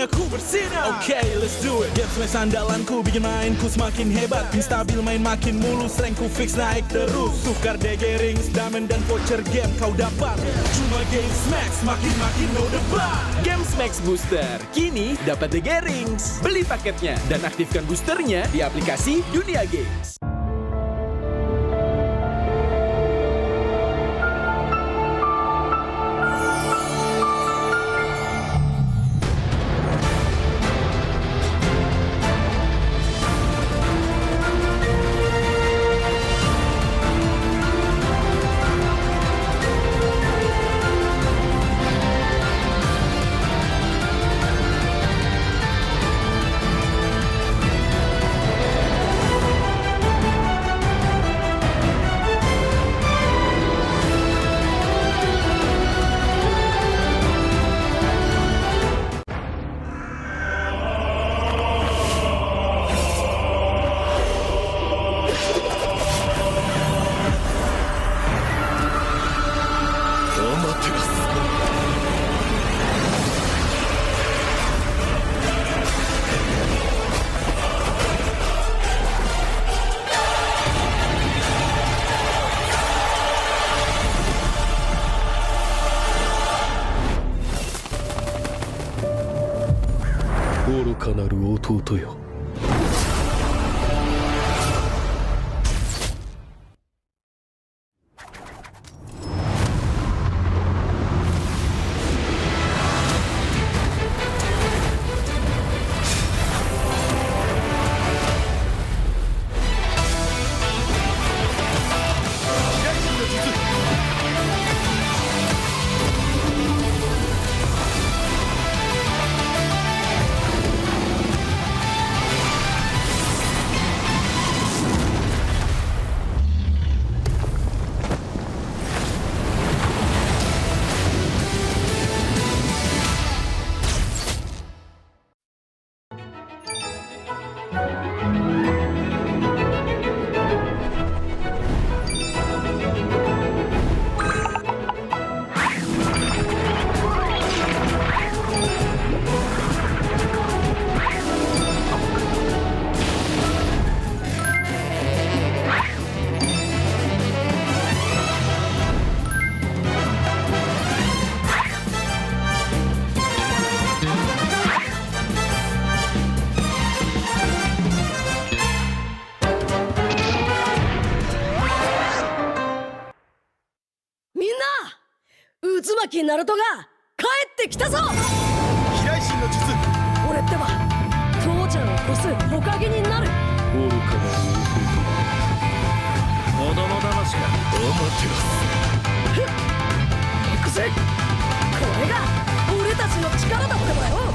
Aku bersinar. Oke, let's do it. Game smash andalanku bikin mainku semakin hebat. Pin stabil main makin mulus, rankku fix naik terus. Tukar DG rings, diamond dan voucher game kau dapat. Cuma game smash makin no debat. Game Max Booster kini dapat DG rings. Beli paketnya dan aktifkan boosternya di aplikasi Dunia Games. Naruto が帰ってきたぞ。飛来神の術。俺ってば父ちゃんを越す火影になる。愚かな子供騙しか。行くぜ。これが俺たちの力だってばよ。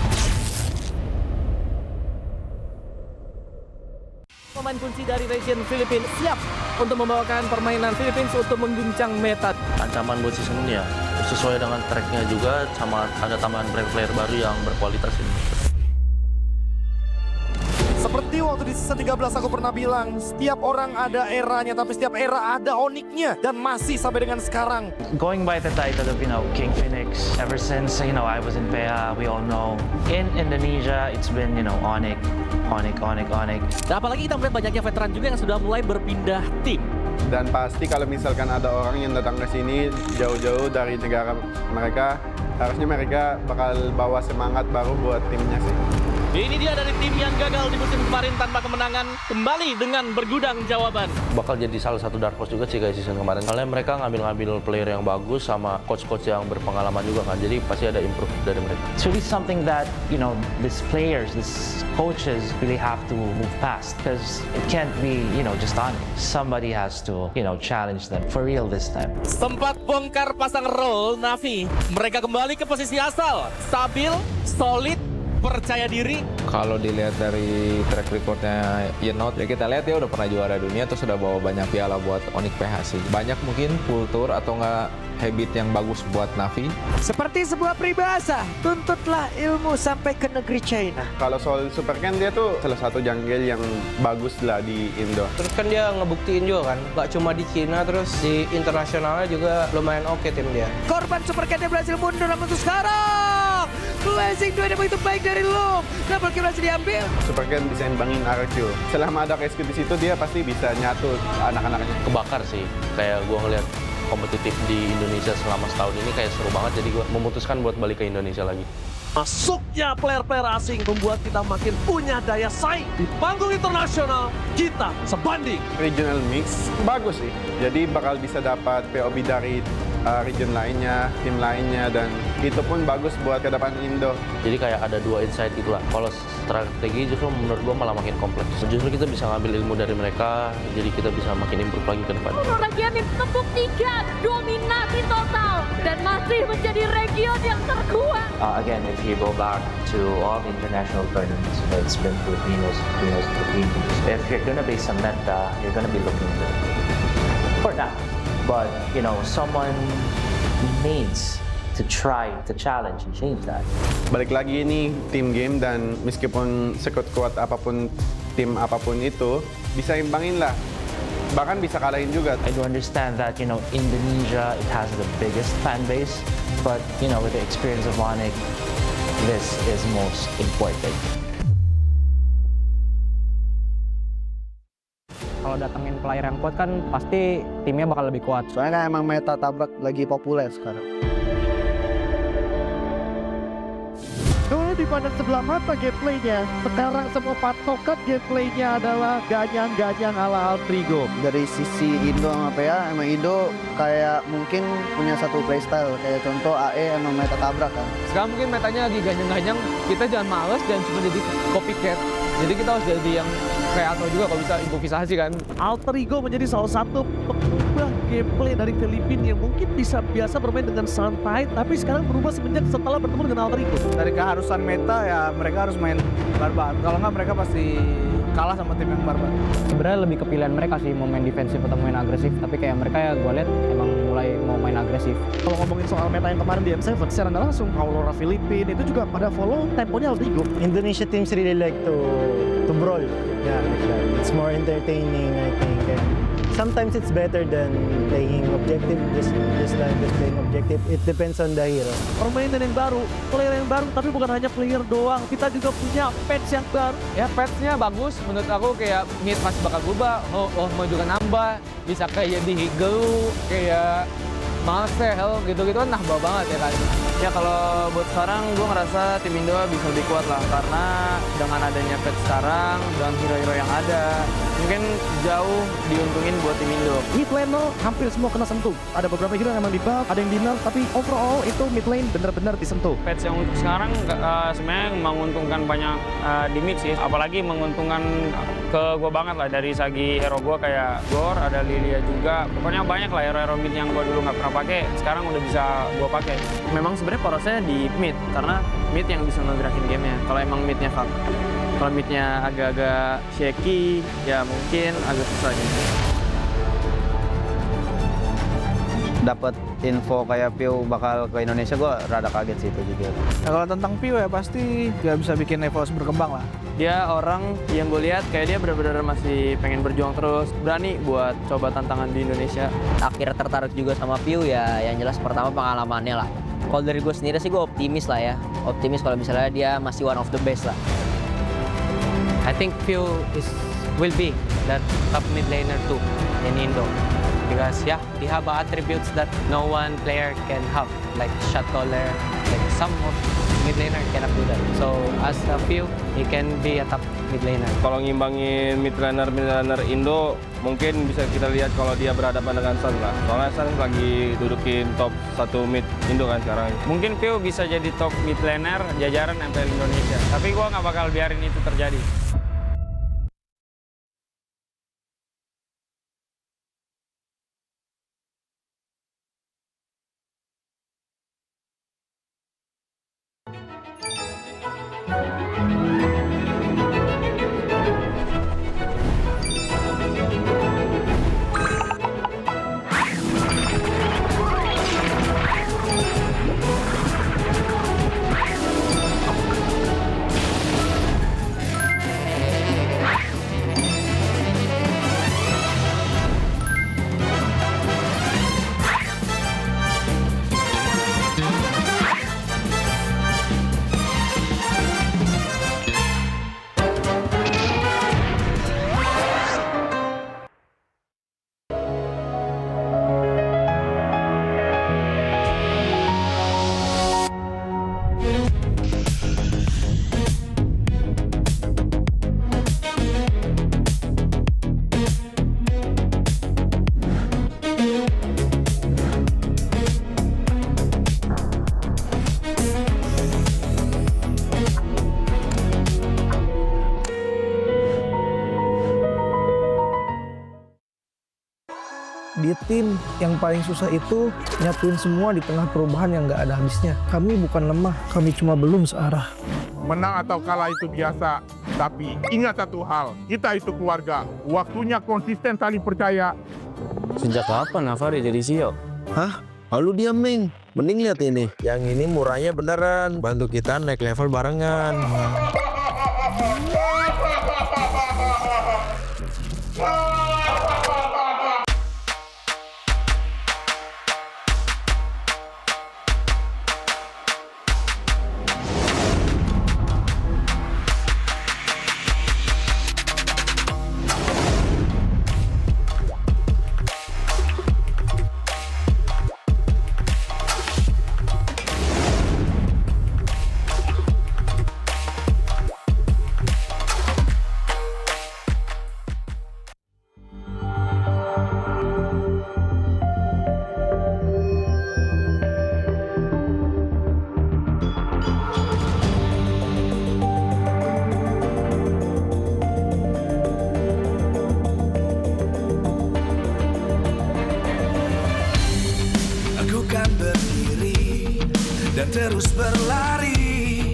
Pemain kunci dari region Philippines siap untuk membawakan permainan Philippines untuk mengguncang meta. Ancaman buat season ini ya sesuai dengan tracknya juga, sama ada tambahan player baru yang berkualitas ini. Seperti waktu di season 13 aku pernah bilang, setiap orang ada eranya, tapi setiap era ada oniknya, dan masih sampai dengan sekarang. Going by the title of, King Phoenix, ever since, I was in PH, we all know. In Indonesia, it's been, Onyx. Nah, apalagi kita melihat banyaknya veteran juga yang sudah mulai berpindah tim. Dan pasti kalau misalkan ada orang yang datang ke sini jauh-jauh dari negara mereka, harusnya mereka bakal bawa semangat baru buat timnya sih. Ini dia dari tim yang gagal di musim kemarin tanpa kemenangan, kembali dengan bergudang jawaban. Bakal jadi salah satu dark horse juga sih guys season kemarin. Soalnya mereka ngambil player yang bagus sama coach-coach yang berpengalaman juga kan. Jadi pasti ada improve dari mereka. It's really something that, these players, these coaches really have to move past. Because it can't be, just on it. Somebody has to, challenge them for real this time. Sempat bongkar pasang roll Navi. Mereka kembali ke posisi asal. Stabil, solid, percaya diri. Kalau dilihat dari track recordnya Yenot, ya kita lihat dia udah pernah juara dunia, terus udah bawa banyak piala buat Onyx PH sih. Banyak mungkin full tour atau nggak habit yang bagus buat Navi. Seperti sebuah peribahasa, tuntutlah ilmu sampai ke negeri China. Kalau soal Super Ken, dia tuh salah satu jungle yang bagus lah di Indo. Terus kan dia ngebuktiin juga kan, gak cuma di Cina, terus di internasionalnya juga lumayan oke tim dia. Korban Super Ken berhasil mundur, namun untuk sekarang blazing 2 yang begitu baik dari Loom. Double kill berhasil diambil. Super Ken bisa imbangin RQ. Selama ada KSQ di situ, dia pasti bisa nyatu anak-anaknya. Kebakar sih, kayak gue ngeliat kompetitif di Indonesia selama setahun ini kayak seru banget, jadi gue memutuskan buat balik ke Indonesia lagi. Masuknya player-player asing membuat kita makin punya daya saing. Di panggung internasional, kita sebanding. Regional mix bagus sih. Jadi bakal bisa dapat POV dari region lainnya, tim lainnya, dan itu pun bagus buat ke depan Indo. Jadi kayak ada dua insight gitu lah. Kalau strategi justru menurut gue malah makin kompleks. Justru kita bisa ngambil ilmu dari mereka, jadi kita bisa makin improve lagi ke depan. Region tepuk 3, dominasi total, dan masih menjadi region yang terkuat. Again, if you go back to all the international tournaments, it's been Filipinos. If you're gonna be some meta, you're gonna be looking good. For now. But, someone needs to try to challenge and change that. Balik lagi ini tim game, dan meskipun sekuat-kuat apapun tim apapun itu, bisa imbangin lah. Bahkan bisa kalahin juga. I do understand that, Indonesia, it has the biggest fan base, but, with the experience of Onyx, this is most important. Kalau datengin player yang kuat kan pasti timnya bakal lebih kuat. Soalnya kan emang meta tabrak lagi populer sekarang. Kalau dipandang sebelah mata gameplaynya, sekarang semua patokan gameplaynya adalah ganyang-ganyang ala Altrigo. Dari sisi Indo sama PA, emang Indo kayak mungkin punya satu playstyle, kayak contoh AE emang meta tabrak kan. Sekarang mungkin metanya lagi ganyang-ganyang, kita jangan males, jangan cuma jadi copycat. Jadi kita harus jadi yang kreator juga kalau bisa improvisasi kan. Altrigo menjadi salah satu pengubah gameplay dari Filipina yang mungkin bisa biasa bermain dengan santai, tapi sekarang berubah semenjak setelah bertemu dengan Altrigo. Dari keharusan meta ya mereka harus main barbar. Kalau nggak mereka pasti kalah sama tim yang barbar. Sebenarnya lebih ke pilihan mereka sih mau main defensif atau main agresif, tapi kayak mereka ya gue lihat emang mulai mau main agresif. Kalau ngomongin soal meta yang kemarin di M7, secara nggak langsung Aurora Filipina itu juga pada follow temponya Altrigo. Indonesia teams really like to brawl. Yeah, like that. It's more entertaining, I think. And sometimes it's better than playing objective, just playing objective. It depends on the hero. Permainan yang baru, player yang baru, tapi bukan hanya player doang. Kita juga punya patch yang baru. Ya patch-nya bagus, menurut aku kayak mid masih bakal berubah, mau juga nambah, bisa kayak di Higelu, kayak Marcel gitu-gitu kan nambah banget ya kan. Ya kalau buat sekarang gue ngerasa tim Indo bisa lebih kuat lah, karena dengan adanya patch sekarang dan hero-hero yang ada mungkin jauh diuntungin buat tim Indo. Mid lane hampir semua kena sentuh. Ada beberapa hero yang emang di buff, ada yang di nerf, tapi overall itu mid lane benar-benar disentuh. Patch yang untuk sekarang sebenarnya menguntungkan banyak di mid sih, apalagi menguntungkan ke gue banget lah dari segi hero gue kayak Gor, ada Lilia juga. Pokoknya banyak lah hero-hero mid yang gue dulu nggak pernah pakai, sekarang udah bisa gue pakai. Memang sebenarnya porosnya di mid, karena mid yang bisa ngegerakin gamenya. Kalau emang midnya fuck, kalau midnya agak-agak shaky, ya mungkin agak susah gitu. Dapat info kayak Pio bakal ke Indonesia, gue rada kaget sih itu juga. Nah, kalau tentang Pio ya pasti nggak bisa bikin Evos berkembang lah. Dia orang yang gue lihat kayak dia benar-benar masih pengen berjuang terus, berani buat coba tantangan di Indonesia. Akhirnya tertarik juga sama Pio ya, yang jelas pertama pengalamannya lah. Kalau dari gue sendiri sih gue optimis lah ya, optimis kalau misalnya dia masih one of the best lah. I think Pio will be that top mid laner too in Indo. Because yeah, he have attributes that no one player can have, like shot caller, like some of mid laner cannot do that. So as a few, he can be a top mid laner. Kalau ngimbangin mid laner Indo, mungkin bisa kita lihat kalau dia berhadapan dengan Sun lah. Soalnya Sun lagi dudukin top 1 mid Indo kan sekarang. Mungkin Pio bisa jadi top mid laner jajaran MPL Indonesia. Tapi gua nggak bakal biarin itu terjadi. di tim yang paling susah itu nyatuin semua di tengah perubahan yang nggak ada habisnya. Kami bukan lemah, kami cuma belum searah. Menang atau kalah itu biasa, tapi ingat satu hal, kita itu keluarga. Waktunya konsisten saling percaya. Sejak kapan Navari jadi CEO? Hah? Lalu diam, Ming. Mending lihat ini. Yang ini murahnya beneran. Bantu kita naik level barengan. Terus berlari,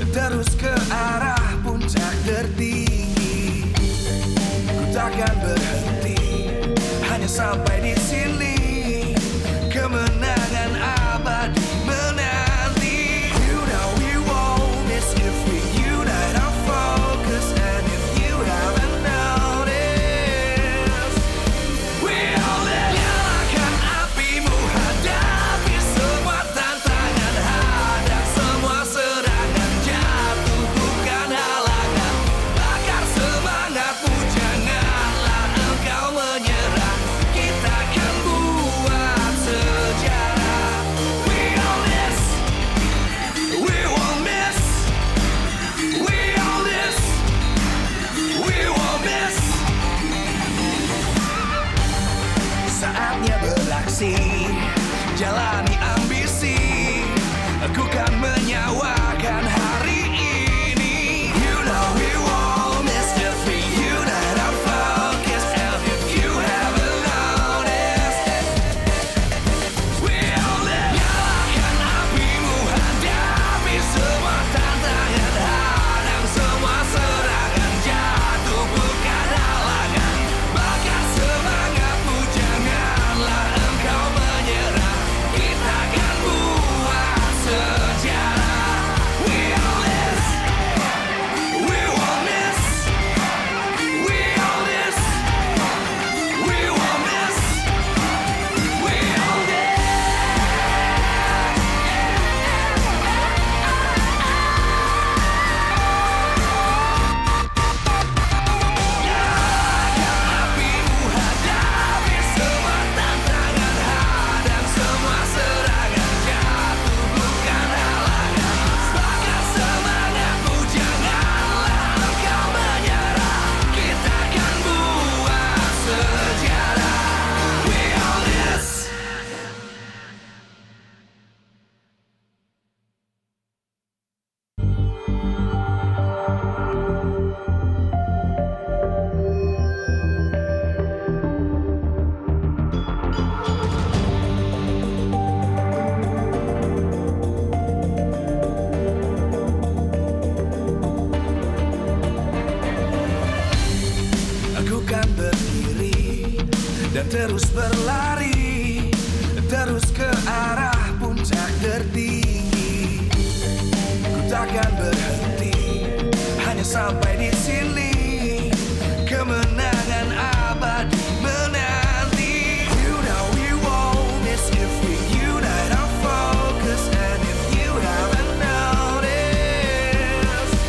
terus ke arah puncak tertinggi. Ku takkan berhenti, hanya sampai di sini. Kemenangan abadi menanti. You know we won't miss if we unite our focus. And if you haven't noticed, we all live. Nyalakan apimu, hadapi semua tantangan. Hadang semua serangan, jatuh bukan halangan. Bakar semangatmu, janganlah engkau menyerah. Kita akan buat sejarah. We all this, we won't miss. We all this, we won't miss. Saatnya beraksi, jalani ambisi. Aku kan menyawakan hari ini. You know we won't miss if we unite our focus. And if you haven't noticed, we all live. Nyalakan apimu, hadapi semua tantangan. Hadang semua serangan, jatuh bukan halangan. Bakar semangatmu, janganlah engkau menyerah. Kita akan buat sejarah. We all this, we won't miss. We all this, we won't miss. We all this. Nyalakan apimu, hadapi semua tantangan. Hadang semua serangan, jatuh bukan halangan. Bakar semangatmu, janganlah engkau menyerah. Kita akan buat sejarah. We all this. Aku kan berdiri dan terus berlari, terus ke arah puncak tertinggi. Ku takkan berhenti, hanya sampai di sini. Kemenangan abadi menanti. You know we won't miss if we unite our focus. And if you haven't noticed,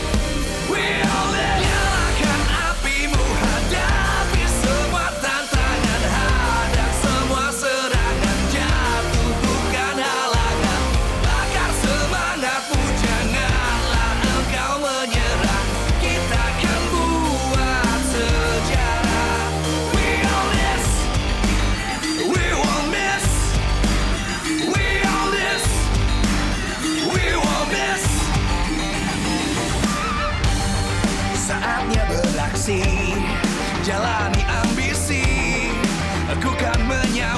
we all live. Nyalakan apimu, hadapi semua tantangan. Hadang semua serangan, jatuh bukan halangan. Bakar semangatmu, janganlah engkau menyerah. Kita akan buat sejarah. We all this, we won't miss. We all this, we won't miss. Saatnya beraksi, jalani ambisi. Aku kan menyawa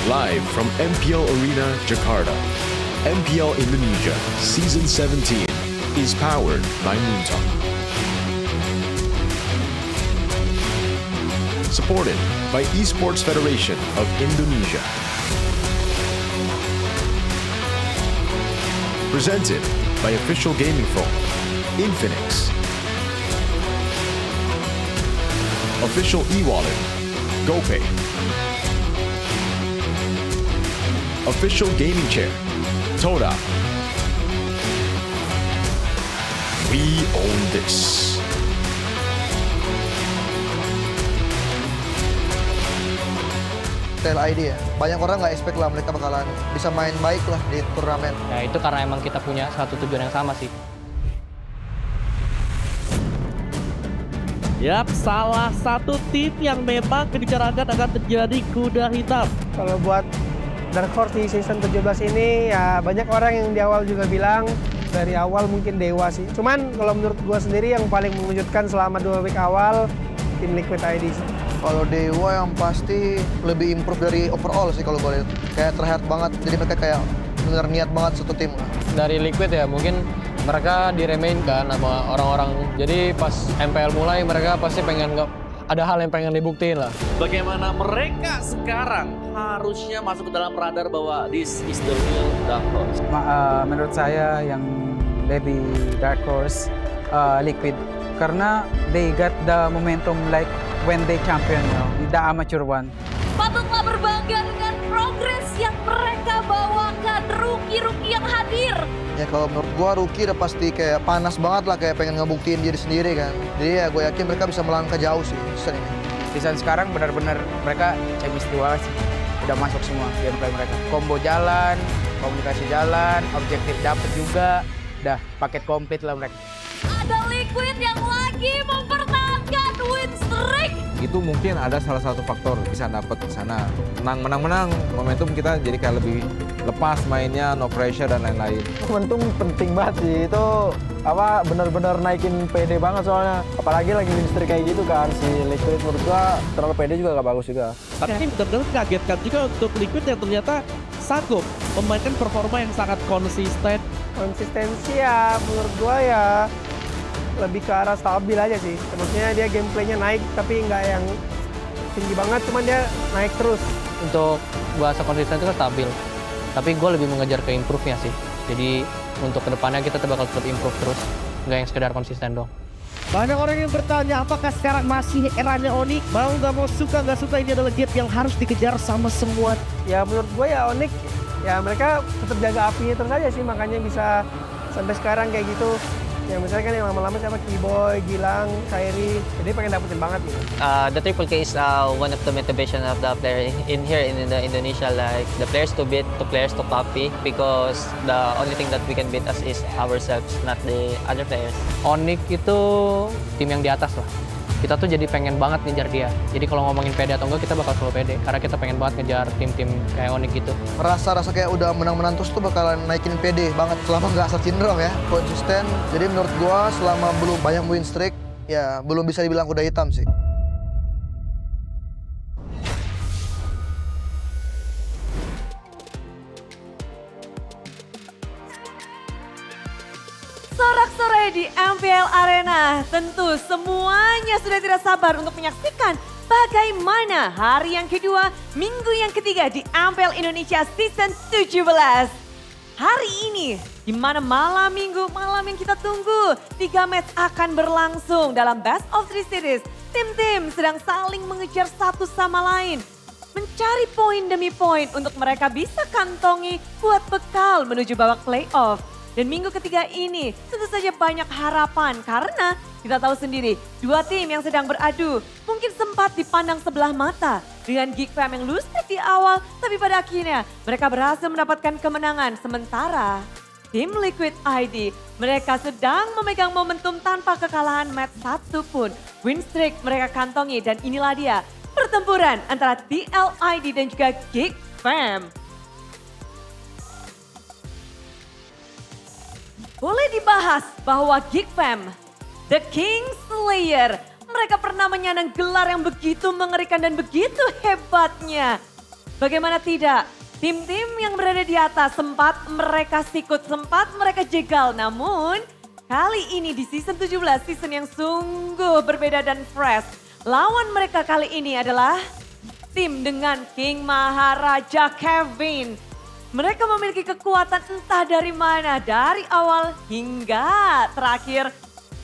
Live from MPL Arena, Jakarta, MPL Indonesia Season 17 is powered by Moontalk. Supported by Esports Federation of Indonesia. Presented by official gaming phone, Infinix. Official e-wallet, GoPay. Official gaming chair, Toda. We own this. ID ya, banyak orang nggak expect lah mereka bakalan bisa main baik lah di turnamen. Ya itu karena emang kita punya satu tujuan yang sama sih. Yap, salah satu tim yang memang dibicarakan akan terjadi kuda hitam. Kalau buat Dark Horse di season 17 ini ya banyak orang yang di awal juga bilang dari awal mungkin Dewa sih. Cuman kalau menurut gua sendiri yang paling mengejutkan selama 2 week awal tim Liquid ID sih. Kalau Dewa yang pasti lebih improve dari overall sih kalau gue lihat. Kayak terlihat banget, jadi mereka kayak bener niat banget satu tim lah. Dari Liquid ya mungkin mereka diremehin kan sama orang-orang. Jadi pas MPL mulai mereka pasti pengen ada hal yang pengen dibuktiin lah. Bagaimana mereka sekarang harusnya masuk ke dalam radar bahwa this is the real Dark Horse. Menurut saya yang lebih Dark Horse Liquid karena they got the momentum like when they champion, the amateur one. Patutlah berbangga dengan progres yang mereka bawakan, rookie-rookie yang hadir. Ya kalau menurut gua rookie udah pasti kayak panas banget lah, kayak pengen ngebuktiin diri sendiri kan. Jadi ya gue yakin mereka bisa melangkah jauh sih season ini. Season sekarang benar-benar mereka chemistry banget sih. Udah masuk semua gameplay mereka. Combo jalan, komunikasi jalan, objektif dapet juga. Udah paket komplit lah mereka. Ada Liquid yang lagi mempertahankan win streak. Itu mungkin ada salah satu faktor bisa dapat di sana. Menang, momentum kita jadi kayak lebih lepas mainnya, no pressure dan lain-lain. Momentum penting banget sih, itu benar-benar naikin PD banget soalnya. Apalagi lagi win streak kayak gitu kan, si Liquid menurut gua terlalu PD juga gak bagus juga. Tapi benar-benar kagetkan juga untuk Liquid yang ternyata sanggup memainkan performa yang sangat konsisten. Konsistensi ya menurut gua ya lebih ke arah stabil aja sih. Maksudnya dia gameplaynya naik tapi nggak yang tinggi banget, cuman dia naik terus. Untuk bahasa konsisten itu kan stabil. Tapi gue lebih mengejar ke improve-nya sih. Jadi untuk kedepannya kita bakal tetap improve terus. Nggak yang sekedar konsisten dong. Banyak orang yang bertanya apakah sekarang masih eranya Onyx? Mau nggak mau, suka nggak suka, ini adalah game yang harus dikejar sama semua. Ya menurut gue ya Onyx, ya mereka tetap jaga apinya terus aja sih, makanya bisa sampai sekarang kayak gitu. Ya misalnya kan yang lama-lama siapa Keyboy, Gilang, Kairi, jadi pengen dapetin banget gitu. The Triple K is one of the motivation of the player in here in Indonesia, like the players to beat, the players to copy, because the only thing that we can beat us is ourselves, not the other players. Onyx itu tim yang di atas lah. Kita tuh jadi pengen banget ngejar dia. Jadi kalau ngomongin PD atau enggak, kita bakal selalu PD. Karena kita pengen banget ngejar tim-tim kayak Onyx gitu. Rasa kayak udah menang-menang terus tuh bakalan naikin PD banget selama nggak asal syndrome ya, konsisten. Jadi menurut gua selama belum banyak win streak, ya belum bisa dibilang kuda hitam sih. Sorak-sorai di MPL Arena, tentu semuanya sudah tidak sabar untuk menyaksikan bagaimana hari yang kedua, minggu yang ketiga di MPL Indonesia Season 17. Hari ini, di mana malam minggu, malam yang kita tunggu, 3 match akan berlangsung dalam Best of 3 Series. Tim-tim sedang saling mengejar satu sama lain, mencari poin demi poin untuk mereka bisa kantongi buat bekal menuju babak playoff. Dan minggu ketiga ini tentu saja banyak harapan karena kita tahu sendiri 2 tim yang sedang beradu mungkin sempat dipandang sebelah mata dengan Geek Fam yang lose streak di awal, tapi pada akhirnya mereka berhasil mendapatkan kemenangan. Sementara tim Liquid ID mereka sedang memegang momentum tanpa kekalahan match satu pun. Win streak mereka kantongi dan inilah dia pertempuran antara TLID dan juga Geek Fam. Boleh dibahas bahwa Geek Fam, The King Slayer, mereka pernah menyandang gelar yang begitu mengerikan dan begitu hebatnya. Bagaimana tidak? Tim-tim yang berada di atas sempat mereka sikut, sempat mereka jegal. Namun kali ini di season 17, season yang sungguh berbeda dan fresh. Lawan mereka kali ini adalah tim dengan King Maharaja Kevin. Mereka memiliki kekuatan entah dari mana, dari awal hingga terakhir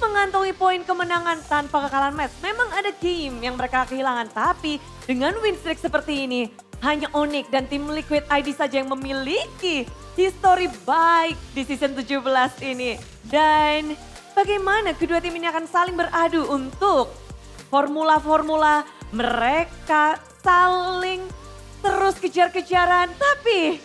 mengantongi poin kemenangan tanpa kekalahan match. Memang ada game yang mereka kehilangan, tapi dengan win streak seperti ini, hanya Onyx dan tim Liquid ID saja yang memiliki history baik di season 17 ini. Dan bagaimana kedua tim ini akan saling beradu untuk formula-formula mereka saling terus kejar-kejaran. Tapi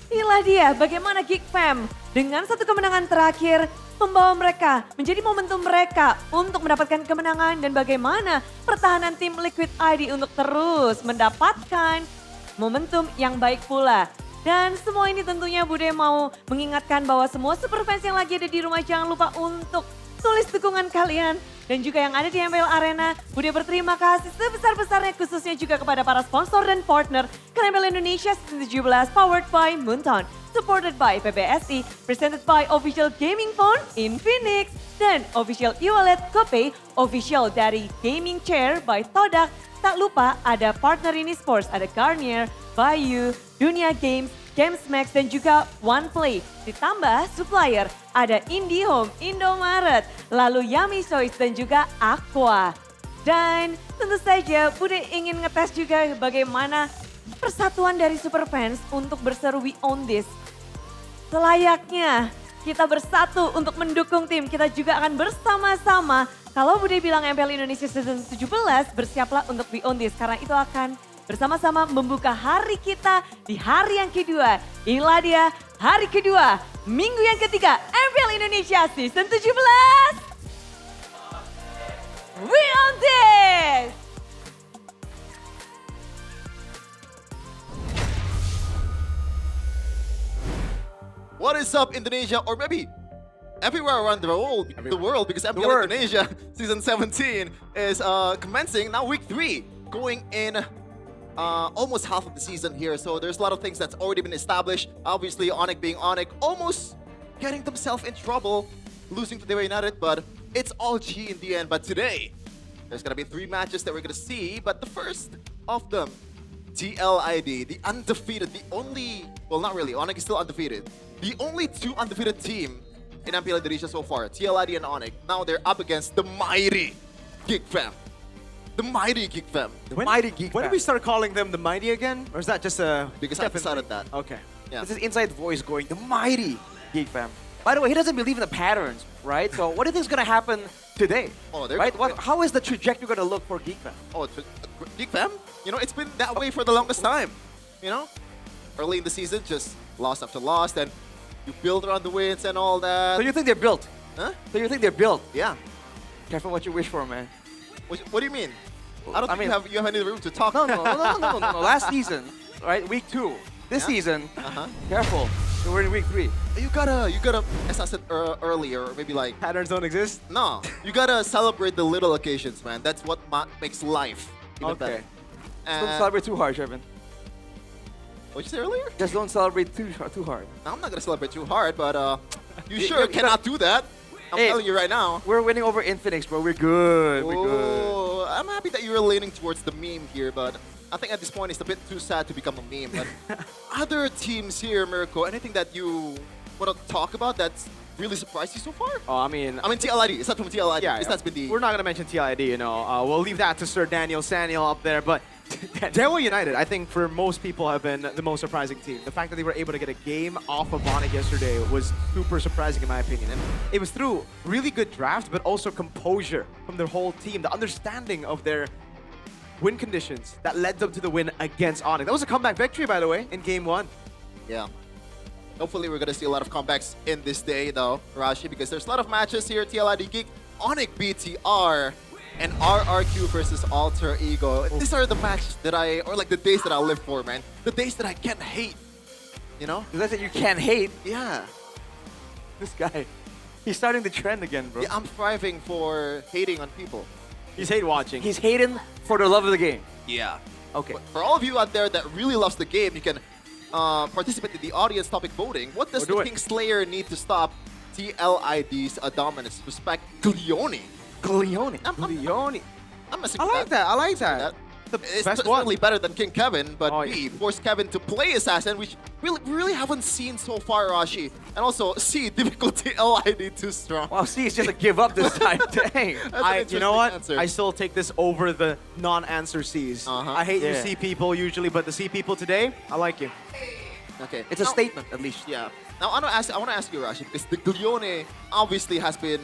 inilah dia bagaimana Geek Fam dengan satu kemenangan terakhir membawa mereka menjadi momentum mereka untuk mendapatkan kemenangan dan bagaimana pertahanan tim Liquid ID untuk terus mendapatkan momentum yang baik pula. Dan semua ini tentunya Bude mau mengingatkan bahwa semua super fans yang lagi ada di rumah jangan lupa untuk tulis dukungan kalian. Dan juga yang ada di MPL Arena, Bude berterima kasih sebesar-besarnya khususnya juga kepada para sponsor dan partner MPL Indonesia season 17 powered by Moonton. Supported by PBSI, presented by official gaming phone Infinix, dan official e-wallet GoPay, official dari gaming chair by Todak. Tak lupa ada partner ini sports, ada Garnier, Bayu, Dunia Games, Gamesmax, dan juga OnePlay. Ditambah supplier ada IndiHome, Indomaret, lalu Yummy Choice dan juga Aqua. Dan tentu saja Bude ingin ngetes juga bagaimana persatuan dari super fans untuk berseru We Own This. Selayaknya kita bersatu untuk mendukung tim, kita juga akan bersama-sama. Kalau Bude bilang MPL Indonesia season 17, bersiaplah untuk We Own This. Karena itu akan bersama-sama membuka hari kita di hari yang kedua. Inilah dia hari kedua, minggu yang ketiga MPL Indonesia season 17. We Own This! What is up, Indonesia, or maybe everywhere around the world, because MPL Indonesia season 17 is commencing now, week 3, going in almost half of the season here. So there's a lot of things that's already been established. Obviously, Onyx being Onyx, almost getting themselves in trouble, losing to Dewa United, but it's all G in the end. But today, there's gonna be 3 matches that we're gonna see, but the first of them, TLID, the undefeated, the only, well, not really, Onyx is still undefeated. The only 2 undefeated team in MPL Indonesia so far, TLID and Onyx. Now they're up against the mighty Geek Fam. The mighty Geek Fam. When do we start calling them the mighty again? Or is that just a... Because I decided that. Okay. Yeah. This is inside voice going, the mighty Geek Fam. By the way, he doesn't believe in the patterns, right? So what do you think is going to happen today? Oh, right? How is the trajectory going to look for Geek Fam? Oh, Geek Fam? You know, it's been that way for the longest time. You know? Early in the season, just loss after loss, then you build around the wins and all that. So you think they're built? Huh? So you think they're built? Yeah. Careful what you wish for, man. What do you mean? I don't think you have any room to talk. No. Last season, right? Week 2. This season, careful. We're in week 3. You gotta, as I said earlier, maybe like... Patterns don't exist? No. You gotta celebrate the little occasions, man. That's what makes life even better. Just don't celebrate too hard, Sherman. What'd you say earlier? Just don't celebrate too hard. No, I'm not gonna celebrate too hard, but you sure cannot do that. I'm telling you right now. We're winning over Infinix, bro. We're good. We're good. I'm happy that you're leaning towards the meme here, but I think at this point it's a bit too sad to become a meme. But other teams here, Mirko, anything that you want to talk about that's really surprised you so far? Oh, I mean TLID. It's not from TLID. Yeah, That's been the... We're not gonna mention TLID, you know. We'll leave that to Sir Daniel Saniel up there, but Dewa United, I think for most people have been the most surprising team. The fact that they were able to get a game off of Onyx yesterday was super surprising in my opinion. And it was through really good draft, but also composure from their whole team, the understanding of their win conditions that led them to the win against Onyx. That was a comeback victory, by the way, in game 1. Yeah. Hopefully we're gonna see a lot of comebacks in this day though, Rashi, because there's a lot of matches here. TLID Geek, Onyx BTR, and RRQ versus Alter Ego. These are the matches that or like the days that I live for, man. The days that I can't hate, you know? Is that that you can't hate? Yeah. This guy, he's starting the trend again, bro. Yeah, I'm thriving for hating on people. He's hate watching. He's hating for the love of the game. Yeah. Okay. But for all of you out there that really loves the game, you can participate in the audience topic voting. What does the Kingslayer need to stop TLID's dominance? Respect Glioni. Glioni. I like that. I like that. It's best one. certainly better than King Kevin, but B forced Kevin to play Assassin, which we really haven't seen so far, Rashi. And also, C, difficulty LID too strong. Wow, C is just a give up this time. Dang. You know what? Answer. I still take this over the non-answer Cs. I hate you C people usually, but the C people today, I like you. Okay. It's a statement, at least. Yeah. Now, I want to ask you, Rashi, because the Glione obviously has been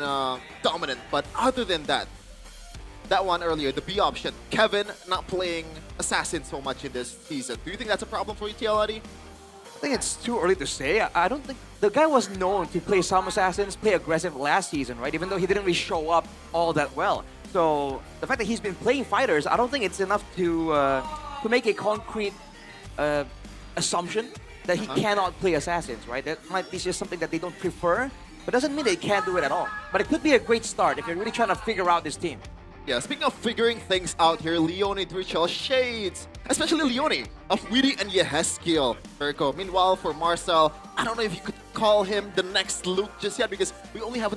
dominant, but other than that, that one earlier, the B option, Kevin not playing Assassin so much in this season. Do you think that's a problem for you, TLID? I think it's too early to say. I don't think the guy was known to play some Assassins, play aggressive last season, right? Even though he didn't really show up all that well. So the fact that he's been playing fighters, I don't think it's enough to make a concrete assumption that he cannot play Assassins, right? That might be just something that they don't prefer, but doesn't mean they can't do it at all. But it could be a great start if you're really trying to figure out this team. Yeah, speaking of figuring things out here, Leone Drichel shades, especially Leone, of Witty and Yehezkiel. Virgo. Meanwhile, for Marcel, I don't know if you could call him the next Luke just yet because we only have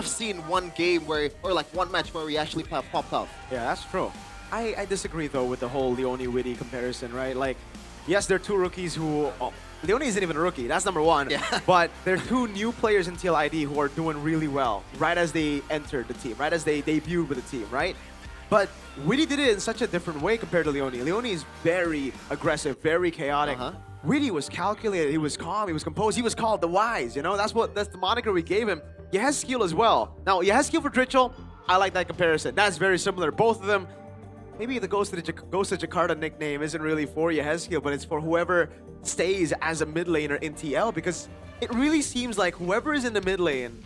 seen one game where, or like one match where he actually popped up. Yeah, that's true. I disagree though with the whole Leone Witty comparison, right? Like, yes, they're two rookies who... Leone isn't even a rookie, that's number one. Yeah. But they're two new players in TLID who are doing really well right as they entered the team, right as they debuted with the team, right? But Witty did it in such a different way compared to Leone. Leone is very aggressive, very chaotic. Witty was calculated, he was calm, he was composed, he was called the Wise, you know? That's the moniker we gave him. Yehezkiel as well. Now, Yehezkiel for Drichel, I like that comparison. That's very similar. Both of them, maybe the Ghost of Jakarta nickname isn't really for Yehezkiel, but it's for whoever stays as a mid laner in TL, because it really seems like whoever is in the mid lane,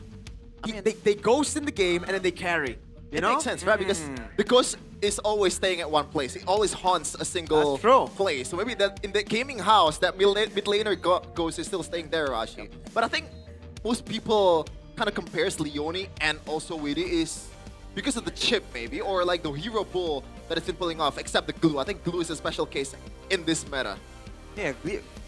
they ghost in the game and then they carry. You know? Makes sense, right? Because the Ghost is always staying at one place. He always haunts a single place. So maybe that in the gaming house, that mid laner Ghost is still staying there, Rashi. But I think most people kind of compares Leone and also Witty is because of the chip maybe, or like the hero bull that it's been pulling off, except the glue. I think glue is a special case in this meta. Yeah,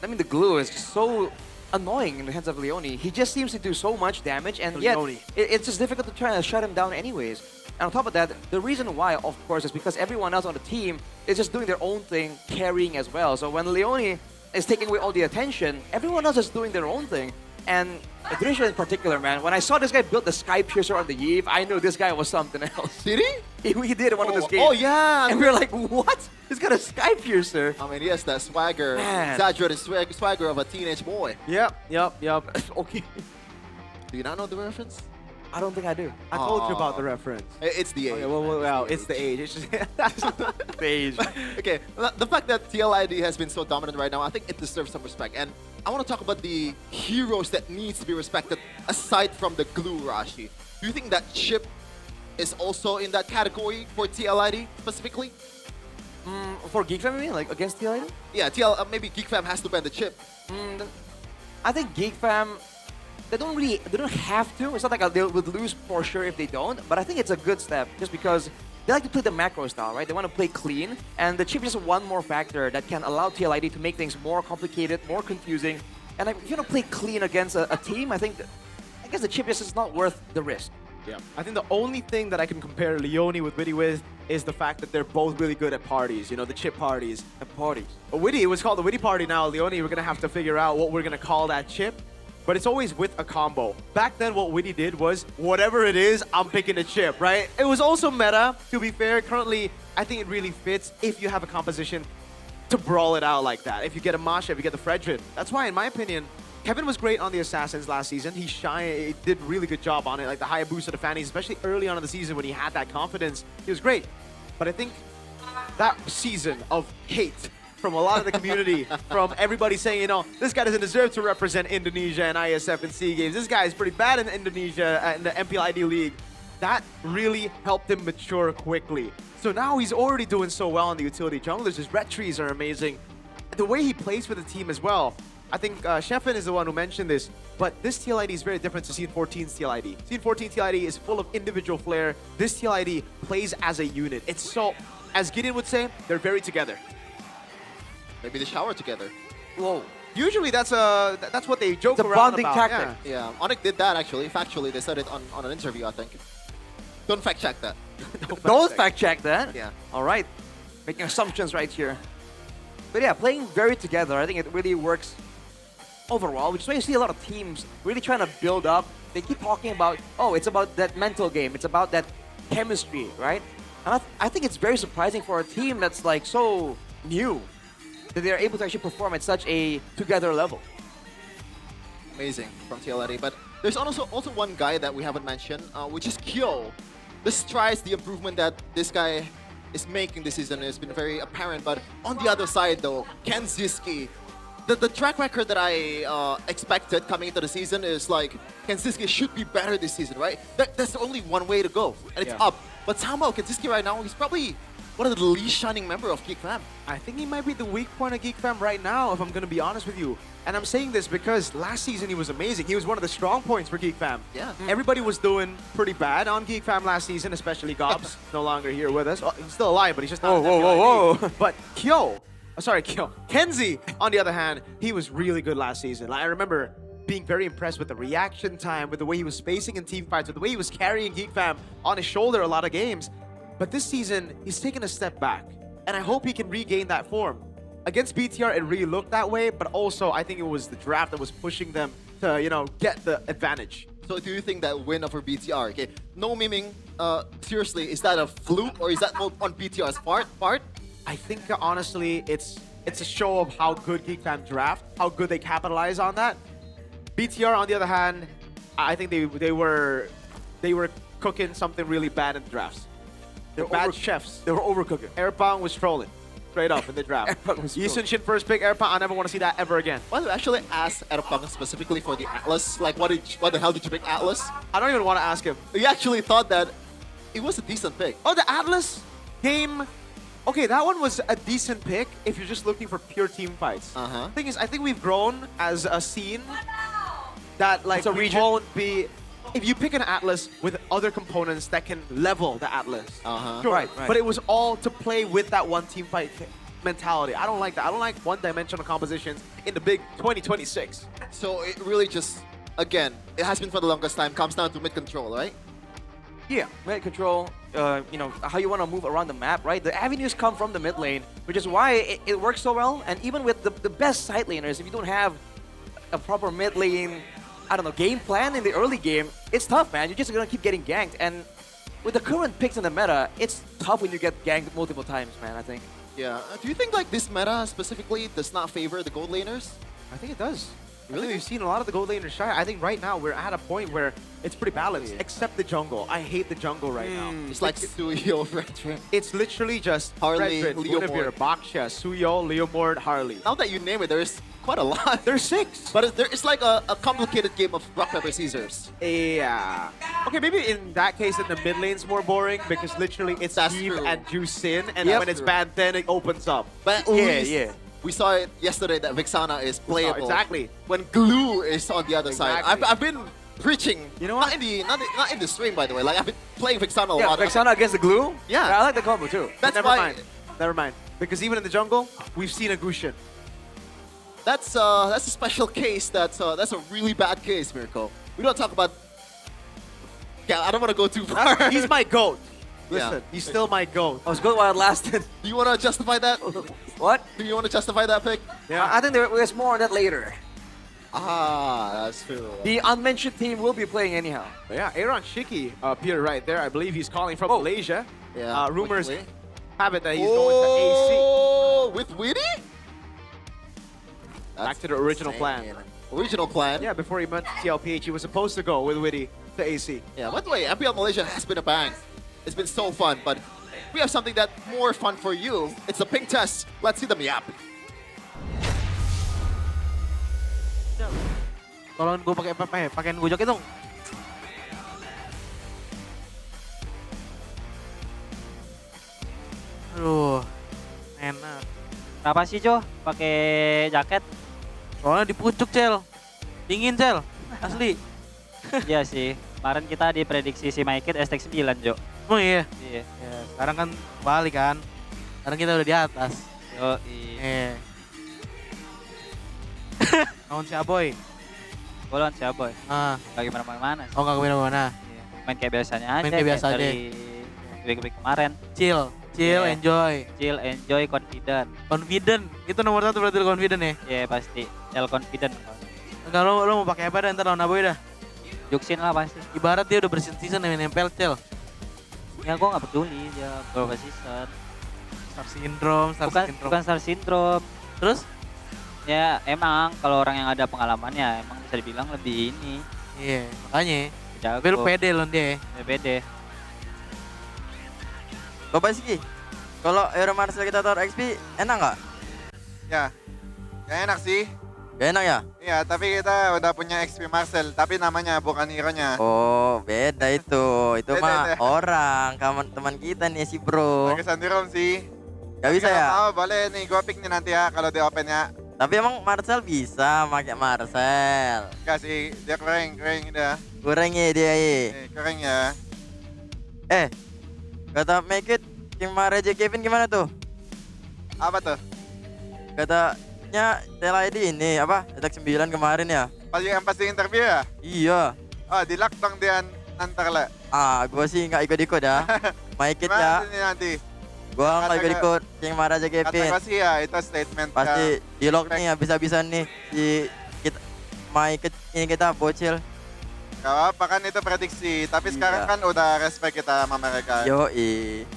I mean the glue is just so annoying in the hands of Leone. He just seems to do so much damage, and yet it's just difficult to try and shut him down anyways. And on top of that, the reason why, of course, is because everyone else on the team is just doing their own thing, carrying as well. So when Leone is taking away all the attention, everyone else is doing their own thing. And Drichel in particular, man, when I saw this guy build the Sky Piercer on the Yeve, I knew this guy was something else. Did he? He did in one of those games. Oh, yeah. And we were like, what? He's got a Sky Piercer. I mean, yes, that swagger, exaggerated swagger of a teenage boy. Yep. Okay. Do you not know the reference? I don't think I do. I told you about the reference. It's the age. Okay, well, it's the age. It's just the age. Okay, the fact that TLID has been so dominant right now, I think it deserves some respect. And I want to talk about the heroes that needs to be respected aside from the glue, Rashi. Do you think that Chip is also in that category for TLID specifically? For Geek Fam, you mean? Like against TLID? Yeah, maybe Geek Fam has to ban the Chip. I think Geek Fam, they don't have to. It's not like they would lose for sure if they don't, but I think it's a good step just because they like to play the macro style, right? They want to play clean, and the chip is just one more factor that can allow TLID to make things more complicated, more confusing. And if you want to play clean against a team, I guess the chip is not worth the risk. Yeah, I think the only thing that I can compare Leone with Witty with is the fact that they're both really good at parties, you know, the chip parties. Witty, it was called the Witty party now. Leone, we're going to have to figure out what we're going to call that chip. But it's always with a combo. Back then, what Witty did was, whatever it is, I'm picking a chip, right? It was also meta, to be fair. Currently, I think it really fits if you have a composition to brawl it out like that. If you get a Masha, if you get the Fredrin. That's why, in my opinion, Kevin was great on the Assassins last season. He did a really good job on it, like the high boost of the Fannies, especially early on in the season when he had that confidence. He was great. But I think that season of hate from a lot of the community, from everybody saying, you know, this guy doesn't deserve to represent Indonesia in ISF and SEA games. This guy is pretty bad in Indonesia, in the MPL ID League. That really helped him mature quickly. So now he's already doing so well on the utility junglers. His red trees are amazing. The way he plays for the team as well. I think Sheffin is the one who mentioned this, but this TLID is very different to Scene 14's TLID. Scene 14 TLID is full of individual flair. This TLID plays as a unit. It's so as Gideon would say, they're very together. Maybe they shower together. Whoa. Usually that's what they joke It's a around bonding about. tactic. Yeah, Onyx did that actually. Factually, they said it on an interview, I think. Don't fact check that. Don't fact check that. Yeah. All right. Making assumptions right here. But yeah, playing very together, I think it really works overall, which is why you see a lot of teams really trying to build up. They keep talking about, oh, it's about that mental game. It's about that chemistry, right? And I think it's very surprising for a team that's like so new that they're able to actually perform at such a together level. Amazing from TLRA. But there's also one guy that we haven't mentioned, which is Kyo. This tries the improvement that this guy is making this season has been very apparent. But on the other side, though, Ken Ziski, the track record that I expected coming into the season is like Ken Ziski should be better this season, right? That's only one way to go, and it's up. But somehow Ken Ziski right now, he's probably one of the least shining member of Geek Fam. I think he might be the weak point of Geek Fam right now, if I'm going to be honest with you. And I'm saying this because last season he was amazing. He was one of the strong points for Geek Fam. Yeah. Everybody was doing pretty bad on Geek Fam last season, especially Gobs, no longer here with us. Oh, he's still alive, but he's just not. Whoa. But Kenzie, on the other hand, he was really good last season. Like, I remember being very impressed with the reaction time, with the way he was spacing in team fights, with the way he was carrying Geek Fam on his shoulder a lot of games. But this season, he's taken a step back, and I hope he can regain that form. Against BTR, it really looked that way, but also I think it was the draft that was pushing them to, get the advantage. So do you think that win over BTR, okay, no memeing, seriously, is that a fluke or is that on BTR's part? I think honestly, it's a show of how good Geek Fam draft, how good they capitalize on that. BTR, on the other hand, I think they were cooking something really bad in the drafts. They're bad chefs. They were overcooking. Airpong was trolling straight up in the draft. Yisun Shin first pick, Airpong. I never want to see that ever again. Why do you actually ask Airpong specifically for the Atlas? Like, what the hell did you pick Atlas? I don't even want to ask him. You actually thought that it was a decent pick. Oh, the Atlas game. Okay, that one was a decent pick if you're just looking for pure team fights. Thing is, I think we've grown as a scene that like we won't be. If you pick an Atlas with other components that can level the Atlas, sure. Right. But it was all to play with that one team fight mentality. I don't like that. I don't like one-dimensional compositions in the big 2026. So it really just, again, it has been for the longest time, comes down to mid-control, right? Yeah, mid control, how you want to move around the map, right? The avenues come from the mid lane, which is why it works so well. And even with the best side laners, if you don't have a proper mid lane, game plan in the early game, it's tough, man. You're just going to keep getting ganked. And with the current picks in the meta, it's tough when you get ganked multiple times, man, I think. Yeah. Do you think like this meta specifically does not favor the gold laners? I think it does. Really? We've seen a lot of the gold laners shy. I think right now we're at a point where it's pretty balanced, except the jungle. I hate the jungle right now. It's like Suyo, Fredrin. It's literally just Harley, Fredrin, Leomord, Baksha, Suyo, Leomord, Harley. Now that you name it, there's quite a lot. There's 6. But it's like a complicated game of rock, paper, scissors. Yeah. Okay, maybe in that case, in the mid lane's more boring because literally it's Eve and Juicin, and when it's bad, then it opens up. But we saw it yesterday that Vixana is playable. Exactly. When Glue is on the other side. I've been preaching. You know what? Not in the stream, by the way. Like I've been playing Vixana a lot. Vixana against the Glue? Yeah. I like the combo too. That's Never mind. Because even in the jungle, we've seen a Gushin. That's a special case. That's a really bad case, Mirko. We don't talk about. Yeah, I don't want to go too far. He's my GOAT. Listen, he's still my GOAT. I was good while it lasted. Do you want to justify that? What? Do you want to justify that pick? Yeah. I think there's more on that later. That's true. The unmentioned team will be playing anyhow. But yeah, Aaron Shiki appeared right there. I believe he's calling from Malaysia. Yeah. Rumors have it that he's going to AC. Oh, with Witty? Back to the original plan. Original plan? Yeah, before he went to TLPH, he was supposed to go with Witty to AC. Yeah, by the way, MPL Malaysia has been a bang. It's been so fun, but we have something that's more fun for you. It's the ping test. Let's see them yap. Tolong gue pakein gue joget dong. Aduh, enak. Kenapa sih Jo pakai jaket? Soalnya di pucuk Cel, dingin Cel, asli. Iya sih, kemarin kita diprediksi si Maikit S9 Jo. Oh iya? Iya. Ya, sekarang kan balik kan. Sekarang kita udah di atas. Yoi. Lawan si Aboy. Gue lawan si Aboy. Gak gimana-mana. Oh nggak kemana-mana. Main kayak biasanya aja. Main kayak biasa aja. Dari week kemarin. Chill, enjoy. Chill, enjoy, confident. Confident, itu nomor 1 berarti lu confident ya? Iya pasti, confident. Enggak, lo mau pakai apa dah ntar lawan Aboy dah? Juksin lah pasti. Ibarat dia udah berseason main MPL, Cel. Ya gue gak peduli, dia berapa season. Star Syndrome. Bukan Star Syndrome. Terus? Ya emang kalau orang yang ada pengalamannya emang bisa dibilang lebih ini. Iya, makanya. Jago. Tapi lu pede loh dia. Pede. Bapak Siki, kalau Euro Marcel kita taruh XP enak nggak? Ya, gak enak sih. Gak enak ya? Iya, tapi kita udah punya XP Marcel, tapi namanya bukan hero-nya. Oh, beda itu. Itu mah orang, teman kita nih si bro. Pakai Sandirom sih. Gak bisa ya? Oh, boleh nih, gua pick nih nanti ya kalau di open ya. Tapi emang Marcel bisa pakai Marcel. Enggak sih, dia keren dia. Kurang ya dia ya. Keren ya. Kata make it, King Maraja Kevin gimana tuh? Apa tuh? Katanya Tel ID ini apa? S9 kemarin ya? Yang pasti interview ya? Iya. Oh, di lockdown dia nanti lah. Gua sih nggak ikut-ikut ya. Make it ya. Nanti. Gua nggak ikut-ikut King Maraja Kevin. Kata gua sih ya, itu statement. Pasti di lock nih habis-habisan nih si kita make it ini kita bocil. Gak apa kan itu prediksi, tapi sekarang kan udah respect kita sama mereka. Yoi.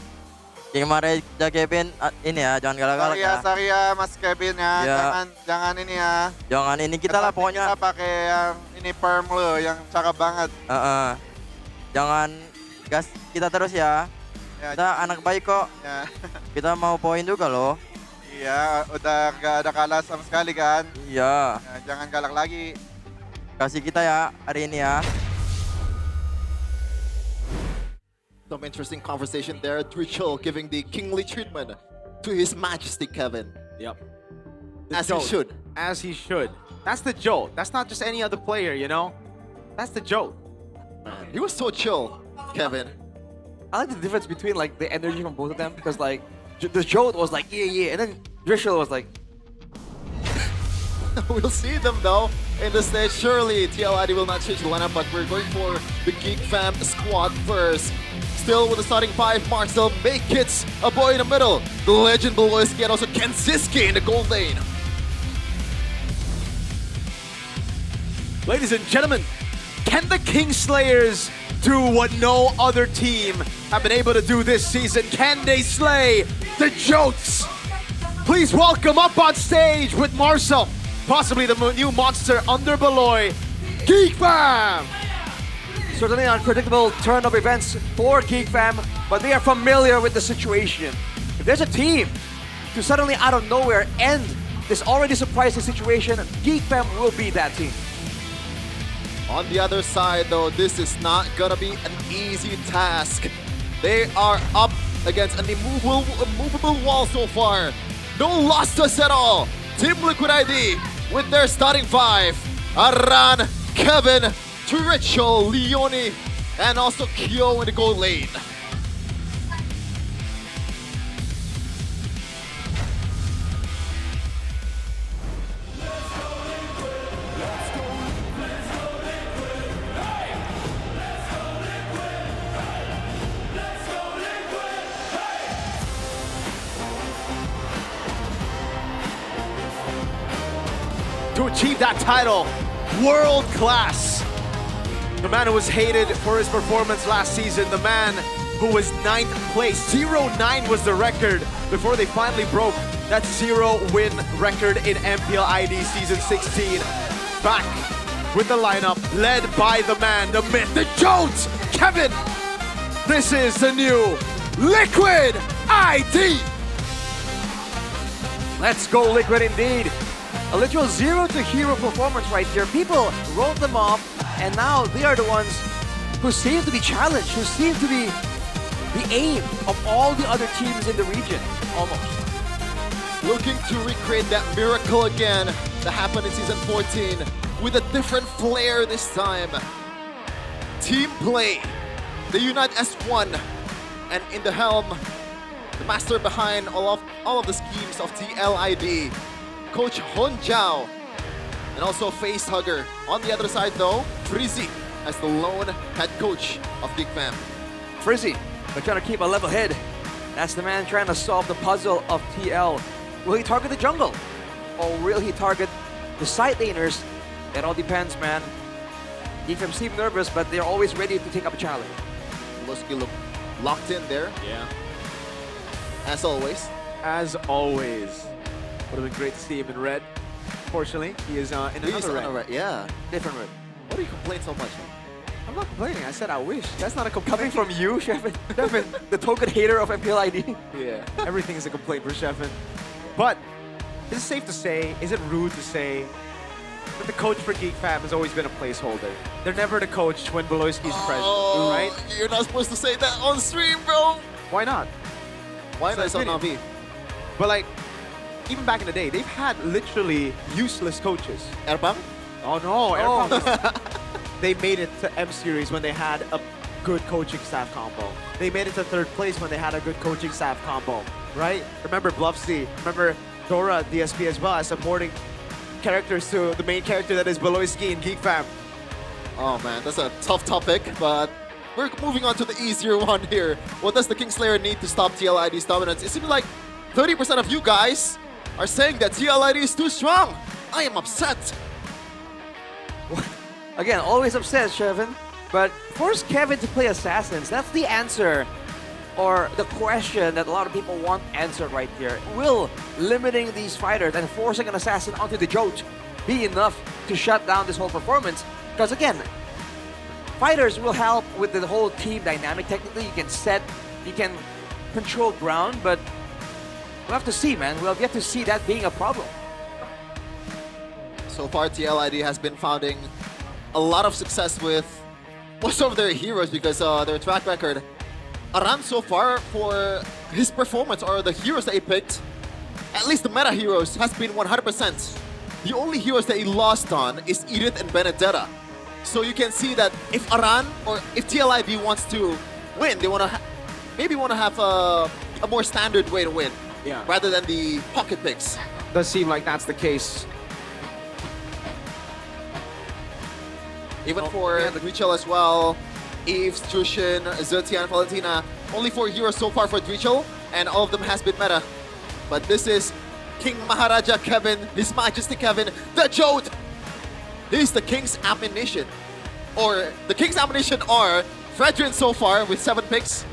King Maraja Kevin ini ya, jangan galak-galak ya. Sorry ya Mas Kevin ya, jangan ini ya. Jangan ini kita lah pokoknya. Kita pakai yang ini perm lo, yang cakep banget. Jangan gas kita terus ya. Kita anak baik kok. Ya. Kita mau poin juga loh. Iya, udah gak ada kalah sama sekali kan. Iya. Ya, jangan galak lagi. Kasih kita ya hari ini ya. Some interesting conversation there. Trichel giving the kingly treatment to his majesty, Kevin. Yep. As he should. As he should. That's the Joe. That's not just any other player, you know? That's the Joe. Man, he was so chill, Kevin. I like the difference between like the energy from both of them because like the Joe was like yeah, and then Trichel was like. We'll see them though in the stage. Surely TLID will not change the lineup, but we're going for the Geek Fam squad first. Still with the starting 5, Marcel, Make It, a boy in the middle. The legend Beloyski and also Kensiski in the gold lane. Ladies and gentlemen, can the Kingslayers do what no other team have been able to do this season? Can they slay the Jokes? Please welcome up on stage with Marcel, possibly the new monster under Beloy, Geek Fam! Certainly an unpredictable turn of events for Geek Fam, but they are familiar with the situation. If there's a team to suddenly out of nowhere end this already surprising situation, Geek Fam will be that team. On the other side though, this is not gonna be an easy task. They are up against an immovable wall so far. No loss to us at all. Team Liquid ID with their starting 5. Aran, Kevin, Trichel, Leone, and also Kyo in the gold lane. To achieve that title, world class. The man who was hated for his performance last season, the man who was 9th place. 0-9 was the record before they finally broke that 0-win record in MPL ID Season 16. Back with the lineup, led by the man, the myth, the Jones, Kevin. This is the new Liquid ID. Let's go Liquid indeed. A literal zero to hero performance right here. People wrote them off, and now they are the ones who seem to be challenged, who seem to be the aim of all the other teams in the region, almost. Looking to recreate that miracle again that happened in Season 14 with a different flair this time. Team play, the Unite S1, and in the helm, the master behind all of the schemes of TLID, Coach Hon Jiao, and also Face Hugger. On the other side though, Frizzy as the lone head coach of Geek Fam. Frizzy, they're trying to keep a level head. That's the man trying to solve the puzzle of TL. Will he target the jungle? Or will he target the side laners? It all depends, man. Geek Fam seem nervous, but they're always ready to take up a challenge. Boloski look locked in there. Yeah. As always. As always. Would have been great to see him in red. Fortunately, he is in another red. Yeah. Different red. Why do you complain so much? I'm not complaining. I said I wish. That's not a complaint. Coming from you, Shevin. Shevin, the token hater of MPL ID. Yeah. Everything is a complaint for Shevin. But is it safe to say, is it rude to say that the coach for Geek Fam has always been a placeholder? They're never the coach when Beloyski's present, right? You're not supposed to say that on stream, bro. Why not? Why not on Navi? But like, even back in the day, they've had literally useless coaches. Erbang? Oh no, Erbang. They made it to M Series when they had a good coaching staff combo. They made it to third place when they had a good coaching staff combo, right? Remember Bluffsy, remember Dora DSP as well as supporting characters to the main character that is Beloyski in Geek Fam. Oh man, that's a tough topic, but we're moving on to the easier one here. What does the Kingslayer need to stop TLID's dominance? It seems like 30% of you guys are saying that TLID is too strong. I am upset. Again, always upset, Shevin. But force Kevin to play Assassins. That's the answer. Or the question that a lot of people want answered right here. Will limiting these fighters and forcing an Assassin onto the Jote be enough to shut down this whole performance? Because again, fighters will help with the whole team dynamic. Technically, you can set, you can control ground, but we'll have to see, man. We'll get to see that being a problem. So far, TLID has been finding a lot of success with most of their heroes because their track record. Aran so far for his performance or the heroes that he picked, at least the meta heroes, has been 100%. The only heroes that he lost on is Edith and Benedetta. So you can see that if Aran or if TLID wants to win, they want to maybe want to have a more standard way to win, rather than the pocket picks. Does seem like that's the case. Even for the Drichel as well, Eves, Jushin, Zertian, Valentina, only 4 heroes so far for Drichel, and all of them has been meta. But this is King Maharaja Kevin, His Majesty Kevin, the Jote! He's the King's Ammunition. Or the King's Ammunition are Fredrin so far with 7 picks,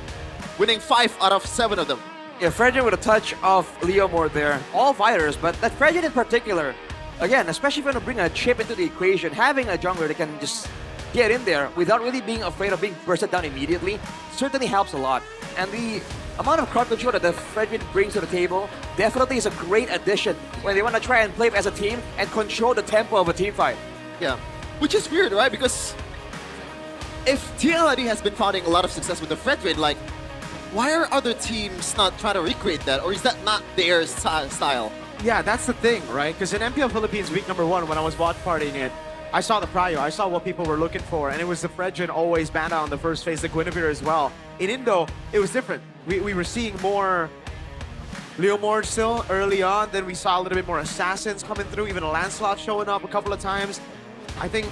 winning 5 out of 7 of them. Yeah, Fredrin with a touch of Leomord there. All fighters, but that Fredrin in particular, again, especially if you're going to bring a chip into the equation, having a jungler that can just get in there without really being afraid of being bursted down immediately certainly helps a lot. And the amount of crowd control that the Fredrin brings to the table definitely is a great addition when they want to try and play as a team and control the tempo of a team fight. Yeah, which is weird, right? Because if TLID has been finding a lot of success with the Fredrin, like, why are other teams not trying to recreate that? Or is that not their style? Yeah, that's the thing, right? Because in MPL Philippines week number 1, when I was watch partying it, I saw the prio, I saw what people were looking for, and it was the Fredrin always banned out on the first phase, the Guinevere as well. In Indo, it was different. We were seeing more Leomord still early on, then we saw a little bit more Assassins coming through, even a Lancelot showing up a couple of times. I think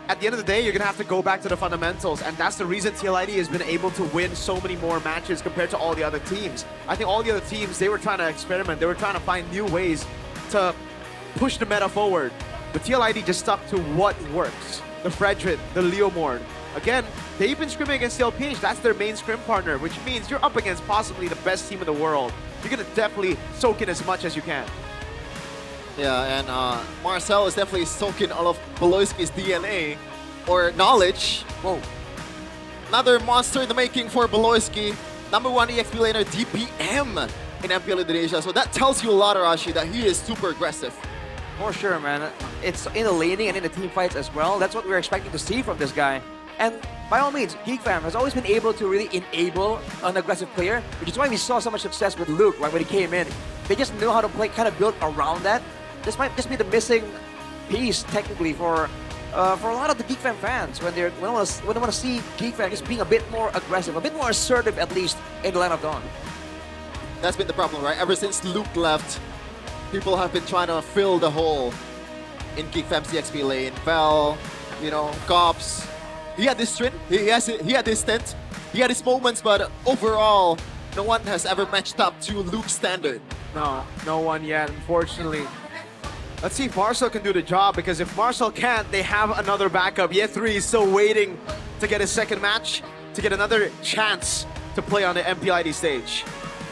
at the end of the day, you're going to have to go back to the fundamentals, and that's the reason TLID has been able to win so many more matches compared to all the other teams. I think all the other teams, they were trying to experiment, they were trying to find new ways to push the meta forward. But TLID just stuck to what works. The Fredrin, the Leomord. Again, they've been scrimming against LPH, that's their main scrim partner, which means you're up against possibly the best team in the world. You're going to definitely soak in as much as you can. Yeah, and Marcel is definitely soaking all of Beloyski's DNA or knowledge. Whoa. Another monster in the making for Beloyski. #1 EXP laner DPM in MPL Indonesia. So that tells you a lot, Arashi, that he is super aggressive. For sure, man. It's in the laning and in the team fights as well. That's what we're expecting to see from this guy. And by all means, Geek Fam has always been able to really enable an aggressive player, which is why we saw so much success with Luke, right, when he came in. They just know how to play, kind of build around that. This might just be the missing piece, technically, for a lot of the Geek Fam fans when they want to see Geek Fam just being a bit more aggressive, a bit more assertive, at least, in the Land of Dawn. That's been the problem, right? Ever since Luke left, people have been trying to fill the hole in Geek Fam's EXP lane. Val, Cops. He had this stint, he had this stint, he had his moments, but overall, no one has ever matched up to Luke's standard. No one yet, unfortunately. Let's see if Marcel can do the job, because if Marcel can't, they have another backup. Ye3 is still waiting to get his second match, to get another chance to play on the MPL stage.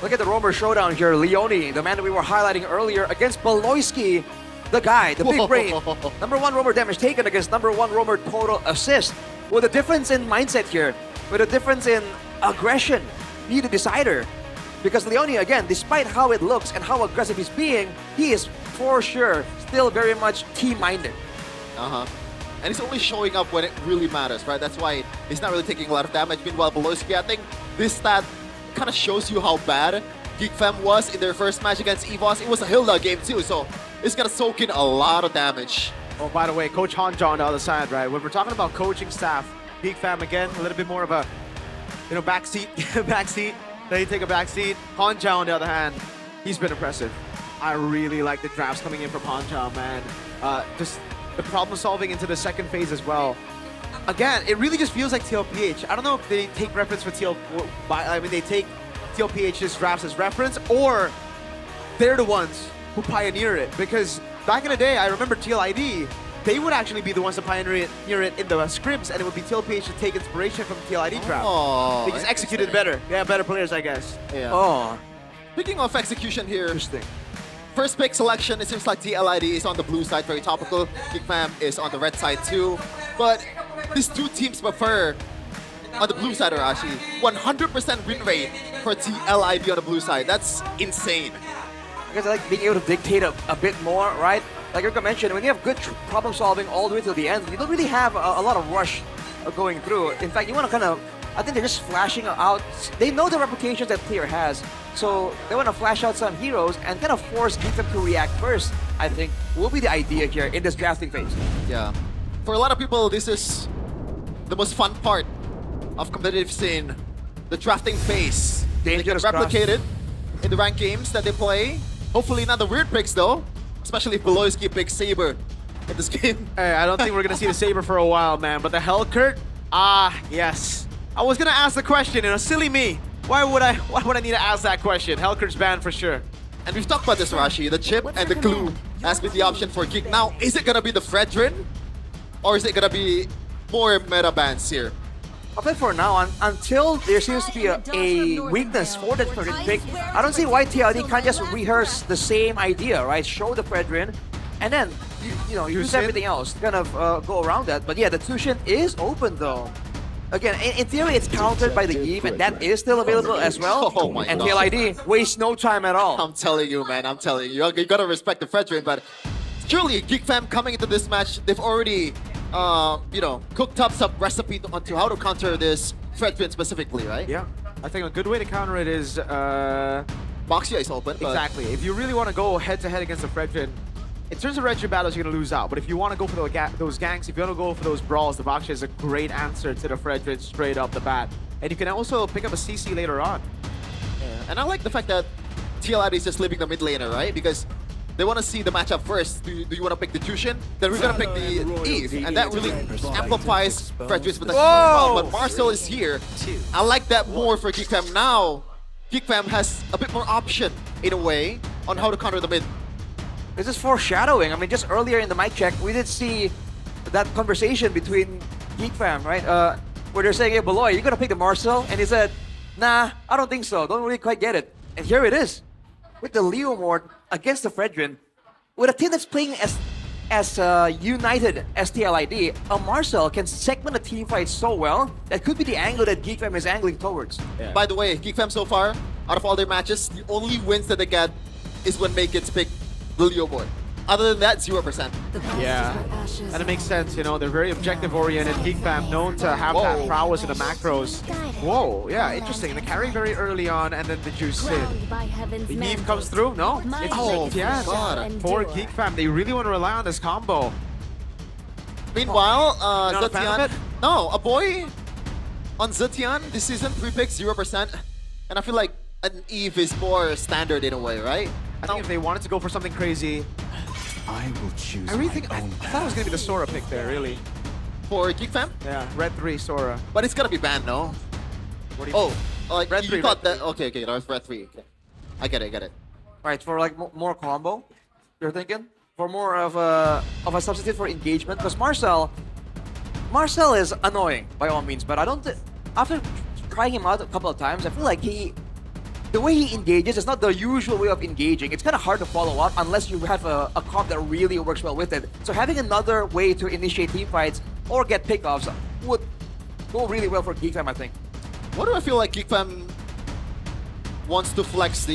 Look at the roamer showdown here. Leone, the man that we were highlighting earlier, against Beloyski, the guy, the big brain. Number 1 roamer damage taken against number 1 roamer total assist. With a difference in mindset here, with a difference in aggression, be the decider. Because Leone, again, despite how it looks and how aggressive he's being, he is for sure still very much team-minded. And he's only showing up when it really matters, right? That's why he's not really taking a lot of damage. Meanwhile, Beloyski, I think this stat kind of shows you how bad Geek Fam was in their first match against EVOS. It was a Hilda game too, so it's gonna soak in a lot of damage. Oh, by the way, Coach Hanja on the other side, right? When we're talking about coaching staff, Geek Fam again, a little bit more of a, backseat, backseat. They take a backseat. Hanja on the other hand, he's been impressive. I really like the drafts coming in from Hanja, man. Just the problem solving into the second phase as well. Again, it really just feels like TLPH. I don't know if they take reference for they take TLPH's drafts as reference, or they're the ones who pioneer it. Because back in the day, I remember TLID, they would actually be the ones to pioneer it in the scrims, and it would be TLPH to take inspiration from TLID draft. Oh, they just executed better. Yeah, better players, I guess. Yeah. Speaking of execution here, interesting. First pick selection, it seems like TLID is on the blue side, very topical. Geek Fam is on the red side too. But these two teams prefer on the blue side, Arashi. 100% win rate for TLID on the blue side. That's insane. Because I like being able to dictate a bit more, right? Like Rika mentioned, when you have good problem solving all the way till the end, you don't really have a lot of rush going through. In fact, you want to kind of, I think they're just flashing out. They know the reputations that player has, so they want to flash out some heroes and kind of force Geek Fam to react first, I think, will be the idea here in this drafting phase. Yeah. For a lot of people, this is the most fun part of competitive scene, the drafting phase. They can replicate it in the ranked games that they play. Hopefully not the weird picks though, especially if Beloyski picks Saber in this game. Hey, I don't think we're gonna see the Saber for a while, man. But the Hellcurt, yes. I was gonna ask the question, silly me. Why would I need to ask that question? Hellcurt's banned for sure. And we've talked about this, Rashi. The chip and the glue has been the option for Geek. Now, is it gonna be the Fredrin? Or is it gonna be more meta bans here? I think for now, until there seems to be a weakness for the Fredrin pick, I don't see why TLD can't just rehearse the same idea, right? Show the Fredrin, and then use everything else to kind of go around that. But yeah, the Tushin is open though. Again, in theory, it's countered by the Eve, and that is still available as well. Oh my and God. TLID wastes no time at all. I'm telling you, man. I'm telling you. You gotta respect the Fredrin, but surely Geek Fam coming into this match, they've already, cooked up some recipe onto how to counter this Fredrin specifically, right? Yeah. I think a good way to counter it is... Boxia is open. Exactly. If you really want to go head-to-head against the Fredrin, in terms of Reggie battles, you're going to lose out. But if you want to go for those ganks, if you want to go for those brawls, the Boxia is a great answer to the Fredrin straight off the bat. And you can also pick up a CC later on. Yeah. And I like the fact that TLID is just leaving the mid laner, right? Because they want to see the matchup first. Do you want to pick the Tushin? Then we're going to pick the Eve. And that really amplifies Fredrin's potential. But Marcel is here. I like that more for Geek Fam. Now, Geek Fam has a bit more option, in a way, on how to counter the mid. This is foreshadowing. I mean, just earlier in the mic check, we did see that conversation between Geek Fam, right? Where they're saying, hey, Beloy, you're going to pick the Marcel? And he said, nah, I don't think so. Don't really quite get it. And here it is. With the Leo Mort against the Fredrin, with a team that's playing as united as TLID, a Marcel can segment a team fight so well, that could be the angle that Geek Fam is angling towards. Yeah. By the way, Geek Fam so far, out of all their matches, the only wins that they get is when Make-Its pick the Leo Boy. Other than that, 0%. Yeah, and it makes sense, they're very objective-oriented. Geek Fam known to have that prowess in the macros. Whoa, yeah, interesting. The carry very early on, and then the juice in. The Eve comes through, no? It's yeah, for Geek Fam, they really want to rely on this combo. Meanwhile, Zetian, a boy on Zetian this season, 3 picks, 0%. And I feel like an Eve is more standard in a way, right? I think if they wanted to go for something crazy, I will choose. I really think I thought it was gonna be the Sora pick there, really. For Geek Fam? Yeah, red 3 Sora. But it's gonna be banned, no? What do you mean? Like Red you 3, thought red that? Okay, that was red 3. Okay. I get it. Right, for like more combo, you're thinking? For more of a substitute for engagement? Because Marcel is annoying by all means, but I don't after trying him out a couple of times, I feel like the way he engages is not the usual way of engaging. It's kind of hard to follow up unless you have a comp that really works well with it. So having another way to initiate team fights or get pickoffs would go really well for Geek Fam, I think. What do I feel like Geek Fam wants to flex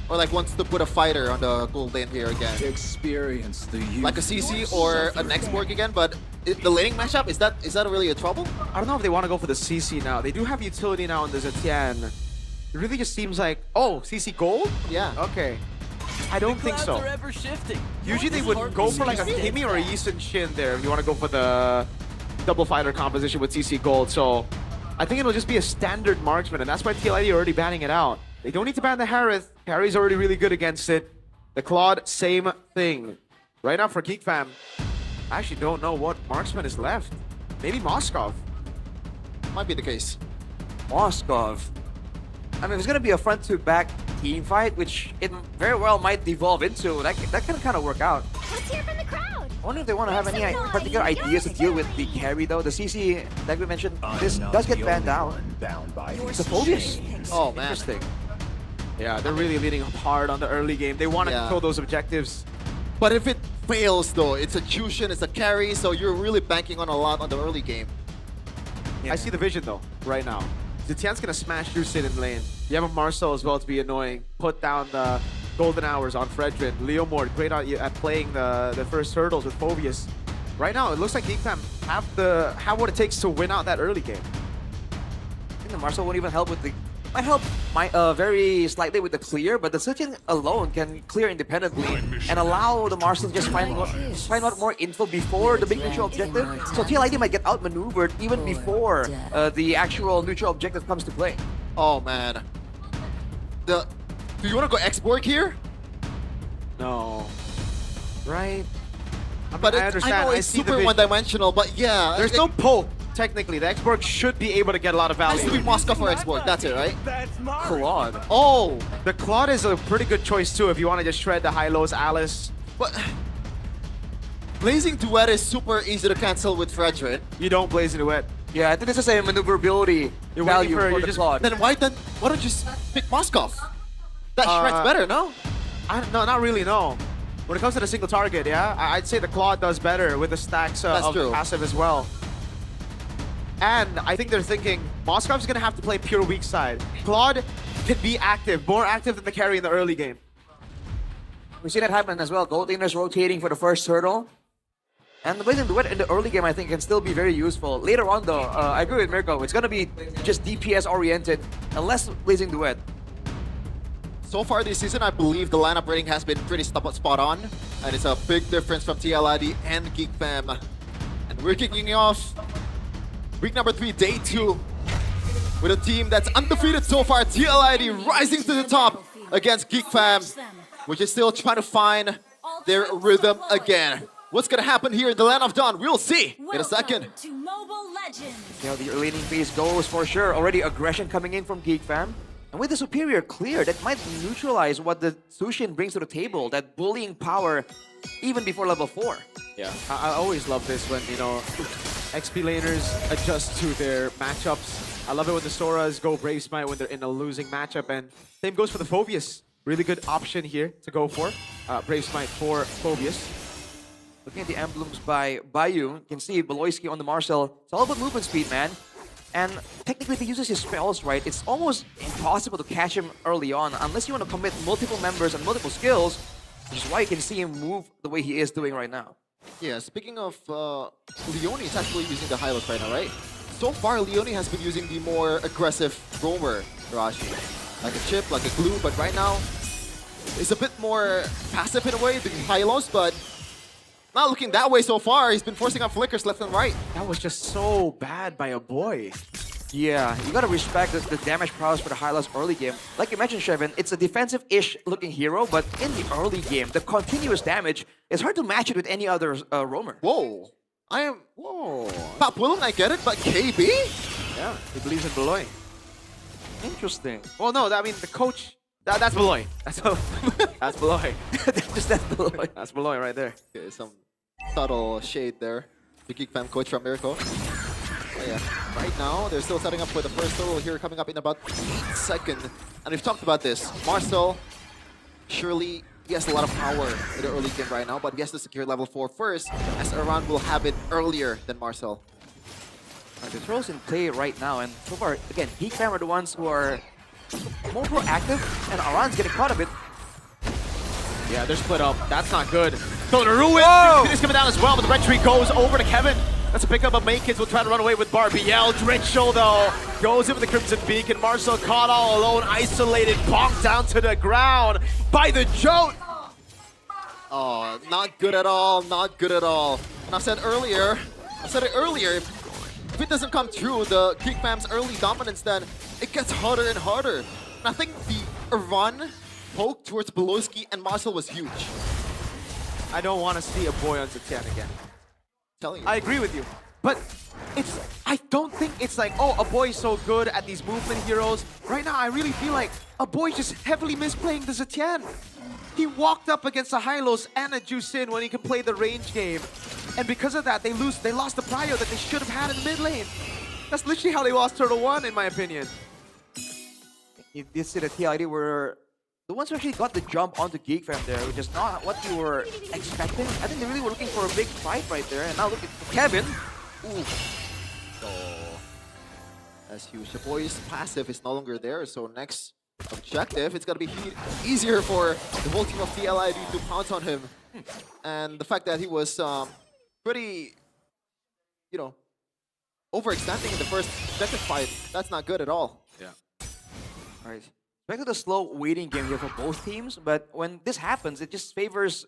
wants to put a fighter on the gold lane here again? Experience the like a CC or an X-Borg again, but the laning matchup, is that really a trouble? I don't know if they want to go for the CC now. They do have utility now on the Zetian. It really just seems like, oh, CC gold? Yeah. Okay. I don't think so. Usually they would go for like a Kimi or a Yi Sun Shin there if you want to go for the double fighter composition with CC gold. So I think it'll just be a standard marksman, and that's why TLID are already banning it out. They don't need to ban the Harith. Harry's already really good against it. The Claude, same thing. Right now for Geek Fam, I actually don't know what marksman is left. Maybe Moskov. Might be the case. Moskov. I mean, it's going to be a front-to-back team fight, which it very well might devolve into. That can kind of work out. Let's hear from the crowd. I wonder if they want to have any particular ideas to deal with the carry, though. The CC, like we mentioned, this does get banned out. It's a Phobius. Oh, man. Interesting. Yeah, they're really leaning hard on the early game. They want to control those objectives. But if it fails, though, it's a Jushin, it's a carry, so you're really banking on a lot on the early game. Yeah. I see the vision, though, right now. Zetian's going to smash Jushin in lane. You have a Marcel as well to be annoying. Put down the golden hours on Fredrin. Leomord, great at playing the first hurdles with Phobius. Right now, it looks like Geek Fam have what it takes to win out that early game. I think the Marcel won't even help with the... Might help very slightly with the clear, but the Zetian alone can clear independently and allow the Marcel to just find out more info before the big neutral objective. So TLID might get outmaneuvered even before the actual neutral objective comes to play. Oh man. Do you want to go X-Borg here? No. Right? But I understand. I know it's super one-dimensional, but yeah. There's no poke, technically. The X-Borg should be able to get a lot of value. Has to be Moskov or X-Borg, that's it, right? Claude. Oh! The Claude is a pretty good choice too if you want to just shred the high-lows Alice. But Blazing Duet is super easy to cancel with Fredrin. You don't Blazing Duet. Yeah, I think this is a maneuverability value for the Claude. Then why don't you just pick Moskov? That shreds better, no? No, not really, no. When it comes to the single target, yeah, I'd say the Claude does better with the stacks of passive as well. And I think they're thinking Moskov's gonna have to play pure weak side. Claude can be active, more active than the carry in the early game. We see that happen as well. Gold laners rotating for the first hurdle. And the Blazing Duet in the early game, I think, can still be very useful. Later on, though, I agree with Mirko. It's gonna be just DPS oriented, unless Blazing Duet. So far this season, I believe the lineup rating has been pretty spot on, and it's a big difference from TLID and Geek Fam. And we're kicking off week number 3, day 2, with a team that's undefeated so far. TLID rising to the top against Geek Fam, which is still trying to find their rhythm again. What's gonna happen here in the Land of Dawn? We'll see in a second. Yeah, the early phase goes for sure. Already aggression coming in from Geek Fam. And with the superior clear, that might neutralize what the Sushin brings to the table, that bullying power even before level 4. Yeah, I always love this when, you know, XP laners adjust to their matchups. I love it when the Soras go Brave Smite when they're in a losing matchup, and same goes for the Phobius. Really good option here to go for. Brave Smite for Phobius. Looking at the emblems by Bayu, you can see Beloyski on the Marcel. It's all about movement speed, man. And technically, if he uses his spells right, it's almost impossible to catch him early on unless you want to commit multiple members and multiple skills, which is why you can see him move the way he is doing right now. Yeah, speaking of, Leone is actually using the Hylos right now, right? So far, Leone has been using the more aggressive roamer Rashi. Like a chip, like a glue, but right now, it's a bit more passive in a way, the Hylos, but not looking that way so far. He's been forcing out flickers left and right. That was just so bad by a boy. Yeah, you gotta respect the damage prowess for the Hylos early game. Like you mentioned, Shevin, it's a defensive-ish looking hero, but in the early game, the continuous damage is hard to match it with any other roamer. Whoa. Whoa. Top Willem, I get it, but KB? Yeah, he believes in Beloy. Interesting. Well, no, I mean, the coach, that's Beloy. That's Beloy. That's Beloy. That's Beloy right there. Okay, some subtle shade there. The Geek Fam coach from Miracle. Oh, yeah. Right now, they're still setting up for the first total here, coming up in about 8 seconds. And we've talked about this. Marcel, surely he has a lot of power in the early game right now, but he has to secure level 4 first, as Aran will have it earlier than Marcel. The throws in play right now, and so far, again, Geek Fam are the ones who are more proactive, and Aran's getting caught a bit. Yeah, they're split up. That's not good. So the ruin. Infinix coming down as well, but the red tree goes over to Kevin. That's a pickup of Kids will try to run away with Barbiel. Dritchel, though, goes in with the Crimson Beacon. Marcel caught all alone, isolated, bonked down to the ground by the Jote. Oh, not good at all, not good at all. And I said it earlier, if it doesn't come through, the Geek Fam's early dominance, then it gets harder and harder. And I think the run poke towards Beloski and Marcel was huge. I don't want to see a boy on Zetian again. Telling you. I agree with you. But I don't think it's like, oh, a boy is so good at these movement heroes. Right now, I really feel like a boy just heavily misplaying the Zetian. He walked up against a Hylos and a Jusin when he can play the range game. And because of that, they lost the prio that they should have had in the mid lane. That's literally how they lost Turtle 1, in my opinion. You did see the TID were the ones who actually got the jump onto Geek Fam there, which is not what you were expecting. I think they really were looking for a big fight right there, and now look at Kevin. Ooh. Oh, that's huge. The boy's passive is no longer there, so next objective, it's gonna be easier for the whole team of TLID to pounce on him. And the fact that he was pretty, you know, overextending in the first objective fight, that's not good at all. Yeah. All right. Back to the slow waiting game here for both teams, but when this happens, it just favors...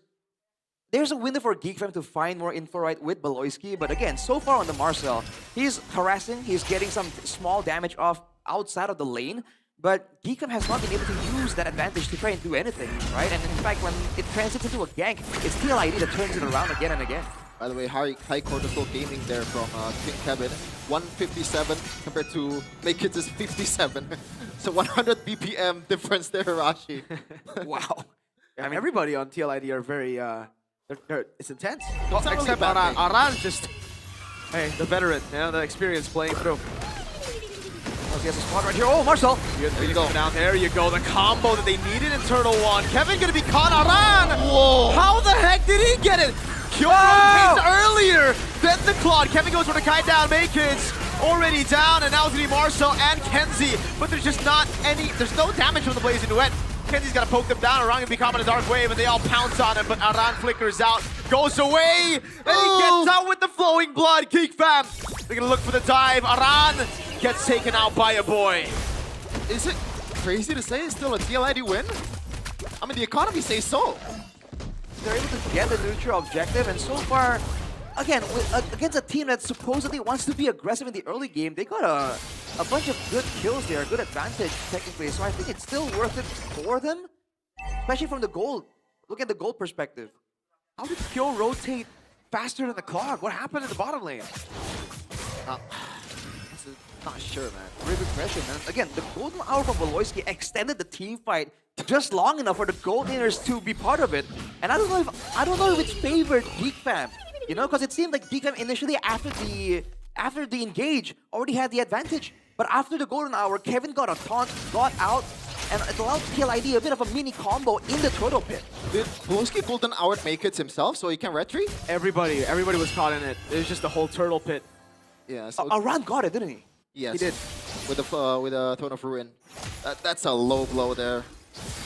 There's a window for Geek Fam to find more info right with Beloyski, but again, so far on the Marcel, he's harassing, he's getting some small damage off outside of the lane, but Geek Fam has not been able to use that advantage to try and do anything, right? And in fact, when it transits into a gank, it's TLID that turns it around again and again. By the way, high cortisol gaming there from King Kevin. 157 compared to Kids' 57. So 100 BPM difference there, Rashi. Wow. I mean, everybody on TLID are very, it's intense. Well, It's not except really bad thing. Aran's just, hey, the veteran, you know, the experience playing through. Oh, he has a spot right here. Oh, Marcel. There you go. Down there you go. The combo that they needed in Turtle 1. Kevin gonna be caught. Aran! Whoa! How the heck did he get it? Kyo rotates earlier than the Claude. Kevin goes for the kite down. Kids already down, and now it's gonna be Marcel and Kenzie. But there's just not any, there's no damage from the Blazing Duet. Kenzie's gotta poke them down. Aran gonna become in a dark wave, and they all pounce on him. But Aran flickers out, goes away, and he gets out with the flowing blood. Geek Fam, they're gonna look for the dive. Aran gets taken out by a boy. Is it crazy to say it's still a TLID win? I mean, the economy says so. They're able to get the neutral objective, and so far, again, against a team that supposedly wants to be aggressive in the early game, they got a bunch of good kills there, good advantage technically, so I think it's still worth it for them, especially from the gold. Look at the gold perspective. How did Kyo rotate faster than the clock? What happened in the bottom lane? Not sure, man. Really good question, man. Again, the golden hour from Beloyski extended the team fight just long enough for the gold laners to be part of it. And I don't know if it's favored Geek Fam, you know, because it seemed like Geek Fam initially after the engage already had the advantage. But after the golden hour, Kevin got a taunt, got out, and it allowed TLID a bit of a mini combo in the turtle pit. Did Beloski golden hour make it himself so he can retreat? Everybody was caught in it. It was just the whole turtle pit. Yeah. So Aran got it, didn't he? Yes, he did. With a Throne of Ruin. That's a low blow there.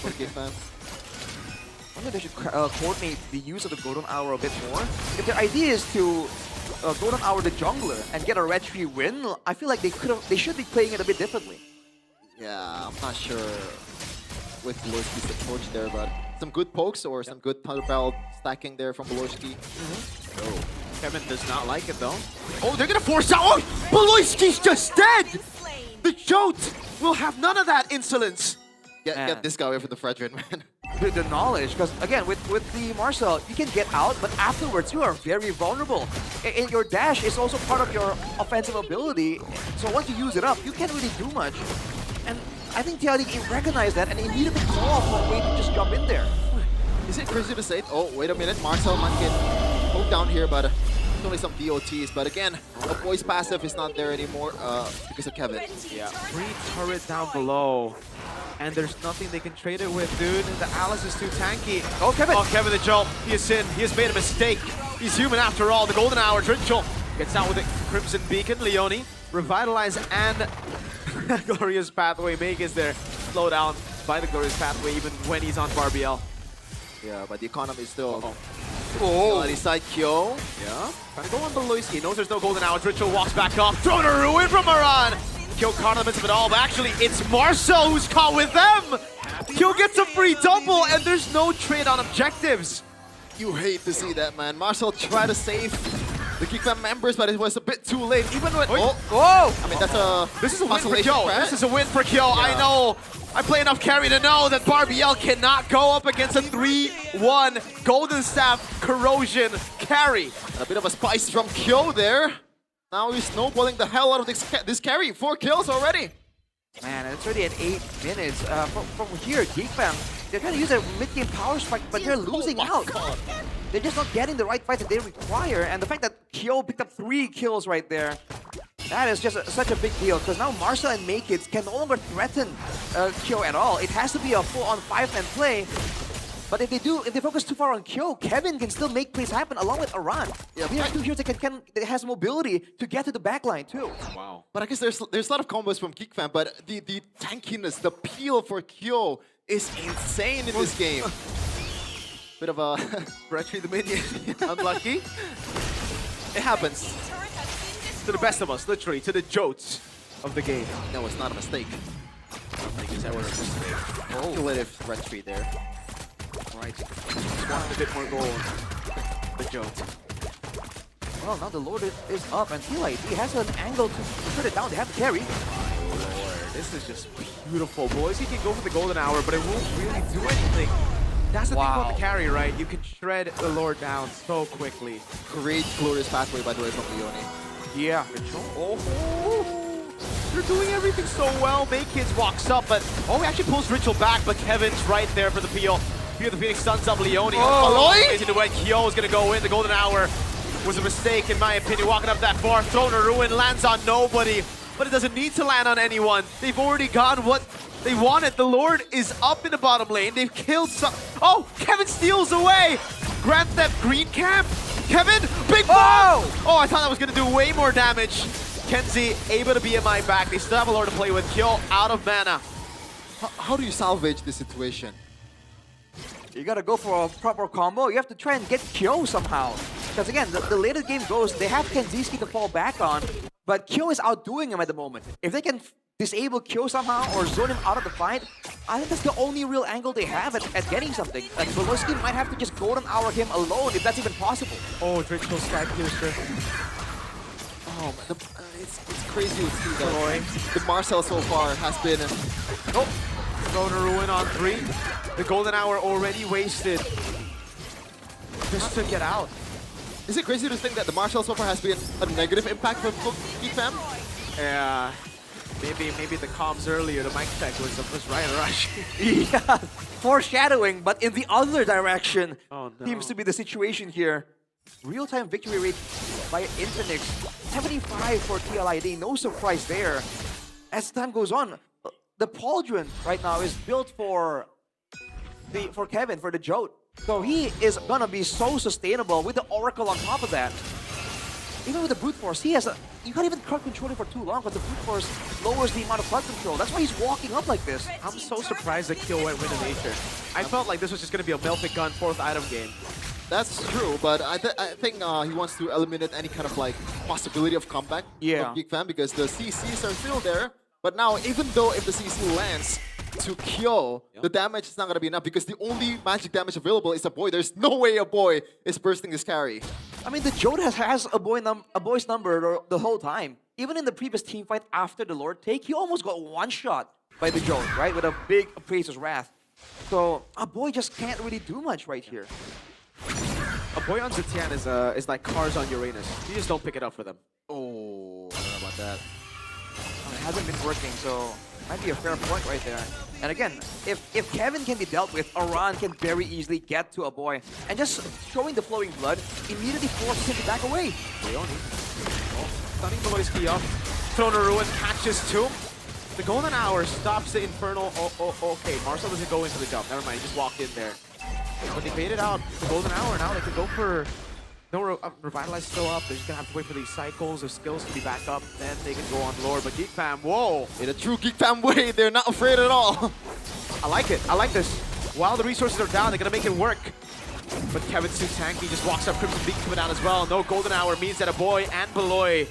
Okay, fam. I think they should coordinate the use of the golden hour a bit more. If their idea is to golden hour the jungler and get a red tree win, I feel like they should be playing it a bit differently. Yeah, I'm not sure with Beloski's approach there, but some good pokes or some good Thunder Bell stacking there from Beloski. Kevin does not like it though. Oh, they're gonna force out. Oh, Beloski's just dead. Jote will have none of that insolence. Get this guy away from the Fredrin, man. The knowledge, because again, with the Marcel, you can get out, but afterwards you are very vulnerable. And your dash is also part of your offensive ability, so once you use it up, you can't really do much. And I think TLD recognized that and immediately called for a way to just jump in there. Is it crazy to say? Oh, wait a minute. Marcel might get poked down here, but it's only some DOTs. But again, a boy's passive is not there anymore because of Kevin. Yeah, free turret down below. And there's nothing they can trade it with, dude. The Alice is too tanky. Oh, Kevin! Oh, Kevin the Jolt. He is in. He has made a mistake. He's human after all. The golden hour. Dritchel gets out with a Crimson Beacon. Leone, Revitalize and Glorious Pathway. Meg is there. Slow down by the Glorious Pathway even when he's on Barbiel. Yeah, but the economy is still... Oh, side Kyo. Yeah, trying to go on Beloisky. He knows there's no golden hour. Dritchel walks back up. Throwing a ruin from Maran. Kyo caught in the midst of it all, but actually it's Marcel who's caught with them! Kyo gets a free double and there's no trade on objectives. You hate to see that, man. Marcel tried to save the Geekfam members, but it was a bit too late. Even when... Whoa! I mean, that's a... This is a win for consolation Kyo. threat. This is a win for Kyo. I know. I play enough carry to know that Barbiel cannot go up against a 3-1 Golden Staff Corrosion carry. And a bit of a spice from Kyo there. Now he's snowballing the hell out of this carry. 4 kills already. Man, it's already at 8 minutes. From here, Geekfam, they're trying to use a mid-game power spike, but they're losing out. They're just not getting the right fight that they require. And the fact that Kyo picked up 3 kills right there, that is just such a big deal. Because now Marcel and Makids can no longer threaten Kyo at all. It has to be a full-on 5-man play. But if they focus too far on Kyo, Kevin can still make plays happen along with Aran. Yeah, we have 2 heroes that has mobility to get to the backline too. Wow. But I guess there's a lot of combos from Geekfam, but the tankiness, the peel for Kyo is insane in this game. Bit of a Retry the minion. Unlucky. It happens. To the best of us, literally, to the Jotes of the game. No, it's not a mistake. I don't think it's ever a mistake. Calculative retry there. Right. Just wanted a bit more gold. The Jotes. Well, now the Lord is up, and TLD has an angle to put it down. They have to carry. This is just beautiful, boys. He can go for the golden hour, but it won't really do anything. That's the thing about the carry, right? You can shred the Lord down so quickly. Great Glorious Pathway, by the way, from Leone. Yeah. Oh, they're doing everything so well. Makids walks up, but he actually pulls Ritual back, but Kevin's right there for the peel. Here the Phoenix stuns up Leone. Aloy? Into when Kyo is gonna go in. The golden hour was a mistake, in my opinion. Walking up that far, throwing a ruin, lands on nobody, but it doesn't need to land on anyone. They've already got what they wanted. The Lord is up in the bottom lane. They've killed some. Oh, Kevin steals away. Grand Theft Green Camp. Kevin, big bomb! Oh, I thought that was gonna do way more damage. Kenzie able to BMI back. They still have a Lord to play with. Kyo out of mana. How do you salvage this situation? You gotta go for a proper combo. You have to try and get Kyo somehow. Because again, the later game goes, they have Kenziski to fall back on, but Kyo is outdoing him at the moment. If they can disable Kyo somehow or zone him out of the fight, I think that's the only real angle they have at getting something. And Beloisky might have to just golden hour him alone if that's even possible. Oh, Dritchel Sky Piercer. Oh, it's crazy to see that. The Marcel so far has been... Oh, going to ruin on 3. The golden hour already wasted. Just to get out. Is it crazy to think that the Marcel so far has been a negative impact for Geekfam? Yeah. Maybe the comms earlier, the mic check was Ryan Rush. Yeah, foreshadowing, but in the other direction no. Seems to be the situation here. Real-time victory rate by Infinix, 75 for TLID, no surprise there. As time goes on, the Pauldron right now is built for Kevin, for the Jote. So he is gonna be so sustainable with the Oracle on top of that. Even with the Brute Force, he has you can't even crowd control it for too long because the Brute Force lowers the amount of crowd control. That's why he's walking up like this. I'm so surprised that Kyo went with nature. I felt like this was just going to be a Melfic Gun 4th item game. That's true, but I think he wants to eliminate any kind of like possibility of comeback from Geekfam because the CCs are still there. But now, even though if the CC lands to Kyo, the damage is not going to be enough because the only magic damage available is a boy. There's no way a boy is bursting this carry. I mean, the Jote has a boy's number the whole time. even in the previous team fight after the Lord take, he almost got one shot by the Joe, right? With a big Appraiser's Wrath. So a boy just can't really do much right here. A boy on Zetian is like cars on Uranus. You just don't pick it up for them. Oh, I don't know about that. It hasn't been working, so might be a fair point right there. And again, if Kevin can be dealt with, Aran can very easily get to a boy. And just showing the flowing blood immediately forces him to back away. Leone. Stunning Beloy's key off. Throne of Ruin catches two. The Golden Hour stops the Infernal. Okay. Marcel doesn't go into the jump. Never mind, he just walked in there. But they baited out the Golden Hour. Now they can go for... No, Revitalize still up. They're just gonna have to wait for these cycles of skills to be back up. Then they can go on Lord. But Geek Fam, whoa! In a true Geek Fam way, they're not afraid at all. I like it. I like this. While the resources are down, they're gonna make it work. But Kevin's too tanky. Just walks up. Crimson Beak coming down as well. No Golden Hour means that a boy and Beloy.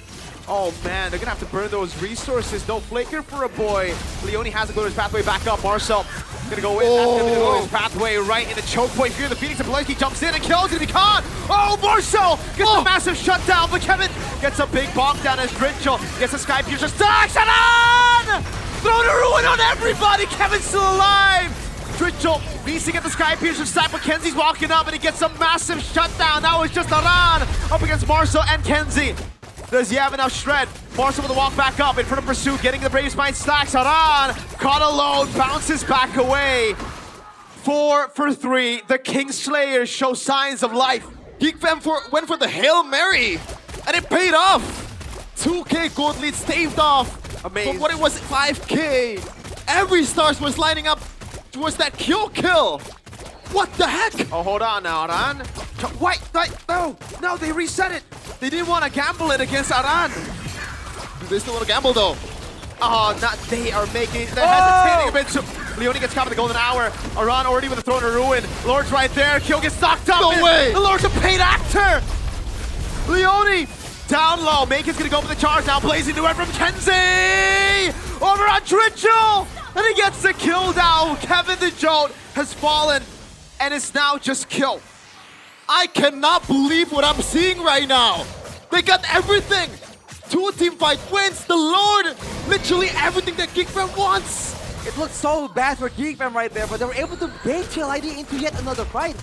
Oh man, they're gonna have to burn those resources. No flicker for a boy. Leone has to go to his pathway back up. Marcel gonna go in. That's gonna go his pathway right in the choke point. Fear the Phoenix and Beloy jumps in and kills it. He can't. Oh, Marcel gets a massive shutdown, but Kevin gets a big bonk down as Dritchel gets a Sky Piercer. Stacks it on! Throw the ruin on everybody. Kevin's still alive. Dritchel needs to get the Sky Piercer stack, but Kenzie's walking up and he gets a massive shutdown. Now it's just Aran up against Marcel and Kenzie. Does he have enough shred? Marcel with the walk back up in front of Pursuit, getting the Brave Spine stacks. Aran caught alone, bounces back away. 4 for 3. The Kingslayers show signs of life. Geek Fam went for the Hail Mary, and it paid off. 2K gold lead staved off. Amazing. From what it was 5K. Every stars was lining up towards that kill. What the heck? Oh, hold on now, Aran. Wait, no, they reset it. They didn't want to gamble it against Aran. Do they still want to gamble though? Oh, they are making, they're hesitating a bit. So Leone gets caught in the Golden Hour. Aran already with the Throne of Ruin. Lord's right there. Kill gets knocked up. No way. The Lord's a paid actor. Leone down low. Makin's gonna go for the charge now. Blazing to it from Kenzie. Over on Dritchel. And he gets the kill down. Kevin the Jote has fallen. And it's now just kill. I cannot believe what I'm seeing right now. They got everything. 2-team fight wins. The Lord, literally everything that Geek Fam wants. It looked so bad for Geek Fam right there, but they were able to bait TLID into yet another fight.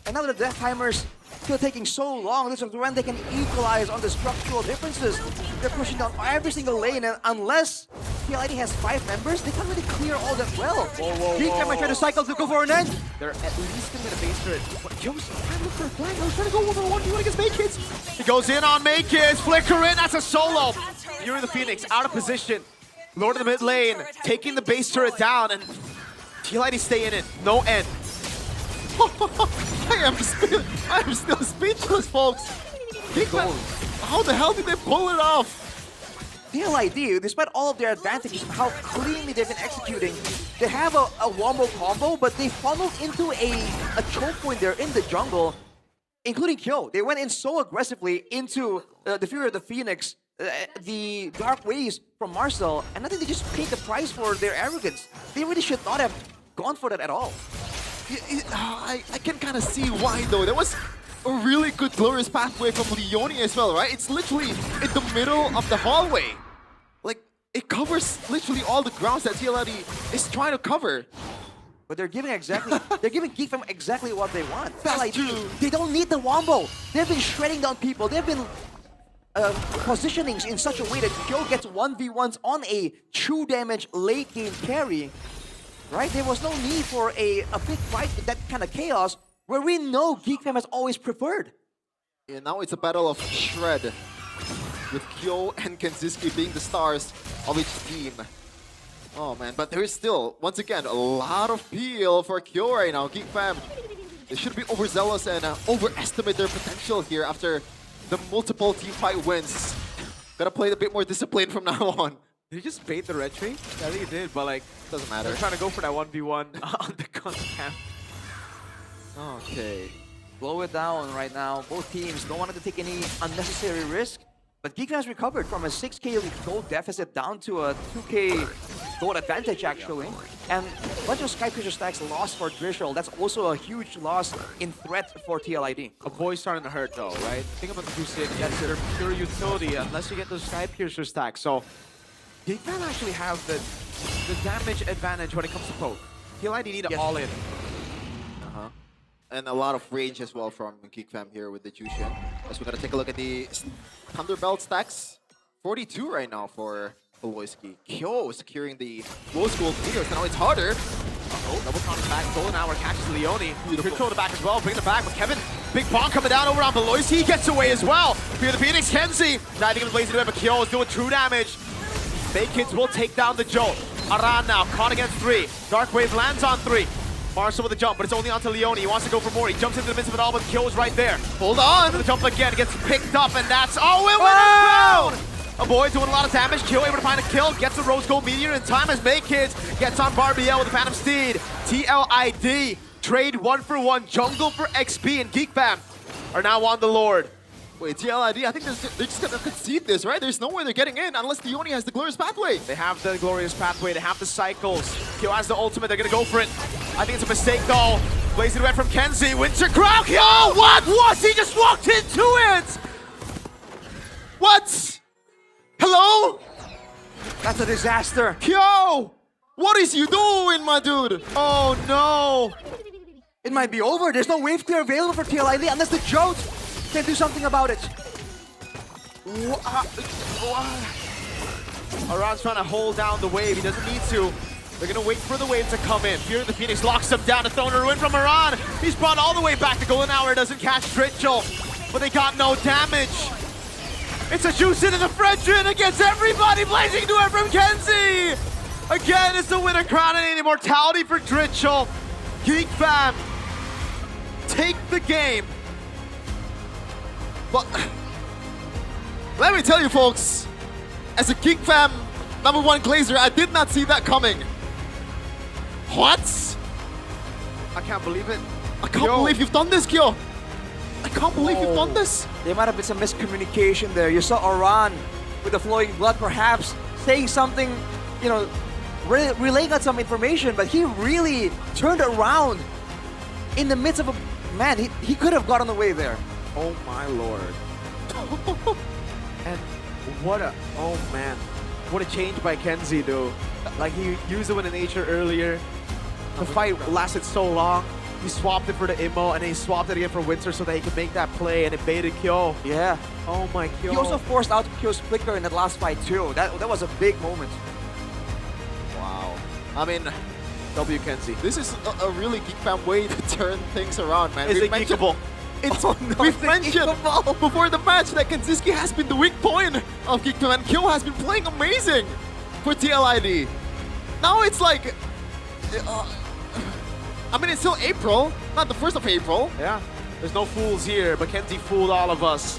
And now the Death Timers still taking so long, this is when they can equalize on the structural differences. They're pushing down every single lane, and unless TLID has 5 members, they can't really clear all that well. Geek Fam might try to cycle to go for an end. They're at least gonna get a base turret. But Joe's trying to look for a flank. I was trying to go over 1v1 against Makids. He goes in on Makids, flicker in, that's a solo. Fury the Phoenix out of position. Lord of the mid lane, taking the base turret down, and TLID stay in it, no end. I am still speechless, folks. Geek Fam, how the hell did they pull it off? TLID, despite all of their advantages and how cleanly they've been executing, they have a wombo combo, but they funneled into a choke point there in the jungle, including Kyo. They went in so aggressively into the Fury of the Phoenix, the Dark Waves from Marcel, and I think they just paid the price for their arrogance. They really should not have gone for that at all. I can kind of see why though. There was a really good glorious pathway from Leone as well, right? It's literally in the middle of the hallway. Like, it covers literally all the grounds that TLID is trying to cover. But they're giving Geek Fam exactly what they want. That's true. They don't need the wombo. They've been shredding down people. They've been positioning in such a way that Kyo gets 1v1s on a true damage late game carry. Right? There was no need for a big fight with that kind of chaos where we know Geek Fam has always preferred. Yeah, now it's a battle of shred, with Kyo and Kenziski being the stars of each team. Oh man, but there is still, once again, a lot of peel for Kyo right now. Geek Fam, they should be overzealous and overestimate their potential here after the multiple team fight wins. Gotta play a bit more disciplined from now on. Did he just bait the red tree? Yeah, I think he did, but like, doesn't matter. They're trying to go for that 1v1 on the camp. Okay. Blow it down right now. Both teams don't want to take any unnecessary risk. But Geek Fam has recovered from a 6K gold deficit down to a 2K gold advantage actually. And a bunch of Skycrusher stacks lost for Drishel. That's also a huge loss in threat for TLID. A boy's starting to hurt though, right? Think about the Crusade. Yes, they're pure utility unless you get those Skypiercer stacks. So they can actually have the damage advantage when it comes to poke. TLID need it all in. And a lot of range as well from Geek Fam here with the Jushin. As we're gonna take a look at the Thunderbelt stacks. 42 right now for Beloyski. Kyo securing the low school leaders. Now it's harder. Double counter back. Golden Hour catches Leone. Good throw to back as well. Bring it back. But Kevin, big bomb coming down over on Beloyski. He gets away as well. Fear the Phoenix. Kenzie diving into blazing away, but Kyo is doing true damage. Fake Kids will take down the Jolt. Aran now caught against 3. Dark Wave lands on 3. Marcel with the jump, but it's only onto Leone. He wants to go for more. He jumps into the midst of it all, but Kyo is right there. Hold on. The jump again gets picked up, and that's it. Winner's down. A boy doing a lot of damage. Kyo able to find a kill. Gets the Rose Gold Meteor in time as May Kids gets on Barbiel with the Phantom Steed. TLID trade 1-for-1 jungle for XP, and Geek Fam are now on the Lord. Wait, TLID, I think they're just gonna concede this, right? There's no way they're getting in unless Leone has the Glorious Pathway. They have the Glorious Pathway, they have the cycles. Kyo has the ultimate, they're gonna go for it. I think it's a mistake though. Blazing Red from Kenzie, Winter Crown. Kyo, what? He just walked into it! What? Hello? That's a disaster. Kyo! What is you doing, my dude? Oh no! It might be over. There's no wave clear available for TLID unless the Jolt can do something about it. Aran's trying to hold down the wave. He doesn't need to. They're going to wait for the wave to come in. Fear the Phoenix locks him down to throw a ruin from Aran. He's brought all the way back. The Golden Hour doesn't catch Dritchel, but they got no damage. It's a Jushin and the Fredrin against everybody. Blazing to it from Kenzie. Again, it's the winner crown and immortality for Dritchel. Geek Fam take the game. But let me tell you, folks, as a Geek Fam #1 Glazer, I did not see that coming. What? I can't believe it. I can't believe you've done this, Kyo. I can't believe you've done this. There might have been some miscommunication there. You saw Aran with the flowing blood, perhaps saying something, you know, relaying out some information, but he really turned around in the midst of a man. He could have gotten away there. Oh my lord. And what a, oh man. What a change by Kenzie though. Like he used it with a nature earlier. The fight lasted so long. He swapped it for the Immo and then he swapped it again for Winter so that he could make that play and it baited Kyo. Yeah. Oh my Kyo. He also forced out Kyo's flicker in that last fight too. That was a big moment. Wow. I mean, W Kenzie. This is a really Geek Fam way to turn things around, man. Is it geekable? We've mentioned before the match that Kanziski has been the weak point of Geek Fam and Kyo has been playing amazing for TLID. Now it's like, I mean, it's still April, not the 1st of April. Yeah, there's no fools here, but Kenzie fooled all of us.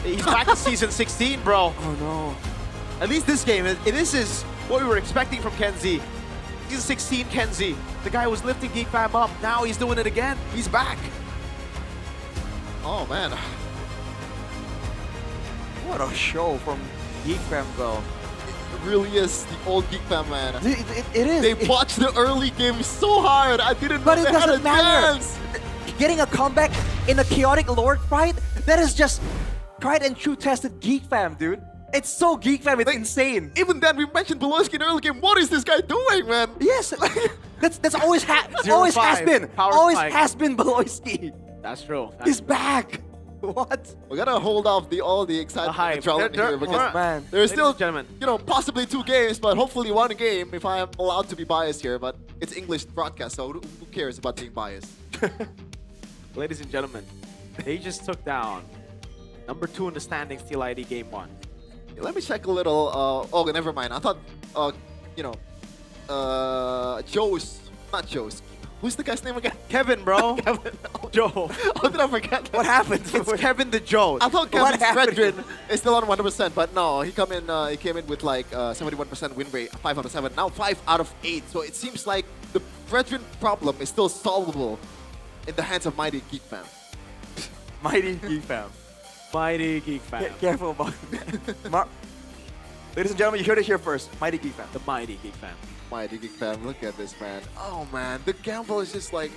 He's back to season 16, bro. Oh no. At least this game, this is what we were expecting from Kenzie. Season 16 Kenzie. The guy was lifting Geek Fam up. Now he's doing it again. He's back. Oh man. What a show from Geek Fam though. It really is the old Geek Fam, man. It is. They botched the early game so hard. I didn't know they had a chance. Getting a comeback in a chaotic Lord fight, that is just tried and true tested Geek Fam, dude. It's so Geek Fam, it's insane. Even then, we mentioned Beloyski in the early game. What is this guy doing, man? Yes, that's always always has been. Always has been Beloyski. That's true. He's back. What? We gotta hold off all the excitement and adrenaline here because there's still, you know, possibly 2 games, but hopefully 1 game if I am allowed to be biased here. But it's English broadcast, so who cares about being biased? Ladies and gentlemen, they just took down #2 in the standings, TLID Game 1. Let me check a little. Oh, never mind. I thought, you know, not Joe's. Who's the guy's name again? Kevin, bro. Kevin. Joe. How did I forget? What happened? It's Kevin the Joe. I thought Kevin's Fredrin is still on 100%, but no, he came in with like 71% win rate, 5 out of 7. Now 5 out of 8. So it seems like the Fredrin problem is still solvable in the hands of Mighty Geek Fam. Mighty Geek Fam. Mighty Geek Fam. Careful about that. Ladies and gentlemen, you heard it here first. Mighty Geek Fam. The Mighty Geek Fam. Mighty Geek fam, look at this, man. Oh, man, the gamble is just like...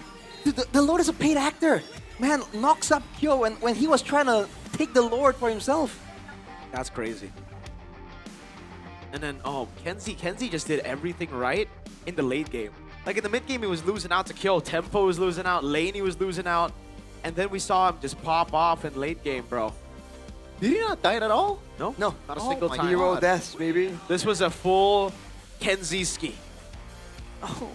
Dude, the Lord is a paid actor. Man, knocks up Kyo when he was trying to take the Lord for himself. That's crazy. And then, oh, Kenzie just did everything right in the late game. Like in the mid game, he was losing out to Kyo. Tempo was losing out. Laney was losing out. And then we saw him just pop off in late game, bro. Did he not die at all? No, No. not a Oh single my time. Hero deaths, baby. This was a full Kenzie ski. Oh.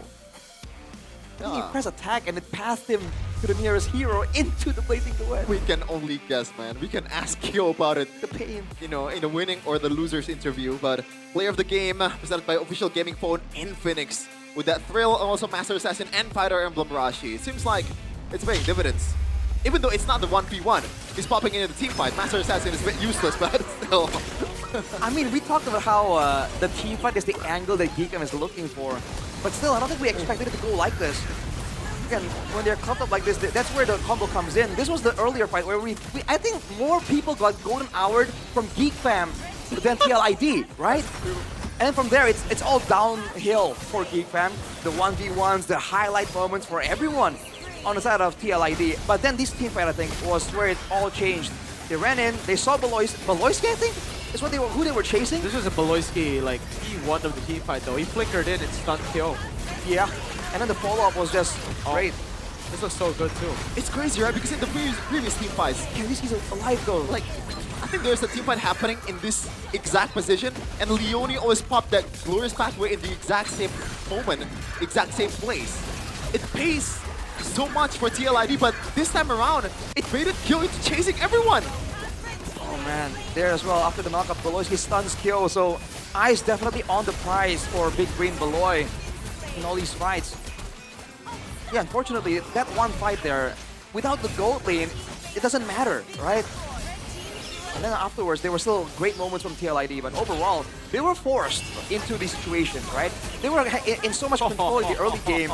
Then he pressed attack and it passed him to the nearest hero into the blazing duet. We can only guess, man. We can ask Kyo about it. The pain. You know, in the winning or the loser's interview. But player of the game, presented by official gaming phone Infinix. With that thrill, and also Master Assassin and Fighter Emblem Rashi. It seems like it's paying dividends. Even though it's not the 1v1, he's popping into the team fight. Master Assassin is a bit useless, but still. I mean, we talked about how the team fight is the angle that Geekam is looking for. But still, I don't think we expected it to go like this. Again, when they're clumped up like this, that's where the combo comes in. This was the earlier fight where I think more people got golden houred from Geek Fam than TLID, right? And from there, it's all downhill for Geek Fam. The 1v1s, the highlight moments for everyone on the side of TLID. But then this team fight, I think, was where it all changed. They ran in, they saw Beloyski, I think, is who they were chasing. This was a Beloyski, like, he won of the team fight, though. He flickered in and stunned Kyo. Yeah, and then the follow-up was just great. This was so good, too. It's crazy, right? Because in the previous team fights, Kenzi's alive, though. Like, I think there's a team fight happening in this exact position, and Leone always popped that glorious pathway in the exact same moment, exact same place. It pays so much for TLID, but this time around, it baited Kyo into chasing everyone. Oh man, there as well, after the knockup, Beloyski stuns Kyo, so eyes definitely on the prize for Big Green Beloy in all these fights. Yeah, unfortunately, that one fight there, without the gold lane, it doesn't matter, right? And then afterwards, there were still great moments from TLID, but overall, they were forced into the situation, right? They were in so much control in the early game.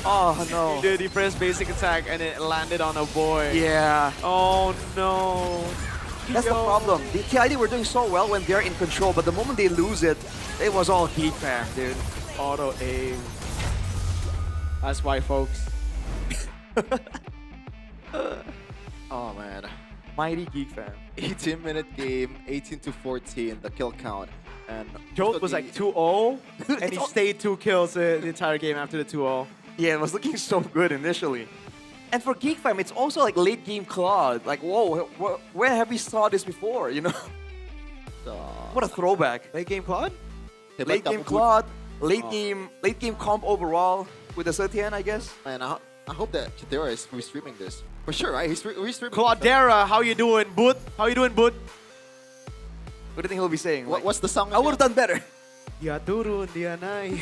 Oh no. He did, he pressed basic attack and it landed on a boy. Yeah. Oh no. That's the problem. The TLID were doing so well when they're in control, but the moment they lose it, it was all Geek Fam, dude. Auto aim. That's why, folks. Oh man. Mighty Geek Fam. 18-minute game, 18-14, the kill count. And Jolt was like 2-0, and he stayed 2 kills the entire game after the 2-0. Yeah, it was looking so good initially. And for Geek Fam, it's also like late game Claude. Like, whoa, where have we saw this before, you know? What a throwback. Late game Claude? Late game Claude, late game comp overall with the Setian, I guess. Man, I hope that Chidera is restreaming this. For sure, right? He's restreaming. Claudera, how you doing, Boot? How you doing, Boot? What do you think he'll be saying? What's the song? I would have done better. Dia turun, dia naik.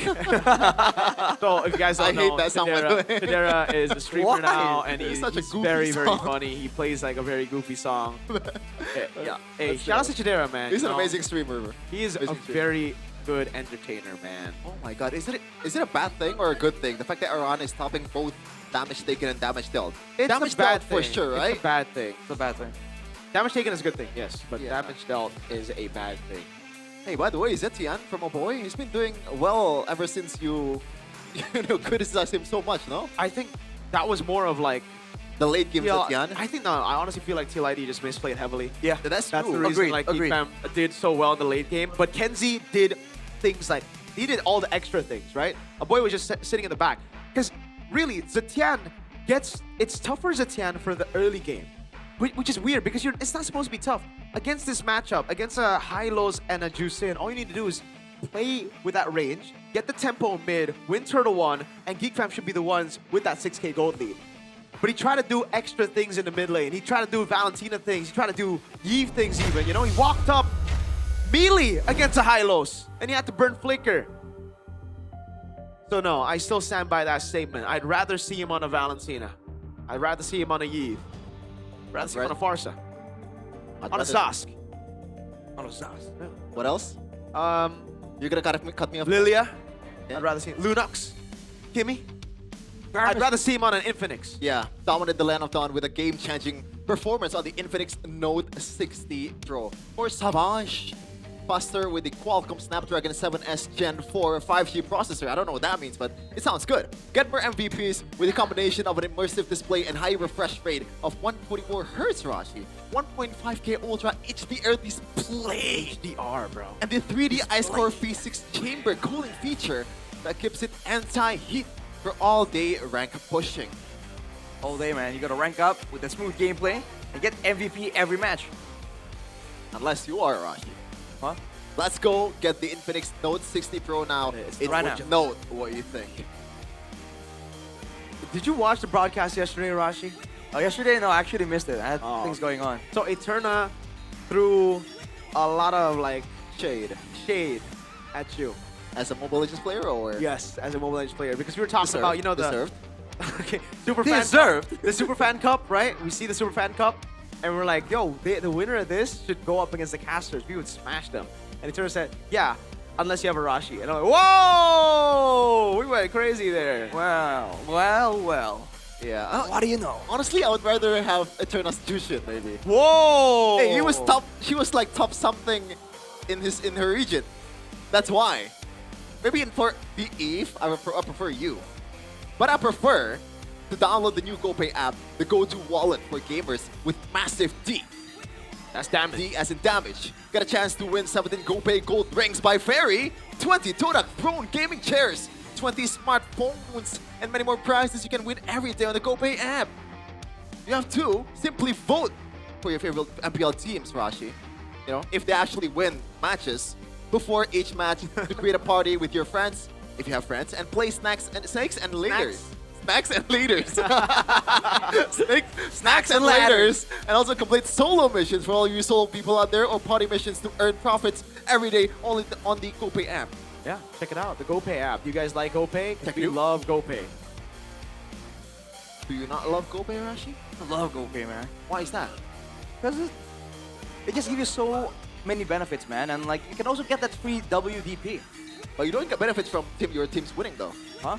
So, if you guys don't I know, hate that song, by the way. Chidera is a streamer now, and It's he's such a goofy very, very song. funny. He plays like a very goofy song. Yeah. Hey, That's shout out to Chidera, man. He's You an know, amazing streamer. He is a Amazing streamer. very good entertainer, man. Oh my god, is it a bad thing or a good thing? The fact that Iran is topping both damage taken and damage dealt. It's Damage a bad dealt for thing. sure, right? It's a bad thing. It's a bad thing. Damage taken is a good thing, yes, but Yeah. damage dealt is a bad thing. Hey, by the way, Zetian from a boy, he's been doing well ever since you criticized him so much, no? I think that was more of like the late game Zetian. I think no. I honestly feel like TLID just misplayed heavily. Yeah, that's the true. reason Agreed, like agreed. Geek Fam did so well in the late game. But Kenzie did things like he did all the extra things, right? A boy was just sitting in the back because really Zetian it's tough for Zetian for the early game, which is weird because it's not supposed to be tough against this matchup against a Hylos and a Jusin. All you need to do is play with that range, get the tempo mid, win Turtle 1, and Geek Fam should be the ones with that 6k gold lead. But he tried to do extra things in the mid lane. He tried to do Valentina things. He tried to do Yves things even. You know, he walked up melee against a Hylos, and he had to burn Flicker. So no, I still stand by that statement. I'd rather see him on a Valentina. I'd rather see him on a Yves. I'd rather see him on a Farsa. On a Sask. On a Sask. Yeah. What else? You're gonna cut me off? Lilia. Yeah. I'd rather see him. Lunox. Kimmy. I'd rather see him on an Infinix. Yeah, dominated the Land of Dawn with a game-changing performance on the Infinix Note 60 Pro. Or Savage. faster with the Qualcomm Snapdragon 7S Gen 4 5G processor. I don't know what that means, but it sounds good. Get more MVPs with a combination of an immersive display and high refresh rate of 144 Hz, Rashi. 1.5K Ultra HDR display. HDR, bro. And the 3D Ice Core V6 chamber cooling feature that keeps it anti-heat for all-day rank pushing. All day, man. You gotta rank up with a smooth gameplay and get MVP every match. Unless you are Rashi. Huh? Let's go get the Infinix Note 60 Pro now. It's right now. Note what you think. Did you watch the broadcast yesterday, Rashi? Oh, yesterday? No, I actually missed it. I had things going on. So Eterna threw a lot of like shade at you. As a Mobile Legends player or? Yes, as a Mobile Legends player. Because we were talking about, you know, the... Deserved. Okay, the Superfan Cup, right? We see the Superfan Cup, and we're like, yo, the winner of this should go up against the casters. We would smash them. And Eterna said, yeah, unless you have a Rashi. And I'm like, whoa! We went crazy there. Wow. Well. Yeah. What do you know? Honestly, I would rather have Eterna's Jushin, maybe. Whoa! Hey, she was like top something in her region. That's why. Maybe for the Eve, I prefer you. But I prefer to download the new GoPay app, the go-to wallet for gamers with massive D. That's damage. D as in damage. Get a chance to win 17 GoPay Gold Rings by Fairy, 20 Todak Throne gaming chairs, 20 smartphones, and many more prizes you can win every day on the GoPay app. You have to simply vote for your favorite MPL teams, Rashi. You know, if they actually win matches before each match to create a party with your friends, if you have friends, and play snacks and leaders. Snacks and leaders. Snacks and ladders. And also complete solo missions for all you solo people out there or party missions to earn profits every day only on the GoPay app. Yeah, check it out, the GoPay app. You guys like GoPay? Because we love GoPay. Do you not love GoPay, Rashi? I love GoPay, man. Why is that? Because it just gives you so many benefits, man. And like, you can also get that free WDP. But you don't get benefits from your team's winning, though. Huh?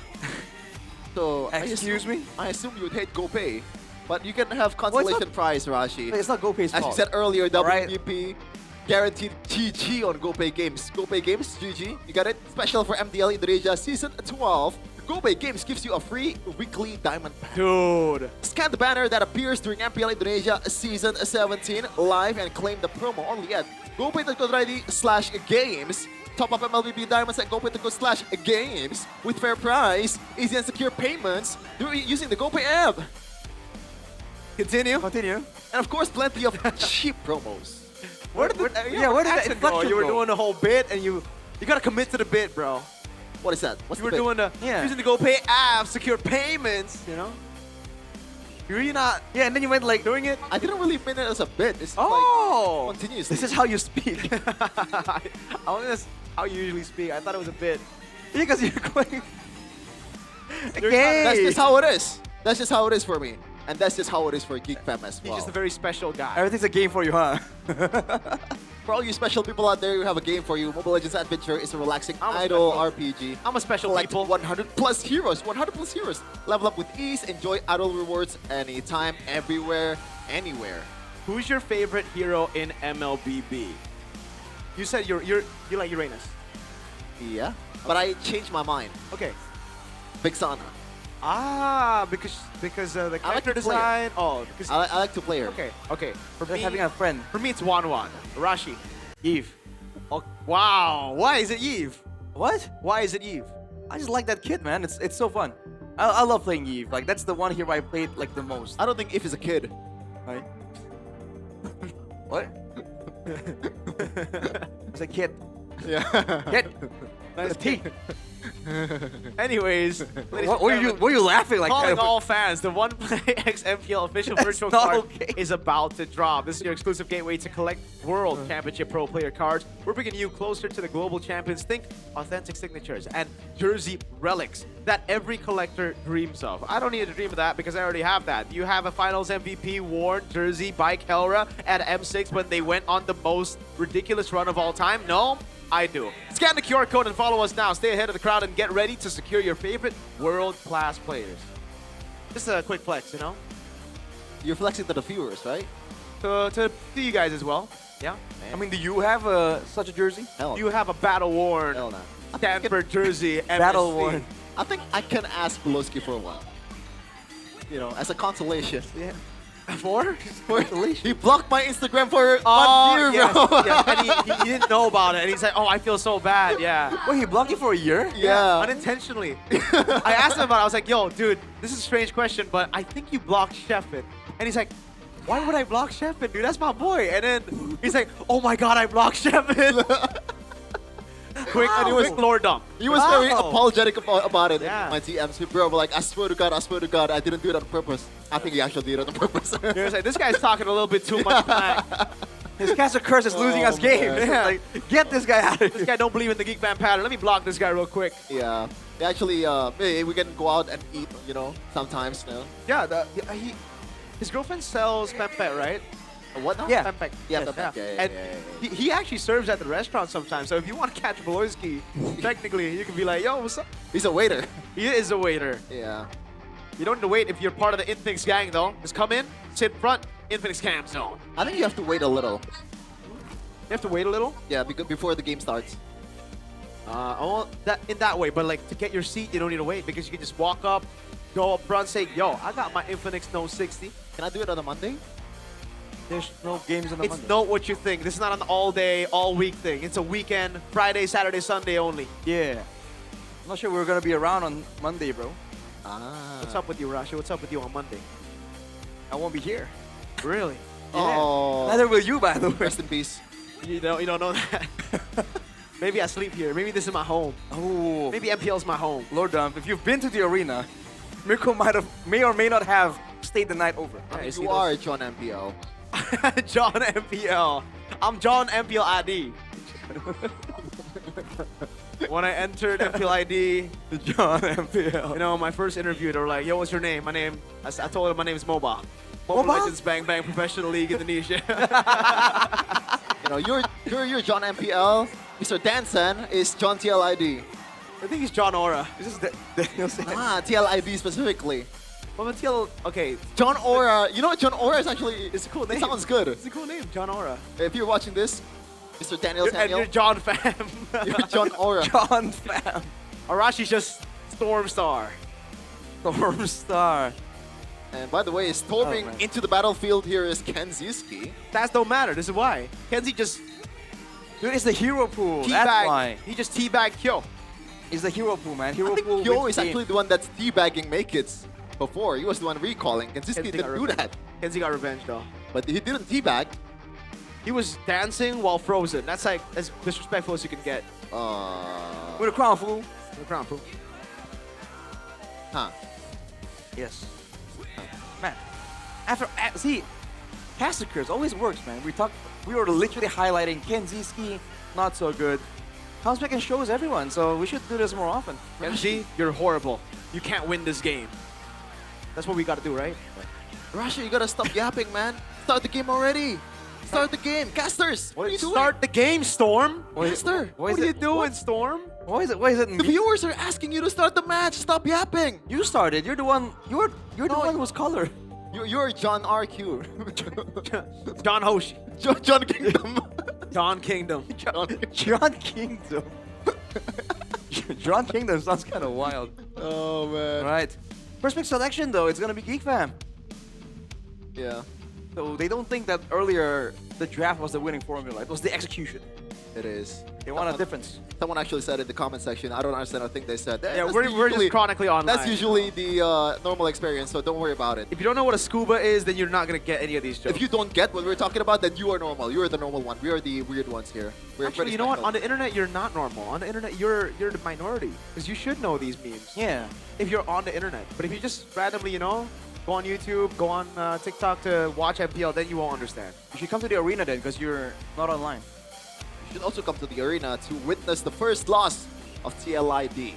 So, Excuse me? I assume you would hate GoPay. But you can have consolation prize, Rashi. It's not GoPay's As fault. you said earlier, Alright. WDP guaranteed GG on GoPay Games. GoPay Games, GG. You got it? Special for MPL Indonesia Season 12. GoPay Games gives you a free weekly diamond pack. Dude. Scan the banner that appears during MPL Indonesia Season 17 live and claim the promo only at gopay.co.id/games. Top up MLBB diamonds at gopay.co/games with fair price, easy and secure payments using the GoPay app. Continue. And of course, plenty of cheap promos. Where did that inflection go? You were go? doing the whole bit, and you gotta commit to the bit, bro. What is that? What's You were the bit? doing using the GoPay app, secure payments, you know? You're really not. Yeah, and then you went like doing it. I didn't really mean it as a bit. It's like continuously. This is how you speak. I that's how you usually speak. I thought it was a bit. Because you're going. That's just how it is. That's just how it is for me. And that's just how it is for Geek Fam as well. He's just a very special guy. Everything's a game for you, huh? For all you special people out there, we have a game for you. Mobile Legends Adventure is a relaxing idle RPG. I'm a special Collect people. 100 plus heroes. 100 plus heroes. Level up with ease. Enjoy idle rewards anytime, everywhere, anywhere. Who's your favorite hero in MLBB? You said you like Uranus. Yeah, but I changed my mind. Okay. Vixana. Ah, because the character design. Oh, because I like to play her. Okay. For Just me, having a friend. For me, it's Wanwan. Rashi. Eve. Oh, wow. Why is it Eve? What? Why is it Eve? I just like that kid, man. It's so fun. I love playing Eve. Like, that's the one hero I played like the most. I don't think Eve is a kid. Right? What? It's a kid. Yeah. Kid. Nice T. Anyways, What were you laughing like calling that? all fans, the OnePlay X MPL official virtual not card okay. is about to drop. This is your exclusive gateway to collect World Championship Pro Player cards. We're bringing you closer to the global champions. Think authentic signatures and jersey relics that every collector dreams of. I don't need to dream of that because I already have that. You have a Finals MVP worn jersey by Kelra at M6 when they went on the most ridiculous run of all time? No? I do. Scan the QR code and follow us now. Stay ahead of the crowd and get ready to secure your favorite world-class players. Just a quick flex, you know? You're flexing to the viewers, right? To to you guys as well. Yeah. I mean, do you have such a jersey? Do you have a battle-worn Stanford jersey? MSC? Battle-worn. I think I can ask Beloski for one. You know, as a consolation. Yeah. For he blocked my Instagram for 1 year, yes, bro. yes. And he didn't know about it. And he's like, oh, I feel so bad. Yeah. Wait, he blocked you for a year? Yeah. Unintentionally. I asked him about it. I was like, yo, dude, this is a strange question, but I think you blocked Sheffin. And he's like, why would I block Sheffin, dude? That's my boy. And then he's like, oh my God, I blocked Sheffin. Quick lore dump. He was very apologetic about it. Yeah. My TMs, bro, like, I swear to God, I didn't do it on purpose. I think he actually did it on purpose. He was like, this guy's talking a little bit too much smack. His caster curse is losing us game. Yeah. Like, get this guy out of here. This guy don't believe in the Geek Fan pattern. Let me block this guy real quick. Yeah. Actually, hey, we can go out and eat, you know, sometimes. You know? Yeah, his girlfriend sells pempek, right? What now? Yeah, pempek. Yeah, Yes, pempek. Yeah, and yeah. he actually serves at the restaurant sometimes. So if you want to catch Beloski, technically you can be like, yo, what's up? He's a waiter. He is a waiter. Yeah. You don't need to wait if you're part of the Infinix gang, though. Just come in, sit front, Infinix cam zone. I think you have to wait a little. You have to wait a little? Yeah, because before the game starts. In that way, but like to get your seat, you don't need to wait because you can just walk up, go up front, say, yo, I got my Infinix Note 60. Can I do it on a Monday? There's no games on the Monday. It's not what you think. This is not an all-day, all-week thing. It's a weekend, Friday, Saturday, Sunday only. Yeah. I'm not sure we're going to be around on Monday, bro. What's up with you, Rashi? What's up with you on Monday? I won't be here. Really? Yeah. Oh. Neither will you, by the way. Rest in peace. You don't know that. Maybe I sleep here. Maybe this is my home. Oh. Maybe MPL's my home. Lord Dump, if you've been to the arena, Mirko may or may not have stayed the night over. You are John MPL. John MPL. I'm John MPL ID. When I entered MPL ID, John MPL. You know, my first interview, they were like, yo, what's your name? I told them my name is Moba. Mobile Legends Bang Bang Professional League Indonesia. You know, you're John MPL. Mr. Danson is John TLID. I think he's John Aura. This is Daniel San. TLID specifically. Well, until, okay. John Aura. You know what? John Aura is actually... It's a cool name. It sounds good. It's a cool name, John Aura. If you're watching this, Mr. Daniel And Samuel. you're John Fam. You're John Aura. John Fam. Arashi's just Storm Star. Storm Star. And by the way, storming into the battlefield here is Kenziski. That don't matter. This is why. Kenzie just... Dude, it's the hero pool. That's why. He just teabagged Kyo. It's the hero pool, man. Hero I think pool Kyo is actually the one that's teabagging Make-Its before. He was the one recalling. Kenziski didn't do that. Kenzie got revenge, though. But he didn't teabag. He was dancing while frozen. That's like as disrespectful as you can get. With a crown, fool. With a crown, fool. Huh. Yes. Man. See, Cassacres always works, man. We were literally highlighting Kenziski, not so good. Comes back and shows everyone, so we should do this more often. Kenzie, you're horrible. You can't win this game. That's what we gotta do, right? Rashi, you gotta stop yapping, man. Start the game already. Start the game. Casters, what are you doing? Start the game, Storm. Caster. What are you doing, Storm? Why is it? The viewers are asking you to start the match. Stop yapping. You started. You're the one. You're the one who was color. You're John RQ. John Hoshi. John Kingdom. John Kingdom. John Kingdom. John Kingdom sounds kind of wild. Oh, man. Right. First pick selection, though, it's going to be Geek Fam. Yeah. So they don't think that earlier the draft was the winning formula. It was the execution. It is. They want a difference. Someone actually said in the comment section, I don't understand, I think they said. Yeah, we're just chronically online. That's usually the normal experience, so don't worry about it. If you don't know what a scuba is, then you're not going to get any of these jokes. If you don't get what we're talking about, then you are normal. You are the normal one. We are the weird ones here. We're Actually, you know what? On the internet, you're not normal. On the internet, you're the minority. Because you should know these memes. Yeah. If you're on the internet. But if you just randomly, you know, go on YouTube, go on TikTok to watch MPL, then you won't understand. You should come to the arena then, because you're not online. You should also come to the arena to witness the first loss of TLID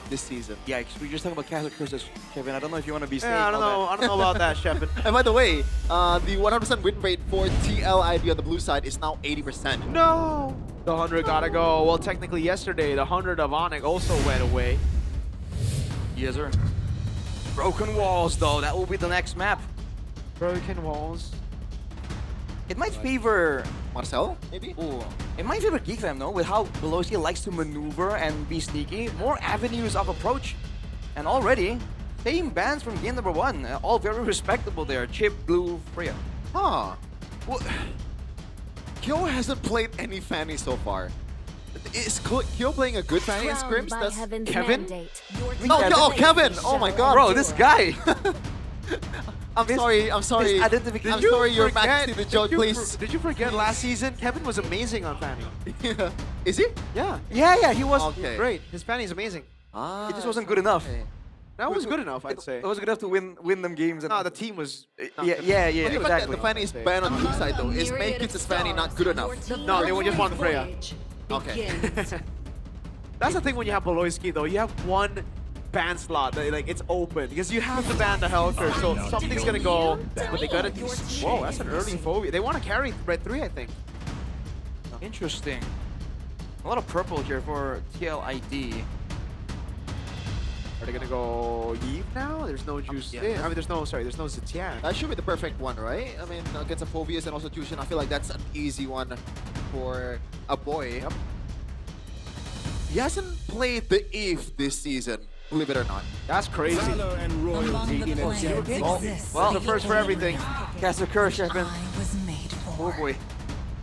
this season. Yeah, we just talking about Castle Curses, Kevin. I don't know if you want to be saying I don't know about that, Shepard. And by the way, the 100% win rate for TLID on the blue side is now 80%. No! The 100 gotta go. Well, technically yesterday, the 100 of Onyx also went away. Yes, sir. Broken Walls, though. That will be the next map. Broken Walls. It might favor Marcel, maybe? Ooh, it might favor Geek Fam, though, with how Veloci likes to maneuver and be sneaky. More avenues of approach. And already, same bans from game number 1. All very respectable there. Chip, Blue, Freya. Huh. Well, Kyo hasn't played any Fanny so far. Is Kyo playing a good Fanny in scrims? That's Kevin? Kevin! Oh my god. Bro, this guy! I'm sorry. I'm sorry you're back to the joke, please. Did you forget last season? Kevin was amazing on Fanny. Is he? Yeah. Yeah, he was great. His Fanny is amazing. It just wasn't good enough. That was good enough, I'd say. It was good enough to win them games. No, the team was... Yeah, The fact that the Fanny is banned on the side, though, is make Kids' Fanny not good enough. No, they just want Freya. Okay. That's the thing when you have Beloyski, though. You have one ban slot that it's open because you have to ban the Helker, so something's gonna go. But they gotta. Whoa, that's an early phobia. They want to carry red 3, I think. Interesting. A lot of purple here for TLID. Are they gonna go Eve now? There's no Juice. I mean, there's no Zetian. That should be the perfect one, right? I mean, against a Phobius and also Jushin, I feel like that's an easy one for a boy. He hasn't played the Eve this season, believe it or not. That's crazy. Well, the first for everything. Castle Curse, Shepin. Oh boy.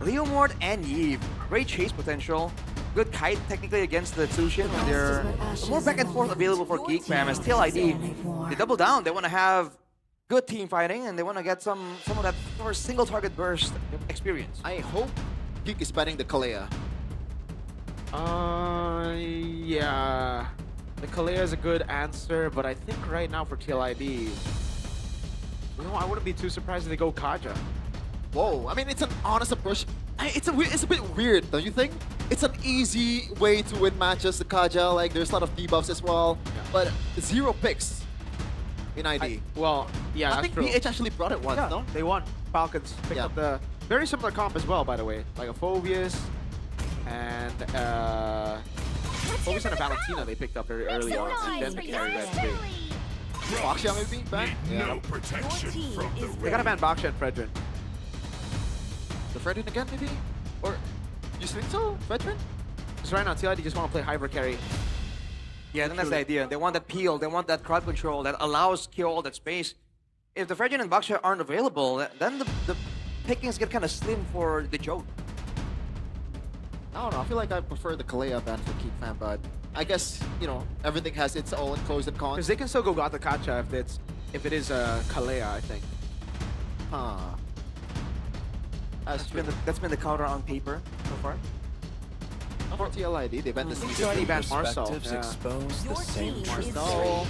Leo Mord and Eve. Great chase potential. Good kite technically against the Tsushin. They're more back and forth available for Geek Fam. As TLID, they double down. They want to have good team fighting and they want to get some of that first single target burst experience. I hope Geek is banning the Kalea. Yeah. The Kalea is a good answer, but I think right now for TLID, you know, I wouldn't be too surprised if they go Kaja. Whoa, I mean, it's an honest approach. It's a bit weird, don't you think? It's an easy way to win matches, the Kaja. Like, there's a lot of debuffs as well, but 0 picks in ID. Yeah, I think PH actually brought it once, no? They won. Falcons picked up the very similar comp as well, by the way. Like a Phobius and Phobius and a Valentina they picked up very early on, and then they carried red 3. Baksha maybe ban? Yeah. They gotta ban Baksha and Fredrin. The Fredrin again, maybe? Or you think so, Fredrin? Because right now, TLID just want to play Hybrid carry. Yeah, I think that's the idea. They want that peel, they want that crowd control that allows Kyo all that space. If the Fredrin and Baksha aren't available, then the pickings get kind of slim for the joke. I don't know, I feel like I prefer the Kalea ban for Geek Fam, but I guess, you know, everything has its own pros and cons. Because they can still go Gata Kacha if it is Kalea, I think. Huh. That's been the counter on paper so far. For TLID, they banned the TLID banned Marcel. Expose the same Marcel.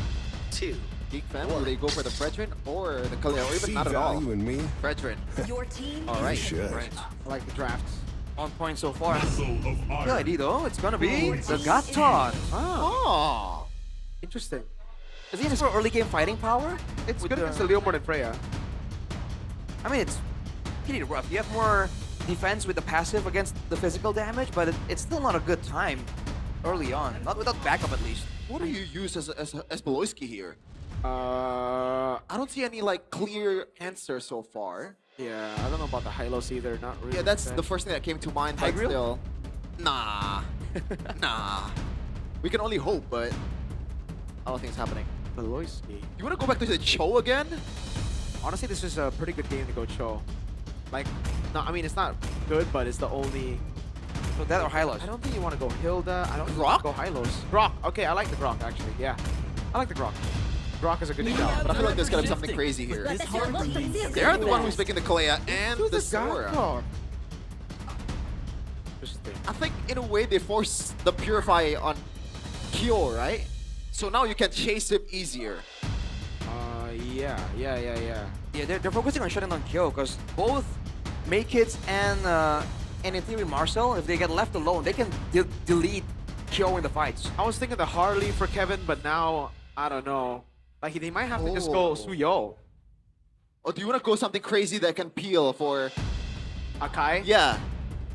2. Geek Fam, will they go for the Fredrin or the Kalea, or even not at all? in me? Fredrin. Your team Alright. Right. I like the drafts. On point so far. TLID though, it's gonna be the Gaton. Oh. Interesting. Is he for early game fighting power? It's good against the Leomord and Freya. I mean, it's pretty rough. You have more defense with the passive against the physical damage, but it's still not a good time early on. Not without backup, at least. What do you use as Beloyski here? I don't see any like clear answer so far. Yeah, I don't know about the Hylos either. Not really. Yeah, that's the first thing that came to mind, but Tigreal? still. Nah. Nah. We can only hope, but I don't think it's happening. Beloyski. You want to go back to the Cho again? Honestly, this is a pretty good game to go Cho. Like, no, I mean, it's not good, but it's the only... So that or Hylos? I don't think you want to go Hilda. I don't think you Grok? want to go Hylos. Grok. Okay, I like the Grok, actually. Yeah. I like the Grok. Grok is a good shout. But I feel like there's gonna be something crazy here. They're the one who's picking the Kalea and the Sora. I think in a way they force the Purify on Kyo, right? So now you can chase him easier. Yeah, they're focusing on shutting down Kyo because both Make-Kids and in theory Marcel, if they get left alone, they can delete Kyo in the fights. I was thinking the Harley for Kevin, but now, I don't know. Like, they might have to just go Suyo. Or do you want to go something crazy that can peel for Akai? Yeah.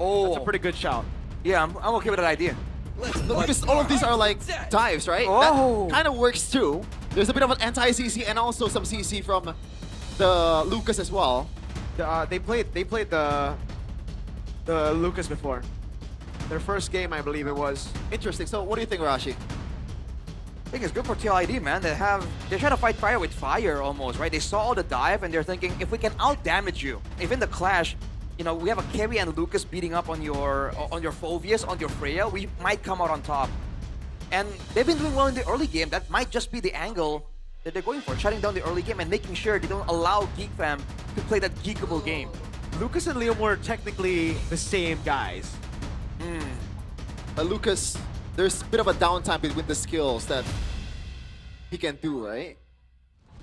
Oh, that's a pretty good shout. Yeah, I'm okay with that idea. Because all of these are like dives, right? Oh. That kind of works too. There's a bit of an anti-CC and also some CC from the Lucas as well. They played the Lucas before. Their first game, I believe it was. Interesting. So what do you think, Rashi? I think it's good for TLID, man. They're trying to fight fire with fire almost, right? They saw the dive and they're thinking, if we can out-damage you, if in the clash, you know, we have a Kerry and Lucas beating up on your Phoveus, on your Freya, we might come out on top. And they've been doing well in the early game. That might just be the angle that they're going for, shutting down the early game and making sure they don't allow GeekFam to play that geekable game. Lucas and Leomore are technically the same guys. But Lucas, there's a bit of a downtime between the skills that he can do, right?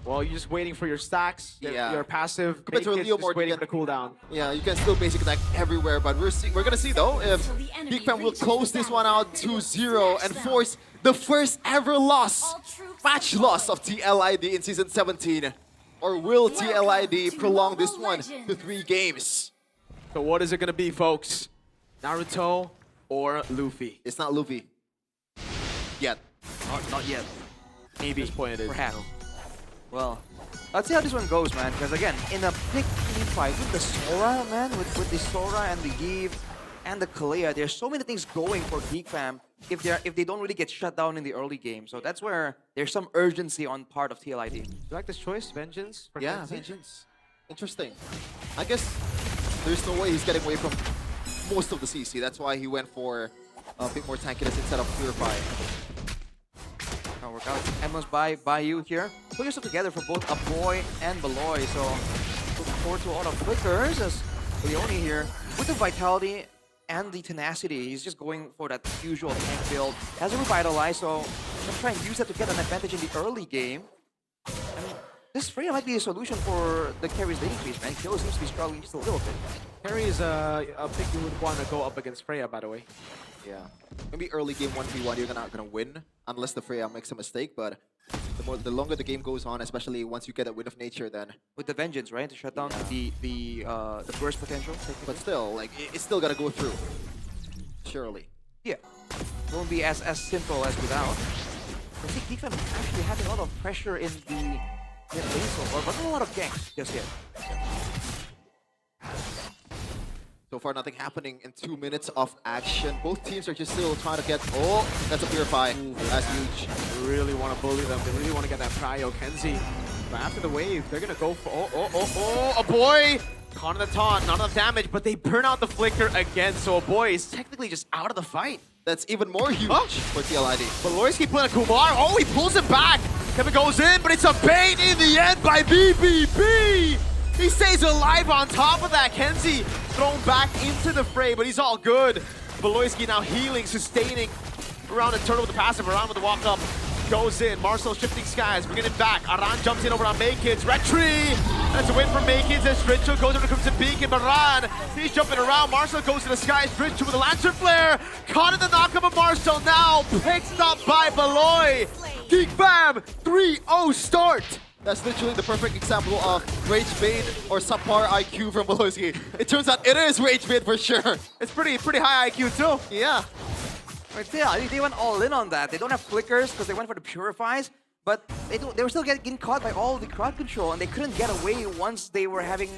Well, you're just waiting for your stacks. Yeah. Your passive. Compared to Just Leomore, waiting for the cooldown. Yeah, you can still basic attack everywhere, but we're gonna see though if GeekFam will close this one out 2-0 and force the first ever match loss of TLID in Season 17. Or will TLID prolong this one to 3 games? So what is it gonna be, folks? Naruto or Luffy? It's not Luffy. Yet. Not yet. Maybe. At this point it is. Perhaps. Well, let's see how this one goes, man. Because again, in a big team fight with the Sora, man, with the Sora and the Eve and the Kalea, there's so many things going for GeekFam if they don't really get shut down in the early game. So that's where there's some urgency on part of TLID. You like this choice, Vengeance? Yeah, Vengeance. Interesting. I guess there's no way he's getting away from most of the CC. That's why he went for a bit more tankiness instead of Purify. Now work out. Emma's by you here. Put yourself together for both Aboy and Beloy. So looking forward to a lot of flickers as Leone here with the vitality and the tenacity. He's just going for that usual tank build. Has a revitalize, so let's try and use that to get an advantage in the early game. And this Freya might be a solution for the carry's laning phase, man. Kyo seems to be struggling just a little bit. Carry is a pick you would want to go up against Freya, by the way. Yeah. Maybe early game 1v1 you're not gonna win unless the Freya makes a mistake, but the longer the game goes on, especially once you get a Wind of Nature, then with the Vengeance, right, to shut down the burst potential. But still, like it's still gotta go through. Surely. Yeah. It won't be as simple as without. I think GeekFam actually having a lot of pressure in the lane so far, but not a lot of ganks just yet. So far, nothing happening in 2 minutes of action. Both teams are just still trying to get... Oh, that's a Purify. That's huge. They really want to bully them. They really want to get that prio. Kenzie, but after the wave, they're going to go for... Oh, a boy! Caught on the taunt, not enough damage, but they burn out the flicker again. So a boy is technically just out of the fight. That's even more huge for TLID. But Loyski playing a Kumar. Oh, he pulls it back. Kevin goes in, but it's a bait in the end by BBB. He stays alive on top of that. Kenzie thrown back into the fray, but he's all good. Beloyski now healing, sustaining around the turtle with the passive, around with the walk up. Goes in, Marcel shifting skies, bringing it back. Aran jumps in over on Maykids. Red Tree! That's a win for Maykids as Ritchel goes over to Crimson Peak and Baran. He's jumping around. Marcel goes to the skies. Ritchel with a Lantern Flare. Caught in the knockup of Marcel now. Picked up by Beloy. GeekFam 3-0 start. That's literally the perfect example of Rage Bait or subpar IQ from Beloyski. It turns out it is Rage Bait for sure. It's pretty high IQ too. Yeah. Right there, I think they went all in on that. They don't have flickers because they went for the Purifies, but they were still getting caught by all the crowd control, and they couldn't get away once they were having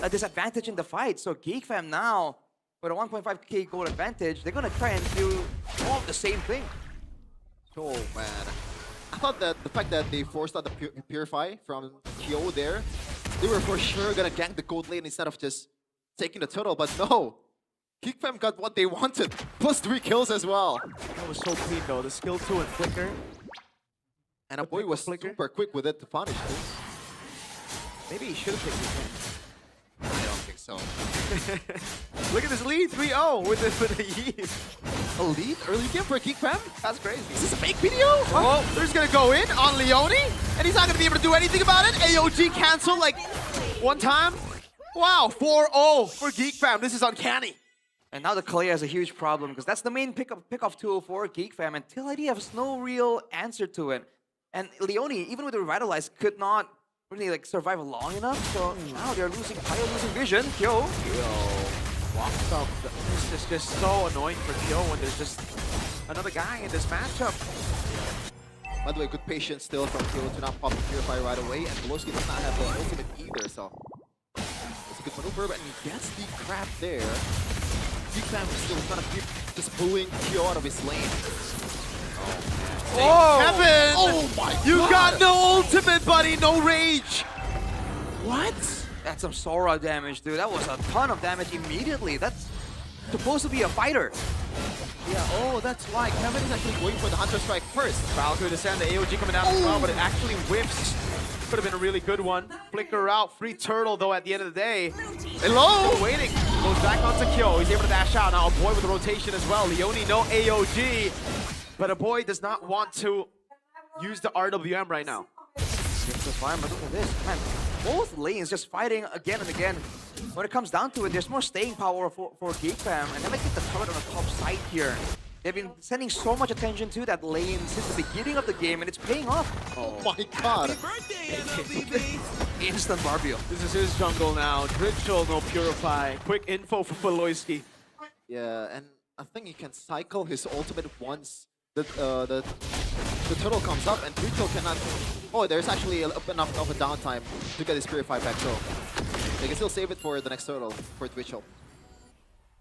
a disadvantage in the fight. So GeekFam now, with a 1.5k gold advantage, they're gonna try and do all of the same thing. Oh man. I thought that the fact that they forced out the Purify from Kyo there, they were for sure gonna gank the gold lane instead of just taking the turtle, but no. GeekFam got what they wanted, plus 3 kills as well. That was so clean though, the skill 2 and flicker. And a boy was super quick with it to punish too. Maybe he should have picked this I don't think so. Look at this lead, 3-0 with the Yeet. A lead? Early game for GeekFam? That's crazy. Is this a fake video? Oh, they're just gonna go in on Leone, and he's not gonna be able to do anything about it. AOG cancel like one time. Wow, 4-0 for GeekFam. This is uncanny. And now the Kalea is a huge problem because that's the main pick-off tool for GeekFam, and TLID has no real answer to it. And Leone, even with the Revitalize, could not really like survive long enough. So now they're losing vision. Kyo. Walks up. This is just so annoying for Kyo when there's just another guy in this matchup. By the way, good patience still from Kyo to not pop the Purify right away, and Beloyski does not have the ultimate either, so it's a good maneuver, and he gets the grab there. Geek Fam is still gonna keep just pulling Kyo out of his lane. Oh, Kevin! Oh my You God. got no ultimate, buddy, no rage. What? That's some Sora damage, dude. That was a ton of damage immediately. That's supposed to be a fighter. Yeah, oh, that's why Kevin is actually going for the Hunter Strike first. Valkyrie descend, the AOG coming down as well, but it actually whiffs. Could have been a really good one. Flicker out, free turtle though at the end of the day. Hello? Still waiting. Goes back onto Kyo. He's able to dash out. Now a boy with a rotation as well. Leone, no AOG. But a boy does not want to use the RWM right now. It's a fine, but look at this. Man, both lanes just fighting again and again. When it comes down to it, there's more staying power for Geek Fam, and they might get the turret on the top side here. They've been sending so much attention to that lane since the beginning of the game, and it's paying off. Oh my God. Instant Barbio. This is his jungle now. Dritchel, no Purify. Quick info from Beloyski. Yeah, and I think he can cycle his ultimate once the turtle comes up, and Dritchel cannot. Oh, there's actually enough of a downtime to get his Purify back, so they can still save it for the next turtle for Dritchel.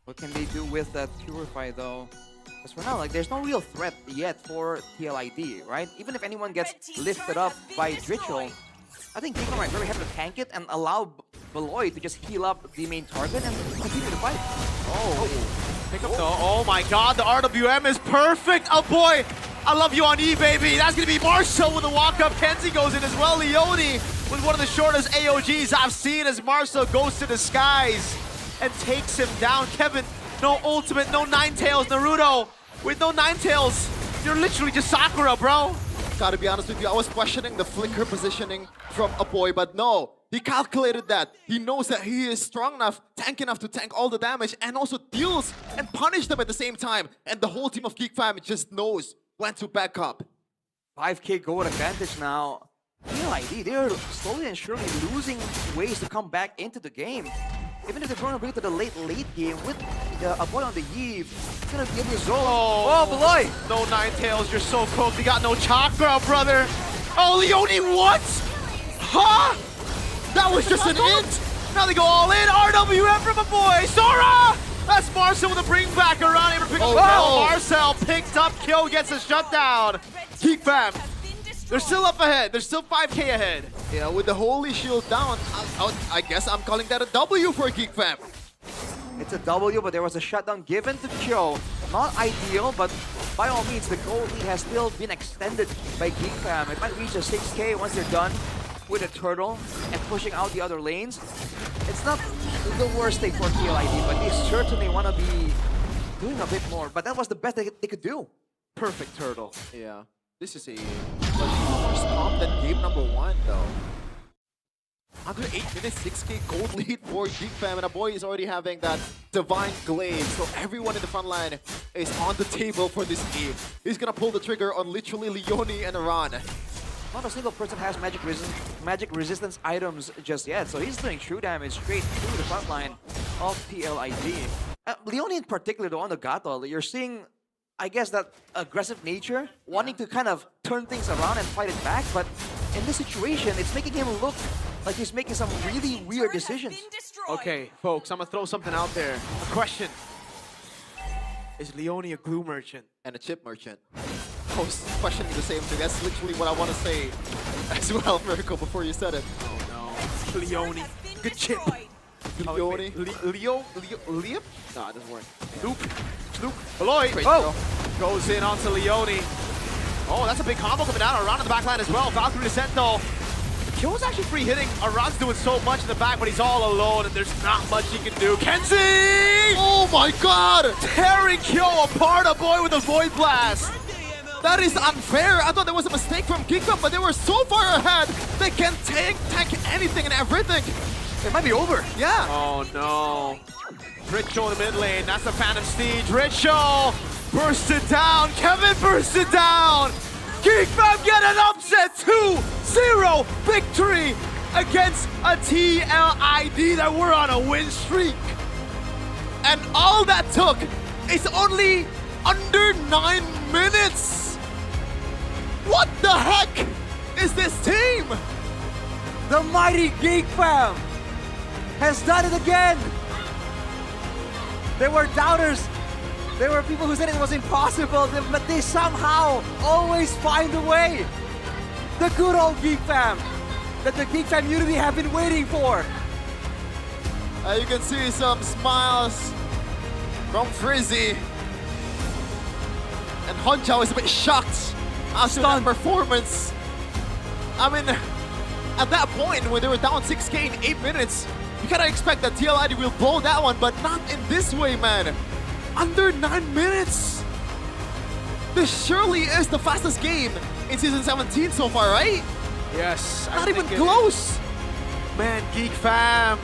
What can they do with that Purify though? Because for now, like, there's no real threat yet for TLID, right? Even if anyone gets lifted up by Dritchel, I think Geek Fam might very have to tank it and allow Beloy to just heal up the main target and continue to fight. Oh, pick up the. Oh my God, the RWM is perfect. Oh boy, I love you on E, baby. That's gonna be Marshall with a walk up. Kenzie goes in as well. Leone with one of the shortest AOGs I've seen as Marshall goes to the skies and takes him down. Kevin, no ultimate, no Ninetales. Naruto with no Ninetales. You're literally just Sakura, bro. Gotta be honest with you, I was questioning the flicker positioning from a boy, but no. He calculated that. He knows that he is strong enough, tank enough to tank all the damage, and also deals and punish them at the same time. And the whole team of Geek Fam just knows when to back up. 5k gold advantage now. TLID, they're slowly and surely losing ways to come back into the game. Even if they're going to bring it to the late game with a boy on the Eve, it's going to be a result. Oh, Beloy! No Ninetales, you're so cooked. You got no chakra, brother. Oh, Leone, what? Huh? That was just an int. Now they go all in. RWM from a boy. Sora! That's Marcel with a bring back around. Able to pick up Marcel picked up. Kill gets a shutdown. Geek Fam. They're still up ahead. They're still 5k ahead. Yeah, with the Holy Shield down, I guess I'm calling that a W for Geek Fam. It's a W, but there was a shutdown given to Kyo. Not ideal, but by all means, the gold lead has still been extended by Geek Fam. It might reach a 6k once they're done with a turtle and pushing out the other lanes. It's not the worst thing for TLID, but they certainly want to be doing a bit more. But that was the best they could do. Perfect turtle. Yeah. This is a more stomp than game number 1, though. Under 8 minutes, 6k gold lead for Geek Fam, and a boy is already having that divine glaive. So everyone in the front line is on the table for this game. He's gonna pull the trigger on literally Leone and Aran. Not a single person has magic resistance items just yet, so he's doing true damage straight through the front line of TLID. Leone in particular, though, on the Gato, you're seeing, I guess, that aggressive nature, wanting to kind of turn things around and fight it back, but in this situation, it's making him look like he's making some really weird decisions. Okay, folks, I'm gonna throw something out there. A question. Is Leone a glue merchant? And a chip merchant. I was questioning the same thing. That's literally what I want to say as well, Miracle, before you said it. Oh no. Leone. Good chip. Leone. Leo? No, it doesn't work. Luke. Beloy. Oh! Goes in onto Leone. Oh, that's a big combo coming down. Around in the back line as well. Valkyrie descent though. Kyo's actually free hitting. Aran's doing so much in the back, but he's all alone and there's not much he can do. Kenzie! Oh my God! Tearing Kyo apart, a boy with a Void Blast. That is unfair. I thought there was a mistake from Geek Fam, but they were so far ahead. They can tank anything and everything. It might be over. Yeah. Oh no. Dritchel in the mid lane. That's the Phantom Steed. Dritchel bursted down. Kevin bursted down. Geek Fam get an upset 2-0 victory against a TLID that were on a win streak. And all that took is only under 9 minutes. What the heck is this team? The mighty Geek Fam has done it again. There were doubters. There were people who said it was impossible, but they somehow always find a way. The good old Geek Fam that the Geek Fam unity have been waiting for. You can see some smiles from Frizzy. And Honjao is a bit shocked after that performance. I mean, at that point when they were down 6K in 8 minutes, you kind of expect that TLID will blow that one, but not in this way, man. Under 9 minutes. This surely is the fastest game in Season 17 so far, right? Yes. Not even close. Man, Geek Fam,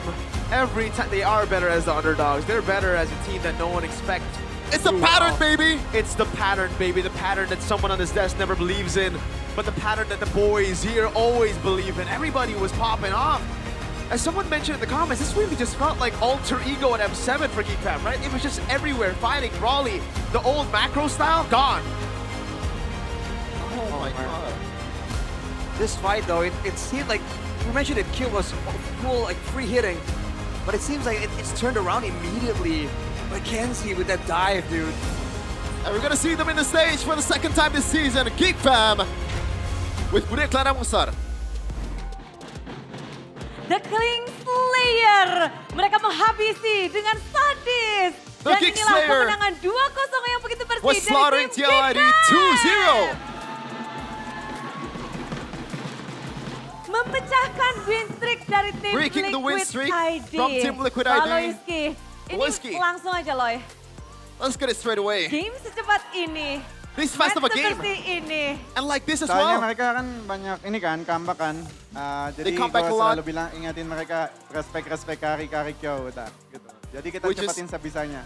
every time they are better as the underdogs. They're better as a team that no one expects. It's the pattern, baby. It's the pattern, baby. The pattern that someone on this desk never believes in, but the pattern that the boys here always believe in. Everybody was popping off. As someone mentioned in the comments, this really just felt like alter ego at M7 for Geek Fam, right? It was just everywhere, fighting, brawling. The old macro style, gone. Oh my god. This fight though, it seemed like, you mentioned it, Q was full, like free hitting, but it seems like it's turned around immediately. Mackenzie with that dive, dude. And we're gonna see them in the stage for the second time this season. Geek Fam with Bude Clara Musar. The King Slayer. Mereka menghabisi dengan sadis. The Dan King inilah Slayer kemenangan 2-0 yang begitu bersih was slaughtering dari tim TLID Geek 2-0. Memecahkan win streak dari tim Breaking the win Liquid streak ID. from Team Liquid ID. Loyski. Ini Loyski. langsung aja Loy. Let's get it straight away. Game secepat ini. This fast of a match game. seperti ini. And like this as Soalnya well. mereka kan banyak ini kan, comeback kan. Jadi They come back gua a lot. selalu bilang, ingatin mereka, respect kari kyo, gitu. Jadi kita Which is- cepatin sebisanya.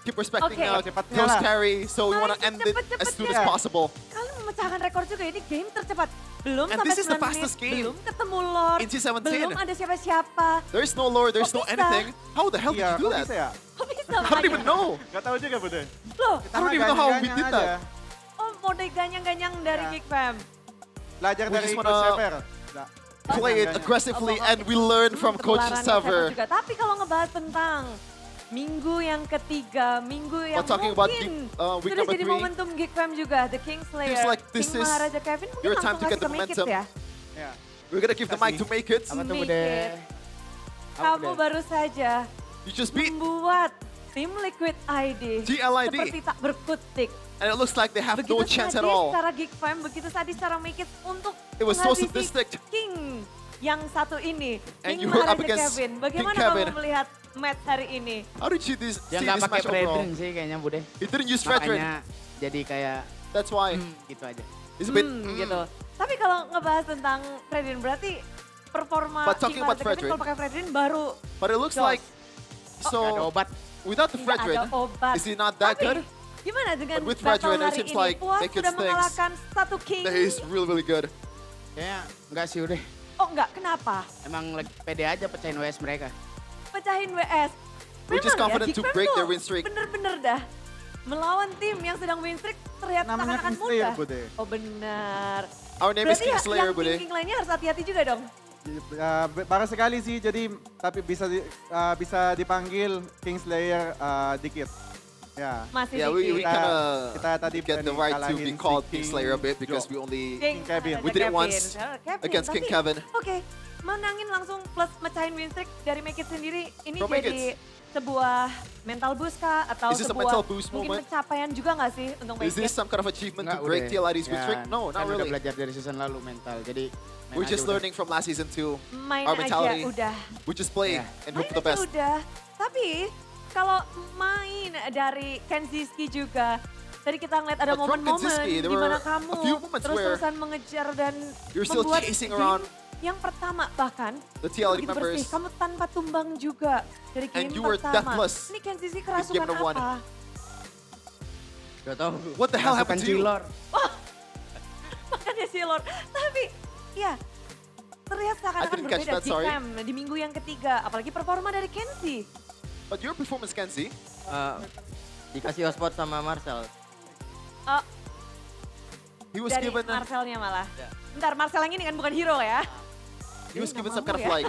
Keep respecting Okay. Ghost Carry, so we want to end it as soon as possible. Kalian memecahkan rekor juga, ini game tercepat. Belum And sampai this is the 9 fastest menit, game belum ketemu Lord, in C17. belum ada siapa-siapa. There's no lore, there's no Kok bisa? anything. How the hell did Iya, you do kok that? bisa ya? Kok bisa I don't makanya? even know. Gak tahu juga, Bude. Loh, I don't even know how we did that. oh mode ganyang-ganyang dari Ya. Geek Fam. Belajar We dari just Coach wanna Sever. Play it aggressively and we learn from Coach Ketularan Geek Fam Sever. juga. Tapi kalau ngebahas tentang minggu yang ketiga, minggu yang talking about mungkin week sudah number jadi 3. momentum Geek Fam juga, The King Slayer, Seems like this King is Maharaja Kevin, mungkin your langsung time to get kasih the ke Make It momentum. ya. Ya. We're gonna give the mic to Make It. Apa tuh, Make Bude? It. Kamu baru saja You just beat membuat tim Liquid ID TLID. seperti tak berkutik. And it looks like they have Begitu no chance at sadis all. secara Geek Fam, begitu sadis secara Make It untuk It was so menghabisi sadistic. King yang satu ini. And King you were up Maharaja against Kevin. King Bagaimana Kevin. kamu melihat match hari ini? How did you see Dia this nggak pakai match overall? Fredrin sih kayaknya, Bude. He didn't use Fredrin. Makanya jadi kayak That's why. gitu aja. He's a bit. Gitu. Tapi kalau ngebahas tentang Fredrin berarti performa But talking King about Maharaja Kevin Fredrin. kalau pakai Fredrin baru But it looks Jos. like Nggak ada so obat. without the nggak ada Fredrin, obat. is he not that Tapi, good? gimana dengan But with battle Fredrin, it hari seems ini? like Puas Make It sudah stinks. mengalahkan satu King. He's really good. Kayaknya enggak sih udah. Oh enggak, kenapa? Emang lagi pede aja pecahin WS mereka. Pecahin WS. We're just Memang confident Geek to Fam break tuh their win streak. Bener-bener dah. Melawan tim yang sedang win streak terlihat Namanya seakan-akan King Slayer, mudah. Bude. Oh benar. Our name is Berarti King Slayer, yang Bude. King lainnya harus hati-hati juga dong. Parah sekali sih, jadi tapi bisa dipanggil King Slayer dikit. Ya. Masih Yeah, we dikit. kita tadi get the berani right to kalahin be si called King King Slayer a bit because Jo. we only King Kevin. we did it once Kevin, against King tapi, Kevin. Oke, menangin langsung plus mecahin win streak dari Make It sendiri. Ini From Make jadi sebuah mental boost kah? Atau Is this a sebuah mental boost mungkin moment? pencapaian juga nggak sih untuk Make Is this It? some kind of achievement Nggak, to break udah. TLID's win streak? No, not kan really. udah belajar dari season lalu mental. Jadi main We're aja just udah. learning from last season too. Main Our aja mentality. udah. We just play and hope Main for the aja best. udah. Tapi kalau main dari Kenziski juga, tadi kita ngeliat ada But from momen-momen Kenziski, there di mana were kamu a few moments terus-terusan mengejar dan you're still membuat chasing game around yang pertama bahkan the TLID begitu bersih. members. Kamu tanpa tumbang juga dari game And you were pertama. deathless Ini Kenziski in kerasukan game number 1. apa? Gak tau. What the hell happened to you? Cilor. Makanya si Lord. Tapi ya terlihat I seakan-akan didn't catch berbeda that, di sorry. camp di minggu yang ketiga. Apalagi performa dari Kenzi. But your performance, Kenzie, Dikasih hotspot sama Marcel. Oh, he was dari given Marcelnya malah. Bentar, Marcel yang ini kan bukan hero ya. he was Dia given nggak some kind mau of ya. like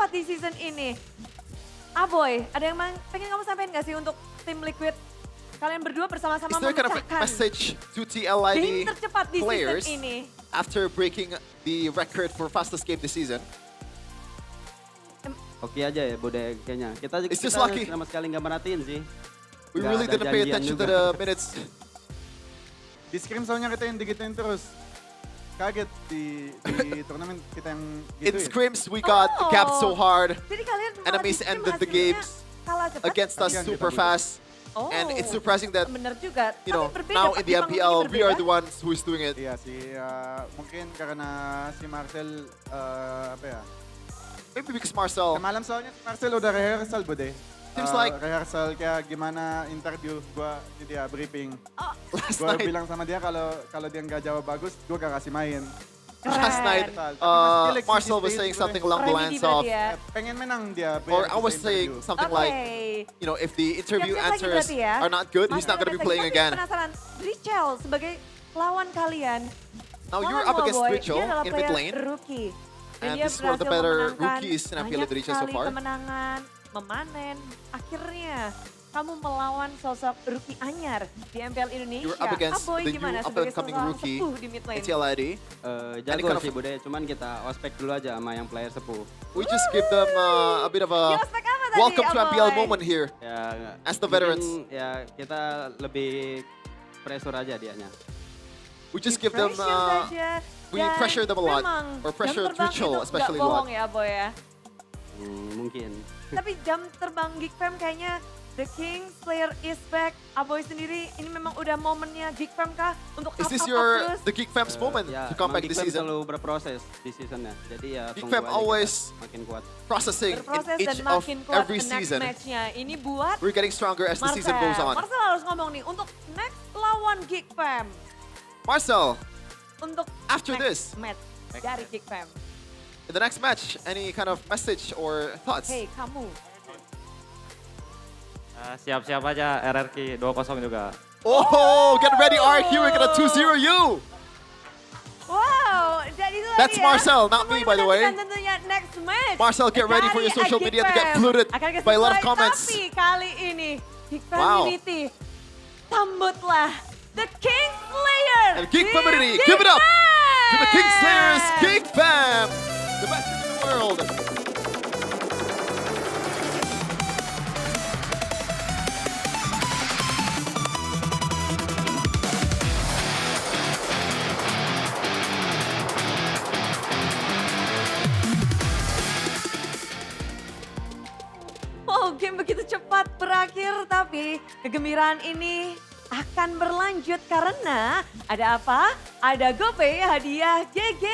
tepat di season ini. Aboy, ada yang pengen kamu sampaikan gak sih untuk tim Liquid? Kalian berdua bersama-sama Is there kind of memecahkan message to game TLID tercepat di players season ini. after breaking the record for fastest game this season? Oke aja ya Bude kayaknya. Kita It's just kita lucky. sama sekali nggak merhatiin sih. We Nggak really ada didn't pay janjian attention to juga. the minutes. Di scrim soalnya kita yang digituin terus. Kaget di turnamen kita yang In gituin. scrims, we got gapped so hard. Jadi kalian malah Enemies di scrim ended the hasilnya games kalah cepat. against us super fast. And it's surprising that, Bener juga. you know, Tapi berbeda, now Pak. in the Di panggung MPL, ini we are berbeda. the ones who is doing it. Iya sih, mungkin karena si Marcel, apa ya? Maybe because Marcel. Malam soalnya si Marcel udah rehearsal, Bude. Seems like- rehearsal kayak gimana interview gua di dia briefing. Last Gua night. bilang sama dia kalau dia nggak jawab bagus, gua gak kasih main. Last night, Marcel was saying something along the lines of, pengen menang dia. or I was saying something like, you know, if the interview Siap-siap lagi answers berarti ya. are not good, he's Masih not going to be ada playing lagi. again. Tapi penasaran, Richel sebagai lawan kalian. Now you're lawan up against Wallboy, Richel dia adalah in mid player lane. Rookie. Dan And dia this is one of the berhasil better memenangkan rookies in MPL banyak Indonesia so sekali far. kemenangan, memanen. Akhirnya kamu melawan sosok rookie anyar di MPL Indonesia. You're up against Aboy the gimana new sebagai up-and-coming seorang rookie sepuh di mid lane? in TLID. Jago kind of- sih Bude, cuman kita ospek dulu aja sama yang player sepuh. We just give them a bit of a Diospek apa tadi, welcome to MPL Aboy? moment here. Ya, As the mungkin, veterans. Ya kita lebih pressure aja dianya. We just give them, Pressure saja. we Dan pressure them a lot. memang Or pressure jam terbang Richel itu especially a nggak lot. bohong ya Boy ya. Mungkin. Tapi jam terbang Geek Fam kayaknya The King Slayer is back. Aboy sendiri ini memang udah momennya Geek Fam kah untuk Is this up your terus? the Geek Fam's moment to come back this season? selalu berproses di seasonnya. Jadi ya Geek tunggu Fam aja always kita makin kuat. processing Berproses in dan each of makin kuat every next season. match-nya. Ini buat We're getting stronger as the season goes on. Marcel harus ngomong nih untuk next lawan Geek Fam. Marcel, Untuk after next this, match dari Geek Fam. in the next match, any kind of message or thoughts? Hey kamu. Siap-siap aja RRQ 2-0 juga. Oh, get ready, Ark. Here we're gonna 2-0 you. Wow, jadi itu That's tadi ya. Marcel, not me, by the way. Dan tentunya next match. Marcel, get ready for your dari social Geek media to get Fam. polluted Akan ke by a lot of sesuai, comments. Tapi kali ini Geek Wow. Community sambutlah The King Slayer. And Geek di Community, Geek give it up Fam. to the King Slayers Geek Fam, the best in the world. Wow, game begitu cepat berakhir, tapi kegembiraan ini akan berlanjut karena ada apa? Ada GoPay hadiah GG.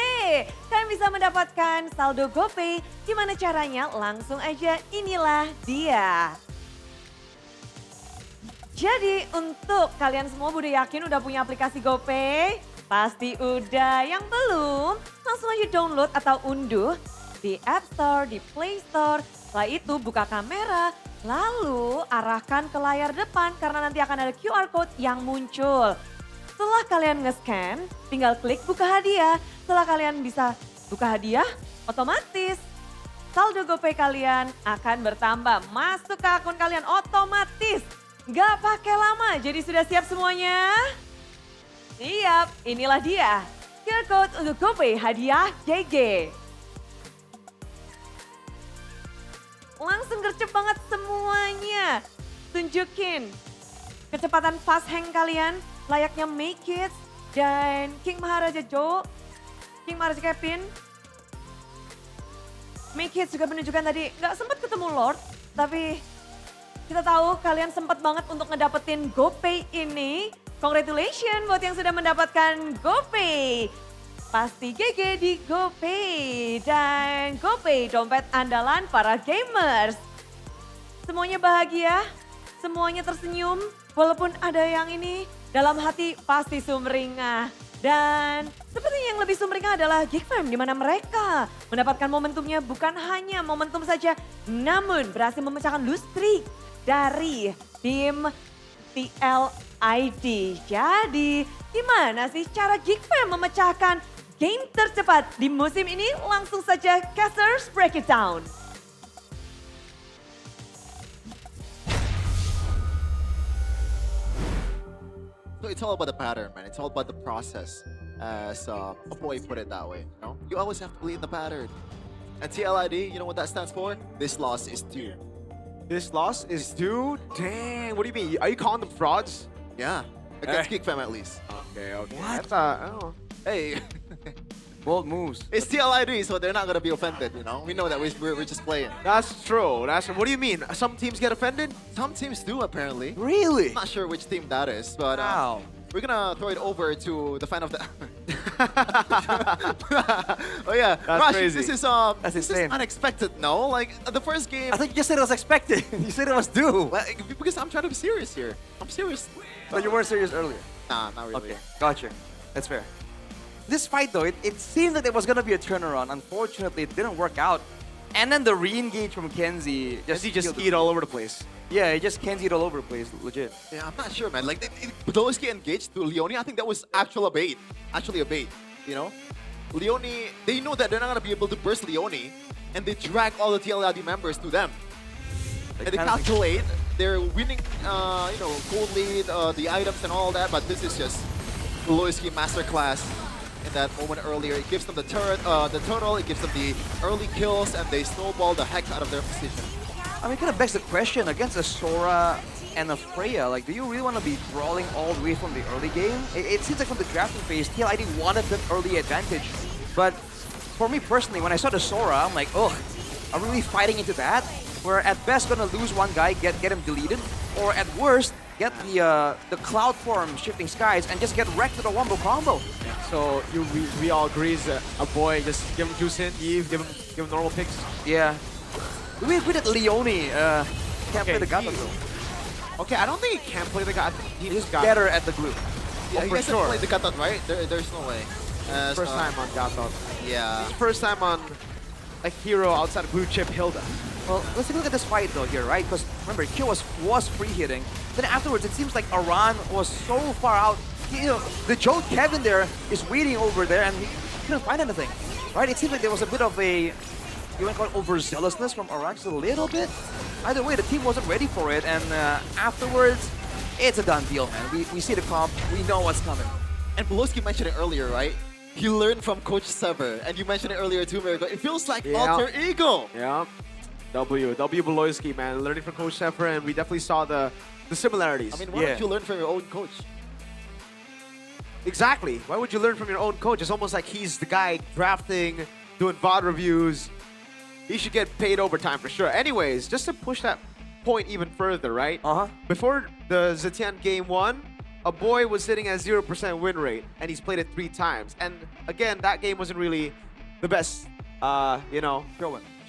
Kalian bisa mendapatkan saldo GoPay. Gimana caranya? Langsung aja, inilah dia. Jadi untuk kalian semua udah yakin udah punya aplikasi GoPay? Pasti udah. Yang belum, langsung aja download atau unduh di App Store, di Play Store. Setelah itu buka kamera, lalu arahkan ke layar depan karena nanti akan ada QR Code yang muncul. Setelah kalian nge-scan, tinggal klik buka hadiah. Setelah kalian bisa buka hadiah, otomatis saldo GoPay kalian akan bertambah. Masuk ke akun kalian otomatis. Gak pakai lama, jadi sudah siap semuanya? Siap, inilah dia. QR Code untuk GoPay hadiah GG. Langsung gercep banget semuanya. Tunjukin kecepatan fast hang kalian layaknya Make It dan King Maharaja Joe, King Maharaja Kevin. Make It juga menunjukkan tadi nggak sempat ketemu Lord, tapi kita tahu kalian sempat banget untuk ngedapetin GoPay ini. Congratulations buat yang sudah mendapatkan GoPay. Pasti GG di GoPay. Dan GoPay dompet andalan para gamers. Semuanya bahagia, semuanya tersenyum. Walaupun ada yang ini dalam hati pasti sumringah. Dan sepertinya yang lebih sumringah adalah Geek Fam, di mana mereka mendapatkan momentumnya bukan hanya momentum saja, namun berhasil memecahkan lose streak dari tim TLID. Jadi gimana sih cara Geek Fam memecahkan game tercepat di musim ini? Langsung saja Casters break it down. it's all about the pattern, man. It's all about the process, as a boy put it that way. You know, you always have to believe in the pattern. And TLID, you know what that stands for? This loss is due. This loss is due? Dang, what do you mean? Are you calling them frauds? Yeah, against Geek Fam at least. Okay, okay. What? That's, oh. Hey, bold moves. It's TLID, so they're not gonna be offended. You know, we know that we're just playing. That's true. That's true. What do you mean? Some teams get offended? Some teams do apparently. Really? Not sure which team that is, but Wow. we're gonna throw it over to the fan of the. Oh yeah, That's Rashi, crazy. this is That's this is insane. unexpected. No, like the first game. I thought you just said it was expected. You said it was due. Well, because I'm trying to be serious here. I'm serious. But you weren't serious earlier. Nah, not really. Okay, gotcha. That's fair. This fight, though, it seemed that there was going to be a turnaround. Unfortunately, it didn't work out. And then the re-engage from Kenzie Just killed skied all over the place. Yeah, he just Kenzied all over the place, legit. Yeah, I'm not sure, man. Like, Podolski engaged to Leone. I think that was actually a bait. You know, Leone. They know that they're not gonna be able to burst Leone, and they drag all the TLID members to them. And they calculate they're winning, you know, gold lead, the items and all that. But this is just Podolski masterclass. In that moment earlier, it gives them the turret, the turtle. It gives them the early kills, and they snowball the heck out of their position. I mean, it kind of begs the question, against a Sora and a Freya, like, do you really want to be brawling all the way from the early game? It seems like from the drafting phase, TLID wanted that early advantage. But for me personally, when I saw the Sora, I'm like, oh, are we really fighting into that? We're at best gonna lose one guy, get him deleted, or at worst, get the cloud form shifting skies and just get wrecked with a wombo combo. So we all agree that a boy just give him juice in, Eve, give him normal picks. Yeah. We agree that Leone can't play the Gata though. Okay, I don't think he can play the Gata. He's better at the glue. Yeah, Oh, you for guys sure. have played the Gatot, right? There's no way. First time on Gata. Yeah. First time on a hero outside of blue chip Hilda. Well, let's take a look at this fight though here, right? Because remember, Q was free hitting. Then afterwards, it seems like Aran was so far out. You know, the Joe Kevin there is waiting over there, and he couldn't find anything, right? It seems like there was a bit of a, you want to call it overzealousness from Aran, just a little bit. Either way, the team wasn't ready for it, and afterwards, it's a done deal, man. We see the comp, we know what's coming. And Podolski mentioned it earlier, right? He learned from Coach Sever, and you mentioned it earlier too, Miracle. It feels like alter ego. Yeah. W Baloyski, man, learning from Coach Sefer, and we definitely saw the similarities. I mean, why don't you learn from your own coach? Exactly. Why would you learn from your own coach? It's almost like he's the guy drafting, doing VOD reviews. He should get paid overtime for sure. Anyways, just to push that point even further, right? Before the Zetian game 1, a boy was sitting at 0% win rate, and he's played it 3 times. And again, that game wasn't really the best, you know,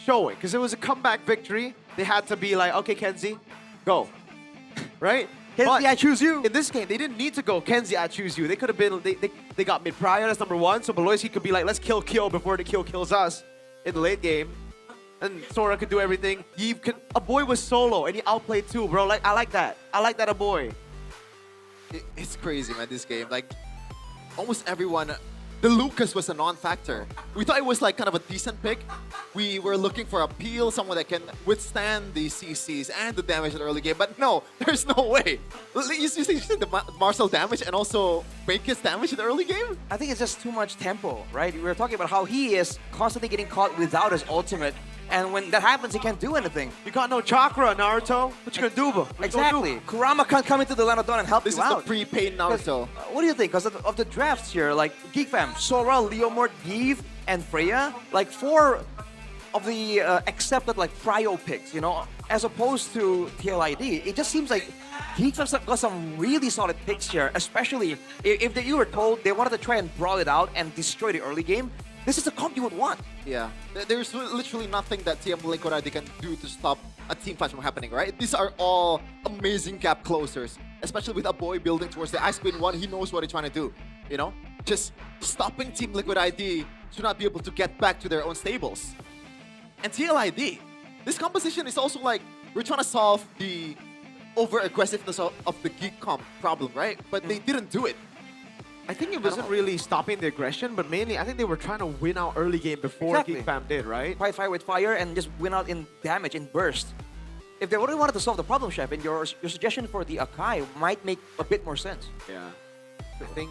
showing, because it was a comeback victory. They had to be like, okay, Kenzie, go, right? Kenzie, I choose you. In this game, they didn't need to go, Kenzie, I choose you. They could have been, they got mid prior, that's number 1. So Baloyski could be like, let's kill Kyo before the Kyo kills us in the late game. And Sora could do everything. Yves could, a boy was solo, and he outplayed too, bro. Like, I like that. I like that a boy. It's crazy, man, this game. Like, almost everyone... The Lucas was a non-factor. We thought it was like kind of a decent pick. We were looking for a peel, someone that can withstand the CCs and the damage in the early game. But no, there's no way. You see the Marcel damage and also Bake's damage in the early game? I think it's just too much tempo, right? We were talking about how he is constantly getting caught without his ultimate. And when that happens, he can't do anything. You got no chakra, Naruto. What you gonna do, bro? Exactly. Kurama can't come into the lane of dawn and help This you is out. the prepaid Naruto. What do you think? Because of the drafts here, like Geek Fam, Sora, Leomord, Yves, and Freya, like 4 of the accepted like prio picks, you know, as opposed to TLID. It just seems like Geek Fam's got some really solid picks here, especially if you were told they wanted to try and brawl it out and destroy the early game. This is the comp you would want. Yeah, there's literally nothing that TM Liquid ID can do to stop a team fight from happening, right? These are all amazing gap closers, especially with a boy building towards the Ice Queen 1. He knows what he's trying to do, you know? Just stopping Team Liquid ID to not be able to get back to their own stables. And TLID, this composition is also like, we're trying to solve the over-aggressiveness of the Geek comp problem, right? But they didn't do it. I think it wasn't really stopping the aggression, but mainly I think they were trying to win out early game before Geek Fam did, right? Fight fire with fire and just win out in damage, in burst. If they really wanted to solve the problem, Chef, and your suggestion for the Akai might make a bit more sense. Yeah. I think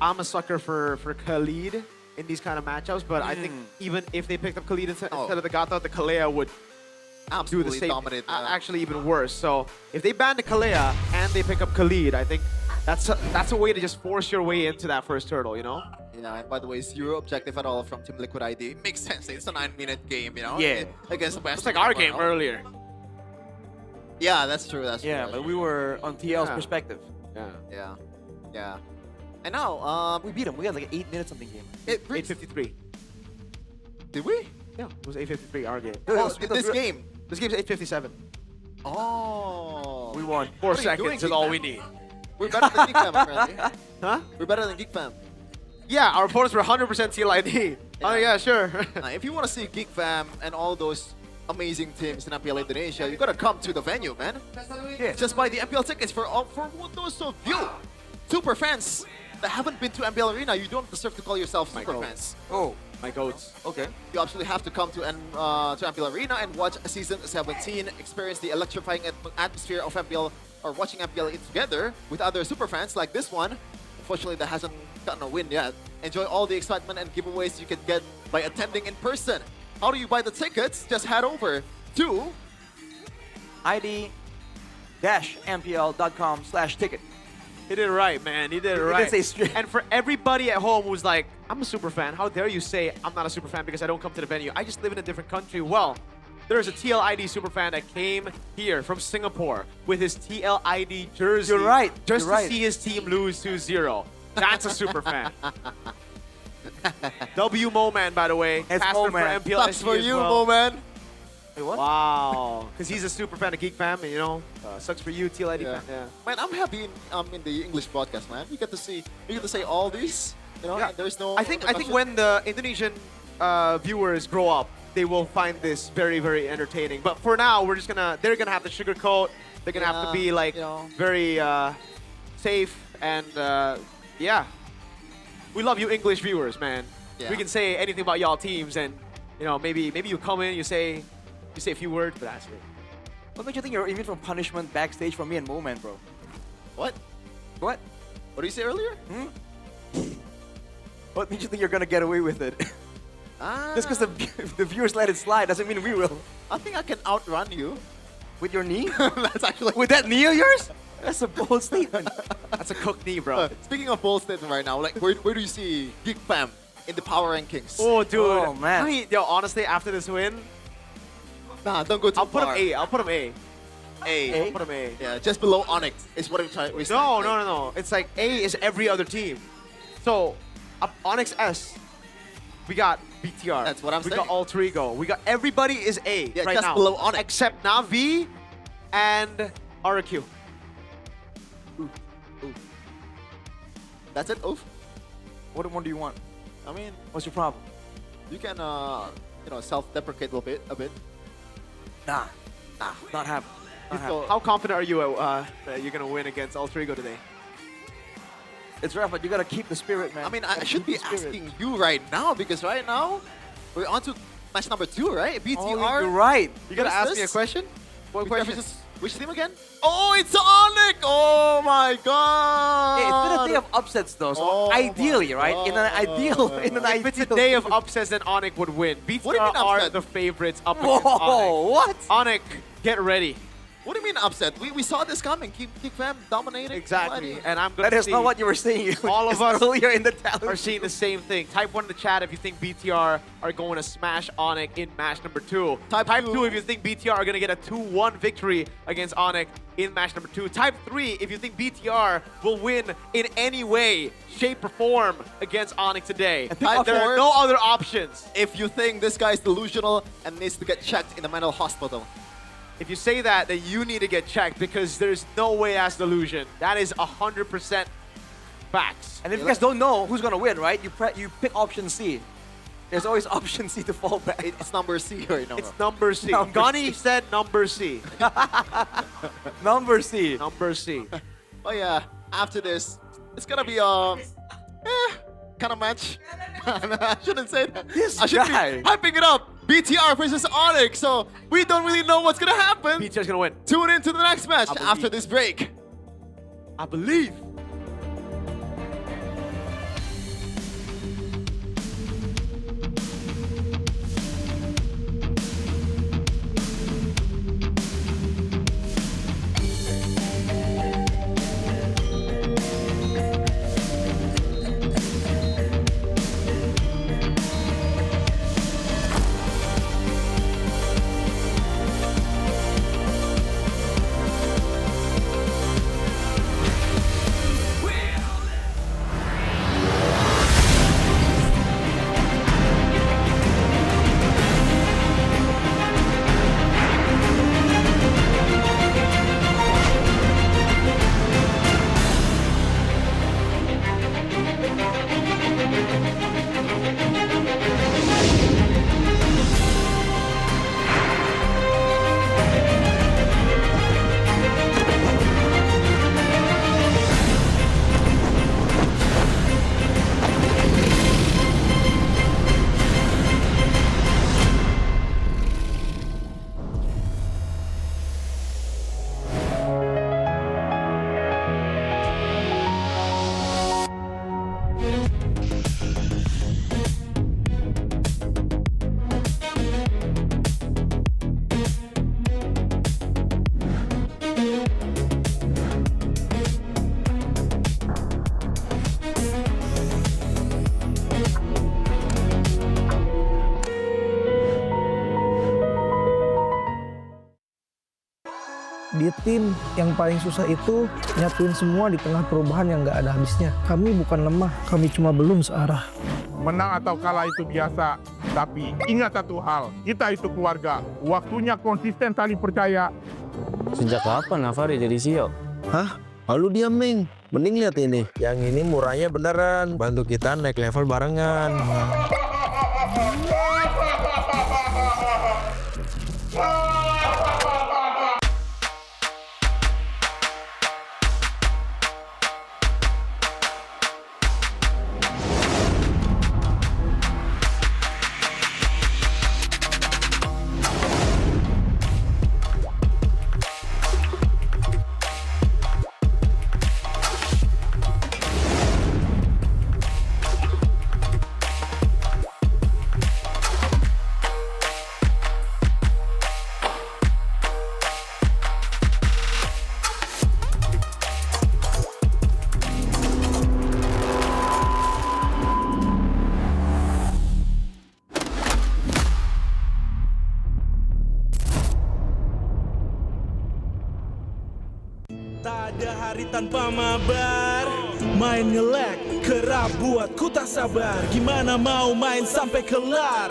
I'm a sucker for Khalid in these kind of matchups, but I think even if they picked up Khalid instead of the Gata, the Kalea would do the same. Dominate. Actually, even worse. So if they ban the Kalea and they pick up Khalid, I think that's a way to just force your way into that first turtle, you know? Yeah, and by the way, zero objective at all from Team Liquid ID. Makes sense. It's a 9-minute game, you know? Yeah. Against the best. It's like our game earlier. Yeah, that's true. That's true. Yeah, but we were on TL's perspective. Yeah. And now, we beat him. We had like an 8-minute something game. 8:53. Did we? Yeah, it was 8:53 our game. This game. This game's 8:57. Oh. We won. What 4 are you seconds doing, is all Geek we Fam? need. We're better than Geek Fam, apparently. Huh? We're better than Geek Fam. Yeah, our opponents were 100% TLID. Oh yeah, sure. If you want to see Geek Fam and all those amazing teams in MPL Indonesia, you gotta come to the venue, man. Yeah. Just buy the MPL tickets for those of you super fans that haven't been to MPL Arena. You don't deserve to call yourself super fans. Oh, my goats. Okay. You absolutely have to come to MPL Arena and watch Season 17, experience the electrifying atmosphere of MPL, or watching MPL together with other super fans like this one. Unfortunately, that hasn't gotten a win yet. Enjoy all the excitement and giveaways you can get by attending in person. How do you buy the tickets? Just head over to id-mpl.com/ticket. He did it right, man. He did it right. He did say straight. And for everybody at home who's like, I'm a super fan, how dare you say I'm not a super fan because I don't come to the venue? I just live in a different country. Well, there's a TLID super fan that came here from Singapore with his TLID jersey. You're right. Just You're to right. see his team lose 2-0. That's a super fan. W Mo-Man, by the way. It's Caster for Mo-Man. MPL Sucks SC for as you, well. Mo-Man. Wait, what? Wow. Because he's a super fan of Geek Fam, and you know, sucks for you, TLID fan. Yeah. Man, I'm happy in the English broadcast, man. You get to say all these. You know, Yeah. and there's no. I think when the Indonesian viewers grow up, they will find this very, very entertaining. But for now, they're gonna have to sugarcoat. They're gonna have to be like very safe and yeah. We love you English viewers, man. Yeah. We can say anything about y'all teams, and you know maybe you come in, you say a few words, but that's it. What makes you think you're immune from punishment backstage from me and Mo-Man, bro? What? What? What did you say earlier? What makes you think you're gonna get away with it? Just because the viewers let it slide doesn't mean we will. I think I can outrun you. With your knee? That's actually. With that knee of yours? That's a bold statement. That's a cooked knee, bro. Speaking of bold statement right now, like where do you see Geek Fam in the power rankings? Oh, dude. Oh, man. I mean, yo, honestly, after this win, Nah, don't go too I'll put far. him A. I'll put him A. A. I'll put him A. Yeah, just below Onyx is what I'm trying. No. It's like A is every other team. So, up Onyx S, we got BTR. That's what I'm we saying. got Alter Ego. We got everybody is A Yeah, right just now. below Onyx. Except Navi and RQ. That's it. Oof. What more do you want? I mean, What's your problem? you can self-deprecate a bit. Nah, not happening. Not happening. How confident are you that you're gonna win against Alter Ego today? It's rough, but you gotta keep the spirit, man. I mean, I Gotta should keep be the spirit. asking you right now because right now we're on to match number 2, right? BTR. Oh, you're right. You gotta ask me a versus- question? What question? Which team again? Oh, it's Onyx! Oh my god! Hey, it's been a day of upsets though, so Oh ideally, my right? In an If it's a day of upsets, then Onyx would win. What do you BTR mean are upset? the favorites up against Whoa, Onyx. what? Onyx, get ready. What do you mean upset? We saw this coming. Geek Fam dominating. Exactly. And I'm gonna That is see not what you were saying. all of us earlier in the talent are seeing the same thing. Type 1 in the chat if you think BTR are going to smash Onyx in match number 2. Type 2 if you think BTR are going to get a 2-1 victory against Onyx in match number 2. Type 3 if you think BTR will win in any way, shape, or form against Onyx today. Type There 4 are no other options. if you think this guy is delusional and needs to get checked in the mental hospital. If you say that, then you need to get checked because there's no way that's delusion. That is 100% facts. And if you guys don't know who's gonna win, right? You pick option C. There's always option C to fall back. It's number C right now. It's number C. Number Gunny C. said number C. Number C. Number C. Oh yeah, after this, it's gonna be kind of match. I shouldn't say that. I should guy. be hyping it up. BTR versus Onyx. So we don't really know what's gonna happen. BTR's gonna win. Tune in to the next match I believe. after this break. I believe. Di tim yang paling susah itu nyatuin semua di tengah perubahan yang nggak ada habisnya. Kami bukan lemah, kami cuma belum searah. Menang atau kalah itu biasa, tapi ingat satu hal, kita itu keluarga. Waktunya konsisten saling percaya. Sejak kapan Navari jadi CEO? Hah? Lalu diam, Ming. Mending lihat ini. Yang ini murahnya beneran. Bantu kita naik level barengan. Tak ada hari tanpa mabar. Main nge-lag, kerap buat ku tak sabar. Gimana mau main sampai kelar?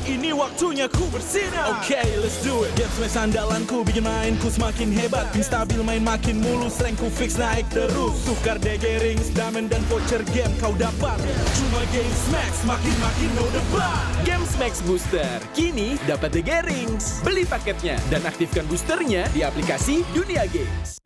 Ini waktunya ku bersinar. Oke, let's do it. Game smash andalanku bikin mainku semakin hebat. Pin stabil main makin mulus, rankku fix naik terus. Tukar DG rings, diamond dan voucher game kau dapat. Cuma game smash makin no debat. Game Max Booster, kini dapat DG rings. Beli paketnya dan aktifkan boosternya di aplikasi Dunia Games.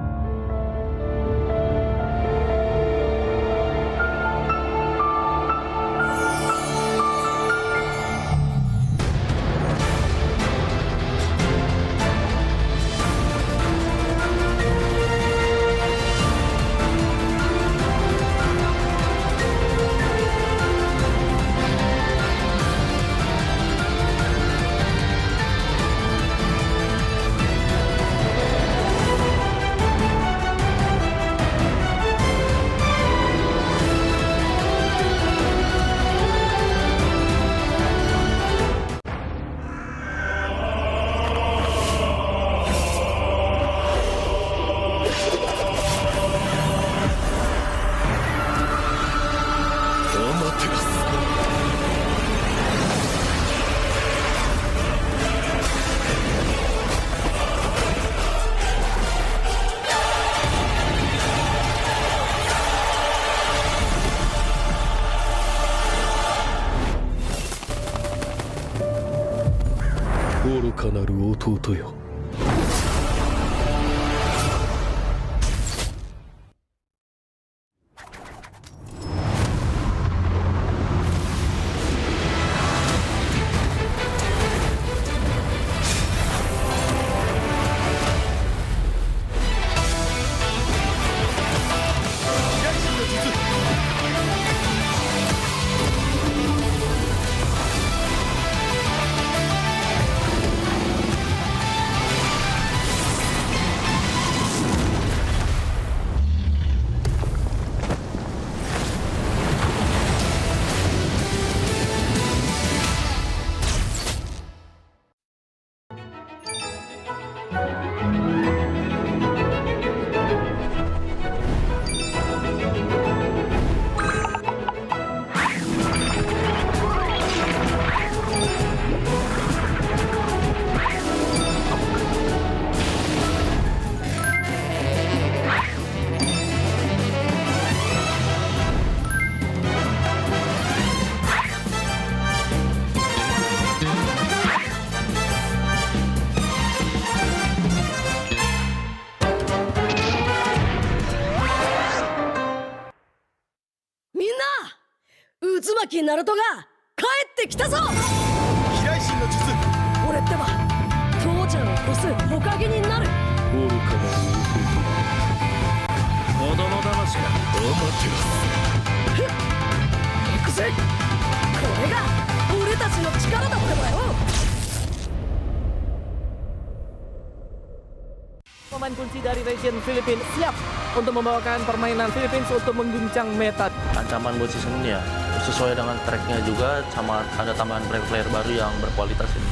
Pemain kunci dari region Filipina siap untuk membawakan permainan Philippines untuk mengguncang meta. Ancaman buat season ini ya sesuai dengan tracknya juga, sama ada tambahan player baru yang berkualitas ini.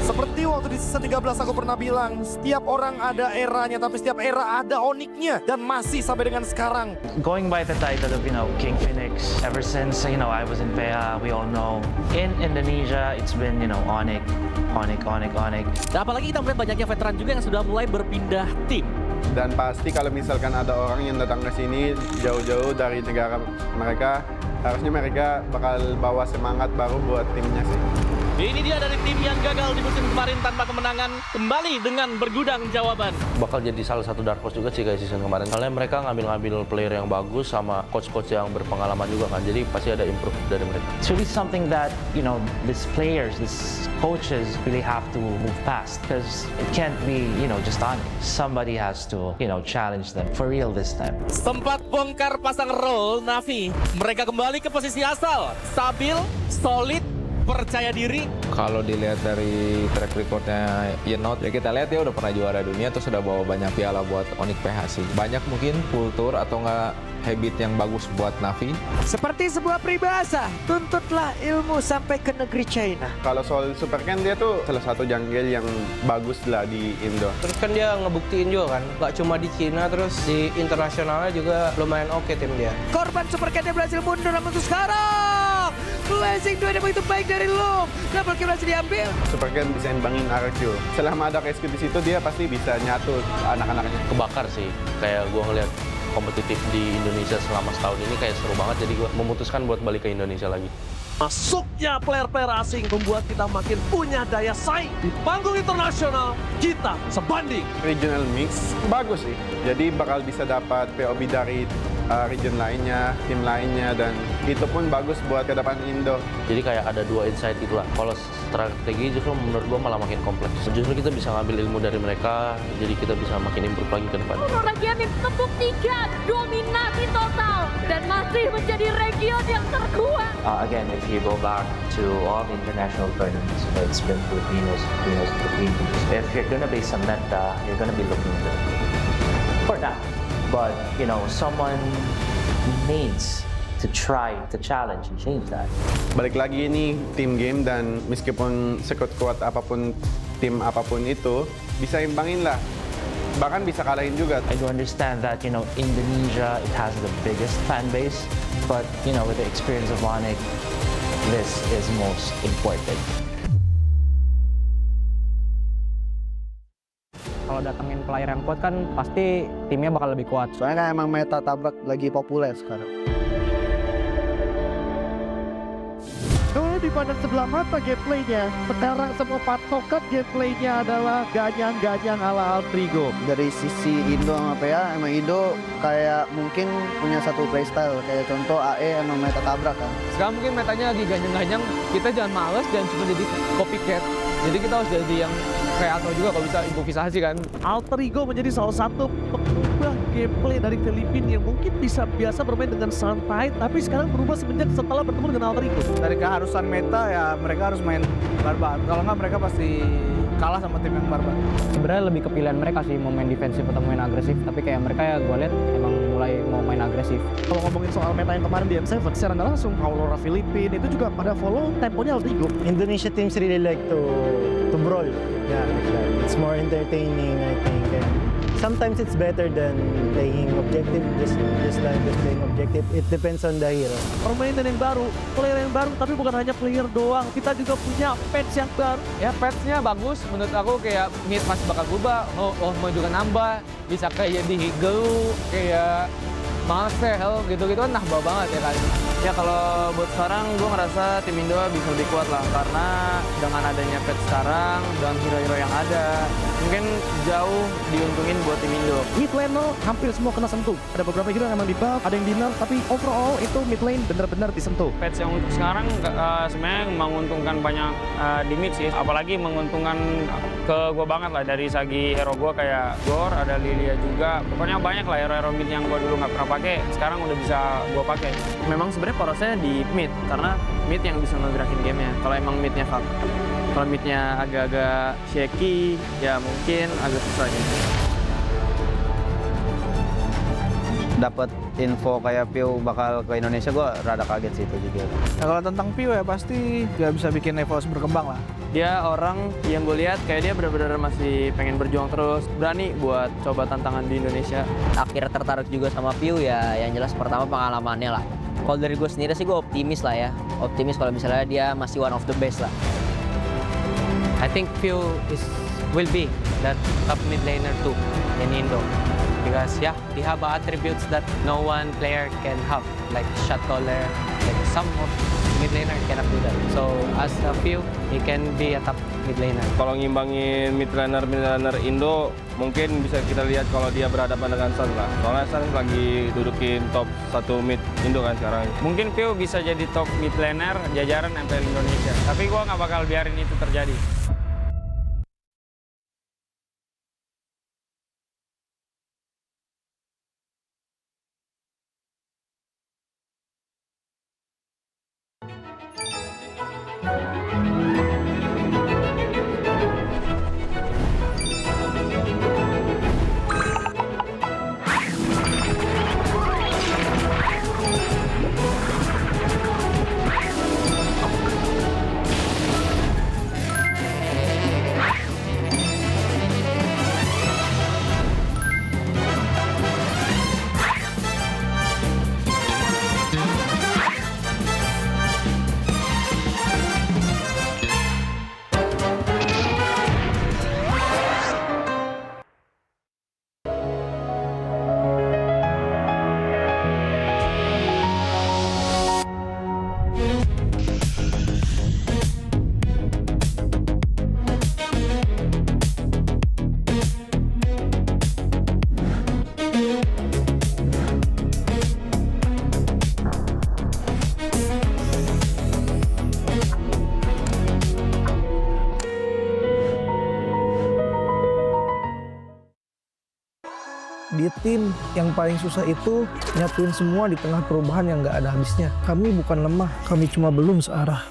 Seperti Seperti waktu di season 13 aku pernah bilang, setiap orang ada eranya, tapi setiap era ada oniknya. Dan masih sampai dengan sekarang. Going by the title of, King Phoenix, ever since, I was in PA, we all know. In Indonesia, it's been, Onyx. Dan apalagi kita melihat banyaknya veteran juga yang sudah mulai berpindah tim. Dan pasti kalau misalkan ada orang yang datang ke sini jauh-jauh dari negara mereka, harusnya mereka bakal bawa semangat baru buat timnya sih. Ini dia dari tim yang gagal di musim kemarin tanpa kemenangan, kembali dengan bergudang jawaban. Bakal jadi salah satu dark horse juga sih kayak season kemarin. Soalnya mereka ngambil player yang bagus sama coach-coach yang berpengalaman juga kan. Jadi pasti ada improve dari mereka. It's really something that, these players, these coaches really have to move past. Because it can't be, just on it. Somebody has to, challenge them for real this time. Sempat bongkar pasang roll Navi. Mereka kembali ke posisi asal. Stabil, solid, percaya diri. Kalau dilihat dari track recordnya Yenot, ya kita lihat dia udah pernah juara dunia, terus udah bawa banyak piala buat Onyx PH sih. Banyak mungkin kultur atau enggak habit yang bagus buat Navi. Seperti sebuah peribahasa, tuntutlah ilmu sampai ke negeri China. Kalau soal Super Ken, dia tuh salah satu jungle yang bagus lah di Indo. Terus kan dia ngebuktiin juga kan, gak cuma di Cina, terus di internasionalnya juga lumayan oke tim dia. Korban Super Ken berhasil mundur, namun untuk sekarang Blazing 2 yang begitu baik dari Loom. Double kill berhasil diambil. Super Ken bisa imbangin RQ. Selama ada KSQ di situ, dia pasti bisa nyatu anak-anaknya. Kebakar sih, kayak gue ngeliat kompetitif di Indonesia selama setahun ini kayak seru banget, jadi gue memutuskan buat balik ke Indonesia lagi. Masuknya player-player asing membuat kita makin punya daya saing. Di panggung internasional, kita sebanding. Regional mix bagus sih, jadi bakal bisa dapat POB dari region lainnya, tim lainnya, dan itu pun bagus buat ke depan Indo. Jadi kayak ada dua insight itulah. Kalau strategi justru menurut gue malah makin kompleks. Justru kita bisa ngambil ilmu dari mereka, jadi kita bisa makin improve lagi ke depan. Norwegia membuktikan dominasi total dan masih menjadi region yang terkuat. Again, if you go back to all the international tournaments, it's been Filipinos. If you're gonna be some meta, you're gonna be looking good for that. But, someone needs to try to challenge and change that. Balik lagi ini team game, dan meskipun sekuat-kuat apapun tim apapun itu, bisa imbangin lah. Bahkan bisa kalahin juga. I do understand that, Indonesia, it has the biggest fan base. But, with the experience of Onyx, this is most important. Kalau datengin player yang kuat kan pasti timnya bakal lebih kuat. Soalnya kan emang meta tabrak lagi populer sekarang. Dulu dipandang sebelah mata gameplaynya, sekarang semua patokan gameplaynya adalah ganyang-ganyang ala Altrigo. Dari sisi Indo sama PA, emang Indo kayak mungkin punya satu playstyle. Kayak contoh AE emang meta tabrak kan. Sekarang mungkin metanya lagi ganyang-ganyang, kita jangan males, jangan cuma jadi copycat. Jadi kita harus jadi yang kreator juga kalau bisa improvisasi kan. Alter Ego menjadi salah satu pengubah gameplay dari Filipina yang mungkin bisa biasa bermain dengan santai, tapi sekarang berubah semenjak setelah bertemu dengan Alter Ego. Dari keharusan meta ya mereka harus main barbar. Kalau nggak mereka pasti kalah sama tim yang barbar. Sebenarnya lebih ke pilihan mereka sih mau main defensif atau main agresif, tapi kayak mereka ya gue lihat emang mulai mau main agresif. Kalau ngomongin soal meta yang kemarin di M7, secara nggak langsung Aurora Filipina itu juga pada follow temponya Alter Ego. Indonesia teams really like to brawl. Yeah, it's more entertaining, I think. And sometimes it's better than playing objective, just playing objective. It depends on the hero. Permainan yang baru, player yang baru, tapi bukan hanya player doang. Kita juga punya patch yang baru. Ya patch-nya bagus, menurut aku kayak mid masih bakal berubah, mau juga nambah, bisa kayak di Higel, kayak Marcel gitu-gitu kan nambah banget ya kan. Ya kalau buat sekarang gue ngerasa tim Indo bisa lebih kuat lah, karena dengan adanya patch sekarang dan hero-hero yang ada mungkin jauh diuntungin buat tim Indo. Mid lane hampir semua kena sentuh. Ada beberapa hero yang emang di buff, ada yang di nerf, tapi overall itu mid lane benar-benar disentuh. Patch yang untuk sekarang sebenarnya menguntungkan banyak di mid sih, apalagi menguntungkan ke gue banget lah dari segi hero gue kayak Gor, ada Lilia juga. Pokoknya banyak lah hero-hero mid yang gue dulu nggak pernah pakai, sekarang udah bisa gue pakai. Memang sebenarnya porosnya di mid, karena mid yang bisa ngegerakin gamenya. Kalau emang midnya fuck. Kalau midnya agak-agak shaky, ya mungkin agak susah gitu. Dapat info kayak Pio bakal ke Indonesia, gue rada kaget sih itu juga. Nah, kalau tentang Pio ya pasti nggak bisa bikin Evos berkembang lah. Dia orang yang gue lihat kayak dia benar-benar masih pengen berjuang terus, berani buat coba tantangan di Indonesia. Akhirnya tertarik juga sama Piu ya, yang jelas pertama pengalamannya lah. Kalau dari gue sendiri sih gue optimis lah ya, optimis kalau misalnya dia masih one of the best lah. I think Piu will be that top mid laner too in Indo. Because yeah, he have attributes that no one player can have, like shot caller, like some of mid laner cannot do that. So as a few, he can be a top mid laner. Kalau ngimbangin mid laner Indo, mungkin bisa kita lihat kalau dia berhadapan dengan Sun lah. Soalnya Sun lagi dudukin top 1 mid Indo kan sekarang. Mungkin Pio bisa jadi top mid laner jajaran MPL Indonesia. Tapi gua nggak bakal biarin itu terjadi. Di tim yang paling susah itu nyatuin semua di tengah perubahan yang nggak ada habisnya. Kami bukan lemah, kami cuma belum searah.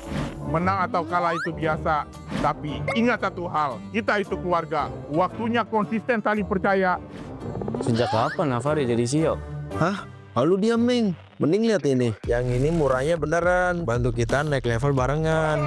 Menang atau kalah itu biasa, tapi ingat satu hal, kita itu keluarga. Waktunya konsisten saling percaya. Sejak kapan Navari jadi CEO? Hah? Lalu diam, Ming. Mending lihat ini. Yang ini murahnya beneran. Bantu kita naik level barengan.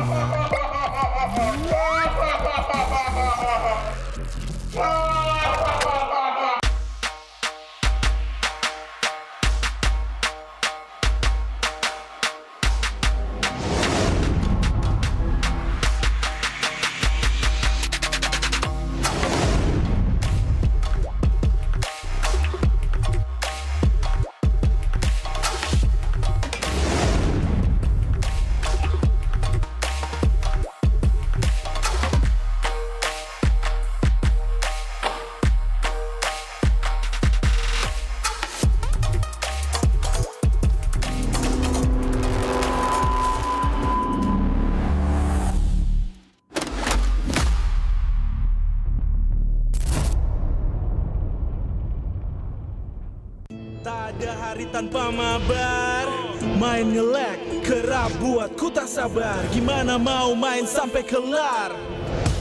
Tak ada hari tanpa mabar, main nge-lag, kerap buatku tak sabar. Gimana mau main sampai kelar?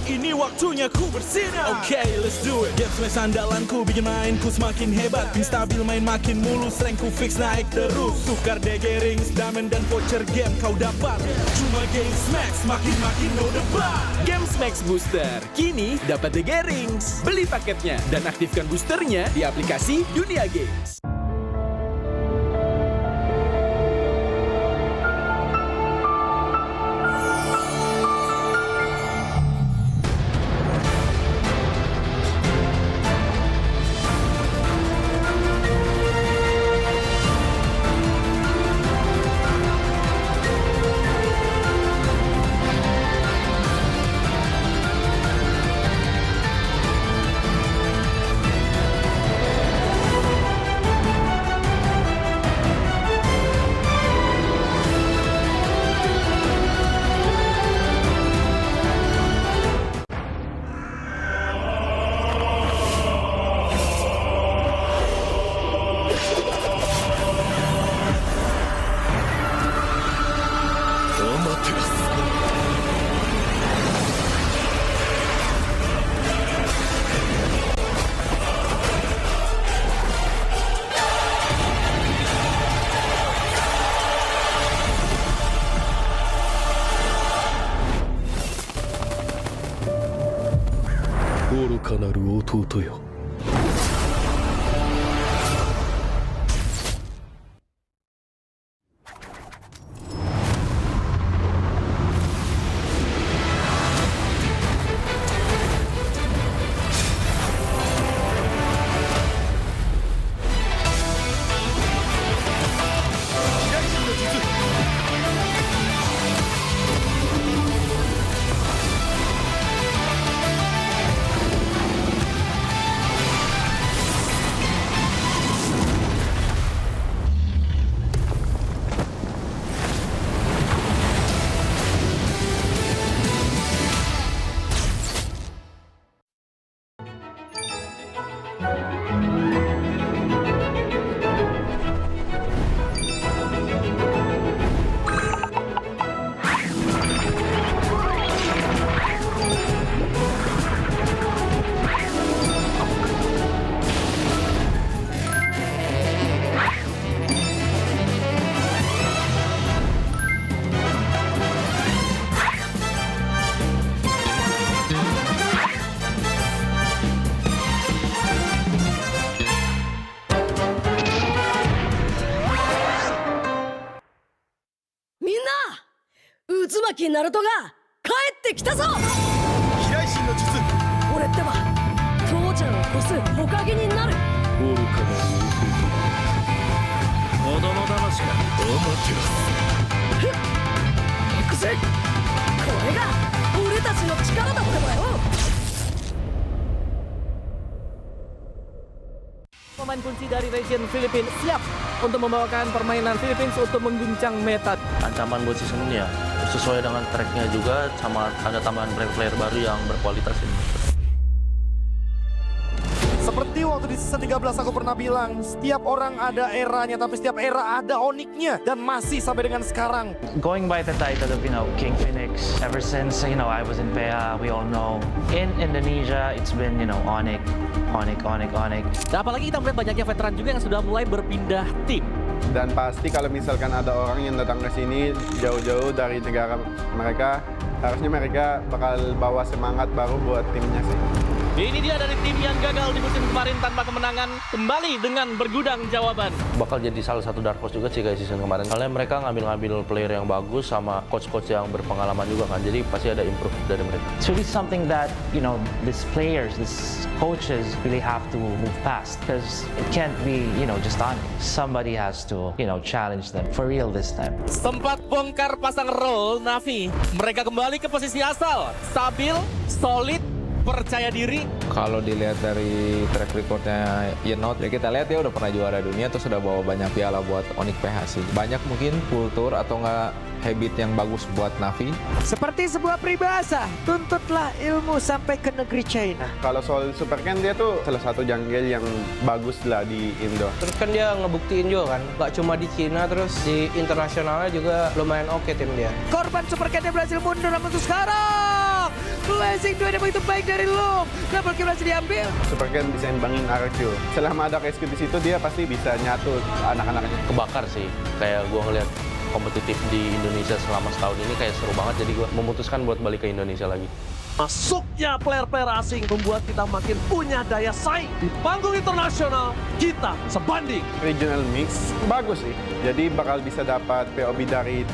Ini waktunya ku bersinar. Okay, let's do it. Game smash andalanku bikin mainku semakin hebat. Pin stabil main makin mulus, rankku fix naik terus. Tukar DG rings, diamond dan voucher game kau dapat. Cuma Game Smash makin no debat. Game Max Booster, kini dapat DG Rings. Beli paketnya dan aktifkan boosternya di aplikasi Dunia Games. 弟よ。渦巻きナルトが帰ってきたぞ。飛来神の術。俺ってば父ちゃんを越す火影になる。愚かな子供騙しか。アマテラス。行くぜ。これが俺たちの力だってばよ。Pemain kunci dari region Filipina siap untuk membawakan permainan Philippines untuk mengguncang meta. Ancaman buat season ini ya, sesuai dengan tracknya juga, sama ada tambahan player baru yang berkualitas ini. Seperti waktu di season 13 aku pernah bilang, setiap orang ada eranya, tapi setiap era ada oniknya. Dan masih sampai dengan sekarang. Going by the title of, King Infinix, ever since, I was in PH, we all know. In Indonesia, it's been, Onyx. Dan apalagi kita melihat banyaknya veteran juga yang sudah mulai berpindah tim. Dan pasti kalau misalkan ada orang yang datang ke sini jauh-jauh dari negara mereka, harusnya mereka bakal bawa semangat baru buat timnya sih. Ini dia dari tim yang gagal di musim kemarin tanpa kemenangan, kembali dengan bergudang jawaban. Bakal jadi salah satu dark horse juga sih kayak season kemarin. Soalnya mereka ngambil player yang bagus sama coach-coach yang berpengalaman juga kan. Jadi pasti ada improve dari mereka. It's really something that, these players, these coaches really have to move past. Because it can't be, just on. Somebody has to, challenge them for real this time. Sempat bongkar pasang roll Navi. Mereka kembali ke posisi asal. Stabil, solid, percaya diri. Kalau dilihat dari track recordnya Yenot, ya kita lihat dia udah pernah juara dunia, terus udah bawa banyak piala buat Onyx PH sih. Banyak mungkin kultur atau nggak habit yang bagus buat Navi. Seperti sebuah peribahasa, tuntutlah ilmu sampai ke negeri China. Kalau soal Super Ken, dia tuh salah satu jungle yang bagus lah di Indo. Terus kan dia ngebuktiin juga kan, nggak cuma di Cina, terus di internasionalnya juga lumayan oke tim dia. Korban Super Ken berhasil mundur, namun untuk sekarang Blazing 2 ada begitu baik dari Loom. Double kill berhasil diambil. Super Ken bisa imbangin RQ. Selama ada KSQ di situ, dia pasti bisa nyatu anak-anaknya. Kebakar sih, kayak gua ngeliat kompetitif di Indonesia selama setahun ini kayak seru banget, jadi gue memutuskan buat balik ke Indonesia lagi. Masuknya player-player asing membuat kita makin punya daya saing. Di panggung internasional, kita sebanding. Regional mix bagus sih, jadi bakal bisa dapat POB dari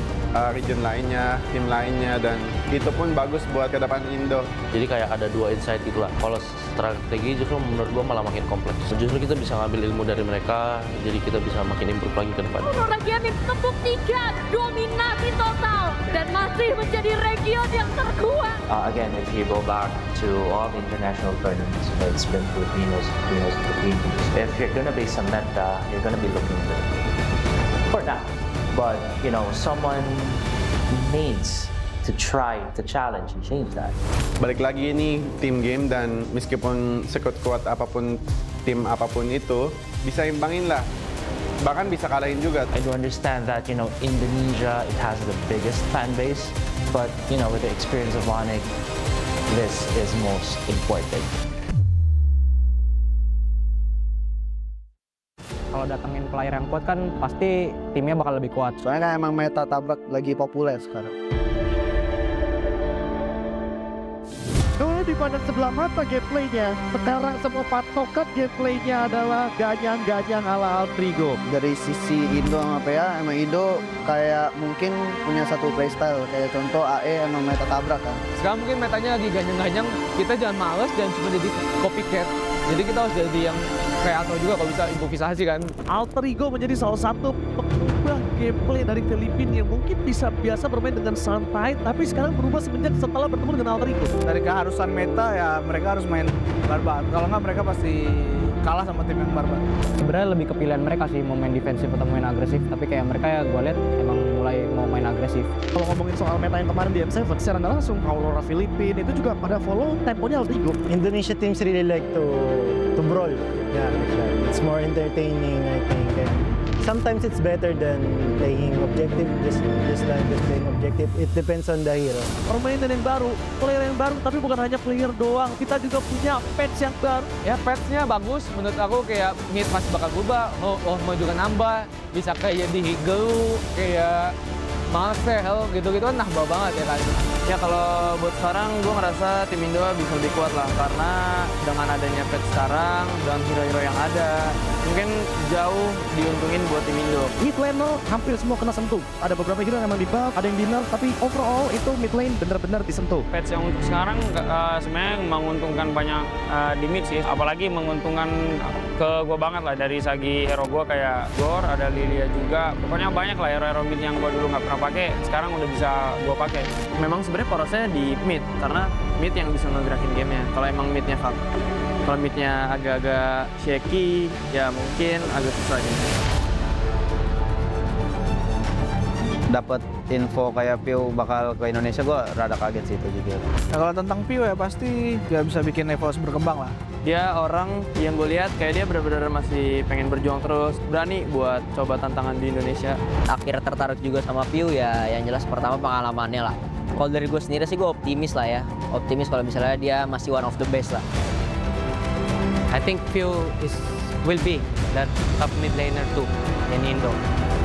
region lainnya, tim lainnya, dan itu pun bagus buat ke depan Indo. Jadi kayak ada dua insight gitu lah. Kalau strategi justru menurut gue malah makin kompleks. Justru kita bisa ngambil ilmu dari mereka, jadi kita bisa makin improve lagi ke depan. Region tepuk 3, dominasi total, dan masih menjadi region yang terkuat. Again, if you go back to all the international tournaments, it's been Filipinos. If you're gonna base a meta, you're gonna be looking good. For now. But, someone needs to try to challenge and change that. Balik lagi ini tim game, dan meskipun sekuat-kuat apapun tim apapun itu, bisa imbangin lah. Bahkan bisa kalahin juga. I do understand that, Indonesia, it has the biggest fan base. But, with the experience of Onyx, this is most important. Kalau datengin player yang kuat kan pasti timnya bakal lebih kuat. Soalnya kan emang meta tabrak lagi populer sekarang. sudah dipandang sebelah mata gameplaynya. Sekarang semua patokan gameplaynya adalah ganyang-ganyang ala Altrigo. Dari sisi Indo sama PA, emang Indo kayak mungkin punya satu playstyle. Kayak contoh AE emang meta tabrak kan. Sekarang mungkin metanya lagi ganyang-ganyang, kita jangan males, jangan cuma jadi copycat. Jadi kita harus jadi yang kreator juga kalau bisa improvisasi kan. Altrigo menjadi salah satu pengubah gameplay dari Filipina yang mungkin bisa biasa bermain dengan santai, tapi sekarang berubah semenjak setelah bertemu dengan Altrigo. Dari keharusan meta ya mereka harus main barbar. Kalau nggak mereka pasti kalah sama tim yang barbar. Sebenarnya lebih ke pilihan mereka sih mau main defensif atau main agresif, tapi kayak mereka ya gue lihat emang mulai mau main agresif. Kalau ngomongin soal meta yang kemarin di M7, secara nggak langsung Aurora Filipina itu juga pada follow temponya Altrigo. Indonesia teams really like to brawl. Yeah, like that. It's more entertaining, I think. And sometimes it's better than playing objective, just playing objective. It depends on the hero. Permainan yang baru, player yang baru, tapi bukan hanya player doang. Kita juga punya patch yang baru. Ya patch-nya bagus, menurut aku kayak mid masih bakal berubah, mau juga nambah, bisa kayak di Higelu, kayak Marcel gitu-gitu kan nambah banget ya kan. Ya kalau buat sekarang gue ngerasa tim Indo bisa lebih kuat lah, karena dengan adanya patch sekarang, dengan hero-hero yang ada, mungkin jauh diuntungin buat tim Indo. Mid laner hampir semua kena sentuh. Ada beberapa hero yang emang di buff, ada yang di nerf, tapi overall itu mid lane benar-benar disentuh. Patch yang untuk sekarang sebenarnya menguntungkan banyak di mid sih, apalagi menguntungkan ke gue banget lah dari segi hero gue kayak Gor, ada Lilia juga. Pokoknya banyak lah hero-hero mid yang gue dulu nggak pernah pakai, sekarang udah bisa gue pakai. Memang sebenarnya porosnya di mid, karena mid yang bisa ngegerakin gamenya. Kalau emang midnya fuck, kalau midnya agak-agak shaky, ya mungkin agak susah gitu. Dapat info kayak Pio bakal ke Indonesia, gue rada kaget sih itu juga. Nah, kalau tentang Pio ya pasti nggak bisa bikin EVOS berkembang lah. Dia orang yang gue lihat kayak dia benar-benar masih pengen berjuang terus, berani buat coba tantangan di Indonesia. Akhirnya tertarik juga sama Piu ya, yang jelas pertama pengalamannya lah. Kalau dari gue sendiri sih gue optimis lah ya, optimis kalau misalnya dia masih one of the best lah. I think Pew will be that top mid laner too in Indo.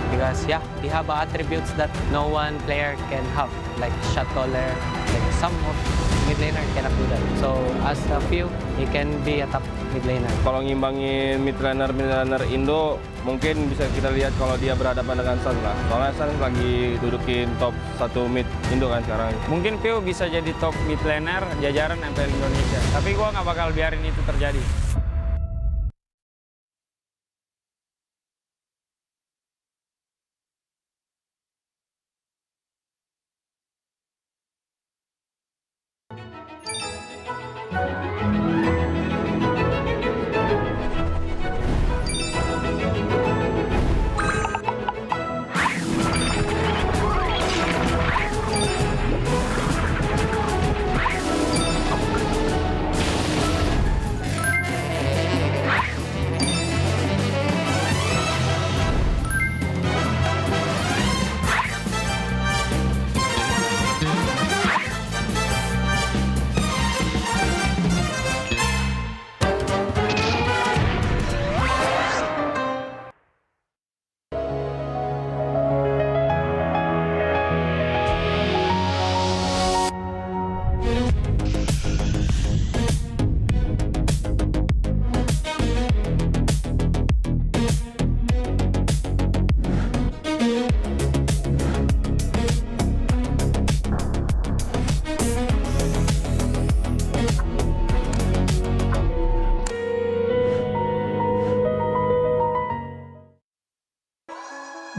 Because yeah, they have attributes that no one player can have, like shot caller, like some of mid laner cannot do that. So as a Pew, he can be a top mid laner. Kalau ngimbangin mid laner Indo, mungkin bisa kita lihat kalau dia berhadapan dengan Sun lah. Soalnya Sun lagi dudukin top 1 mid Indo kan sekarang. Mungkin Pew bisa jadi top mid laner jajaran MPL Indonesia. Tapi gua nggak bakal biarin itu terjadi.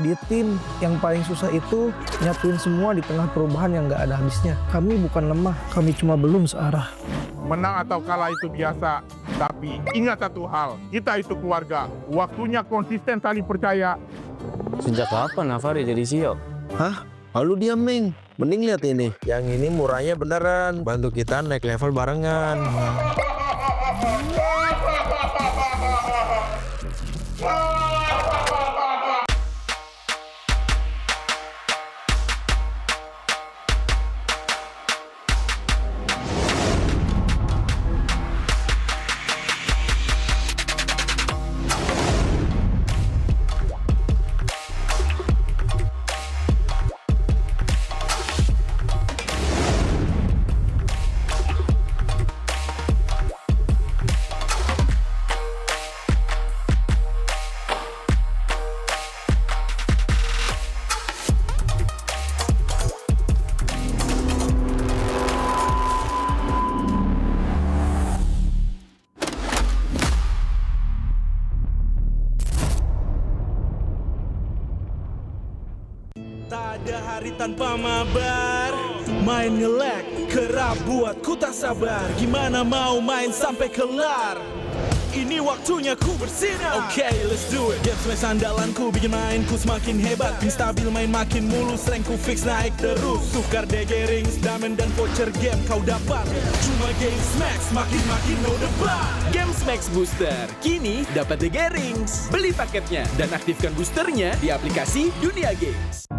Di tim yang paling susah itu nyatuin semua di tengah perubahan yang nggak ada habisnya. Kami bukan lemah, kami cuma belum searah. Menang atau kalah itu biasa, tapi ingat satu hal, kita itu keluarga. Waktunya konsisten saling percaya. Sejak kapan Navari jadi CEO? Hah? Lalu dia Ming. Mending lihat ini. Yang ini murahnya beneran. Bantu kita naik level barengan. Tak ada hari tanpa mabar. Main nge-lag, kerap buat ku tak sabar. Gimana mau main sampai kelar? Ini waktunya ku bersinar. Okay, let's do it. Game smash andalanku, bikin mainku semakin hebat. Pin stabil, main makin mulus, rankku fix naik terus. Tukar DG rings, diamond dan voucher game kau dapat. Cuma game smash, makin no debat. Game Max Booster, kini dapat DG rings. Beli paketnya dan aktifkan boosternya di aplikasi Dunia Games.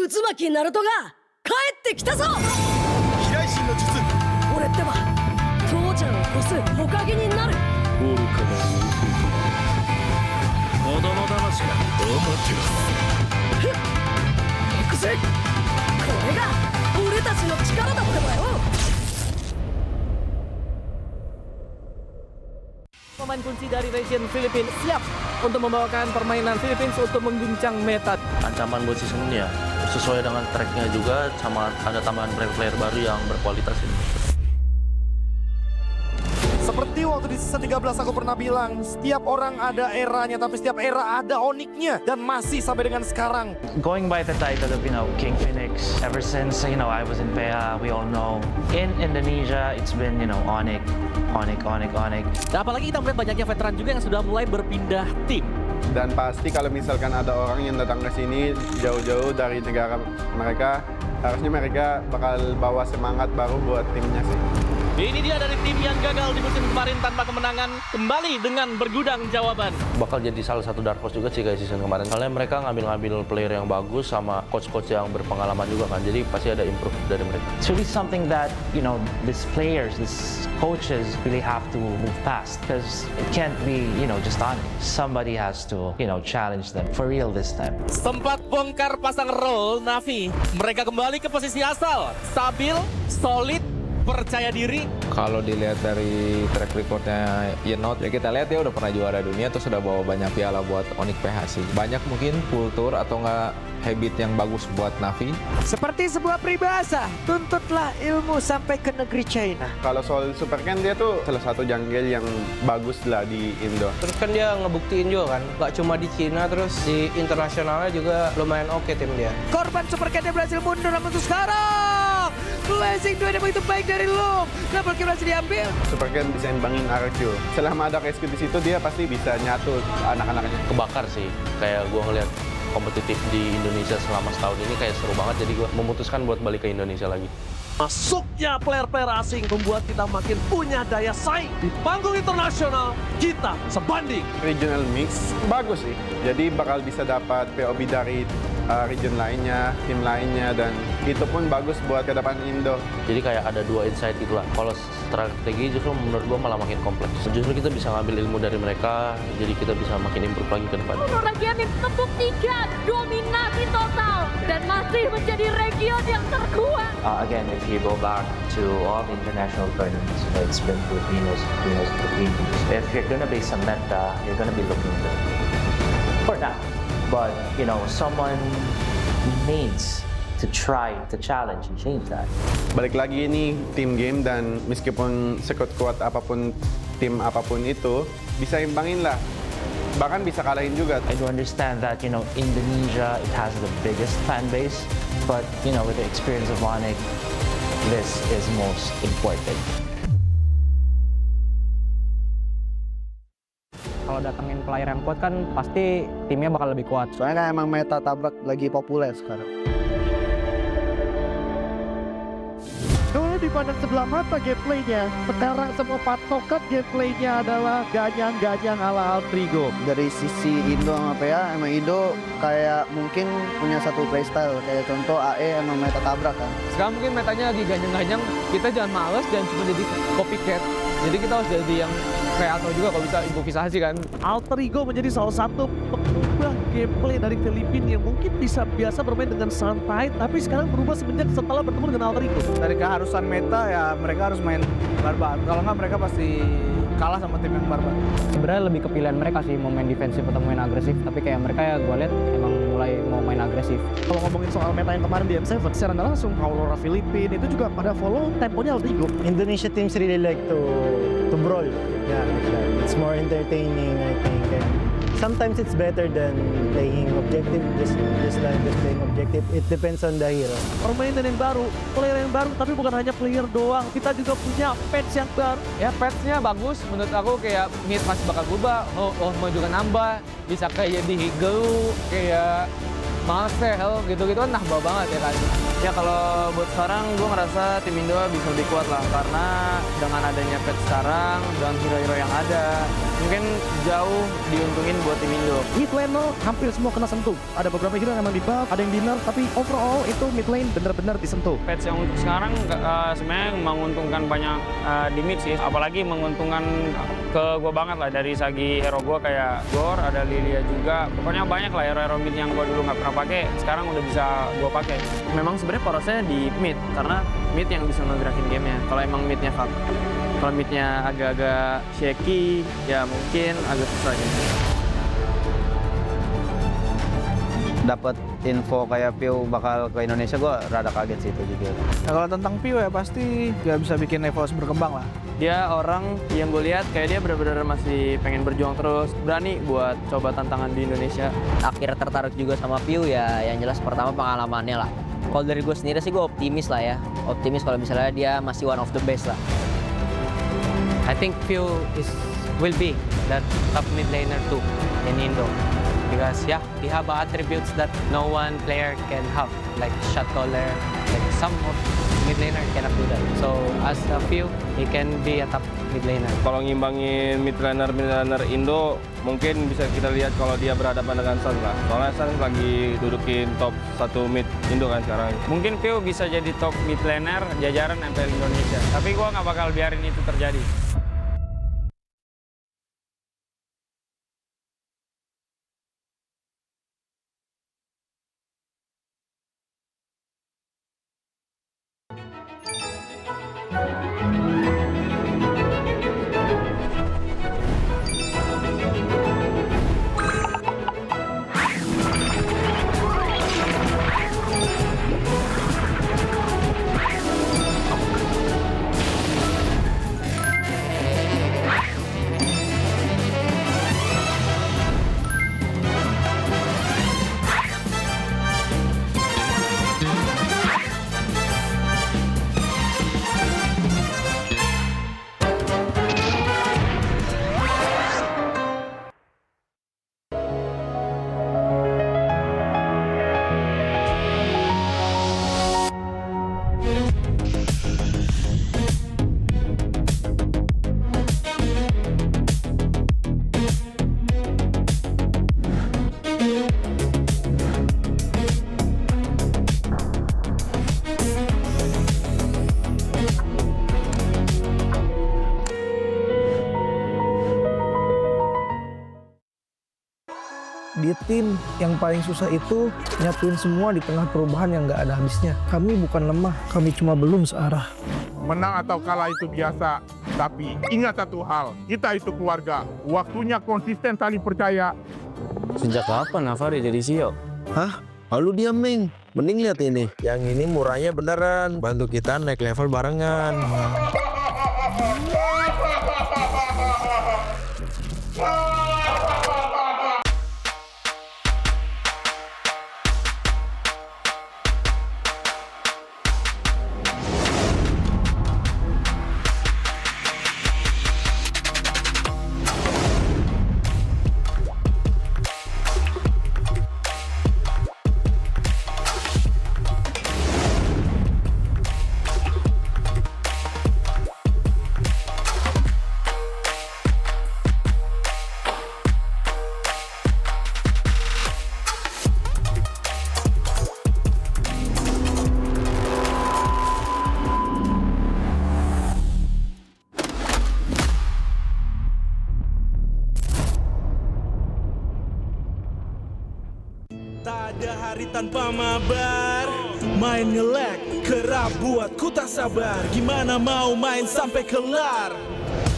Uzumaki Naruto が帰ってきたぞ。飛来神の術。俺ってば父ちゃんを越す火影になる。愚かな子供騙しか。行くぜ。これが俺たちの力だってばよ。Pemain kunci dari region Filipina siap untuk membawakan permainan Philippines untuk mengguncang meta. Ancaman buat season ini ya, sesuai dengan tracknya juga, sama ada tambahan player-player baru yang berkualitas ini. Seperti waktu di season 13 aku pernah bilang, setiap orang ada eranya, tapi setiap era ada oniknya. Dan masih sampai dengan sekarang. Going by the title of, King Phoenix, ever since, I was in PA, we all know. In Indonesia, it's been, Onyx. Dan apalagi kita melihat banyaknya veteran juga yang sudah mulai berpindah tim. Dan pasti kalau misalkan ada orang yang datang ke sini jauh-jauh dari negara mereka, harusnya mereka bakal bawa semangat baru buat timnya sih. Ini dia dari tim yang gagal di musim kemarin tanpa kemenangan, kembali dengan bergudang jawaban. Bakal jadi salah satu dark horse juga sih kayak season kemarin. Soalnya mereka ngambil player yang bagus sama coach-coach yang berpengalaman juga kan. Jadi pasti ada improve dari mereka. It's really something that, these players, these coaches really have to move past. Because it can't be, just on it. Somebody has to, challenge them for real this time. Sempat bongkar pasang roll Navi. Mereka kembali ke posisi asal. Stabil, solid, percaya diri. Kalau dilihat dari track recordnya Yenot, ya kita lihat dia udah pernah juara dunia, terus udah bawa banyak piala buat Onyx PHC. Banyak mungkin kultur atau enggak habit yang bagus buat Navi. Seperti sebuah peribahasa, tuntutlah ilmu sampai ke negeri China. Kalau soal Super Ken, dia tuh salah satu jungle yang bagus lah di Indo. Terus kan dia ngebuktiin juga kan, gak cuma di Cina, terus di internasionalnya juga lumayan oke tim dia. Korban Super Ken berhasil mundur, namun untuk sekarang Blazing 2 begitu baik dari Loom. Double kill berhasil diambil. Super Ken bisa imbangin RQ. Selama ada KSQ di situ, dia pasti bisa nyatu anak-anaknya. Kebakar sih, kayak gue ngeliat kompetitif di Indonesia selama setahun ini kayak seru banget, jadi gue memutuskan buat balik ke Indonesia lagi. Masuknya player-player asing membuat kita makin punya daya saing. Di panggung internasional, kita sebanding. Regional mix bagus sih. Jadi bakal bisa dapat POB dari region lainnya, tim lainnya, dan itu pun bagus buat ke depan Indo. Jadi kayak ada dua insight gitu lah. Kalau strategi justru menurut gue malah makin kompleks. Justru kita bisa ngambil ilmu dari mereka, jadi kita bisa makin improve lagi ke depan. Region tepuk 3, dominasi total, dan masih menjadi region yang terkuat. Again, if you go back to all the international tournaments, it's been Filipinos. If you're gonna be Samantha, you're gonna be looking good for now. But someone needs to try to challenge and change that. Balik lagi ini team game, dan meskipun sekuat-kuat apapun tim apapun itu, bisa imbangin lah. Bahkan bisa kalahin juga. I do understand that Indonesia, it has the biggest fan base, but with the experience of Onyx, this is most important. Kalau datengin player yang kuat kan pasti timnya bakal lebih kuat. Soalnya kan emang meta tabrak lagi populer sekarang. Kalau dipandang sebelah mata gameplaynya, sekarang semua patokan gameplaynya adalah ganyang-ganyang ala Altrigo. Dari sisi Indo sama PA, emang Indo kayak mungkin punya satu playstyle. Kayak contoh AE emang meta tabrak kan. Sekarang mungkin metanya lagi ganyang-ganyang, kita jangan males, jangan cuma jadi copycat. Jadi kita harus jadi yang kreator juga kalau bisa improvisasi kan. Altrigo menjadi salah satu pengubah gameplay dari Filipina yang mungkin bisa biasa bermain dengan santai, tapi sekarang berubah semenjak setelah bertemu dengan Altrigo. Dari keharusan meta ya mereka harus main barbar. Kalau nggak mereka pasti kalah sama tim yang barbar. Sebenarnya lebih ke pilihan mereka sih, mau main defensif atau main agresif, tapi kayak mereka ya gue lihat emang mulai mau main agresif. Kalau ngomongin soal meta yang kemarin di M7, secara nggak langsung Aurora Filipina itu juga pada follow temponya Altrigo. Indonesia teams really like to brawl. Yeah, like that. It's more entertaining, I think. And sometimes it's better than playing objective, just playing objective. It depends on the hero. Permainan yang baru, player yang baru, tapi bukan hanya player doang. Kita juga punya patch yang baru. Ya patch-nya bagus, menurut aku kayak mid masih bakal berubah, mau juga nambah, bisa kayak di Higelu, kayak Marcel gitu-gitu kan nambah banget ya kan. Ya kalau buat sekarang gue ngerasa tim Indo bisa lebih kuat lah, karena dengan adanya patch sekarang, dengan hero-hero yang ada, mungkin jauh diuntungin buat tim Indo. Mid lane hampir semua kena sentuh. Ada beberapa hero yang emang di buff, ada yang di nerf, tapi overall itu mid lane benar-benar disentuh. Patch yang untuk sekarang sebenarnya menguntungkan banyak di mid sih, apalagi menguntungkan ke gue banget lah dari segi hero gue kayak Gor, ada Lilia juga. Pokoknya banyak lah hero-hero mid yang gue dulu nggak pernah pakai, sekarang udah bisa gue pakai. Memang sebenarnya porosnya di mid, karena mid yang bisa ngegerakin gamenya. Kalau emang midnya fuck, kalau midnya agak-agak shaky, ya mungkin agak susah aja. Dapat info kayak Piu bakal ke Indonesia, gue rada kaget sih itu juga. Nah, kalau tentang Piu ya pasti gak bisa bikin EVOS berkembang lah. Dia orang yang gue lihat kayak dia benar-benar masih pengen berjuang terus, berani buat coba tantangan di Indonesia. Akhirnya tertarik juga sama Piu ya, yang jelas pertama pengalamannya lah. Kalau dari gue sendiri sih gue optimis lah ya, optimis kalau misalnya dia masih one of the best lah. I think Pew will be that top mid laner too in Indo. Because yeah, he have attributes that no one player can have, like shot caller, like some of mid laner cannot do that. So as a Pew, he can be a top mid laner. Kalau ngimbangin mid laner Indo, mungkin bisa kita lihat kalau dia berhadapan dengan Sun lah. Soalnya Sun lagi dudukin top 1 mid Indo kan sekarang. Mungkin Pew bisa jadi top mid laner jajaran MPL Indonesia. Tapi gua nggak bakal biarin itu terjadi. di tim yang paling susah itu nyatuin semua di tengah perubahan yang nggak ada habisnya. Kami bukan lemah, kami cuma belum searah. Menang atau kalah itu biasa, tapi ingat satu hal, kita itu keluarga. Waktunya konsisten saling percaya. Sejak kapan Navari jadi CEO? Hah? Lalu diam, Ming. Mending lihat ini. Yang ini murahnya beneran. Bantu kita naik level barengan. Tak ada hari tanpa mabar. Main nge-lag, kerap buat ku tak sabar. Gimana mau main sampai kelar?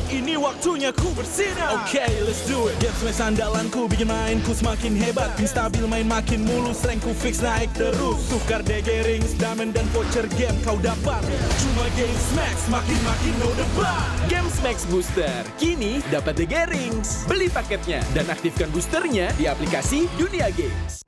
Ini waktunya ku bersinar. Okay, let's do it. Game smash andalanku bikin mainku semakin hebat. Pin stabil main makin mulus, rankku fix naik terus. Tukar DG rings, diamond dan voucher game kau dapat. Cuma game smash makin no debat. Game Max Booster kini dapat DG rings. Beli paketnya dan aktifkan boosternya di aplikasi Dunia Games.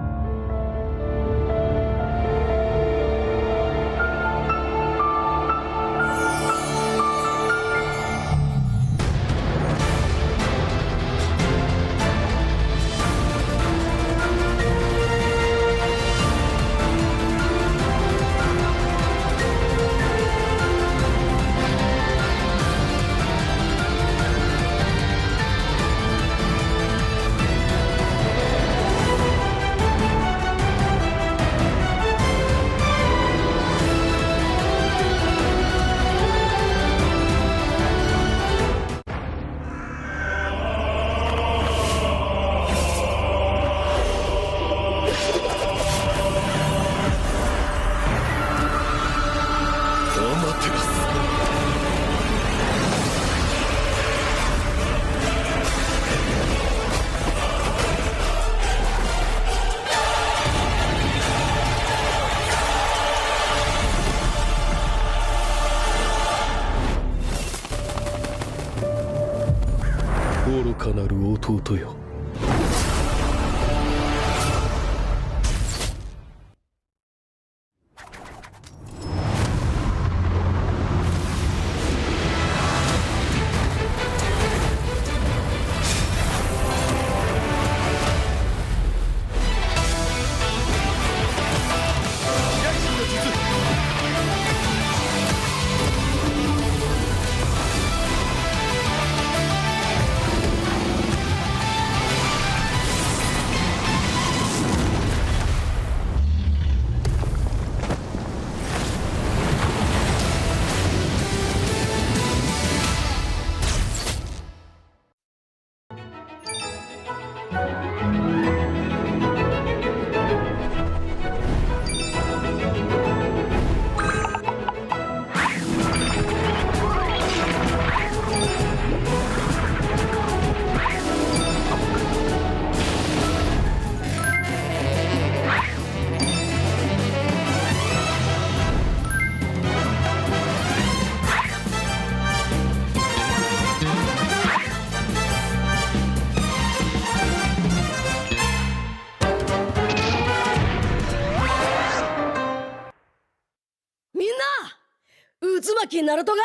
Uzumaki Naruto が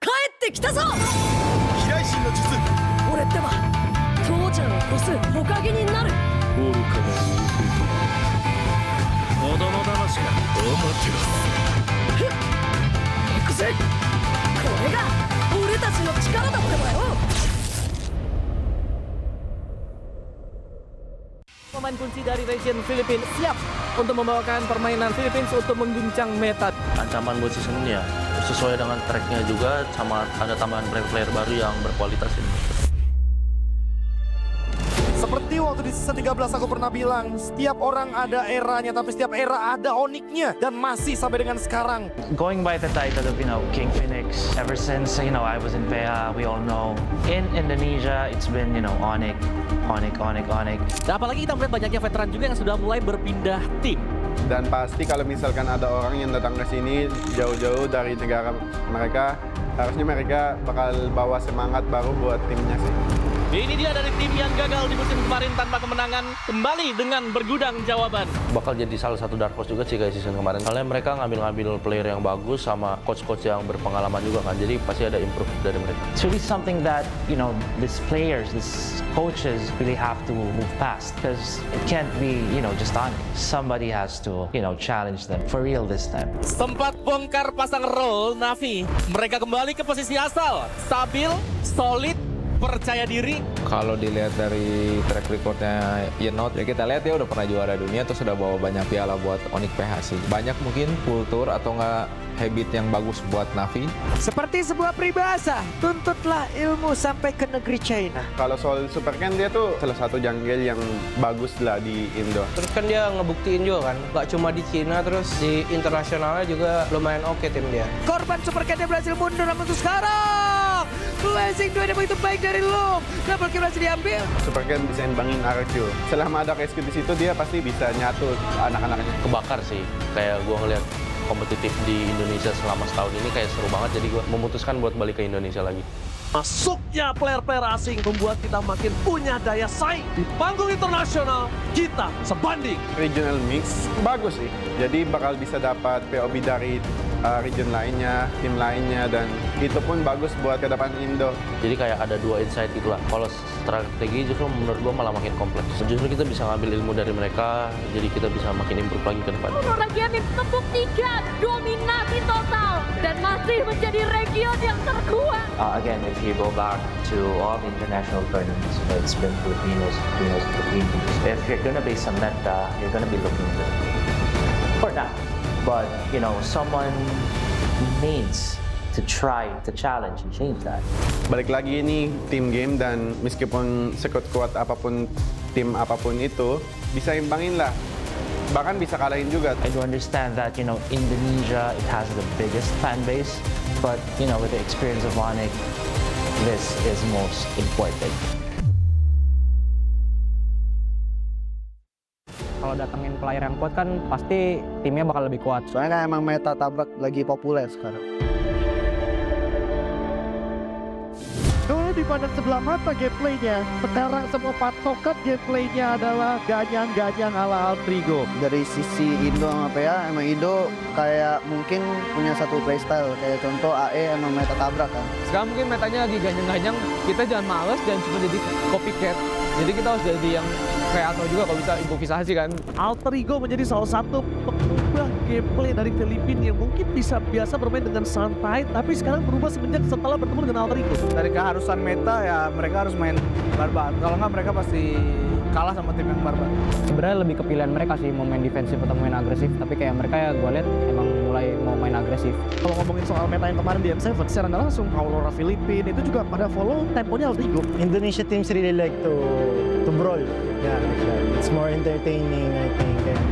帰ってきたぞ。飛来神の術。俺ってば父ちゃんを越す火影になる。愚かな子供騙しがふっ行くぜ。これが俺たちの力だってばよ。Pemain kunci dari region Filipina siap untuk membawakan permainan Philippines untuk mengguncang meta. Ancaman buat season ini ya sesuai dengan tracknya juga, sama ada tambahan player-player baru yang berkualitas ini. Seperti Jadi waktu di season 13 aku pernah bilang, setiap orang ada eranya, tapi setiap era ada oniknya. Dan masih sampai dengan sekarang. Going by the title of, King Phoenix, ever since, I was in PA, we all know. In Indonesia, it's been, Onyx. Dan apalagi kita melihat banyaknya veteran juga yang sudah mulai berpindah tim. Dan pasti kalau misalkan ada orang yang datang ke sini jauh-jauh dari negara mereka, harusnya mereka bakal bawa semangat baru buat timnya sih. Ini dia dari tim yang gagal di musim kemarin tanpa kemenangan, kembali dengan bergudang jawaban. Bakal jadi salah satu dark horse juga sih kayak season kemarin. Soalnya mereka ngambil player yang bagus sama coach-coach yang berpengalaman juga kan. Jadi pasti ada improve dari mereka. It's really something that, these players, these coaches really have to move past. Because it can't be, just on it. Somebody has to, challenge them for real this time. Sempat bongkar pasang role Navi. Mereka kembali ke posisi asal. Stabil, solid, percaya diri. Kalau dilihat dari track recordnya Yenot, ya kita lihat dia udah pernah juara dunia, terus sudah bawa banyak piala buat Onyx PH sih. Banyak mungkin kultur atau enggak habit yang bagus buat Navi. Seperti sebuah peribahasa, tuntutlah ilmu sampai ke negeri China. Kalau soal Super Ken, dia tuh salah satu jungle yang bagus lah di Indo. Terus kan dia ngebuktiin juga kan, gak cuma di Cina, terus di internasionalnya juga lumayan oke tim dia. Korban Super Ken berhasil mundur, namun untuk sekarang blessing 2 yang begitu baik dari Loom. Double kill berhasil diambil. Super Ken bisa imbangin RQ. Selama ada rescue di situ, dia pasti bisa nyatu anak-anaknya. Kebakar sih, kayak gue ngeliat kompetitif di Indonesia selama setahun ini kayak seru banget, jadi gue memutuskan buat balik ke Indonesia lagi. Masuknya player-player asing membuat kita makin punya daya saing. Di panggung internasional, kita sebanding. Regional mix bagus sih, jadi bakal bisa dapat POB dari region lainnya, tim lainnya, dan itu pun bagus buat ke depan Indo. Jadi kayak ada dua insight gitu lah. Kalau strategi justru menurut gue malah makin kompleks. Justru kita bisa ngambil ilmu dari mereka, jadi kita bisa makin improve lagi ke depan. Norwegia membuktikan dominasi total dan masih menjadi region yang terkuat. Again, if you go back to all the international tournaments, it's been Filipinos. If you're gonna be some meta, you're gonna be looking good. For now. But, someone needs to try to challenge and change that. Balik lagi ini team game, dan meskipun sekuat-kuat apapun tim apapun itu, bisa imbangin lah. Bahkan bisa kalahin juga. I do understand that, Indonesia, it has the biggest fan base, but, with the experience of Onyx, this is most important. Kalau datengin player yang kuat kan pasti timnya bakal lebih kuat. Soalnya kan emang meta tabrak lagi populer sekarang. Kalau dipandang sebelah mata gameplaynya, sekarang semua patokan gameplaynya adalah ganyang-ganyang ala Altrigo. Dari sisi Indo sama PA, emang Indo kayak mungkin punya satu playstyle. Kayak contoh AE emang meta tabrak kan. Sekarang mungkin metanya lagi ganyang-ganyang, kita jangan males dan cuma jadi copycat. Jadi kita harus jadi yang kreator juga kalau bisa improvisasi kan. Altrigo menjadi salah satu pengubah gameplay dari Filipina yang mungkin biasa bermain dengan santai, tapi sekarang berubah semenjak setelah bertemu dengan Altrigo. Dari keharusan meta ya mereka harus main barbar. Kalau nggak mereka pasti kalah sama tim yang barbar. Sebenarnya lebih kepilihan mereka sih mau main defensif atau main agresif, tapi kayak mereka ya gue lihat emang mulai mau main agresif. Kalau ngomongin soal meta yang kemarin di M7, secara nggak langsung Aurora Filipina itu juga pada follow temponya Altrigo. Indonesia teams really like to brawl. Yeah, like that. It's more entertaining, I think. And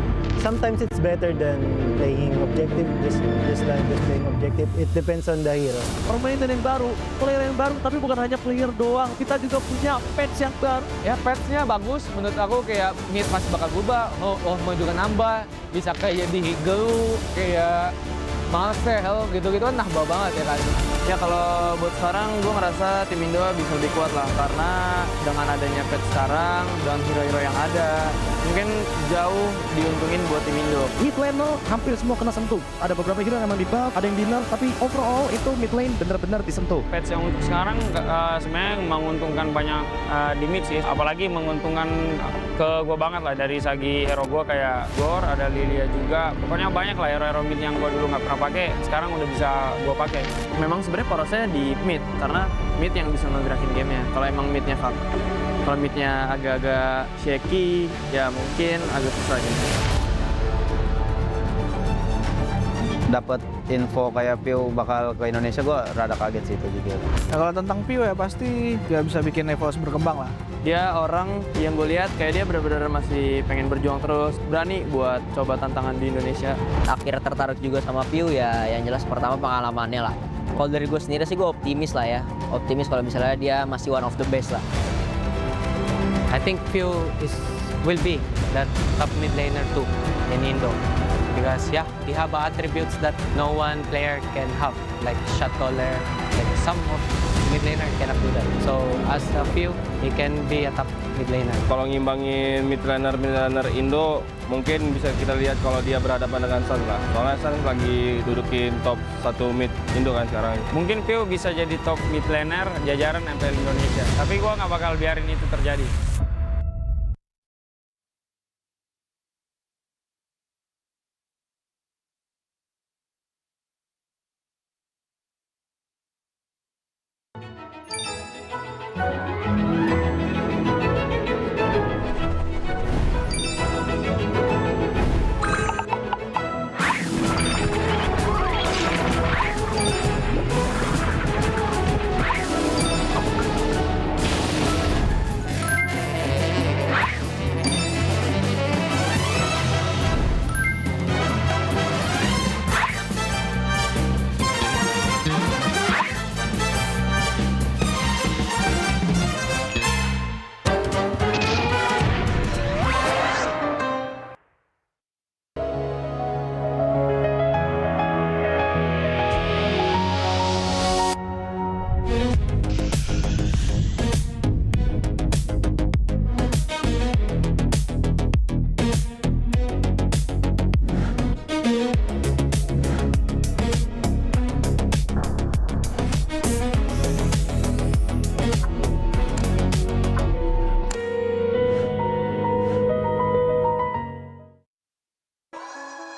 sometimes it's better than playing objective, just playing objective. It depends on the hero. Permainan yang baru, player yang baru, tapi bukan hanya player doang. Kita juga punya patch yang baru. Ya patch-nya bagus, menurut aku kayak mid masih bakal berubah, mau juga nambah, bisa kayak di Higelu, kayak Marcel gitu-gitu kan nambah banget ya kan. Ya kalau buat sekarang gue ngerasa tim Indo bisa lebih kuat lah, karena dengan adanya patch sekarang dan hero-hero yang ada mungkin jauh diuntungin buat tim Indo. Mid lane hampir semua kena sentuh. Ada beberapa hero yang emang di buff, ada yang di nerf, tapi overall itu mid lane benar-benar disentuh. Patch yang untuk sekarang sebenarnya menguntungkan banyak di mid sih, apalagi menguntungkan ke gue banget lah dari segi hero gue kayak Gor, ada Lilia juga. Pokoknya banyak lah hero-hero mid yang gue dulu nggak pernah pakai, sekarang udah bisa gue pakai. Memang sebenarnya porosnya di mid, karena mid yang bisa ngegerakin gamenya. Kalau emang midnya fuck, kalau midnya agak-agak shaky, ya mungkin agak susah gitu. Dapat info kayak Pio bakal ke Indonesia, gue rada kaget sih itu juga. Nah, kalau tentang Pio ya pasti nggak bisa bikin EVOS berkembang lah. Dia orang yang gue lihat kayak dia benar-benar masih pengen berjuang terus, berani buat coba tantangan di Indonesia. Akhirnya tertarik juga sama Piu ya, yang jelas pertama pengalamannya lah. Kalau dari gue sendiri sih gue optimis lah ya, optimis kalau misalnya dia masih one of the best lah. I think Piu will be that top mid laner too in Indo. Because yeah, he have attributes that no one player can have, like shot caller, like some of mid laner cannot do that. So as a few, he can be a top mid laner. Kalau ngimbangin mid laner Indo, mungkin bisa kita lihat kalau dia berhadapan dengan Sun lah. Soalnya Sun lagi dudukin top 1 mid Indo kan sekarang. Mungkin Pio bisa jadi top mid laner jajaran MPL Indonesia. Tapi gua nggak bakal biarin itu terjadi.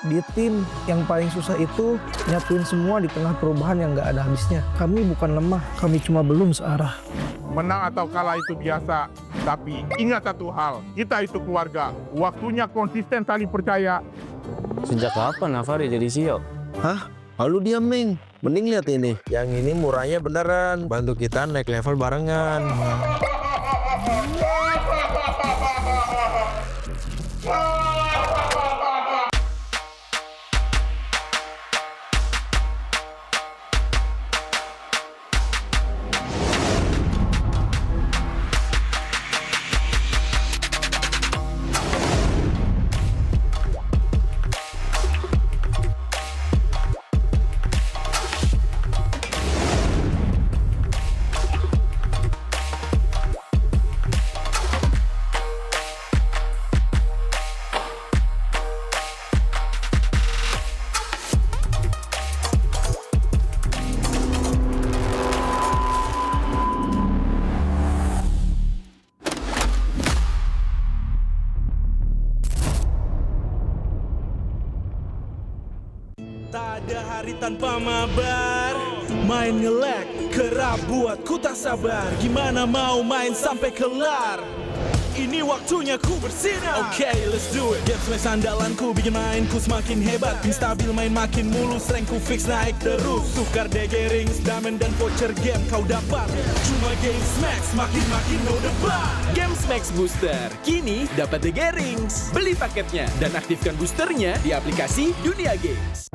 Di tim yang paling susah itu nyatuin semua di tengah perubahan yang nggak ada habisnya. Kami bukan lemah, kami cuma belum searah. Menang atau kalah itu biasa, tapi ingat satu hal, kita itu keluarga. Waktunya konsisten saling percaya. Sejak kapan Navari jadi CEO? Hah? Lalu diam, Ming. Mending lihat ini. Yang ini murahnya beneran. Bantu kita naik level barengan. Tak ada hari tanpa mabar. Main nge-lag, kerap buat ku tak sabar. Gimana mau main sampai kelar? Ini waktunya ku bersinar. Okay, let's do it. Game smash andalanku bikin mainku semakin hebat. Pin stabil main makin mulus, rankku fix naik terus. Tukar DG rings, diamond dan voucher game kau dapat. Cuma game smash makin no debat. Game Max Booster, kini dapat DG Rings. Beli paketnya dan aktifkan boosternya di aplikasi Dunia Games.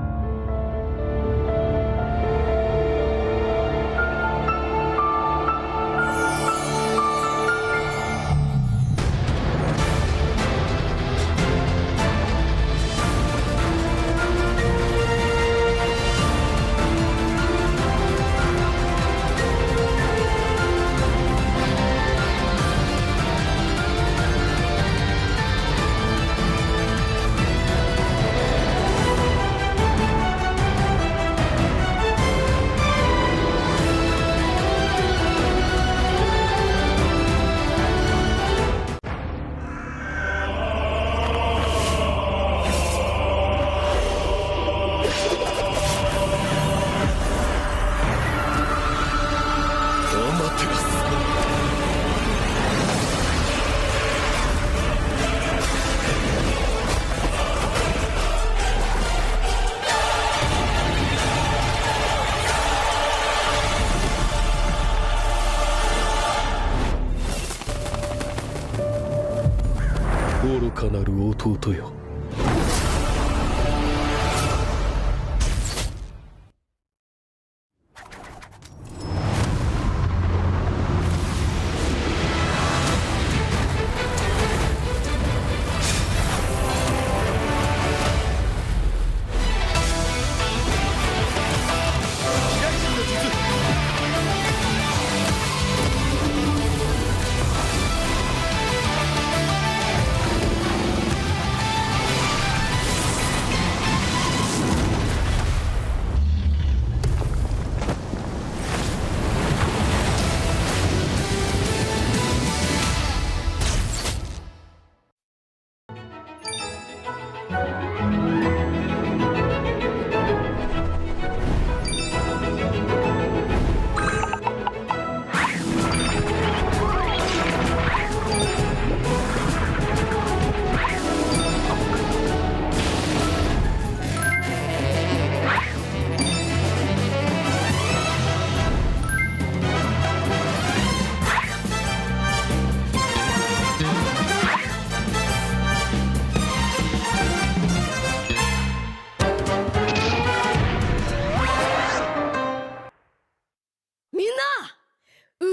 愚かなる弟よ。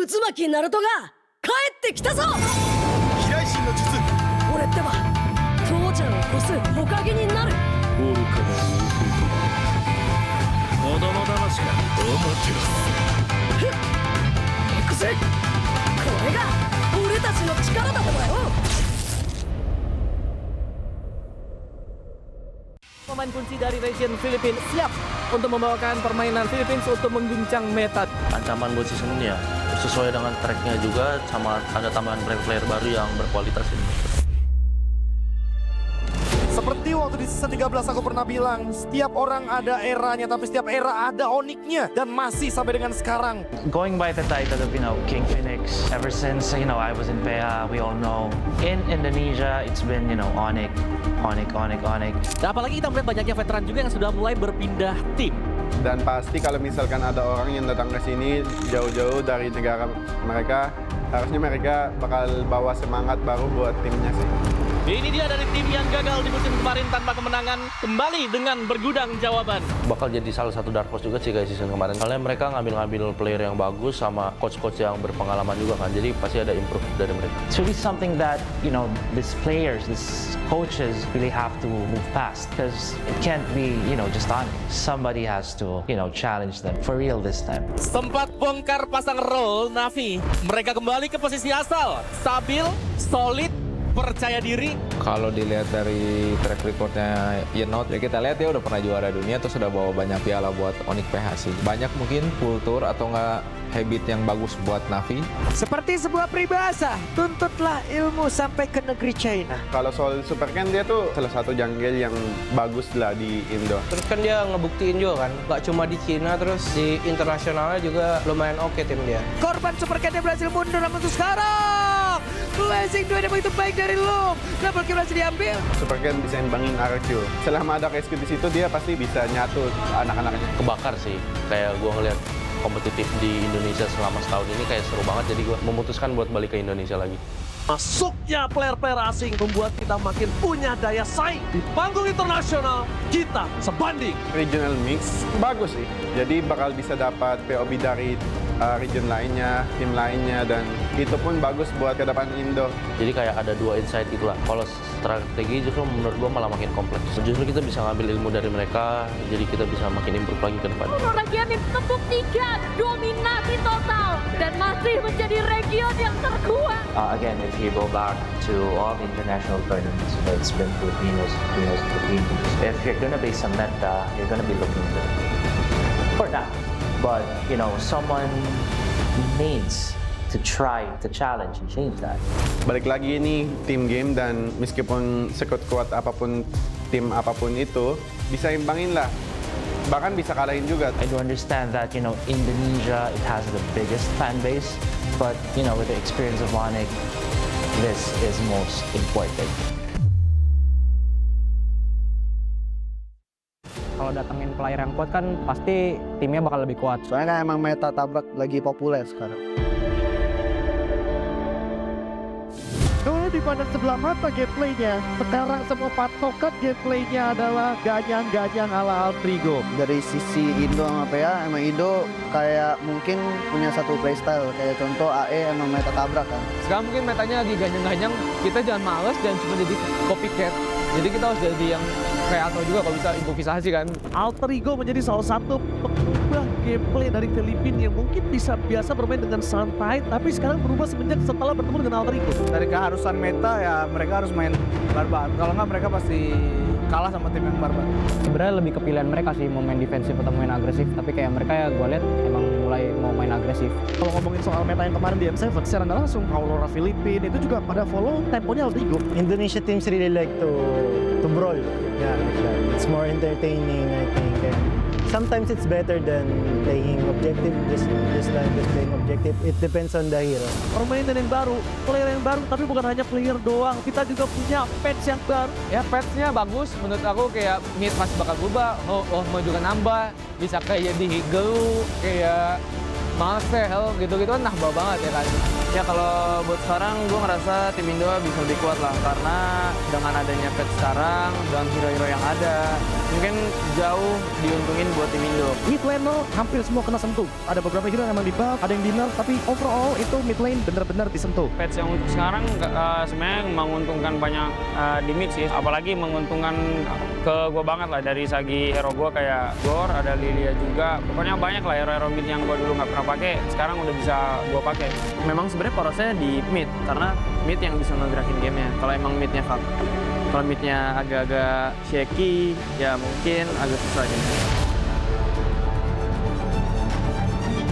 渦巻きナルトが帰ってきたぞ。飛来神の術。俺ってば父ちゃんを越す火影になる。愚かなる子供騙しか。ふっ行くぜ。これが俺たちの力だとだよ。Pemain kunci dari region Filipina siap untuk membawakan permainan Philippines untuk mengguncang meta. Ancaman buat season ini ya sesuai dengan tracknya juga, sama ada tambahan player baru yang berkualitas ini. Seperti waktu di season 13 aku pernah bilang, setiap orang ada eranya, tapi setiap era ada oniknya, dan masih sampai dengan sekarang. Going by the title of, King Phoenix, ever since, I was in PH, we all know. In Indonesia, it's been, Onyx. Dan apalagi kita melihat banyaknya veteran juga yang sudah mulai berpindah tim. Dan pasti kalau misalkan ada orang yang datang ke sini jauh-jauh dari negara mereka, harusnya mereka bakal bawa semangat baru buat timnya sih. Ini dia dari tim yang gagal di musim kemarin tanpa kemenangan, kembali dengan bergudang jawaban. Bakal jadi salah satu dark horse juga sih kayak season kemarin. Soalnya mereka ngambil player yang bagus sama coach-coach yang berpengalaman juga kan. Jadi pasti ada improve dari mereka. It's really something that, these players, these coaches really have to move past. Because it can't be, just on. Somebody has to, challenge them for real this time. Sempat bongkar pasang roll Navi. Mereka kembali ke posisi asal. Stabil, solid, percaya diri. Kalau dilihat dari track recordnya Yenot, ya kita lihat dia udah pernah juara dunia, terus udah bawa banyak piala buat Onyx PH sih. Banyak mungkin kultur atau enggak habit yang bagus buat Navi. Seperti sebuah peribahasa, tuntutlah ilmu sampai ke negeri China. Kalau soal Super Ken, dia tuh salah satu jungle yang bagus lah di Indo. Terus kan dia ngebuktiin juga kan, gak cuma di Cina, terus di internasionalnya juga lumayan oke tim dia. Korban Super Ken berhasil mundur, namun untuk sekarang blazing 2 yang begitu baik dari Loom. Double kill berhasil diambil. Super Ken bisa imbangin RQ. Selama ada rescue di situ, dia pasti bisa nyatu anak-anaknya. Kebakar sih, kayak gue ngeliat kompetitif di Indonesia selama setahun ini kayak seru banget, jadi gue memutuskan buat balik ke Indonesia lagi. Masuknya player-player asing membuat kita makin punya daya saing. Di panggung internasional, kita sebanding. Regional mix bagus sih, jadi bakal bisa dapat POB dari region lainnya, tim lainnya, dan itu pun bagus buat ke depan Indo. Jadi kayak ada dua insight gitu lah. Kalau strategi justru menurut gue malah makin kompleks. Justru kita bisa ngambil ilmu dari mereka, jadi kita bisa makin improve lagi ke depan. Region tepuk 3, dominasi total, dan masih menjadi region yang terkuat. Again, if you go back to all the international tournaments, it's been Filipinos. If you're gonna base on meta, you're gonna be looking good. For now. But, someone needs to try to challenge and change that. Balik lagi ini tim game, dan meskipun sekuat-kuat apapun tim apapun itu, bisa imbangin lah. Bahkan bisa kalahin juga. I do understand that, Indonesia, it has the biggest fan base. But, with the experience of Onyx, this is most important. Kalau datengin player yang kuat kan pasti timnya bakal lebih kuat. Soalnya kan emang meta tabrak lagi populer sekarang. sudah dipandang sebelah mata gameplaynya. Sekarang semua patokan gameplaynya adalah ganyang-ganyang ala Altrigo. Dari sisi Indo sama PA, emang Indo kayak mungkin punya satu playstyle. Kayak contoh AE emang meta tabrak kan. Sekarang mungkin metanya lagi ganyang-ganyang, kita jangan males, jangan cuma jadi copycat. Jadi kita harus jadi yang kreator juga kalau bisa improvisasi kan. Altrigo menjadi salah satu pengubah gameplay dari Filipina yang mungkin bisa biasa bermain dengan santai, tapi sekarang berubah semenjak setelah bertemu dengan Altrigo. Dari keharusan meta ya mereka harus main barbar. Kalau nggak mereka pasti kalah sama tim yang barbar. Sebenarnya lebih ke pilihan mereka sih mau main defensif atau main agresif, tapi kayak mereka ya gue lihat emang mulai mau main agresif. Kalau ngomongin soal meta yang kemarin di M7, secara nggak langsung Aurora Filipina itu juga pada follow temponya Altrigo. Indonesia teams really like to brawl. Yeah, like that. It's more entertaining, I think. And sometimes it's better than playing objective, just playing objective. It depends on the hero. Permainan yang baru, player yang baru, tapi bukan hanya player doang. Kita juga punya patch yang baru. Ya patch-nya bagus, menurut aku kayak mid masih bakal berubah, mau juga nambah, bisa kayak di Higelu, kayak Marcel gitu-gitu kan nambah banget ya kan. Ya kalau buat sekarang gue ngerasa tim Indo bisa lebih kuat lah, karena dengan adanya patch sekarang, dengan hero-hero yang ada, mungkin jauh diuntungin buat tim Indo. Mid laner hampir semua kena sentuh. Ada beberapa hero yang emang di buff, ada yang di nerf, tapi overall itu mid lane benar-benar disentuh. Patch yang untuk sekarang sebenarnya menguntungkan banyak di mid sih, apalagi menguntungkan ke gue banget lah dari segi hero gue kayak Gor, ada Lilia juga. Pokoknya banyak lah hero-hero mid yang gue dulu nggak pernah pakai, sekarang udah bisa gue pakai. Memang sebenarnya porosnya di mid, karena mid yang bisa ngegerakin gamenya. Kalau emang midnya fuck, kalau midnya agak-agak shaky, ya mungkin agak susah aja.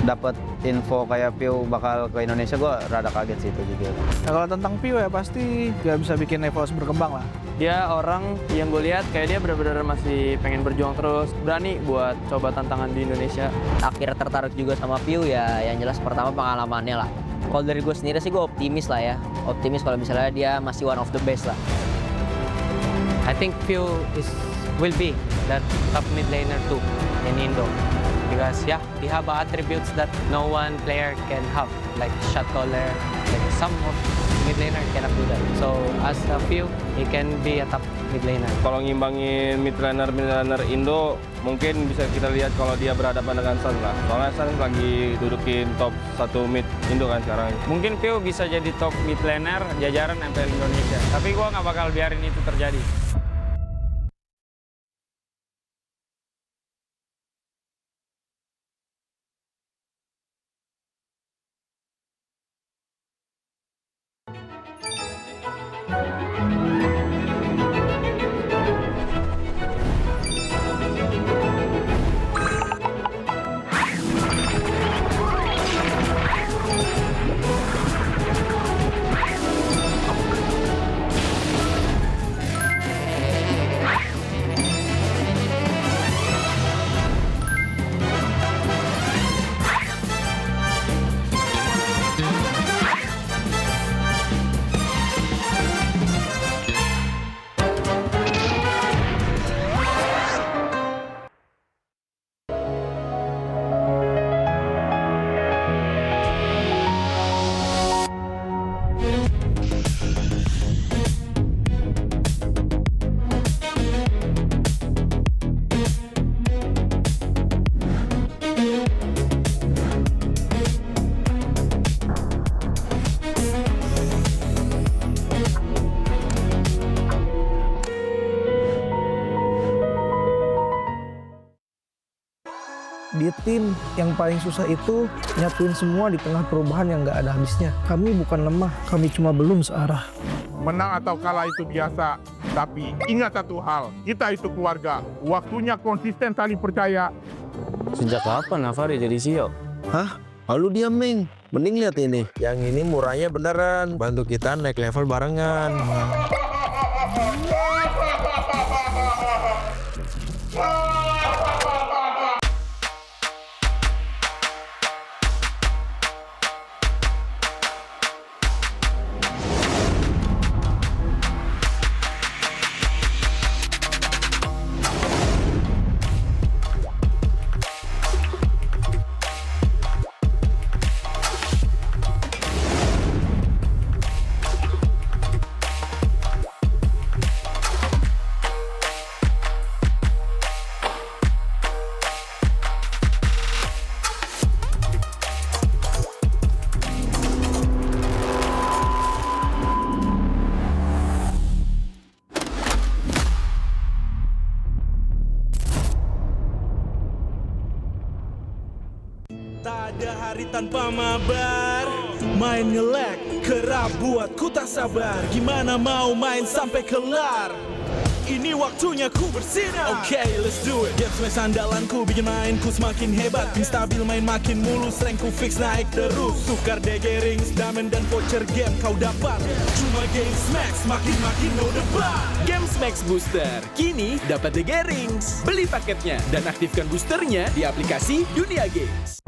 Dapat info kayak Piu bakal ke Indonesia, gue rada kaget sih itu juga. Nah, kalau tentang Piu ya pasti nggak bisa bikin Evos berkembang lah. Dia orang yang gue lihat kayak dia benar-benar masih pengen berjuang terus, berani buat coba tantangan di Indonesia. Akhirnya tertarik juga sama Piu ya, yang jelas pertama pengalamannya lah. Kalau dari gue sendiri sih gue optimis lah ya, optimis kalau misalnya dia masih one of the best lah. I think Piu will be that top mid laner too in Indo. Because yeah, he have attributes that no one player can have, like shot caller, like some of mid laner cannot do that. So as a few, he can be a top mid laner. Kalau ngimbangin mid laner Indo, mungkin bisa kita lihat kalau dia berhadapan dengan Sun lah. Soalnya Sun lagi dudukin top 1 mid Indo kan sekarang. Mungkin Piu bisa jadi top mid laner jajaran MPL Indonesia, tapi gue nggak bakal biarin itu terjadi. Di tim yang paling susah itu nyatuin semua di tengah perubahan yang nggak ada habisnya. Kami bukan lemah, kami cuma belum searah. Menang atau kalah itu biasa, tapi ingat satu hal, kita itu keluarga. Waktunya konsisten saling percaya. Sejak kapan Navari jadi CEO? Hah? Lalu dia Ming. Mending lihat ini. Yang ini murahnya beneran. Bantu kita naik level barengan. tanpa mabar. Main nge-lag, kerap buat ku tak sabar. Gimana mau main sampai kelar? Ini waktunya ku bersinar. Okay, let's do it. Game smash andalanku bikin mainku semakin hebat. Tim stabil main makin mulus, rankku fix naik terus. Tukar DG rings, diamond dan voucher game kau dapat. Cuma game smash makin no debat. Game Max Booster kini dapat DG rings. Beli paketnya dan aktifkan boosternya di aplikasi Dunia Games.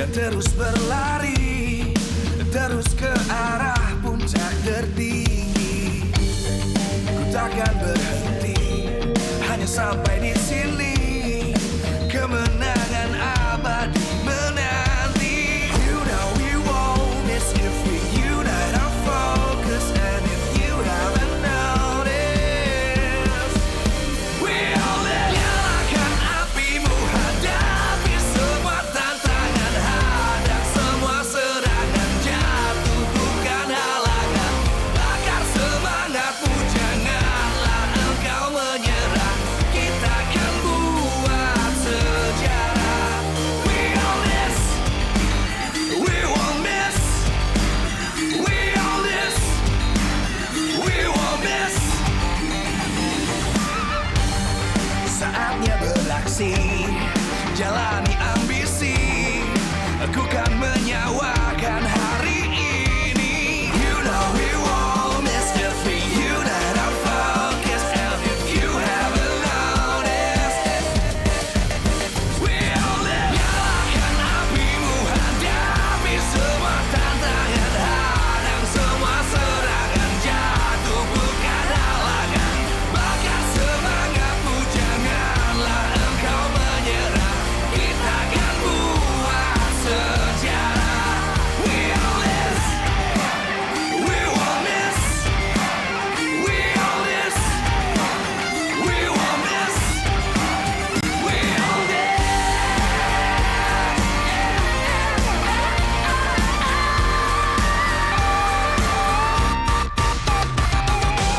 Dan terus berlari, terus ke arah puncak tertinggi. Ku takkan berhenti, hanya sampai di sini. Kemenangan abadi menanti. You know we won't miss if we unite our focus. And if you haven't noticed, we all live. Nyalakan apimu, hadapi semua tantangan. Hadang semua serangan, jatuh bukan halangan. Bakar semangatmu, janganlah engkau menyerah. Kita akan buat sejarah. We all this, we won't miss. We all this, we won't miss. Saatnya beraksi, jalani ambisi. Aku kan menyawakan hari ini. You know we won't miss if we unite our focus. And if you haven't noticed, we all live. Nyalakan apimu, hadapi semua tantangan. Hadang semua serangan, jatuh bukan halangan. Bakar semangatmu, janganlah engkau menyerah. Kita akan buat sejarah. We all this, we won't miss. We all this, we won't miss. We all this.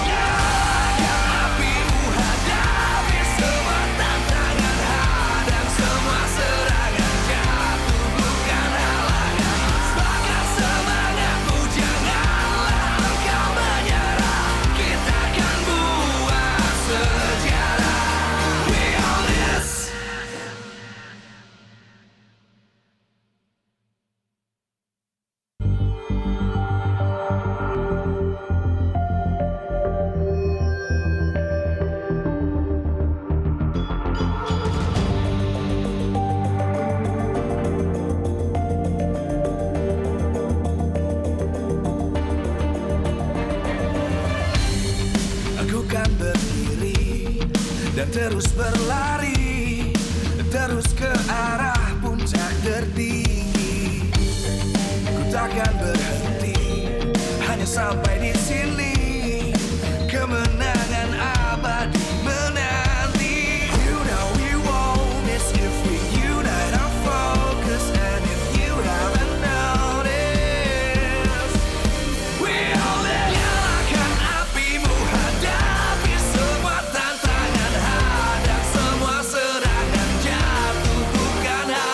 Nyalakan apimu, hadapi semua tantangan. Hadang semua serangan, jatuh bukan halangan. Bakar semangatmu, janganlah engkau menyerah. Kita akan buat sejarah. We all this. Aku kan berdiri dan terus berlari, terus ke arah puncak tertinggi. Ku takkan berhenti, hanya sampai di sini. Kemenangan abadi menanti. You know we won't miss if we unite our focus. And if you haven't noticed, we all live. Nyalakan apimu, hadapi semua tantangan. Hadang semua serangan, jatuh bukan halangan.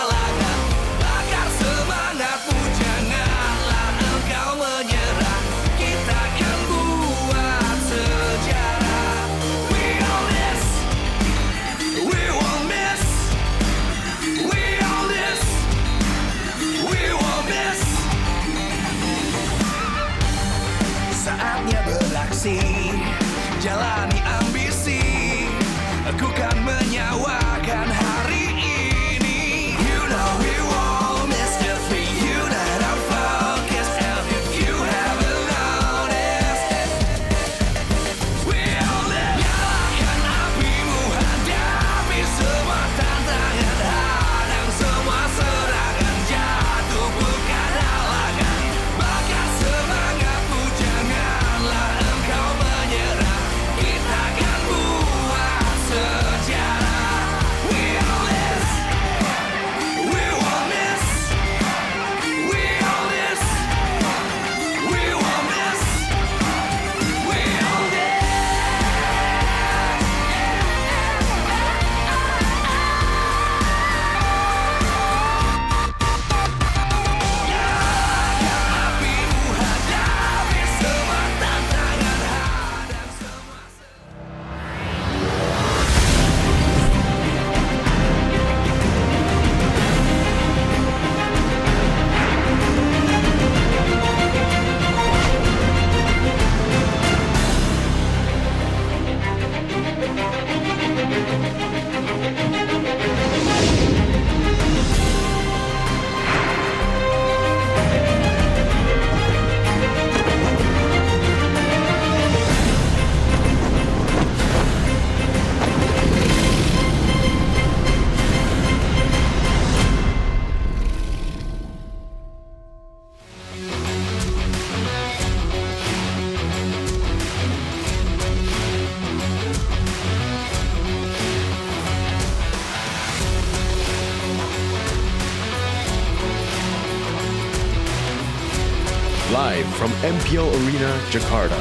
Live from MPL Arena, Jakarta,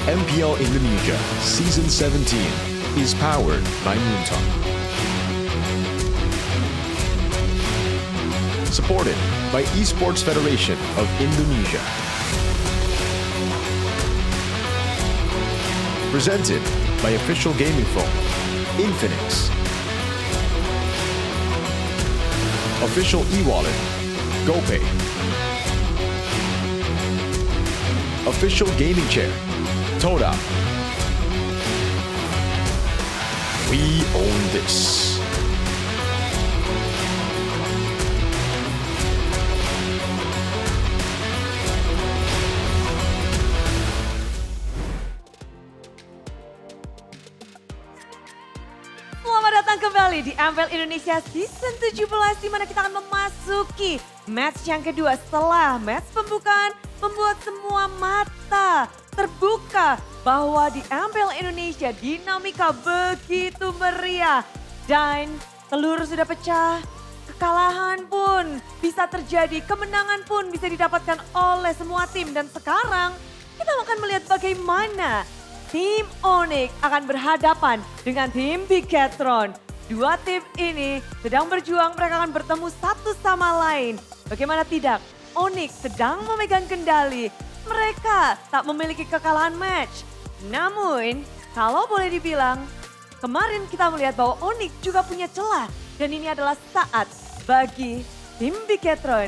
MPL Indonesia Season 17 is powered by Moonton. Supported by Esports Federation of Indonesia. Presented by official gaming phone, Infinix. Official e-wallet, GoPay. Official gaming chair, Toda. We own this. Selamat datang kembali di MPL Indonesia Season 17 di mana kita akan memasuki match yang kedua setelah match pembukaan membuat semua mata terbuka bahwa di MPL Indonesia dinamika begitu meriah dan telur sudah pecah, kekalahan pun bisa terjadi, kemenangan pun bisa didapatkan oleh semua tim dan sekarang kita akan melihat bagaimana tim Onyx akan berhadapan dengan tim Bigetron. Dua tim ini sedang berjuang, mereka akan bertemu satu sama lain. Bagaimana tidak, Onyx sedang memegang kendali. Mereka tak memiliki kekalahan match. Namun, kalau boleh dibilang, kemarin kita melihat bahwa Onyx juga punya celah. Dan ini adalah saat bagi tim Bigetron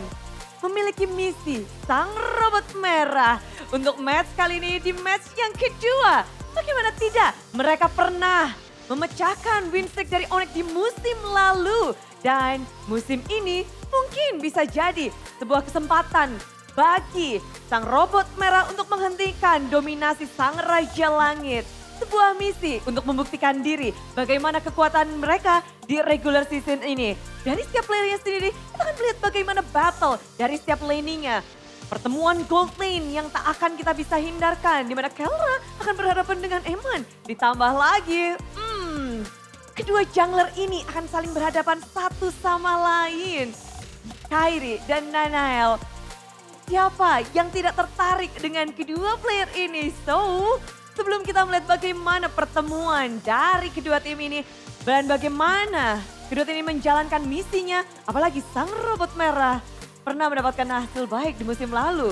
memiliki misi sang robot merah untuk match kali ini di match yang kedua. Bagaimana tidak, mereka pernah memecahkan win streak dari Onyx di musim lalu. Dan musim ini mungkin bisa jadi sebuah kesempatan bagi sang robot merah untuk menghentikan dominasi sang Raja Langit. Sebuah misi untuk membuktikan diri bagaimana kekuatan mereka di regular season ini. Dari setiap playernya sendiri, kita akan melihat bagaimana battle dari setiap laningnya. Pertemuan gold lane yang tak akan kita bisa hindarkan. Di mana Kelra akan berhadapan dengan Eman. Ditambah lagi, kedua jungler ini akan saling berhadapan satu sama lain. Kairi dan Nanael. Siapa yang tidak tertarik dengan kedua player ini? So, sebelum kita melihat bagaimana pertemuan dari kedua tim ini. Dan bagaimana kedua tim ini menjalankan misinya. Apalagi sang robot merah pernah mendapatkan hasil baik di musim lalu.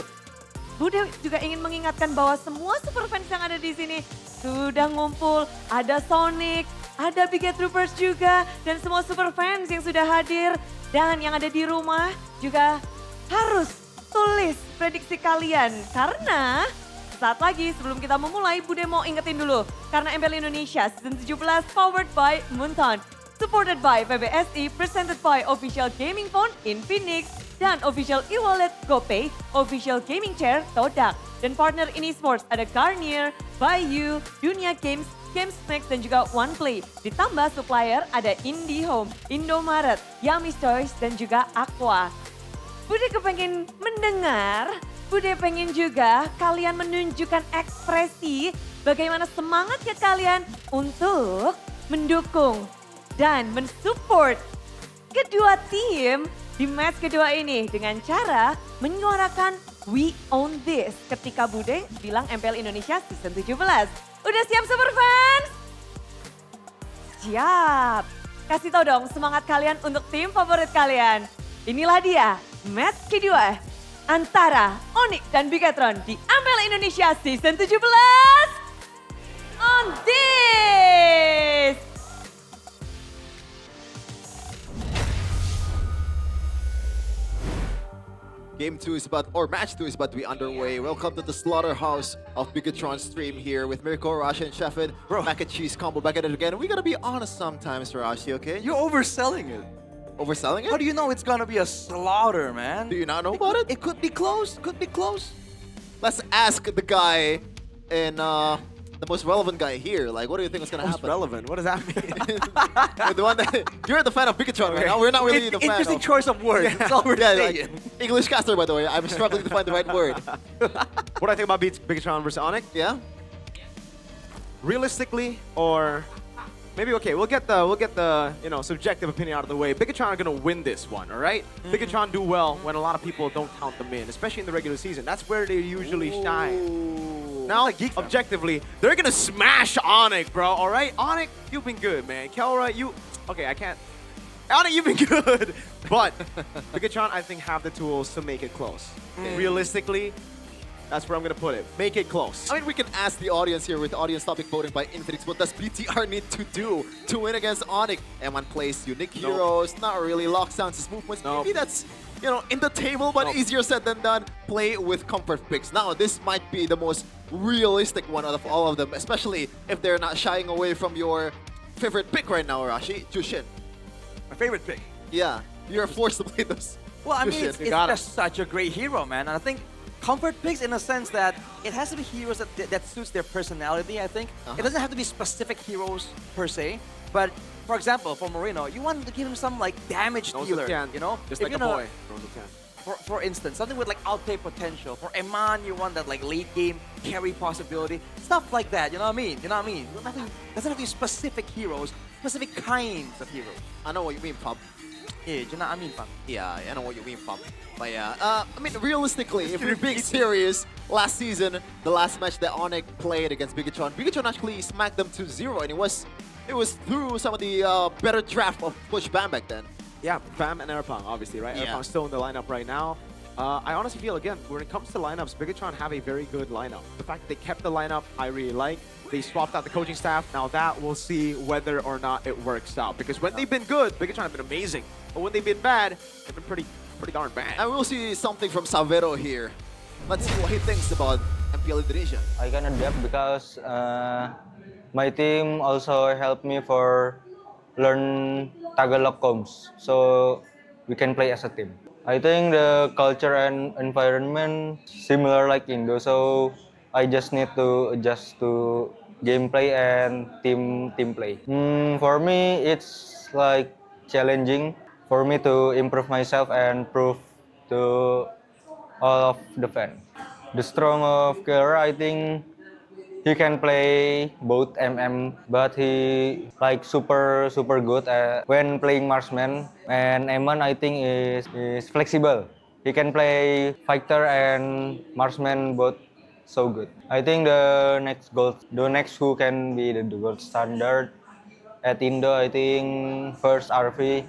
Bude juga ingin mengingatkan bahwa semua super fans yang ada di sini sudah ngumpul. Ada Sonic, ada Biget Troopers juga, dan semua super fans yang sudah hadir. Dan yang ada di rumah juga harus tulis prediksi kalian. Karena saat lagi sebelum kita memulai, Bude mau ingetin dulu. Karena MPL Indonesia Season 17 powered by Moonton. Supported by PBSI, presented by official gaming phone Infinix. Dan official e-wallet GoPay, official gaming chair Todak. Dan partner in esports ada Garnier, Bayu, Dunia Games, GamesMax dan juga OnePlay. Ditambah supplier ada IndiHome, Indomaret, Yummy Choice dan juga Aqua. Bude kepengen mendengar, Bude pengen juga kalian menunjukkan ekspresi bagaimana semangatnya kalian untuk mendukung dan mensupport kedua tim di match kedua ini dengan cara menyuarakan We Own This ketika Bude bilang MPL Indonesia Season 17. Udah siap super fans? Siap. Kasih tau dong semangat kalian untuk tim favorit kalian. Inilah dia match kedua antara Onyx dan Bigetron di MPL Indonesia Season 17. On this! Game 2 is about, or match 2 is about to be underway. Welcome to the slaughterhouse of Bigetron stream here with Mirko, Rashi, and Sheffin. Mac and cheese combo back at it again. We gotta be honest sometimes, Rashi, okay? You're overselling it. Overselling it? How do you know it's gonna be a slaughter, man? Do you not know about it? It could be close, could be close. Let's ask the guy in, the most relevant guy here. Like, what do you think is gonna happen? Most relevant? What does that mean? The one that, you're the fan of Bigetron right now. We're not really the fan. Interesting choice of words. That's all we're saying. Like, English caster, by the way. I'm struggling to find the right word. What do I think about Bigetron versus Onyx? Yeah? Realistically, or maybe okay. We'll get the subjective opinion out of the way. Bigatron are gonna win this one, all right? Bigatron do well when a lot of people don't count them in, especially in the regular season. That's where they usually shine. Now, objectively, they're gonna smash Onyx, bro. All right, Onyx, you've been good, man. Kelra, I can't. Onyx, you've been good, but Bigatron, I think, have the tools to make it close. Realistically, that's where I'm gonna put it. Make it close. I mean, we can ask the audience here with audience topic voting by Infinix. What does BTR need to do to win against Onyx? M1 plays unique heroes, not really locks down his movements. Maybe that's, in the table, but easier said than done. Play with comfort picks. Now, this might be the most realistic one out of all of them, especially if they're not shying away from your favorite pick right now, Arashi, Jushin. My favorite pick. Yeah, you're forced to play this. Well, I mean, it's just such a great hero, man. And I think comfort picks in a sense that it has to be heroes that suits their personality, I think. It doesn't have to be specific heroes per se, but for example, for Marino, you want to give him some like damage dealer, Just like a boy. For instance, something with like outplay potential. For Eman, you want that like late game carry possibility, stuff like that. You know what I mean? Doesn't have to be specific heroes, specific kinds of heroes. I know what you mean, Pop. Yeah, you know what I mean, Pop. Yeah, I know what you mean, Pop. But yeah, I mean, realistically, if we're being serious, last season, the last match that Onyx played against Bigatron actually smacked them to 0, and it was through some of the better draft of Push Bam back then. Yeah, Bam and Erpang, obviously, right? Yeah. Erpang's still in the lineup right now. I honestly feel, again, when it comes to lineups, Bigatron have a very good lineup. The fact that they kept the lineup, I really like. They swapped out the coaching staff. Now that, we'll see whether or not it works out. Because when they've been good, Bigatron have been amazing. But when they've been bad, they've been pretty darn bad. And we'll see something from Savero here. Let's see what he thinks about MPL Indonesia. I can adapt because my team also helped me for learn Tagalog comms, so we can play as a team. I think the culture and environment similar like Indo, so I just need to adjust to gameplay and team play. For me, it's like challenging for me to improve myself and prove to all of the fans. The strong of Kera, I think he can play both but he like super good when playing marksman. And Eman, I think is flexible. He can play fighter and marksman both so good. I think the next who can be the gold standard at Indo, I think first RV,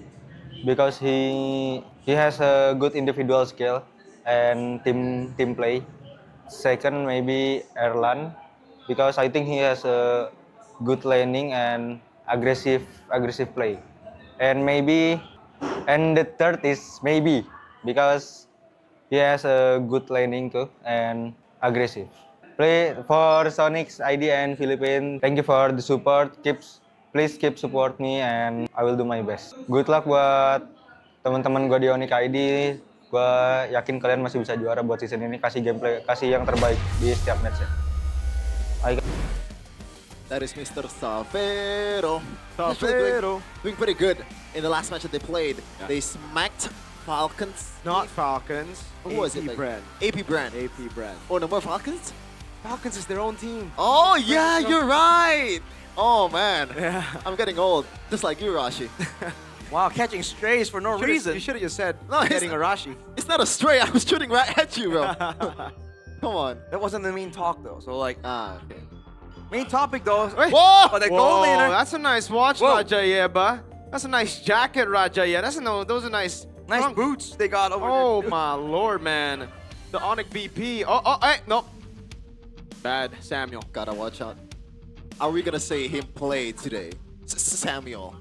because he has a good individual skill and team play. Second, maybe Erlan, because I think he has a good laning and aggressive play. And the third is maybe because he has a good laning too and aggressive. Play for Sonic's ID and Philippines. Thank you for the support. Please keep support me and I will do my best. Good luck buat teman-teman gue di Onyx ID. Gue yakin kalian masih bisa juara buat season ini. Kasih gameplay, kasih yang terbaik di setiap match ya. That is Mr. Savero. Doing pretty good in the last match that they played. Yeah. They smacked Falcons. Not Falcons. Who was it? Brand. AP Brand. Oh, no more Falcons? Falcons is their own team. Oh, yeah, you're right. Oh, man. Yeah. I'm getting old, just like you, Rashi. Wow, catching strays for no reason. You should have just said, getting Arashi. It's not a stray. I was shooting right at you, bro. Come on. That wasn't the main talk, though. So, like, okay. Main topic, though. Whoa! Oh, the goal laner. That's a nice watch, Rajayeba. That's a nice jacket, Rajaya. Those are nice. Nice boots they got over there. Oh, my lord, man. The Onyx BP. Hey, no. Bad, Samuel. Gotta watch out. Are we gonna say him play today? Samuel.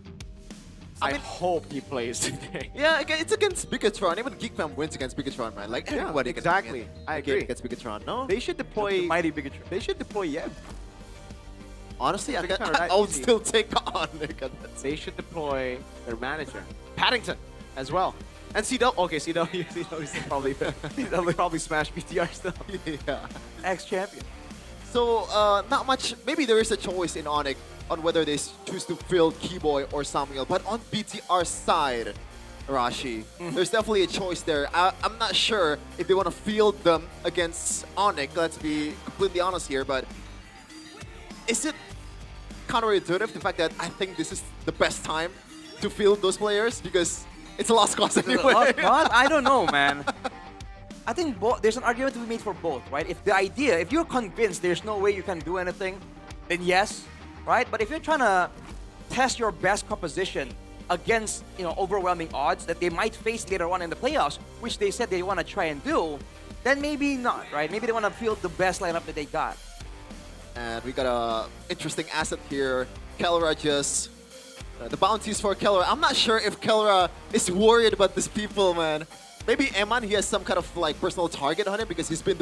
I hope he plays today. Yeah, it's against Bigatron. Even Geekfam wins against Bigatron, man. Like, everybody exactly. I agree. Against Bigatron, no? They should deploy... The mighty Bigatron. They should deploy Yeb. Honestly, I would still take on. They should deploy their manager, Paddington, as well. And CW. Okay, CW probably smash BTR still. Yeah. Ex-champion. So, not much. Maybe there is a choice in Onyx on whether they choose to field Keyboy or Samuel. But on BTR's side, Rashi, there's definitely a choice there. I'm not sure if they want to field them against Onyx. Let's be completely honest here. But is it counterintuitive, the fact that I think this is the best time to field those players because it's a lost cause anyway. Lost cause? I don't know, man. I think there's an argument to be made for both, right? If you're convinced there's no way you can do anything, then yes, right? But if you're trying to test your best composition against, overwhelming odds that they might face later on in the playoffs, which they said they want to try and do, then maybe not, right? Maybe they want to field the best lineup that they got. And we got a interesting asset here. Kelra just... the bounties for Kelra. I'm not sure if Kelra is worried about these people, man. Maybe Eman, he has some kind of personal target on him because he's been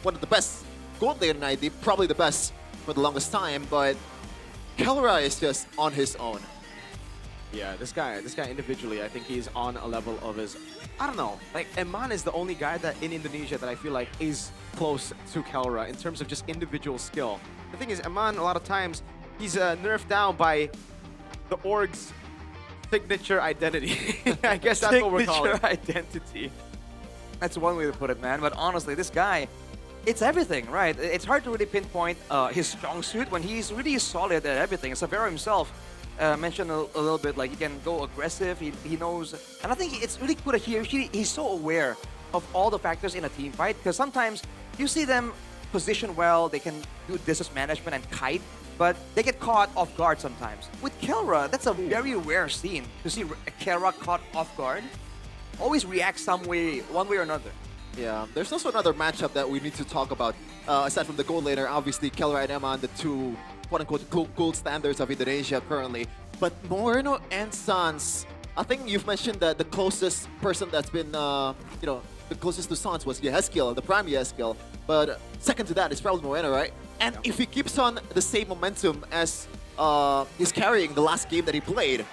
one of the best gold laner in ID, probably the best for the longest time, but Kelra is just on his own. Yeah, this guy individually, I think he's on a level of his... I don't know. Eman is the only guy that in Indonesia that I feel like is close to Kelra in terms of just individual skill. The thing is, Eman, a lot of times, he's nerfed down by the org's signature identity. I guess that's what we're calling it. Signature identity. That's one way to put it, man. But honestly, this guy, it's everything, right? It's hard to really pinpoint his strong suit when he's really solid at everything. Savero himself mentioned a little bit, he can go aggressive, he knows. And I think it's really cool that he's so aware of all the factors in a team fight, because sometimes you see them position well, they can do distance management and kite, but they get caught off guard sometimes. With Kelra, that's a very rare scene to see Kelra caught off guard. Always react some way, one way or another. Yeah, there's also another matchup that we need to talk about. Aside from the gold laner, obviously Kelra and Eman, the two quote-unquote gold standards of Indonesia currently. But Moreno and Sans, I think you've mentioned that the closest person that's been, the closest to Sans was Yehezkiel, the prime Yehezkiel. But second to that is probably Moreno, right? And if he keeps on the same momentum as he's carrying the last game that he played,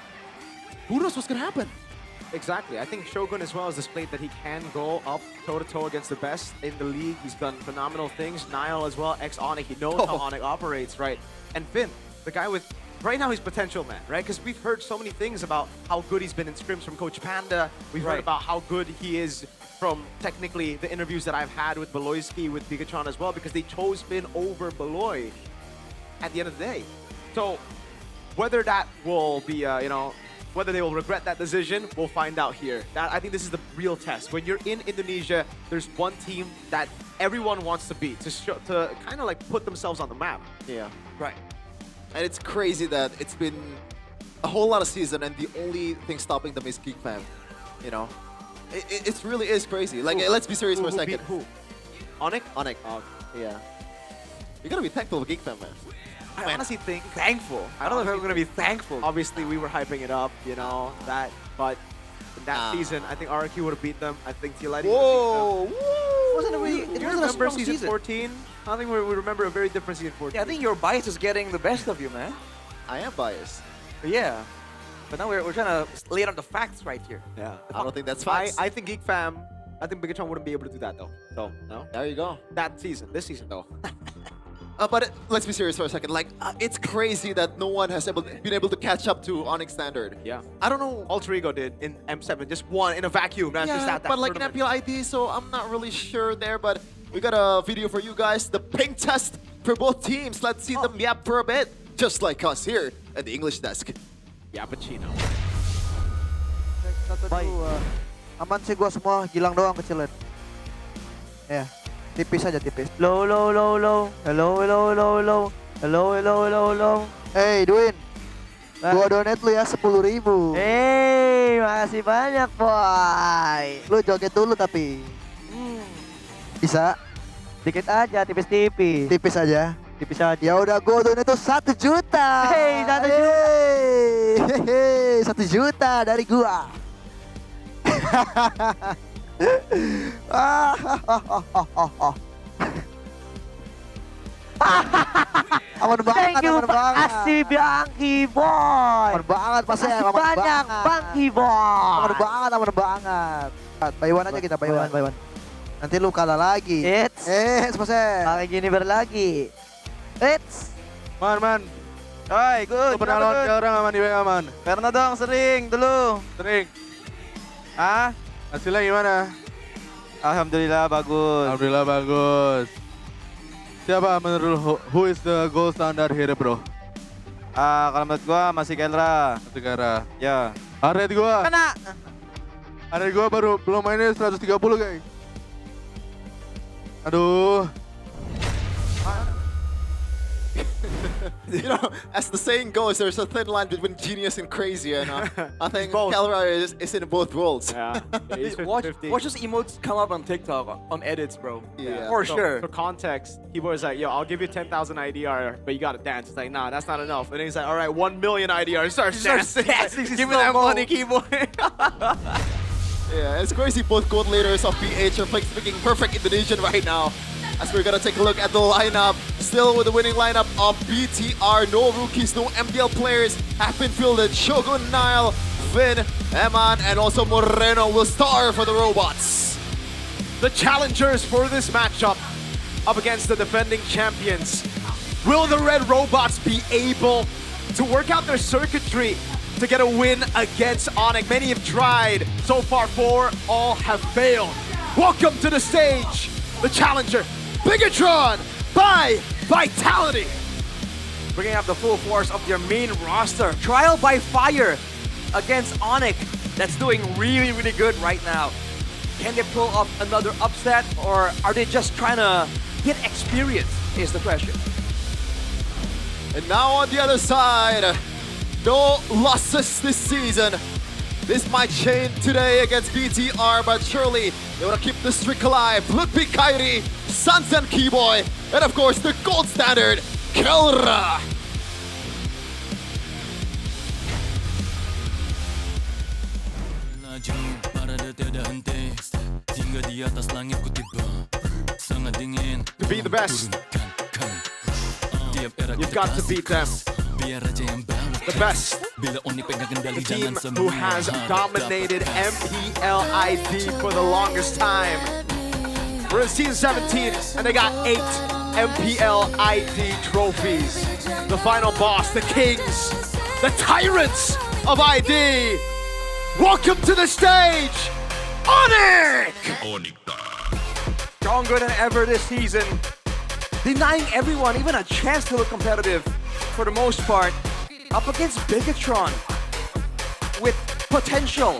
who knows what's going to happen? Exactly. I think Shogun as well has displayed that he can go up toe-to-toe against the best in the league. He's done phenomenal things. Niall as well, ex-Onyx. He knows how Onyx operates, right? And Finn, the guy with... Right now he's potential, man, right? Because we've heard so many things about how good he's been in scrims from Coach Panda. We've heard about how good he is from, technically, the interviews that I've had with Beloyski, with Pikachu as well, because they chose Finn over Beloy at the end of the day. So, whether that will be, whether they will regret that decision, we'll find out here. I think this is the real test. When you're in Indonesia, there's one team that everyone wants to beat, to kind of put themselves on the map. Yeah. Right. And it's crazy that it's been a whole lot of season and the only thing stopping them is Geek Fam. It really is crazy. Let's be serious for a second. Who? Onyx? Onyx. Yeah. You gotta be thankful for Geek Fam, man. I honestly think... Thankful? I don't know if I'm going to be thankful. Obviously, we were hyping it up, but in that season, I think RQ would have beat them. I think TLID would have beat them. Whoa! Wasn't it really... It Do you wasn't a remember strong season 14? I think we remember a very different season 14. Yeah, I think your bias is getting the best of you, man. I am biased. Yeah. But now we're trying to lay down the facts right here. Yeah. I don't think that's facts. I think Geek Fam, I think Pikachu wouldn't be able to do that, though. So, no. There you go. That season. This season, though. But let's be serious for a second. It's crazy that no one has been able to catch up to Onyx Standard. Yeah. I don't know. Alter Ego did in M7, just one in a vacuum. That's just that but in MPL ID, so I'm not really sure there. But we got a video for you guys. The ping test for both teams. Let's see them yap for a bit, just like us here at the English desk. Yappuccino. Baik. Aman sih gua semua, Gilang doang kecilin. Ya. Tipis aja, tipis. Low. Hello. Hey, Dwin. Gua donate lu ya 10.000. Hey, makasih banyak, boy. Lu joget dulu tapi. Bisa? Dikit aja, tipis-tipis. Tipis aja? Tipis aja. Ya udah, gua donate tuh 1 juta. Hey, 1 juta. Hey, 1 juta dari gua. Aman banget, aman banget. Kasih Bangki boy. Aman banget, pasti aman banyak Bangki boy. Aman banget. Buy one aja kita, buy one. Nanti lu kalah lagi. Pase. Kayak gini berlagi. Man. Hai, lu pernah lawan orang aman di WA, man? Pernah dong, sering dulu. Sering. Hasilnya gimana? Alhamdulillah bagus. Siapa menurut lu, who is the gold standard here, bro? Kalau menurut gua masih Kelra. Masih Kelra. Ya. Rate gua. Kena. Rate gua belum mainnya 130 guys. Aduh. You know, as the saying goes, there's a thin line between genius and crazy, and I think Kelra is in both worlds. Yeah. Watch those emotes come up on TikTok on edits, bro. Yeah. For sure. For context, keyboard is like, yo, I'll give you 10,000 IDR, but you gotta dance. It's like, nah, that's not enough. And then he's like, all right, 1 million IDR. Starts dancing. Give me that money, keyboard. Yeah, it's crazy. Both gold leaders of PH are speaking perfect Indonesian right now. As we're gonna take a look at the lineup, still with the winning lineup of BTR. No rookies, no MPL players have been fielded. Shogun, Nile, Finn, Eman, and also Moreno will star for the robots. The challengers for this matchup up against the defending champions. Will the Red Robots be able to work out their circuitry to get a win against Onyx? Many have tried. So far, 4 all have failed. Welcome to the stage, the challenger, Bigatron by Vitality. Bringing up the full force of their main roster. Trial by fire against Onyx. That's doing really, really good right now. Can they pull off another upset, or are they just trying to get experience is the question. And now on the other side, no losses this season. This might change today against BTR, but surely they want to keep the streak alive. Ludwig Kairi, Sansan Keyboy, and of course the gold standard, Kelra. To be the best, you've got to beat them. The best, the team who has dominated MPL ID for the longest time. We're in Season 17, and they got 8 MPL ID trophies. The final boss, the kings, the tyrants of ID. Welcome to the stage, Onyx! Stronger than ever this season. Denying everyone even a chance to look competitive for the most part. Up against Bigatron with potential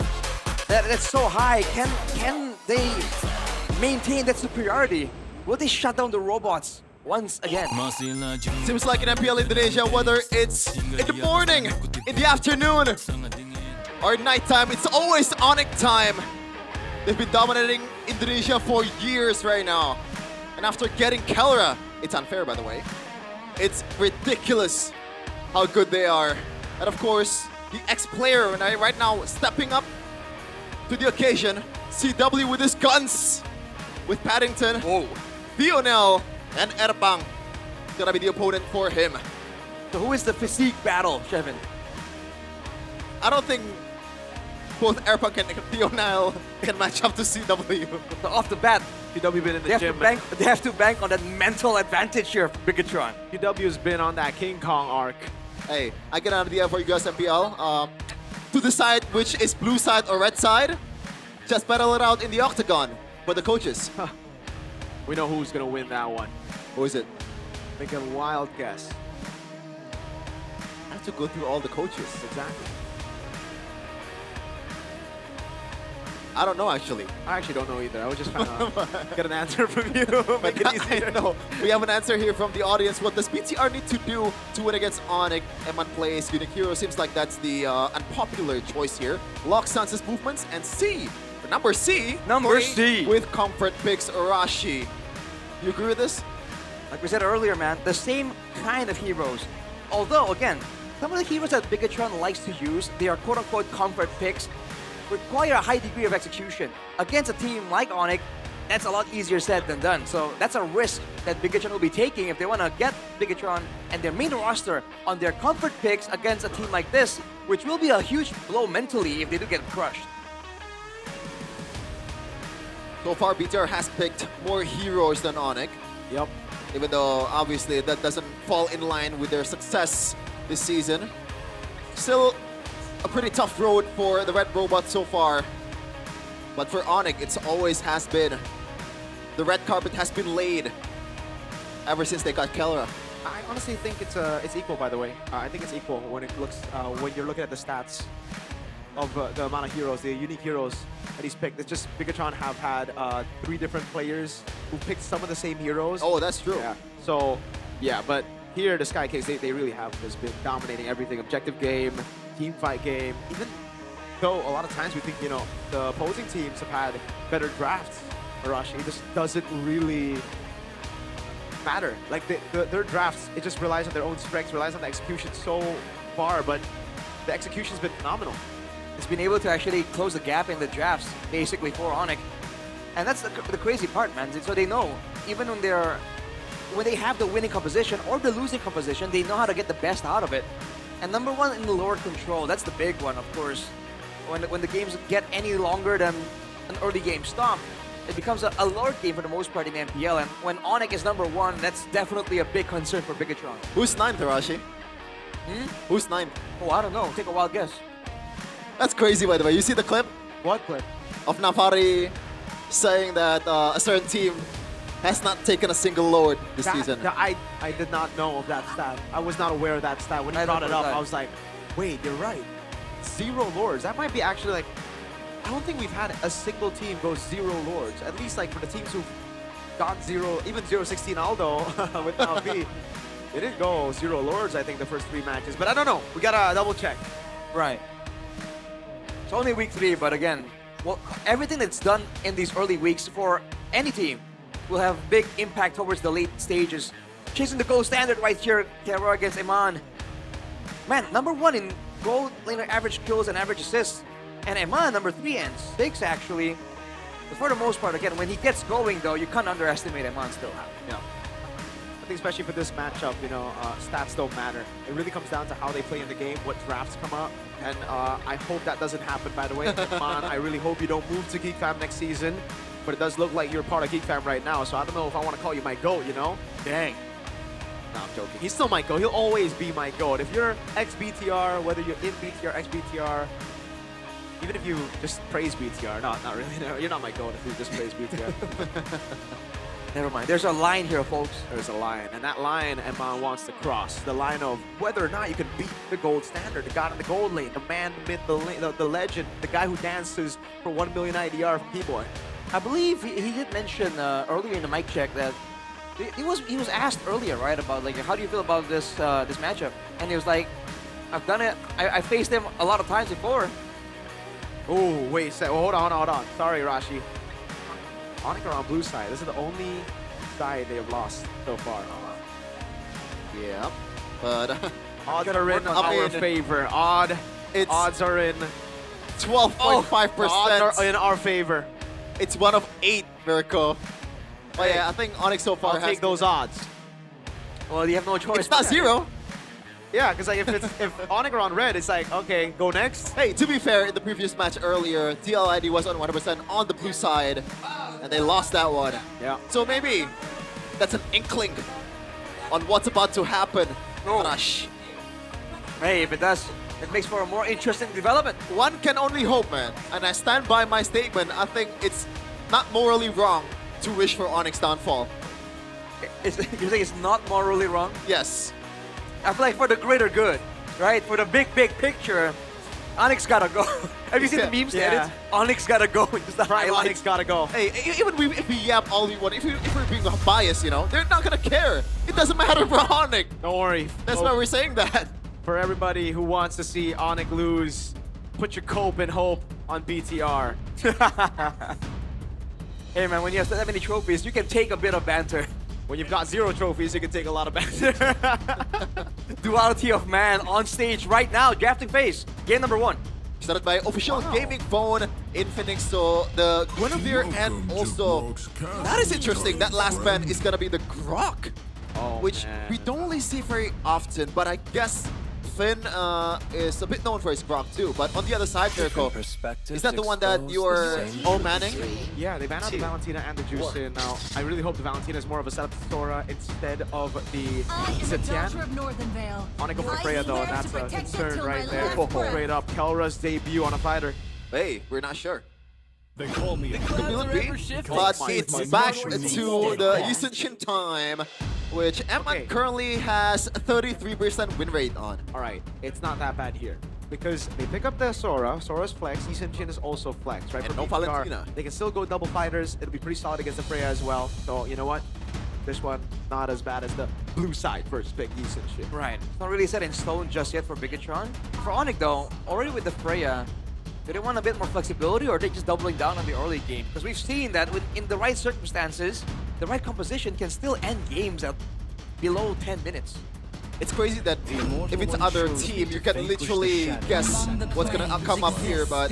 that's so high. Can they maintain that superiority? Will they shut down the robots once again? Seems like in MPL Indonesia, whether it's in the morning, in the afternoon, or nighttime, it's always Onyx time. They've been dominating Indonesia for years right now. And after getting Kelra, it's unfair by the way, it's ridiculous how good they are. And of course, the ex-player right now stepping up to the occasion. CW with his guns, with Paddington, Lionel, and Erpang gonna be the opponent for him. So who is the physique battle, Shevin? I don't think both Erpang and Lionel can match up to CW. So off the bat, CW been in the gym. They have to bank on that mental advantage here for Bigatron. CW's been on that King Kong arc. Hey, I get an idea for you guys, MPL. To decide which is blue side or red side, just battle it out in the octagon for the coaches. We know who's gonna win that one. Who is it? Make a wild guess. I have to go through all the coaches. Exactly. I don't know actually. I actually don't know either. I was just trying to get an answer from you. Make it easier. No, we have an answer here from the audience. What does BTR need to do to win against Onyx? Eman plays Unique Hero. Seems like that's the unpopular choice here. Lock Sansa's movements and C. For number C. Number C. With Comfort picks Arashi. You agree with this? Like we said earlier, man, the same kind of heroes. Although, again, some of the heroes that Bigatron likes to use, they are quote-unquote comfort picks, require a high degree of execution. Against a team like Onyx, that's a lot easier said than done. So that's a risk that Bigatron will be taking if they want to get Bigatron and their main roster on their comfort picks against a team like this, which will be a huge blow mentally if they do get crushed. So far, BTR has picked more heroes than Onyx. Yep. Even though, obviously, that doesn't fall in line with their success this season. Still a pretty tough road for the Red Robots so far. But for Onyx, it's always has been. The red carpet has been laid ever since they got Kelra. I honestly think it's equal. By the way, I think it's equal when you're looking at the stats of the amount of heroes, the unique heroes that he's picked. It's just Bigatron have had 3 different players who picked some of the same heroes. Oh, that's true. Yeah. So yeah, but here the Sky Kings they really have just been dominating everything. Objective game, team fight game. Even though a lot of times we think the opposing teams have had better drafts, Arashi, this doesn't really matter. Like their drafts, it just relies on their own strengths, relies on the execution so far, but the execution's been phenomenal. It's been able to actually close the gap in the drafts, basically, for Onyx. And that's the crazy part, man. So they know, even when they have the winning composition or the losing composition, they know how to get the best out of it. And number one in the Lord control, that's the big one, of course. When the games get any longer than an early game stop, it becomes a Lord game for the most part in MPL. And when Onyx is number one, that's definitely a big concern for Bigatron. Who's 9th, Arashi? Who's 9th? Oh, I don't know. Take a wild guess. That's crazy, by the way. You see the clip? What clip? Of Nafari saying that a certain team has not taken a single Lord this season. I did not know of that stat. I was not aware of that stat. When he brought it up, I was like, wait, you're right. 0 Lords. That might be actually like, I don't think we've had a single team go 0 Lords. At least like for the teams who've got 0, even 0-16 Aldo with Alpi. They didn't go 0 Lords, I think, the first 3 matches. But I don't know. We gotta double check. Right. It's only week 3, but again, well, everything that's done in these early weeks for any team will have big impact towards the late stages. Chasing the gold standard right here, Terror against Iman. Man, number 1 in gold laner average kills and average assists. And Iman, number 3 in 6, actually. But for the most part, again, when he gets going, though, you can't underestimate Iman still. Yeah. I think especially for this matchup, stats don't matter. It really comes down to how they play in the game, what drafts come up. And I hope that doesn't happen, by the way. Man, I really hope you don't move to Geek Fam next season. But it does look like you're part of Geek Fam right now, so I don't know if I want to call you my GOAT, Dang. No, I'm joking. He's still my GOAT. He'll always be my GOAT. If you're ex-BTR, whether you're in BTR, ex-BTR, even if you just praise BTR, not really. No, you're not my GOAT if you just praise BTR. Never mind. There's a line here, folks. There's a line, and that line Emma wants to cross. The line of whether or not you can beat the gold standard, the god in the gold lane, the man, the myth, the legend, the guy who dances for 1 million IDR from P-Boy. I believe he did mention earlier in the mic check that he was asked earlier, right, about like how do you feel about this this matchup, and he was like, I've done it. I faced him a lot of times before. Oh wait, hold on. Sorry, Rashi. Onyx are on blue side. This is the only side they have lost so far. Yeah, but odds are in our favor. Odds are in 12.5%. Odds are in our favor. It's 1 of 8, Mirko. But yeah, I think Onyx so far I'll take those odds. Well, you have no choice. It's not 0. Yeah, because like if Onyx are on red, it's like, okay, go next. Hey, to be fair, in the previous match earlier, DLID was on 100% on the blue side, and they lost that one. Yeah. So maybe that's an inkling on what's about to happen. Rush. Hey, if it does, it makes for a more interesting development. One can only hope, man. And I stand by my statement. I think it's not morally wrong to wish for Onyx downfall. You think it's not morally wrong? Yes. I feel like for the greater good, right? For the big picture, Onyx gotta go. Have you seen the memes? Yeah. Onyx gotta go. Just the Prime Onyx gotta go. Hey, even if we yap all we want, if we're being biased, they're not gonna care. It doesn't matter for Onyx. Don't worry. That's why we're saying that. For everybody who wants to see Onyx lose, put your cope and hope on BTR. Hey man, when you have that many trophies, you can take a bit of banter. When you've got 0 trophies, you can take a lot of banter. Duality of man on stage right now, drafting phase, game number 1. Started by official gaming phone, Infinix, so the Guinevere and also, that is interesting, that last ban is gonna be the Grok, which we don't really see very often, but I guess Finn is a bit known for his Grok too, but on the other side, Mirko, is that the one that you're all manning? Yeah, they banned out the Valentina and the Juicin. Now, I really hope the Valentina is more of a setup to Sora instead of the Zetian. On to go for Freya though, and that's a concern right there. Straight up, Kelra's debut on a fighter. Hey, we're not sure. They call me. But it's back to the Yusenshin time. which M1 currently has 33% win rate on. All right, it's not that bad here. Because they pick up the Sora, Sora's flex, Indonesian is also flex, right? And For no BTR, Valentina. They can still go double fighters, it'll be pretty solid against the Freya as well. So, you know what? This one, not as bad as the blue side versus Big Indonesian. Right. It's not really set in stone just yet for Bigatron. For Onyx though, already with the Freya, do they want a bit more flexibility or are they just doubling down on the early game? Because we've seen that in the right circumstances, the right composition can still end games at below 10 minutes. It's crazy that if it's other team, you can literally guess what's gonna come up here, but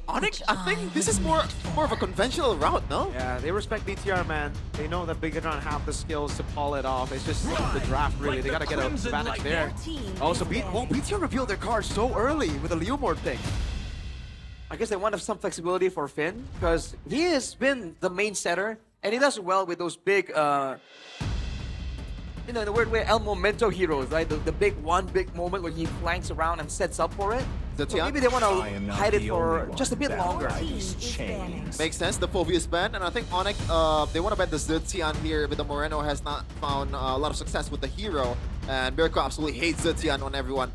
Onyx, I think this is more of a conventional route, no? Yeah, they respect BTR, man. They know that Bigatron have the skills to pull it off. It's just the draft, really. They gotta get an advantage there. Also, BTR revealed their cards so early with the Leomord thing. I guess they want some flexibility for Finn because he has been the main setter and he does well with those big, you know, in a weird way, El Momento heroes, right? The big moment where he flanks around and sets up for it. So maybe they want to hide it for just a bit longer. Makes sense. The Phobius ban, and I think Onyx, they want to ban the Zetian here, but the Moreno has not found a lot of success with the hero, and Mirko absolutely hates Zetian on everyone.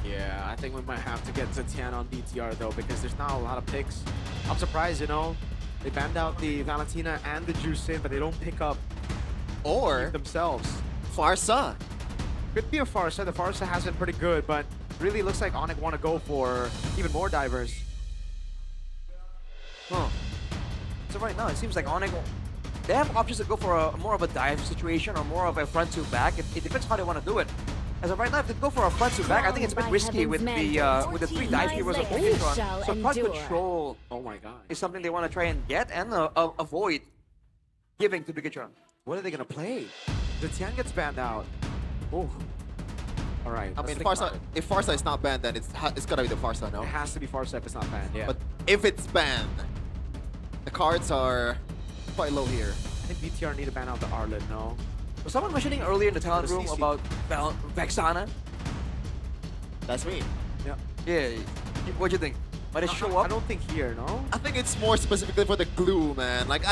Yeah, I think we might have to get Zetian on BTR though, because there's not a lot of picks. I'm surprised, you know, they banned out the Valentina and the Juicin, but they don't pick up or themselves. Farsa. Could be a Farsa. The Farsa has been pretty good, but really looks like Onyx want to go for even more divers. Huh. So right now, it seems like Onyx, they have options to go for a more of a dive situation or more of a front to back. It depends how they want to do it. As of right now, if they go for a front to back, I think it's a bit risky with the 3 dive heroes of Bigatron. So front control, oh my god, is something they want to try and get and avoid giving to Bigatron. What are they gonna play? Zetian gets banned out. Oh. All right. I mean, Farsa, if Farsa is not banned, then it's gotta be the Farsa, no? It has to be Farsa if it's not banned, yeah. But if it's banned, the cards are quite low here. I think BTR need to ban out the Arlen, no? Was someone mentioning earlier in the talent room about Vexana? That's me. Yeah. Yeah. What do you think? Might it show up? I don't think here, no? I think it's more specifically for the glue, man. Like,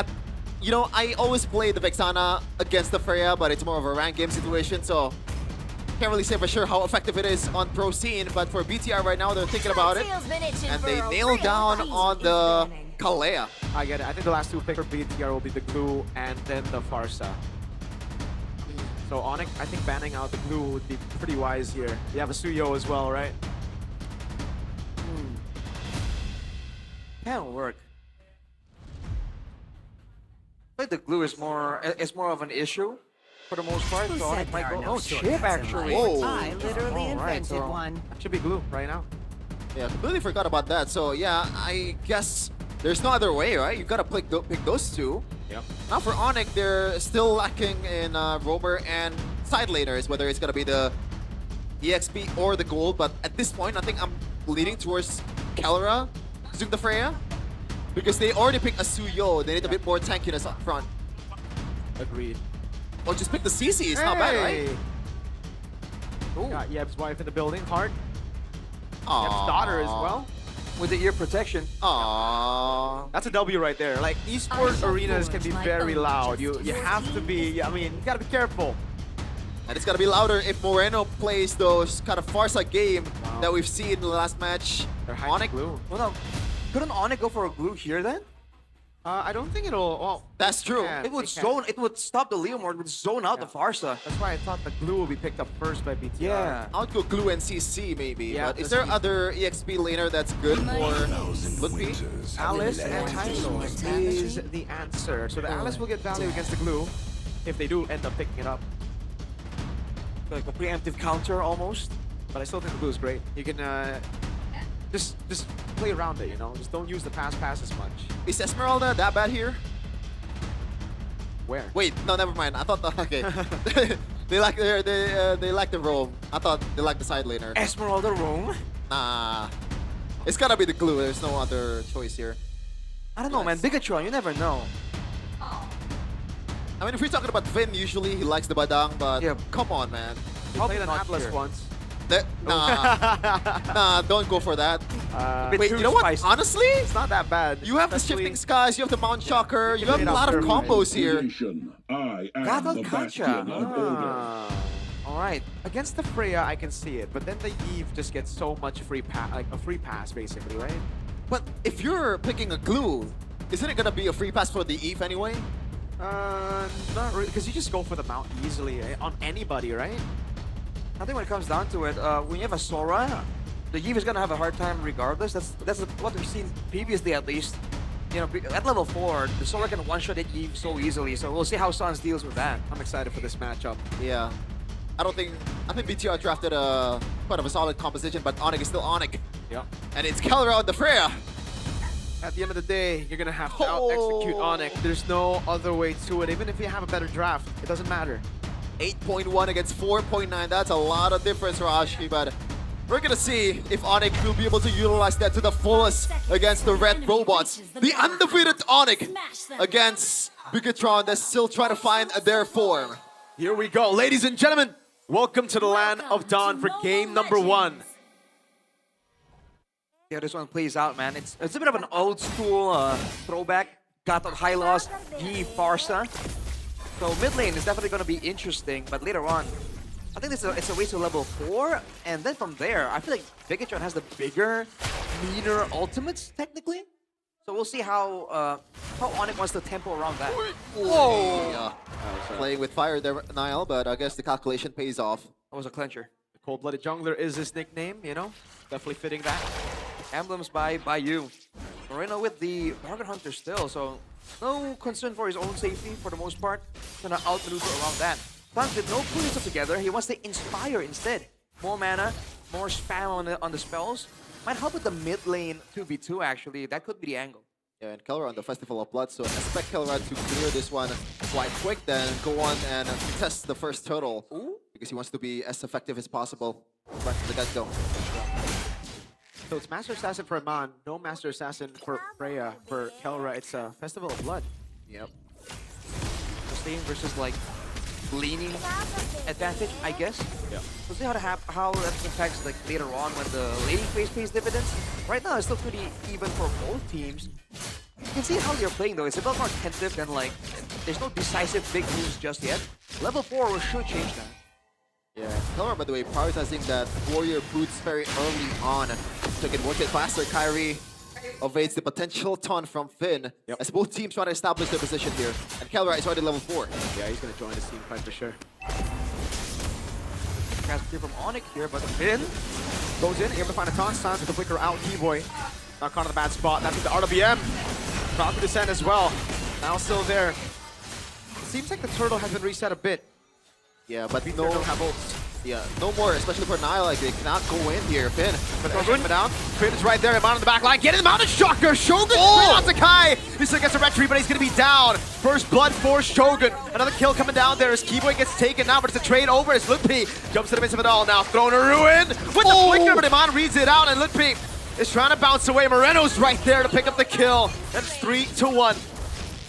you know, I always play the Vexana against the Freya, but it's more of a rank game situation, so can't really say for sure how effective it is on pro scene. But for BTR right now, they're thinking about it, and they nail down on the Kalea. I get it. I think the last 2 picks for BTR will be the glue and then the Farsa. So Onyx, I think banning out the glue would be pretty wise here. You have a Suyo as well, right? Can't work. I think the glue is more of an issue for the most part. So Onyx might go. Oh, chip actually. Whoa. I literally invented so one. That should be glue right now. Yeah, completely forgot about that. So yeah, I guess there's no other way, right? You gotta pick those 2. Yep. Now for Onyx, they're still lacking in roamer and side laners, whether it's gonna be the EXP or the gold. But at this point, I think I'm leaning towards Kalera using the Freya, because they already picked a Suyo. They need a bit more tankiness up front. Agreed. Or just pick the CC. It's not bad, right? Ooh. Got Yeb's wife in the building. Hard. Yeb's daughter as well. With the ear protection. Aww. That's a W right there. Like, esports arenas can be very loud. You have to be, I mean, you gotta be careful. And it's gotta be louder if Moreno plays those kind of Farsa game that we've seen in the last match. Onyx glue. Well, no. Couldn't Onyx go for a glue here then? I don't think it'll. Well, that's true. It would zone. It would stop the Leomord. It would zone out the Farsa. That's why I thought the glue will be picked up first by BTR. Yeah. I would go glue and CC maybe. Yeah, but is there other EXP laner that's good for Ludwig? Alice and Tysos is the answer. So the Alice will get value against the glue if they do end up picking it up. Like a preemptive counter almost. But I still think the glue is great. You can just play around it, you know. Just don't use the pass as much. Is Esmeralda that bad here? Where? Wait, no, never mind. I thought okay. they like the roam. I thought they like the side laner. Esmeralda roam? Nah, it's gotta be the glue. There's no other choice here. I don't know, man. Bigatron, you never know. I mean, if we're talking about Vin, usually he likes the Badang, but come on, man. He played an Atlas once. Nah, don't go for that. Wait, you know what? Spicy. Honestly, It's not that bad. you have the shifting skies, you have the Mount Shocker, you have a lot of combos here. Gatot Kacha. All right, against the Freya, I can see it, but then the Eve just gets so much free pass, basically, right? But if you're picking a glue, isn't it gonna be a free pass for the Eve anyway? Not really, because you just go for the mount easily on anybody, right? I think when it comes down to it, when you have a Sora, the Eve is gonna have a hard time regardless. That's what we've seen previously, at least. You know, at level 4, the Sora can one-shot at Eve so easily. So we'll see how Sans deals with that. I'm excited for this matchup. Yeah. I think BTR drafted quite of a solid composition, but Onyx is still Onyx. Yeah. And it's Kelra on the Freya. At the end of the day, you're gonna have to out-execute Onyx. There's no other way to it. Even if you have a better draft, it doesn't matter. 8.1 against 4.9. That's a lot of difference, Rashi, but we're gonna see if Onyx will be able to utilize that to the fullest against the red robots. The undefeated Onyx against Bigatron that's still trying to find their form. Here we go, ladies and gentlemen. Welcome to the land of Dawn for game number 1. Yeah, this one plays out, man. It's a bit of an old school throwback. Gatot Hylos, Yi Farsa. So mid lane is definitely going to be interesting, but later on, I think it's a race to level 4, and then from there, I feel like Bigatron has the bigger, meaner ultimates, technically. So we'll see how Onyx wants to tempo around that. Whoa! Yeah. Playing with fire there, Niall, but I guess the calculation pays off. That was a clincher. The cold-blooded jungler is his nickname, you know? Definitely fitting that. Emblems by you. Moreno with the Bargain Hunter still, so no concern for his own safety for the most part. Gonna outmaneuver around that. Sans did no pulling stuff together. He wants to inspire instead. More mana, more spam on the spells. Might help with the mid lane 2v2 actually. That could be the angle. Yeah, and Kelra on the Festival of Blood, so expect Kelra to clear this one quite quick, then go on and test the first turtle. Ooh. Because he wants to be as effective as possible right from the get-go. So it's Master Assassin for Aman, no Master Assassin for Freya. For Kelra, it's a Festival of Blood. Yep. Sustain versus like leaning advantage, I guess. Yeah. We'll see how that impacts like later on when the laning phase pays dividends. Right now, it's still pretty even for both teams. You can see how they're playing though. It's a bit more attentive than like there's no decisive big moves just yet. Level 4 should change that. Yeah, Kelra, by the way, prioritizing that warrior boots very early on so he can work it faster. Kyrie evades the potential taunt from Finn as both teams try to establish their position here. And Kelra is already level 4. Yeah, he's going to join this team fight for sure. Cast clear from Onyx here, but Finn goes in, able to find a taunt. Sans with the flicker out. Keyboy not caught in the bad spot. That's with the RWM. About to descend as well. Now still there. It seems like the turtle has been reset a bit. Yeah, but no more, especially for Nile. Like they cannot go in here. Finn, but down. Finn is right there. Amount on the back line. Get in the mountain Shocker. Shogun out to Kai. He still gets a retreat, but he's going to be down. First blood for Shogun. Another kill coming down there as Keyboy gets taken now, but it's a trade over as Lutpi jumps to the midst of it all. Now thrown a ruin with the flicker, but Iman reads it out, and Lutpi is trying to bounce away. Moreno's right there to pick up the kill. That's 3-1.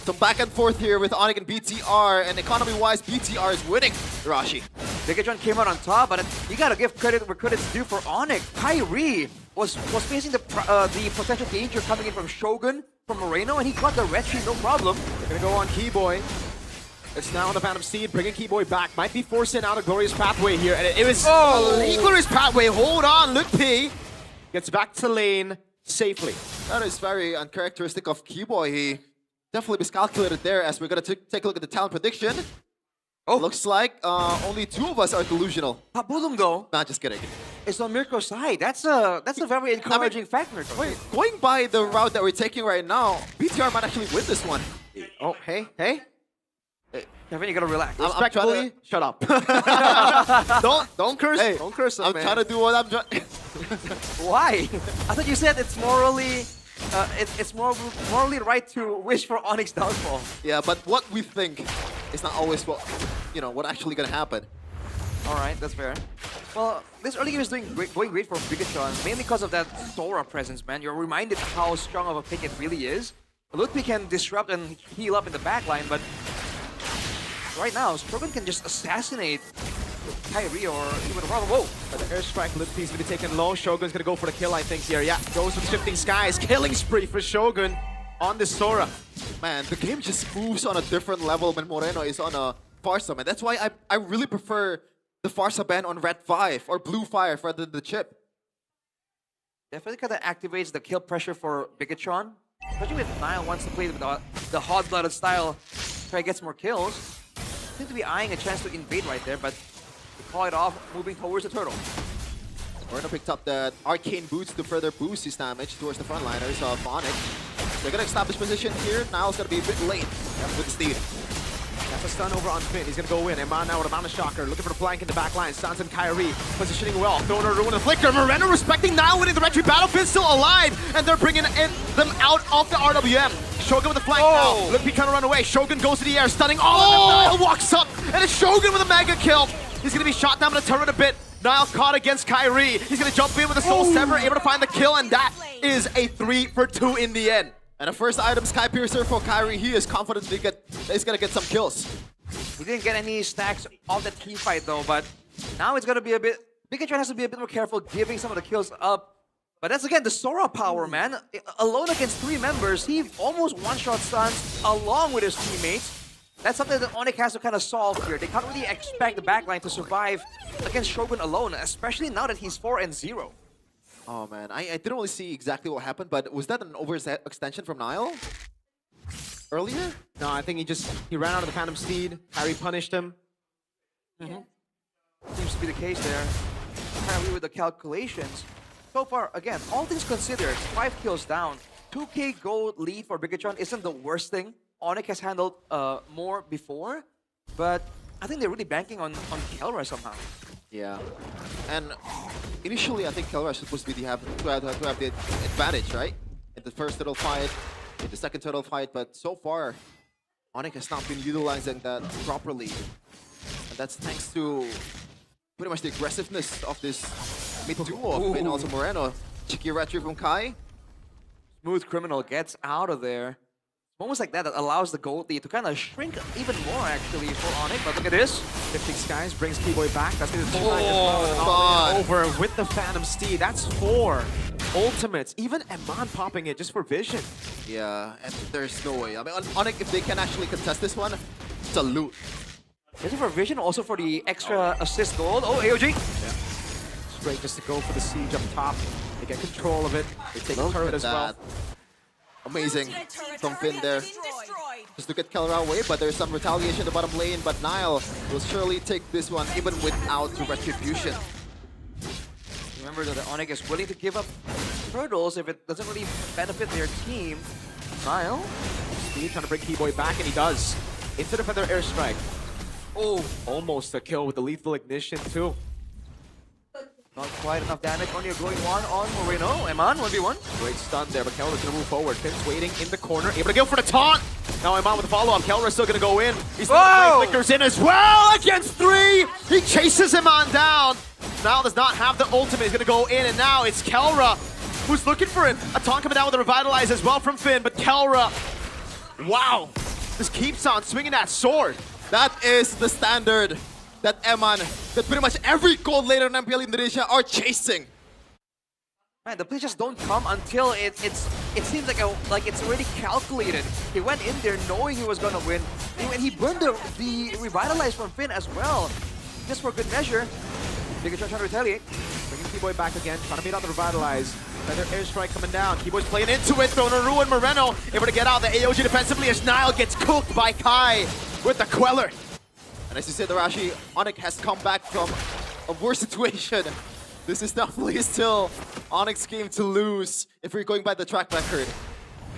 Some back and forth here with Onyx and BTR, and economy-wise, BTR is winning. Rashi. Bigatron came out on top, but you gotta give credit where credit's due for Onyx. Kyrie was facing the potential danger coming in from Shogun, from Moreno, and he got the retreat, no problem. They're gonna go on Keyboy. It's now on the Phantom Seed, bringing Keyboy back. Might be forcing out a Glorious Pathway here, and it was a Glorious Pathway. Hold on, Lutpi gets back to lane safely. That is very uncharacteristic of Keyboy. He definitely miscalculated there, as we're going to take a look at the talent prediction. Oh, looks like only 2 of us are delusional. Pabulum though. Nah, just kidding. It's on Mirko's side. That's a very encouraging fact, Mirko. Wait, going by the route that we're taking right now, BTR might actually win this one. Oh, hey. Kevin, you gotta relax. Respectfully, shut up. don't curse. Hey, don't curse. I'm trying to do what I'm trying. Why? I thought you said it's morally. It's morally right to wish for Onyx downfall. Yeah, but what we think is not always what actually gonna happen. All right, that's fair. Well, this early game is going great for Bigatron, mainly because of that Sora presence, man. You're reminded how strong of a pick it really is. Lutpi can disrupt and heal up in the backline, but right now, Shogun can just assassinate Kyrie or even Robert. Whoa! But the airstrike Limpy's gonna be taken low. Shogun's gonna go for the kill, I think, here. Yeah, goes with Shifting Skies. Killing spree for Shogun on this Sora. Man, the game just moves on a different level when Moreno is on a Farsa, man. That's why I really prefer the Farsa ban on Red 5 or Blue 5 rather than the chip. Definitely kind of activates the kill pressure for Bigatron. Especially if Nile wants to play with the hot-blooded style, try to get some more kills. Seems to be eyeing a chance to invade right there, but they call it off, moving towards the turtle. Moreno picked up the arcane boots to further boost his damage towards the frontliners of Onyx. They're gonna establish position here. Nile's gonna be a bit late with the steed. That's a stun over on Finn. He's gonna go in. Eman now with a Mana Shocker, looking for the flank in the back line. Sans and Kyrie positioning well. Throwing a ruin and flicker. Moreno respecting Nile, winning the retreat battle. Finn still alive, and they're bringing them out of the RWM. Shogun with the flank now. Limpy trying to run away. Shogun goes to the air, stunning all of them. Nile walks up, and it's Shogun with a mega kill. He's gonna be shot down with a turret a bit. Nile caught against Kyrie. He's gonna jump in with a Soul Sever, able to find the kill, and that is a 3-for-2 in the end. And the first item, Sky Piercer for Kyrie. He is confident that he's gonna get some kills. He didn't get any stacks of the team fight though, but now it's gonna be a bit... Bigatron has to be a bit more careful giving some of the kills up. But that's again the Sora power, man. Alone against 3 members, he almost one-shot stuns along with his teammates. That's something that Onyx has to kind of solve here. They can't really expect the backline to survive against Shogun alone, especially now that he's 4-0. Oh man, I didn't really see exactly what happened, but was that an overextension from Nile? Earlier? No, I think he ran out of the Phantom Steed. Kyrie punished him. Seems to be the case there. Apparently with the calculations. So far, again, all things considered, 5 kills down. 2k gold lead for Bigatron isn't the worst thing. Onyx has handled more before, but I think they're really banking on Kelra somehow. Yeah, and initially I think Kelra is supposed to have the advantage, right? In the first turtle fight, in the second turtle fight, but so far, Onyx has not been utilizing that properly. And that's thanks to pretty much the aggressiveness of this mid duo of Finn, also Moreno. Cheeky retry from Kai. Smooth Criminal gets out of there. Moments like that allows the gold lead to kind of shrink even more actually for Onyx, but look at this. Shifting Skies brings Keyboy back. That's going to be over with the Phantom Steed. That's 4 ultimates. Even Eman popping it just for vision. Yeah, and there's no way. I mean, Onyx, if they can actually contest this one, it's a loot. Is it for vision, also for the extra assist gold? Oh, AOG! Yeah. Straight just to go for the siege up top. They get control of it. They take the turret as well. Amazing from Finn there. Just to get Kelra away, but there's some retaliation in the bottom lane, but Nile will surely take this one even without the retribution. Remember that Onyx is willing to give up turtles if it doesn't really benefit their team. Nile? He's trying to bring Keyboy back, and he does. Into the Feather Airstrike. Oh, almost a kill with the Lethal Ignition too. Not quite enough damage, only a glowing one on Moreno. Eman, 1v1. Great stun there, but Kelra's gonna move forward. Finn's waiting in the corner, able to go for the taunt! Now Eman with the follow-up. Kelra's still gonna go in. He's still flickers in as well against 3! He chases Eman down! Now does not have the ultimate. He's gonna go in, and now it's Kelra who's looking for it. A taunt coming down with a Revitalize as well from Finn, but Kelra, wow! Just keeps on swinging that sword. That is the standard that Eman, that pretty much every gold laner in MPL Indonesia are chasing. Man, the plays just don't come until it seems like it's already calculated. He went in there knowing he was gonna win, and he burned the Revitalize from Finn as well, just for good measure. Bigatron trying to retaliate. Bringing Keyboy back again, trying to beat out the Revitalize. Feather Airstrike coming down. Keyboy's playing into it, throwing a ruin. Moreno able to get out the AOG defensively as Nile gets cooked by Kai with the Queller. And as you said, Arashi, Onyx has come back from a worse situation. This is definitely still Onyx game to lose if we're going by the track record.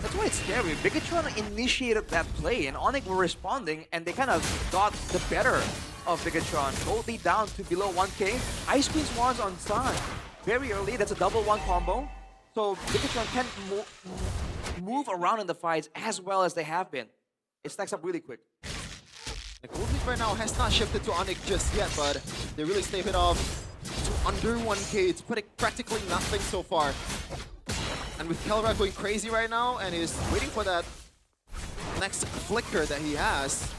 That's why it's scary. Bigatron initiated that play and Onyx were responding and they kind of got the better of Bigatron. Gold lead down to below 1k. Ice Queen Swans on Sun. Very early, that's a double 1 combo. So Bigatron can move around in the fights as well as they have been. It stacks up really quick. The gold lead right now has not shifted to Onyx just yet, but they really stave it off to under 1k. It's practically nothing so far. And with Kelra going crazy right now, and he's waiting for that next flicker that he has,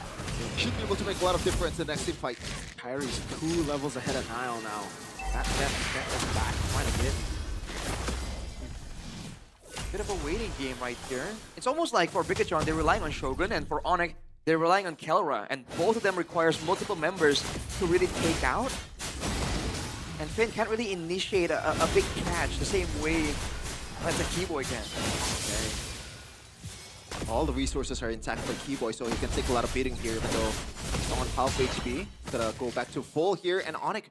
should be able to make a lot of difference in the next team fight. Kyrie's 2 levels ahead of Nile now. That is back quite a bit. Bit of a waiting game right here. It's almost like for Bigatron, they're relying on Shogun, and for Onyx, they're relying on Kelra, and both of them requires multiple members to really take out. And Finn can't really initiate a big catch the same way as a Keyboy can. Okay. All the resources are intact for Keyboy, so he can take a lot of beating here, even though he's on half HP. He's gonna go back to full here, and Onyx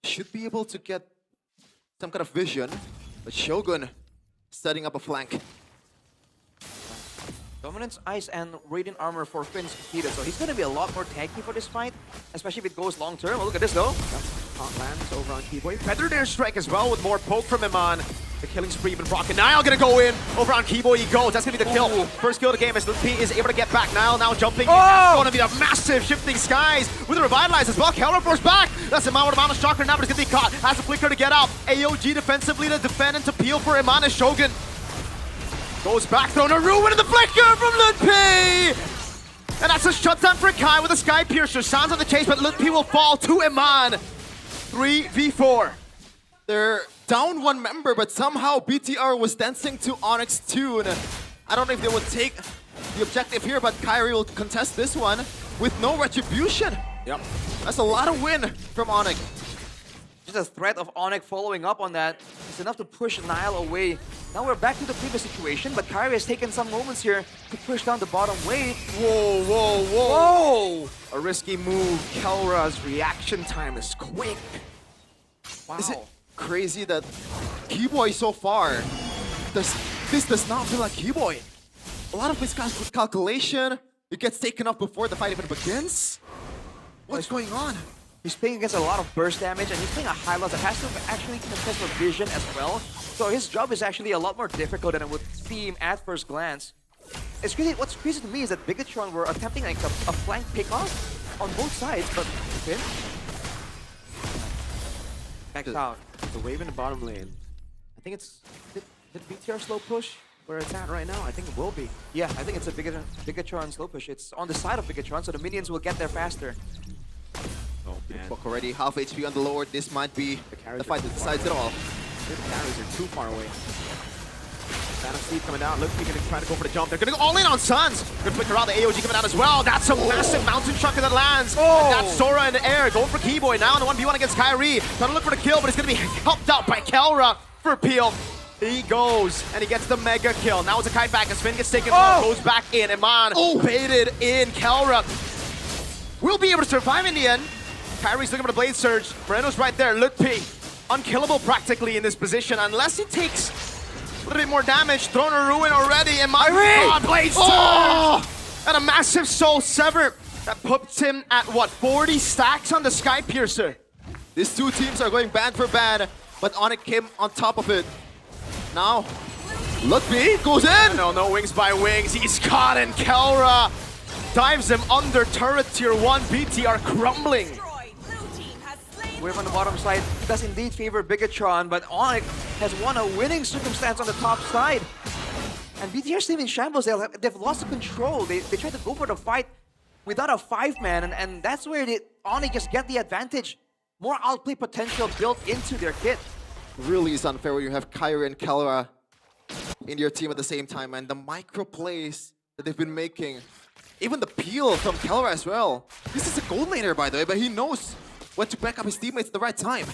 should be able to get some kind of vision, but Shogun setting up a flank. Dominance, Ice, and Radiant Armor for Finn's completed, so he's going to be a lot more tanky for this fight, especially if it goes long term. Oh, look at this though. Hot lands over on Keyboy. Feathered airstrike as well with more poke from Iman. The killing spree been broken. Nile gonna go in. Over on Keyboy he goes. That's gonna be the kill. First kill of the game as P is able to get back. Nile now jumping. That's gonna be a massive shifting skies with a revitalize as well. Kelra force back. That's Iman with a Mountain Chakra now, but it's gonna be caught. Has a flicker to get out. AOG defensively to defend and to peel for Iman as Shogun. Goes back, throwing a ruin in the flicker from Lutpi! And that's a shutdown for Kai with a Sky Piercer. Sounds on the chase, but Lutpi will fall to Iman. 3v4. They're down one member, but somehow BTR was dancing to Onyx tune. I don't know if they would take the objective here, but Kyrie will contest this one with no retribution. Yep. That's a lot of win from Onyx. Just a threat of Onyx following up on that is enough to push Nile away. Now we're back to the previous situation, but Kyrie has taken some moments here to push down the bottom wave. Whoa, whoa, whoa! Whoa! A risky move. Kelra's reaction time is quick. Wow. Is it crazy that Keyboy so far, this does not feel like Keyboy. A lot of miscalculation. It gets taken off before the fight even begins. What's going on? He's playing against a lot of burst damage, and he's playing a high loss that has to actually contest for vision as well. So his job is actually a lot more difficult than it would seem at first glance. It's crazy. What's crazy to me is that Bigatron were attempting like a flank pickoff on both sides, but Finn backs out. The wave in the bottom lane. I think it's did BTR slow push where it's at right now? I think it will be. Yeah, I think it's a Bigatron slow push. It's on the side of Bigatron, so the minions will get there faster. Oh man. Book already half HP on the lower. This might be the fight that decides it all. The carries are too far away. Phantom Steed coming down. Lutpi gonna try to go for the jump. They're gonna go all in on Suns. Good flicker out. The AOG coming down as well. That's a massive mountain chunker that lands. And that's Sora in the air. Going for Keyboy now in the 1v1 against Kyrie. Trying to look for the kill, but it's gonna be helped out by Kelra for Peel. He goes and he gets the mega kill. Now it's a kite back as Finn gets taken off. Goes back in. Iman baited in. Kelra will be able to survive in the end. Kyrie's looking for the Blade Surge. Moreno's right there. Lutpi, unkillable practically in this position unless he takes a little bit more damage. Thrown a ruin already. And my Blade Surge! And a massive Soul Sever that puts him at what, 40 stacks on the Sky Piercer. These two teams are going bad for bad, but Onyx came on top of it. Now, Lutpi goes in. No wings by wings. He's caught, and Kelra dives him under turret tier 1. BTR crumbling. Wave on the bottom side does indeed favor Bigatron, but Onyx has won a winning circumstance on the top side. And BTR's team in shambles, they've lost the control. They tried to go for the fight without a 5-man, and that's where Onyx just get the advantage. More outplay potential built into their kit. Really is unfair when you have Kyrie and Kelra in your team at the same time, and the micro plays that they've been making. Even the peel from Kelra as well. This is a gold laner, by the way, but he knows when to back up his teammates at the right time.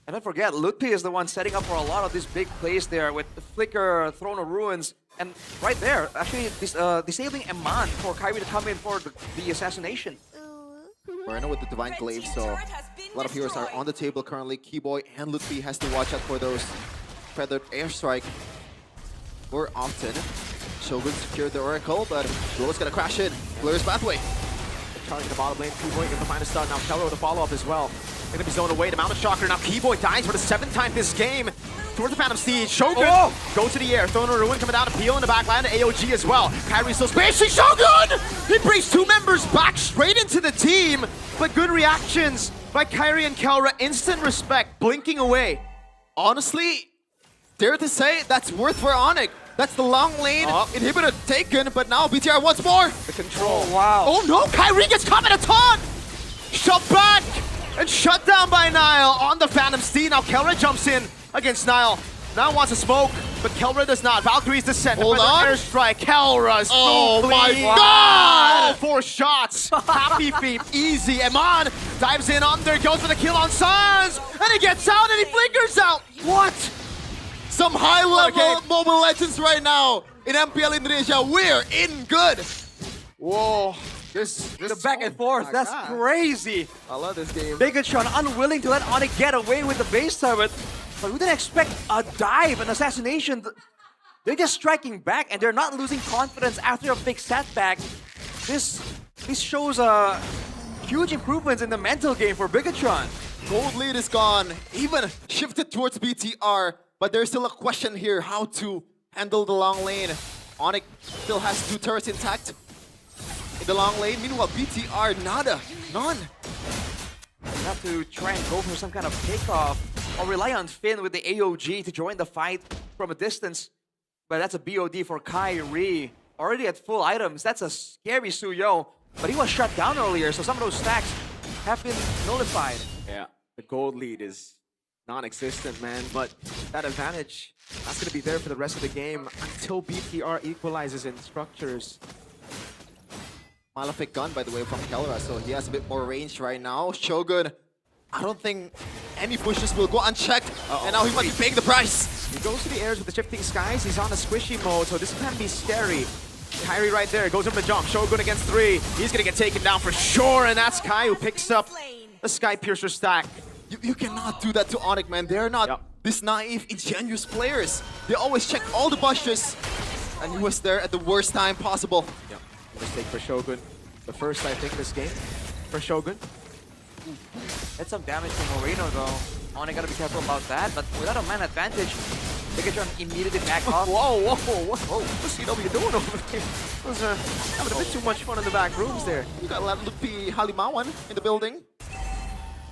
And don't forget, Lutpi is the one setting up for a lot of these big plays there with the Flicker, Throne of Ruins, and right there, actually disabling Iman for Kyrie to come in for the assassination. Moreno with the Divine Glaive, so a lot of heroes are on the table currently. Keyboy and Lutpi has to watch out for those Feathered Airstrike more often. Shogun secured the Oracle, but Lola's gonna crash in. Clears pathway. Charging the bottom lane. Keyboy gets the minus stun. Now Kelra with a follow-up as well. They're gonna be zoned away. The Mountain Shocker. Now Keyboy dies for the 7th time this game. Towards the Phantom Steed. Shogun goes to the air. Throwing a ruin coming down to Peel in the backline. AOG as well. Kyrie still spacing. Shogun! He brings 2 members back straight into the team. But good reactions by Kyrie and Kelra. Instant respect. Blinking away. Honestly, dare to say, that's worth for Onyx. That's the long lane. Inhibitor taken, but now BTR once more. The control. Wow. Oh no, Kyrie gets caught in a taunt! Shot back and shut down by Nile on the Phantom Steed. Now Kelra jumps in against Nile. Now wants to smoke, but Kelra does not. Valkyrie's descended. Hold on. Airstrike. Kelra's Oh my Wow. God! 4 shots. Happy feet. Easy. Eman dives in under, goes for the kill on Sans, and he gets out and he flickers out. What? Some high-level Mobile Legends right now in MPL Indonesia. We're in good. Whoa. The back and forth, that's crazy. I love this game. Bigatron unwilling to let Onyx get away with the base turret. But we didn't expect a dive, an assassination. They're just striking back and they're not losing confidence after a big setback. This shows huge improvements in the mental game for Bigatron. Gold lead is gone, even shifted towards BTR, but there's still a question here how to handle the long lane. Onyx still has 2 turrets intact in the long lane. Meanwhile, BTR, nada, none. You have to try and go for some kind of takeoff or rely on Finn with the AOG to join the fight from a distance. But that's a BOD for Kyrie. Already at full items, that's a scary Suyo. But he was shut down earlier, so some of those stacks have been nullified. Yeah, the gold lead is non-existent, man. But that advantage, that's going to be there for the rest of the game until BTR equalizes in structures. Malefic gun, by the way, from Kelra, so he has a bit more range right now. Shogun, I don't think any pushes will go unchecked, and now he might be paying the price. He goes to the airs with the shifting skies. He's on a squishy mode, so this can be scary. Kyrie right there, goes up the jump. Shogun against 3. He's gonna get taken down for sure, and that's Kai who picks up the Sky Piercer stack. You cannot do that to Onyx, man. They're not this naive, ingenuous players. They always check all the bushes, and he was there at the worst time possible. Yep. Mistake for Shogun. The first, I think, this game for Shogun. That's some damage from Moreno though. Onyx gotta be careful about that, but without a man advantage, Bigatron immediately back off. Whoa. What's CW doing over there? Was having a bit too much fun in the back rooms there. You got Lupi Halimawan in the building.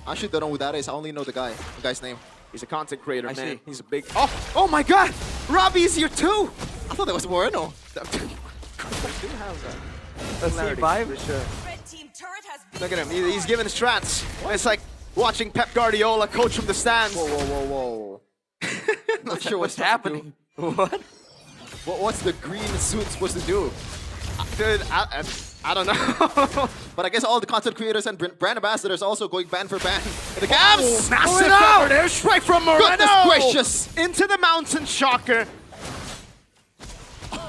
I actually don't know who that is. I only know the guy's name. He's a content creator, man. See. He's a big... Oh my God! Robbie's here too! I thought that was Moreno. Let's see, vibe. For sure. Look at him. He's giving strats. It's like watching Pep Guardiola coach from the stands. Whoa. Not sure what's happening. What? What's the green suit supposed to do? Dude, I don't know. But I guess all the content creators and brand ambassadors also going ban for ban. The Cavs! Massive cover there. Strike from Moreno. Goodness gracious. Into the mountain shocker.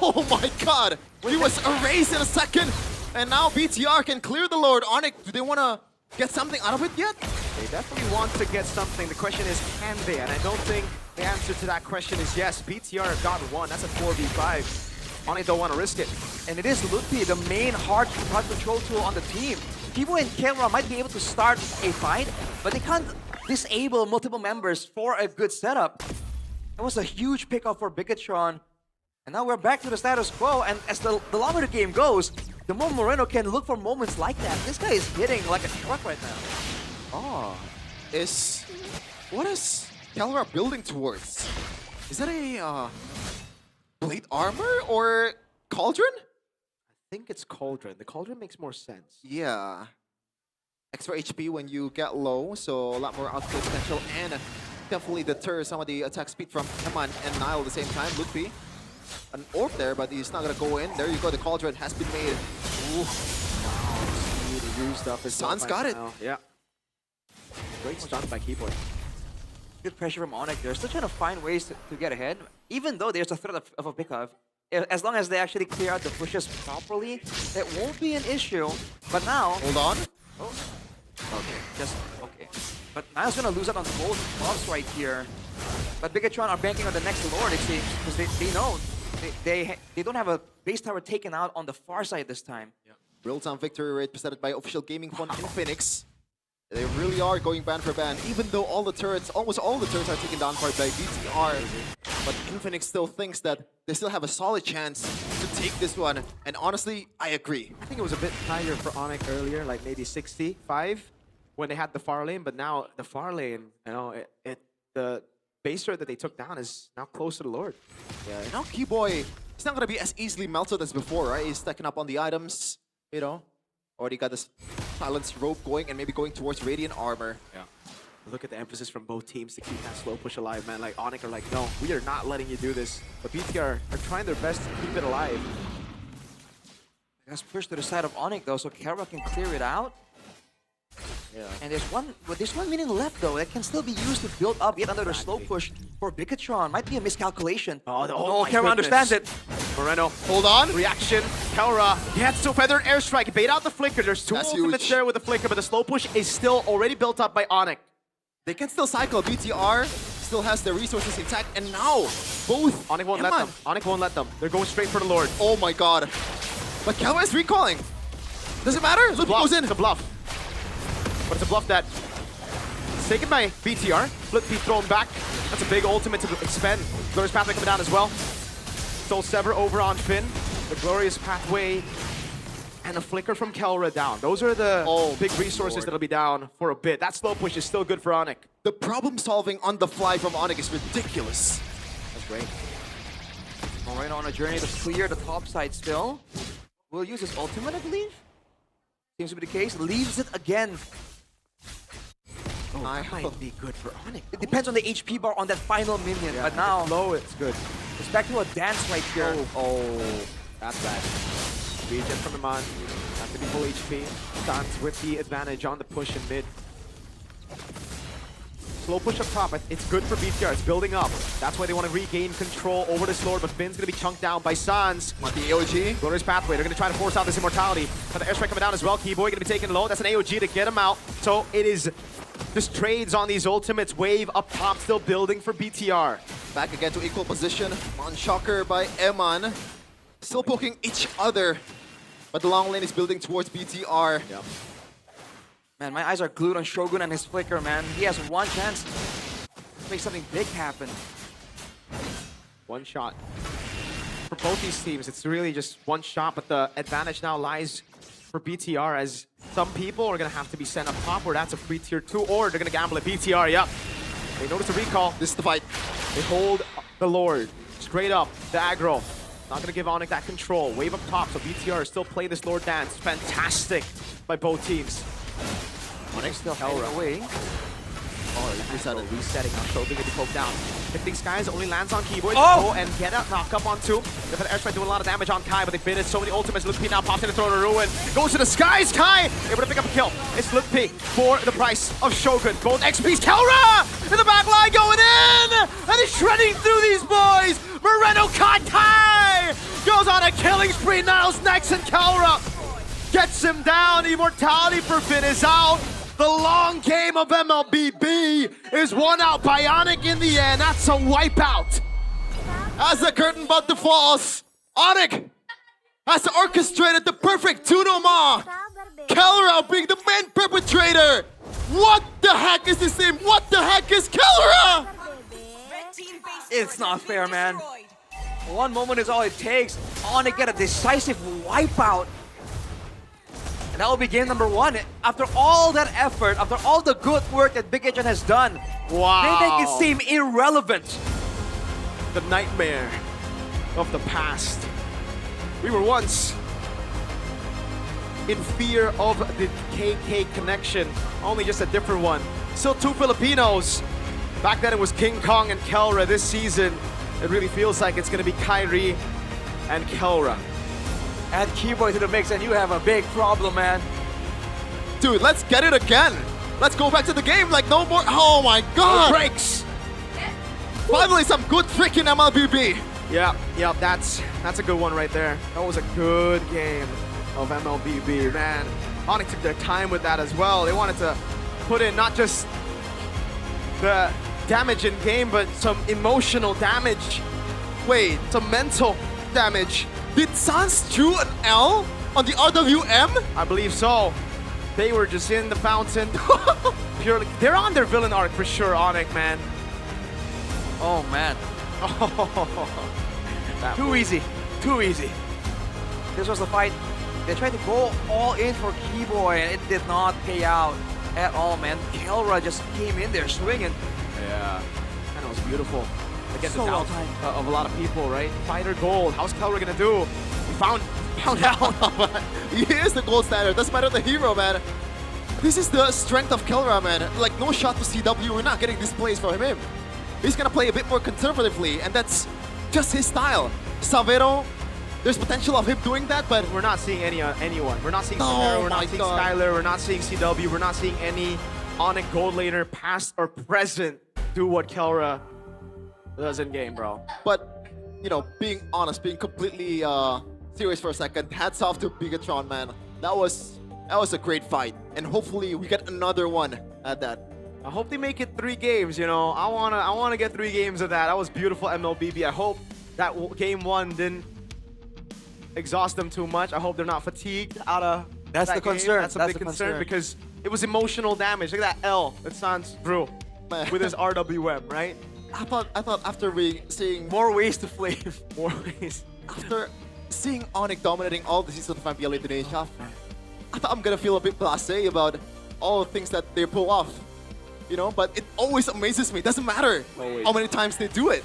Oh my God. He was erased in a second. And now BTR can clear the Lord. Onyx, do they want to get something out of it yet? They definitely want to get something. The question is, can they? And I don't think the answer to that question is yes. BTR got 1. That's a 4v5. Onyx don't want to risk it. And it is Lupi, the main hard control tool on the team. Kivo and Kelra might be able to start a fight, but they can't disable multiple members for a good setup. It was a huge pickup for Bigatron. And now we're back to the status quo, and as the longer the game goes, the more Moreno can look for moments like that. This guy is hitting like a truck right now. Oh, what is Kelra building towards? Is that a plate armor or cauldron? I think it's cauldron. The cauldron makes more sense. Yeah. Extra HP when you get low, so a lot more output potential, and definitely deter some of the attack speed from Eman and Nile at the same time. Lupi. An orb there, but he's not gonna go in. There you go, the cauldron has been made. Ooh. Wow, used up his Sans got it. Yeah. Great stun by Keyboard. Good pressure from Onyx. They're still trying to find ways to get ahead, even though there's a threat of a pickup. As long as they actually clear out the pushes properly, it won't be an issue. But now... Hold on. Oh. Okay. But Nile's gonna lose out on both buffs right here. But Bigatron are banking on the next Lord, it seems, because they know they don't have a base tower taken out on the far side this time. Yeah. Real-time victory rate presented by official gaming fund Infinix. They really are going ban for ban, even though almost all the turrets are taken down by BTR. But Infinix still thinks that they still have a solid chance to take this one. And honestly, I agree. I think it was a bit higher for Onyx earlier, like maybe 65 when they had the far lane. But now the far lane, you know, the base turret that they took down is now close to the Lord. Yeah, now Keyboy, he's not gonna be as easily melted as before, right? He's stacking up on the items, you know. Already got this silence rope going and maybe going towards Radiant Armor. Yeah. Look at the emphasis from both teams to keep that slow push alive, man. Like, Onyx are like, no, we are not letting you do this. But BTR are trying their best to keep it alive. Let's push to the side of Onyx though, so Kara can clear it out. Yeah. And there's one minute left though that can still be used to build up yet another slow push for Bigatron. Might be a miscalculation. Oh, Kara understands it. Moreno, hold on. Reaction. Kelra gets to Feathered Airstrike. Bait out the Flicker. There's two That's ultimates huge. there with the Flicker, but the slow push is still already built up by Onyx. They can still cycle. BTR still has their resources intact, and now both Onyx won't let them. Onyx won't let them. They're going straight for the Lord. Oh my god. But Kelra is recalling. Does it matter? It's a Look, bluff. goes in. It's a bluff. But it's a bluff that is taken by BTR. Flip be thrown back. That's a big ultimate to expend. Glorious Pathway coming down as well. Soul Sever over on Finn. The Glorious Pathway and a Flicker from Kelra down. Those are the big resources that'll be down for a bit. That slow push is still good for Onyx. The problem solving on the fly from Onyx is ridiculous. That's great. Moreno on a journey to clear the top side still. Will use his ultimate, I believe. Seems to be the case. Leaves it again. That might be good for Onyx. It depends on the HP bar on that final minion, but now low, it's good. It's back to a dance right here. Oh, that's bad. Regen from Iman. Have to be full HP. Stans with the advantage on the push in mid. Slow push up top. It's good for BTR. It's building up. That's why they want to regain control over this Lord, but Finn's going to be chunked down by Sans. Want the AOG? Glorious Pathway. They're going to try to force out this immortality. But the airstrike coming down as well. Keyboy going to be taken low. That's an AOG to get him out. So it is just trades on these ultimates. Wave up top still building for BTR. Back again to equal position. On Shocker by Eman. Still poking each other. But the long lane is building towards BTR. Yep. Man, my eyes are glued on Shogun and his Flicker, man. He has one chance to make something big happen. One shot. For both these teams, it's really just one shot, but the advantage now lies for BTR as some people are going to have to be sent up top, or that's a free tier 2, or they're going to gamble at BTR, yep. They notice a recall. This is the fight. They hold the Lord straight up, the aggro. Not going to give Onyx that control. Wave up top, so BTR still play this Lord dance. Fantastic by both teams. Onyx still held away. Oh, resetting. Now Shogun gonna be poked down. Lifting Skies only lands on Keyboard. Oh! And get a knock up on 2. They've had Airstrike doing a lot of damage on Kai, but they baited so many ultimates. Luke P now pops in to throw a ruin. Goes to the skies. Kai able to pick up a kill. It's Luke P for the price of Shogun. Both XPs. Kelra in the back line going in! And he's shredding through these boys! Moreno caught Kai! Goes on a killing spree. Niles next, and Kelra gets him down. Immortality for Finn is out. The long game of MLBB is won out by Onyx in the end. That's a wipeout. As the curtain about to fall, Onyx has orchestrated the perfect Tunoma. Kelra being the main perpetrator. What the heck is this team? What the heck is Kelra? It's not fair, man. One moment is all it takes. Onyx get a decisive wipeout. And that will be game number 1. After all that effort, after all the good work that Big Agent has done, wow, they make it seem irrelevant. The nightmare of the past. We were once in fear of the KK connection, only just a different one. Still 2 Filipinos. Back then it was King Kong and Kelra. This season, it really feels like it's gonna be Kyrie and Kelra. Add Keyboy to the mix and you have a big problem, man. Dude, let's get it again. Let's go back to the game like no more. Oh my god. No breaks. Finally some good freaking MLBB. Yeah, that's a good one right there. That was a good game of MLBB, man. Onyx took their time with that as well. They wanted to put in not just the damage in game, but some emotional damage. Wait, some mental damage. Did Sans chew an L on the RWM? I believe so. They were just in the fountain. Purely, they're on their villain arc for sure, Onyx, man. Oh, man. Too easy. Too easy. This was the fight. They tried to go all in for Keyboy, and it did not pay out at all, man. Kelra just came in there swinging. Yeah. And That was beautiful. Again, So the well doubt of a lot of people, right? Fighter gold. How's Kelra gonna do? He found out. He is the gold standard. Doesn't matter the hero, man. This is the strength of Kelra, man. Like, no shot to CW. We're not getting these plays from him. He's gonna play a bit more conservatively, and that's just his style. Savero, there's potential of him doing that, but we're not seeing anyone. We're not seeing Oh Savero, we're my not seeing God. Skylar, we're not seeing CW, we're not seeing any Onyx gold laner, past or present, do what Kelra does in game, bro. But, you know, being honest, being completely serious for a second, hats off to Bigatron, man. That was a great fight, and hopefully we get another one at that. I hope they make it 3 games, you know. I wanna get 3 games of that. That was beautiful MLBB. I hope that game 1 didn't exhaust them too much. I hope they're not fatigued out of That's that the game. concern. That's a That's big the concern concern. because it was emotional damage. Look at that L that Sans drew with his RWM, right? I thought after seeing more ways to flame, more ways. After seeing Onyx dominating all the season of MPL Indonesia, I thought I'm gonna feel a bit blasé about all the things that they pull off. You know, but it always amazes me. It doesn't matter how many times they do it.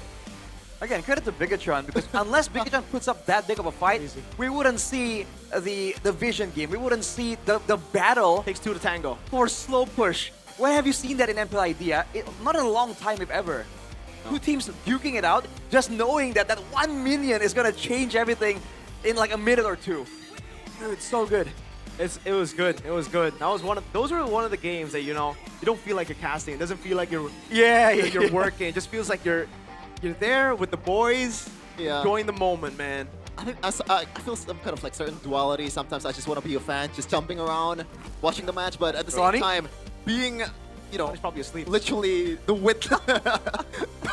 Again, credit to Bigatron, because unless Bigatron puts up that big of a fight, we wouldn't see the vision game. We wouldn't see the battle. Takes 2 to tango. For slow push. Where have you seen that in MPL Idea? Not in a long time, if ever. 2 teams duking it out, just knowing that that 1 minion is gonna change everything in like a minute or 2. Dude, it's so good. It was good. It was good. Those were one of the games that, you know, you don't feel like you're casting. It doesn't feel like you're you're working. It just feels like you're there with the boys, enjoying the moment, man. I think I feel some kind of like certain duality. Sometimes I just want to be a fan, just jumping around, watching the match, but at the same time, being, you know, he's probably asleep. Literally the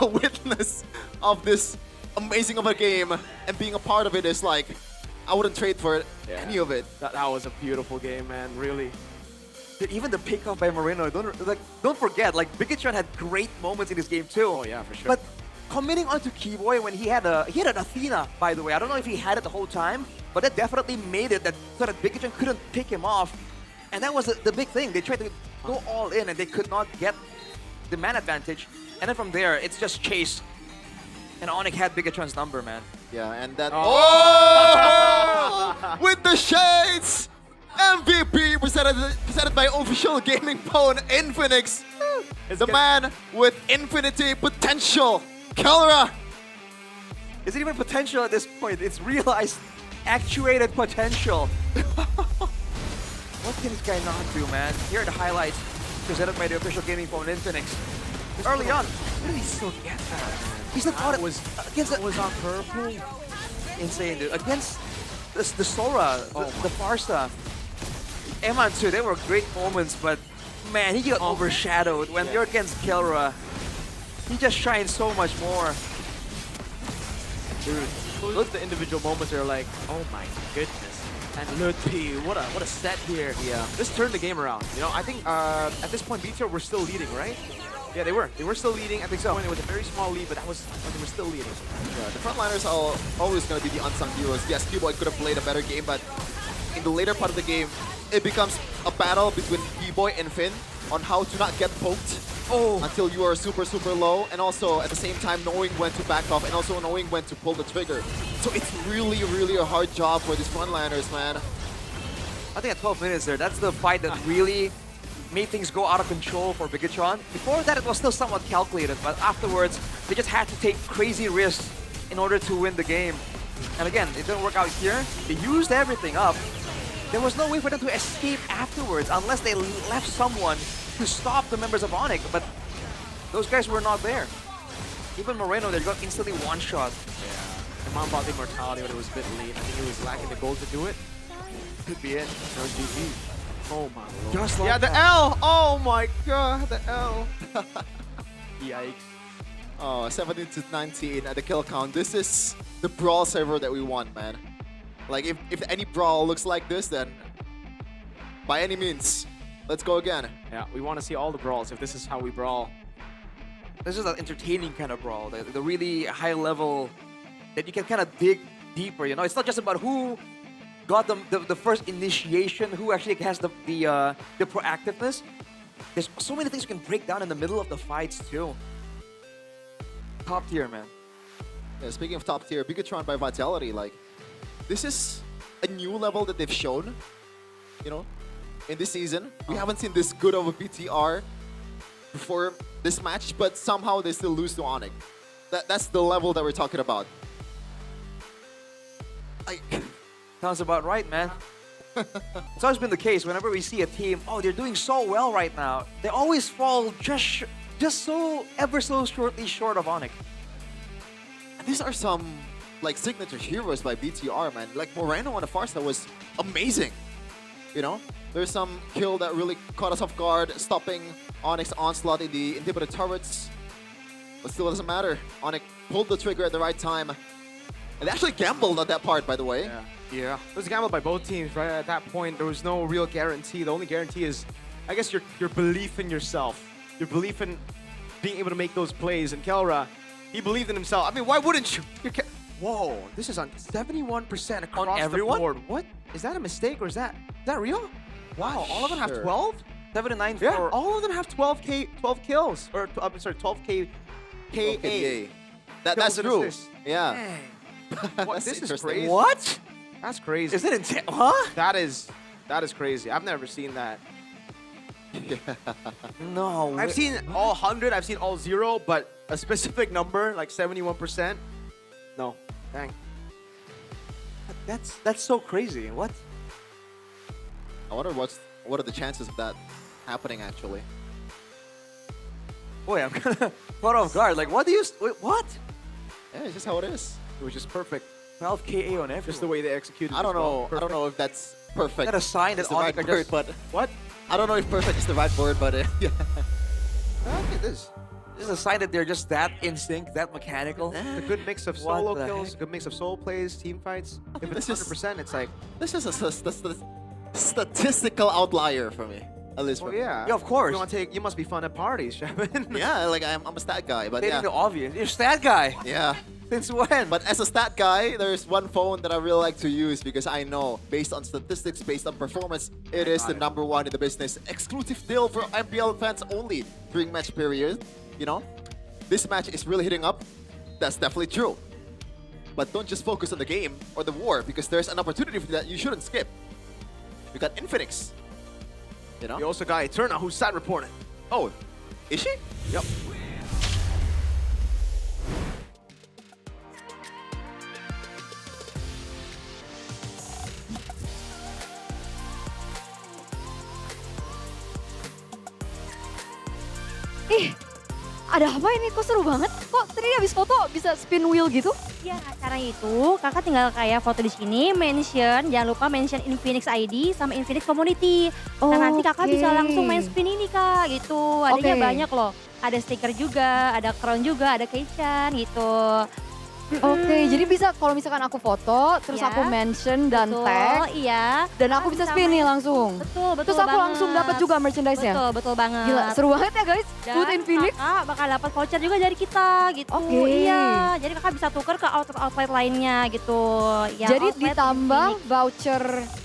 witness of this amazing of a game and being a part of it is like, I wouldn't trade for any of it. That was a beautiful game, man. Really. Dude, even the pick off by Moreno, don't forget, like Bigatron had great moments in this game too. Oh yeah, for sure. But committing onto Keyboy when he had an Athena, by the way. I don't know if he had it the whole time, but that definitely made it so that Bigatron couldn't pick him off. And that was the big thing. They tried to go all in and they could not get the man advantage. And then from there, it's just chase. And Onyx had Bigatron's number, man. Yeah, and that... With the shades! MVP presented by official gaming phone Infinix. The man with infinity potential, Kelra. Is it even potential at this point? It's realized, actuated potential. What can this guy not do, man? Here are the highlights presented by the official gaming phone Infinix. Early on, where did he still get that, man? He still caught it against the... was on purple. Insane, dude. Against the Sora, the Farsa. Eman too, they were great moments, but man, he got overshadowed when you're against Kelra. He just shines so much more. Dude, those are the individual moments that are like, oh my goodness. And Lutpi, what a set here. Yeah. This turned the game around. You know, I think at this point, BTR were still leading, right? Yeah, they were. They were still leading. I think so. It was a very small lead, but they were still leading. Yeah, the frontliners are always going to be the unsung heroes. Yes, Keyboy could have played a better game, but in the later part of the game, it becomes a battle between Keyboy and Finn on how to not get poked until you are super, super low, and also at the same time knowing when to back off and also knowing when to pull the trigger. So it's really, really a hard job for these frontliners, man. I think at 12 minutes there, that's the fight that really made things go out of control for Bigatron. Before that, it was still somewhat calculated, but afterwards, they just had to take crazy risks in order to win the game. And again, it didn't work out here. They used everything up. There was no way for them to escape afterwards unless they left someone to stop the members of Onyx, but those guys were not there. Even Moreno, they got instantly one-shot. Yeah. The Mom bought immortality, but it was a bit late. I think he was lacking the gold to do it. Could be it. That was GG. Oh my lord. Just like yeah, the L! Oh my god, the L! Yikes. Oh, 17 to 19 at the kill count. This is the brawl server that we want, man. Like, if any brawl looks like this, then by any means, let's go again. Yeah, we want to see all the brawls if this is how we brawl. This is an entertaining kind of brawl, the really high level that you can kind of dig deeper, you know? It's not just about who got the first initiation, who actually has the proactiveness. There's so many things you can break down in the middle of the fights too. Top tier, man. Yeah, speaking of top tier, Bigatron by Vitality, like, this is a new level that they've shown, you know, in this season. We haven't seen this good of a BTR before this match, but somehow they still lose to Onyx. That's the level that we're talking about. Sounds about right, man. It's always been the case. Whenever we see a team, oh, they're doing so well right now, they always fall just so ever so short of Onyx. And these are some like signature heroes by BTR, man. Like Moreno on the far side was amazing. You know, there's some kill that really caught us off guard, stopping Onyx onslaught in the inhibitor turrets. But still, it doesn't matter. Onyx pulled the trigger at the right time. And they actually gambled on that part, by the way. Yeah, it was a gamble by both teams, right? At that point, there was no real guarantee. The only guarantee is, I guess, your belief in yourself. Your belief in being able to make those plays. And Kelra, he believed in himself. I mean, why wouldn't you? Whoa, this is on 71% across On everyone? the board. What? Is that a mistake or is that real? Wow, all of them have 12? 7 to 9 Yeah, for... all of them have 12 kills. Or, I'm sorry, 12K KA. That's Kills and true. assists. Yeah. Dang. What, this is interesting. crazy. What? That's crazy. Is it intense? Huh? That is crazy. I've never seen that. No. I've seen all 100, I've seen all 0, but a specific number, like 71%, no. Dang. That's so crazy. What? I wonder what are the chances of that happening actually. Boy, I'm kind of caught off guard. Like, what do you... Wait, what? Yeah, it's just how it is. It was just perfect. 12 KA on everyone. Just the way they executed I don't as well. know. I Perfect. don't know if that's perfect. Is that a sign that is the right Onyx are word, just... but What? I don't know if perfect is the right word, but yeah. Look at this. This is a sign that they're just that in sync, that mechanical. A good mix of What solo the kills, heck? a good mix of solo plays, team fights. If it's This is- 100%, it's like, This is a statistical outlier for me, at least for oh me. Yeah, of course. You must be fun at parties, Shabin. Yeah, like I'm a stat guy, but Stating yeah. the obvious. You're a stat guy. Yeah. Since when? But as a stat guy, there's one phone that I really like to use because I know, based on statistics, based on performance, it is the #1 in the business. Exclusive deal for MPL fans only during match period. You know, this match is really hitting up. That's definitely true. But don't just focus on the game or the war because there's an opportunity for that you shouldn't skip. We got Infinix. You know? You also got Eterna, who's side reported. Oh, is she? Yep. Ih, ada apa ini? Kok seru banget? Kok tadi habis foto bisa spin wheel gitu? Ya, caranya itu kakak tinggal kayak foto di sini, mention, jangan lupa mention Infinix ID sama Infinix Community. Nah nanti kakak bisa langsung main spin ini kak, gitu. Adanya banyak loh. Ada stiker juga, ada crown juga, ada keychain gitu. Oke, jadi bisa kalau misalkan aku foto, terus Ya. aku mention dan Betul, tag, iya. dan aku bisa spin nih langsung. Betul, Terus aku langsung dapat juga merchandise-nya. Betul, betul banget. Gila, seru banget ya guys. Dan Buat Infinix. kakak bakal dapat voucher juga dari kita gitu. Oke. Iya, jadi kakak bisa tuker ke outlet lainnya gitu. Ya, Jadi outlet ditambah Infinix. voucher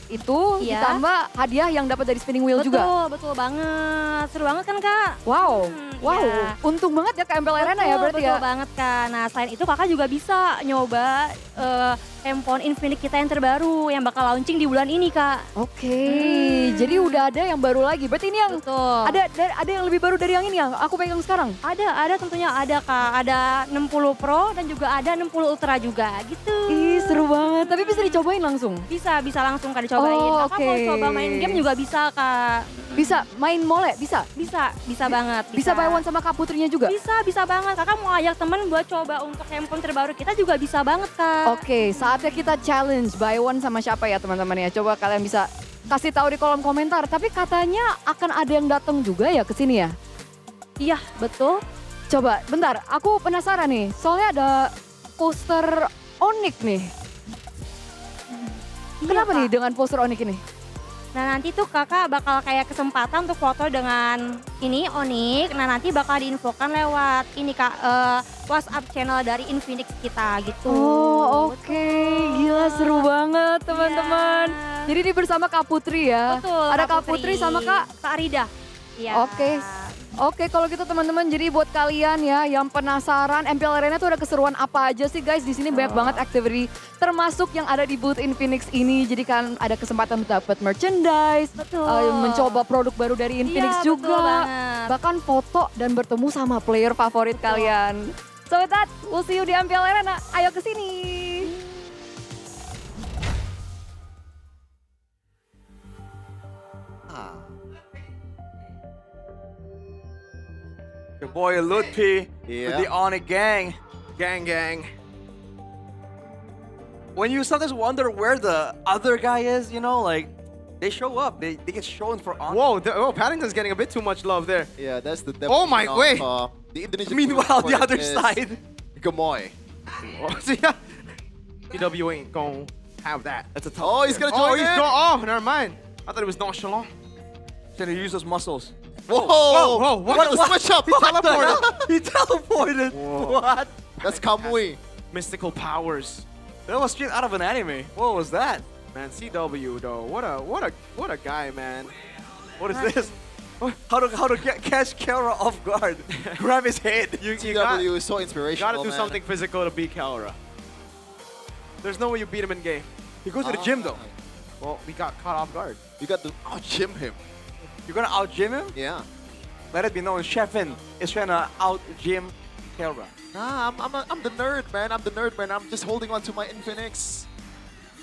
itu, Iya. ditambah hadiah yang dapat dari spinning wheel Betul, juga. betul banget. Seru banget kan kak? Wow, wow. iya. Untung banget ya ke MPL Arena ya berarti betul ya. banget kan. Nah selain itu kakak juga bisa nyoba handphone Infinix kita yang terbaru yang bakal launching di bulan ini kak. Oke, jadi udah ada yang baru lagi. Berarti ini yang ada yang lebih baru dari yang ini yang aku pegang sekarang. Ada tentunya ada kak. Ada 60 Pro dan juga ada 60 Ultra juga gitu. Ih seru banget, tapi bisa dicobain langsung? Bisa langsung kak dicobain. Oh, Kakak mau coba main game juga bisa kak. Bisa main mole, bisa? Bisa banget. Bisa buy one sama Kak Putrinya juga? Bisa banget. Kakak mau ajak temen buat coba untuk handphone terbaru kita juga bisa banget kak. Oke, saatnya kita challenge buy one sama siapa ya teman-teman ya. Coba kalian bisa kasih tahu di kolom komentar. Tapi katanya akan ada yang datang juga ya ke sini ya? Iya, betul. Coba, bentar. Aku penasaran nih. Soalnya ada poster Onyx nih. Kenapa nih dengan poster Onyx ini? Nah nanti tuh kakak bakal kayak kesempatan untuk foto dengan ini Onyx. Nah nanti bakal diinfokan lewat ini kak WhatsApp channel dari Infinix kita gitu. Oh oke, gila seru banget teman-teman. Jadi ini bersama Kak Putri ya? Betul. Ada Kak Putri sama Kak Rida. Iya. Oke, Oke, kalau gitu teman-teman, jadi buat kalian ya yang penasaran MPL Arena tuh ada keseruan apa aja sih guys? Di sini banyak banget activity, termasuk yang ada di booth Infinix ini. Jadi kan ada kesempatan dapat merchandise, mencoba produk baru dari Infinix Iya, juga, betul banget. bahkan foto dan bertemu sama player favorit kalian. So with that, we'll see you di MPL Arena. Ayo ke sini. Your boy Lutfi with the Onyx gang. Gang. When you sometimes wonder where the other guy is, you know, like, they show up. They get shown for Onyx. Whoa, Paddington's getting a bit too much love there. Yeah, that's the Oh my, definition wait. of, the Indonesian Meanwhile, the word other is side. Gamoy. PW ain't gonna have that. That's a tough Oh, he's gonna join in. Oh, never mind. I thought it was nonchalant. Trying to use those muscles. Whoa! What the switch up? He What the teleported. hell? He teleported. Whoa. What? That's Kamui. Mystical powers. That was straight out of an anime. What was that? Man, CW though, what a guy, man. What is this? How to catch Kelra off guard? Grab his head. TW is so inspirational, Gotta do man. something physical to beat Kalra. There's no way you beat him in game. He goes to the gym though. Well, we got caught off guard. You got to out-gym him. You're gonna out-gym him? Yeah. Let it be known, Sheffin is trying to out-gym Kelra. Nah, I'm the nerd, man. I'm the nerd, man. I'm just holding on to my Infinix.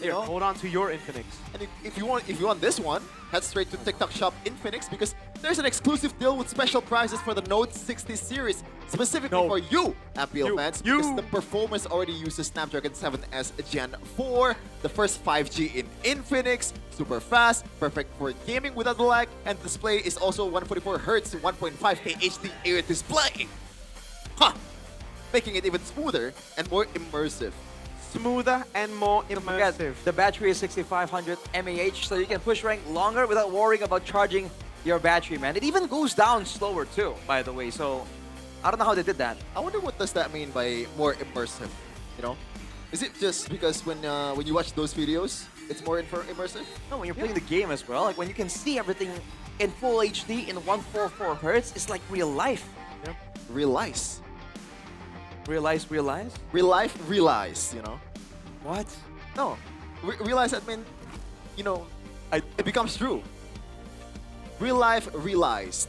Here, hold on to your Infinix. And if you want this one, head straight to TikTok shop Infinix because there's an exclusive deal with special prizes for the Note 60 series, specifically for you, MPL fans. Because the performance already uses Snapdragon 7S Gen 4, the first 5G in Infinix, super fast, perfect for gaming without lag, and the display is also 144Hz 1.5K HD AR display. Huh! Making it even smoother and more immersive. Smoother and more immersive. The battery is 6500 mAh, so you can push rank longer without worrying about charging your battery, man. It even goes down slower too, by the way, so I don't know how they did that. I wonder what does that mean by more immersive, you know? Is it just because when you watch those videos, it's more immersive? No, when you're playing the game as well, like when you can see everything in full HD in 144 Hz, it's like real life. You know? Realize. Realize? Real life, realize, you know? What? No. Realize that mean, you know, it becomes true. Real life, realized.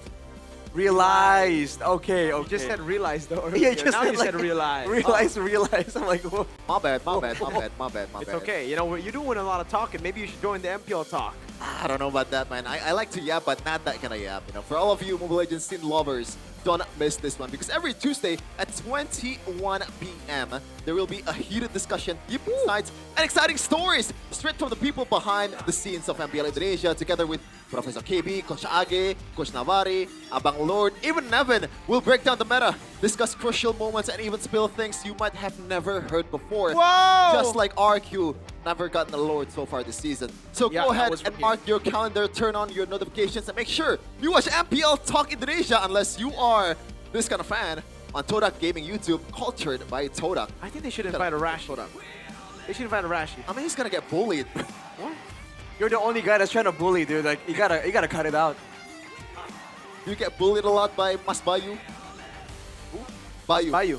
Realized. Okay. You just said realized though. Yeah, just now said, you like, said realized. Realize. I'm like, whoa. My bad. It's okay. You know, you're doing a lot of talking. Maybe you should join the MPL talk. I don't know about that, man. I like to yap, but not that kind of yap. You know, for all of you Mobile Legends scene lovers, don't miss this one because every Tuesday at 21 p.m. there will be a heated discussion, deep insights, and exciting stories straight from the people behind the scenes of MPL Indonesia, together with Professor KB, Coach Age, Coach Navari, Abang Lord, even Nevin will break down the meta, discuss crucial moments, and even spill things you might have never heard before. Whoa! Just like RQ, never gotten a Lord so far this season. So Yeah, go that ahead was and from mark your calendar, turn on your notifications, and make sure you watch MPL Talk Indonesia unless you are this kind of fan on Todak Gaming YouTube, cultured by Todak. I think they should invite a Rashi. They should invite a Rashi. I mean, he's gonna get bullied. What? You're the only guy that's trying to bully, dude. Like, you gotta cut it out. You get bullied a lot by Mas Bayu. Who? Bayu.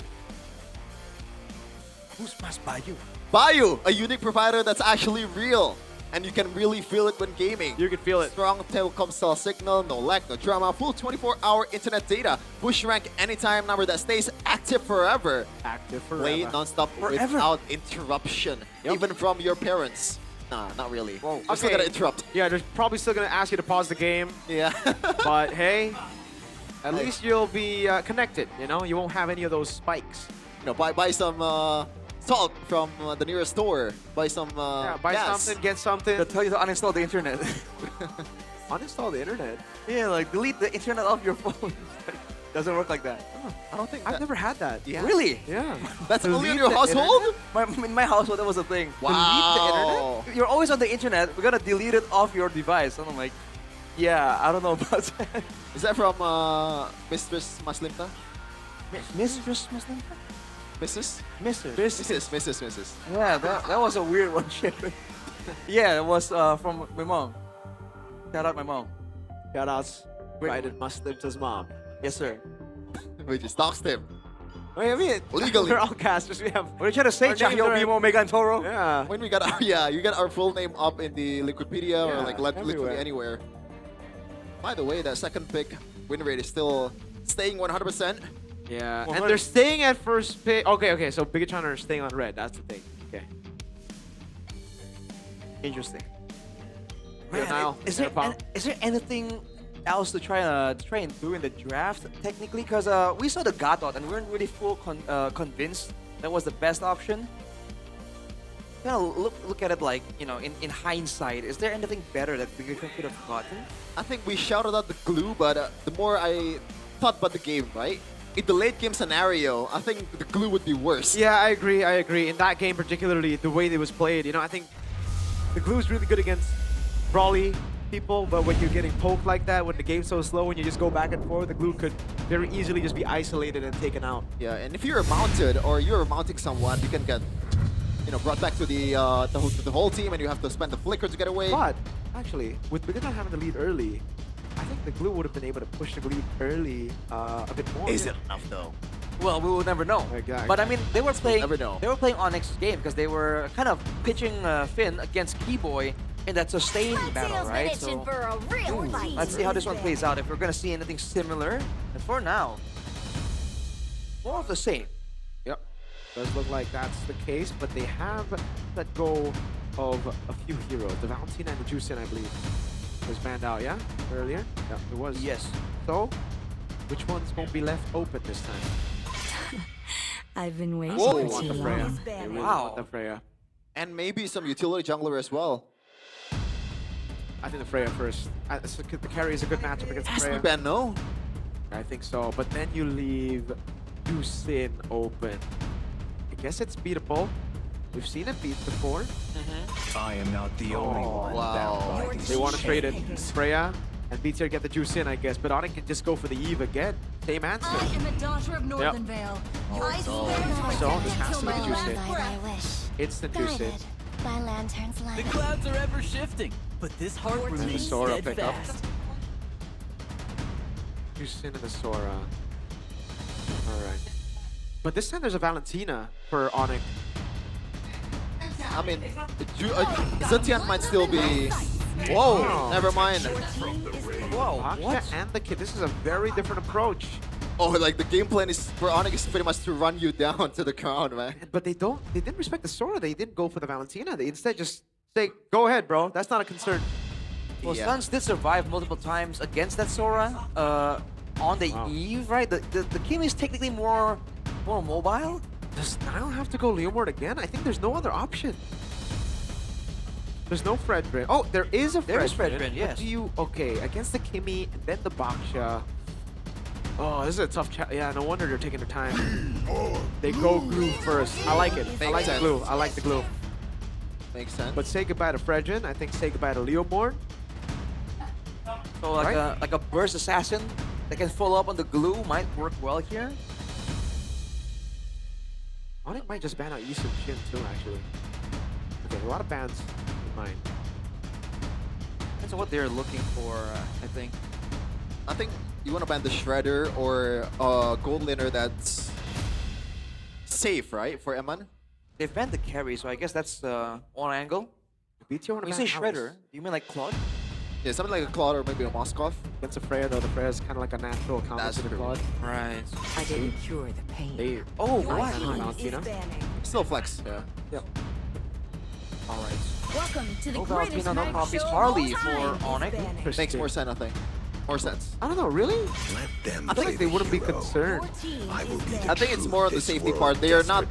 Who's Mas Bayu? Bayu, a unique provider that's actually real. And you can really feel it when gaming. You can feel it. Strong telecom cell signal, no lag, no drama, full 24-hour internet data, push rank anytime number that stays active forever. Active forever. Play non-stop without interruption, even from your parents. Nah, not really. Whoa. I'm still gonna interrupt. Yeah, they're probably still gonna ask you to pause the game. Yeah. But hey, at least you'll be connected. You know, you won't have any of those spikes. You know, buy some salt from the nearest store. Buy some buy gas. something, get something. They'll tell you to uninstall the internet. Uninstall the internet? Yeah, like delete the internet off your phone. Doesn't work like that. I don't think I've never had that. Yeah. Really? Yeah. That's only in your the household? in my household, that was a thing. Wow. Delete the internet? You're always on the internet. We're gonna delete it off your device. And I'm like, yeah, I don't know about that. Is that from Mistress Maslimta? Mistress Muslimka? Mrs.? Mrs. Mrs. Yeah, that was a weird one. Shit. Yeah, it was from my mom. Shout out my mom. Shout outs. Guided Muslim's mom. Yes, sir. We just doxed him. I mean, Legally. we're all casters. We have. What are you trying to say, our names Chahyo, are- Bimo, Omega, and Toro? Yeah. When we got our, yeah, you get our full name up in the Liquipedia or Yeah, like literally everywhere. anywhere. By the way, that second pick win rate is still staying 100%. Yeah, Well, and what- they're staying at first pick. Okay, so Bigatron are staying on red. That's the thing. Okay. Interesting. Yeah, Man, Niall, is there anything else to try and do in the draft technically? Because we saw the Godot and we weren't really convinced that was the best option. Kind of look at it like, you know, in hindsight, is there anything better that Bigatron could have gotten? I think we shouted out the glue, but the more I thought about the game, right? In the late game scenario, I think the glue would be worse. Yeah, I agree. In that game particularly, the way it was played, you know, I think the glue is really good against brawly people, but when you're getting poked like that, when the game's so slow, when you just go back and forth, the glue could very easily just be isolated and taken out. Yeah, and if you're mounted or you're mounting someone, you can get, you know, brought back to the whole team, and you have to spend the flicker to get away. But actually, with Bigatron having the lead early, I think the glue would have been able to push the lead early a bit more. Is it enough though? Well, we will never know. Exactly. But I mean, they were playing. never know. They were playing Onyx's game because they were kind of pitching Finn against Keyboy in that sustained battle, right? So let's see how this one plays out. If we're gonna see anything similar, and for now, more of the same. Yep, does look like that's the case, but they have let go of a few heroes. The Valentina and the Juicin, I believe, was banned out, yeah? Earlier? Yeah, it was. Yes. So, which ones won't be left open this time? I've been waiting Whoa. They for want too the Freya. long. They really Wow. want the Freya. And maybe some utility jungler as well. I think the Freya first. The carry is a good matchup against the Has to be Freya. banned, no? I think so, but then you leave Juicin open. I guess it's beatable. We've seen it beat before. I am not the only one. Wow. They want to trade it. Freya and Beats here get the juice in, I guess, but Onyx can just go for the Eve again. Same answer. I am a daughter of Northern Vale. I swear So this has to be the my juice in. I wish. Instant juice in. By lantern's light. The clouds are ever shifting, but this heart And the remains Sora pick up. steadfast. Juice in and the Sora. Alright. But this time there's a Valentina for Onyx. I mean, Zetian might still be... Whoa, never mind. Whoa, Aksha and the kid. This is a very different approach. Oh, like the game plan is for Onyx is pretty much to run you down to the ground, man. But they didn't respect the Sora. They didn't go for the Valentina. They instead just say, go ahead, bro. That's not a concern. Well, Suns did survive multiple times against that Sora on the Eve, right? The Kim is technically more mobile. Does Niall have to go Leomord again? I think there's no other option. There's no Fredrin. Oh, there is a Fredrin. There is Fredrin, yes. What do you... Okay, against the Kimmy and then the Baksha. Oh, this is a tough chat. Yeah, no wonder they're taking their time. They go glue first. I like it. I like the glue. I like the glue. Makes sense. But say goodbye to Fredrin. I think say goodbye to Leomord. So like a burst assassin that can follow up on the glue might work well here. Onyx might just ban out Yusuf Shin too, actually. Okay, a lot of bans in mind. That's what they're looking for, I think. I think you want to ban the Shredder or Gold Laner that's safe, right, for Eman? They've banned the carry, so I guess that's one angle. BTO When you say Shredder, you mean like Claude? Yeah, something like a Claude or maybe a Moskov. Against a Freya, though, the Freya is kind of like a natural counter That's to the true. Claude. Right. I didn't cure the pain. They, Oh, My what? team is banning. Still flex. Yeah. Yep. Alright. Welcome to the No greatest Valentina, no night copies. show of Harley all time. for Onyx. Makes more sense, I think. More sense. I don't know, really? Let them I think they wouldn't be concerned. I think it's more on the safety part. They are not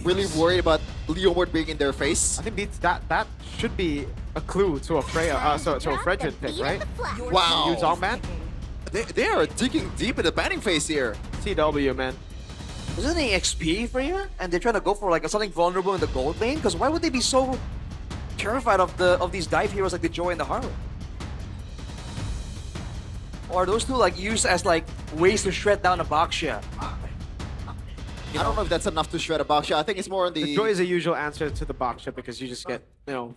really worried about Leomord being in their face. I think that should be a clue to a Freya, so a Fredrin pick, right? Wow. You Zongman? They are digging deep in the banning phase here. CW, man. Isn't any XP for you? And they're trying to go for like something vulnerable in the gold lane? Because why would they be so terrified of these dive heroes like the Joy and the Harlow? Or are those two like used as like ways to shred down a Baksha? I don't know if that's enough to shred a Baksha. I think it's more on the... The Joy is a usual answer to the Baksha because you just get,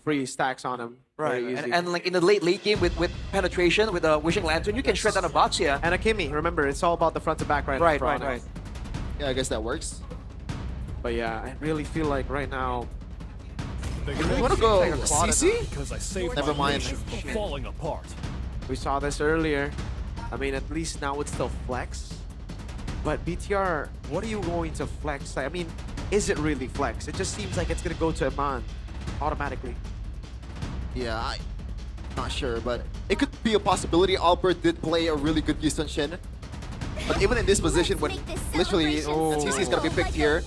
free stacks on him. Right, Very easy. and like in the late game with penetration, with a Wishing Lantern, you can shred down a box here. And a Kimmy, remember, it's all about the front to back right now. Right. Yeah, I guess that works. But yeah, I really feel like right now... You want to go CC? Because I saved Never my mind. nation from falling apart. We saw this earlier. I mean, at least now it's still flex. But BTR, what are you going to flex? I mean, is it really flex? It just seems like it's going to go to Iman automatically. Yeah, I'm not sure, but it could be a possibility. Albert did play a really good Yusung Shin. But even in this position, when literally TC is going to be picked here,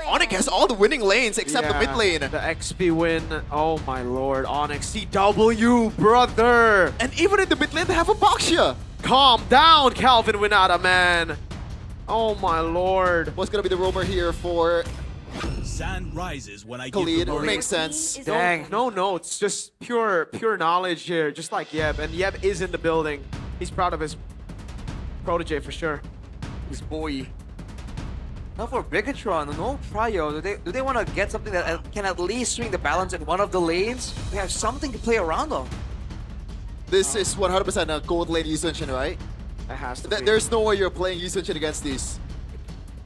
Onyx has all the winning lanes except the mid lane. The XP win. Oh my lord, Onyx CW, brother. And even in the mid lane, they have a Baksha. Calm down, Calvin Winata, man. Oh my lord. What's going to be the roamer here for Sand rises when I Khalid? give Makes sense. Dang. No, it's just pure knowledge here, just like Yeb. And Yeb is in the building. He's proud of his protege for sure. His boy. Now for Bigatron, no Prio. Do they want to get something that can at least swing the balance in one of the lanes? They have something to play around on. This is 100% a gold lane Yusung Shin, right? It has to be. There's no way you're playing Yusung Shin against these.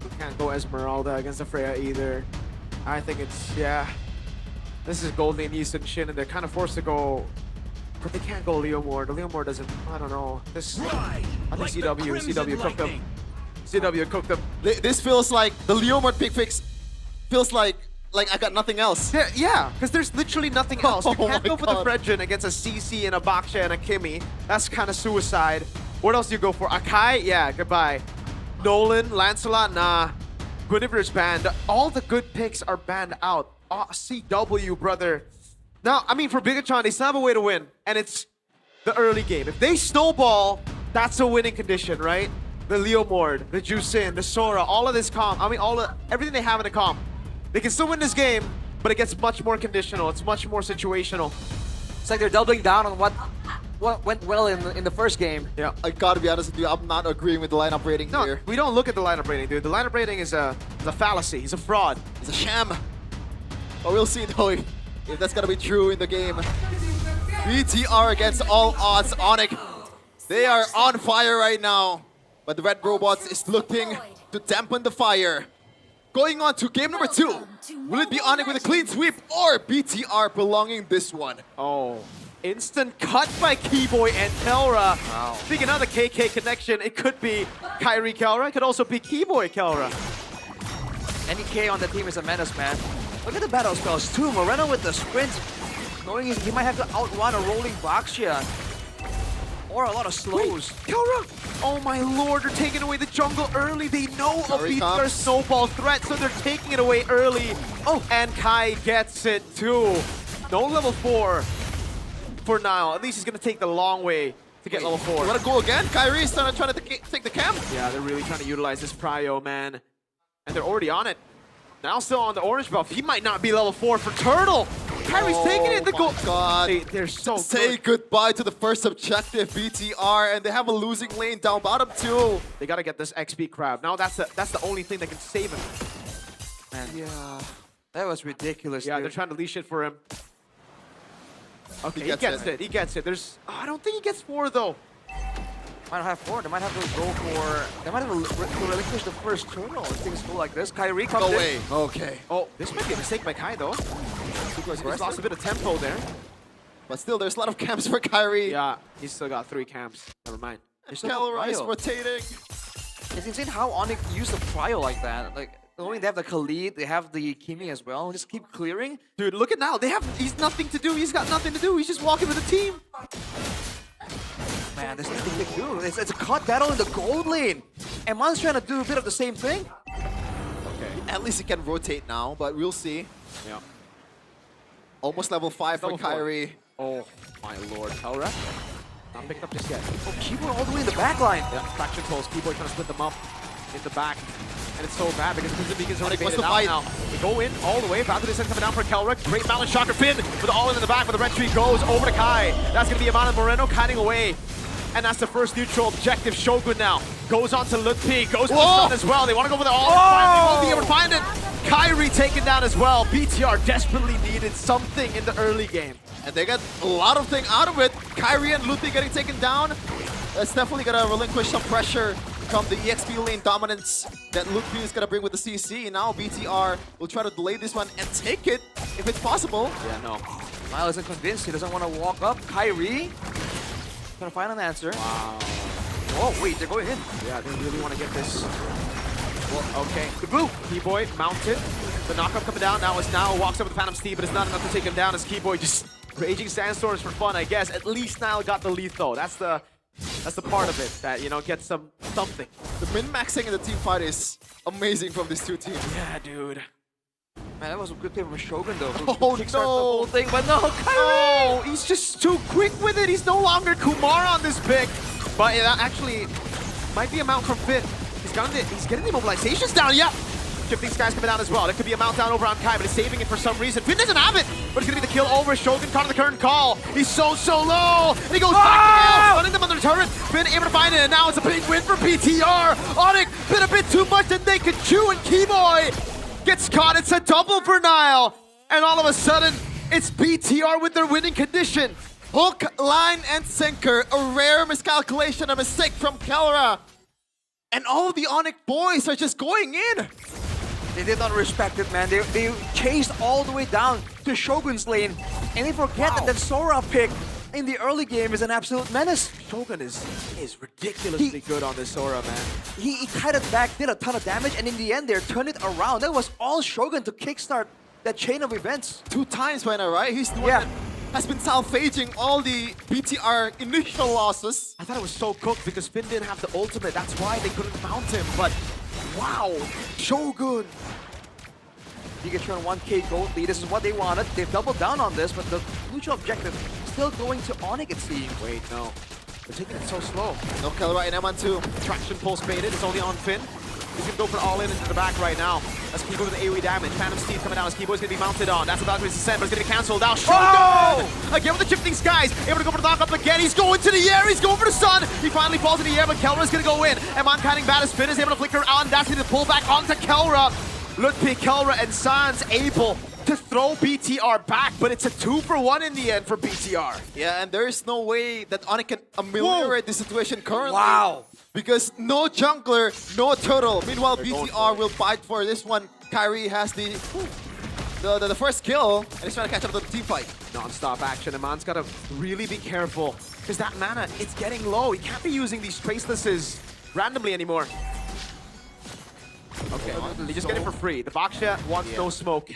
You can't go Esmeralda against the Freya either. I think it's, this is gold lane Yusung Shin, and they're kind of forced to go, but they can't go Leomord. The Leomord doesn't, I don't know. I think CW cooked them. CW cooked them. This feels like the Leomord pick fix feels like I got nothing else. Yeah, because there's literally nothing else. You can't go for the God. Fredrin against a CC and a Baksha and a Kimmy. That's kind of suicide. What else do you go for? Akai? Yeah, goodbye. Nolan, Lancelot? Nah. Guinevere's banned. All the good picks are banned out. Oh, CW, brother. Now, I mean, for Bigatron, they still have a way to win, and it's the early game. If they snowball, that's a winning condition, right? The Leomord, the Jusin, the Sora, all of this comp. I mean, everything they have in the comp. They can still win this game, but it gets much more conditional. It's much more situational. It's like they're doubling down on what went well in the first game. Yeah, I gotta be honest with you, I'm not agreeing with the lineup rating here. No, we don't look at the lineup rating, dude. The lineup rating is a fallacy. It's a fraud. It's a sham. But we'll see though if that's gonna be true in the game. BTR against all odds. Onyx, they are on fire right now. But the Red Robots is looking to dampen the fire. Going on to game number 2. Will it be Onyx with a clean sweep or BTR prolonging this one? Oh, instant cut by Keyboy and Kelra. Wow. Speaking of the KK connection, it could be Kyrie Kelra. It could also be Keyboy Kelra. Any K on the team is a menace, man. Look at the battle spells too. Moreno with the sprint, knowing he might have to outrun a rolling Baksha. Or a lot of slows. Wait, Kelra! Oh my lord, they're taking away the jungle early. They know of BTR's snowball threat, so they're taking it away early. Oh, and Kai gets it too. No level 4 for now. At least he's gonna take the long way to get level 4. You wanna go again? Kyrie's trying to take the camp. Yeah, they're really trying to utilize this Prio, man. And they're already on it. Now still on the orange buff. He might not be level 4 for Turtle. Kyrie's taking it. God. They're so Say goodbye to the first objective, BTR, and they have a losing lane down bottom too. They gotta get this XP crab. Now that's the only thing that can save him. Man. Yeah, that was ridiculous. Yeah, dude. they're trying to leash it for him. Okay, he gets it. He gets it. I don't think he gets 4 though. Might not have 4. They might have to go for. They might have to relinquish the first turtle if things go like this. Kyrie comes in. No way. Okay. Oh, this might be a mistake by Kai though. He's lost a bit of tempo there. But still, there's a lot of camps for Kyrie. Yeah, he's still got 3 camps. Never mind. Kelra is rotating. It's insane how Onyx used the Prio like that. Like, knowing they have the Khalid, they have the Kimi as well. Just keep clearing. Dude, look at now. He's nothing to do. He's got nothing to do. He's just walking with the team. Man, there's nothing they can do. It's a cut battle in the gold lane. And Man's trying to do a bit of the same thing. Okay. At least he can rotate now, but we'll see. Yeah. Almost level 5 for Kyrie. Oh my lord. Kelra. Not picked up just yet. Oh, Keyboy all the way in the back line. Yeah, faction trolls. Keyboy trying to split them up in the back. And it's so bad because Crimson Beacon's already baited out now. They go in all the way. Battle Descent coming down for Kelra. Great balance. Shocker Finn with the all in the back, but the red tree goes over to Kai. That's going to be Amanda Moreno kiting away. And that's the first neutral objective. Shogun now Goes on to Lutfi, goes to the Sun as well. They want to go for the all. They won't be able to find it. Kyrie taken down as well. BTR desperately needed something in the early game. And they got a lot of things out of it. Kyrie and Lutfi getting taken down. That's definitely gonna relinquish some pressure from the EXP lane dominance that Lutfi is gonna bring with the CC. Now BTR will try to delay this one and take it if it's possible. Yeah, no. Miles isn't convinced. He doesn't want to walk up. Kyrie gonna find an answer. Wow. Oh, wait, they're going in. Yeah, they really want to get this. Well, okay. The boot. Keyboy mounted. The knockup coming down. Now walks up with Phantom Steed, but it's not enough to take him down as Keyboy just raging sandstorms for fun, I guess. At least Nile got the lead though. That's the part of it that, you know, gets something. The min-maxing in the team fight is amazing from these two teams. Yeah, dude. Man, that was a good play from Shogun though. Oh The no! whole thing, but no, Kyrie! Oh, he's just too quick with it. He's no longer Kumar on this pick. But that actually might be a mount from Finn. He's getting the mobilizations down. Yep. Shifting Skies coming down as well. There could be a mount down over on Kai, but he's saving it for some reason. Finn doesn't have it, but it's going to be the kill over. Shogun caught in the current call. He's so low. And he goes back to running them on the turret. Finn able to find it, and now it's a big win for BTR. Onyx bit a bit too much than they could chew, and Keyboy gets caught. It's a double for Nile. And all of a sudden, it's BTR with their winning condition. Hook, line, and sinker. A rare miscalculation, a mistake from Kelra. And all of the Onyx boys are just going in. They did not respect it, man. They chased all the way down to Shogun's lane, and they forget that Sora pick in the early game is an absolute menace. Shogun is ridiculously good on this Sora, man. He kited back, did a ton of damage, and in the end, they turned it around. That was all Shogun to kickstart that chain of events. 2 times by now, right? He's the one that has been salvaging all the BTR initial losses. I thought it was so cooked because Finn didn't have the ultimate. That's why they couldn't mount him. But wow, Shogun. Pikachu on 1k gold lead. This is what they wanted. They've doubled down on this, but the mutual objective still going to Onyx, it seems. Wait, no. They're taking it so slow. No Kelra in M1-2. Traction pulse baited. It's only on Finn. He's going to go for all in into the back right now. That's Keyboy with the AoE damage. Phantom Steed coming down as Keyboy's going to be mounted on. That's about to be sent, but it's going to be cancelled out. Shogun! Again with the shifting skies. Able to go for the knockup again. He's going to the air. He's going for the sun. He finally falls in the air, but Kelra is going to go in. And Mankind bad as Finn is able to flicker on. That's going to pull back onto Kelra. Lutfi, Kelra, and Sans able to throw BTR back, but it's a 2-for-1 in the end for BTR. Yeah, and there is no way that Onyx can ameliorate the situation currently. Wow. Because no jungler, no turtle. Meanwhile, BTR will fight for this one. Kyrie has the first kill, and he's trying to catch up to the team fight. Non-stop action, and Man's got to really be careful, because that mana, it's getting low. He can't be using these tracelesses randomly anymore. Okay, they just get it for free. The Baksha wants no smoke.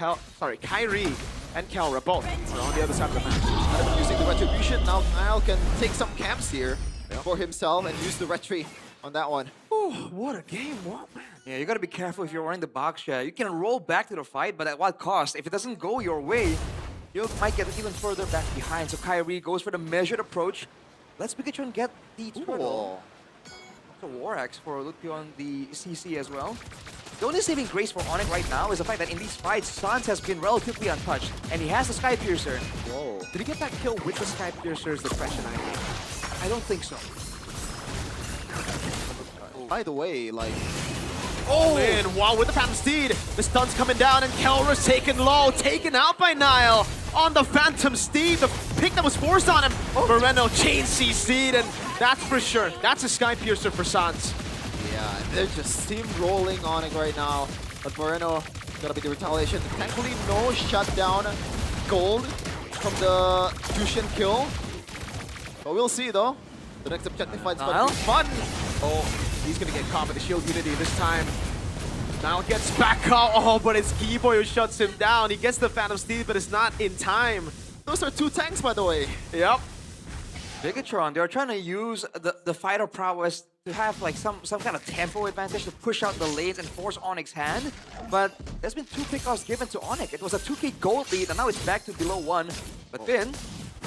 Kyrie and Kelra both are on the other side of the map. Using the retribution, now Nile can take some camps here for himself and use the retry on that one. Ooh, what a game, what, man. Yeah, you gotta be careful if you're wearing the Baksha. You can roll back to the fight, but at what cost? If it doesn't go your way, you might get even further back behind. So Kyrie goes for the measured approach. Let's Pikachu and get the turtle. The War Axe for Lutfi on the CC as well. The only saving grace for Onyx right now is the fact that in these fights, Sans has been relatively untouched, and he has the Sky Piercer. Whoa. Did he get that kill with the Sky Piercer is the question I have. I don't think so. By the way, like... Oh! And wow, with the Phantom Steed, the stun's coming down, and Kelra's taken low, taken out by Nile on the Phantom Steed. The pick that was forced on him. Moreno chain CC'd, and that's for sure. That's a Sky Piercer for Sans. Yeah, they're just steamrolling on it right now. But Moreno gonna be the retaliation. Thankfully, no shutdown gold from the Fusion kill. But we'll see though. The next objective fight's gonna be fun. Oh, he's gonna get caught by the Shield Unity this time. Now gets back out. Oh, but it's Keyboy who shuts him down. He gets the Phantom Steed, but it's not in time. Those are 2 tanks, by the way. Yep. Bigatron, they're trying to use the fighter prowess to have like some kind of tempo advantage to push out the lanes and force Onyx's hand. But there's been 2 pickoffs given to Onyx. It was a 2k gold lead, and now it's back to below 1. But Finn,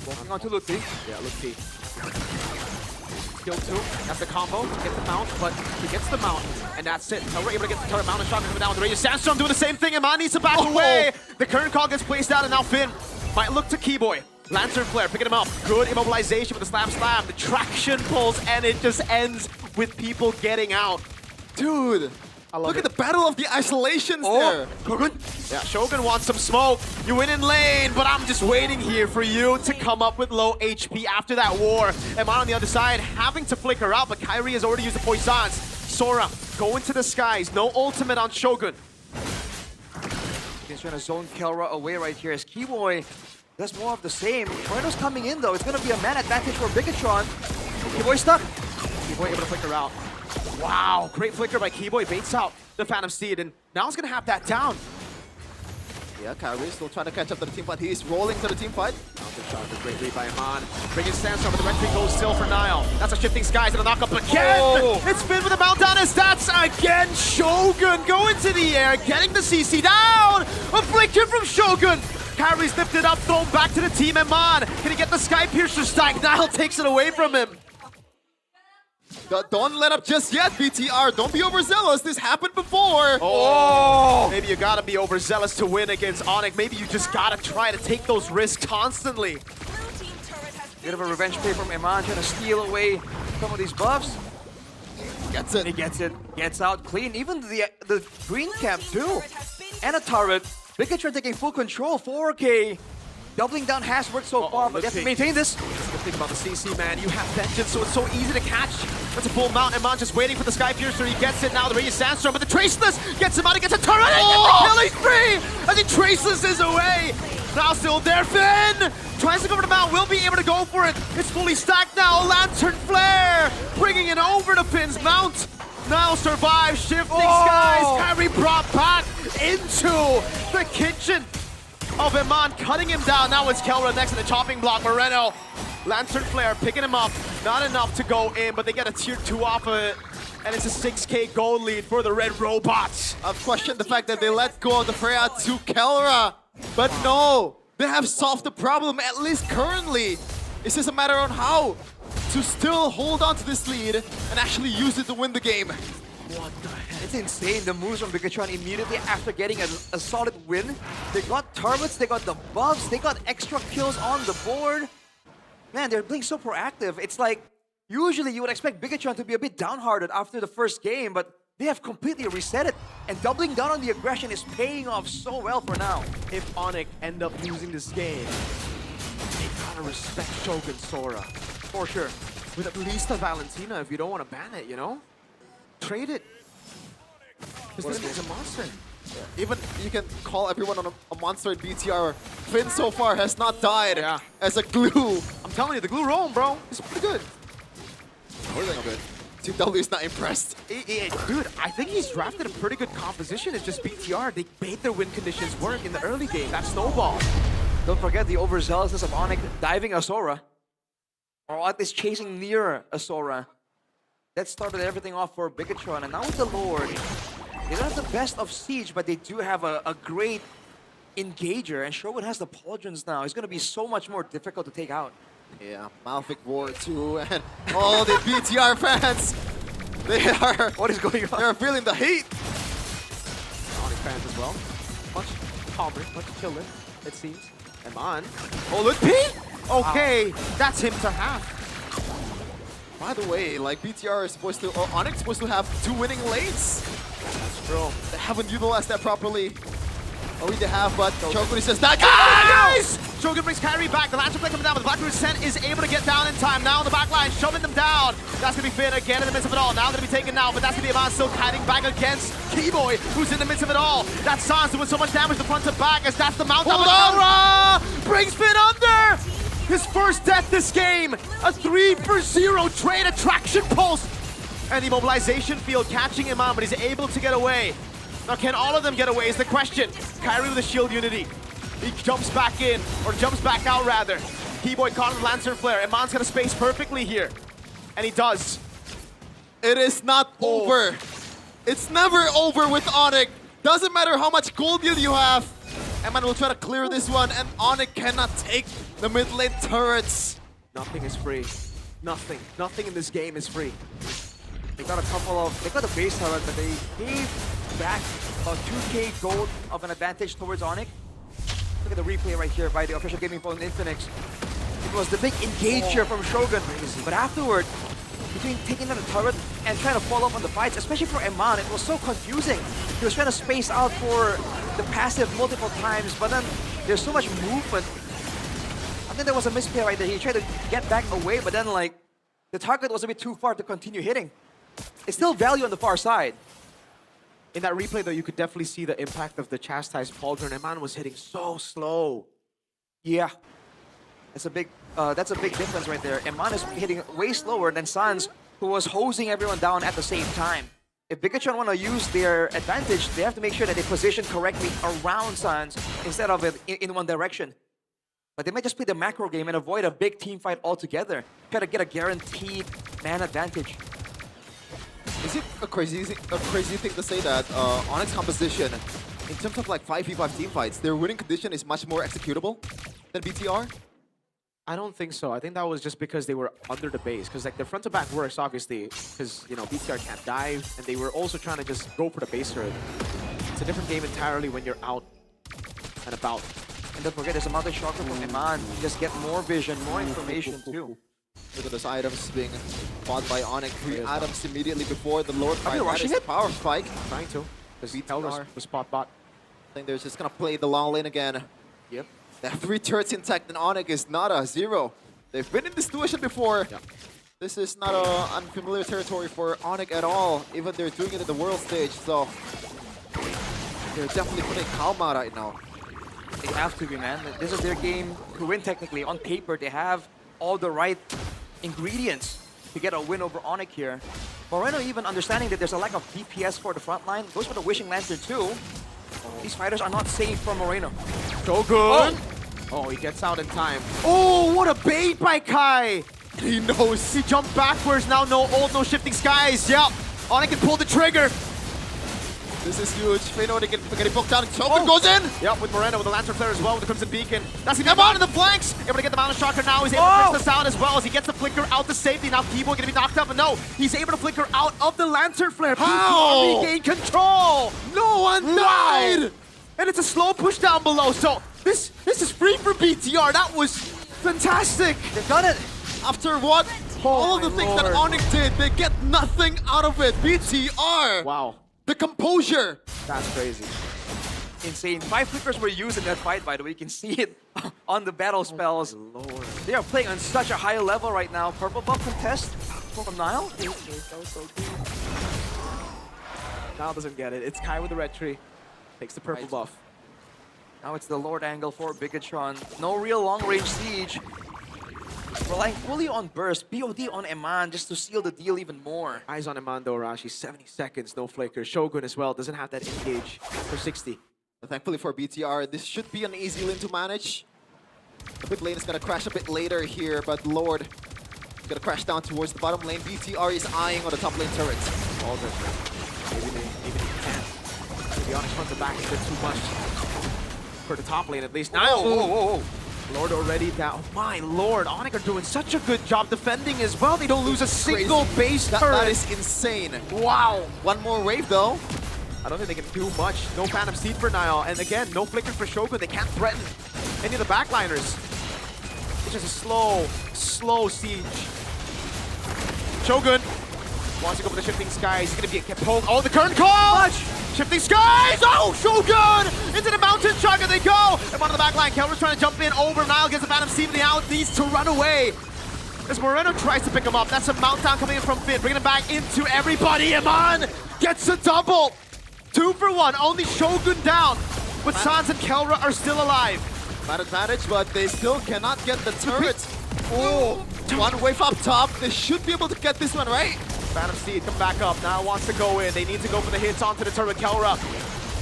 walking on to Lutfi. Yeah, Lutfi. Kill 2. That's the combo. Get the mount, but he gets the mount, and that's it. Now we're able to get the turret mount and shotgun coming down with the Radiant Sandstorm doing the same thing, and Man needs to back away. The current call gets placed out, and now Finn might look to Keyboy. Lantern Flare picking him up. Good immobilization with the slam. The traction pulls, and it just ends with people getting out. Dude, look at the battle of the isolations there. Shogun? Yeah, Shogun wants some smoke. You win in lane, but I'm just waiting here for you to come up with low HP after that war. Eman on the other side having to flicker out, but Kyrie has already used the poisons. Sora, go into the skies. No ultimate on Shogun. He's trying to zone Kelra away right here as Keyboy does more of the same. Moreno's coming in though. It's going to be a man advantage for Bigatron. Keyboy stuck. Keyboy able to flicker out. Wow, great flicker by Keyboy, baits out the Phantom Steed, and now he's gonna have that down. Yeah, Kyrie still trying to catch up to the team fight. He's rolling to the team fight. Mountain shot, the great read by Iman. Bringing Sandstorm, but the red tree goes still for Nile. That's a shifting skies and a knock up again. It's been with the mount down as that's again. Shogun going to the air, getting the CC down. A flicker from Shogun. Kyrie's lifted up, thrown back to the team. Iman, can he get the Sky Piercer stack? Nile takes it away from him. Don't let up just yet, BTR. Don't be overzealous. This happened before. Oh! Maybe you gotta be overzealous to win against Onyx. Maybe you just gotta try to take those risks constantly. Bit of a revenge play from Iman, trying to steal away some of these buffs. Gets it. He gets it. Gets out clean. Even the green camp too. And a turret. Bigatron taking full control. 4K. Doubling down has worked so far, but they have to maintain this. That's the thing about the CC, man. You have vengeance, so it's so easy to catch. That's a full mount. Iman just waiting for the Sky Piercer. He gets it now. The Radiant Sandstorm, but the Traceless gets him out. He gets a turret. And gets the kill. He's free. I think Traceless is away. Now still there. Finn tries to go for the mount. Will be able to go for it. It's fully stacked now. Lantern Flare bringing it over to Finn's mount. Now survives. Shifting skies. Kyrie brought back into the kitchen of Iman, cutting him down. Now it's Kelra next to the chopping block. Moreno, Lantern Flare picking him up. Not enough to go in, but they get a tier 2 off of it. And it's a 6K gold lead for the Red Robots. I've questioned the fact that they let go of the Freya to Kelra. But no, they have solved the problem, at least currently. It's just a matter on how to still hold on to this lead and actually use it to win the game. What the heck? It's insane, the moves from Bigatron immediately after getting a solid win. They got turrets, they got the buffs, they got extra kills on the board. Man, they're playing so proactive. It's like, usually you would expect Bigatron to be a bit downhearted after the first game, but they have completely reset it. And doubling down on the aggression is paying off so well for now. If Onyx end up losing this game, they gotta respect Shogun Sora. For sure. With at least a Valentina if you don't want to ban it, you know? Trade it. Because this is a monster. Yeah. Even you can call everyone on a monster in BTR. Finn so far has not died as a glue. I'm telling you, the glue roam, bro. It's pretty good. More than good. Team W is not impressed. Dude, I think he's drafted a pretty good composition. It's just BTR. They made their win conditions work in the early game. That snowball. Don't forget the overzealousness of Onyx diving a Sora. Or at least chasing near a Sora. That started everything off for Bigatron, and now with the Lord, they don't have the best of Siege, but they do have a great engager, and Shogun has the Pauldrons now. It's going to be so much more difficult to take out. Yeah, Malphite War too, and all the BTR fans, they are... What is going on? They're feeling the heat. Onyx fans as well. Much calmer, much chiller, it seems. Iman. Oh, look, P! Okay, that's him to half. By the way, like BTR is supposed to, or Onyx is supposed to have 2 winning lanes. That's true. They haven't utilized that properly. Oh, they have, but Shogun says that. Guys! Shogun brings Kyrie back. The Lantern Flare coming down, but the Black Descent is able to get down in time. Now on the back line, shoving them down. That's going to be Finn again in the midst of it all. Now going to be taken now, but that's going to be Iman still kiting back against Keyboy, who's in the midst of it all. That's Sans doing so much damage to front to back as that's the mount. Hold on! Brings Finn under! His first death this game! A 3-for-0 trade attraction pulse! And the mobilization field catching him on, but he's able to get away. Now can all of them get away is the question. Kyrie with a shield unity. He jumps back in, or jumps back out rather. Keyboy caught in the Lantern Flare. Iman's gonna space perfectly here. And he does. It is not over. It's never over with Onyx. Doesn't matter how much gold yield you have. Eman will try to clear this one, and Onyx cannot take the mid lane turrets. Nothing is free. Nothing. Nothing in this game is free. They got a couple of, they got a base turret, but they gave back about 2K gold of an advantage towards Onyx. Look at the replay right here by the official gaming phone Infinix. It was the big engager from Shogun, but afterward, between taking down the turret and trying to follow up on the fights, especially for Eman. It was so confusing. He was trying to space out for the passive multiple times, but then there's so much movement. I think there was a misplay right there. He tried to get back away, but then like the target was a bit too far to continue hitting. It's still value on the far side. In that replay, though, you could definitely see the impact of the chastised pauldron. Eman was hitting so slow. Yeah, that's a big difference right there. Eman is hitting way slower than Sans, who was hosing everyone down at the same time. If Bigatron want to use their advantage, they have to make sure that they position correctly around Sans instead of in one direction. But they might just play the macro game and avoid a big team fight altogether. Try to get a guaranteed man advantage. Is it a crazy thing to say that Onyx composition, in terms of like 5v5 team fights, their winning condition is much more executable than BTR? I don't think so. I think that was just because they were under the base. Because like their front to back works, obviously, because you know BTR can't dive, and they were also trying to just go for the base turret. It's a different game entirely when you're out and about. And don't forget, there's a mounted shocker from Eman. You just get more vision, more information too. Look at those items being fought by Onyx. 3 items immediately before the Lord fight. rushing That is it? a power spike. Trying to. Because BTR was spot bot. I think they're just gonna play the long lane again. Yep. They have 3 turrets intact and Onyx is not a 0. They've been in this situation before. Yep. This is not unfamiliar territory for Onyx at all. Even they're doing it at the world stage, so they're definitely putting Kalma right now. They have to be, man. This is their game to win technically. On paper, they have all the right ingredients to get a win over Onyx here. Moreno even understanding that there's a lack of DPS for the front line, goes for the Wishing Lantern too. These fighters are not safe from Moreno. So good! Oh, he gets out in time. Oh, what a bait by Kai! He knows. He jumped backwards, now no ult, no shifting skies. Yep, Onyx can pull the trigger. This is huge. Feno getting poked down. Shogun goes in! Yep, with Moreno, with the Lantern Flare as well, with the Crimson Beacon. That's gonna be on in the flanks! Able to get the Mountain Shocker now. He's able to fix the sound as well as he gets the Flicker out to safety. Now Kibo gonna be knocked up, but no, he's able to Flicker out of the Lantern Flare. How? Regain control! No one died! And it's a slow push down below, so this is free for BTR. That was fantastic! They've done it! After what? All of the things that Onyx did, they get nothing out of it. BTR! Wow. The composure! That's crazy. Insane. 5 flickers were used in that fight, by the way. You can see it on the battle spells. Oh, Lord. They are playing on such a high level right now. Purple buff contest from Nile. Nile doesn't get it. It's Kai with the red tree. Takes the purple buff. Now it's the Lord angle for Bigatron. No real long-range siege. Relying fully on burst, BOD on Eman just to seal the deal even more. Eyes on Eman though, Rashi. 70 seconds, no flicker. Shogun as well, doesn't have that engage for 60. Thankfully for BTR, this should be an easy lane to manage. The mid lane is gonna crash a bit later here, but Lord is gonna crash down towards the bottom lane. BTR is eyeing on the top lane turrets. All good. Maybe he can. Maybe Onyx front to back is a bit too much for the top lane at least. Now, whoa. Lord already down. Oh my Lord, Onyx are doing such a good job defending as well. They don't lose a single base turret. That is insane. Wow. One more wave though. I don't think they can do much. No Phantom Seed for Nile. And again, no Flicker for Shogun. They can't threaten any of the backliners. It's just a slow siege. Shogun wants to go for the Shifting Skies. He's going to get poked. Oh, the current call! Shifting Skies! Oh, Shogun! Into the Mountain Chugga they go! And on the back line, Kelmer's trying to jump in over. Nile gets the Phantom Seed, but out needs to run away. As Moreno tries to pick him up, that's a Mount Down coming in from Finn, bringing him back into everybody. Eman gets a double! 2 for 1, only Shogun down. But Sans and Kelra are still alive. Bad advantage, but they still cannot get the turret. Oh, one wave up top. They should be able to get this one, right? Phantom Seed come back up. Now wants to go in. They need to go for the hits onto the turret. Kelra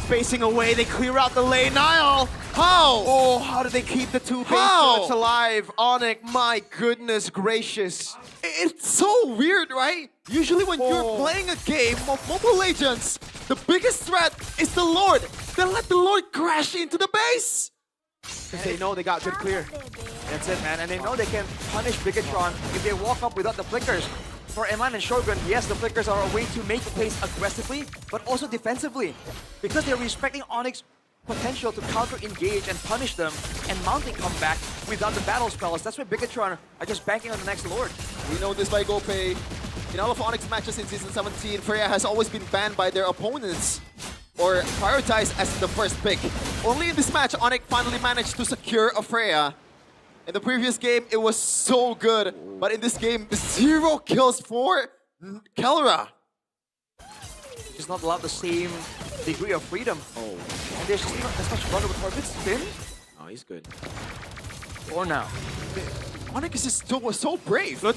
facing away. They clear out the lane. Nile! How? Oh, how did they keep the 2 base turrets alive? Onyx, my goodness gracious. It's so weird, right? Usually when you're playing a game of Mobile Legends, the biggest threat is the Lord. They let the Lord crash into the base. Because they know they got good clear. That's it, man. And they know they can punish Bigatron if they walk up without the flickers. For Eman and Shogun, yes, the flickers are a way to make the plays aggressively, but also defensively. Because they're respecting Onyx's potential to counter-engage and punish them, and mounting comeback without the battle spells. That's why Bigatron are just banking on the next Lord. We know this by GoPay. In all of Onyx matches in Season 17, Freya has always been banned by their opponents or prioritized as the first pick. Only in this match, Onyx finally managed to secure a Freya. In the previous game, it was so good. But in this game, 0 kills for Kelra. She's not allowed the same degree of freedom. Oh. And there's just not as much bundle with Orbit spin. Oh, he's good. Or now. Onyx is so brave. Look,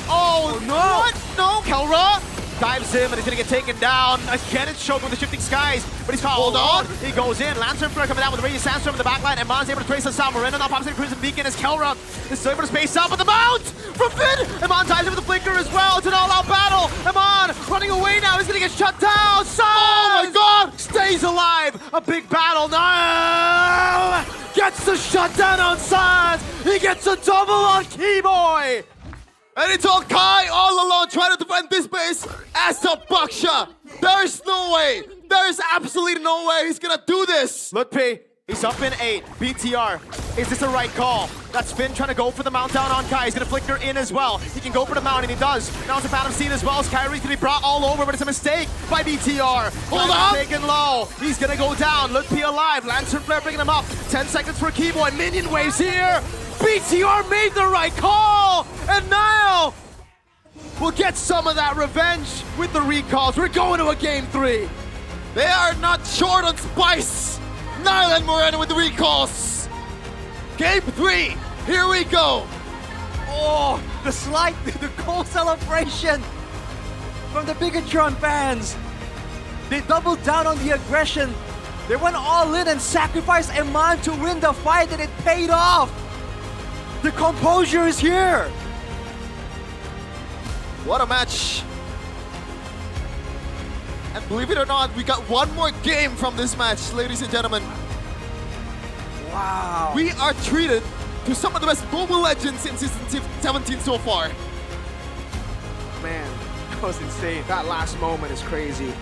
oh no! What? No, Kelra dives him and he's gonna get taken down. Again, it's Shogun with the shifting skies, but he's caught. Hold on. He goes in. Lantern Flare coming down with the Radiant Sandstorm in the backline, and Emon's able to trace the Sound. Moreno now pops in Crimson Beacon as Kelra is still able to space out, but the mount from Finn! Emon dives in with the flicker as well. It's an all-out battle. Emon running away now. He's gonna get shut down. Sans! Oh my god! Stays alive. A big battle. No! Gets the shutdown on Sans. He gets a double on Keyboy. And it's all Kai all alone trying to defend this base as a Baksha. There's no way. There's absolutely no way he's gonna do this. Look, P. He's up in 8. BTR. Is this the right call? That's Finn trying to go for the mount down on Kai. He's going to flicker in as well. He can go for the mount, and he does. Now it's a Phantom Scene as well, as Kyrie's going to be brought all over, but it's a mistake by BTR. Hold on! Taken low. He's going to go down. Look, P alive. Lantern Flare bringing him up. 10 seconds for Keyboy. Minion waves here. BTR made the right call. And now we'll get some of that revenge with the recalls. We're going to a Game 3. They are not short on spice. Nile and Moreno with the recalls. Game 3, here we go. Oh, the cool celebration from the Bigatron fans. They doubled down on the aggression. They went all in and sacrificed Eman to win the fight, and it paid off. The composure is here. What a match. And believe it or not, we got one more game from this match, ladies and gentlemen. Wow. We are treated to some of the best mobile legends in Season 17 so far. Man, that was insane. That last moment is crazy.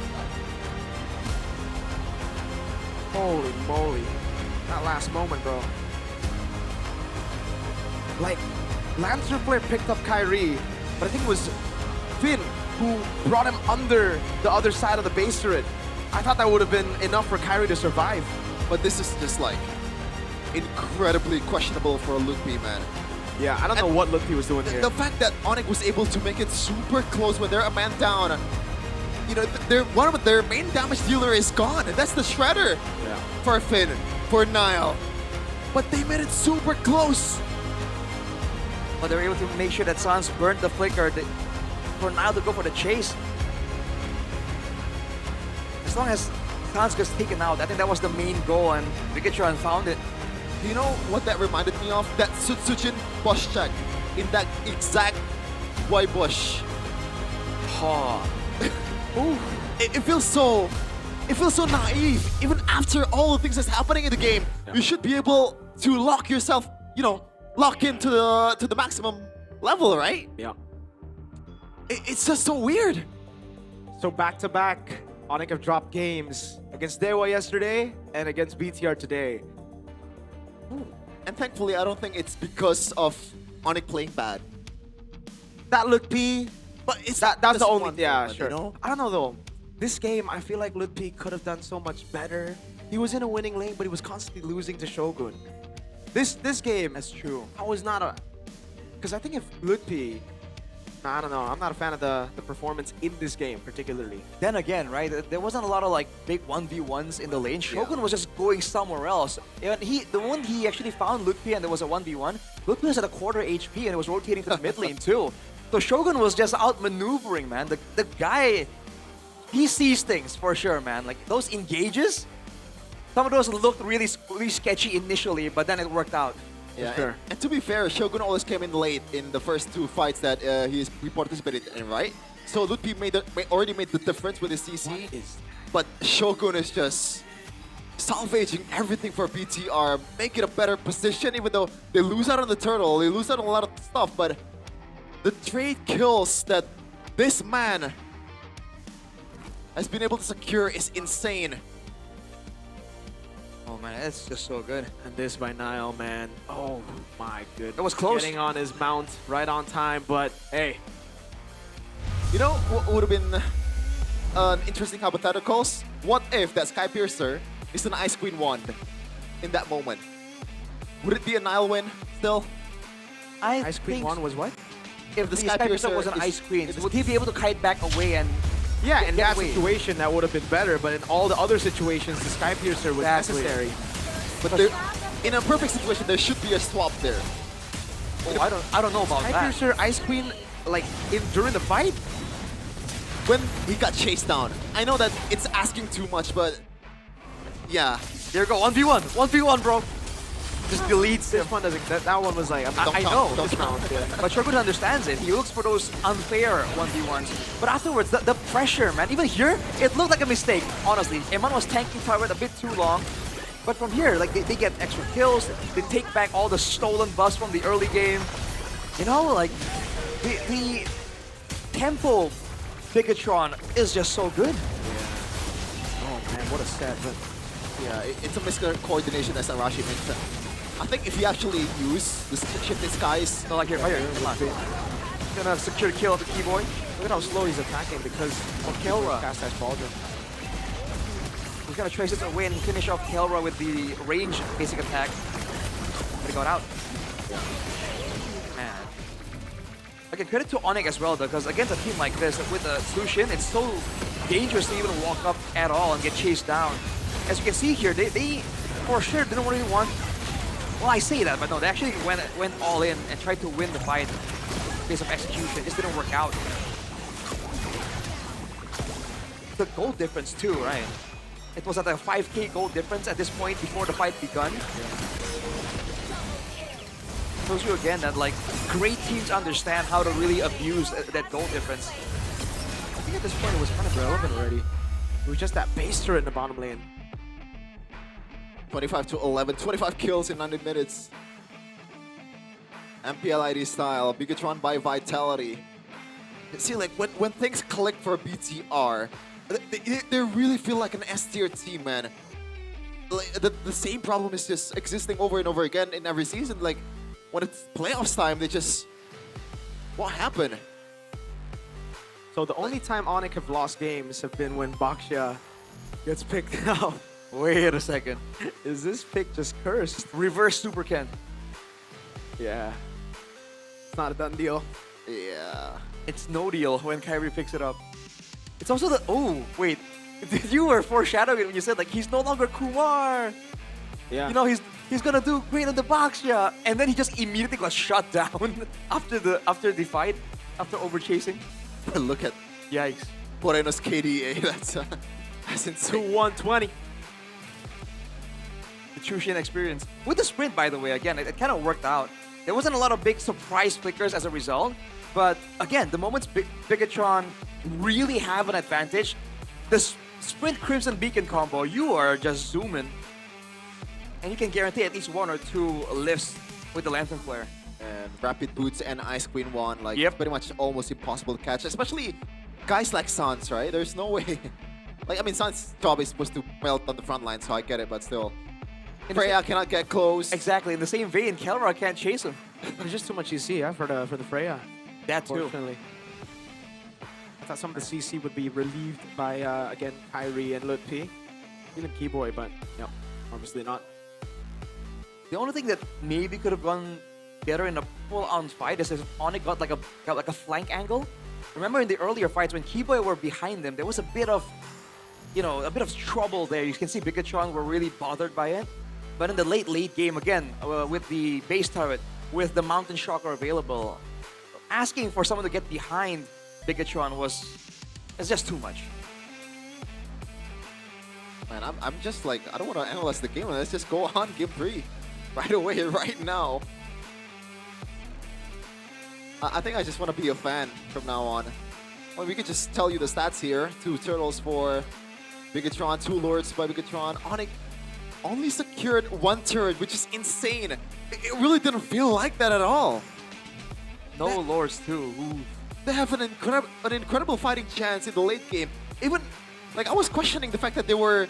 Holy moly. That last moment, bro. Like, Lantern Flare picked up Kyrie, but I think it was Finn who brought him under the other side of the base turret. I thought that would have been enough for Kyrie to survive. But this is just like incredibly questionable for Luke P, man. Yeah, I don't know what Luke P was doing here. The fact that Onyx was able to make it super close when they're a man down, you know, one of their main damage dealer is gone, and that's the Shredder for Finn, for Nile. But they made it super close. But they were able to make sure that Sans burnt the flicker for Nile to go for the chase. As long as Sans gets taken out, I think that was the main goal, and Bigatron found it. You know what that reminded me of? That Sutsujin bush check in that exact Y bush. Oh. It feels so naive. Even after all the things that's happening in the game, you should be able to lock yourself, you know, lock into the maximum level, right? Yeah. It's just so weird. So back-to-back, Onyx have dropped games against Dewa yesterday and against BTR today. And thankfully, I don't think it's because of Onyx playing bad. That Luke P, but it's that's the only. Yeah, thing, sure. You know? I don't know though. This game, I feel like Luke P could have done so much better. He was in a winning lane, but he was constantly losing to Shogun. This game, that's true. I was not a, because I think if Luke P, I don't know. I'm not a fan of the performance in this game, particularly. Then again, right, there wasn't a lot of like big 1v1s in the lane. Shogun was just going somewhere else. And the one he actually found Luke P and there was a 1v1, Luke P was at a quarter HP and it was rotating to the mid lane too. So Shogun was just outmaneuvering, man. The guy, he sees things for sure, man. Like those engages, some of those looked really sketchy initially, but then it worked out. Yeah, sure. And to be fair, Shogun always came in late in the first 2 fights that he participated in, right? So Luke P already made the difference with his CC. But Shogun is just salvaging everything for BTR, making a better position, even though they lose out on the turtle, they lose out on a lot of stuff, but the trade kills that this man has been able to secure is insane. Oh man, that's just so good. And this by Nile, man. Oh my goodness. That was close. Getting on his mount right on time, but hey. You know what would have been an interesting hypotheticals? What if that Sky Piercer is an Ice Queen wand in that moment? Would it be a Nile win still? Ice Queen 1 was what? If the Sky Piercer was an is- Ice Queen, is- would he be able to kite back away and Yeah, in get that away? situation, that would have been better, but in all the other situations, the Sky Piercer was Exactly. necessary. But in a perfect situation, there should be a swap there. Oh, I don't know about Sky that. Piercer, Ice Queen, like, during the fight? When he got chased down. I know that it's asking too much, but yeah. There you go, 1v1, 1v1, bro. Just deletes This him. one doesn't, that one was like, I know, don't count, yeah. but Shogun understands it. He looks for those unfair 1v1s. But afterwards, the pressure, man, even here, it looked like a mistake, honestly. Eman was tanking turret a bit too long. But from here, like, they get extra kills, they take back all the stolen buffs from the early game. You know, like, the tempo Bigatron is just so good. oh man, what a set. But Yeah, it's a miscoordination as Arashi mentioned. I think if you actually use the shifting skies, So like here, right here, come on. Gonna secure the kill of the keyboy. look at how slow he's attacking because of Kelra. Cast Ice Baldwin. He's gonna trace this away and finish off Kelra with the range basic attack. But he got out. Man. Okay, credit to Onyx as well though, because against a team like this, with a Sushin, it's so dangerous to even walk up at all and get chased down. As you can see here, they for sure didn't really want. Well, I say that, but no, they actually went all in and tried to win the fight based on execution. It just didn't work out. The gold difference too, right? It was at a 5k gold difference at this point before the fight begun. Shows you again that like great teams understand how to really abuse that gold difference. I think at this point it was kind of relevant already. It was just that base turret in the bottom lane. 25 to 11, 25 kills in 90 minutes. MPL ID style, Bigatron by Vitality. See, like when things click for BTR, they really feel like an S tier team, man. Like, the same problem is just existing over and over again in every season. Like when it's playoffs time, they just what happened? So the only time Onyx have lost games have been when Baksha gets picked out. Wait a second. Is this pick just cursed? Reverse Super Ken. Yeah. It's not a done deal. Yeah. It's no deal when Kyrie picks it up. It's also the oh wait, you were foreshadowing it when you said like he's no longer Kumar. Yeah. You know he's gonna do great on the box, yeah, and then he just immediately got shut down after the fight, after overchasing. Look at Yikes. Moreno's KDA. That's insane. 120. The Chushin experience. With the sprint, by the way, again, it kind of worked out. There wasn't a lot of big surprise flickers as a result, but again, the moments Bigatron really have an advantage, the sprint Crimson Beacon combo, you are just zooming. And you can guarantee at least 1 or 2 lifts with the Lantern Flare. And Rapid Boots and Ice Queen 1, like Yep. pretty much almost impossible to catch, especially guys like Sans, right? There's no way. Like, I mean, Sans' job is supposed to melt on the front line, so I get it, but still. Freya cannot get close. Exactly, in the same vein, Kelra can't chase him. There's just too much CC, yeah, for the Freya. That too. Unfortunately. I thought some of the CC would be relieved by, again, Kyrie and Lutpi. Even Keyboy, but no, obviously not. The only thing that maybe could have gone better in a full-on fight is if Onyx got like a flank angle. Remember in the earlier fights when Keyboy were behind them, there was a bit of, you know, a bit of trouble there. You can see Bigatron were really bothered by it. But in the late game, again, with the base turret, with the Mountain Shocker available, asking for someone to get behind Bigatron it's just too much. Man, I'm just like, I don't want to analyze the game. Let's just go on game 3 right away, right now. I think I just want to be a fan from now on. Well, we could just tell you the stats here. 2 turtles for Bigatron, 2 lords by Bigatron. Onyx only secured 1 turret, which is insane. It really didn't feel like that at all. No lords too. Ooh. They have an incredible fighting chance in the late game. Even, like, I was questioning the fact that they were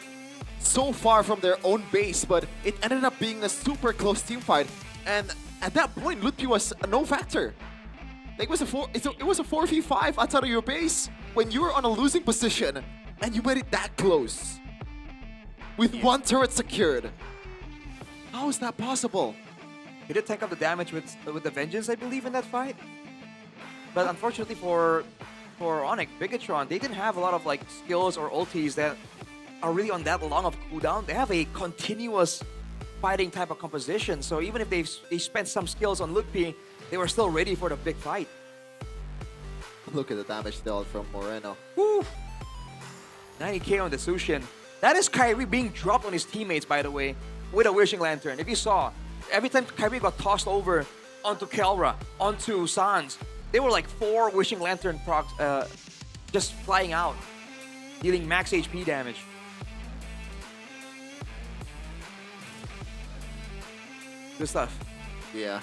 so far from their own base, but it ended up being a super close team fight. And at that point, Lutpi was a no factor. Like it was a 4v5 outside of your base when you were on a losing position and you made it that close. With one turret secured. How is that possible? He did tank up the damage with the Vengeance, I believe, in that fight. But unfortunately for Onyx, Bigatron, they didn't have a lot of like skills or ultis that are really on that long of cooldown. They have a continuous fighting type of composition. So even if they spent some skills on Ludpi, they were still ready for the big fight. Look at the damage dealt from Moreno. Woo! 90k on the Sushin. That is Kyrie being dropped on his teammates, by the way, with a Wishing Lantern. If you saw, every time Kyrie got tossed over onto Kelra, onto Sans, they were like 4 Wishing Lantern procs just flying out, dealing max HP damage. Good stuff. Yeah.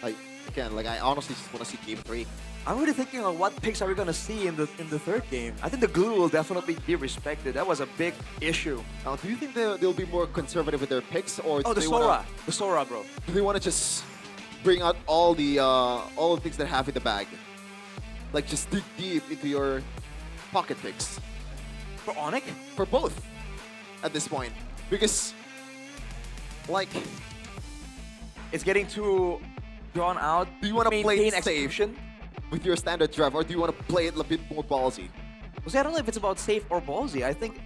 Like, again, like I honestly just want to see game 3. I'm really thinking of what picks are we gonna see in the third game. I think the glue will definitely be respected. That was a big issue. Now, do you think they'll be more conservative with their picks, or the Sora, the Sora, bro? Do they want to just bring out all the things that have in the bag, like just dig deep into your pocket picks? For Onyx? For both, at this point, because like it's getting too drawn out. Do you want to play it safe with your standard draft, or do you want to play it a bit more ballsy? Well, see, I don't know if it's about safe or ballsy. I think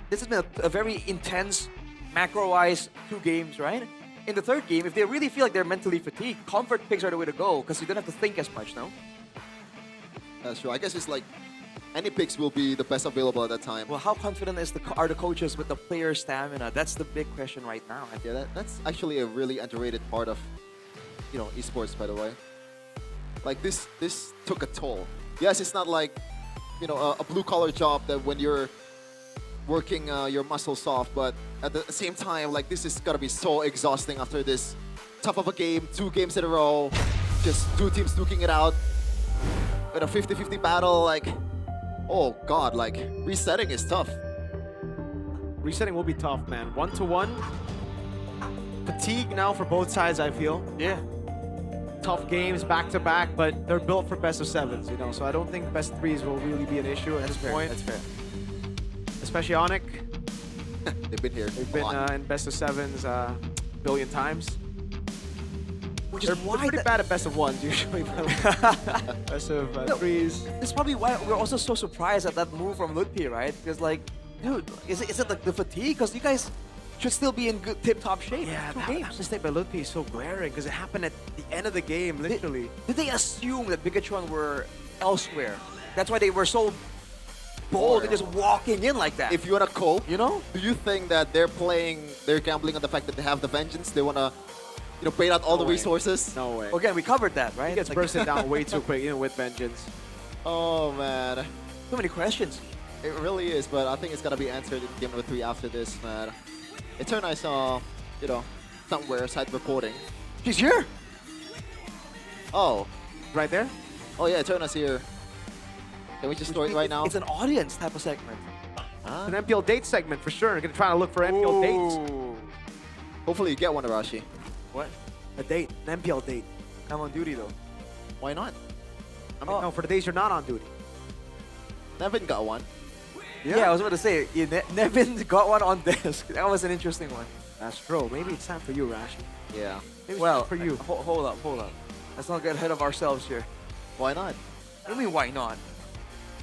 this has been a very intense, macro-wise 2 games, right? In the third game, if they really feel like they're mentally fatigued, comfort picks are the way to go, because you don't have to think as much, no? That's true. I guess it's like any picks will be the best available at that time. Well, how confident are the coaches with the player stamina? That's the big question right now. Yeah, that's actually a really underrated part of, esports, by the way. Like this took a toll. Yes, it's not like, a blue-collar job that when you're working your muscles off, but at the same time, like this is gotta be so exhausting after this tough of a game, 2 games in a row, just 2 teams duking it out with a 50-50 battle. Like, oh god, like resetting is tough. Resetting will be tough, man. 1-to-1. Fatigue now for both sides, I feel. Yeah. Tough games back-to-back, but they're built for best of 7s, so I don't think best 3s will really be an issue at this point. That's fair. Especially Onyx. They've been here. They've been in best of 7s a billion times. Which They're is why pretty bad at best of 1s usually. Best of 3s. That's probably why we're also so surprised at that move from Ludpi, right? Because like, dude, is it like the fatigue? Because you guys should still be in good tip-top shape. Yeah, that mistake by Ludpi is so glaring because it happened at the end of the game, literally. Did they assume that Bigatron were elsewhere? That's why they were so bold and just walking in like that. If you want to cope, do you think that they're gambling on the fact that they have the Vengeance? They want to, bait out all the resources? No way. Again, we covered that, right? He gets bursted down way too quick, even with Vengeance. Oh, man. So many questions. It really is, but I think it's going to be answered in game number 3 after this, man. Eterna, I saw, somewhere side recording. He's here. Oh. Right there? Oh, yeah, Eterna's here. Can we just throw it right now? It's an audience type of segment. It's an MPL date segment for sure. We're going to try to look for MPL dates. Hopefully you get one, Arashi. What? A date. An MPL date. I'm on duty, though. Why not? I mean, no, for the days you're not on duty. Nevin got one. Yeah, I was about to say, Nevin got one on desk. That was an interesting one. That's true. Maybe it's time for you, Rashi. Yeah. Maybe Well, it's time for you. Hold up. Let's not get ahead of ourselves here. Why not? What do you mean, why not?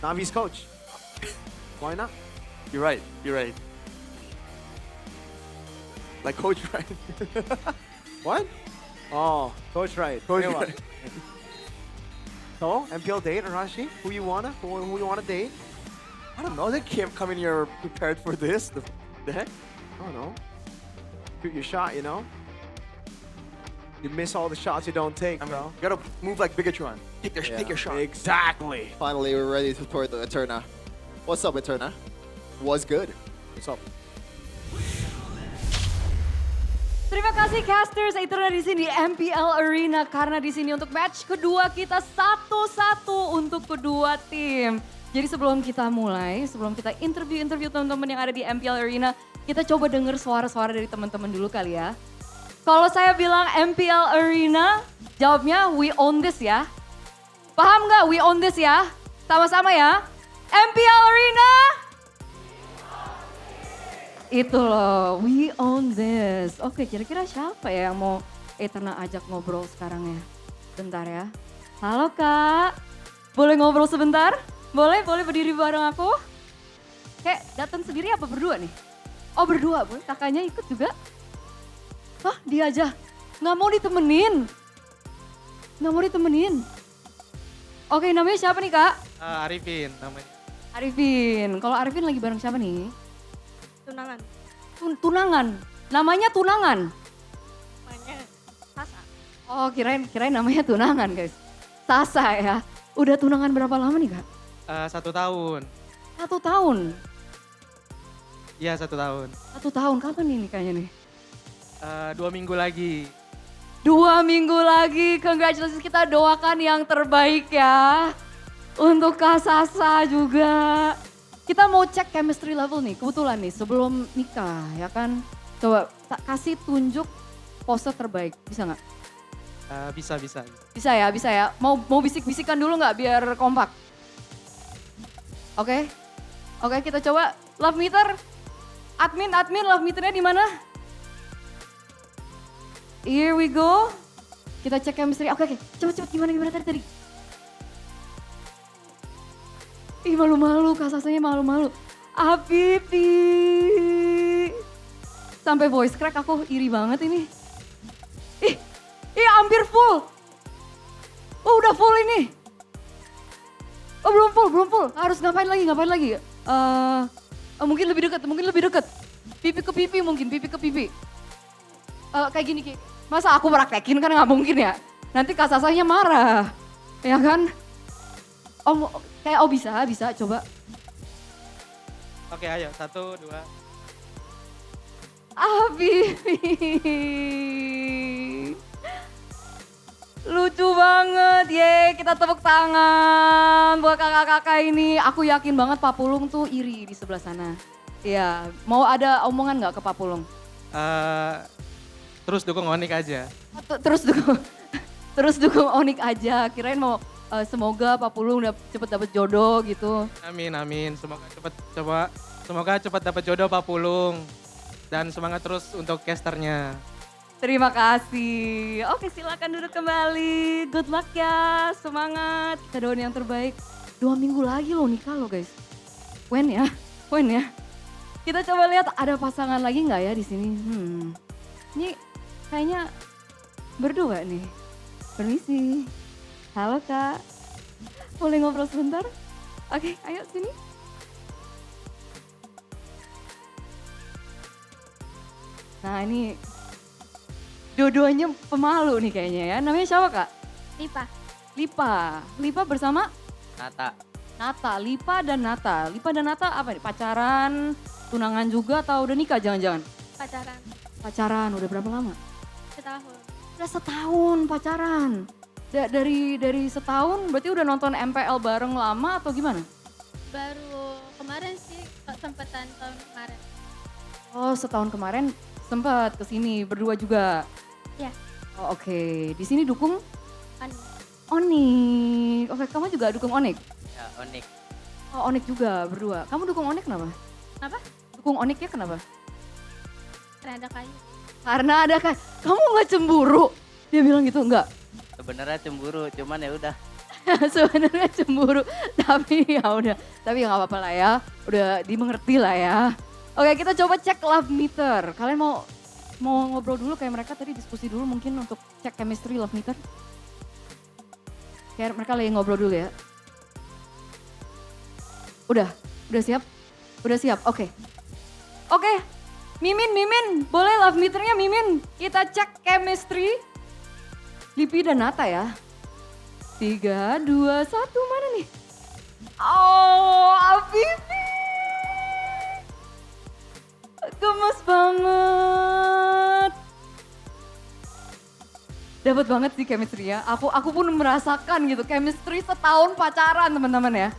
Navi's coach. Why not? You're right. Like Coach Ryan. What? Oh, Coach Right. Coach Okay, Right. So, MPL date, Arashi? Who you wanna date? I don't know. They can't come in here prepared for this. The heck? I don't know. Shoot your shot, You miss all the shots you don't take, bro. You gotta move like Bigatron. Take your shot. Exactly. Finally, we're ready to throw the Eterna. What's up, Eterna? Was good. What's up? Terima kasih casters, Eterna di sini di MPL Arena karena di sini untuk match kedua kita 1-1 untuk kedua tim. Jadi sebelum kita mulai, sebelum kita interview teman-teman yang ada di MPL Arena, kita coba denger suara-suara dari teman-teman dulu kali ya. Kalau saya bilang MPL Arena, jawabnya we own this ya. Paham nggak we own this ya? Sama-sama ya. MPL Arena. Itu loh, we own this. Oke, kira-kira siapa ya yang mau Eternal ajak ngobrol sekarang ya? Bentar ya. Halo Kak, boleh ngobrol sebentar? Boleh berdiri bareng aku? Kayak datang sendiri apa berdua nih? Oh berdua, boleh kakaknya ikut juga? Hah, dia aja? Nggak mau ditemenin? Nggak mau ditemenin? Oke, namanya siapa nih Kak? Arifin namanya. Arifin, kalau Arifin lagi bareng siapa nih? Tunangan. Tunangan, namanya tunangan? Namanya Sasa. Oh kirain namanya tunangan guys. Sasa ya, udah tunangan berapa lama nih Kak? 1 tahun. 1 tahun? Iya 1 tahun. 1 tahun, kapan nih nikahnya nih? 2 minggu lagi. 2 minggu lagi, congratulations, kita doakan yang terbaik ya. Untuk Kak Sasa juga. Kita mau cek chemistry level nih, kebetulan nih sebelum nikah ya kan. Coba kasih tunjuk pose terbaik, bisa nggak? Bisa. Bisa ya. Mau bisik-bisikan dulu nggak biar kompak? Oke, kita coba love meter. Admin love meternya di mana? Here we go. Kita cek chemistry. Oke. Cepet gimana tadi? Ih malu-malu, Kak Sasanya malu-malu. Pipi. Sampai voice crack aku iri banget ini. Ih hampir full. Oh udah full ini. Oh belum full. Harus ngapain lagi? Mungkin lebih dekat. Pipi ke pipi mungkin, kayak gini. Masa aku praktekin kan nggak mungkin ya. Nanti Kak Sasanya marah. Ya kan? Bisa coba. Oke ayo 1, 2. Pipi. Lucu banget, kita tepuk tangan buat kakak-kakak ini. Aku yakin banget Pak Pulung tuh iri di sebelah sana. Iya, mau ada omongan nggak ke Pak Pulung? Terus dukung Onik aja. Terus dukung Onik aja. Kirain mau semoga Pak Pulung cepet dapet jodoh gitu. Amin. Semoga cepat dapat jodoh Pak Pulung. Dan semangat terus untuk casternya. Terima kasih. Oke, silakan duduk kembali. Good luck ya, semangat. Kita doain yang terbaik. 2 minggu lagi loh nikah loh guys. When ya. Kita coba lihat ada pasangan lagi nggak ya di sini. Ini kayaknya berdua nih. Permisi. Halo Kak. Boleh ngobrol sebentar? Oke, ayo sini. Nah ini dua-duanya pemalu nih kayaknya ya. Namanya siapa Kak? Lipa bersama? Nata, Lipa dan Nata apa nih? Pacaran, tunangan juga atau udah nikah jangan-jangan? Pacaran, udah berapa lama? Setahun. Udah setahun pacaran. Dari setahun berarti udah nonton MPL bareng lama atau gimana? Baru kemarin sih, sempetan tahun kemarin. Oh setahun kemarin sempat kesini berdua juga? Iya. Oh, oke. Di sini dukung? Onik. Oke, kamu juga dukung Onik? Ya, Onik. Oh, Onik juga berdua. Kamu dukung Onik kenapa? Apa? Dukung Oniknya kenapa? Karena ada kayu. Kamu nggak cemburu? Dia bilang gitu, enggak? Sebenarnya cemburu, cuman ya udah. Sebenarnya cemburu, tapi ya udah. Tapi nggak apa-apa lah ya. Udah dimengerti lah ya. Oke, kita coba cek love meter. Kalian mau ngobrol dulu kayak mereka tadi, diskusi dulu mungkin untuk cek chemistry love meter? Kayak mereka lagi ngobrol dulu ya. Udah siap? Udah siap, oke. Oke, Mimin, boleh love meternya Mimin? Kita cek chemistry. Lipi dan Nata ya. 3, 2, 1, mana nih? Oh, Afifi. Gemes banget. Dapat banget sih chemistry ya. Aku pun merasakan gitu chemistry setahun pacaran teman-teman ya.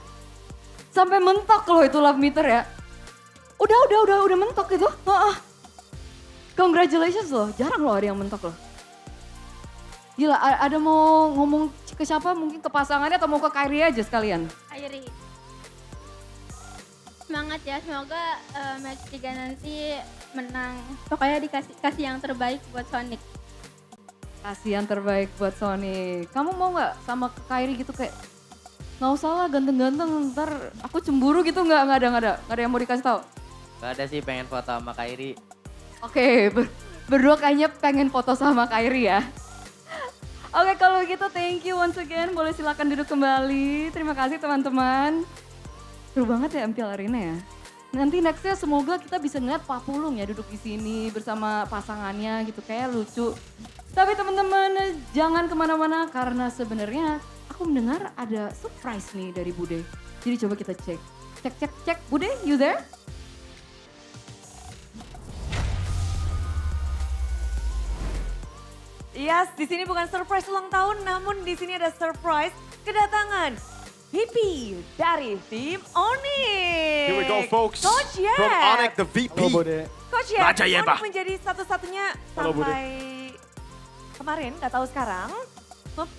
Sampai mentok loh itu love meter ya. Udah mentok itu. Congratulations loh, jarang loh ada yang mentok loh. Gila, ada mau ngomong ke siapa? Mungkin ke pasangannya atau mau ke Kyrie aja sekalian? Kyrie. Semangat ya, semoga match 3 nanti menang. Pokoknya kasih yang terbaik buat Sonic. Kasih yang terbaik buat Sonic. Kamu mau gak sama ke Kyrie gitu kayak, nggak usah lah ganteng-ganteng, ntar aku cemburu gitu, nggak ada yang mau dikasih tahu? Gak ada sih, pengen foto sama Kyrie. Oke, berdua kayaknya pengen foto sama Kyrie ya. Oke, kalau gitu thank you once again. Boleh silakan duduk kembali. Terima kasih teman-teman. Seru banget ya MPL Arena ya. Nanti nextnya semoga kita bisa ngeliat Pak Pulung ya duduk di sini bersama pasangannya gitu. Kayak lucu. Tapi teman-teman jangan kemana-mana karena sebenarnya aku mendengar ada surprise nih dari Bude. Jadi coba kita cek. Cek. Bude, you there? Yes, di sini bukan surprise ulang tahun, namun di sini ada surprise kedatangan VP dari tim Onyx. Here we go, folks. Coach Yep. From Onyx, the VP. Coach Yep, Raja Yeba. Onyx menjadi satu-satunya Halo, Bude. sampai kemarin, nggak tahu sekarang,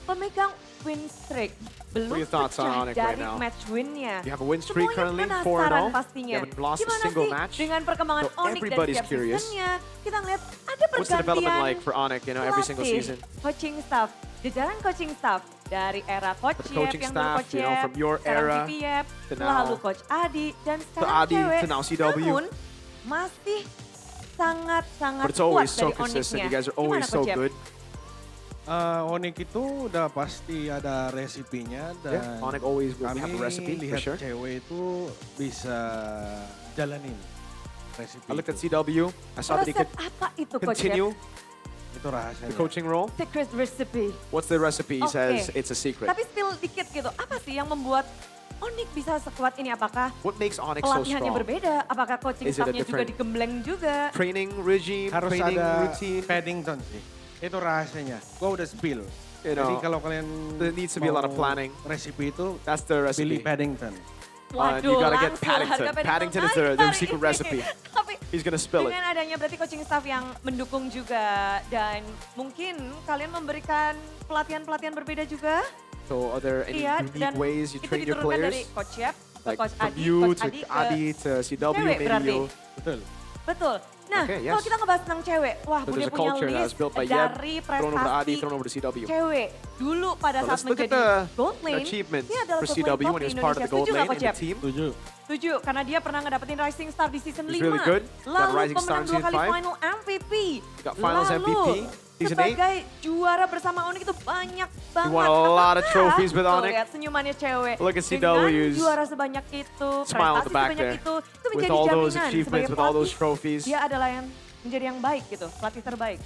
pemegang win streak. Belum What are your thoughts on pecah Onyx dari right now? match win-nya. You have a win streak Semuanya currently, penasaran 4-0. pastinya. You haven't lost a Gimana single sih match. dengan perkembangan So Onyx dan everybody's setiap curious. seasonnya. Kita ngeliat ada What's the development pergantian like for Onyx, every single pelatih, season? coaching staff, jajaran coaching staff dari era Coach The Yep coaching yang dulu staff, Coach you know, Yep, from your sekarang era VP Yep, to lalu now. Coach Adi, dan sekarang Adi, cewek. to now CW. Namun masih sangat-sangat But it's kuat always so dari consistent. Onyx-nya. You guys are Gimana always so Coach Yep? good. Onyx itu udah pasti ada resipinya dan Yeah, Onyx always will have a kami recipe, for lihat sure. cewek itu bisa jalanin resipi I looked at itu. CW. I saw that he Resep could apa itu Coach Yep? continue Itu rahasianya. the coaching role. Secret recipe. What's the recipe? He Oke. says it's a secret. Tapi spill dikit gitu, apa sih yang membuat Onyx bisa sekuat ini? Apakah What makes Onyx so pelatihannya strong? berbeda? Apakah coaching Is it a staffnya juga different digembleng juga? Training regime, Harus training ada routine. Paddington sih. Itu rahasianya. Gua udah spill. You Jadi know, kalau kalian there needs to be a lot of mau planning. Resipi itu That's the pilih recipe. Paddington. You gotta get langsung Paddington. harga Paddington is naik the hari secret ini. recipe. Tapi He's gonna spill it. dengan adanya berarti coaching staff yang mendukung juga dan mungkin kalian memberikan pelatihan-pelatihan berbeda juga. So are there any Iya, unique dan ways you itu train your diturunkan dari players? Coach Yep ke Like Coach from Adi, you Coach to Adi ke Adi to CW, cewek maybe berarti. you. Betul. Betul. Nah, Okay, kalau yes. kita ngebahas tentang cewek, wah So Bude there's a punya culture that's list built by Yeb, dari thrown over to Adi, prestasi thrown over to CW. cewek dulu pada So saat let's look at menjadi the gold lane. achievements Dia adalah for gold lane CW top when he di was part of Indonesia. the gold Setuju nggak lane Coach in the Yep? team. Setuju. Setuju, karena dia pernah ngedapetin Rising Star di season 5. He's really good. Got Lalu Rising Star pemenang in 2 season kali 5. final MVP. Got finals Lalu, MVP, season 8. sebagai juara bersama Onyx itu banyak banget. won a lot of Apakah- trophies with Tuh, Onyx. lihat senyumannya cewek. Look at Dengan CW's juara sebanyak itu, smile at prestasi the back sebanyak there. itu With menjadi all those jaminan achievements, sebagai with all those pelatih. trophies. Dia adalah yang menjadi yang baik gitu, pelatih terbaik.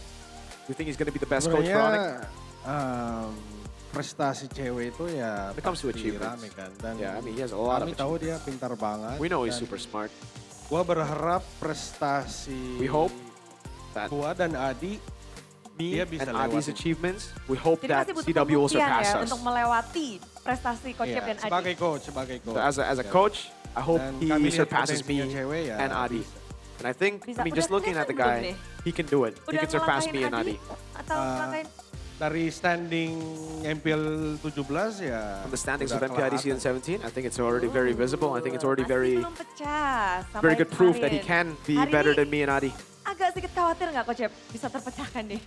You think he's gonna be the best coach for Onyx? Sebenarnya prestasi cewek itu ya When it comes to pasti achievements. rame kan. Dan Yeah, I mean, he has a lot of kami tahu dia pintar banget. We know he's dan super smart. Gua berharap prestasi We hope that gua dan Adi me dia bisa and Adi's lewatin. achievements, we hope Jadi that masih butuh CW will pembuktian surpass ya us. untuk melewati prestasi Coach Iya, Yep dan Adi. sebagai coach. So as a Ya. coach, I hope Dan he kami lihat surpasses me potensinya cewek ya and Adi. bisa. And I think, Bisa. I mean, Udah just looking at the kelihatan belum guy, nih? he can do it. He Udah can surpass me and ngelangkahin Adi. Atau ngelangkahin? Dari standing MPL 17 ya. From the standings of udah MPL season kelihatan. 17, I think it's already very visible. I think it's already very, Belum pecah sampai very good proof that he kemarin. can be Hari better ini than me and Adi. agak sedikit khawatir nggak Coach Yep bisa terpecahkan nih?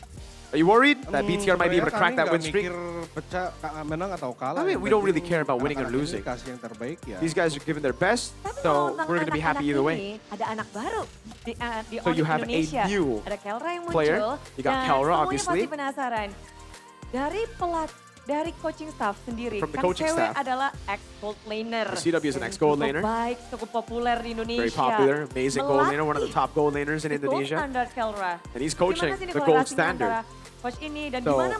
Are you worried that BTR might be able to crack that win streak? Mikir pecah, menang atau kalah. I mean, Yang we don't really penting care about winning or anak-anak ini losing. Kasih yang terbaik ya. These guys are giving their best, Kalau so tentang we're going to be happy either way. ini, ada anak baru di So you Onyx have a Indonesia. new Ada Kelra yang muncul. player. You got dan Kelra, semuanya obviously. pasti penasaran. Dari coaching staff sendiri, From the kan coaching cewek staff. adalah ex-gold laner. CW is an ex-gold laner. Cukup baik, cukup populer di Indonesia. Very popular, amazing gold laner, one of the Melatih top gold laners in si gold Indonesia. standard Kelra. And he's coaching Gimana sih the nih gold korelasinya standard. antara coach ini dan So, gimana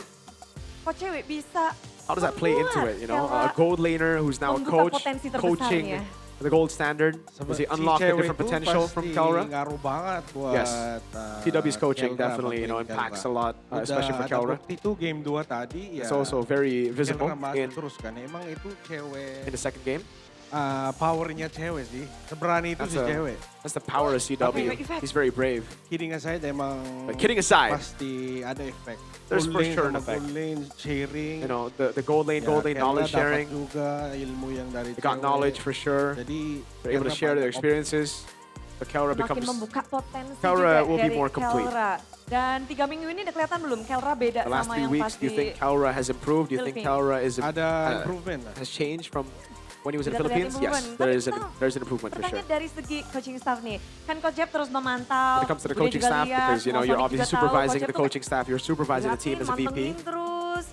coach cewek bisa How does that play into it? You know, Kelra a gold laner who's now a membuka coach, potensi coaching terbesarnya. the gold standard. Does he Si unlock the cewek different itu potential from pasti Kelra? ngaruh banget buat Yes. CW's coaching Kelra, definitely, you know, buat impacts a Kelra. lot, especially for Udah ada Kelra. bukti tuh game 2 tadi ya. It's also very visible Kelra maju in terus kan. Emang itu cewek the second game. powernya cewek sih. Seberani itu si cewek. That's the power of CW. He's very brave. Kidding aside emang But kidding aside, pasti ada efek. There's for sure an sama effect. gold lane, sharing. You know, the gold lane, Kayla knowledge dapat sharing. juga ilmu yang dari They got cewek. knowledge for sure. Jadi they're able to share their experiences. But Kelra Makin becomes membuka potensi Kelra juga will be dari more complete. Kelra. Dan 3 minggu ini udah kelihatan belum Kelra beda The last sama 3 yang weeks, pas do you di think Kelra has improved? Do you think Philippines. Kelra is Ada improvement lah. has changed from when he was in the Udah terlihat Philippines? Yes, improvement. Tapi there's an improvement for sure. pertanyaan dari segi coaching staff nih, kan Coach Jeb terus memantau. When it comes to the udah coaching juga staff, lihat, because you know Mas you're Sonic obviously juga tahu, supervising Coach the Jeb tuh coaching staff, you're supervising the team as a mantengin VP. terus.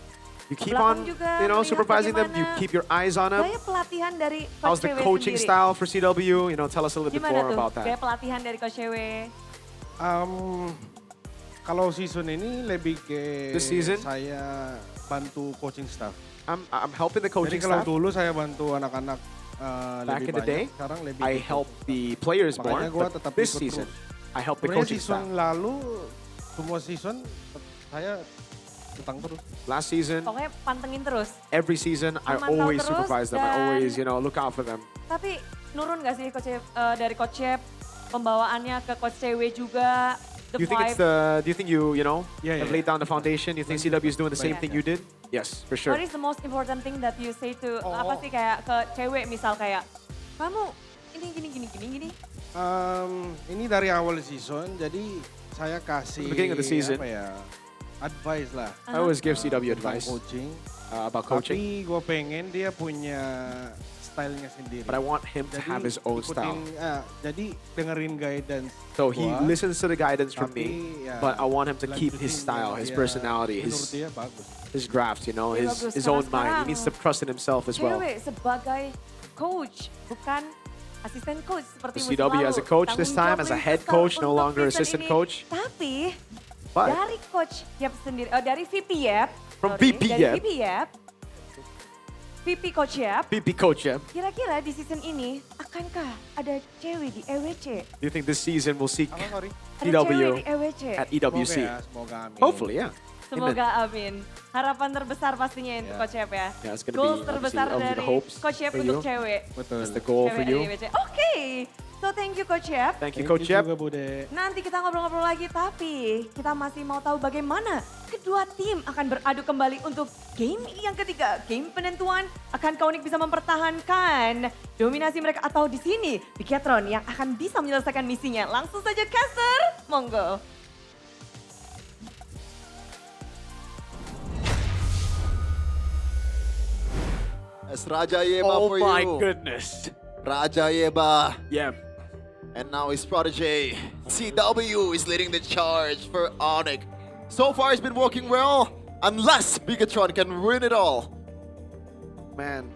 You keep Belakang on, juga you know, melihat supervising them. You bagaimana keep your eyes on them. Gaya pelatihan dari Coach How's the Cewek coaching sendiri. style for CW? You know, tell us a little bit Gimana more tuh about gaya that. pelatihan dari Coach Cewek? Kalau season ini lebih ke This season? saya bantu coaching staff. I'm helping the coaching Jadi kalau staff. dulu saya bantu anak-anak Back lebih in the day, banyak, sekarang lebih I ikut. help the players more. Makanya gua But tetap this ikut season, terus. I help the Sebenarnya coaching staff. season lalu, semua season saya tetang terus. Last season, Pokoknya pantengin terus. every season, I Memantau always terus supervise them. I dan- always, you know, look out for them. Tapi nurun gak sih Coach Jeb, dari Coach Jeb, pembawaannya ke Coach Cewek juga, the Do you think it's vibe. do you think you know, Yeah, have yeah. laid down the foundation? You think CW is doing the same Yeah. thing you did? Yes, for sure. What is the most important thing that you say to, Oh. apa sih kayak ke cewek misal kayak, kamu ini gini. Ini dari awal season, jadi saya kasih beginning of the season. apa ya, advice lah. I always give CW tentang advice coaching. About coaching, Tapi gue pengen dia punya stylenya sendiri. but I want him to have his own style. Jadi dengerin guidance. So he gua, listens to the guidance from tapi me, ya, but I want him to keep his lanjutin style, yang his dia- personality, menurut dia bagus. his draft, you know, Iya, his bagus. his Karena own mind. He sekarang needs to trust in himself as well. Cewek sebagai coach, bukan asisten coach seperti The musim CW lalu. as a coach this Tanggung time, jawab as a lebih head besar coach, no untuk longer season assistant ini. coach. Tapi But dari coach Yap sendiri, dari VP Yap, From sorry, VP dari Yap. VP Yap, VP Coach Yap, VP coach, yeah. kira-kira di season ini akankah ada cewek di EWC? Do you think this season will seek Ada cewek CW di EWC? at EWC? Semoga amin. Hopefully, yeah. Semoga amin. Harapan terbesar pastinya untuk Coach Yap ya. Yeah, it's gonna Goals be terbesar obviously the dari hopes Coach Yap for untuk you. cewek. Betul. That's the goal for Cewek you. dari EWC. Oke. So thank you Coach Yap. Thank you, Coach Yap. juga, Bude. Nanti kita ngobrol-ngobrol lagi, tapi kita masih mau tahu bagaimana kedua tim akan beradu kembali untuk game yang ketiga. Game penentuan, akankah Onyx bisa mempertahankan dominasi mereka atau di sini Bigetron yang akan bisa menyelesaikan misinya. Langsung saja caster, monggo. That's Raja Yeba Oh for my you. goodness. Raja Yeba. Yeah. And now his protege, CW, is leading the charge for Onyx. So far, it's been working well, unless Bigatron can win it all. Man.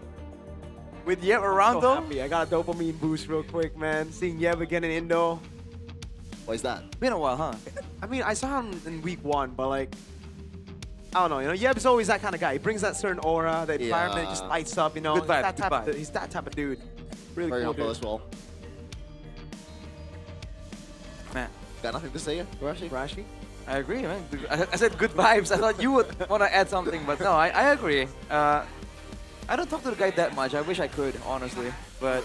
With Yep around So though, happy. I got a dopamine boost real quick, man. Seeing Yeb again in Indo. What is that? been a while, huh? I mean, I saw him in week 1, but like, I don't know. You know, Yeb's always that kind of guy. He brings that certain aura, that environment Yeah. just lights up. You know, Good vibe, He's that good type of vibe. he's that type of dude. Really Very cool humble dude. as well. Man, Got nothing to say, Rashi? Rashi. I agree, man. I said good vibes. I thought you would want to add something, but no, I agree. I don't talk to the guy that much. I wish I could, honestly. But,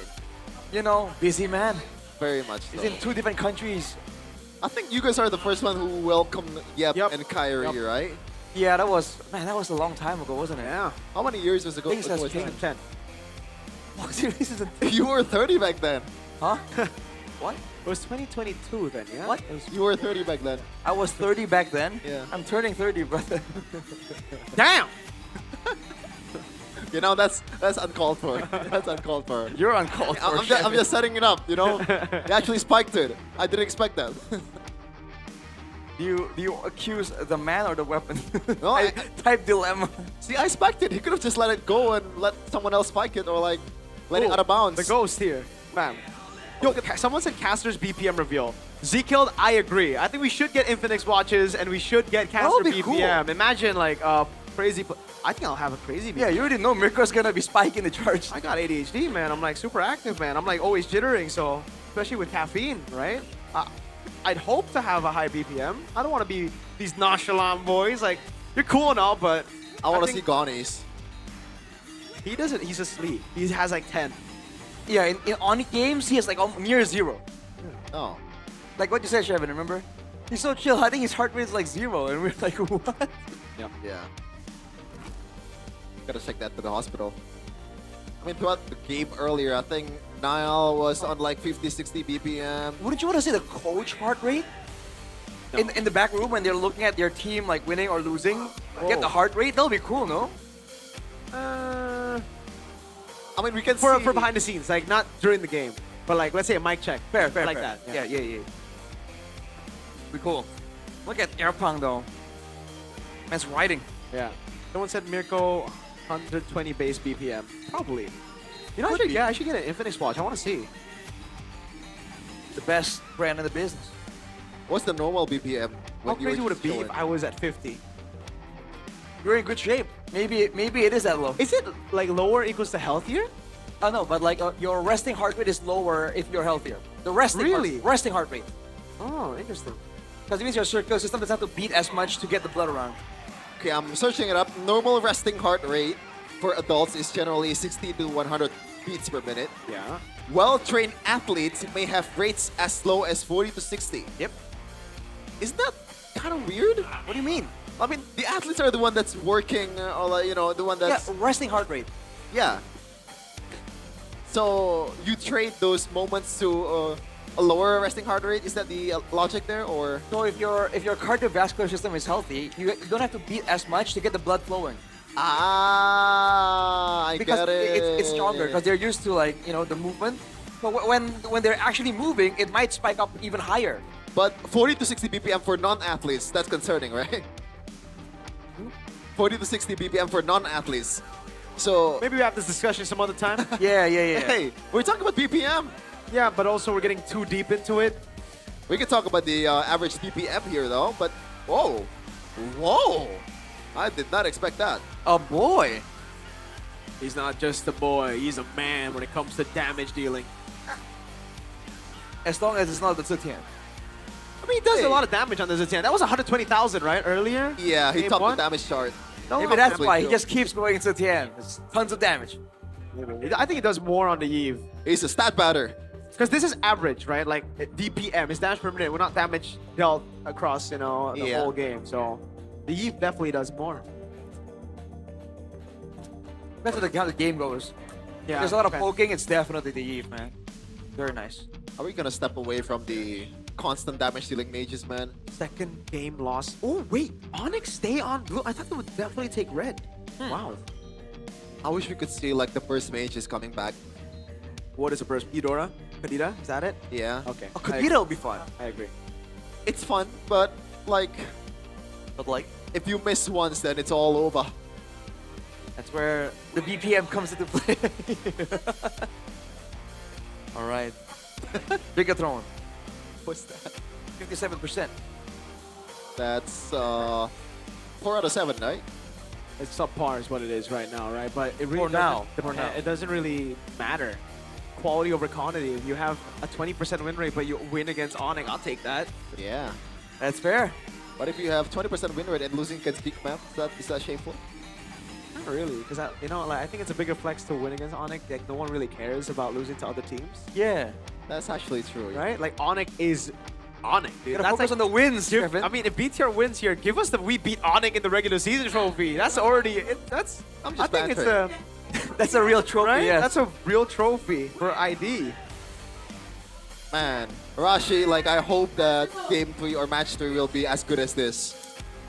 you know, busy man. Very much He's so. in 2 different countries. I think you guys are the first one who welcomed Yep, and Kyrie, right? Yeah, that was a long time ago, wasn't it? Yeah. How many years was ago? Things has was that? changed. 10. Oh, seriously? You were 30 back then. Huh? What? It was 2022 then, yeah? What? You were 30 back then. I was 30 back then? Yeah. I'm turning 30, brother. Damn! You know, that's uncalled for. That's uncalled for. You're uncalled for. I'm just setting it up, you know? They actually spiked it. I didn't expect that. Do you accuse the man or the weapon? No, Type dilemma. See, I spiked it. He could have just let it go and let someone else spike it or like let it Oh, out of bounds. The ghost here. Man. Yo, someone said Caster's BPM reveal. Z-Killed, I agree. I think we should get Infinix watches and we should get Caster would be BPM. cool. Imagine like crazy. I think I'll have a crazy BPM. Yeah, you already know Mirko's gonna be spiking the charge. I got ADHD, man. I'm like super active, man. I'm like always jittering, so especially with caffeine, right? I'd hope to have a high BPM. I don't want to be these nonchalant boys. Like, you're cool and all, but I want to see think Gonnies. he doesn't. He's asleep. He has like 10. Yeah, in Onyx games, he is like near 0. Oh. Like what you said, Shevin, remember? He's so chill. I think his heart rate is like 0, and we're like, what? Yeah. Gotta check that to the hospital. I mean, throughout the game earlier, I think Niall was on like 50, 60 BPM. Wouldn't you want to see the coach heart rate? In the back room when they're looking at their team like winning or losing, get the heart rate? That'll be cool, no? I mean, we can for see... behind the scenes, like not during the game, but like let's say a mic check. Fair, like fair. that. Yeah. Be cool. Look at Airpong though. Man's riding. Yeah. Someone said Mirko 120 base BPM. Probably. You know, I should get an Infinix watch. I want to see. The best brand in the business. What's the normal BPM? How crazy would it be if I was at 50? You're in good shape. Maybe it is that low. Is it like lower equals to healthier? Oh no, but like your resting heart rate is lower if you're healthier. The resting resting heart rate. Oh, interesting. Because it means your circular system doesn't have to beat as much to get the blood around. Okay, I'm searching it up. Normal resting heart rate for adults is generally 60 to 100 beats per minute. Yeah. Well-trained athletes may have rates as low as 40 to 60. Yep. Isn't that kind of weird? What do you mean? I mean, the athletes are the one that's working, or like, you know, the one that's... Yeah, resting heart rate. Yeah. So you trade those moments to a lower resting heart rate? Is that the logic there, or? So if your cardiovascular system is healthy, you don't have to beat as much to get the blood flowing. Ah, I because get it. It's stronger because they're used to like the movement. But when they're actually moving, it might spike up even higher. But 40 to 60 BPM for non-athletes, that's concerning, right? 40 to 60 BPM for non-athletes. So maybe we have this discussion some other time. Yeah. Hey, we're talking about BPM. Yeah, but also we're getting too deep into it. We can talk about the average BPM here, though. But whoa, I did not expect that. A boy. He's not just a boy. He's a man when it comes to damage dealing. As long as it's not the Zetian. I mean, he does a lot of damage on the Zetian. That was 120,000, right, earlier? Yeah, he topped the damage chart. Maybe that's why he just keeps going to Zetian. It's tons of damage. Maybe. I think he does more on the Eve. He's a stat batter. Because this is average, right? Like DPM is damage per minute. We're not damage dealt across, the whole game. So the Eve definitely does more. That's how the game goes. Yeah, there's a lot of poking. It's definitely the Eve, man. Very nice. Are we gonna step away from the constant damage dealing mages, man? Second game loss. Oh wait, Onyx stay on blue. I thought they would definitely take red. Wow. I wish we could see like the first mages coming back. What is the first? Eudora? Kadita? Is that it? Yeah. Okay. Oh, Kadita will be fun. I agree. It's fun, but like, if you miss once, then it's all over. That's where the BPM comes into play. All right. Bigatron. What's that? 57%. That's 4 out of 7, right? It's subpar is what it is right now, right? But it really it doesn't really matter. Quality over quantity. If you have a 20% win rate, but you win against Onyx, I'll take that. Yeah. That's fair. But if you have 20% win rate and losing against Geek Map, is that shameful? Not really, because I think it's a bigger flex to win against Onyx. Like no one really cares about losing to other teams. Yeah, that's actually true. Right? Like Onyx is Onyx, dude. That's focus on the wins. I mean, if BTR wins here, give us the we beat Onyx in the regular season trophy. That's already I think it's a that's a real trophy. Right? Yes. That's a real trophy for ID. Man, Rashi, like I hope that game 3 or match 3 will be as good as this.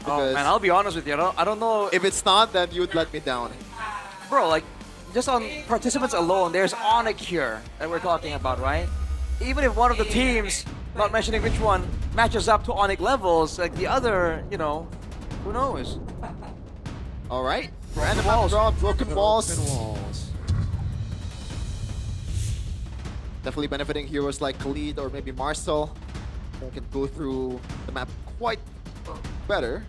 Oh man, I'll be honest with you. I don't know. If it's not, then you'd let me down. Bro, like, just on participants alone, there's Onyx here that we're talking about, right? Even if one of the teams, not mentioning which one, matches up to Onyx levels, like the other, who knows? All right. Random map draw, broken walls. Definitely benefiting heroes like Khalid or maybe Marcel, who can go through the map quite better.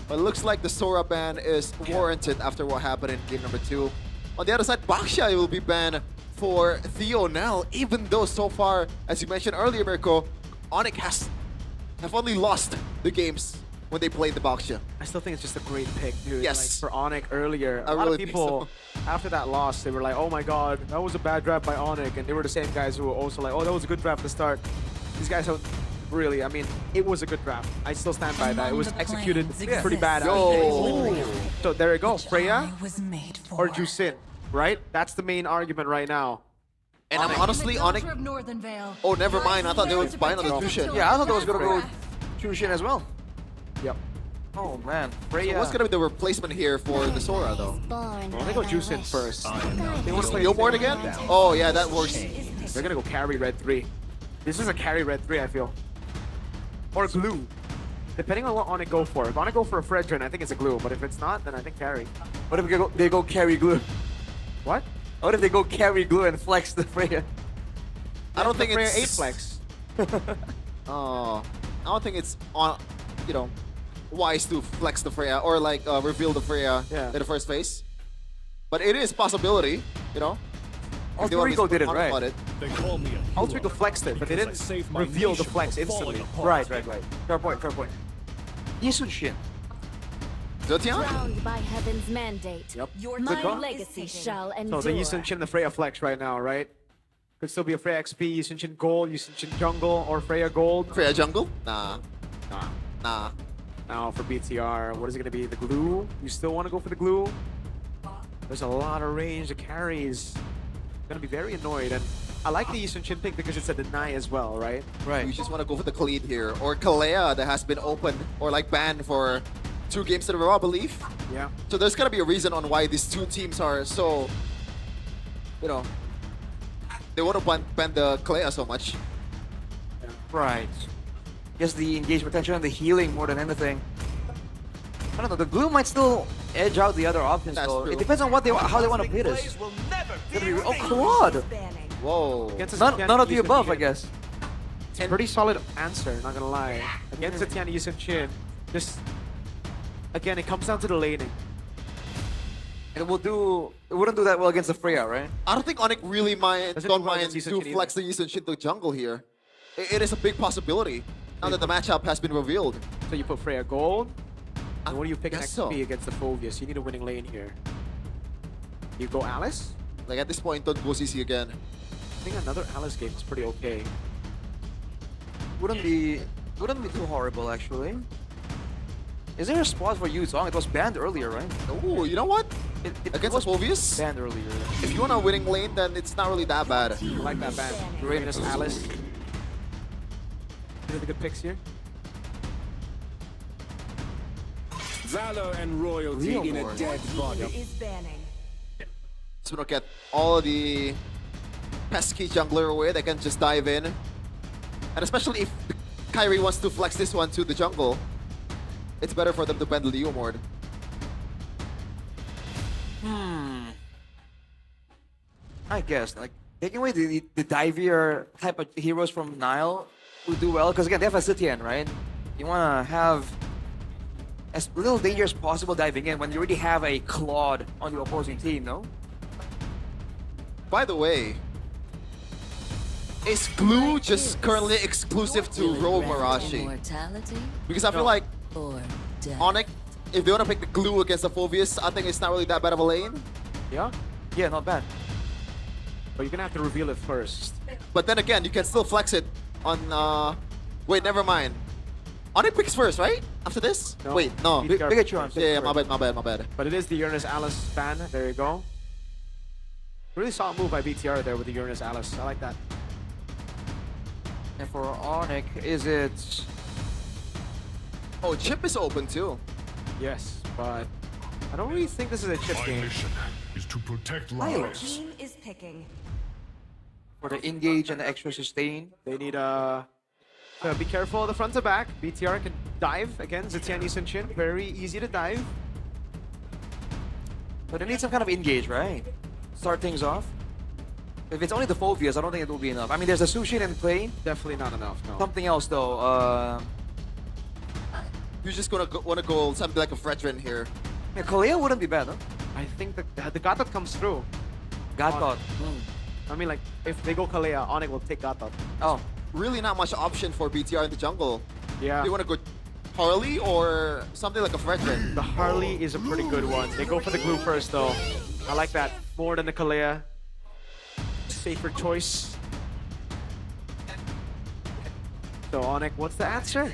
But it looks like the Sora ban is warranted after what happened in game number 2. On the other side, Baksha will be banned for Theo Nell, even though so far, as you mentioned earlier, Mirko, Onyx have only lost the games when they played the Boxia. I still think it's just a great pick, dude. Yes. Like for Onyx earlier, I a lot really of think people after that loss, they were like, "Oh my God, that was a bad draft by Onyx," and they were the same guys who were also like, "Oh, that was a good draft to start." These guys are really, I mean, it was a good draft. I still stand by that. It was executed pretty bad. So there you go, Freya or Jusin, right? That's the main argument right now. And I'm honestly, Onyx. Daughter of Northern Vale. Oh, never mind. I thought they were buying on the Tushin. Yeah, I thought they was gonna go Chushin as well. Yep. Oh man, So Freya. what's gonna be the replacement here for the Sora though? Well, they go Jusin first. They want to play Gilmore again? Oh yeah, that works. They're gonna go carry red 3. This is a carry red 3, I feel. Or glue. Depending on what Onyx go for. If Onyx go for a Fredrin, I think it's a glue. But if it's not, then I think carry. What if they go carry glue? What? What if they go carry glue and flex the Freya? I don't think Freya it's 8 flex. Oh, I don't think it's on, you know, wise to flex the Freya or like reveal the Freya in the first phase. But it is a possibility, you know. Alterico did it About right. it. Alterico flexed it, but they didn't reveal the flex instantly. Right. Fair point. Yisunshin. Zetian? Crowned by heaven's mandate. Yep. Your Good call. legacy shall So endure. the Yisunshin and the Freya flex right now, right? Could still be a Freya XP, Yisunshin Gold, Yisunshin Jungle, or Freya Gold. Freya Jungle? Nah. Now for BTR, what is it going to be? The glue? You still want to go for the glue? There's a lot of range. The carries going to be very annoyed. And I like the Yisunshin pick because it's a deny as well, right? Right. You just want to go for the Khalid here. Or Kalea that has been open or like banned for 2 games in a row, I believe. Yeah. So there's got to be a reason on why these 2 teams are so, you know, they want to ban the Kalea so much. Right. Guess the engagement potential and the healing more than anything. I don't know. The glue might still edge out the other options though. It depends on what how they want to play this. Oh, Claude! Whoa. None of the above, I guess. It's a pretty solid answer, not gonna lie. Against Zetian Yisunshin, just again, it comes down to the laning. It wouldn't do that well against the Freya, right? I don't think Onyx really don't mind against to Yisunshin flex the Yisunshin to jungle here. It is a big possibility now that the matchup has been revealed. So you put Freya Gold. And what do you pick guess next so. against the Phobius? You need a winning lane here. You go Alice? Like at this point, don't go CC again. I think another Alice game is pretty okay. Wouldn't be too horrible actually. Is there a spot for Yuzong? It was banned earlier, right? Oh, you know what? It Against was the Phobius? banned earlier. If you want a winning lane, then it's not really that bad. I like that ban. Ravenous Alice. Any good picks here? Valor and royalty in a dead body. So we don't get all of the pesky jungler away, they can just dive in. And especially if Kyrie wants to flex this one to the jungle, it's better for them to ban the Leomord. I guess like taking away the divier type of heroes from Nile would do well because again they have a Zetian, right? You want to have as little danger as possible diving in when you already have a Claude on the opposing team, no? By the way, is glue just currently exclusive to Rogue Marashi? Because I feel like Onyx, if they want to pick the glue against the Phobius, I think it's not really that bad of a lane. Yeah? Yeah, not bad. But you're gonna have to reveal it first. But then again, you can still flex it on, wait, never mind. Onyx picks first, right? After this? No. Wait, no. Pikachu. Yeah, my bad. But it is the Uranus Alice ban. There you go. Really solid move by BTR there with the Uranus Alice. I like that. And for Onyx, is it... Oh, chip is open too. Yes, but I don't really think this is a chip game. Is to protect lives. Team is picking. For the engage and the extra sustain. They need to be careful of the front to back. BTR can dive again. Zetian Yisunshin, very easy to dive. But they need some kind of engage, right? Start things off. If it's only the Phobius, I don't think it will be enough. I mean, there's a Sushin in play. Definitely not enough, no. Something else though. You're just gonna want to go something like a Fredrin here. Yeah, Kalea wouldn't be bad, huh? I think the Gatot comes through. Gatot. I mean, like, if they go Kalea, Onyx will take Gatot. Oh. Really not much option for BTR in the jungle. Yeah. They want to go Harley or something like a Fredrin? The Harley is a pretty good one. They go for the glue first, though. I like that more than the Kalea. Safer choice. So, Onyx, what's the answer?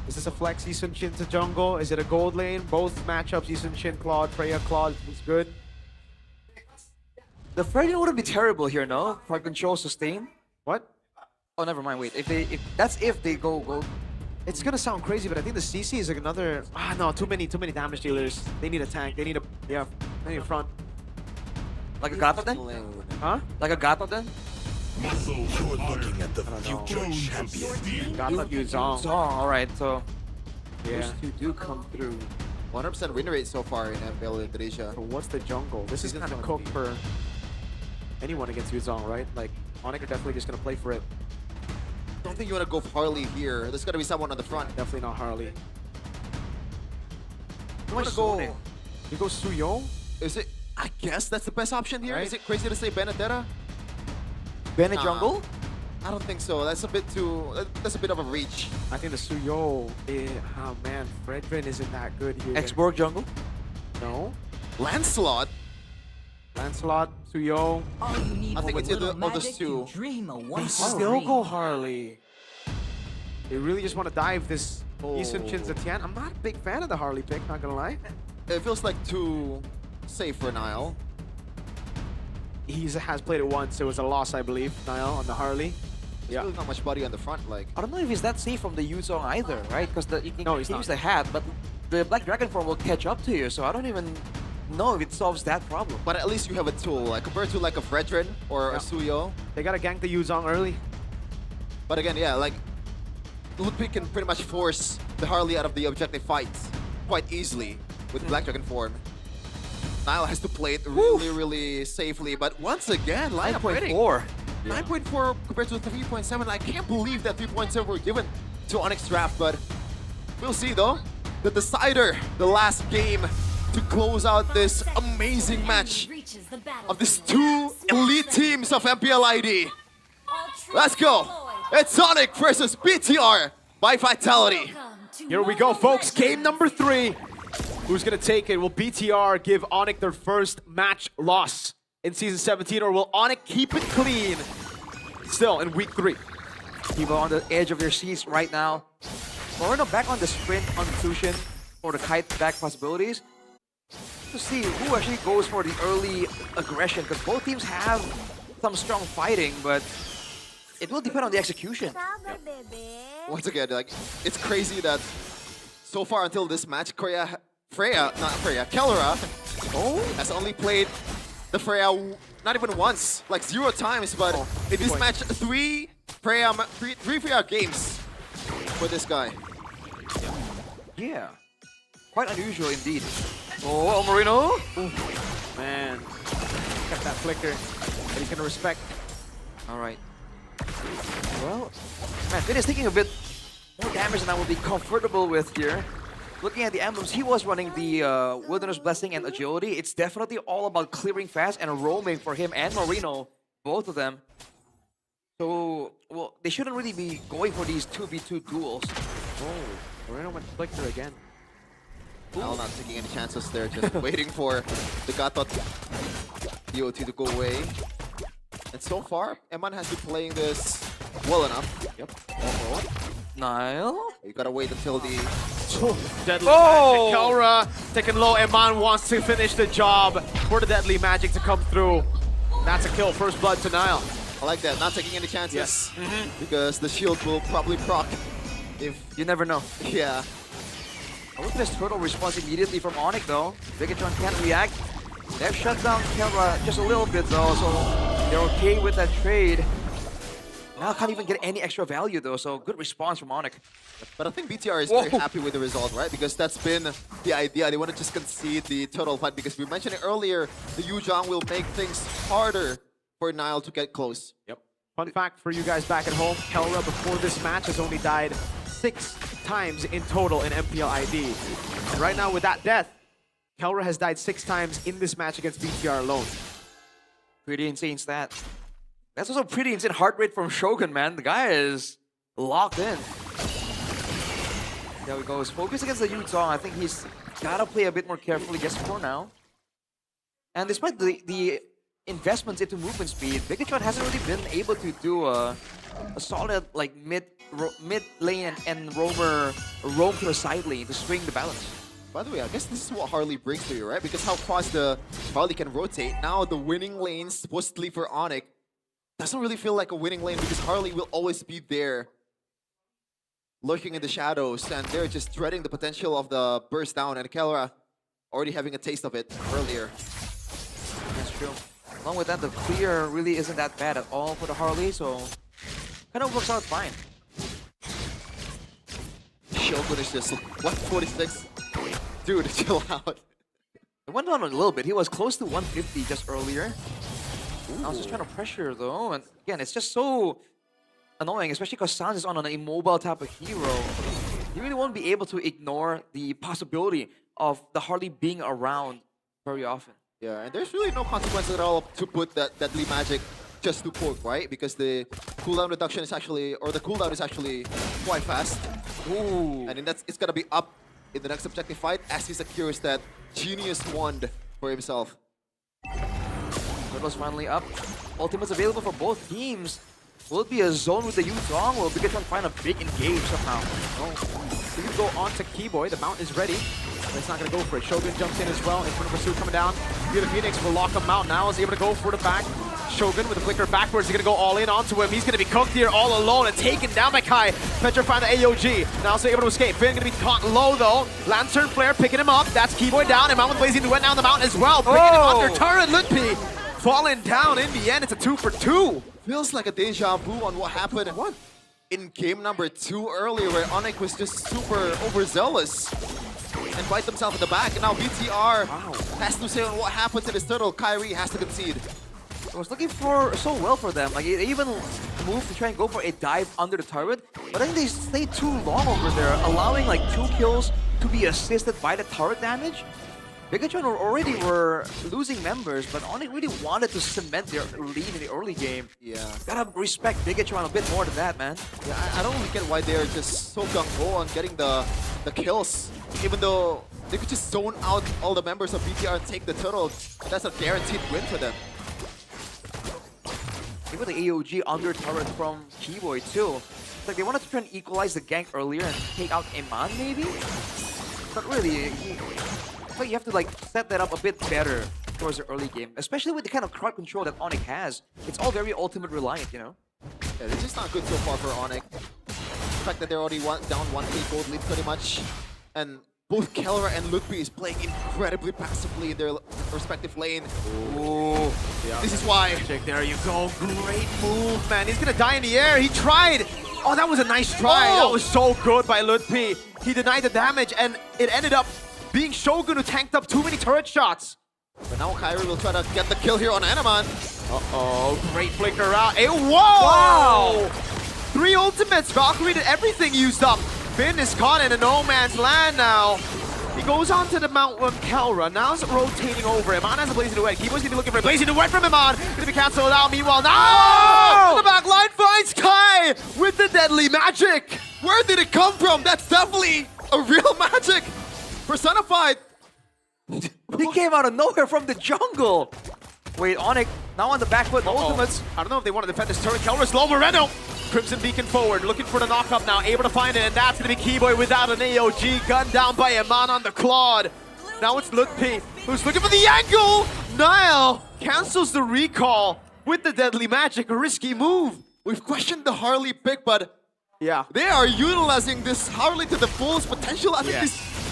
Is this a flex Yisun Shin to jungle? Is it a gold lane? Both matchups, Yisun Shin, Claude, Freya, Claude is good. The Fredrin wouldn't be terrible here, no? For control sustain. What? Oh, never mind. Wait, if they go gold. It's gonna sound crazy, but I think the CC is like another. No, too many damage dealers. They need a tank. They need they need a front. Like a Gato then? Huh? Like a Gato then? You're looking at the future champion. Gato Yuzong. Alright, so yeah. Those two do come through. 100% win rate so far in MPL Indonesia. So what's the jungle? This is kind of cooked for anyone against Yuzong, right? Like, Onyx are definitely just gonna play for it. I don't think you want to go for Harley here. There's got to be someone on the front. Definitely not Harley. You want to go... You go Suyo? Is it... I guess that's the best option here. Right. Is it crazy to say Benedetta? Bennett jungle? I don't think so. That's a bit too... That's a bit of a reach. I think the Suyo... oh man, Fredrin isn't that good here. Exborg jungle? No. Lancelot? Lancelot, Suyo. I think it's either of those two. They still go Harley. They really just want to dive this Yisun Shin Zetian. I'm not a big fan of the Harley pick, not gonna lie. It feels like too safe for Niall. He has played it once. It was a loss, I believe, Niall, on the Harley. There's really not much body on the front. Like I don't know if he's that safe from the Yuzong either, right? Because you No, can he's use not. the hat, but the Black Dragon form will catch up to you, so I don't even know if it solves that problem. But at least you have a tool, like compared to like a Fredrin or a Suyo. They gotta gank the Yuzong early. But again, yeah, like Ludwig can pretty much force the Harley out of the objective fights quite easily with Black Dragon form. Niall has to play it really, really safely. But once again, lineup rating. 9.4. 9.4 compared to 3.7. I can't believe that 3.7 were given to Onyx draft, but we'll see though. The decider, the last game to close out this amazing match of these two elite teams of MPL ID. Let's go. It's Sonic versus BTR by Vitality. Here we go, folks. Game number 3. Who's gonna take it? Will BTR give Onyx their first match loss in Season 17, or will Onyx keep it clean still in Week 3? People on the edge of their seats right now. Moreno back on the sprint on Tushin or the kite back possibilities. To see who actually goes for the early aggression, because both teams have some strong fighting, but it will depend on the execution. Once again, like it's crazy that so far until this match, Kelra has only played the Freya not even once, like 0 times. But in this match, three Freya games for this guy. Yeah, quite unusual indeed. Oh, Marino! Man, got that flicker that he's gonna respect. All right. Well, man, Finn is taking a bit more damage than I would be comfortable with here. Looking at the emblems, he was running the Wilderness Blessing and Agility. It's definitely all about clearing fast and roaming for him and Marino, both of them. So, well, they shouldn't really be going for these 2v2 duels. Oh, Marino went flicker again. Now not taking any chances there, just waiting for the Gatot DOT to go away. And so far, Eman has been playing this well enough. Yep. Niall? You gotta wait until the... Deadly Magic. Kelra taking low. Eman wants to finish the job for the Deadly Magic to come through. That's a kill. First blood to Niall. I like that. Not taking any chances. Yes. Because the shield will probably proc if... You never know. Yeah. I look at this turtle response immediately from Onyx though. Bigatron can't react. They've shut down Kelra just a little bit though, so they're okay with that trade. Now can't even get any extra value though, so good response from Onyx. But I think BTR is very happy with the result, right? Because that's been the idea. They want to just concede the turtle fight because we mentioned it earlier, the Yuzong will make things harder for Niall to get close. Yep. Fun fact for you guys back at home, Kelra before this match has only died 6 times in total in MPL ID. And right now with that death, Kelra has died 6 times in this match against BTR alone. Pretty insane stat. That's also pretty insane heart rate from Shogun, man. The guy is locked in. There we go. His focus against the Yuzong, I think he's gotta play a bit more carefully just for now. And despite the investments into movement speed, Bigatron hasn't really been able to do a solid like mid lane and roam to the side lane to swing the balance. By the way, I guess this is what Harley brings to you, right? Because how fast the Harley can rotate. Now the winning lane, supposedly for Onyx, doesn't really feel like a winning lane because Harley will always be there, lurking in the shadows, and they're just dreading the potential of the burst down, and Kelra already having a taste of it earlier. That's true. Along with that, the clear really isn't that bad at all for the Harley, so kind of works out fine. Shogun is just 146. Dude, chill out. It went down a little bit. He was close to 150 just earlier. I was just trying to pressure though, and again, it's just so annoying, especially because Sans is on an immobile type of hero. You really won't be able to ignore the possibility of the Harley being around very often. Yeah, and there's really no consequence at all to put that deadly magic just to poke, right? Because the cooldown reduction is actually, or the cooldown is actually quite fast. Ooh. And it's gonna be up in the next objective fight as he secures that genius wand for himself. Turtle's finally up. Ultimate's available for both teams. Will it be a zone with the Yuzong? Will Bigatron find a big engage somehow? Oh. So you go on to Keyboy. The mount is ready. But it's not going to go for it. Shogun jumps in as well. In front of Pursuit coming down. Here the Phoenix will lock him out now. Is able to go for the back. Shogun with a flicker backwards. He's going to go all in onto him. He's going to be cooked here all alone and taken down by Kai. Petrifying the AOG. Now also able to escape. Finn going to be caught low though. Lantern Flare picking him up. That's Keyboy down. And Mount with Blazing Duet now on the mount as well. Bringing him under turret. Lutpi falling down in the end. It's a 2 for 2. Feels like a deja vu on what happened in game number 2 earlier, where Onyx was just super overzealous and bite themselves in the back. And now BTR has to say on what happened to this turtle. Kyrie has to concede. I was looking for so well for them. Like, they even moved to try and go for a dive under the turret, but I think they stayed too long over there, allowing like 2 kills to be assisted by the turret damage. Bigatron already were losing members, but Onyx really wanted to cement their lead in the early game. Yeah. Gotta respect Bigatron a bit more than that, man. Yeah, I don't really get why they're just so gung-ho on getting the kills, even though they could just zone out all the members of BTR and take the turtle. That's a guaranteed win for them. Even the AOG under turret from Keyboy too. It's like they wanted to try and equalize the gank earlier and take out Iman maybe? But really, you have to like set that up a bit better towards the early game, especially with the kind of crowd control that Onyx has. It's all very ultimate reliant, you know? Yeah, it's just not good so far for Onyx. The fact that they're already down 1k gold lead pretty much, and both Kelra and Lutpi is playing incredibly passively in their respective lane. Ooh. Yeah. This is why. There you go. Great move, man. He's gonna die in the air. He tried. Oh, that was a nice try. That was so good by Lutpi. He denied the damage, and it ended up being Shogun who tanked up too many turret shots. But now Kyrie will try to get the kill here on Anaman. Uh-oh, great flicker out. Hey, whoa! Wow! 3 ultimates. Valkyrie did everything used up. Finn is caught in a no man's land now. He goes on to the Mount with Kelra. Now it's rotating over. Iman has a Blazing Duet. Keyboy's gonna be looking for a Blazing Duet from Iman. Gonna be cancelled out. Meanwhile, now the back line finds Kai with the deadly magic. Where did it come from? That's definitely a real magic. Personified. He came out of nowhere from the jungle. Wait, Onyx now on the back foot. Ultimates. I don't know if they want to defend this turret. Kelra's low. Moreno. Crimson Beacon forward, looking for the knock-up now, able to find it, and that's going to be Keyboy without an AOG, gunned down by Iman on the Claude. Now it's Lutpi, who's looking for the angle! Nile cancels the recall with the deadly magic, a risky move. We've questioned the Harley pick, but yeah, they are utilizing this Harley to the fullest potential. I think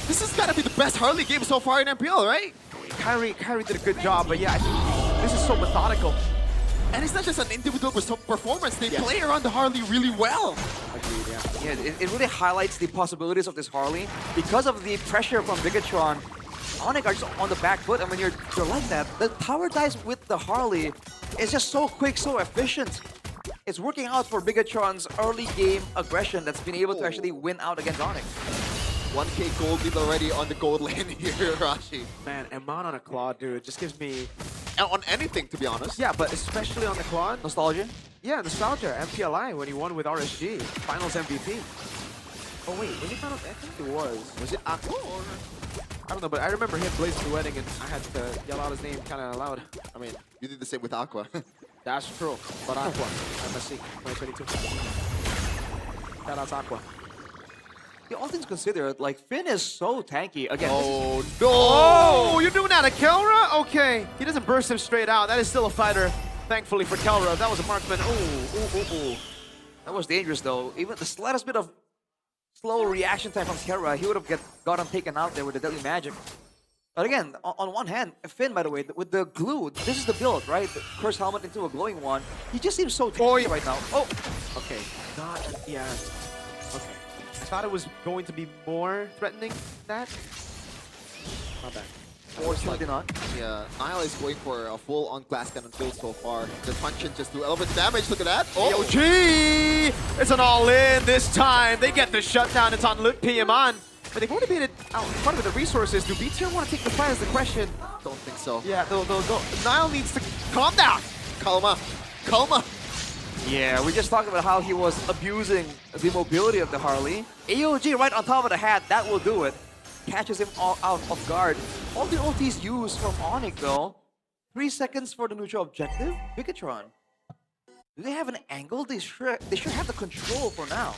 this has got to be the best Harley game so far in MPL, right? Kyrie did a good job, but yeah, I think this is so methodical. And it's not just an individual performance, they play around the Harley really well. Agreed, yeah. Yeah, it really highlights the possibilities of this Harley. Because of the pressure from Bigatron, Onyx are just on the back foot, and when you're like that, the tower dives with the Harley is just so quick, so efficient. It's working out for Bigatron's early game aggression that's been able to actually win out against Onyx. 1k gold lead already on the gold lane here, Rashi. Man, Iman on a Claude, dude, just gives me... On anything, to be honest. Yeah, but especially on the Claude. Nostalgia? Yeah, nostalgia. MPLI when he won with RSG. Finals MVP. Oh wait, was it Final? I think it was. Was it Aqua or? I don't know, but I remember him Blaze duetting and I had to yell out his name kind of loud. I mean, you did the same with Aqua. That's true. But Aqua, MSC 2022. Shout out to Aqua. Yeah, all things considered, like Finn is so tanky. Again, oh no! Oh, you're doing that to Kelra? Okay, he doesn't burst him straight out. That is still a fighter. Thankfully for Kelra, if that was a marksman. Ooh. That was dangerous though. Even the slightest bit of slow reaction time from Kelra, he would have gotten taken out there with the deadly magic. But again, on one hand, Finn, by the way, with the glue, this is the build, right? The curse helmet into a glowing one. He just seems so tanky right now. Oh, okay. Yeah. Okay. I thought it was going to be more threatening than that. Not bad. Fortunately not. Yeah, Nile is going for a full-on glass cannon build so far. The function just do elevated damage. Look at that. Oh, AOG! It's an all-in this time. They get the shutdown. It's on Lut Piaman. But they've already made it out in front of the resources. Do B-Tier want to take the fight is the question. Don't think so. Yeah, Nile needs to calm down. Calma. Yeah, we just talked about how he was abusing the mobility of the Harley. AOG right on top of the hat, that will do it. Catches him all out of guard. All the ultis used from Onyx though. 3 seconds for the neutral objective. Bigatron. Do they have an angle? They should have the control for now.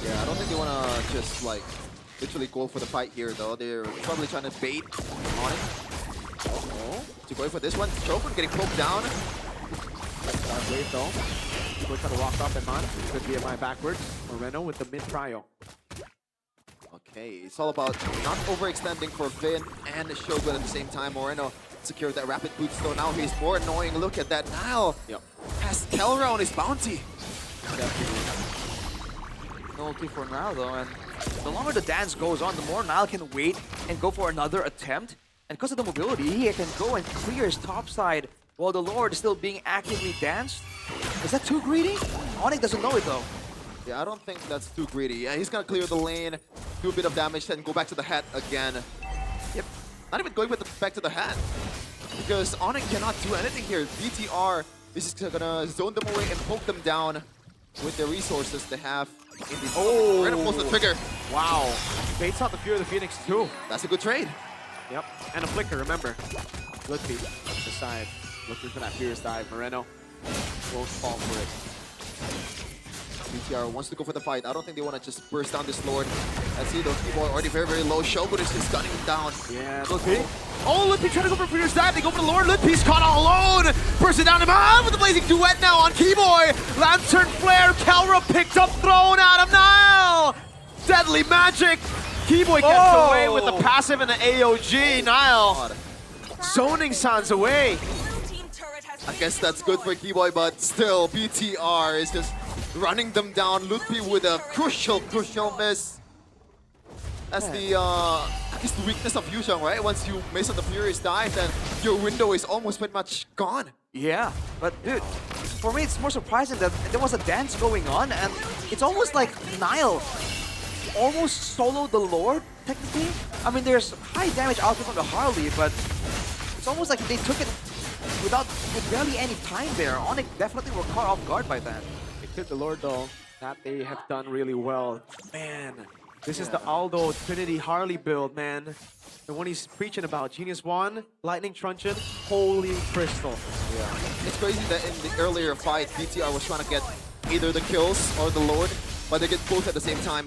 Yeah, I don't think they want to just like literally go for the fight here though. They're probably trying to bait Onyx. To go for this one. Shogun getting poked down. That's wave though. People trying to walk up and man. Could be a my backwards. Moreno with the mid trio. Okay, it's all about not overextending for Finn and Shogun at the same time. Moreno secured that rapid boost, though now he's more annoying. Look at that. Nile has Kelra on his bounty. No ulti for now though, and the longer the dance goes on, the more Nile can wait and go for another attempt. And because of the mobility, he can go and clear his top side while the Lord is still being actively danced. Is that too greedy? Onyx doesn't know it though. Yeah, I don't think that's too greedy. Yeah, he's gonna clear the lane, do a bit of damage, then go back to the hat again. Yep, not even going back to the hat. Because Onyx cannot do anything here. BTR is just gonna zone them away and poke them down with the resources they have. In the right up close to the trigger. Wow. Baits out the Fear of the Phoenix too. That's a good trade. Yep, and a flicker, remember. Lutfi, the side, looking for that Fierce dive. Moreno won't fall for it. BTR wants to go for the fight. I don't think they want to just burst down this Lord. Let's see, those people are already very, very low. Shogun is just gunning him down. Yeah, Lutfi. Oh, Lutfi trying to go for Fierce dive. They go for the Lord. Lutfi's caught all alone. Bursting down him with the blazing duet now on Keyboy. Lantern Flare. Kelra picked up, thrown out of Nile. Deadly magic. Keyboy gets away with the passive and the AOG. Nile zoning Sans away. I guess that's good for Keyboy, but still, BTR is just running them down. Lutfi with a crucial miss. That's the weakness of Yusheng, right? Once you miss on the Furious dive, then your window is almost pretty much gone. Yeah, but dude, for me it's more surprising that there was a dance going on, and it's almost like Nile almost soloed the Lord, technically. I mean, there's high damage output from the Harley, but it's almost like they took it with barely any time there. Onyx definitely were caught off guard by that. They killed the Lord though. That they have done really well. Man, this is the Aldo Trinity Harley build, man. The one he's preaching about. Genius 1, Lightning Truncheon, Holy Crystal. Yeah. It's crazy that in the earlier fight, BTR was trying to get either the kills or the Lord, but they get both at the same time.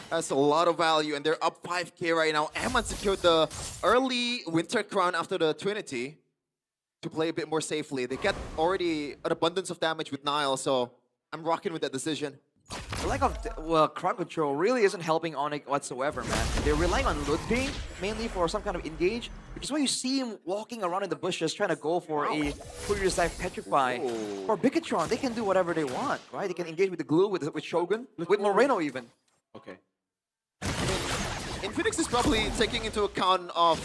That's a lot of value, and they're up 5k right now. Amman secured the early Winter Crown after the Trinity to play a bit more safely. They get already an abundance of damage with Nile, so I'm rocking with that decision. The lack of crowd control really isn't helping Onyx whatsoever, man. They're relying on Lutfi mainly for some kind of engage, because when you see him walking around in the bushes trying to go for a Furious Dive Petrify, for Bigatron, they can do whatever they want, right? They can engage with the glue, with Shogun, with Moreno even. Okay. Infinix is probably taking into account of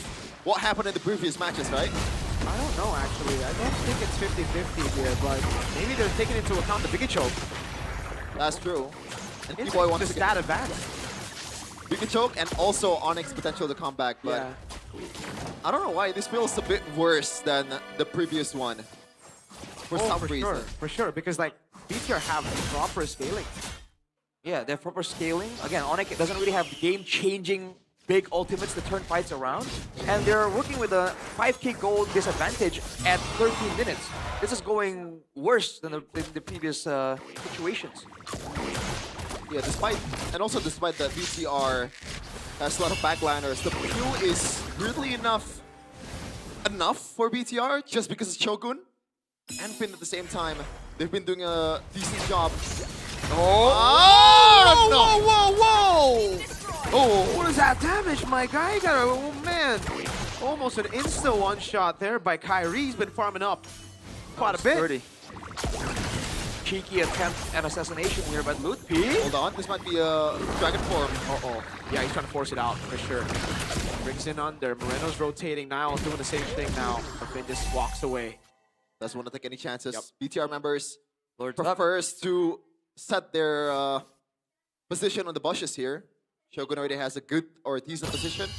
what happened in the previous matches, right? I don't know, actually. I don't think it's 50-50 here, but maybe they're taking into account the Biggie Choke. That's true. And Keyboy wants to stat advantage. Biggie Choke and also Onyx potential to come back, but I don't know why this feels a bit worse than the previous one. For some reason. For sure, because like BTR have proper scaling. Yeah, they have proper scaling. Again, Onyx doesn't really have game-changing big ultimates to turn fights around. And they're working with a 5k gold disadvantage at 13 minutes. This is going worse than the previous situations. Yeah, despite that BTR has a lot of backliners, the Q is weirdly enough for BTR just because it's Shogun and Finn at the same time. They've been doing a decent job. Whoa! Oh, what is that damage, my guy? You got a, oh man, almost an insta one-shot there by Kyrie. He's been farming up quite a bit. 30. Cheeky attempt at assassination here, but Loot P. Hold on, this might be a dragon form. Yeah, he's trying to force it out for sure. Brings in under. Moreno's rotating now, doing the same thing now. But Finn just walks away. Doesn't want to take any chances. BTR members Lord's prefers to set their position on the bushes here. Shogun already has a good or decent position.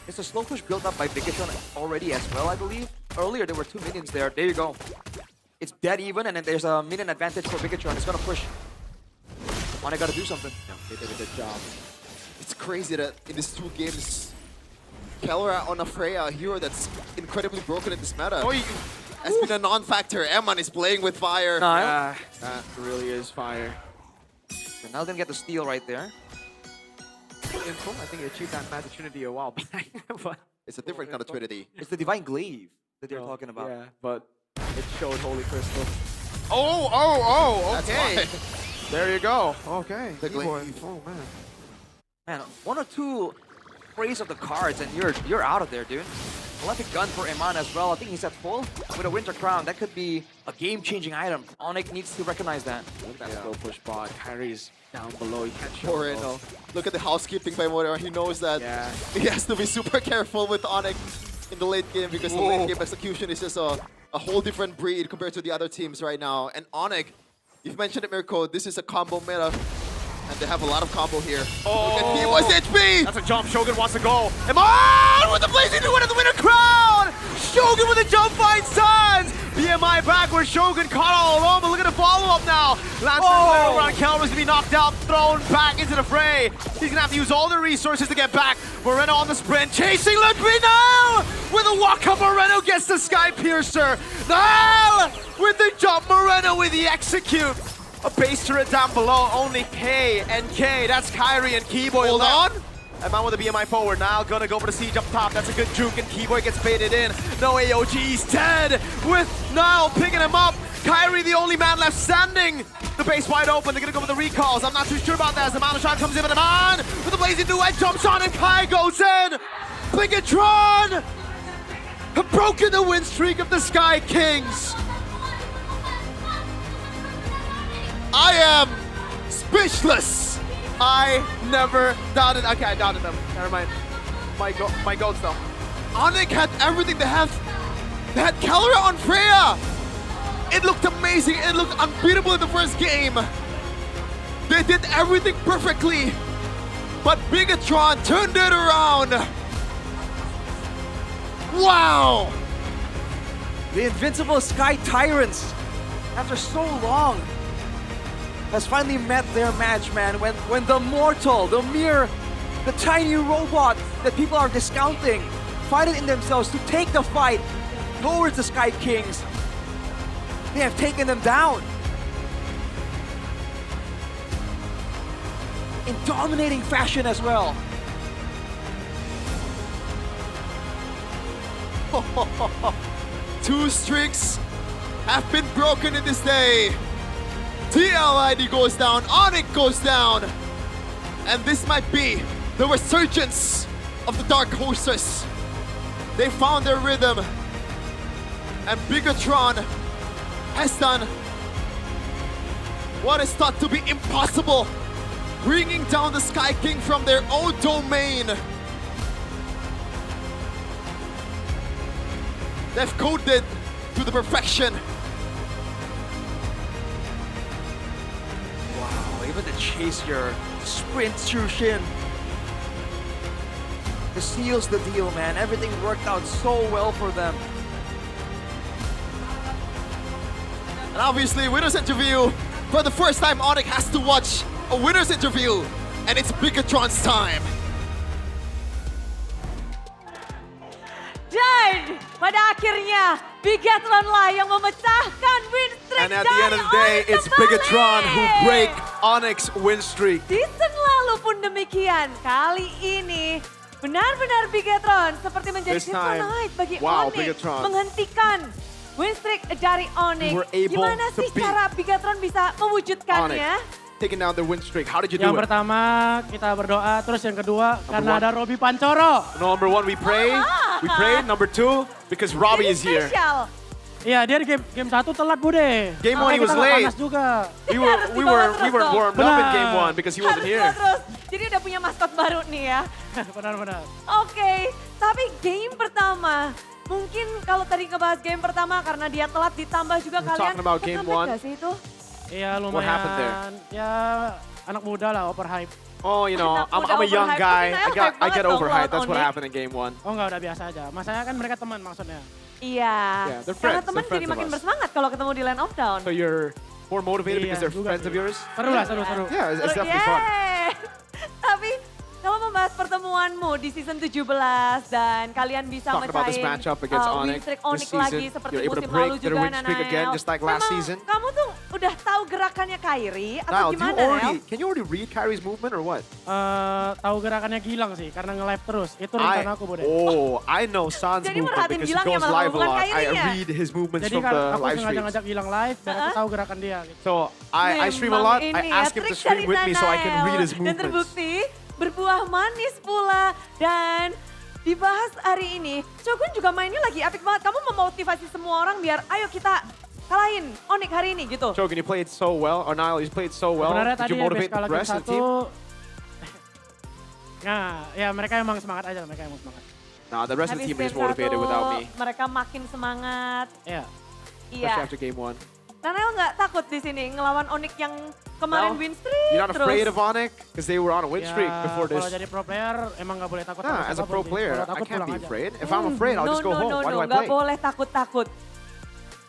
It's a slow push built up by Bigatron already as well, I believe. Earlier there were 2 minions there. There you go. It's dead even, and then there's a minion advantage for Bigatron. It's gonna push. Onyx gotta do something. Yeah, they did a good job. It's crazy that in these 2 games, Kelra on a Freya, a hero that's incredibly broken in this meta, has been a non-factor. Eman is playing with fire. Niall. That really is fire. So Niall didn't get the steal right there. Info, I think he achieved that magic trinity a while back. But it's a different kind of trinity. It's the Divine Glaive that they're talking about. Yeah, but it showed Holy Crystal. Okay. There you go. Okay. The glaive. Oh man. Man, 1 or 2 praise of the cards and you're out of there, dude. Electric gun for Eman as well. I think he's at full with a Winter Crown. That could be a game-changing item. Onyx needs to recognize that. Look at that slow push bot. Kyrie's down below. He can't show Moreno. Look at the housekeeping by Moreno. He knows that he has to be super careful with Onyx in the late game because the late game execution is just a whole different breed compared to the other teams right now. And Onyx, you've mentioned it, Mirko, this is a combo meta. And they have a lot of combo here. Look at T1's HP! That's a jump. Shogun wants to go. Eman with the blazing new one of the Winter Crown! Shogun with a jump fight stuns! BMI backward. Shogun caught all alone, but look at the follow-up now. Lancer around Kelra's gonna be knocked out, thrown back into the fray. He's gonna have to use all the resources to get back. Moreno on the sprint, chasing Ludwig now! With a walk-up, Moreno gets the Sky Piercer. Now with the jump, Moreno with the execute. A base turret down below, only K and K. That's Kyrie and Keyboy. Hold on. Eman with the BMI forward. Now gonna go for the siege up top. That's a good juke, and Keyboy gets baited in. No AOG, he's dead. With Niall picking him up. Kyrie, the only man left standing. The base wide open. They're gonna go for the recalls. I'm not too sure about that as the Manashot comes in, but Eman with the blazing duet jumps on, and Kai goes in. Bigatron have broken the win streak of the Sky Kings. I am speechless. I never doubted. Okay, I doubted them. Never mind. My goats though. Onyx had everything. They had Kelra on Freya. It looked amazing. It looked unbeatable in the first game. They did everything perfectly. But Bigatron turned it around. Wow. The invincible Sky Tyrants, after so long, has finally met their match, man. When the mortal, the tiny robot that people are discounting, find it in themselves to take the fight towards the Sky Kings. They have taken them down. In dominating fashion as well. Two streaks have been broken in this day. TLID goes down, Onyx goes down. And this might be the resurgence of the Dark Horses. They found their rhythm. And Bigatron has done what is thought to be impossible, bringing down the Sky King from their own domain. They've coded to the perfection. Wow, even the chaser, sprint Shushin. This seals the deal, man. Everything worked out so well for them. And obviously, Winners Interview, for the first time, Onyx has to watch a winner's interview, and it's Bigatron's time. Dan pada akhirnya Bigatron lah yang memecahkan win streak And at the end of the day, it's Bigatron who break Onyx win streak. Season lalu pun demikian. Kali ini benar-benar Bigatron seperti menjadi This time, kryptonite bagi wow, Onyx Bigatron. menghentikan win streak dari Onyx. We were able Gimana to sih beat cara Bigatron bisa mewujudkannya? Taking down the win streak. How did you Yang do it? pertama kita berdoa, terus yang kedua karena ada Robby Pancoro. Number one, we pray. We pray. Number two, because Robbie is here. Spesial. Iya, dia di game 1 telat, Bude. Game one, he was Kita nggak late. panas juga. We weren't warmed up in game one because he wasn't here. Terus, jadi udah punya maskot baru nih ya. Benar-benar. Oke, tapi game pertama. Mungkin kalau tadi ngebahas game pertama karena dia telat ditambah juga We're kalian. talking about game terhambat one. nggak sih itu? Iya, What happened there? lumayan. Ya, anak muda lah, overhype. Oh, you know, Anak muda I'm a young overhyped. guy. Tapi I hype get banget dong overhyped. lawan That's what Onyx. happened in game one. Oh enggak, udah biasa aja. Masanya kan mereka teman maksudnya. Iya. Yeah, they're Karena friends, teman they're jadi friends of makin us. bersemangat kalau ketemu di Land of Down. So you're more motivated because they're Iya, juga friends of sih. yours? Seru lah, seru. Yeah, it's definitely fun. Yeay. Tapi kalau membahas pertemuanmu di season 17 dan kalian bisa Talking about this mecahin matchup against win Onyx streak this Onyx season, lagi seperti you're able to musim break lalu their juga win streak again, Nanael. just like last Memang season. kamu tuh udah tahu gerakannya Kairi atau Now, gimana Nel? can you already read Kyrie's movement or what? Tahu gerakannya Gilang sih, karena nge-live terus. Itu rencana aku, Bude. I know San's Jadi movement merhatiin because he Gilangnya goes malah live a bukan lot. I Kyrie-nya. read his movements Jadi from kalau the aku live streams. ngajak Gilang live, dan aku tahu gerakan dia. Gitu. So I stream a lot. I Memang ini ask ya, him to trik stream dari with me so I can Nanael. read his Dan movements. terbukti berbuah manis pula. Dan dibahas hari ini, Shogun juga mainnya lagi apik banget. Kamu memotivasi semua orang biar ayo kita kalahin Onyx hari ini gitu. Shogun, you played so well. Or Niall, you played so well. Sebenarnya Did tadi you motivate kalau the game rest of the team? 1, nah ya mereka emang semangat aja, mereka emang semangat. Nah, the rest of the Habis team is game motivated 1, without me. mereka makin semangat. Iya. Especially Iya. after game one. Nanael nggak takut di sini ngelawan Onyx yang kemarin No. win streak You're not terus. afraid of Onyx? Because they were on a win Ya, streak before this. kalau jadi pro player emang nggak boleh takut. Nah, sama as a siapapun pro sih. player, Kalau I takut can't pulang be aja. afraid. If I'm afraid, I'll just go home. Why do I Nggak play? boleh takut-takut.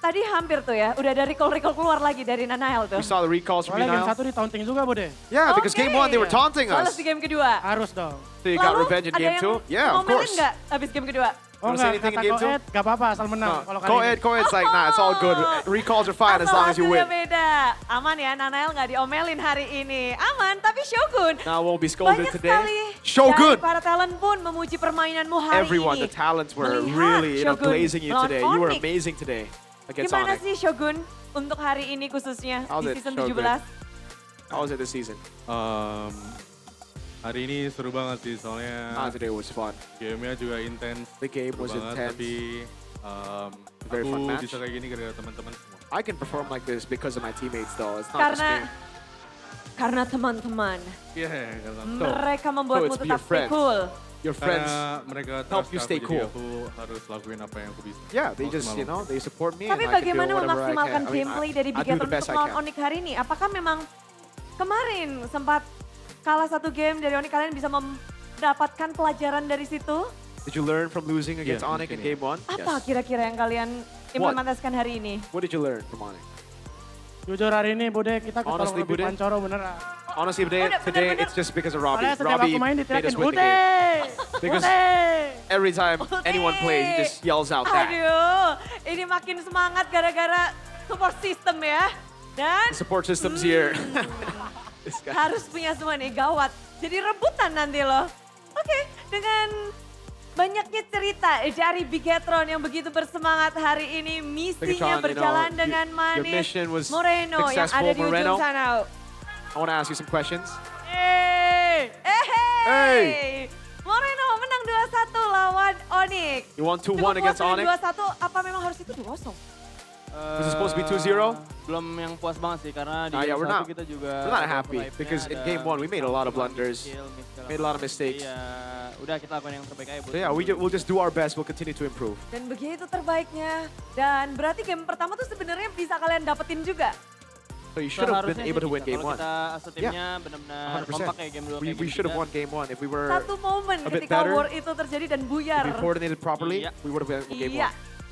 Tadi hampir tuh ya, udah ada recall keluar lagi dari Nanael tuh. We saw the recalls from you, Soalnya game Niall. 1 di taunting juga, Bude. Yeah, because game one they were taunting Balas us. di game kedua. Harus dong. So you got Lalu revenge in ada game yang two? Yeah, of ngomelin course. nggak abis game kedua? Oh Wanna say enggak, anything in kata game two? Koed, gak apa-apa asal menang. Kalau kali ini. Coed's like, nah, it's all good. Recalls are fine as long as you hasilnya win. beda. Aman ya, Nanael nggak diomelin hari ini. Aman, tapi Shogun. Now I won't be scolded Banyak today. sekali Shogun! dari para talent pun memuji permainanmu hari Everyone, ini. the talents were Melihat really, Shogun glazing you melawan today. You were Onyx. amazing today against Gimana Onyx. sih Shogun untuk hari ini khususnya How's di it, season Shogun? 17? How was it this season? Hari ini seru banget sih soalnya Today was fun. Gamenya juga intens. The game seru was banget, intense. Tapi Very aku fun match. bisa kayak gini gara-gara teman-teman semua. I can perform like this because of my teammates though. It's not just me. Karena teman-teman Iya, karena mereka membuatmu it's tetap your stay friends. cool. Your friends Karena mereka help trust you aku, stay jadi cool. aku harus lakuin apa yang aku bisa. Yeah, they just, Maksimal you know, they support me. Tapi and I can do bagaimana whatever I memaksimalkan can. I mean, gameplay dari I do the Bigatron best untuk I melawan can. Onyx hari ini? Apakah memang kemarin sempat kalah satu game dari Onyx, kalian bisa mendapatkan pelajaran dari situ? Did you learn from losing against Yeah, Onyx in mungkin game one? Apa kira-kira yang kalian implementasikan hari ini? What did you learn from Onyx? Jujur hari ini, Bude, kita ketolong Honestly, lebih Bude? Pancoro beneran. Honestly, today it's just because of Robbie. Soalnya setiap Robbie aku main made ditirakin, us win the Bude! game. Because Bude! every time anyone plays, he just yells out that. Aduh, ini makin semangat gara-gara support system ya. Dan The support system's here. harus punya semua nih, gawat. Jadi rebutan nanti loh. Oke, dengan banyaknya cerita dari Bigatron yang begitu bersemangat hari ini, misinya Bigatron, berjalan you know, dengan your manis. mission was Moreno yang successful, ada di Moreno. ujung sana. I want to ask you some questions. Hey! Hey! Moreno menang 2-1 lawan Onyx. You won 2-1 Cukup against puas dengan Onyx. 2-1, apa memang harus itu 2-0? Was it supposed to be 2-0? Belum yang puas banget sih karena di Yeah, game we're 1 not. kita juga We're not ada happy overhype-nya, because in ada game one we made a lot of blunders, made a lot of mistakes. Iya, udah kita lakukan yang terbaik aja buat So yeah, we'll just do our best. We'll continue to improve. Dan begitu terbaiknya. Dan berarti game pertama tuh sebenarnya bisa kalian dapetin juga. So you should have been Seharusnya able sih to win bisa. game Kalau one. kita setimnya benar-benar 100%. kompak kayak game 2 We should have won game one if we were Satu momen a bit ketika better. war itu terjadi dan If buyar. we coordinated properly, Iya. we would have won game Iya. one.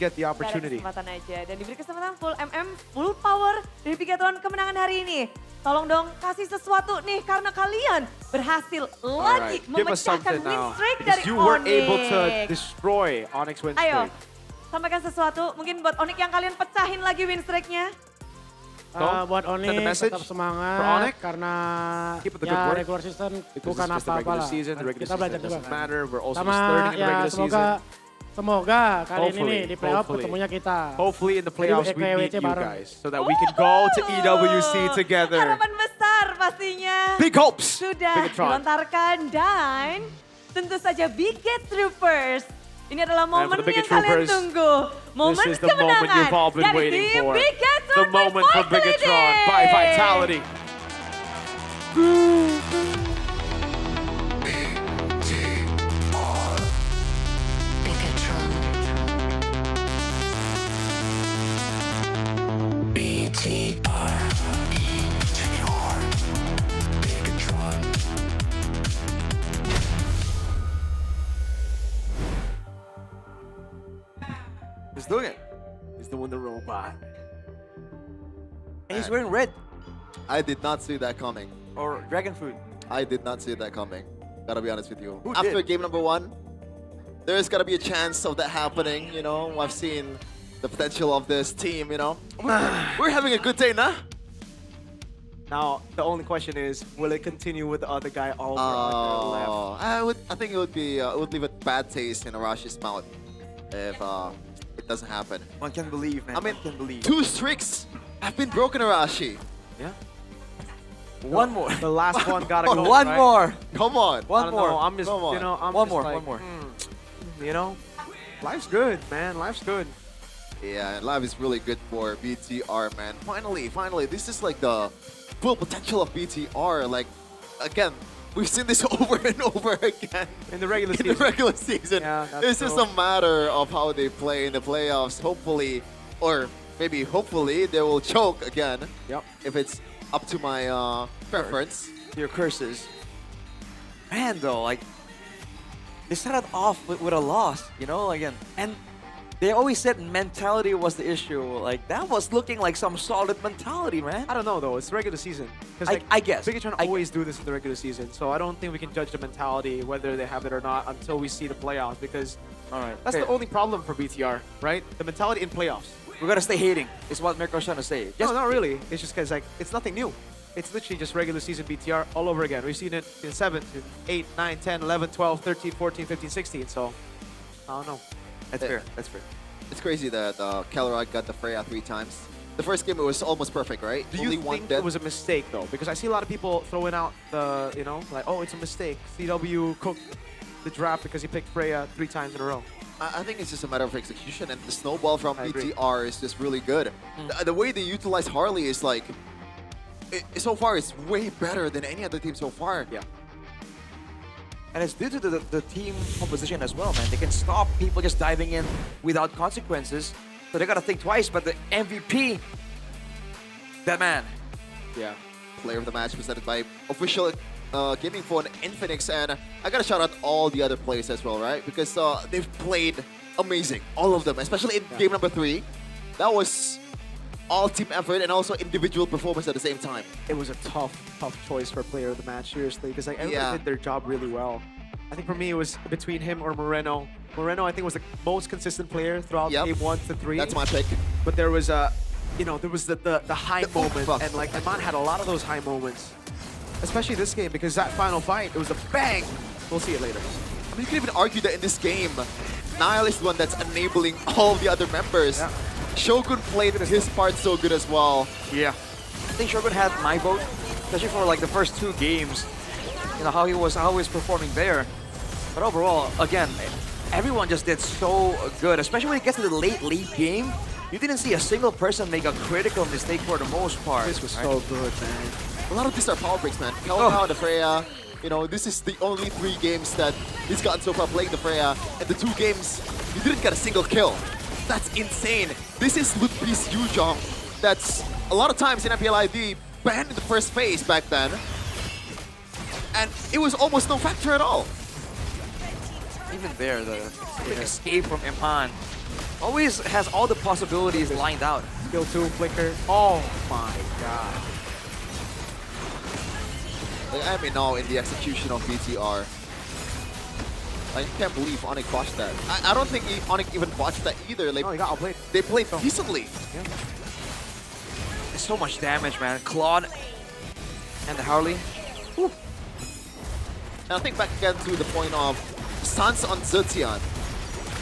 get the Gak ada opportunity. kesempatan aja. Dan diberi kesempatan full full power dari Pigaton kemenangan hari ini. Tolong dong kasih sesuatu nih karena kalian berhasil lagi Alright, give us memecahkan something win now. streak Because dari you were Onyx. able to destroy Onyx win Ayo, streak. sampaikan sesuatu mungkin buat Onyx yang kalian pecahin lagi win streaknya. Buat send a Oni message tetap for semangat Onyx. karena Keep up the good ya work. regular season Because bukan it's just the apa-apa regular lah. season. The regular Kita belajar season juga doesn't kan. matter. We're also Sama just learning in the ya regular season. semoga kali ini nih di playoff hopefully. ketemunya kita. Hopefully in the playoffs we Jadi meet WC you bareng. guys so that we can go to EWC together. Harapan besar pastinya. Big hopes. Sudah Bigatron. dilontarkan dan tentu saja Biget Troopers. Ini adalah And for momen the Biget yang kalian Troopers, tunggu. Momen this is the moment kemenangan you've all been dari waiting tim for. Biget The Troopers moment for Bigatron by Vitality. He's doing it. He's doing the robot. And he's wearing red. I did not see that coming. Or dragon fruit. I did not see that coming. Gotta be honest with you. Who After did? game number 1, there's gotta be a chance of that happening. You know, I've seen the potential of this team. You know, we're having a good day, nah? Now the only question is, will it continue with the other guy all on their left? I think it would be it would leave a bad taste in Arashi's mouth if it doesn't happen. One can believe, man. I mean, one can believe. 2 streaks have been broken, Arashi. Yeah. One more. The last one gotta go. One right? more. Come on. I don't know, I'm just, Come on. you know, I'm One just more, like, one more. You know, life's good, man. Life's good. Yeah, and live is really good for BTR, man. Finally, this is like the full potential of BTR. Like, again, we've seen this over and over again In the regular in season. the regular season. Yeah, that's It's just true. a matter of how they play in the playoffs. Hopefully, or maybe hopefully, they will choke again. Yep. If it's up to my preference. Your curses. Man, though, like, they started off with a loss, you know, again. And they always said mentality was the issue. Like, that was looking like some solid mentality, man. I don't know though. It's regular season. 'Cause, like, I guess. Bigatron always do this in the regular season, so I don't think we can judge the mentality whether they have it or not until we see the playoffs. Because All right. that's okay. the only problem for BTR, right? The mentality in playoffs. We gotta stay hating, is what Mirko's trying to say. No, not really. It's just because like it's nothing new. It's literally just regular season BTR all over again. We've seen it in 7, 8, 9, 10, 11, 12, 13, 14, 15, 16. So I don't know. That's fair. That's fair. It's crazy that Kelrod got the Freya 3 times. The first game it was almost perfect, right? Do Only you one think death. it was a mistake though? Because I see a lot of people throwing out the, you know, like, oh, it's a mistake. CW cooked the draft because he picked Freya 3 times in a row. I think it's just a matter of execution, and the snowball from I agree. BTR is just really good. The way they utilize Harley is like, so far it's way better than any other team so far. Yeah. And it's due to the team composition as well, man. They can stop people just diving in without consequences. So they gotta think twice, but the MVP, that man. Yeah. Player of the match presented by official gaming phone Infinix, and I gotta shout out all the other players as well, right? Because they've played amazing, all of them, especially in game number 3. That was all team effort and also individual performance at the same time. It was a tough choice for player of the match, seriously, because like everyone did their job really well. I think for me it was between him or Moreno. Moreno, I think, was the most consistent player throughout game 1 to 3. That's my pick. But there was you know, there was the high moment, and like Iman had a lot of those high moments, especially this game, because that final fight, it was a bang. We'll see it later. I mean, you can even argue that in this game, Nile is the one that's enabling all of the other members. Yeah. Shogun played his part so good as well. Yeah. I think Shogun had my vote, especially for like the first 2 games. You know, how he was performing there. But overall, again, everyone just did so good, especially when it gets to the late game. You didn't see a single person make a critical mistake for the most part. This was so good, man. A lot of these are power breaks, man. Kelma, the Freya. You know, this is the only 3 games that he's gotten so far playing the Freya. And the 2 games, he didn't get a single kill. That's insane. This is Ludwig's Yujong. That's a lot of times in MPL ID banned in the first phase back then. And it was almost no factor at all. Even there, the escape from Iman always has all the possibilities lined out. Skill 2, flicker. Oh my god. Like, I'm in awe in the execution of BTR. I can't believe Onyx botched that. I don't think Onyx even botched that either. Like, No, he got outplayed. They played decently. Yeah. so much damage, man. Claude and the Harley. And I think back again to the point of stance on Zetian.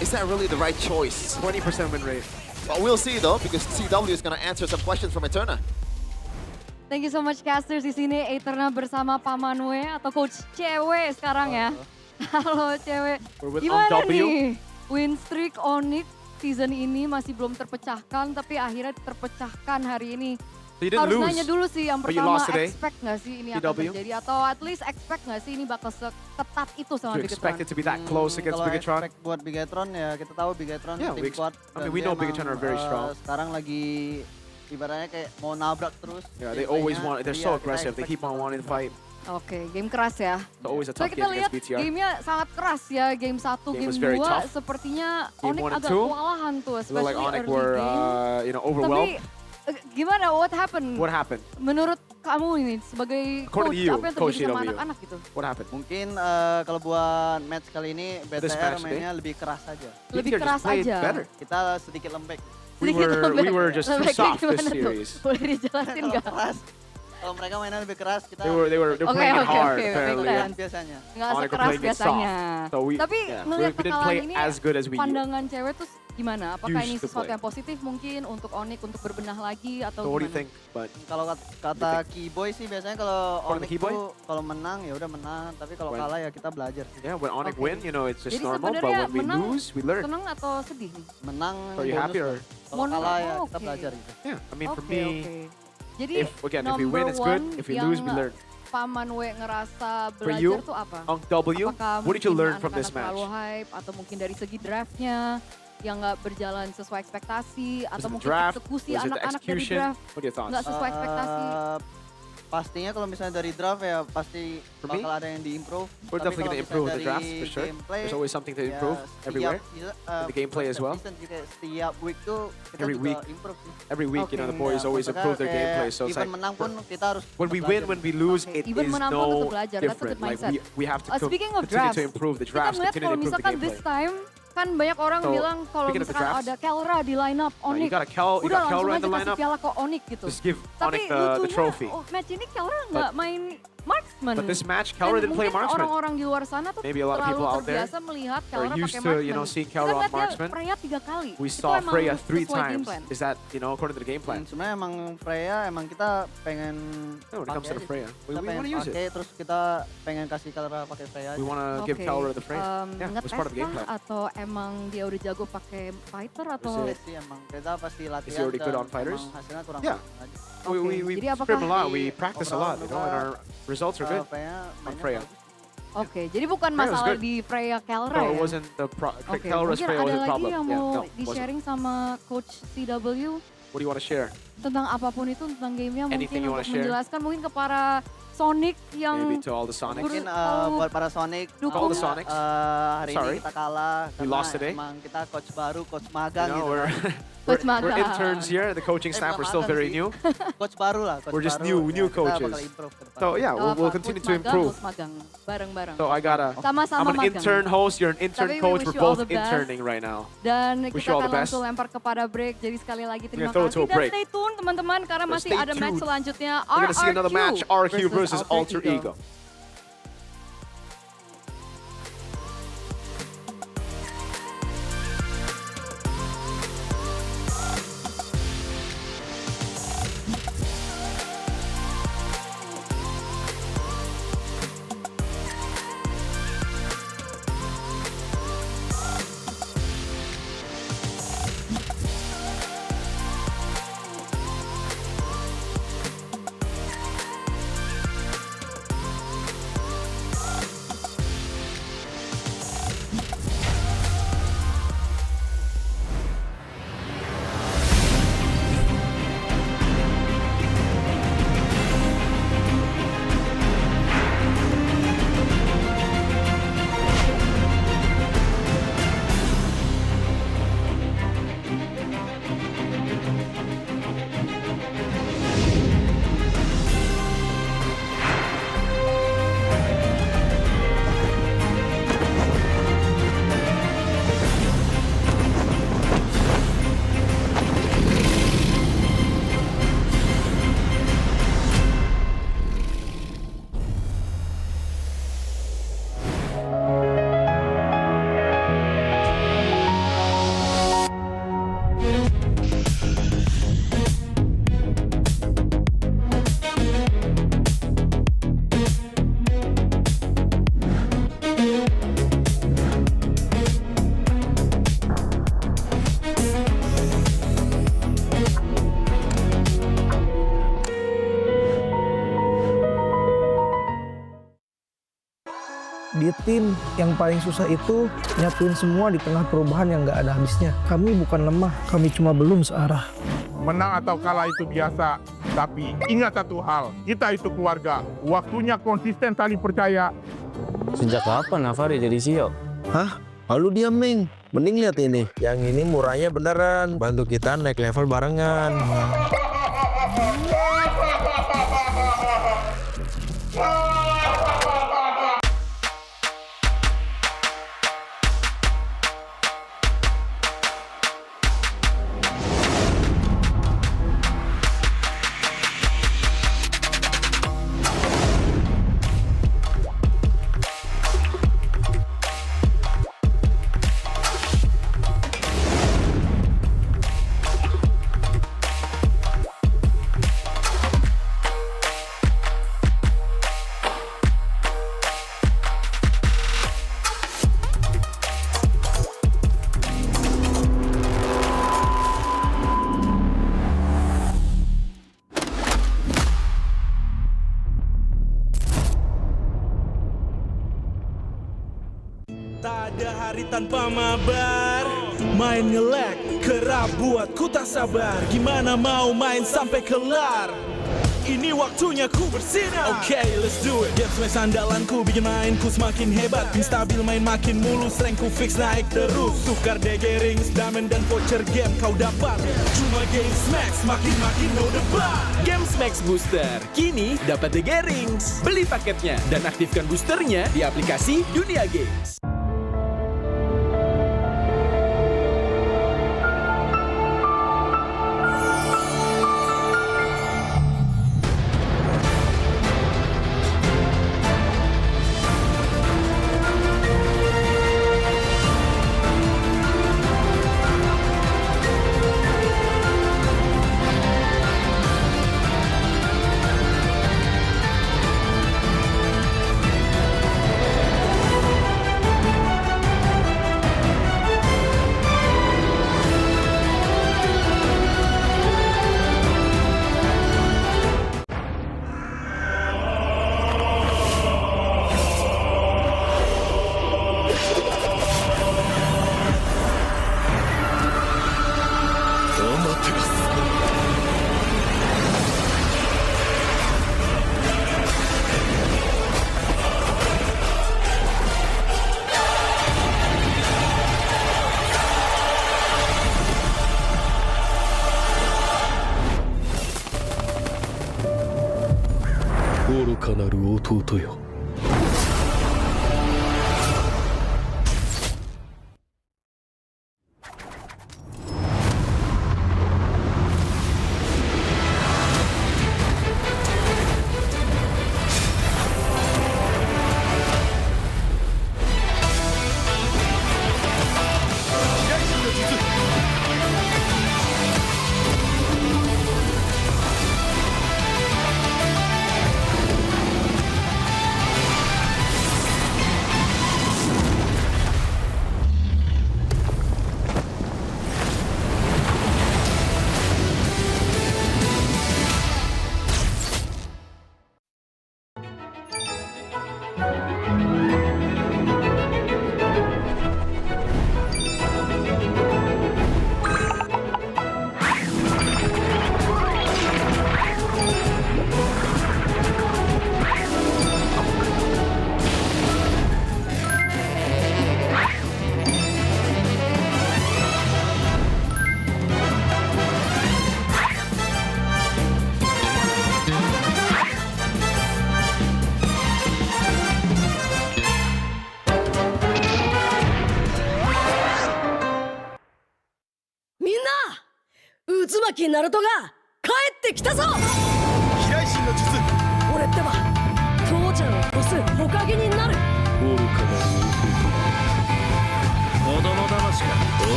Is that really the right choice? 20% win rate. But we'll see though, because CW is going to answer some questions from Eterna. Thank you so much casters di sini. Eterna bersama Pamanwe atau coach cewek sekarang ya. Halo cewek. Gimana nih? Win streak Onyx season ini masih belum terpecahkan, tapi akhirnya terpecahkan hari ini. So you didn't Harus lose, nanya dulu sih yang but you pertama, lost today. expect nggak sih ini akan TW? terjadi? Atau at least expect nggak sih ini bakal seketat itu sama Do you Bigetron? expect it to be that close against Kalau Bigetron? expect buat Bigetron ya kita tahu Bigetron Yeah, tim we ex- kuat. I mean, dan we dia know emang, Bigetron are very strong. Sekarang lagi ibaratnya kayak mau nabrak terus. Yeah, they tim always lainnya. want. They're Iya, so kita aggressive. They keep expect on wanting to fight. Oke, game keras ya. It's always a So tough kita game lihat against BTR. gamenya sangat keras ya, game 1, Game game was very 2 tough. sepertinya Game Onyx 1 and agak 2, kewalahan tuh, It looked especially like Onyx early were, game. overwhelmed. Tapi gimana, what happened? What happened? Menurut kamu ini sebagai According coach, to you, apa yang Coach terjadi sama CW. anak-anak gitu? What happened? Mungkin kalau buat match kali ini This BTR match mainnya lebih keras aja. Lebih BTR just keras played aja. better. Kita sedikit lembek. We were just too Lembeknya soft gimana this tuh? series. Boleh dijelasin nggak? Kalau mereka mainnya lebih keras, kita They were playing it hard apparently. make yeah. sense. biasanya. Nggak Onyx were sekeras playing it biasanya. soft. So we, Tapi yeah, melihat we didn't kekalahan play ini, as good as we pandangan cewek tuh gimana? Apakah ini used to sesuatu play. yang positif mungkin untuk Onyx untuk berbenah lagi atau So what do you gimana? think? But Kalau kata Keyboy sih biasanya kalau According to Onyx Keyboy? tuh kalau menang ya udah menang, tapi kalau When- kalah ya kita belajar sih. yeah, when Onyx Okay. win, it's just Jadi normal. But sebenarnya when we menang lose, we learn. seneng atau sedih nih? Menang So you happy or? Kalau kalah ya kita Oke. belajar gitu. Yeah, I mean for Oke, me, oke. Jadi if we win, it's good. If we lose, we learn. Paman W ngerasa For belajar you, tuh apa? on W, Apakah what did you mungkin learn from this anak-anak terlalu match? hype atau mungkin dari segi draftnya yang nggak berjalan sesuai ekspektasi Was atau it the mungkin draft? eksekusi Was it the anak-anak dari execution? draft What are your thoughts? nggak sesuai ekspektasi? Pastinya kalau misalnya dari draft ya pasti For me, bakal ada yang diimprove. We're Tapi definitely kalau going to misalnya improve the dari drafts for sure. gameplay, There's always something to ya improve everywhere. The gameplay as well. consistent juga setiap week tuh kita Every juga week. improve sih. Every week, the Ya, boys always maksudnya improve their kayak gameplay. So it's even like menang pun kita harus when we tetap win, belajar. when we lose, it Even is menang pun tetap no belajar. That's a good different. Like mindset. we have to Speaking of continue drafts, to improve the kita drafts, ngeliat continue to kalau improve the misalkan gameplay. this time kan banyak orang So, bilang kalau speaking of the misalkan drafts, ada Kelra di line up you Onyx, got you udah got langsung Kelra in aja the kasih lineup. piala ke Onyx gitu. Just give Tapi Onyx the lucunya trophy. match ini Kelra nggak main marksman. But this match, Dan Kelra didn't play mungkin marksman. orang-orang di luar sana tuh Maybe a lot of terlalu people out there terbiasa melihat are Kelra used pakai to, marksman. seeing Kita Kelra on lihat dia marksman. Freya 3 kali. We Itu saw emang Freya 3 sesuai game times. plan. Is that, according to the game plan? Sebenarnya emang Freya emang kita pengen No, when it comes to the pakai Freya, aja. we Kita pengen want to use pakai, it. terus kita pengen kasih Kelra pakai Freya We aja. want to give Oke, Kelra the Freya. Yeah, it was part of the game ngetes plan. kah atau emang dia udah jago pakai fighter atau Was Iya sih emang kita pasti latihan already good dan on fighters? emang hasilnya kurang Yeah. bagus aja. We Jadi apakah scrim a lot. di We practice a lot, and our results are good on Freya. Oke, jadi bukan Freya was masalah good. di Freya Kelra No, ya? it wasn't the Oke, Kelra's mungkin Freya ada was a lagi problem. yang Yeah, mau no, it wasn't. di-sharing sama Coach CW What do you want to share? tentang apapun itu, tentang gamenya mungkin Anything you wanna untuk share? menjelaskan mungkin ke para Sonic yang Maybe to all the Sonics. Mungkin Tahu buat para Sonic, All the Sonics. hari Sorry. ini kita kalah We karena lost today. emang kita coach baru, coach magang You know, gitu. Coach we're magang. interns here. The coaching staff, we're still very new. Coach baru lah, coach We're just baru. new Ya, coaches. Kita bakal improve ke depan. So yeah, Gak we'll apa, continue coach to magang, improve. coach magang, bareng-bareng. So Sama-sama I'm an magang. intern host. You're an intern Tapi we coach. wish We're you all both the best. interning right now. Dan Wish kita you all akan the best. langsung lempar kepada break. Jadi sekali lagi terima gonna throw it to kasih. a break. Dan stay tune teman-teman karena So masih stay ada match tuned. selanjutnya. We're gonna see another match. RQ versus Alter Ego. Ego. tim. Yang paling susah itu nyatuin semua di tengah perubahan yang nggak ada habisnya. Kami bukan lemah, kami cuma belum searah. Menang atau kalah itu biasa, tapi ingat satu hal, kita itu keluarga. Waktunya konsisten saling percaya. Sejak kapan Navari jadi CEO? Hah? Lalu dia Ming, mending lihat ini. Yang ini murahnya beneran, bantu kita naik level barengan. Tak ada hari tanpa mabar. Main nge-lag, kerap buat ku tak sabar. Gimana mau main sampai kelar? Ini waktunya ku bersinar. Okay, let's do it. Game smash andalanku bikin mainku semakin hebat. Pin stabil main makin mulus, rankku fix naik terus. Tukar DG rings, diamond dan voucher game kau dapat. Cuma Game Smash makin no debat. Game Max Booster kini dapat DG Rings. Beli paketnya dan aktifkan boosternya di aplikasi Dunia Games.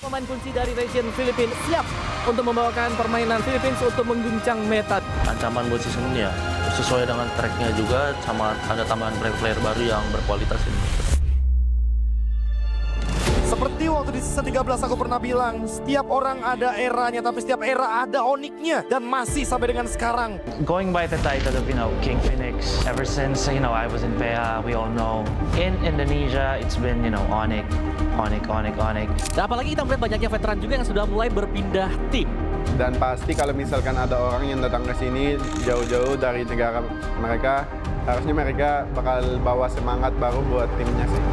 Pemain kunci dari region Filipina siap untuk membawakan permainan Philippines untuk mengguncang meta. Ancaman buat season ini ya sesuai dengan tracknya juga, sama ada tambahan player baru yang berkualitas ini. Seperti waktu di season 13 aku pernah bilang, setiap orang ada eranya, tapi setiap era ada onyx-nya. Dan masih sampai dengan sekarang. Going by the title of, King Phoenix, ever since, I was in PA, we all know. In Indonesia, it's been, Onyx. Nah, apalagi kita melihat banyaknya veteran juga yang sudah mulai berpindah tim. Dan pasti kalau misalkan ada orang yang datang ke sini jauh-jauh dari negara mereka, harusnya mereka bakal bawa semangat baru buat timnya sih.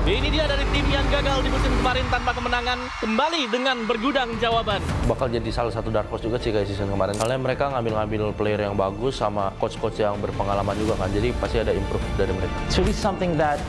Ini dia dari tim yang gagal di musim kemarin tanpa kemenangan, kembali dengan bergudang jawaban. Bakal jadi salah satu dark horse juga sih kayak season kemarin. Soalnya mereka ngambil player yang bagus sama coach-coach yang berpengalaman juga kan. Jadi pasti ada improve dari mereka. It's really something that,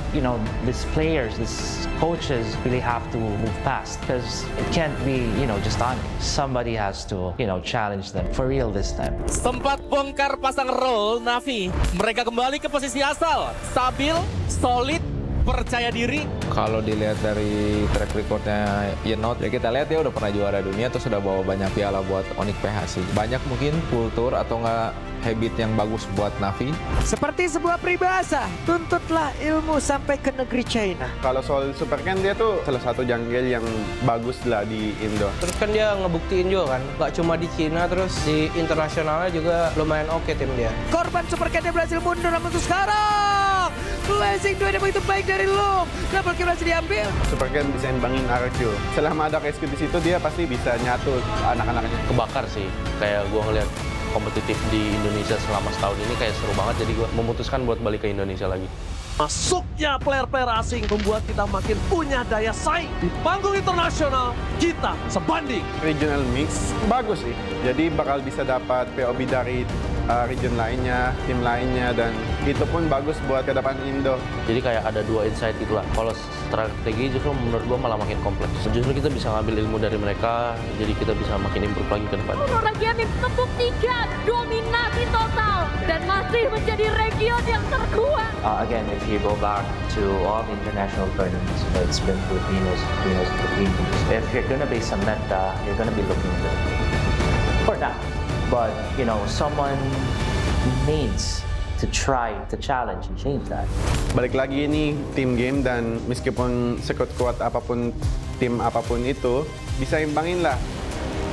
these players, these coaches really have to move past. Because it can't be, just on. Somebody has to, challenge them for real this time. Sempat bongkar pasang roll Navi. Mereka kembali ke posisi asal. Stabil, solid, percaya diri. Kalau dilihat dari track recordnya Yenot, ya kita lihat dia udah pernah juara dunia, terus udah bawa banyak piala buat Onyx PH sih. Banyak mungkin kultur atau enggak habit yang bagus buat Navi. Seperti sebuah peribahasa, tuntutlah ilmu sampai ke negeri China. Kalau soal Super Ken, dia tuh salah satu jungle yang bagus lah di Indo. Terus kan dia ngebuktiin juga kan, gak cuma di Cina, terus di internasionalnya juga lumayan oke tim dia. Korban Super Ken berhasil mundur, namun untuk sekarang blazing 2 yang begitu baik dari Loom. Double kill berhasil diambil. Super Ken bisa imbangin RQ. Selama ada rescue di situ, dia pasti bisa nyatu anak-anaknya. Kebakar sih, kayak gue ngeliat kompetitif di Indonesia selama setahun ini kayak seru banget, jadi gue memutuskan buat balik ke Indonesia lagi. Masuknya player-player asing membuat kita makin punya daya saing. Di panggung internasional, kita sebanding. Regional mix bagus sih, jadi bakal bisa dapat POB dari region lainnya, tim lainnya, dan itu pun bagus buat ke depan Indo. Jadi kayak ada dua insight itulah. Kalau strategi justru menurut gue malah makin kompleks. Justru kita bisa ngambil ilmu dari mereka, jadi kita bisa makin improve lagi ke depan. Region membuktikan dominasi total dan masih menjadi region yang terkuat. Again, if you go back to all the international tournaments, it's been Filipinos. If you're gonna be some meta, you're gonna be looking good for that. But, someone needs to try to challenge and change that. Balik lagi ini tim game, dan meskipun sekuat-kuat apapun tim apapun itu, bisa imbangin lah.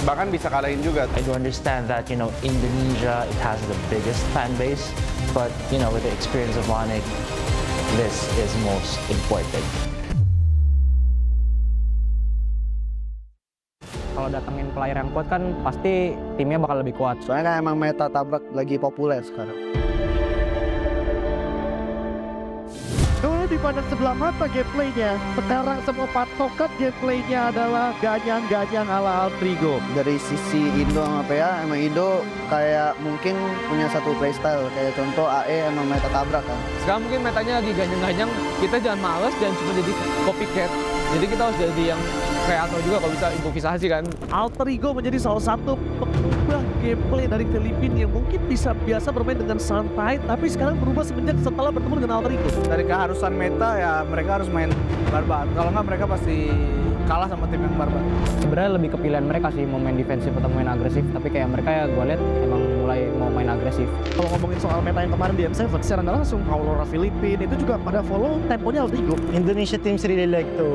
Bahkan bisa kalahin juga. I do understand that, Indonesia, it has the biggest fan base. But, with the experience of Onyx, this is most important. Kalau datengin player yang kuat kan pasti timnya bakal lebih kuat. Soalnya kan emang meta tabrak lagi populer sekarang. Dulu dipandang sebelah mata gameplaynya, sekarang semua patokan gameplaynya adalah ganyang-ganyang ala Altrigo. Dari sisi Indo sama PA, emang Indo kayak mungkin punya satu playstyle, kayak contoh AE emang meta tabrak kan. Sekarang mungkin metanya lagi ganyang-ganyang, kita jangan males dan cuma jadi copycat. Jadi kita harus jadi yang kreator juga kalau bisa improvisasi kan. Alter Ego menjadi salah satu pengubah gameplay dari Filipina yang mungkin bisa biasa bermain dengan santai, tapi sekarang berubah semenjak setelah bertemu dengan Alter Ego. Dari keharusan meta ya mereka harus main barbar, kalau nggak mereka pasti kalah sama tim yang barbar. Sebenarnya lebih ke pilihan mereka sih mau main defensif atau main agresif, tapi kayak mereka ya gue lihat emang mulai mau main agresif. Kalau ngomongin soal meta yang kemarin di M7, secara nggak langsung Aurora Filipina itu juga pada follow temponya Alter Ego. Indonesia teams really like to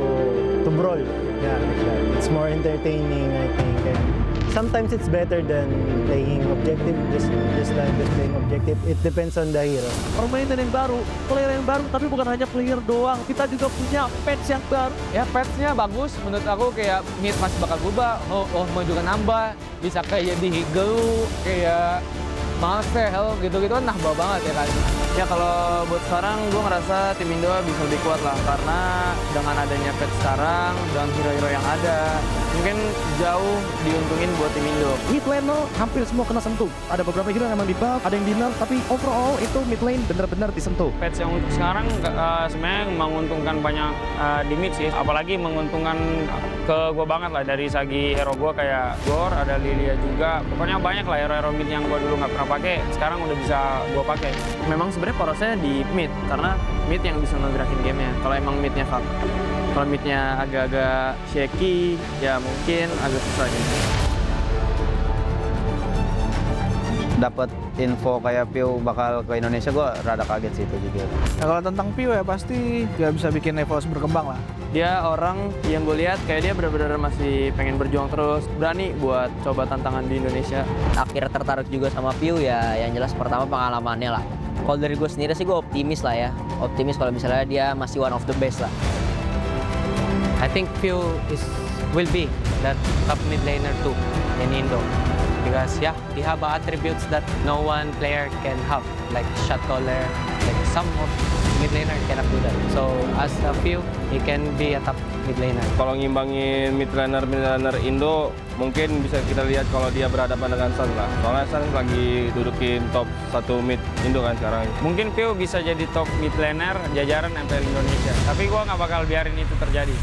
brawl. Yeah, like that. It's more entertaining, I think. And sometimes it's better than playing objective, just playing objective. It depends on the hero. Permainan yang baru, player yang baru, tapi bukan hanya player doang. Kita juga punya patch yang baru. Ya patch-nya bagus, menurut aku kayak mid masih bakal berubah. Mau juga nambah, bisa kayak di Higelu, kayak Marcel gitu-gitu kan nambah banget ya kan. Ya kalau buat sekarang gue ngerasa tim Indo bisa lebih kuat lah, karena dengan adanya patch sekarang dan hero-hero yang ada mungkin jauh diuntungin buat tim Indo. Mid lane hampir semua kena sentuh. Ada beberapa hero yang emang di buff, ada yang di nerf, tapi overall itu mid lane benar-benar disentuh. Patch yang untuk sekarang sebenarnya menguntungkan banyak di mid sih, apalagi menguntungkan ke gue banget lah dari segi hero gue kayak Gor, ada Lilia juga. Pokoknya banyak lah hero-hero mid yang gue dulu nggak pernah pakai, sekarang udah bisa gue pakai. Memang sebenarnya porosnya di mid, karena mid yang bisa ngegerakin gamenya. Kalau emang midnya fuck, kalau midnya agak-agak shaky, ya mungkin agak susah gitu. Dapat info kayak Pio bakal ke Indonesia, gue rada kaget sih itu juga. Nah, kalau tentang Pio ya pasti nggak bisa bikin Evos berkembang lah. Dia orang yang gue lihat kayak dia benar-benar masih pengen berjuang terus, berani buat coba tantangan di Indonesia. Akhirnya tertarik juga sama Piu ya, yang jelas pertama pengalamannya lah. Kalau dari gue sendiri sih gue optimis lah ya, optimis kalau misalnya dia masih one of the best lah. I think Piu will be that top mid laner too in Indo. Because yeah, he have attributes that no one player can have, like shot caller, like some of mid laner cannot do that. So as a Piu, he can be a top mid laner. Kalau ngimbangin mid laner Indo, mungkin bisa kita lihat kalau dia berhadapan dengan Sun lah. Soalnya Sun lagi dudukin top 1 mid Indo kan sekarang. Mungkin Piu bisa jadi top mid laner jajaran MPL Indonesia. Tapi gua nggak bakal biarin itu terjadi.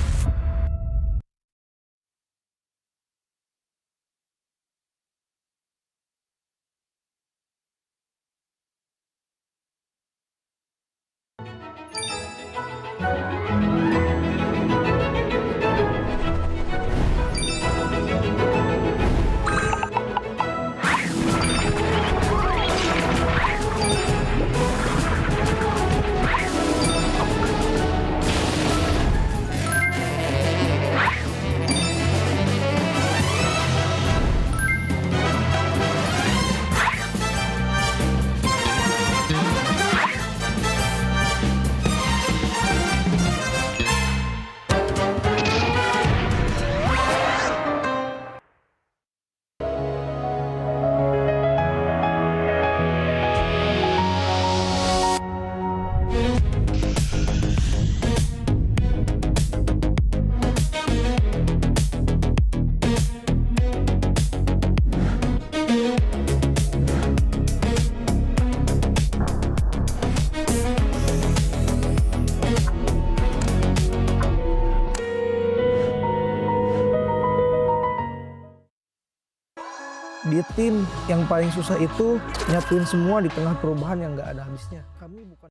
Di tim yang paling susah itu nyatuin semua di tengah perubahan yang nggak ada habisnya. Kami bukan.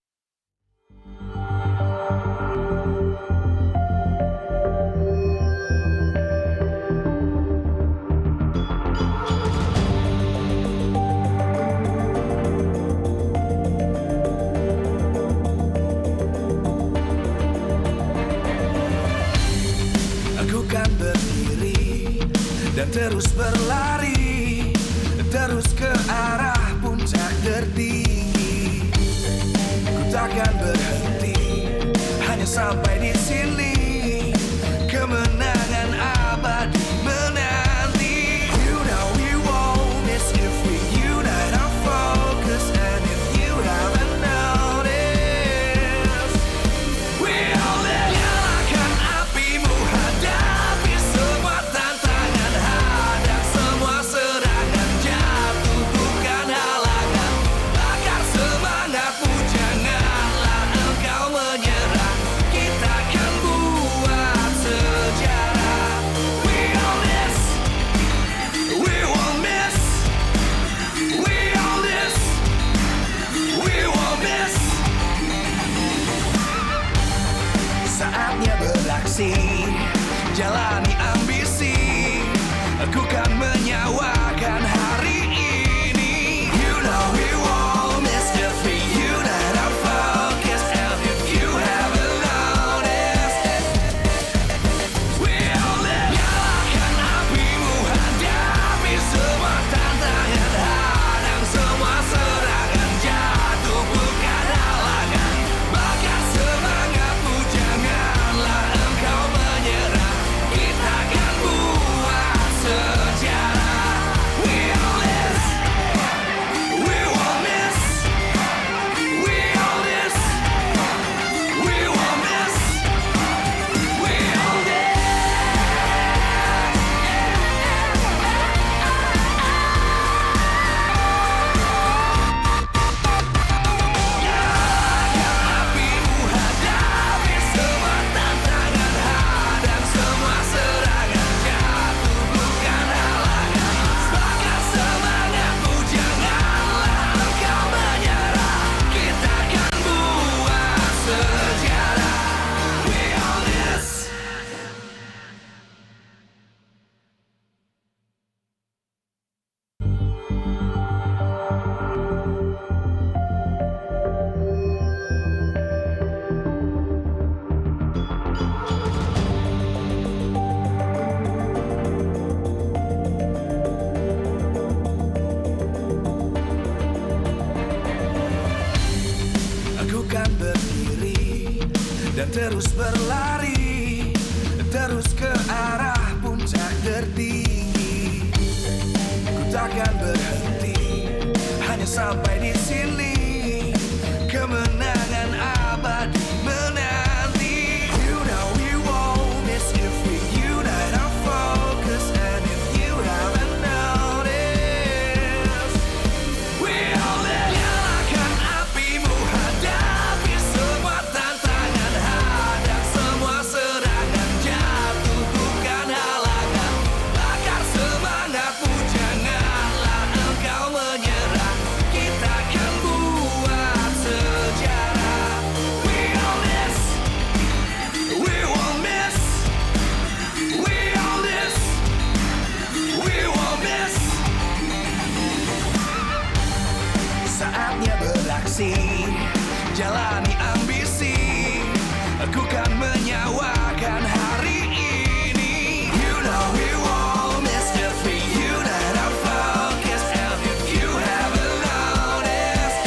Aku kan berdiri dan terus berlari, terus ke arah puncak tertinggi. Ku takkan berhenti, hanya sampai di sini. Kemenangan abadi menanti. You know we won't miss if we unite our focus. And if you haven't noticed, we'll nyalakan apimu, hadapi semua tantangan, hadap semua terus berlari, terus ke arah puncak tertinggi. Ku takkan berhenti, hanya sampai di sini. Kemenangan abadi menanti. You know we won't miss if we unite our focus. And if you haven't noticed, we all live. Nyalakan apimu, hadapi semua tantangan, hadang semua serangan, jatuh bukan halangan. Bakar semangatmu, janganlah engkau menyerah. Kita akan buat sejarah. We all this, we won't miss. We all this, we won't miss. Saatnya beraksi, jalani ambisi. Aku kan menyawakan hari ini. You know we won't miss if we unite our focus. And if you haven't noticed,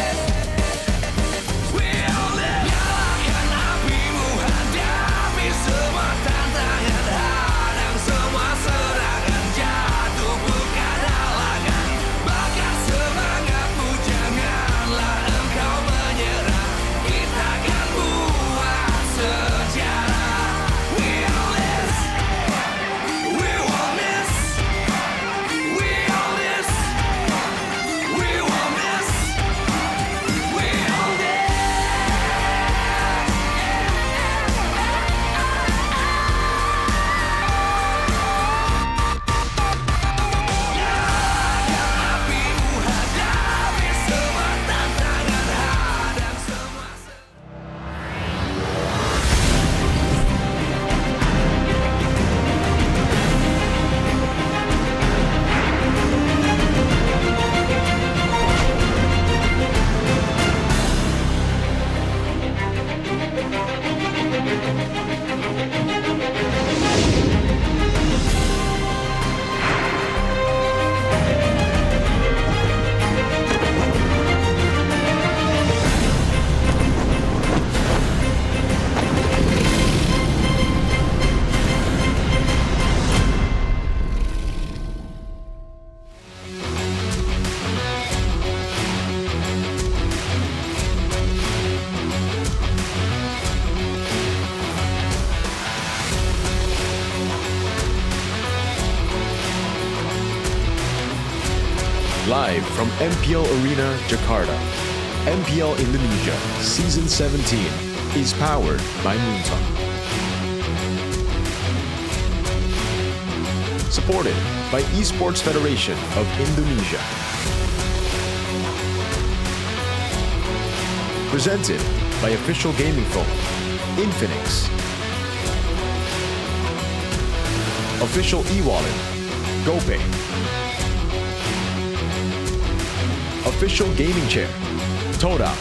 we all live. Nyalakan apimu, hadapi semua tantangan, hadang semua serangan, jatuh bukan halangan. Bakar semangatmu, janganlah engkau menyerah. Kita akan buat sejarah. We all this, we won't miss. We all this, we won't miss. We all this. Apimu, hadapi semua tantangan, hadang semua. Live from MPL Arena, Jakarta, MPL Indonesia Season 17 is powered by Moonton. Supported by Esports Federation of Indonesia. Presented by official gaming phone, Infinix. Official e-wallet, GoPay. Official gaming chair, Toda.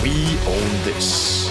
We own this.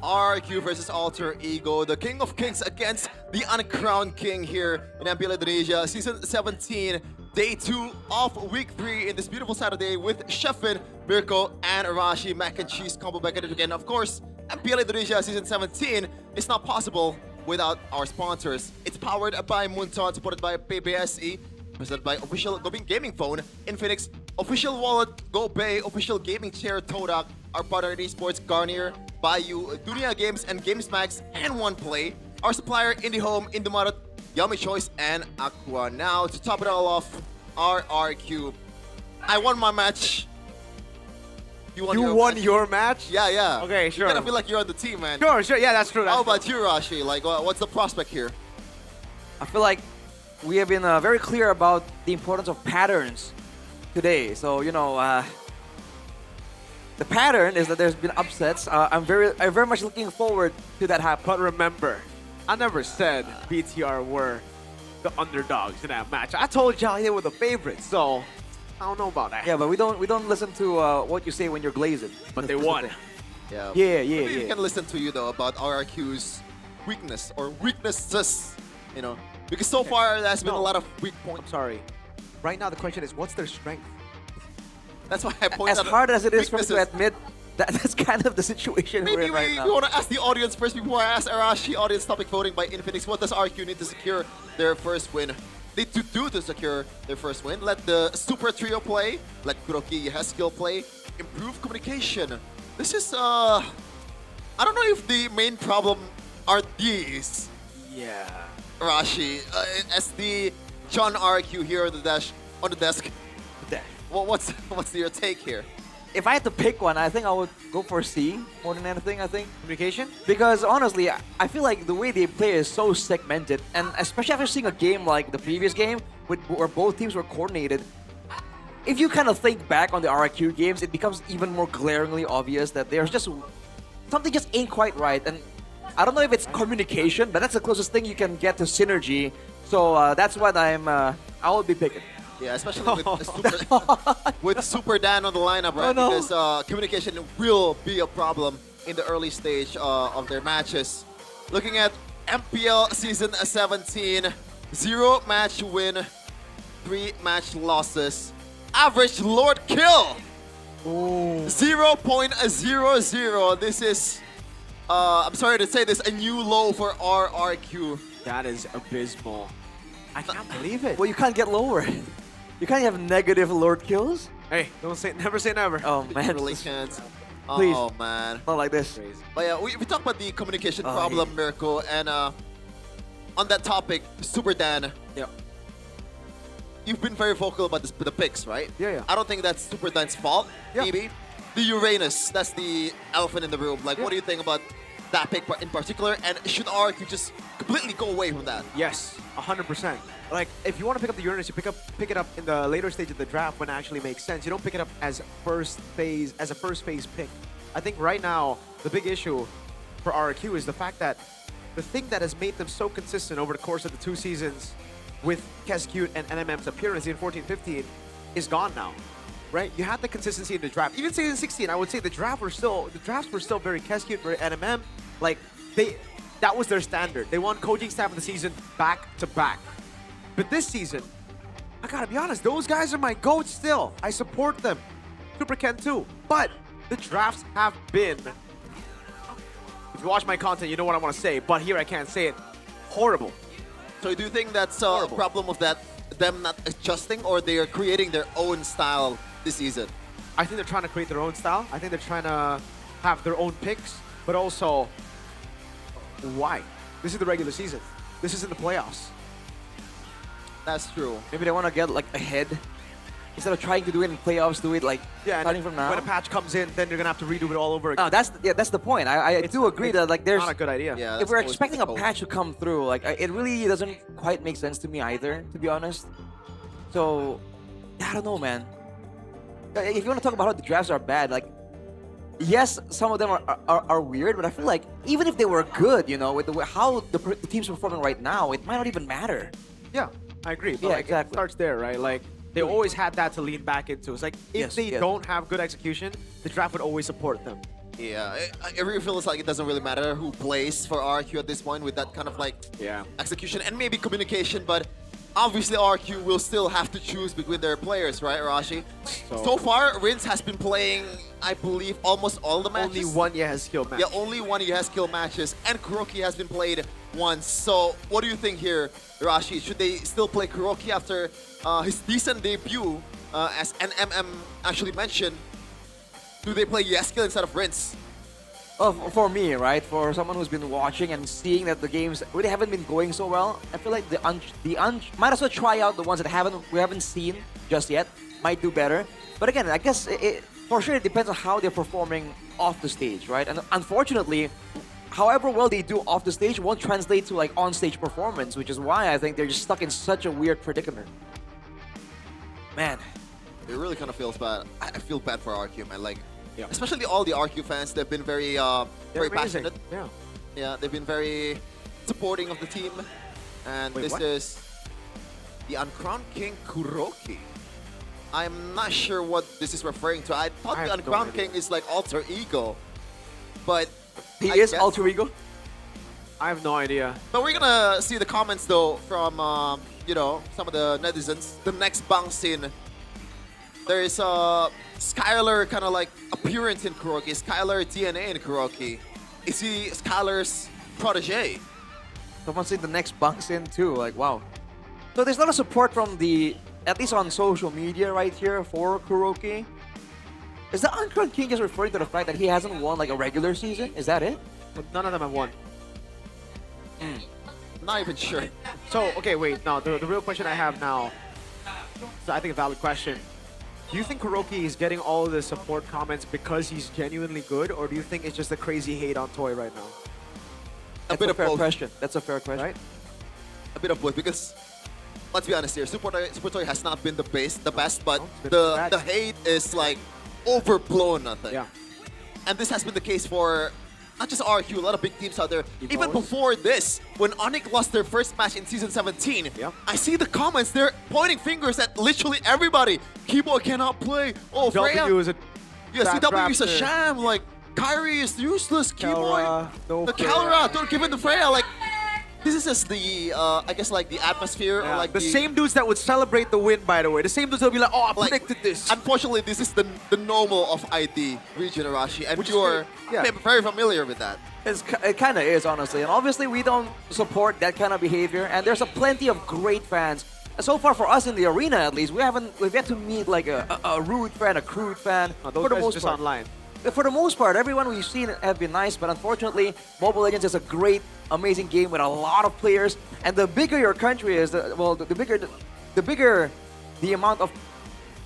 RQ versus Alter Ego, the King of Kings against the uncrowned king here in MPL Indonesia, Season 17, Day 2 of Week 3 in this beautiful Saturday with Sheffin, Mirko, and Arashi Mac and Cheese combo back at it again. Of course, MPL Indonesia Season 17 is not possible without our sponsors. It's powered by Moonton, supported by PBSE, presented by official gaming phone, Infinix, official wallet, GoPay, official gaming chair, Todak, our partner in esports, Garnier, Bayou, Dunia Games and GamesMax, and OnePlay, our supplier, IndyHome, Indomaret, Yummy Choice, and Aqua. Now, to top it all off, RRQ. I won my match. You won your match? Yeah, yeah. Okay, sure. You gotta feel like you're on the team, man. Sure. Yeah, that's true. How about you, Rashi? Like, what's the prospect here? I feel like we have been very clear about the importance of patterns today. So, you know, the pattern is that there's been upsets. I'm very much looking forward to that happen. But remember, I never said BTR were the underdogs in that match. I told y'all they were the favorites, so I don't know about that. Yeah, but we don't listen to what you say when you're glazing. But they won. Yeah. Yeah. We can listen to you though about RRQ's weakness or weaknesses. You know, Because so far, there's been a lot of weak points. I'm sorry. Right now, the question is, what's their strength? That's why I pointed As out hard as it is for me to weaknesses. admit, that's kind of the situation we're Maybe in right we now. want to ask the audience first before I ask Arashi. Audience topic voting by Infinix. What does RQ need to secure their first win? Need to do to secure their first win. Let the Super Trio play. Let Kuroki Haskell play. Improve communication. This is, I don't know if the main problem are these. Yeah. Arashi, as the John RQ here on the desk. What's your take here? If I had to pick one, I think I would go for C more than anything, I think. Communication? Because honestly, I feel like the way they play is so segmented, and especially after seeing a game like the previous game, where both teams were coordinated, if you kind of think back on the RIQ games, it becomes even more glaringly obvious that there's just something just ain't quite right. And I don't know if it's communication, but that's the closest thing you can get to synergy. So that's what I will be picking. Yeah, especially with Super Dan on the lineup, right? Oh, no. Because communication will be a problem in the early stage of their matches. Looking at MPL Season 17, 0 match win, 3 match losses. Average Lord kill, 0.00. This is, I'm sorry to say this, a new low for RRQ. That is abysmal. I can't believe it. Well, you can't get lower. You can't have negative Lord kills. Hey, never say never. Oh man, Really can't. Please. Oh man. Not like this. But yeah, we talked about the communication Oh, problem, yeah. Mirko, and on that topic, Super Dan. Yeah. You've been very vocal about the picks, right? Yeah. I don't think that's Super Dan's fault. Yeah. Maybe the Uranus. That's the elephant in the room. Like, what do you think about that pick in particular? And should RQ just completely go away from that? Yes, 100%. Like, if you want to pick up the Uranus, you pick it up in the later stage of the draft when it actually makes sense. You don't pick it up as a first phase pick. I think right now the big issue for RQ is the fact that the thing that has made them so consistent over the course of the 2 seasons with Keskute and NMM's appearance in 14-15 is gone now. Right? You had the consistency in the draft. Even season 16, I would say the drafts were still very Keskute, very NMM. Like, that was their standard. They won coaching staff of the season back to back. But this season, I gotta be honest, those guys are my GOATs still. I support them. Super Ken too. But the drafts have been, if you watch my content, you know what I want to say, but here I can't say it, horrible. So do you think that's a problem of that them not adjusting, or they are creating their own style this season? I think they're trying to create their own style. I think they're trying to have their own picks, but also, why? This is the regular season. This is in the playoffs. That's true. Maybe they want to get like ahead. Instead of trying to do it in playoffs, do it like starting from now. When a patch comes in, then you're gonna have to redo it all over again. No, that's the point. I do agree that like there's not a good idea. Yeah, if we're expecting a patch to come through, like it really doesn't quite make sense to me either, to be honest. So I don't know, man. If you want to talk about how the drafts are bad, like yes, some of them are weird, but I feel like even if they were good, you know, with how the team's performing right now, it might not even matter. Yeah, I agree. But Yeah, like, exactly. It starts there, right? Like they always had that to lean back into. It's like if they don't have good execution, the draft would always support them. Yeah, it really feels like it doesn't really matter who plays for RQ at this point with that kind of like execution and maybe communication, but obviously RQ will still have to choose between their players, right, Arashi? So far, Rince has been playing, I believe, almost all the matches. Only one Yehezkiel match. Yeah, only one Yehezkiel matches, and Kuroki has been played once. So what do you think here, Arashi? Should they still play Kuroki after his decent debut, as NMM actually mentioned? Do they play Yehezkiel instead of Rince? For me, right, for someone who's been watching and seeing that the games really haven't been going so well, I feel like might as well try out the ones that we haven't seen just yet. Might do better. But again, I guess for sure it depends on how they're performing off the stage, right? And unfortunately, however well they do off the stage won't translate to like on-stage performance, which is why I think they're just stuck in such a weird predicament. Man. It really kind of feels bad. I feel bad for RQ, man. Like, especially all the RQ fans, they've been very passionate. Yeah, they've been very supporting of the team. And this is the Uncrowned King Kuroki. I'm not sure what this is referring to. I thought the Uncrowned King is like alter ego, but he is alter ego. I have no idea. But we're gonna see the comments though from you know, some of the netizens. The next bang scene, there is a Skylar kind of like appearance in Kuroki. Skylar DNA in Kuroki. Is he Skylar's protege? Someone said the next bunks in too. Like, wow. So there's a lot of support from the, at least on social media right here for Kuroki. Is the Uncrowned King just referring to the fact that he hasn't won like a regular season? Is that it? But none of them have won. Not even sure. So, okay, wait. No, the real question I have now, so I think a valid question. Do you think Kuroki is getting all the support comments because he's genuinely good, or do you think it's just a crazy hate on Toy right now? A bit of fair both. question. That's a fair question. Right? A bit of both, because let's be honest here, Super Toy has not been the best, but the hate is like overblown, I think. Yeah. And this has been the case for not just RQ, a lot of big teams out there. Even before this, when Onyx lost their first match in Season 17, I see the comments, they're pointing fingers at literally everybody. Kibo cannot play. Oh, Freya. W is a Yeah, trap CW is a raptor. sham. Like, Kyrie is useless. Kalra, no the Freya. Kalra, don't give it to Freya. Like, this is just the, I guess, like the atmosphere. Or like the same dudes that would celebrate the win, by the way. The same dudes that would be like, oh, I predicted this. Unfortunately, this is the normal of ID, Region Arashi, and Which is you're good. very familiar with that. It kind of is, honestly. And obviously, we don't support that kind of behavior. And there's a plenty of great fans. So far, for us in the arena, at least, we've yet to meet like a rude fan, a crude fan. Those for the guys most just part. online. For the most part, everyone we've seen have been nice, but unfortunately, Mobile Legends is a great, amazing game with a lot of players. And the bigger your country is, the bigger the amount of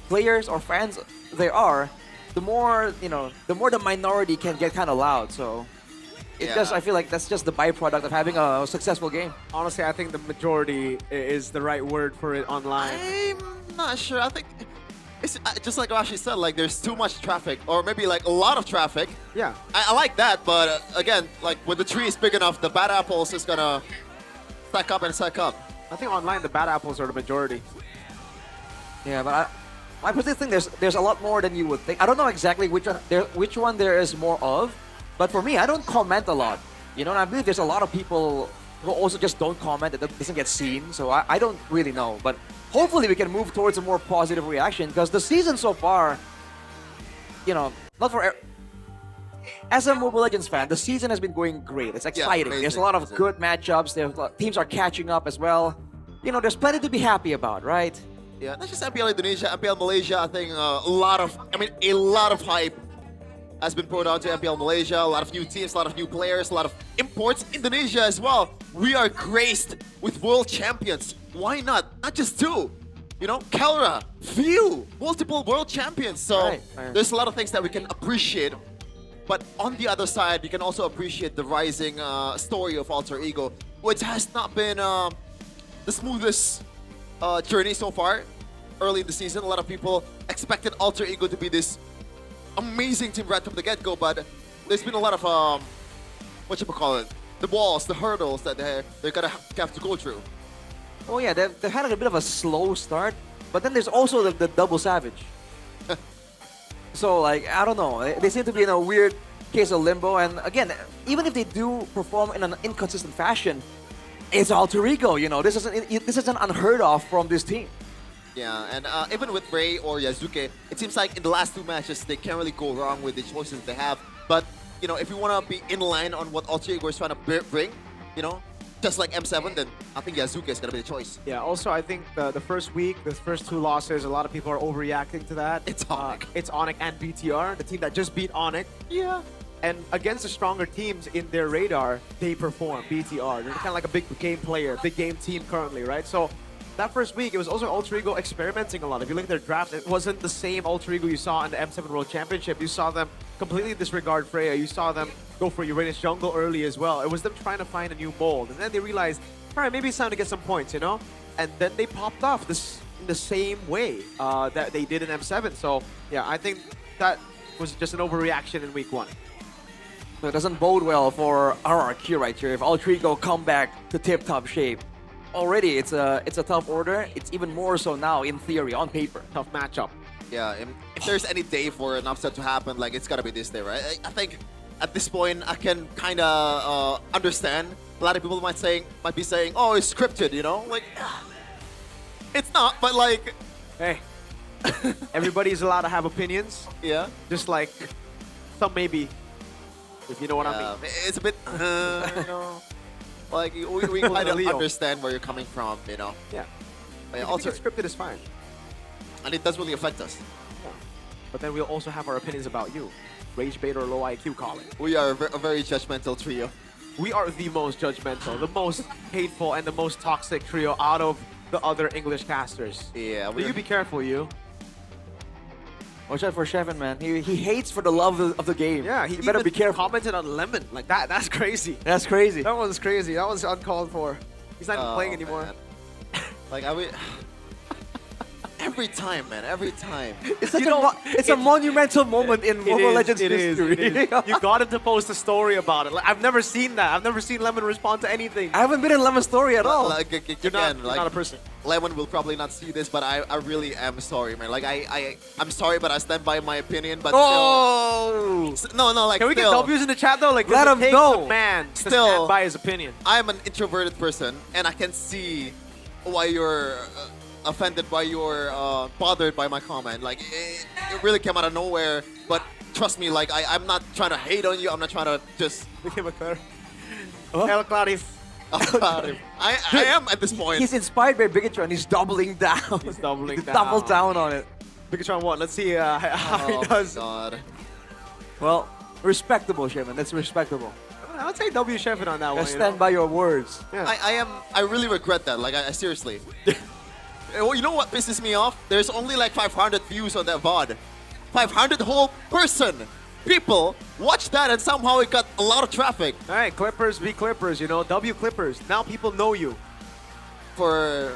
players or fans there are, the more the minority can get kind of loud. So I feel like that's just the byproduct of having a successful game. Honestly, I think the majority is the right word for it online. I'm not sure. I think it's just like Rashi said, like there's too much traffic, or maybe like a lot of traffic. Yeah. I like that, but again, like when the tree is big enough, the bad apples is gonna stack up and stack up. I think online the bad apples are the majority. Yeah, but I personally think there's a lot more than you would think. I don't know exactly which one there is more of, but for me, I don't comment a lot. You know, and I believe there's a lot of people who also just don't comment, that doesn't get seen. So I don't really know, but hopefully we can move towards a more positive reaction, because the season so far, you know, not for as a Mobile Legends fan, the season has been going great. It's exciting. There's a lot of good matchups. Teams are catching up as well. You know, there's plenty to be happy about, right? Yeah, not just MPL Indonesia, MPL Malaysia. I think a lot of hype has been put onto MPL Malaysia. A lot of new teams, a lot of new players, a lot of imports. Indonesia as well. We are graced with world champions. Why not? Not just two. You know, Kalra, few, multiple world champions. So there's a lot of things that we can appreciate. But on the other side, you can also appreciate the rising story of Alter Ego, which has not been the smoothest journey so far. Early in the season, a lot of people expected Alter Ego to be this amazing team right from the get-go, but there's been a lot of the walls, the hurdles that they're gonna have to go through. Oh yeah, they've had a bit of a slow start, but then there's also the double savage. So like, I don't know, they seem to be in a weird case of limbo, and again, even if they do perform in an inconsistent fashion, it's Alter Ego, you know, this isn't unheard of from this team. Yeah, and even with Ray or Yazuke, it seems like in the last two matches, they can't really go wrong with the choices they have. But, you know, if you want to be in line on what Alter Ego is trying to bring, you know, just like M7, then I think Yazuke is going to be the choice. Yeah, also I think the first week, the first two losses, a lot of people are overreacting to that. It's Onyx. It's Onyx and BTR, the team that just beat Onyx. Yeah. And against the stronger teams in their radar, they perform. BTR, they're kind of like a big game player, big game team currently, right? So that first week, it was also Alter Ego experimenting a lot. If you look at their draft, it wasn't the same Alter Ego you saw in the M7 World Championship. You saw them completely disregard Freya. You saw them go for Uranus jungle early as well. It was them trying to find a new mold. And then they realized, all right, maybe it's time to get some points, you know? And then they popped off this in the same way that they did in M7. So, yeah, I think that was just an overreaction in week one. So it doesn't bode well for RRQ right here. If Alter Ego come back to tip-top shape, already it's a tough order. It's even more so now in theory, on paper. Tough matchup. Yeah, if there's any day for an upset to happen, like it's gotta be this day, right? I think at this point I can kind of understand a lot of people might be saying, oh, it's scripted, you know? Like, it's not, but like... Hey, everybody's allowed to have opinions. Yeah. Just like some maybe, if you know what I mean. It's a bit, you know, like we kind of understand where you're coming from, you know. Yeah. But Also, scripted is fine. And it does really affect us. Yeah. But then we'll also have our opinions about you. Rage bait or low IQ, call it. We are a very judgmental trio. We are the most judgmental, the most hateful, and the most toxic trio out of the other English casters. Yeah. So you be careful, you. Watch out for Shevin, man. He hates for the love of the game. Yeah, he better be careful. Commented on Lemon like that. That's crazy. That's crazy. That one's crazy. That one's uncalled for. He's not even playing anymore. Man. Like every time, man. Every time. It's a monumental moment in Mobile Legends history. It is. You got him to post a story about it. Like, I've never seen that. I've never seen Lemon respond to anything. I haven't been in Lemon's story at all. Like, you're not a person. Lemon will probably not see this, but I really am sorry, man. Like I'm sorry, but I stand by my opinion. But still, no, like can we get W's in the chat though? Like, let him know. Man, to still stand by his opinion. I'm an introverted person, and I can see why you're offended, why you're bothered by my comment. Like it really came out of nowhere. But trust me, like I'm not trying to hate on you. I'm not trying to just. El Clarif. I am at this point. He's inspired by Bigatron. He's doubling down. He's doubling down. Double down on it. Bigatron what? Let's see how he does. God. Well, respectable, Shevin. That's respectable. I'll take W Shevin on that one. Stand by your words. Yeah. I really regret that. Like I seriously. Well, you know what pisses me off? There's only like 500 views on that VOD. 500 whole people watch that, and somehow it got a lot of traffic. All right, Clippers be Clippers, you know, W Clippers. Now people know you. For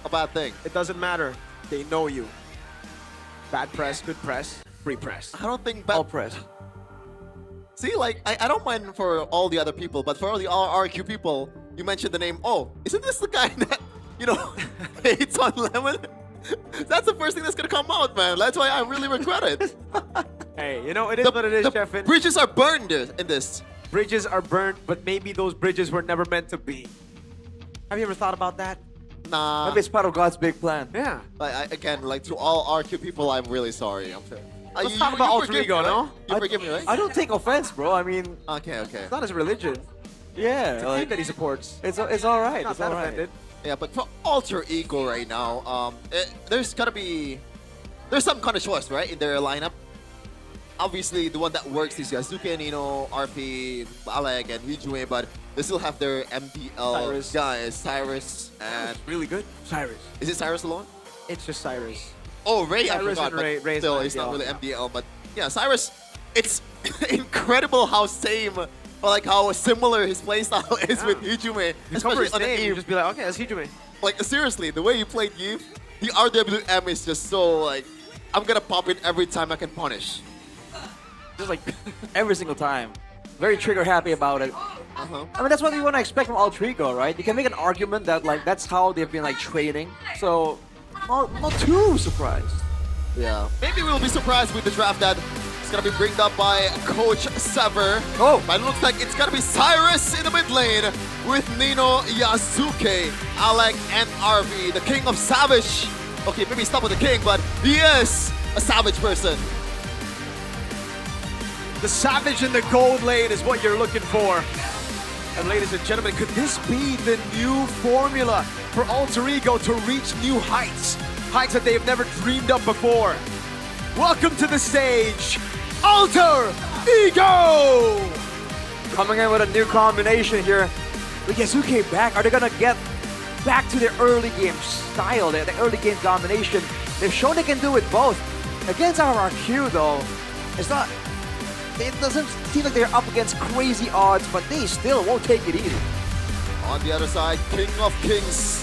a bad thing. It doesn't matter. They know you. Bad press, good press, free press. I don't think bad all press. See, like, I don't mind for all the other people, but for all the RQ people, you mentioned the name, oh, isn't this the guy that, you know, hates on Lemon? That's the first thing that's gonna come out, man. That's why I really regret it. Hey, you know, it is what it is, Shevin. Bridges are burned in this. Bridges are burnt, but maybe those bridges were never meant to be. Have you ever thought about that? Nah. Maybe it's part of God's big plan. Yeah. Like, again, like to all RQ people, I'm really sorry. Let's talk about alter ego, no? You forgive me, right? I don't take offense, bro. I mean, okay. It's not his religion. Yeah, it's a team that he supports. It's all right. Not it's that all right. offended. Yeah, but for alter ego right now, there's some kind of choice, right, in their lineup. Obviously, the one that works is Yasuke, Nino, RP, Alec, and Hijue, but they still have their MPL guys, Cyrus, and really good. Cyrus. Is it Cyrus alone? It's just Cyrus. Oh, Ray, Cyrus I forgot, and but still, Ray's he's not MPL. really MPL, but yeah, Cyrus, it's incredible how how similar his playstyle is with Hijue, especially on the name, Eve. you just be like, okay, that's Hijue. Like, seriously, the way he played Eve, the RWM is just so, like, I'm gonna pop it every time I can punish. Just like every single time. Very trigger happy about it. I mean, that's what we want to expect from alter ego, right? You can make an argument that like that's how they've been like training. So not too surprised. Yeah. Maybe we'll be surprised with the draft that it's gonna be bringed up by Coach Sever. Oh, but it looks like it's gonna be Cyrus in the mid lane with Nino, Yasuke, Alec, and RV, the king of Savage. Okay, maybe stop with the king, but he is a savage person. The Savage in the gold lane is what you're looking for. And ladies and gentlemen, could this be the new formula for Alter Ego to reach new heights? Heights that they've never dreamed of before. Welcome to the stage, Alter Ego! Coming in with a new combination here. With Yasuke back, are they gonna get back to their early game style, their early game domination? They've shown they can do it both. Against our RQ though, it doesn't seem like they're up against crazy odds, but they still won't take it easy. On the other side, King of Kings.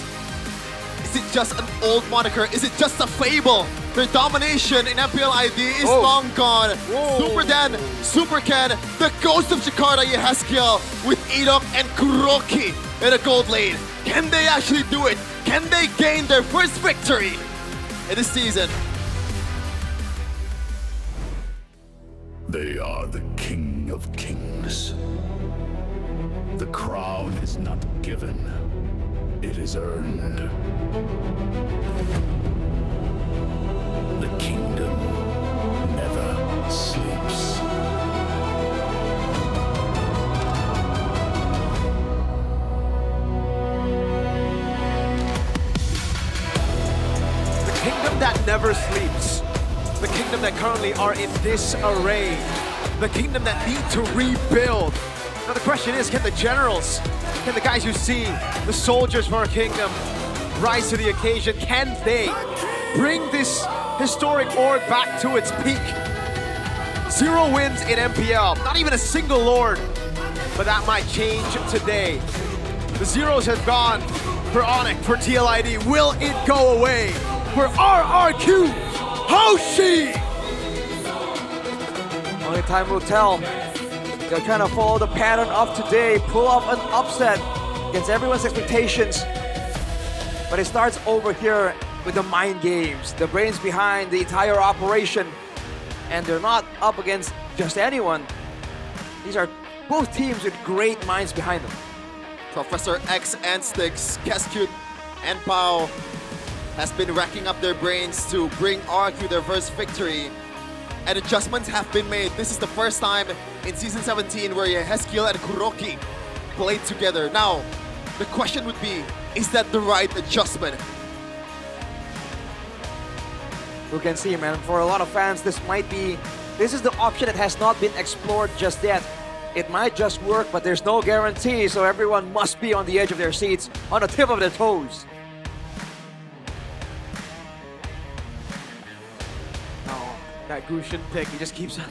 Is it just an old moniker? Is it just a fable? Their domination in MPL ID is long gone. Super Dan, Super Ken, the ghost of Jakarta, Yeheskiel, with Edok and Kuroki in the gold lane. Can they actually do it? Can they gain their first victory in this season? They are the King of Kings. The crown is not given, it is earned. The kingdom never sleeps. The kingdom that never sleeps. The kingdom that currently are in disarray. The kingdom that need to rebuild. Now the question is, can the generals, can the guys you see, the soldiers for our kingdom, rise to the occasion? Can they bring this historic org back to its peak? 0 wins in MPL, not even a single lord. But that might change today. The zeros have gone for Onyx, for TLID. Will it go away for RRQ Hoshi? Only time will tell. They're trying to follow the pattern of today, pull off an upset against everyone's expectations. But it starts over here with the mind games, the brains behind the entire operation. And they're not up against just anyone. These are both teams with great minds behind them. Professor X and Styx, Keskut and Pao has been racking up their brains to bring RQ their first victory. And adjustments have been made. This is the first time in Season 17 where Haskill and Kuroki played together. Now, the question would be, is that the right adjustment? We can see, man, for a lot of fans, this is the option that has not been explored just yet. It might just work, but there's no guarantee, so everyone must be on the edge of their seats, on the tip of their toes. That Gushin pick, he just keeps on.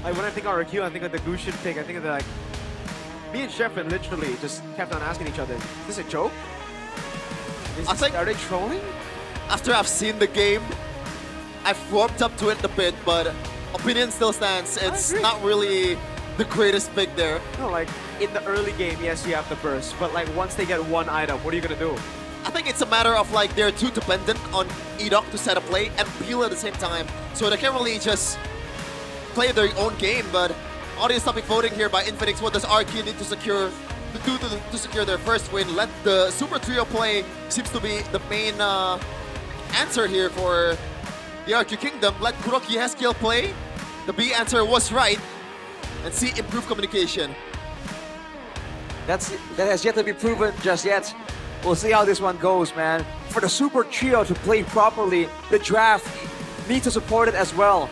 Like when I think RQ, I think of the Gushin pick. I think of the, like, me and Sheffin literally just kept on asking each other, is this a joke? Are they trolling? After I've seen the game, I've warmed up to it a bit, but opinion still stands. It's not really the greatest pick there. No, like in the early game, yes, you have the burst, but like once they get one item, what are you gonna do? I think it's a matter of like they're too dependent on Edok to set a play and peel at the same time. So they can't really just play their own game, but audience topic voting here by Infinix. What does RQ need to secure to secure their first win? Let the Super Trio play seems to be the main answer here for the RQ Kingdom. Let Kuroki Haskill play. The B answer was right. And see improved communication. That has yet to be proven just yet. We'll see how this one goes, man. For the Super Trio to play properly, the draft needs to support it as well.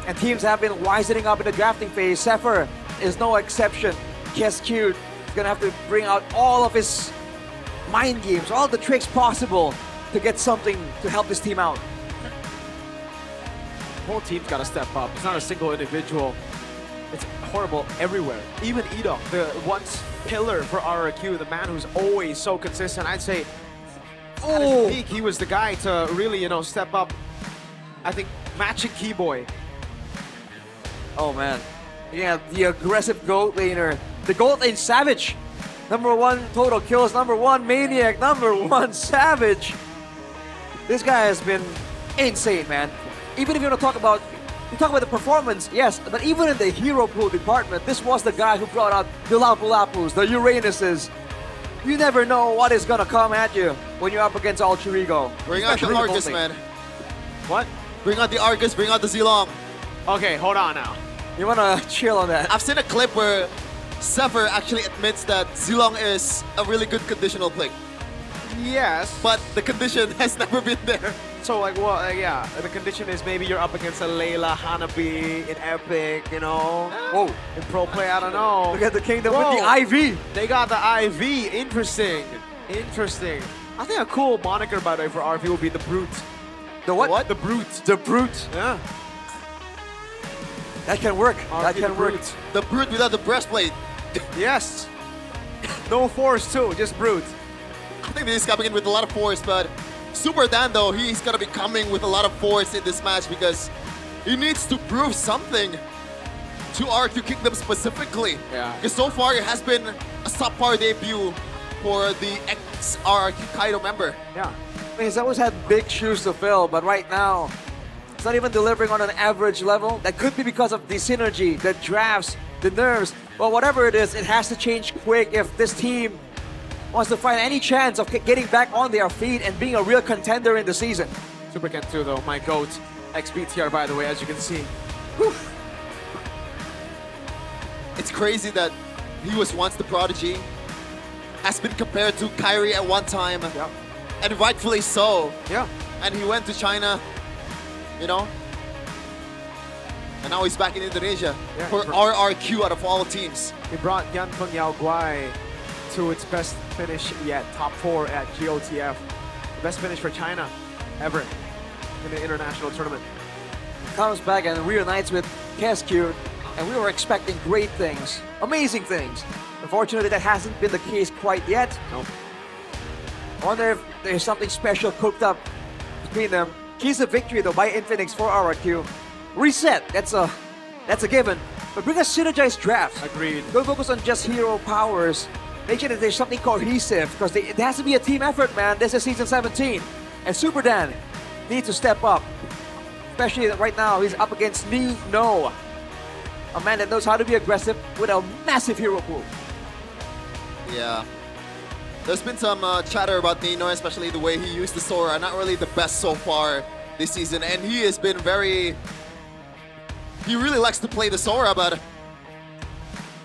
And teams have been wisening up in the drafting phase. Zephyr is no exception. Keskut is gonna have to bring out all of his mind games, all the tricks possible to get something to help this team out. The whole team's gotta step up. It's not a single individual. It's horrible everywhere. Even Edok, the once pillar for RRQ, the man who's always so consistent. I'd say at his peak, he was the guy to really, step up. I think matching Keyboy. Oh man. Yeah, the aggressive goat laner. The goat lane Savage. #1 total kills, #1 Maniac, #1 Savage. This guy has been insane, man. Even if you want to talk about the performance, yes, but even in the hero pool department, this was the guy who brought out the Lapu-Lapus, the Uranuses. You never know what is gonna come at you when you're up against Alchirigo. Bring out the Argus, man. What? Bring out the Argus, bring out the Zilong. Okay, hold on now. You wanna chill on that? I've seen a clip where Zephyr actually admits that Zilong is a really good conditional pick. Yes. But the condition has never been there. So yeah, the condition is maybe you're up against a Layla, Hanabi in Epic, Whoa. In Pro Play, I don't know. Look at the Kingdom with the IV. They got the IV. Interesting. I think a cool moniker, by the way, for RV will be the Brute. The what? The Brute. The Brute. Yeah. That can work. That can work. The Brute without the breastplate. Yes. No force too, just Brute. I think this is coming in with a lot of force, but Super Dan, though, he's gonna be coming with a lot of force in this match because he needs to prove something to RQ Kingdom specifically. Yeah. Because so far it has been a subpar debut for the ex-RQ Kaido member. Yeah. I mean, he's always had big shoes to fill, but right now, it's not even delivering on an average level. That could be because of the synergy, the drafts, the nerves. But whatever it is, it has to change quick if this team wants to find any chance of getting back on their feet and being a real contender in the season. Super Ken 2 though, my GOAT. XBTR by the way, as you can see. Whew. It's crazy that he was once the prodigy, has been compared to Kyrie at one time, and rightfully so. Yeah. And he went to China, you know, and now he's back in Indonesia for RRQ out of all teams. He brought Yanfeng Yao Guai to its best finish yet, top 4 at GOTF. The best finish for China ever in the international tournament. Comes back and reunites with Cascute, and we were expecting great things, amazing things. Unfortunately, that hasn't been the case quite yet. Nope. I wonder if there's something special cooked up between them. Keys of victory though by Infinix for RRQ. Reset, that's a given. But bring a synergized draft. Agreed. Don't focus on just hero powers. Make sure that there's something cohesive, because it has to be a team effort, man. This is season 17. And Super Dan needs to step up. Especially that right now he's up against No, a man that knows how to be aggressive with a massive hero pool. Yeah. There's been some chatter about Nino, especially the way he used the Sora. Not really the best so far this season. And he has been very... He really likes to play the Sora, but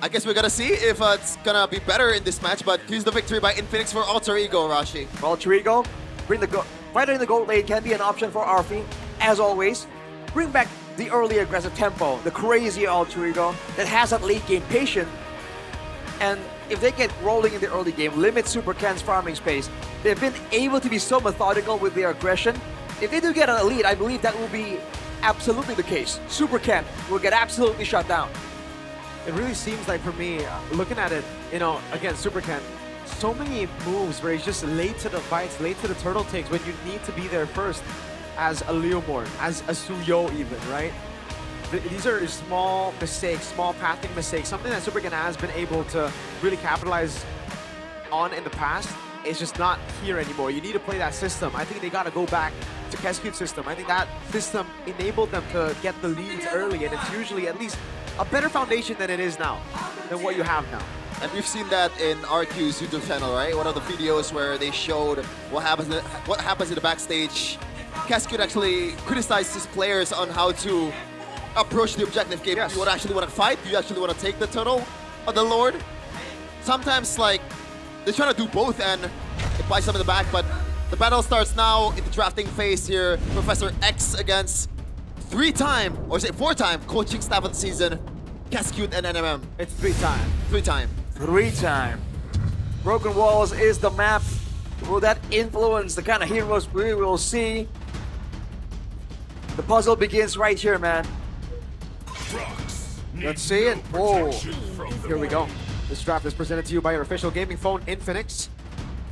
I guess we're gonna see if it's gonna be better in this match. But here's the victory by Infinix for Alter Ego, Rashi. Alter Ego, bring the fighter in the gold lane can be an option for Arfi, as always. Bring back the early aggressive tempo, the crazy Alter Ego that has that late game patience. And if they get rolling in the early game, limit Super Ken's farming space. They've been able to be so methodical with their aggression. If they do get an lead, I believe that will be absolutely the case. Super Ken will get absolutely shut down. It really seems like, for me, looking at it, you know, again, Super Ken, so many moves where he's just late to the fights, late to the turtle takes when you need to be there first, as a Leomorn, as a Suyo even, right? These are small mistakes, small pathing mistakes, something that Super Ken has been able to really capitalize on in the past. It's just not here anymore. You need to play that system. I think they got to go back to Cascute's system. I think that system enabled them to get the leads early, and it's usually at least a better foundation than it is now, than what you have now. And we've seen that in RQ's YouTube channel, right? One of the videos where they showed what happens in the backstage. Cascute actually criticized his players on how to approach the objective game. Yes. Do you actually want to fight? Do you actually want to take the turtle or the Lord? Sometimes, like, they're trying to do both and it buys them in the back, but the battle starts now in the drafting phase here. Professor X against four-time coaching staff of the season, Cascute and NMM. It's three-time. Three-time. Broken Walls is the map. Will that influence the kind of heroes we will see? The puzzle begins right here, man. Let's see it. Whoa. Here we go. This draft is presented to you by your official gaming phone, Infinix.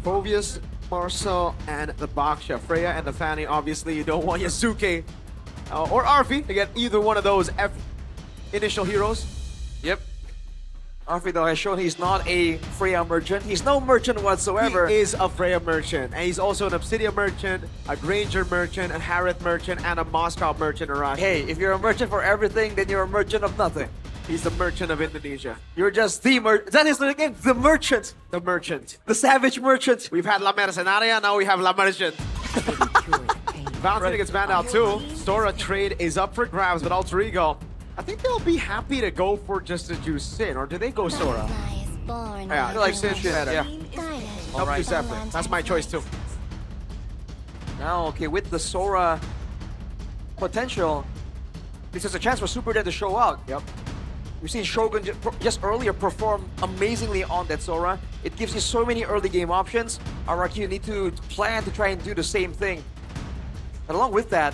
Phobius, Marcel, and the Baksha. Freya and the Fanny, obviously you don't want Yasuke or Arfi to get either one of those initial heroes. Yep. Arfi, though, has shown he's not a Freya merchant. He's no merchant whatsoever. He is a Freya merchant, and he's also an Obsidian merchant, a Granger merchant, a Harith merchant, and a Moscow merchant, Arashi. Hey, if you're a merchant for everything, then you're a merchant of nothing. He's the merchant of Indonesia. You're just the merchant. That is the name, the merchant. The merchant. The savage merchant. We've had La Mercenaria, now we have La Merchant. Valentine gets banned out too. Sora trade is up for grabs, but Alter Ego, I think they'll be happy to go for just a Juice Sin, or do they go Sora? Yeah, I like Sin better. Yeah. Help Juice effort. That's my choice too. Now, okay, with the Sora potential, this is a chance for Super Dead to show out. Yep. We've seen Shogun just earlier perform amazingly on that Sora. It gives you so many early game options. RRQ need to plan to try and do the same thing. And along with that,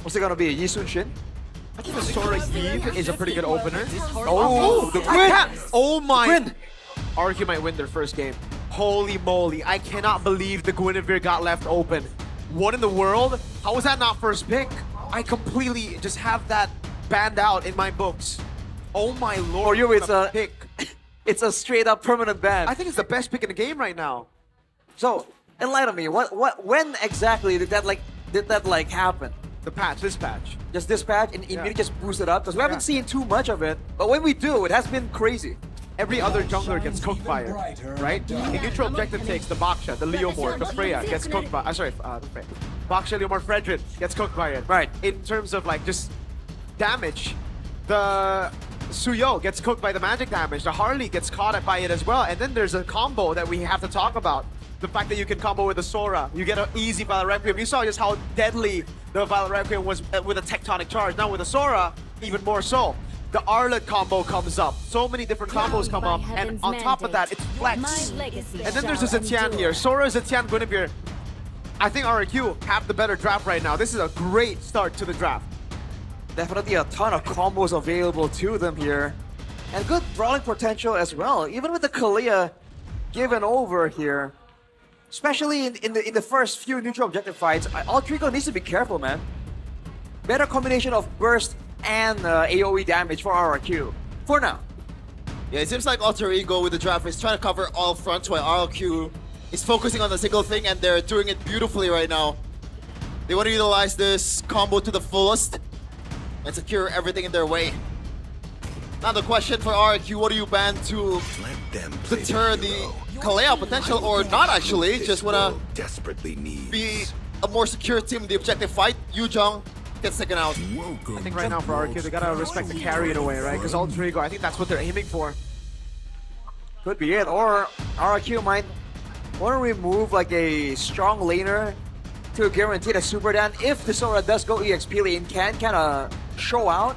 what's it gonna be? Yi Sun Shin? I think the Sora Eve is a pretty good opener. Oh, the win! Oh my! RRQ might win their first game. Holy moly, I cannot believe the Guinevere got left open. One in the world? How was that not first pick? I completely just have that banned out in my books. Oh my lord! For you, it's a pick. It's a straight up permanent ban. I think it's the best pick in the game right now. So enlighten me. When exactly did that like happen? The patch, this patch. Just this patch and immediately just boost it up because we haven't seen too much of it. But when we do, it has been crazy. Every other jungler gets cooked by it, right? In neutral objective takes the Baksha, the Leomord, the Freya gets cooked by. The Freya. Baksha, Leomord, Fredrin gets cooked by it. Right. In terms of like just damage, the Suyo gets cooked by the magic damage. The Harley gets caught by it as well. And then there's a combo that we have to talk about. The fact that you can combo with the Sora, you get an easy Violet Requiem. You saw just how deadly the Violet Requiem was with a tectonic charge. Now with the Sora, even more so. The Arlet combo comes up. So many different combos come up, and on top of that, it's flex. And then there's a Zetian here. Sora, Zetian, Guinevere. I think RRQ have the better draft right now. This is a great start to the draft. Definitely a ton of combos available to them here. And good brawling potential as well. Even with the Kalia given over here. Especially in the first few neutral objective fights, Altrigo needs to be careful, man. Better combination of burst and AoE damage for RRQ. For now. Yeah, it seems like Alter Ego with the draft is trying to cover all fronts while RRQ is focusing on the single thing, and they're doing it beautifully right now. They want to utilize this combo to the fullest and secure everything in their way. Now the question for RRQ, what do you ban to deter the Kalea potential, or not actually? Just want to be a more secure team in the objective fight. Yujong gets taken out. I think right now for RRQ, they gotta respect the carry in a way, right? Because Alter Ego, I think that's what they're aiming for. Could be it, or RRQ might want to remove like a strong laner to guarantee the Super Dan. If the Sora does go EXP lane, can kind of show out,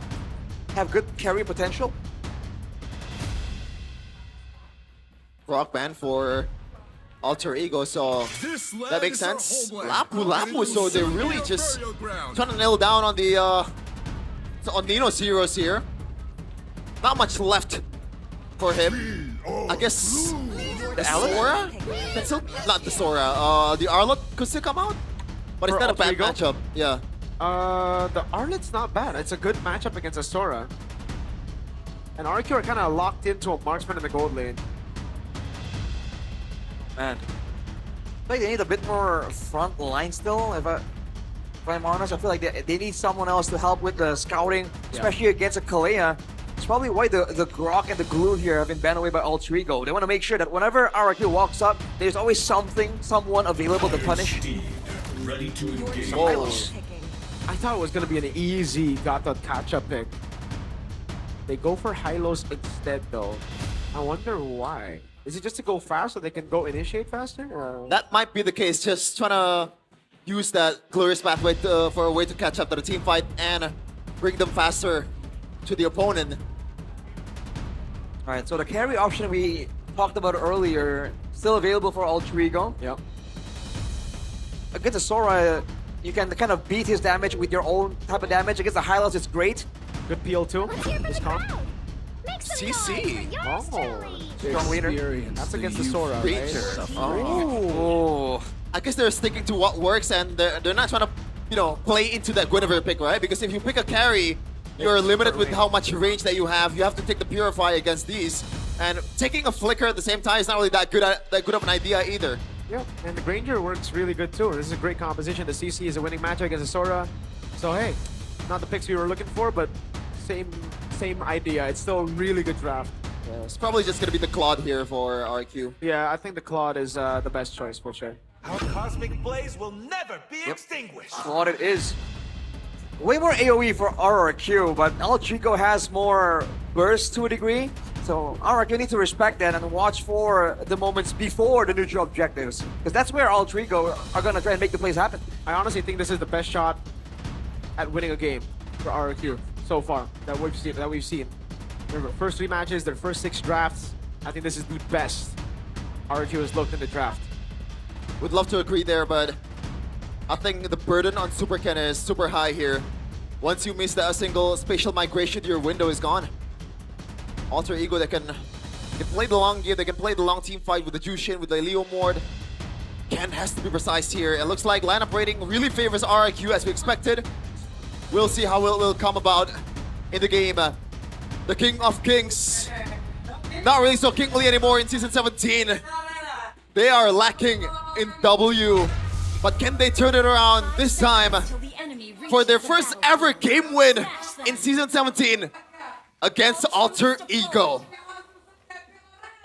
have good carry potential. Rock band for Alter Ego, so that makes sense. Lapu, so they're really just trying to nail down on the on Nino's heroes here. Not much left for him. I guess the Sora? Not the Sora. The Arlot could still come out, but it's not a bad matchup. Yeah. The Arlet's not bad. It's a good matchup against a Sora. And RQ are kind of locked into a marksman in the gold lane. Man, I think they need a bit more front line still. If I'm honest, I feel like they need someone else to help with the scouting, especially against a Kalea. It's probably why the Grok and the Glue here have been banned away by Alter Ego. They want to make sure that whenever RRQ walks up, there's always someone available to punish. Ready to engage. I thought it was going to be an easy Gata catch-up pick. They go for Hylos instead though. I wonder why. Is it just to go fast so they can go initiate faster? That might be the case, just trying to use that glorious pathway for a way to catch up to the team fight and bring them faster to the opponent. Alright, so the carry option we talked about earlier, still available for Alter Ego. Yep. Against the Sora, you can kind of beat his damage with your own type of damage. Against the Hylos, it's great. Good PL too. CC. Strong leader. That's against the Sora, right? Oh. I guess they're sticking to what works, and they're not trying to, play into that Guinevere pick, right? Because if you pick a carry, you're limited with how much range that you have. You have to take the Purify against these, and taking a Flicker at the same time is not really that good of an idea either. Yeah, and the Granger works really good too. This is a great composition. The CC is a winning matchup against the Sora. So hey, not the picks we were looking for, but same idea. It's still a really good draft. Yeah, it's probably just going to be the Claude here for RQ. Yeah, I think the Claude is the best choice for sure. Our cosmic blaze will never be extinguished. Claude it is. Way more AoE for RRQ, but Alter Ego has more burst to a degree. So RRQ need to respect that and watch for the moments before the neutral objectives. Because that's where Alter Ego are going to try and make the plays happen. I honestly think this is the best shot at winning a game for RRQ so far that we've seen. Remember, first 3 matches, their first 6 drafts. I think this is the best RRQ has looked in the draft. Would love to agree there, but I think the burden on Super Ken is super high here. Once you miss a single spatial migration, your window is gone. Alter Ego, they can play the long game, they can play the long team fight with the Jushin, with the Leomord. Ken has to be precise here. It looks like lineup rating really favors RRQ as we expected. We'll see how it will come about in the game. The King of Kings, not really so kingly anymore in Season 17. They are lacking in W, but can they turn it around this time? for their first ever game win in Season 17 against Alter Ego.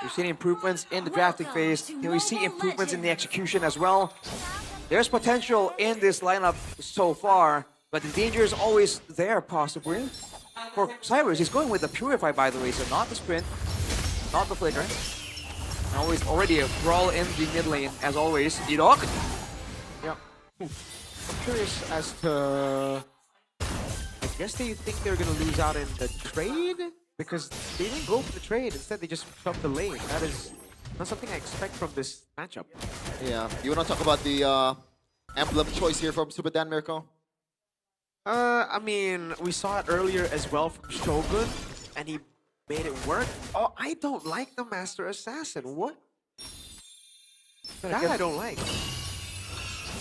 We've seen improvements in the drafting phase. Can we see improvements in the execution as well? There's potential in this lineup so far, but the danger is always there, possibly. For Cyrus, he's going with the Purify, by the way, so not the Sprint, not the Flicker. Always already a brawl in the mid lane, as always. Edok. Yeah. I'm curious as to... I guess they think they're going to lose out in the trade? Because they didn't go for the trade. Instead, they just shoved the lane. That is not something I expect from this matchup. Yeah. You want to talk about the emblem choice here from Super Dan, Mirko? I mean, we saw it earlier as well from Shogun, and he made it work. Oh, I don't like the Master Assassin. What? That I don't like.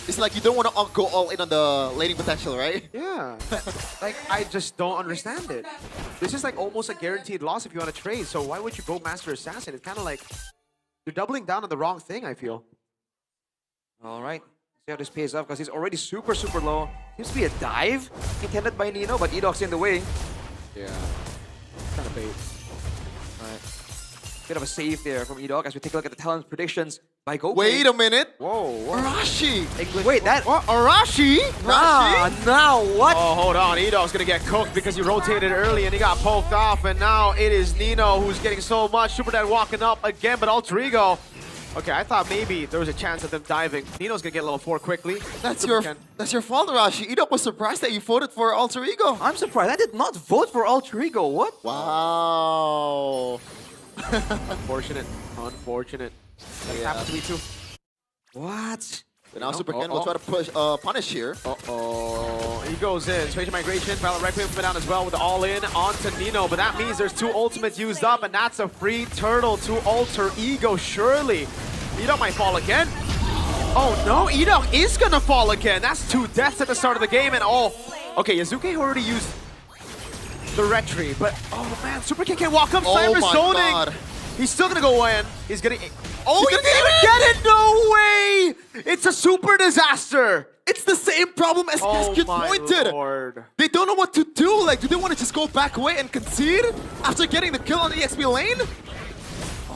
It's like you don't want to go all in on the laning potential, right? Yeah. Like, I just don't understand it. This is like almost a guaranteed loss if you want to trade, so why would you go Master Assassin? It's kind of like you're doubling down on the wrong thing, I feel. All right. See how this pays off, because he's already super, super low. Seems to be a dive intended by Nino, but Edok's in the way. Yeah. Kind of bait. All right. Bit of a save there from Edok as we take a look at the talent predictions by Go. Wait a minute. Whoa. Arashi. Wait, that... What? Arashi? Now what? Oh, hold on. Edok's going to get cooked because he rotated early and he got poked off. And now it is Nino who's getting so much. Super Dad walking up again, but Alter Ego. Okay, I thought maybe there was a chance of them diving. Nino's going to get level 4 quickly. That's your fault, Arashi. Edok was surprised that you voted for Alter Ego. I'm surprised. I did not vote for Alter Ego. What? Wow. Unfortunate. Unfortunate. That happened to me too. What? So now Super Ken will try to punish here. Uh-oh. He goes in. Spatial Migration. Valor Requiem coming down as well with the all-in onto Nino. But that means there's 2 ultimates used up, and that's a free turtle to Alter Ego, surely. Edok might fall again. Oh no, Edok is gonna fall again. That's 2 deaths at the start of the game, and okay, Yazuke already used the retry, but oh man, Super Ken can't walk up. Cyrus zoning. God. He's still gonna go in. He's gonna. Oh, he didn't even get it! No way! It's a super disaster. It's the same problem as Cascade pointed. Lord. They don't know what to do. Like, do they want to just go back away and concede after getting the kill on the EXP lane?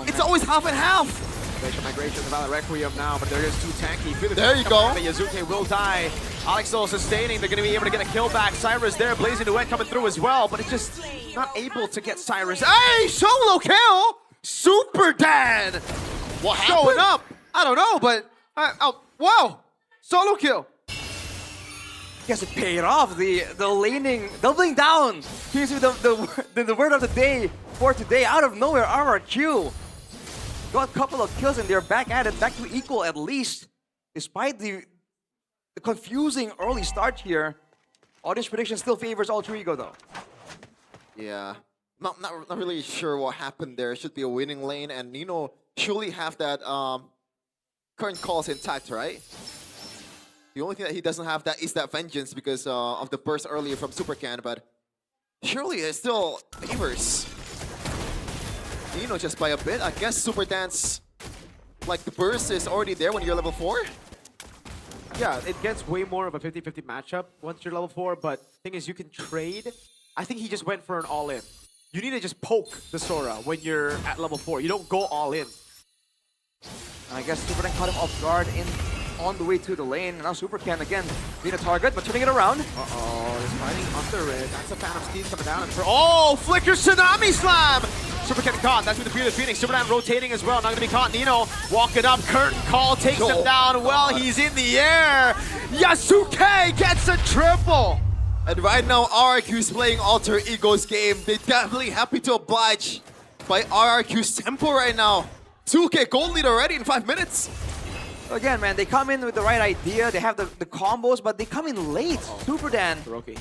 It's always half and half. Spatial Migration, the Valor Requiem now, but they're just too tanky. There you go. Yazuke will die. Alex still sustaining. They're going to be able to get a kill back. Cyrus there, Blazing Duet coming through as well, but it's just not able to get Cyrus. Hey, solo kill! Super Dan! What showing up? I don't know, but wow! Solo kill. Guess it paid off. The laning, doubling down. Here's the word of the day for today. Out of nowhere, RRQ got a couple of kills and they're back at it, back to equal at least, despite the confusing early start here. Audience prediction still favors Alter Ego though. Yeah, not really sure what happened there. It should be a winning lane, and Nino surely have that current calls intact, right? The only thing that he doesn't have that is that vengeance because of the burst earlier from Super Can, but surely it still favors Nino just by a bit. I guess Super Dance, like the burst is already there when you're level 4. Yeah, it gets way more of a 50-50 matchup once you're level 4, but the thing is you can trade. I think he just went for an all-in. You need to just poke the Sora when you're at level 4. You don't go all in. I guess Super Dan caught him off guard on the way to the lane. Now Super Can again being a target, but turning it around. Uh-oh, he's fighting under it. That's a Phantom Steed coming down. Oh, Flicker Tsunami Slam! Super Can caught. That's with the Fear of the Phoenix. Super Dan rotating as well. Not going to be caught. Nino walking up. Curtain Call takes him down. Well, he's in the air. Yasuke gets a triple. And right now, RRQ is playing Alter Ego's game. They're definitely happy to oblige by RRQ's tempo right now. 2K gold lead already in 5 minutes. Again, man, they come in with the right idea. They have the combos, but they come in late. Super Dan. Kuroki.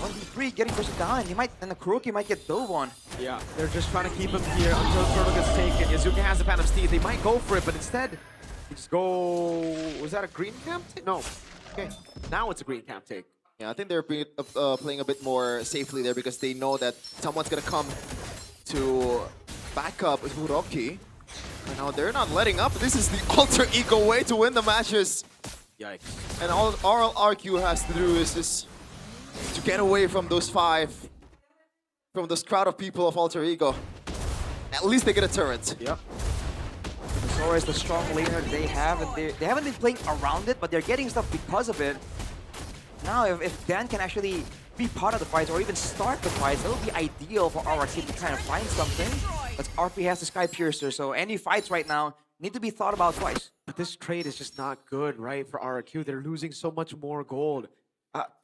1v3 getting person down, and the Kuroki might get dove on. Yeah, they're just trying to keep him here until the turtle gets taken. Yazuki has the Phantom Steed. They might go for it, but instead, they just go... Was that a green camp take? No. Okay, now it's a green camp take. Yeah, I think they're playing a bit more safely there because they know that someone's gonna come to back up Kuroki. And now they're not letting up. This is the Alter Ego way to win the matches. Yikes. And all RQ has to do is just to get away from those 5, from this crowd of people of Alter Ego. At least they get a turret. Yep. Sora is the strong laner they have, and they haven't been playing around it, but they're getting stuff because of it. Now, if Dan can actually be part of the fights or even start the fights, that would be ideal for our team to kind of find something. But RP has the Sky Piercer, so any fights right now need to be thought about twice. But this trade is just not good, right, for RQ. They're losing so much more gold.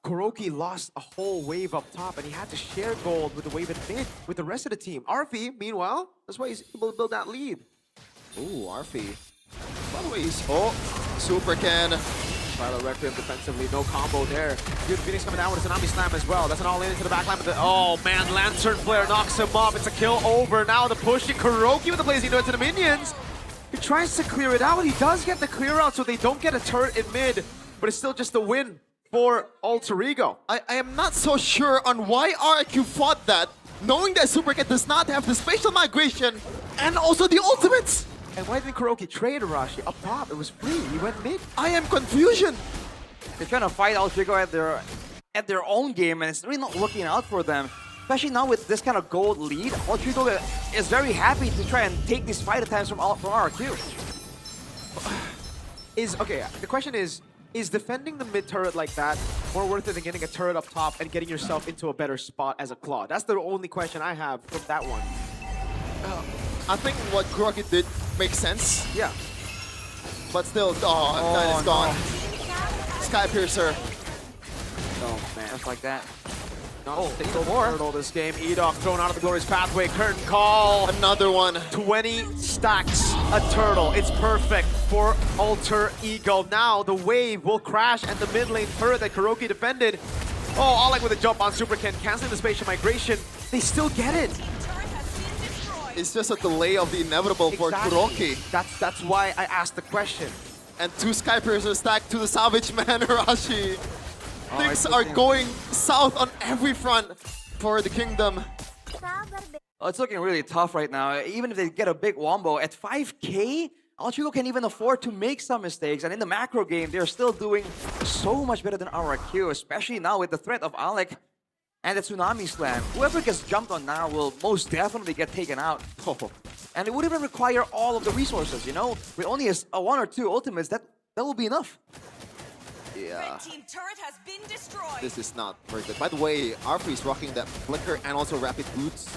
Kuroki lost a whole wave up top, and he had to share gold with the wave at mid with the rest of the team. RP, meanwhile, that's why he's able to build that lead. Ooh, Arfi. By the way, he's... Oh, Super Ken. Violet Requiem defensively, no combo there. Good Phoenix coming down with a Tsunami Slam as well. That's an all-in into the backline. But oh man, Lantern Flare knocks him up. It's a kill over. Now the pushing Kuroki with the blazing into the minions. He tries to clear it out. He does get the clear out so they don't get a turret in mid. But it's still just a win for Alter Ego. I am not so sure on why RQ fought that, knowing that Super Ken does not have the spatial migration and also the ultimates. And why didn't Kuroki trade Arashi up top? It was free. He went mid. I am confusion. They're trying to fight Alter Ego at their own game, and it's really not working out for them. Especially now with this kind of gold lead, Alter Ego is very happy to try and take these fight attempts from RQ. Okay, the question is defending the mid turret like that more worth it than getting a turret up top and getting yourself into a better spot as a Claw? That's the only question I have from that one. I think what Kuroki did makes sense. Yeah. But still, that is gone. No. Sky Piercer. Oh man. Just like that. No more. Turtle this game. Edok thrown out of the glorious pathway. Curtain call. Another one. 20 stacks a turtle. It's perfect for Alter Ego. Now the wave will crash at the mid lane turret that Kuroki defended. Oh, Alec with a jump on Super Ken, canceling the spatial migration. They still get it. It's just a delay of the inevitable for Kuroki. That's why I asked the question. And 2 Sky Piercers stacked to the Savage Man, Arashi. Things are going south on every front for the Kingdom. Oh, it's looking really tough right now. Even if they get a big wombo, at 5K, Alter Ego can even afford to make some mistakes. And in the macro game, they're still doing so much better than RQ, especially now with the threat of Alec and the Tsunami Slam. Whoever gets jumped on now will most definitely get taken out. And it would even require all of the resources, you know? With only a 1 or 2 ultimates, that will be enough. Yeah. Team turret has been destroyed. This is not very good. By the way, Arfi is rocking that Flicker and also Rapid Boots.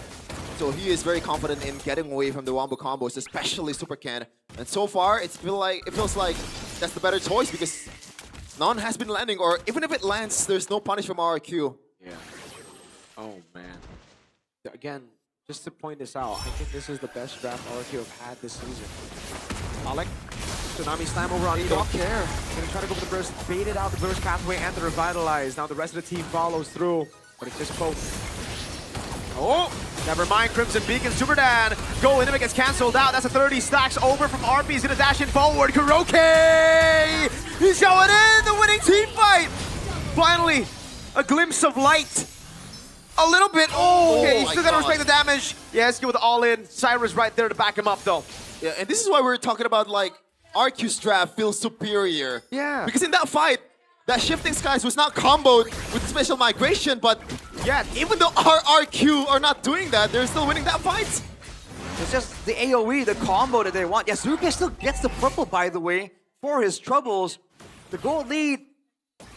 So he is very confident in getting away from the wombo combos, especially Super Ken. And so far, it feels like that's the better choice because none has been landing, or even if it lands, there's no punish from RQ. Yeah. Oh man. Again, just to point this out, I think this is the best draft RQ have had this season. Alec, Tsunami Slam over on Edok. Don't care. Gonna try to go for the burst, baited out the burst pathway and the revitalize. Now the rest of the team follows through, but it's just poke. Oh, never mind. Crimson Beacon, Super Dan. Go in if it gets cancelled out. That's a 30 stacks over from RP. He's gonna dash in forward. Kuroki! He's going in the winning team fight. Finally, a glimpse of light. A little bit. Oh, okay, he's still gotta respect the damage. Yeah, let's go with the all-in. Cyrus right there to back him up, though. Yeah, and this is why we're talking about, like, RQ's draft feels superior. Yeah. Because in that fight, that Shifting Skies was not comboed with special migration, but yeah, even though RQ are not doing that, they're still winning that fight. It's just the AoE, the combo that they want. Yes, Zuke still gets the purple, by the way, for his troubles. The gold lead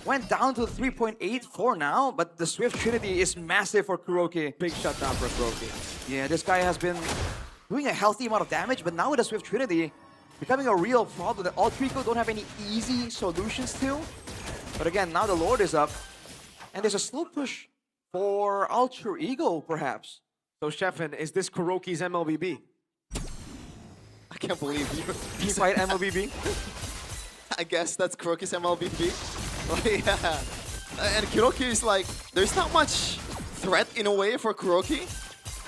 went down to 3.84 now, but the Swift Trinity is massive for Kuroki. Big shutdown for Kuroki. Yeah, this guy has been doing a healthy amount of damage, but now with the Swift Trinity, becoming a real problem that Alter Ego don't have any easy solutions to. But again, now the Lord is up, and there's a slow push for Alter Ego, perhaps. So, Sheffin, is this Kuroki's MLBB? I can't believe you. He fight MLBB? I guess that's Kuroki's MLBB. Yeah. And Kuroki is like, there's not much threat in a way for Kuroki.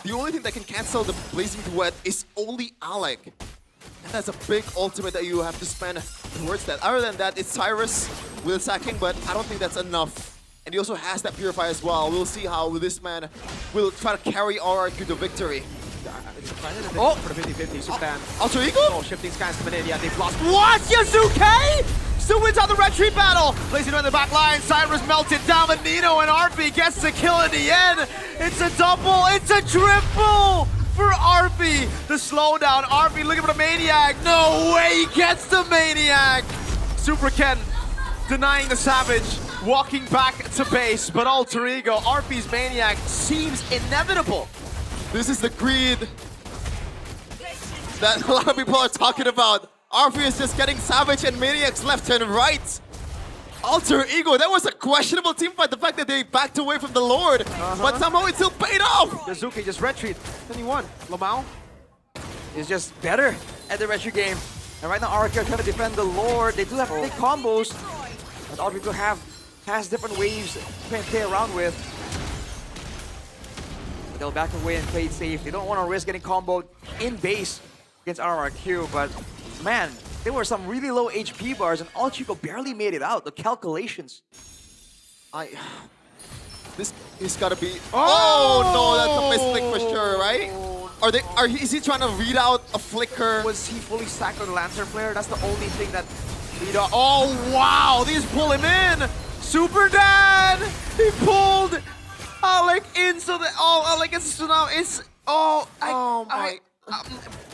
The only thing that can cancel the Blazing Duet is only Alec. And that's a big ultimate that you have to spend towards that. Other than that, it's Cyrus with sacking, but I don't think that's enough. And he also has that Purify as well. We'll see how this man will try to carry RRQ to victory. Oh, for the 50-50, Super Dan. Alter Ego? Oh, Shifting Skies coming in. Yeah, they've lost. What? Yazuke? still wins out the retreat battle. Placing on the back line, Cyrus melted down, but Nino and RP gets the kill in the end. It's a double, it's a triple for RP. The slowdown, RP looking for the Maniac. No way, he gets the Maniac. Super Ken denying the Savage, walking back to base, but Alter Ego, RP's Maniac seems inevitable. This is the greed that a lot of people are talking about. RP is just getting Savage and Maniacs left and right. Alter Ego, that was a questionable team fight. The fact that they backed away from the Lord, but somehow it still paid off. Yazuki just retreat, then he won. Lamau is just better at the retreat game. And right now, RQ are trying to defend the Lord. They do have big combos, but Alter Ego has different waves to play around with. But they'll back away and play it safe. They don't want to risk getting comboed in base against RRQ, but man, there were some really low HP bars and Alter Ego barely made it out. The calculations. This is gotta be. Oh no, that's a misclick for sure, right? Is he trying to read out a flicker? Was he fully stacked on the Lancer Flare? That's the only thing that oh wow, these pull him in. Super Dad, he pulled Alec into the Alec is now it's I'm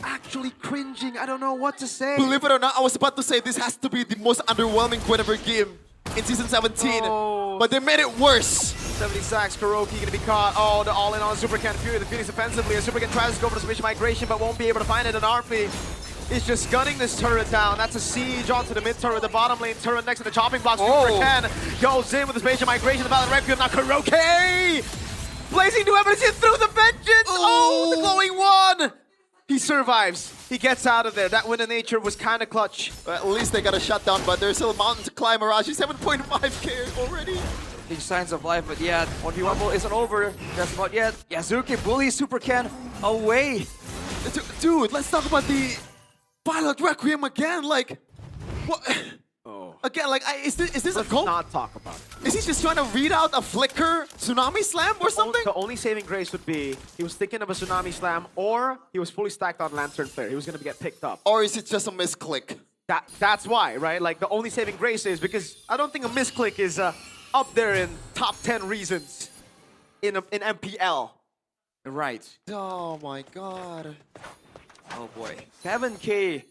actually cringing. I don't know what to say. Believe it or not, I was about to say this has to be the most underwhelming Quinniver game in Season 17. But they made it worse. 70 sacks, Kuroki gonna be caught. Oh, the all-in on Super Ken Fury. The Phoenix offensively. And Super Ken tries to go for the Spatial Migration, but won't be able to find it. And RP is just gunning this turret down. That's a siege onto the mid turret, the bottom lane turret next to the chopping block. Super Ken goes in with the Spatial Migration. The Valor Requiem. Now Kuroki! Blazing New Evolution through the Vengeance! Oh, the glowing one! He survives. He gets out of there. That Wind of Nature was kind of clutch. Well, at least they got a shutdown, but there's still a mountain to climb. Mirage 7.5k already. Big signs of life, but yeah, 1v1 isn't over. That's about yet. Yazuki bullies Super Ken away. Dude, let's talk about the Violet Requiem again. Like, what? Again, like, is this a goal? Not talk about it. Is he just trying to read out a flicker Tsunami Slam or something? The only saving grace would be he was thinking of a Tsunami Slam, or he was fully stacked on Lantern Flare. He was going to get picked up. Or is it just a misclick? That's why, right? Like, the only saving grace is because I don't think a misclick is up there in top 10 reasons in MPL. Right. Oh my god. Oh boy. 7k.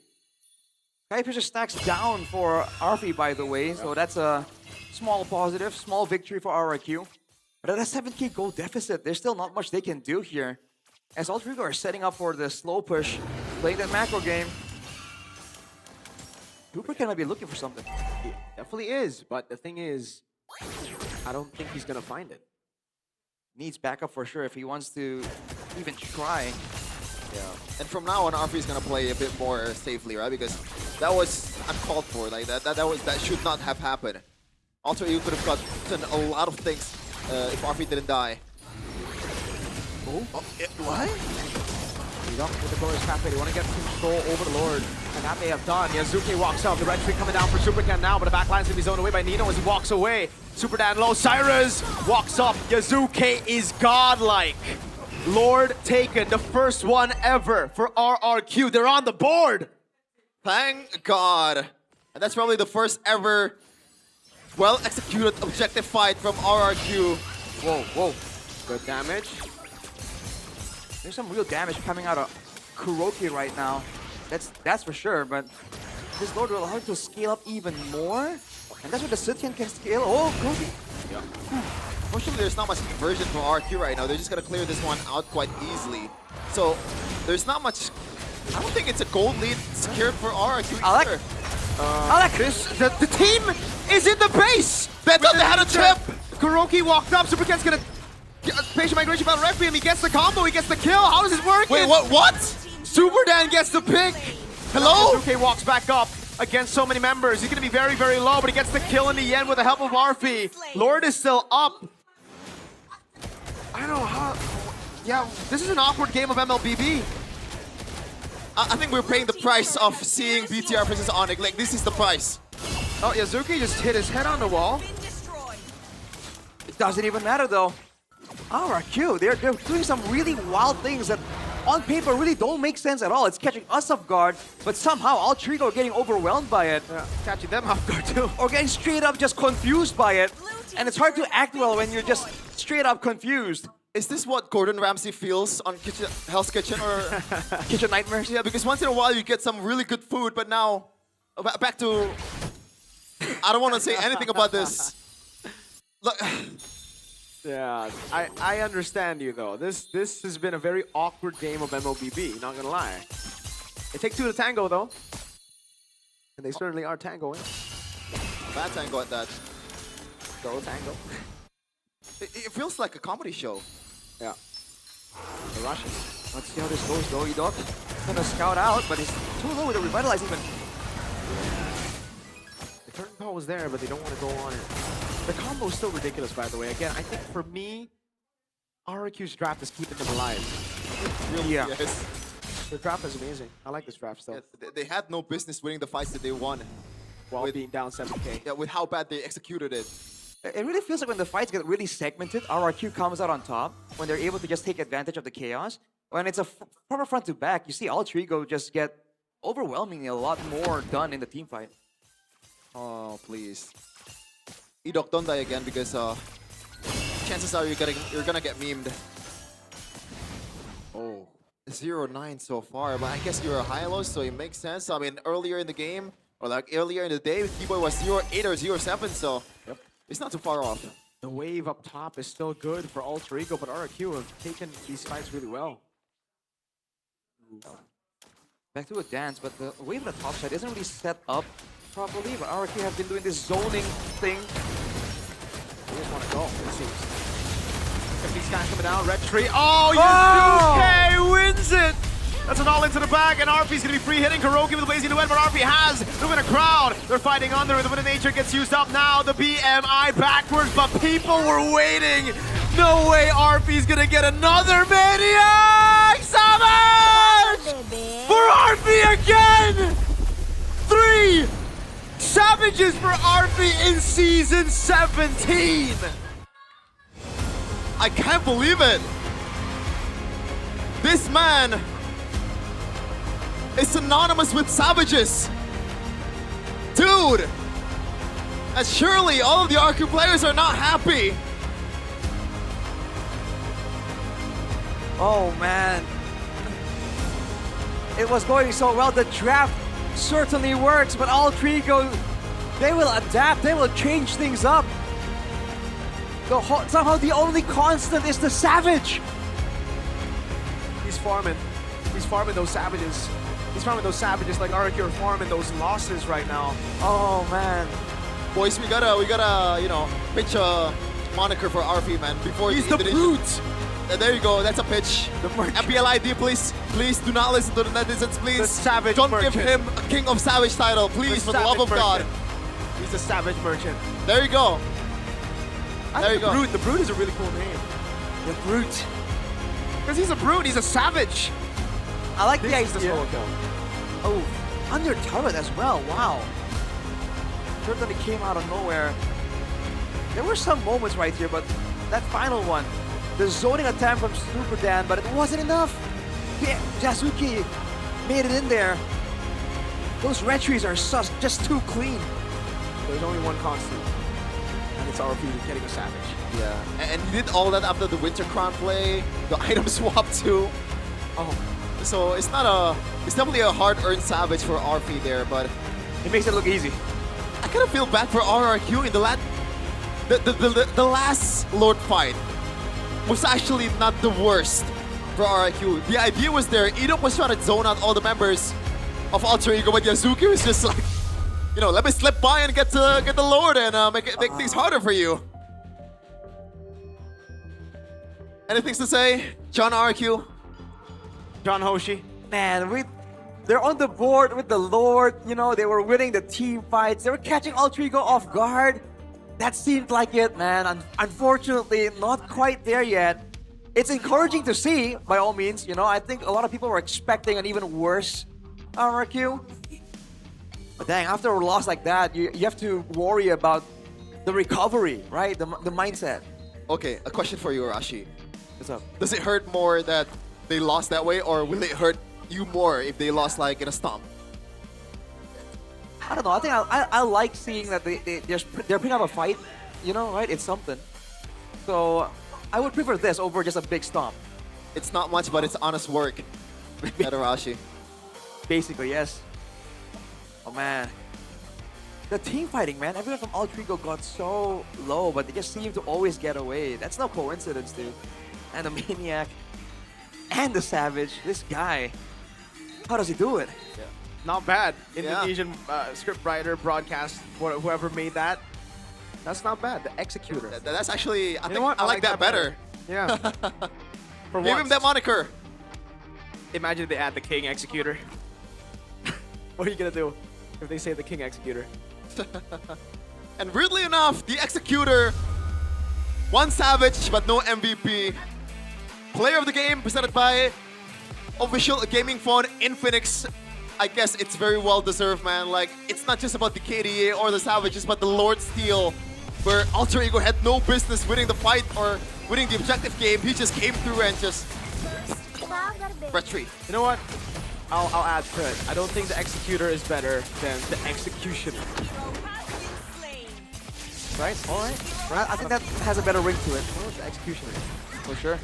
Skyfisher stacks down for RP, by the way, so that's a small positive, small victory for RRQ. But at a 7k goal deficit, there's still not much they can do here. As Alter Ego are setting up for the slow push, playing that macro game. Cooper Ken might be looking for something. He definitely is, but the thing is, I don't think he's going to find it. Needs backup for sure if he wants to even try. Yeah, and from now on, RP is gonna play a bit more safely, right? Because that was uncalled for. Like that should not have happened. Also, you could have gotten a lot of things if RP didn't die. What? You don't with the Glorious Cafe. They want to get control over the Lord, and that may have done. Yazuki walks up. The red tree coming down for Super Ken now, but the back line's gonna be zoned away by Nino as he walks away. Super Dan low. Cyrus walks up. Yazuki is godlike. Lord taken, the first one ever for RRQ. They're on the board. Thank God. And that's probably the first ever well-executed objective fight from RRQ. Whoa, whoa. Good damage. There's some real damage coming out of Kuroki right now. That's for sure, but this Lord will allow to scale up even more. And that's where the Scythian can scale. Oh, Kuroki. Yeah. Unfortunately, there's not much conversion from RRQ right now. They're just going to clear this one out quite easily. So, there's not much... I don't think it's a gold lead secured for RRQ either. Alec, the team is in the base! They thought they had a trip! Kuroki walked up, Super Ken's gonna... Patient Migration Battle Requiem, he gets the combo, he gets the kill. How does this work? Wait, what? Super Dan gets the pick! Hello? Yazuki walks back up against so many members. He's gonna be very, very low, but he gets the kill in the end with the help of RP. Lord is still up. I don't know how... Yeah, this is an awkward game of MLBB. I think we're paying the price of seeing BTR versus Onyx. Like, this is the price. Oh, Yazuki just hit his head on the wall. It doesn't even matter, though. RRQ, they're doing some really wild things that on paper really don't make sense at all. It's catching us off guard, but somehow Altrigo are getting overwhelmed by it. Catching them off guard too. Or getting straight up just confused by it. And it's hard to act well when you're just straight up confused. Is this what Gordon Ramsay feels on Hell's Kitchen or Kitchen Nightmares? Yeah, because once in a while you get some really good food, but now back to I don't want to say anything about this. Look. Yeah, I understand you though. This has been a very awkward game of MOBB, not gonna lie. It takes two to tango though. And they certainly are tangoing. Bad tango at that. Go tango. It feels like a comedy show. Yeah. The Russian. Let's see how this goes though, Edok. Gonna scout out, but he's too low with the revitalize even. The turn ball was there, but they don't want to go on it. The combo is still ridiculous, by the way. Again, I think for me, RRQ's draft is keeping them alive. Really, yeah. yes. The draft is amazing. I like this draft still. Yeah, they had no business winning the fights that they won. While being down 7K. Yeah, with how bad they executed it. It really feels like when the fights get really segmented, RRQ comes out on top when they're able to just take advantage of the chaos. When it's a proper front to back, you see Altrigo just get overwhelmingly a lot more done in the team fight. Oh, please. Edok, don't die again because chances are you're gonna get memed. Oh, 0-9 so far, but I guess you're a high-low, so it makes sense. I mean, earlier in the game, or like earlier in the day, T-Boy was 0-8 or 0-7, so it's not too far off. The wave up top is still good for Altrigo, but RRQ have taken these fights really well. Back to a dance, but the wave on the top side isn't really set up properly, but RRQ have been doing this zoning thing. They just want to go, it seems. These guys coming down, red tree. Oh, Yusuke wins it! That's an all into the back, and RP's gonna be free hitting Kuroki with the blazing duet, but RP has the winner crowd. They're fighting under, the winner nature gets used up now. The BMI backwards, but people were waiting. No way RP's gonna get another Maniac! Savage! For RP again! 3 Savages for RP in Season 17! I can't believe it! This man is synonymous with savages! Dude! And surely all of the RQ players are not happy! Oh man. It was going so well. The draft certainly works, but Altrigo, they will adapt, they will change things up. Somehow the only constant is the Savage. He's farming. He's farming those savages. He's farming those savages like RRQ are farming those losses right now. Oh man. Boys, we gotta, you know, pitch a moniker for RP, man. Before he's the brute. There you go, that's a pitch. The MPL ID, please. Please do not listen to the netizens, please. The savage Don't merchant. give him a King of Savage title, please, for the love of God. He's the savage merchant. There you go. There you go. Brute. The brute is a really cool name. The brute. Because he's a brute, he's a savage. I like this the is the idea. solo kill. Oh, under turret as well, wow. Certainly came out of nowhere. There were some moments right here, but that final one, the zoning attempt from Super Dan, but it wasn't enough. Yeah, Yasuki made it in there. Those red trees are just too clean. There's only one constant, and it's RP getting a savage. Yeah, and he did all that after the Winter Crown play, the item swap too. Oh, so it's definitely a hard-earned savage for RP there, but it makes it look easy. I kind of feel bad for RRQ in the last Lord fight was actually not the worst for RRQ. The idea was there. Edok was trying to zone out all the members of Alter Ego, but Yasuki was just like, you know, let me slip by and get the Lord and make things harder for you. Anything to say, John RQ? John Hoshi? Man, they're on the board with the Lord. You know, they were winning the team fights. They were catching Altrigo off guard. That seemed like it, man. Unfortunately, not quite there yet. It's encouraging to see, by all means. You know, I think a lot of people were expecting an even worse RRQ. But dang, after a loss like that, you have to worry about the recovery, right? The mindset. Okay, a question for you, Arashi. What's up? Does it hurt more that they lost that way, or will it hurt you more if they lost like in a stomp? I don't know. I think I like seeing that they're putting up a fight. You know, right? It's something. So I would prefer this over just a big stomp. It's not much, but it's honest work. Arashi. Basically, yes. Oh man. The team fighting, man. Everyone from Altrigo got so low, but they just seem to always get away. That's no coincidence, dude. And the Maniac and the Savage. This guy. How does he do it? Yeah. Not bad. Indonesian scriptwriter, broadcast, whoever made that. That's not bad. The Executor. That's actually, I like that better. Yeah. Give him that moniker. Imagine if they add the King Executor. What are you gonna do if they say the King Executor? And weirdly enough, the Executor, one Savage but no MVP. Player of the game presented by official gaming phone Infinix. I guess it's very well deserved, man. Like, it's not just about the KDA or the Savages, but the Lord Steel, where Alter Ego had no business winning the fight or winning the objective game. He just came through and just retreat. You know what? I'll add to it. I don't think the Executor is better than the Executioner. Right? All right. I think that has a better ring to it. Oh, the Executioner. For sure.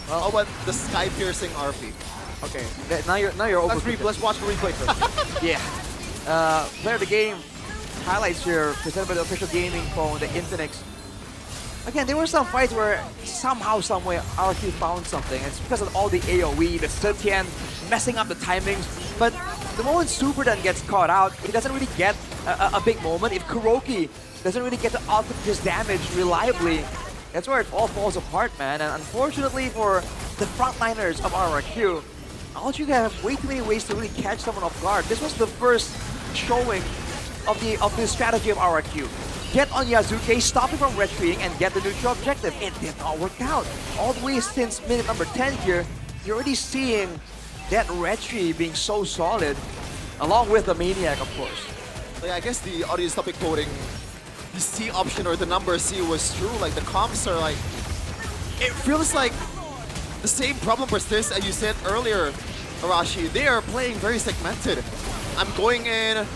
Well, how about the sky-piercing RP? Okay. Now you're over. Let's watch the replay first. Yeah. Player of the game highlights here presented by the official gaming phone, the Infinix. Again, there were some fights where somehow, someway, RQ found something. It's because of all the AoE, the Setian messing up the timings. But the moment Super Dan gets caught out, he doesn't really get a big moment. If Kuroki doesn't really get to output his damage reliably, that's where it all falls apart, man. And unfortunately for the frontliners of RRQ, Altrigo have way too many ways to really catch someone off guard. This was the first showing of the strategy of RRQ. Get on Yazuke, stop him from retreating, and get the neutral objective. It did not work out. All the way since minute number 10 here, you're already seeing that retreat being so solid, along with the Maniac, of course. Yeah, I guess the audience topic coding, the C option or the number C was true. Like, the comps are like, it feels like the same problem persists as you said earlier, Arashi. They are playing very segmented. I'm going in,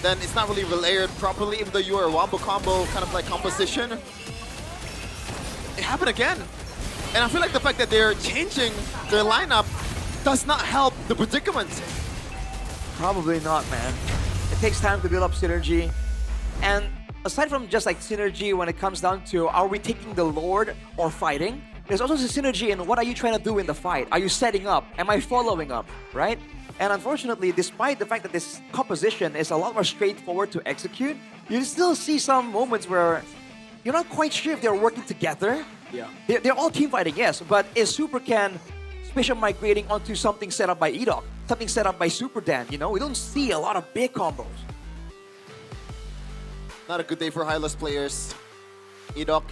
then it's not really layered properly, even though you are a wombo combo kind of like composition. It happened again. And I feel like the fact that they're changing their lineup does not help the predicament. Probably not, man. It takes time to build up synergy. And aside from just like synergy when it comes down to are we taking the Lord or fighting, there's also the synergy in what are you trying to do in the fight? Are you setting up? Am I following up, right? And unfortunately, despite the fact that this composition is a lot more straightforward to execute, you still see some moments where you're not quite sure if they're working together. Yeah. They're all team fighting, yes, but is Super Can spatial migrating onto something set up by Edok, something set up by Super Dan, you know? We don't see a lot of big combos. Not a good day for high-loss players. Edok,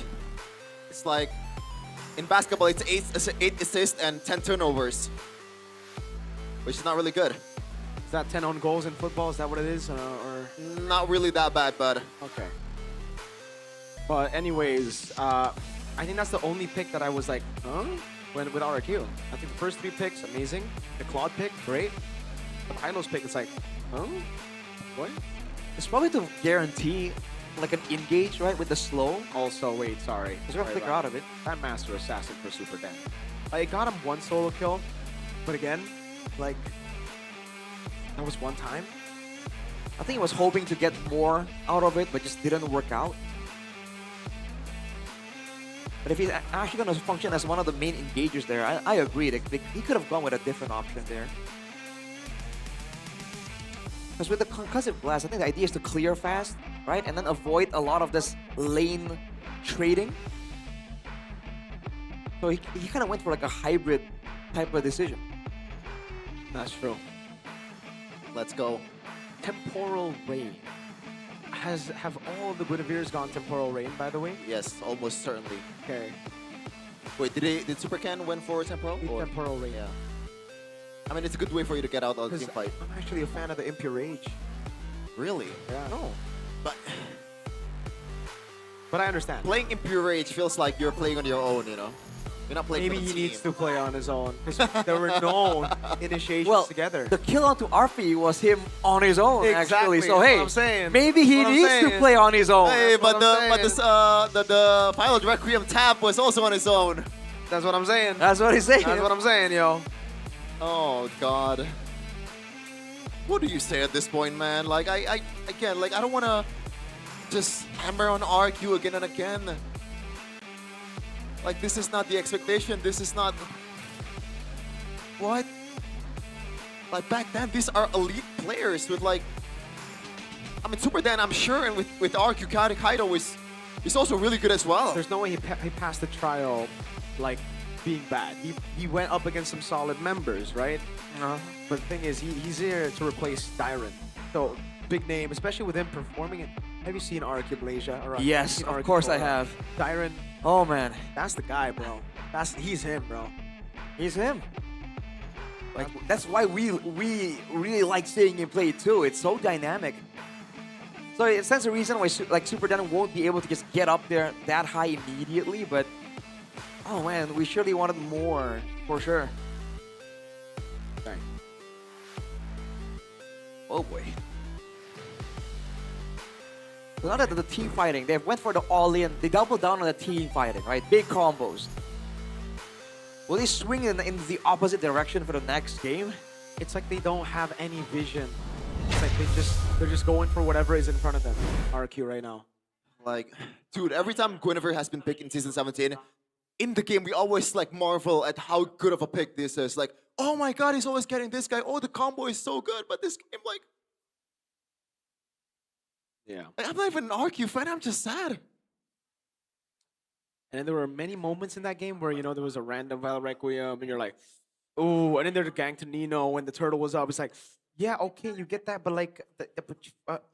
it's like, in basketball, it's 8 assists and 10 turnovers, which is not really good. Is that 10 own goals in football? Is that what it is? Or not really that bad, bud. Okay. But anyways, I think that's the only pick that I was like, huh? With RRQ. I think the first 3 picks, amazing. The Claude pick, great. The Hylos pick, it's like, huh? What? It's probably to guarantee like an engage, right, with the slow. Also, wait, sorry. He's gonna flicker out of it. That Master Assassin for Super Dan. Like, it got him 1 solo kill, but again, like, that was 1 time. I think he was hoping to get more out of it, but just didn't work out. But if he's actually going to function as one of the main engagers there, I agree. He could have gone with a different option there. Because with the Concussive Blast, I think the idea is to clear fast, right? And then avoid a lot of this lane trading. So he kind of went for like a hybrid type of decision. That's true. Let's go. Temporal Rain. Have all the Guinevere's gone Temporal Rain, by the way? Yes, almost certainly. Okay. Wait, did Super Can win for Temporal? Temporal Rain. Yeah. I mean, it's a good way for you to get out of the team fight. I'm actually a fan of the Impure Rage. Really? Yeah. No. But I understand. Playing Impure Rage feels like you're playing on your own, you know? You're not playing Maybe for the he team. needs to play on his own. 'Cause there were no initiations Well, together. the kill onto Arfi was him on his own, Exactly, actually. So that's hey, what I'm saying. maybe he That's what I'm needs to saying. play on his own. Hey, but That's what the Pilot Requiem tap was also on his own. That's what I'm saying. That's what he's saying. That's what I'm saying, yo. Oh God. What do you say at this point, man? Like I again, like I don't want to just hammer on RQ again and again. Like this is not the expectation. This is not what. Like back then, these are elite players with like. I mean, Super Dan, I'm sure, and with RQ Kaido is also really good as well. There's no way he passed the trial like being bad. He went up against some solid members, right? But the thing is, he's here to replace Dyron. So big name, especially with him performing it. Have you seen RQ Malaysia? Or Yes, seen of RQ course I Korea? have. Dyron, Oh man, that's the guy, bro. He's him, bro. he's him. Like that's why we really like seeing him play too. It's so dynamic. So it stands a reason why like Super Dan won't be able to just get up there that high immediately. But oh man, we surely wanted more for sure. Bang. Oh boy. So now that the team fighting, they went for the all-in. They doubled down on the team fighting, right? Big combos. Will they swing in the opposite direction for the next game? It's like they don't have any vision. It's like they're just going for whatever is in front of them. RQ right now. Like, dude, every time Guinevere has been picked in Season 17, in the game, we always like marvel at how good of a pick this is. Like, oh my God, he's always getting this guy. Oh, the combo is so good. But this game, like, Yeah. I'm not even an RQ fan. I'm just sad. And then there were many moments in that game where, you know, there was a random Vile Requiem and you're like, oh, and then there's a gang to Nino when the turtle was up. It's like, yeah, okay, you get that, but like,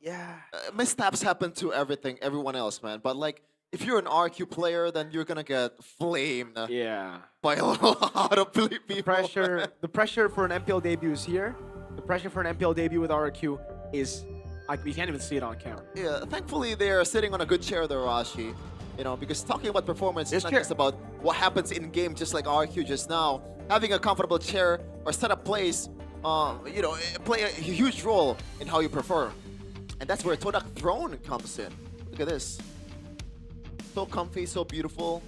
yeah. Missteps happen to everyone else, man. But like, if you're an RQ player, then you're gonna get flamed. Yeah. By a lot of people. The pressure for an MPL debut is here. The pressure for an MPL debut with RQ is, like, we can't even see it on camera. Yeah, thankfully they're sitting on a good chair there, Rashi. You know, because talking about performance is not just about what happens in game, just like RQ just now. Having a comfortable chair or setup plays, you know, play a huge role in how you perform. And that's where Todak Throne comes in. Look at this. So comfy, so beautiful.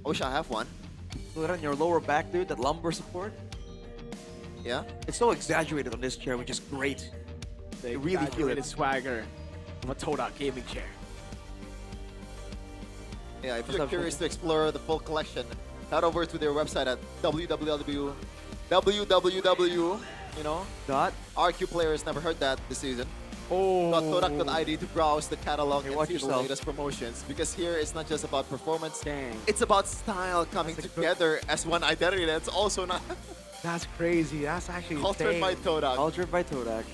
I wish I have one. Put it on your lower back, dude, that lumbar support. Yeah? It's so exaggerated on this chair, which is great. You really feel it. Swagger of a Todak gaming chair. Yeah, if you're curious to explore the full collection, head over to their website at www, you know, RQ players never heard that this season. .todak.id to browse the catalog and see the latest promotions. Because here it's not just about performance, it's about style coming together as one identity. That's also not. That's crazy. That's actually Cultured by Todak. Cultured by Todak.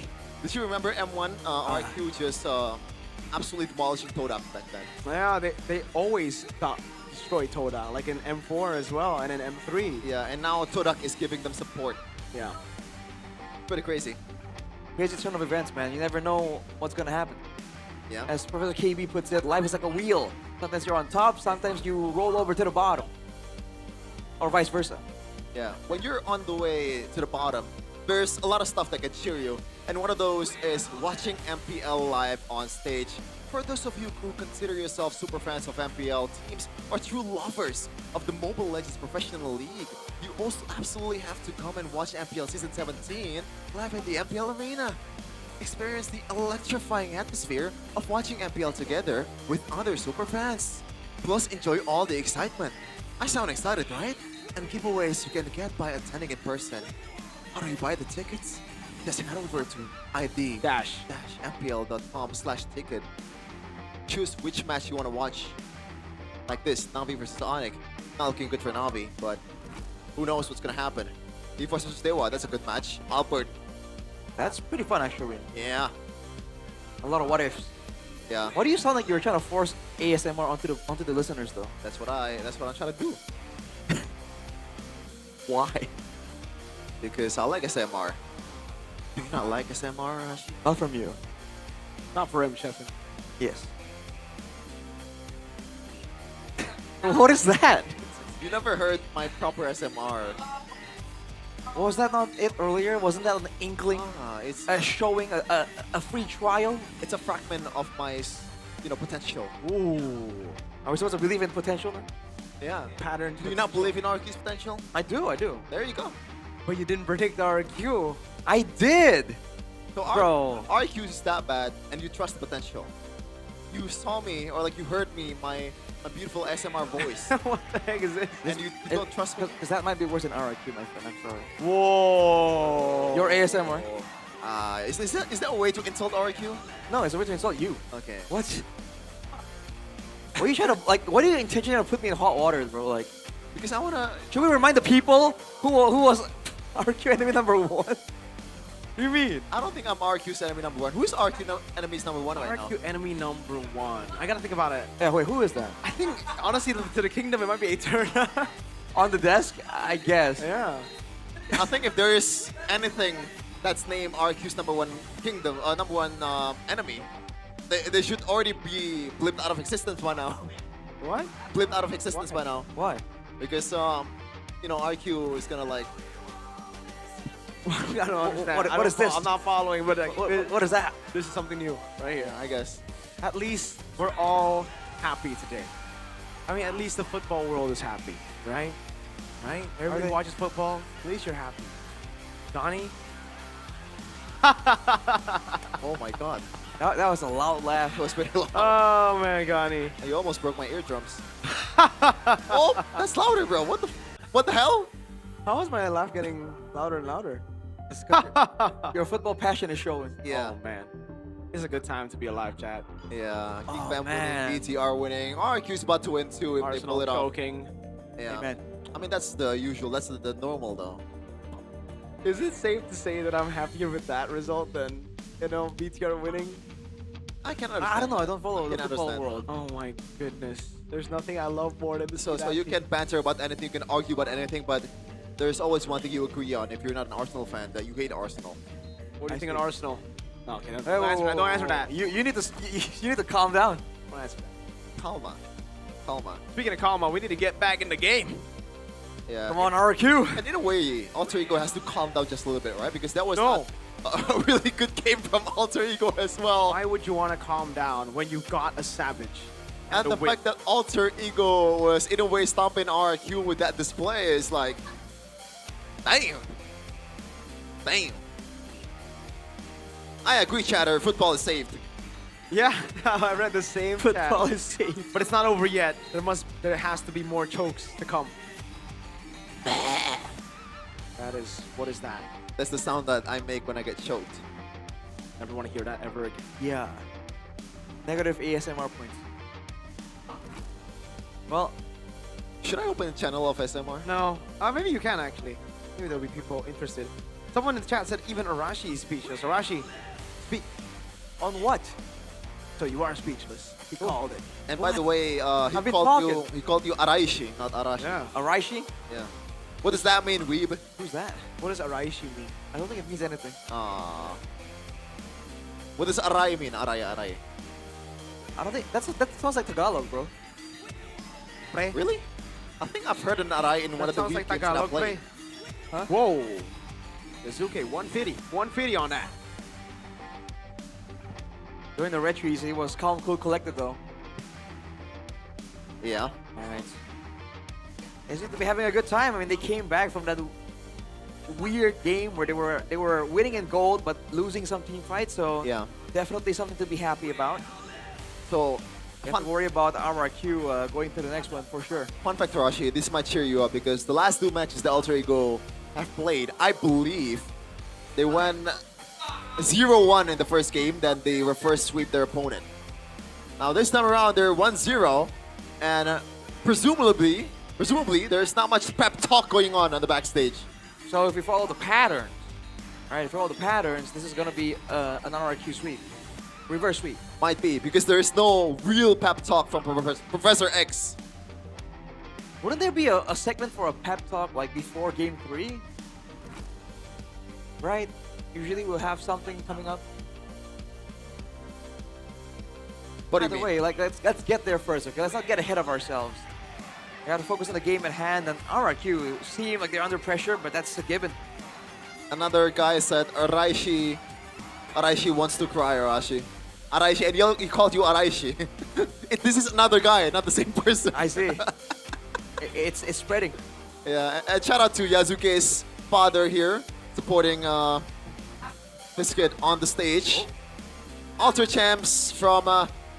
Did you remember M1 RQ just absolutely demolishing Todak back then? Yeah, they always destroy Todak, like in M4 as well, and in M3. Yeah, and now Todak is giving them support. Yeah. Pretty crazy. Crazy turn of events, man. You never know what's gonna happen. Yeah. As Professor KB puts it, life is like a wheel. Sometimes you're on top, sometimes you roll over to the bottom. Or vice versa. Yeah, when you're on the way to the bottom, there's a lot of stuff that can cheer you. And one of those is watching MPL live on stage. For those of you who consider yourself super fans of MPL teams or true lovers of the Mobile Legends Professional League, you also absolutely have to come and watch MPL Season 17 live at the MPL Arena. Experience the electrifying atmosphere of watching MPL together with other super fans. Plus, enjoy all the excitement. I sound excited, right? And giveaways you can get by attending in person. How do you buy the tickets? Just head over to id-mpl.com/ticket. Choose which match you want to watch. Like this, Navi versus Onyx. Not looking good for Navi, but who knows what's gonna happen. Leaf versus Dewa, that's a good match. Albert. That's pretty fun, actually. Yeah. A lot of what ifs. Yeah. Why do you sound like you're trying to force ASMR onto the listeners, though? That's what I'm trying to do. Why? Because I like SMR. Do you not like SMR, Rashi? Not from you. Not for him, Chefin. Yes. What is that? You never heard my proper SMR. Was that not it earlier? Wasn't that an inkling? It's showing a free trial. It's a fragment of my, potential. Ooh. Are we supposed to believe in potential now? Yeah. Pattern. Do you not believe in RQ's potential? I do. There you go. But you didn't predict RQ. I did. So Bro. RQ is that bad, and you trust the potential. You saw me, or like you heard me, my beautiful SMR voice. What the heck is this? And you don't trust me? Because that might be worse than RQ, my friend. I'm sorry. Whoa. Your ASMR. Is that a way to insult RQ? No, it's a way to insult you. Okay. What? What are you trying to what are you intentionally to put me in hot water, bro? Like, because I wanna. Should we remind the people who was RQ enemy number 1? What do you mean? I don't think I'm RQ's enemy number 1. Who's RQ enemy's number 1 right now? RQ enemy number 1. I gotta think about it. Yeah, wait, who is that? I think honestly to the kingdom it might be Eterna. On the desk, I guess. Yeah. I think if there is anything that's named RQ's number 1 kingdom, number 1 enemy, they should already be blipped out of existence by now. What? Blipped out of existence by now. Why? Because RQ is gonna like. I don't understand. What is this? I'm not following, but like, what is that? This is something new right here. I guess. At least we're all happy today. I mean, at least the football world is happy, right? Right? Everybody watches football. At least you're happy. Donnie? Oh my god. That was a loud laugh. It was very loud. Oh man, Donnie. You almost broke my eardrums. Oh, that's louder, bro. What the hell? How is my laugh getting louder and louder? Your football passion is showing. Yeah. Oh man. It's a good time to be alive, chat. Yeah. Geek Oh, Fam man. winning, BTR winning. RQ's about to win too if they Arsenal pull it off. choking. Yeah. Amen. I mean, that's the usual. That's the normal, though. Is it safe to say that I'm happier with that result than, BTR winning? I can understand. I don't know. I don't follow I the can football understand. world. Oh my goodness. There's nothing I love more than this. So you can banter about anything, you can argue about anything, but there's always one thing you agree on if you're not an Arsenal fan, that you hate Arsenal. What do you think on Arsenal? No, okay, Hey, don't answer that. You need to you need to calm down. Don't answer that. Calma. Speaking of Calma, we need to get back in the game. Yeah. Come on, RQ. And in a way, Alter Ego has to calm down just a little bit, right? Because that was No. not a really good game from Alter Ego as well. Why would you want to calm down when you got a Savage? And the fact that Alter Ego was in a way stomping RQ with that display is like, damn. I agree, chatter. Football is saved. Yeah, I read the same Football chat. is safe. But it's not over yet. There has to be more chokes to come. What is that? That's the sound that I make when I get choked. Never want to hear that ever again. Yeah. Negative ASMR points. Well, should I open a channel of SMR? No. Maybe you can actually. Maybe there'll be people interested. Someone in the chat said even Arashi is speechless. Arashi, speak. On what? So you are speechless. He called it. And by the way, he called you Araishi, not Arashi. Yeah. Araishi? Yeah. What does that mean, weeb? Who's that? What does Araishi mean? I don't think it means anything. What does Arai mean? Arai. I don't think that sounds like Tagalog, bro. Pre? Really? I think I've heard an Arai in one of the sounds week like games that I Tagalog, played. Huh? Whoa. Kazuke, 150. 150 on that. During the retreats, he was calm, cool, collected though. Yeah. Alright. They seem to be having a good time. I mean, they came back from that weird game where they were winning in gold but losing some team fights. So yeah, definitely something to be happy about. So you have to worry about RRQ going to the next one for sure. Fun fact, Rashi, this might cheer you up because the last two matches the Alter Ego have played, I believe they won 0-1 in the first game, then they reverse sweep their opponent. Now this time around they're 1-0, and presumably there's not much pep talk going on the backstage. So if we follow the patterns, right? If we follow the patterns, this is gonna be an RRQ sweep, reverse sweep. Might be because there is no real pep talk from Professor X. Wouldn't there be a segment for a pep talk like before Game 3? Right? Usually we'll have something coming up. What do Either you mean? way, like let's get there first, okay? Let's not get ahead of ourselves. They have to focus on the game at hand, and RRQ seem like they're under pressure, but that's a given. Another guy said Araishi wants to cry, Arashi. Araishi, and he called you Araishi. This is another guy, not the same person. I see. It's spreading. Yeah, and shout out to Yazuke's father here, supporting his kid on the stage. Alter champs from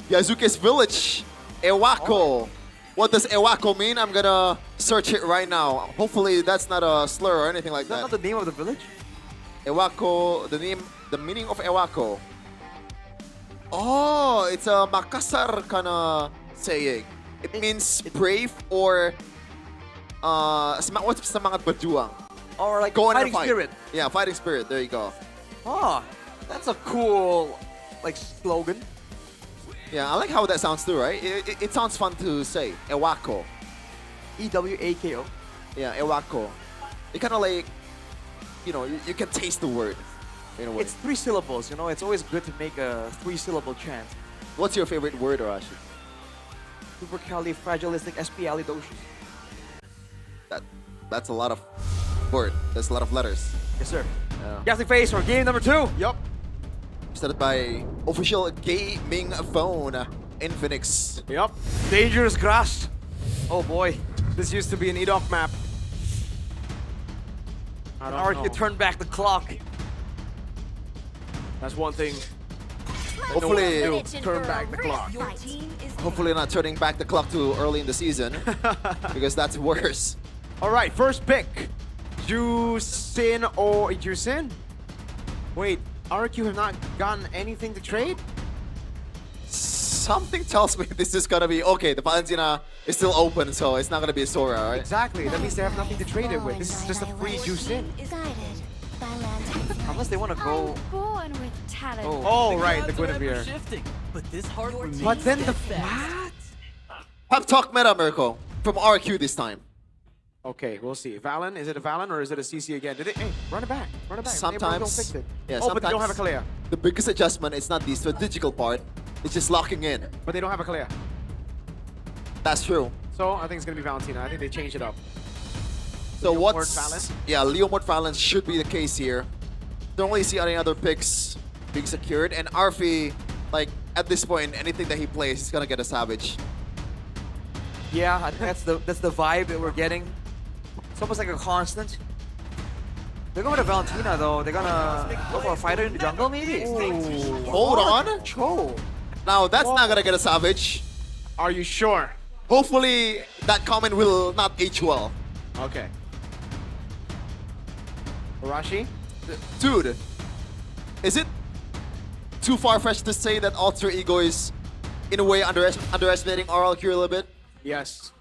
Yazuke's village, Ewako. What does Ewako mean? I'm gonna search it right now. Hopefully that's not a slur or anything like that. Is that not the name of the village? Ewako, the meaning of Ewako. Oh, it's a Makassar kind of saying. It means brave or what's semangat berjuang? Or like Go on fighting and fight. spirit. Yeah, fighting spirit. There you go. Oh, that's a cool like slogan. Yeah, I like how that sounds too, right? It sounds fun to say. Ewako. E-W-A-K-O. Yeah, Ewako. It kind of like, you know, you can taste the word in a way. It's 3 syllables, you know. It's always good to make a 3-syllable chant. What's your favorite word, Arashi? Supercalifragilisticexpialidocious. That's a lot of word. That's a lot of letters. Yes, sir. Yeah. Gassing face for game number 2. Yup. Started by official gaming phone, Infinix. Yup. Dangerous grass. Oh boy. This used to be an EDOC map. I don't know. You turn back the clock. That's one thing. Hopefully, turn back the clock. Hopefully not turning back the clock too early in the season, because that's worse. All right, first pick. Jusin or Jusin? Wait, RQ have not gotten anything to trade? Something tells me this is gonna be okay. The Valentina is still open, so it's not gonna be a Sora, right? Exactly. That means they have nothing to trade it with. This is just a free Jusin. Unless they want to go. Born with talent. Oh, right, the Guinevere. But then the what? Pep Talk Meta Mirko from RQ this time. Okay, we'll see. Valen, is it a Valen or is it a CC again? Did it? Hey, run it back. Run it back. Sometimes, Don't fix it. yeah, Oh, but they don't have a Kalea. The biggest adjustment is not the strategical part; it's just locking in. But they don't have a Kalea. That's true. So I think it's gonna be Valentina. I think they changed it up. So Leomord what's Valen? yeah, Leomord Valen should be the case here. Don't really see any other picks being secured, and Arfi, like at this point, anything that he plays, he's gonna get a Savage. Yeah, I think that's the vibe that we're getting. It's almost like a constant. They're going to Valentina though. They're gonna go for a fighter in the jungle, maybe. Hold on. Cho. Now that's not gonna get a Savage. Are you sure? Hopefully that comment will not age well. Okay. Arashi? Dude, is it too far-fetched to say that Alter Ego is, in a way, underestimating RLQ a little bit? Yes.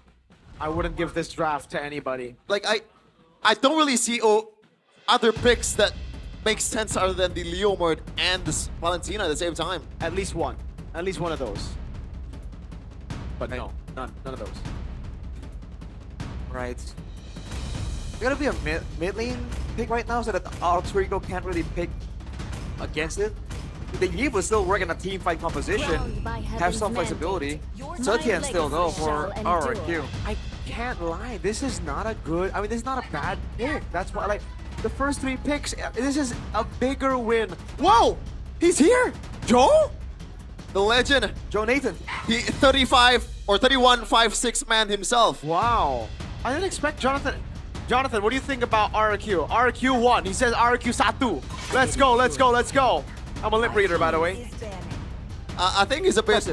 I wouldn't give this draft to anybody. Like, I don't really see other picks that make sense other than the Leomord and the Valentina at the same time. At least one. At least one of those. But no, none of those. Right. It's gonna be a mid lane pick right now so that Alter Ego can't really pick against it. The Eve will still work in a team fight composition, have some flexibility. Sutian still though for RRQ. I can't lie, this is not a good, I mean, this is not a bad pick. That's why, like, the first 3 picks, this is a bigger win. Whoa! He's here! Joe? The legend. Joe Nathan. He 35 or 31-5-6 man himself. Wow. I didn't expect Jonathan. Jonathan, what do you think about RQ? RQ 1. He says RQ Satu. Let's go, let's go, let's go. I'm a lip reader, by the way. I think he's a bit...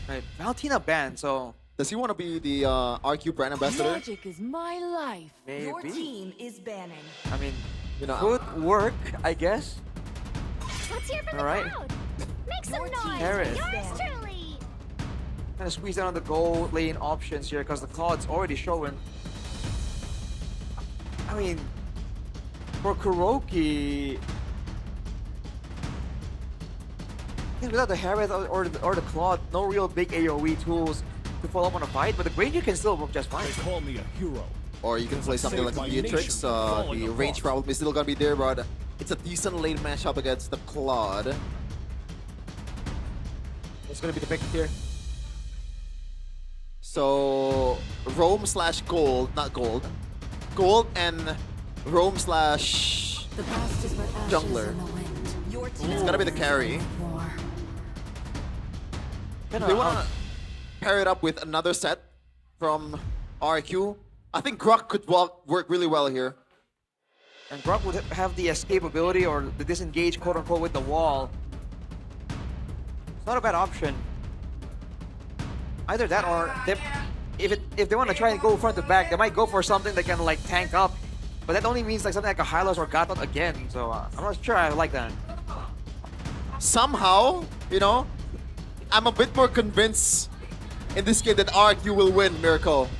Right, Valentina banned, so... Does he want to be the RQ brand ambassador? Magic is my life. Maybe. Your team is banning. I mean, you know, good work, I guess. Let's hear from All right. the crowd. Make some noise. Harris. Yours truly. Kind of squeeze down on the goal lane options here because the Claude's already showing. I mean, for Kuroki, I think without the Harris or the Claude, no real big AoE tools to follow up on a fight, but the Granger can still work just fine. They call me a hero. Or you can play something like a Beatrix. The range probably still gonna be there, but it's a decent lane matchup against the Claude. What's gonna be the pick here? So roam slash gold, not gold. Gold and roam slash jungler. It's gotta be the carry. They wanna pair it up with another set from RQ. I think Grok could work really well here. And Grok would have the escapability or the disengage, quote unquote, with the wall. It's not a bad option. Either that or if they want to try and go front to back, they might go for something that can like tank up. But that only means like something like a Hylos or Gatot again. So I'm not sure I like that. Somehow, you know, I'm a bit more convinced in this game that RQ will win, Miracle.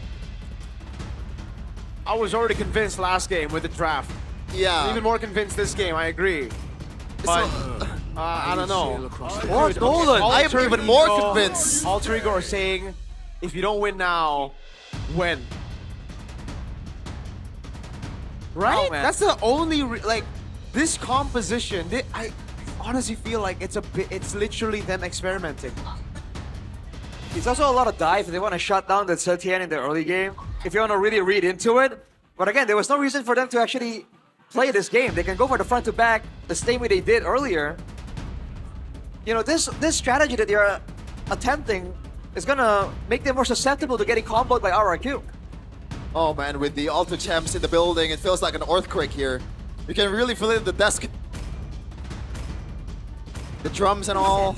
I was already convinced last game with the draft. Yeah. I'm even more convinced this game, I agree. But I don't know. What? Nolan, I am even more convinced. Alter Ego are saying, if you don't win now, when? Right? Oh, man. That's the only like this composition. I honestly feel like it's literally them experimenting. It's also a lot of dive if they want to shut down the S17 in the early game. If you want to really read into it. But again, there was no reason for them to actually play this game. They can go for the front to back the same way they did earlier. You know, this strategy that they're attempting is gonna make them more susceptible to getting comboed by RRQ. Oh man, with the Alter Champs in the building, it feels like an earthquake here. You can really feel it in the desk. The drums and all.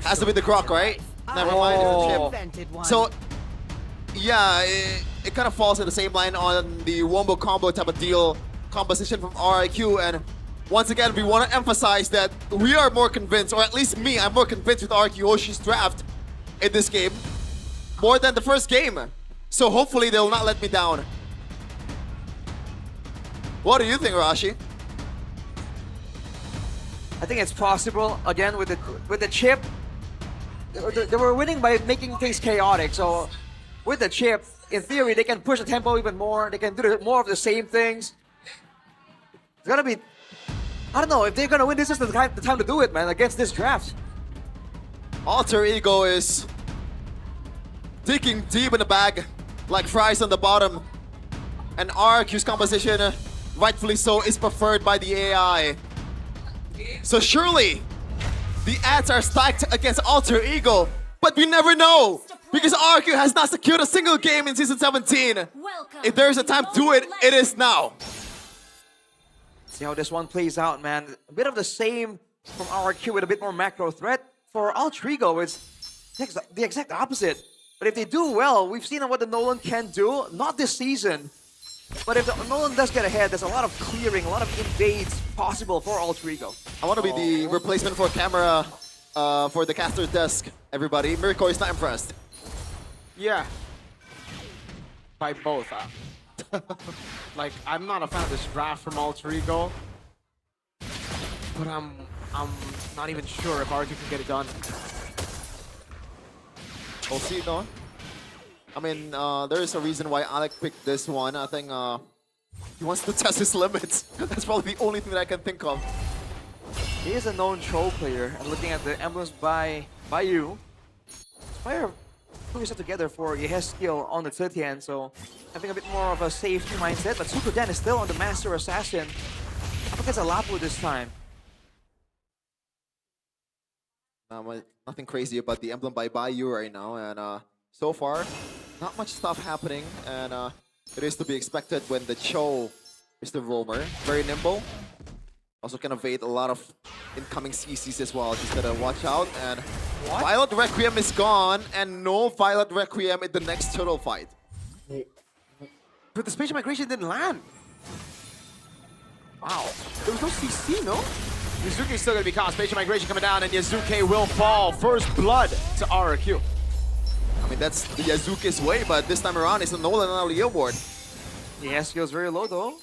Has to be the Grok, right? Never mind, it's the chip. So, yeah, it kind of falls in the same line on the wombo combo type of deal composition from RIQ. And once again, we want to emphasize that we are more convinced, or at least me, I'm more convinced with RQ Hoshi's draft in this game more than the first game. So hopefully they'll not let me down. What do you think, Rashi? I think it's possible. Again, with the chip, they were winning by making things chaotic. So with the chip, in theory, they can push the tempo even more. They can do more of the same things. It's gonna be, I don't know, if they're gonna win, this is the time to do it, man, against this draft. Alter Ego is digging deep in the bag, like fries on the bottom. And RQ's composition, rightfully so, is preferred by the AI. So surely, the ads are stacked against Alter Ego, but we never know, because RQ has not secured a single game in Season 17. If there's a time to do it, it is now. See how this one plays out, man. A bit of the same from RQ with a bit more macro threat. For Alter Ego, it's the exact opposite. But if they do well, we've seen what the Nolan can do, not this season. But if the Nolan does get ahead, there's a lot of clearing, a lot of invades possible for Alter Ego. I want to be the replacement for camera for the caster's desk, everybody. Mirko is not impressed. Yeah. By both. Like, I'm not a fan of this draft from Alter Ego. But I'm not even sure if RQ can get it done. We'll see, no? I mean, there is a reason why Alec picked this one. I think he wants to test his limits. That's probably the only thing that I can think of. He is a known troll player, and looking at the emblems by you, Spire put yourself together for Yehezkiel on the S17, so having a bit more of a safety mindset, but Sukoden is still on the Master Assassin. Up against a Lapu this time. Nothing crazy about the emblem by Bayou right now, and so far, not much stuff happening, and it is to be expected when the Cho is the roamer. Very nimble. Also can evade a lot of incoming CCs as well. Just gotta watch out, and Violet Requiem is gone, and no Violet Requiem in the next turtle fight. But the spatial migration didn't land. Wow. There was no CC, no? Yazuki is still gonna be caught. Spatial migration coming down, and Yazuki will fall. First blood to RQ. I mean, that's the Yazuki's way, but this time around, it's a Nolan on the leaderboard. Yes, he was very low though.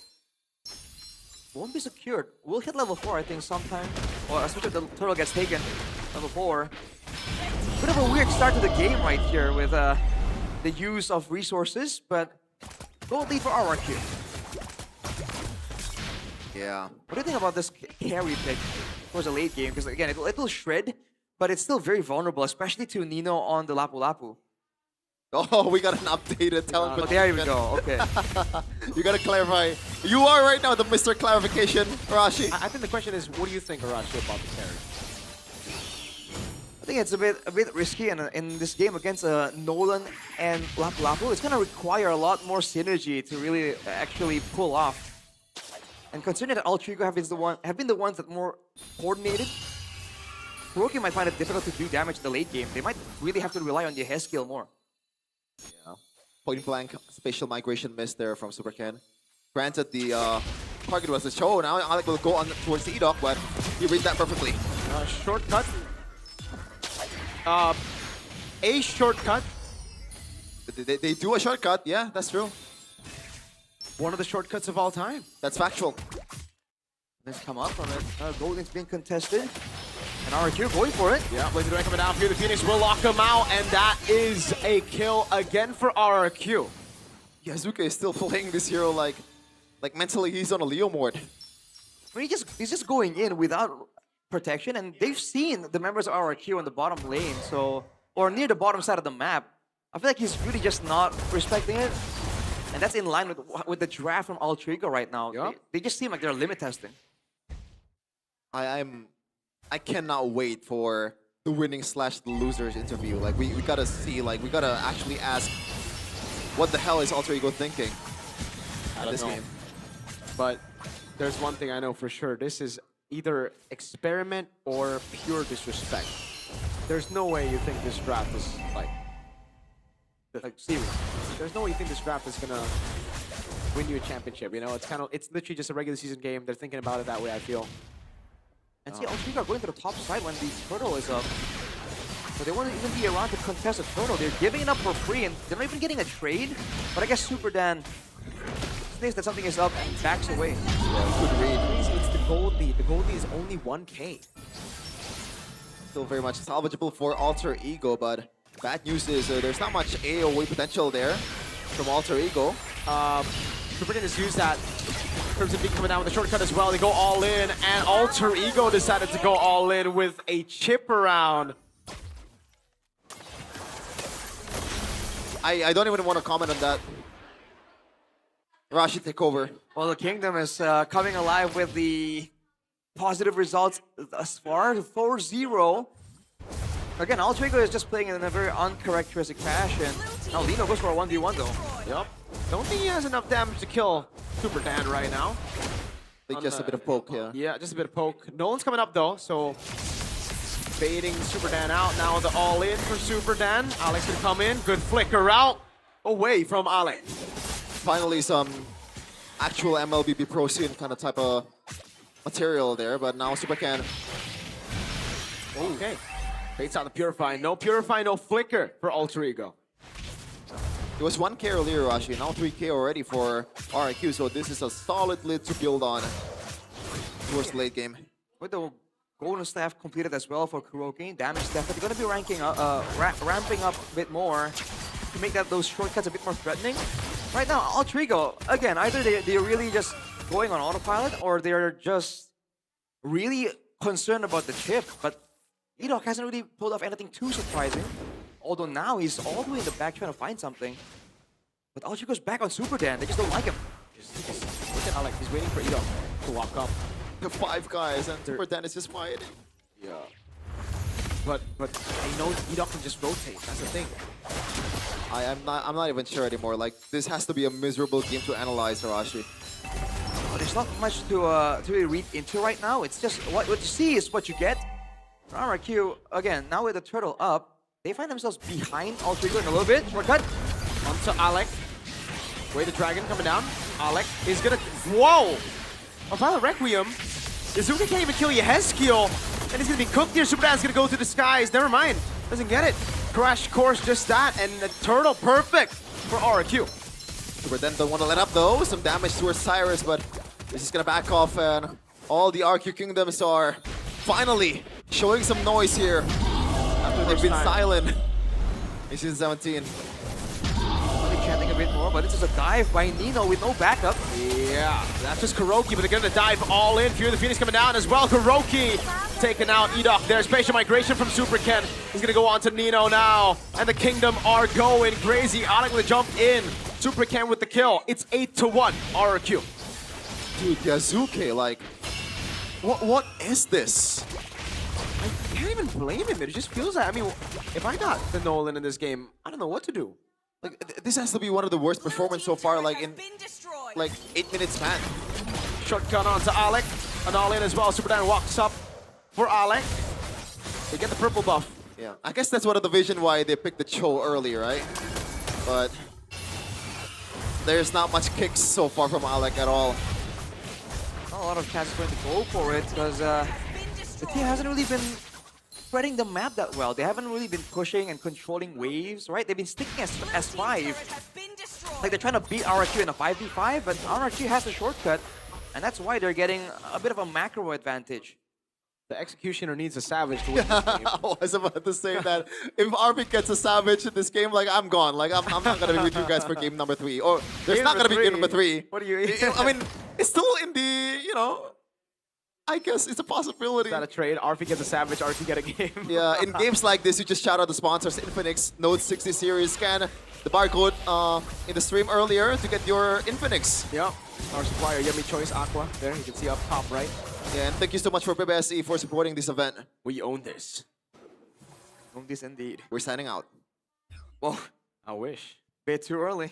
Won't be secured. We'll hit level 4, I think, sometime. Or especially if the turtle gets taken. Level 4. Bit of a weird start to the game right here with the use of resources, but gold lead for RRQ. Yeah. What do you think about this carry pick towards the late game? Because again, it'll shred, but it's still very vulnerable, especially to Nino on the Lapu Lapu. Oh, we got an updated talent. There we go. Okay. You gotta clarify. You are right now the Mr. Clarification, Arashi. I think the question is, what do you think, Arashi, about the carry? I think it's a bit risky in this game against Nolan and Lapu. It's gonna require a lot more synergy to really actually pull off. And considering that Altrigo have been the ones that more coordinated, Kuroki might find it difficult to do damage in the late game. They might really have to rely on the head skill more. Yeah. Point blank spatial migration miss there from Super Ken. Granted, the target was a show. Now Alec will go on towards the E-Dock, but he read that perfectly. Shortcut. A shortcut. They do a shortcut. Yeah, that's true. One of the shortcuts of all time. That's factual. Let's come up from it. Golden's being contested. And RQ going for it. Yeah, Blaze Direct coming down here. The Phoenix will lock him out, and that is a kill again for RRQ. Yazuka is still playing this hero like mentally he's on a Leo mode. I mean, he's just going in without protection, and they've seen the members of RRQ on the bottom lane, or near the bottom side of the map. I feel like he's really just not respecting it, and that's in line with the draft from Altrigo right now. Yep. They just seem like they're limit testing. I cannot wait for the winning / the losers interview. Like we gotta see, like we gotta actually ask, what the hell is Alter Ego thinking in this game? But there's one thing I know for sure. This is either experiment or pure disrespect. There's no way you think this draft is like serious. There's no way you think this draft is gonna win you a championship. You know, it's literally just a regular season game. They're thinking about it that way, I feel. And see, Altrigo are going to the top side when the turtle is up. So they won't even be around to contest a turtle. They're giving it up for free, and they're not even getting a trade. But I guess Super Dan thinks that something is up and backs away. Yeah, good read. It's the gold lead. The gold lead is only 1K. Still very much salvageable for Alter Ego, but bad news is there's not much AoE potential there from Alter Ego. Super Dan has used that. Crimson Peak coming down with a shortcut as well. They go all in, and Alter Ego decided to go all in with a chip around. I don't even want to comment on that. Rashi, take over. Well, the Kingdom is coming alive with the positive results thus far. 4-0. Again, Alter Ego is just playing in a very uncharacteristic fashion. Now Lino goes for a 1v1 though. Yep. Don't think he has enough damage to kill Super Dan right now. I think just a bit of poke, yeah. Yeah, just a bit of poke. Nolan's coming up though, so baiting Super Dan out. Now the all-in for Super Dan. Alex gonna come in. Good flicker out away from Alex. Finally some actual MLBB Pro scene kind of type of material there, but now Super Can. Okay. Baits out the Purify. No Purify, no flicker for Alter Ego. It was 1K earlier, Rashi, now 3K already for RIQ, so this is a solid lid to build on towards the late game. With the golden staff completed as well for Kuroki, damage staff, but they're going to be ramping up a bit more to make those shortcuts a bit more threatening. Right now, Alter Ego, again, either they're really just going on autopilot or they're just really concerned about the chip, but E-Dock hasn't really pulled off anything too surprising. Although now he's all the way in the back trying to find something. But Alter goes back on Super Dan. They just don't like him. Look at Alex. He's waiting for E-Dock to walk up. The 5 guys and Super Dan is just fighting. Yeah. But they know E-Dock can just rotate. That's the thing. I'm not even sure anymore. Like, this has to be a miserable game to analyze, Harashi. Well, there's not much to really read into right now. It's just what you see is what you get. RRQ, again, now with the turtle up, they find themselves behind Alter Ego in a little bit. Shortcut. Onto Alec. Wait, the dragon coming down. Alec is gonna... Whoa! A Violet Requiem. Yazuka can't even kill Yehezkiel. And he's gonna be cooked here. Super Dan's gonna go to the skies. Never mind. Doesn't get it. Crash course, just that. And the turtle, perfect for RRQ. Super Dan don't want to let up though. Some damage towards Cyrus, but he's just gonna back off. And all the RQ Kingdoms are finally showing some noise here. After they've been silent in Season 17. Chanting bit more, but this is a dive by Nino with no backup. Yeah, that's just Kuroki, but they're gonna dive all in. Fear the Phoenix coming down as well. Kuroki taking out Edok. There's spatial migration from Super Ken. He's gonna go on to Nino now. And the Kingdom are going crazy. Alec with a jump in. Super Ken with the kill. It's 8-1 RRQ. Dude, Yazuke, like, what is this? I can't even blame him. It just feels like, I mean, if I got the Nolan in this game, I don't know what to do. Like, this has to be one of the worst performances so far, like in like 8 minutes span. Shotgun onto Alec. An all-in as well. Super Dan walks up for Alec. They get the purple buff. Yeah, I guess that's one of the reasons why they picked the Cho early, right? But there's not much kicks so far from Alec at all. Not a lot of chances for him to go for it because the team hasn't really been spreading the map that well. They haven't really been pushing and controlling waves, right? They've been sticking as S5. Like they're trying to beat RRQ in a 5v5, but RRQ has the shortcut, and that's why they're getting a bit of a macro advantage. The executioner needs a savage to win this game. I was about to say that if Arvik gets a savage in this game, like I'm gone. Like I'm not gonna be with you guys for game number 3. Or there's not gonna be game number 3. What do you? I mean, it's still in the, you know, I guess it's a possibility. Is that a trade? Arvik gets a savage, RT get a game. Yeah, in games like this, you just shout out the sponsors: Infinix, Note 60 series. Scan the barcode in the stream earlier to get your Infinix. Yeah, our supplier Yummy Choice Aqua. There, you can see up top right. Yeah, and thank you so much for PBSE for supporting this event. We own this. Own this indeed. We're signing out. Well, I wish. Bit too early.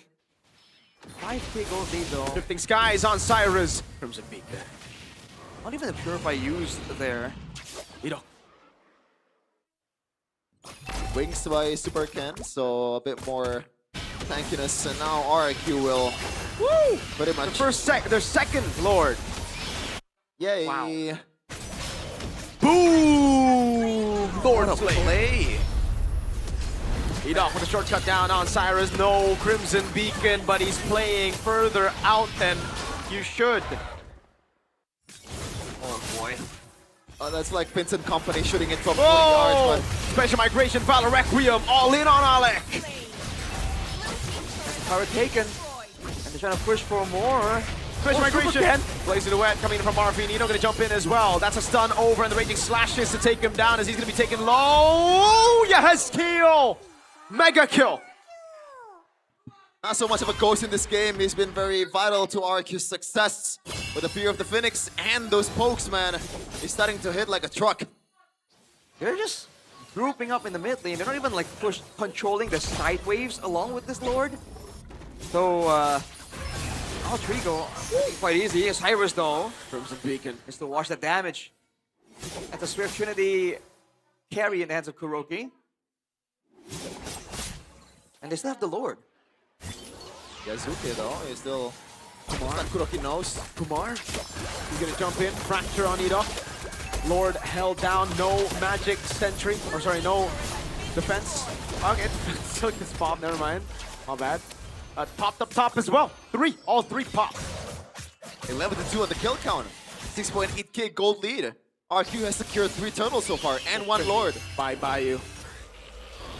5k gold lead though. Drifting Skies on Cyrus. Crimson Beak. Not even a Purify used there. Ido. Wings by Super Ken, so a bit more tankiness, and now RQ will pretty much. Their second Lord. Yay! Wow. Boom! Lord of play. Edok with a shortcut down on Cyrus. No Crimson Beacon, but he's playing further out than you should. Oh boy. Oh, that's like Vincent Company shooting it from 40 Oh! yards. Special Migration, Valor Requiem, all in on Alec. Power taken. And they're trying to push for more. Special Migration. Blaze Duet coming in from RV. Nino gonna jump in as well. That's a stun over, and the Raging Slashes to take him down as he's gonna be taken low. Yes, kill! Mega kill. Not so much of a ghost in this game. He's been very vital to RQ's success with the Fear of the Phoenix and those pokes, man. He's starting to hit like a truck. They're just grouping up in the mid lane. They're not even like controlling the side waves along with this Lord. So, Trigo, quite easy. Cyrus though. Crimson Beacon is to watch the damage. At the Swift Trinity carry in the hands of Kuroki. And they still have the Lord. Yazuke though is still. Kumar. Kuroki knows. Kumar. He's gonna jump in. Fracture on Edok. Lord held down. No magic sentry. Or sorry, no defense. Okay, still gets popped. Never mind. My bad. Popped up top as well. All three pop. 11-2 on the kill count. 6.8k gold lead. RQ has secured 3 turtles so far and 1 Lord. Bye you.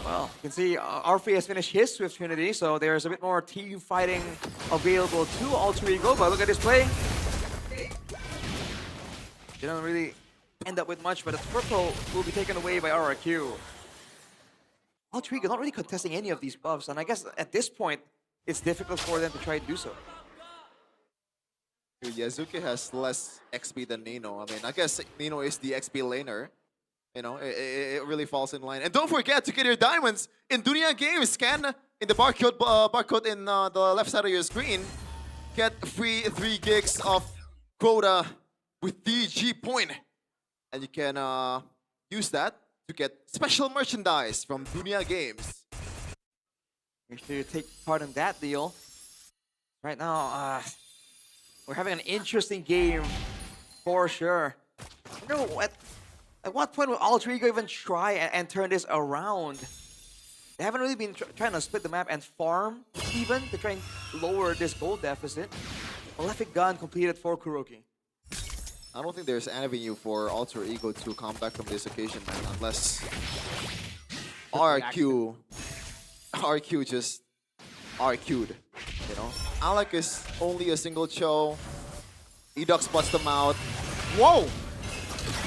Well, you can see Arfi has finished his Swift Trinity, so there's a bit more team fighting available to Alter Ego, but look at this play. Didn't really end up with much, but the purple will be taken away by RRQ. Alter Ego not really contesting any of these buffs, and I guess at this point, it's difficult for them to try to do so. Dude, Yazuki has less XP than Nino. I mean, I guess Nino is the XP laner. You know, it really falls in line. And don't forget to get your diamonds in Dunia Games. Scan in the barcode in the left side of your screen. Get free 3 gigs of quota with DG point. And you can use that to get special merchandise from Dunia Games. Make sure you take part in that deal. Right now, we're having an interesting game for sure. You know, at what point will Alter Ego even try and turn this around? They haven't really been trying to split the map and farm even to try and lower this gold deficit. Malefic Gun completed for Kuroki. I don't think there's an avenue for Alter Ego to come back from this occasion, man, unless RQ just RQ'd. you know. Alec is only a single Cho. Edok spots them out. Whoa!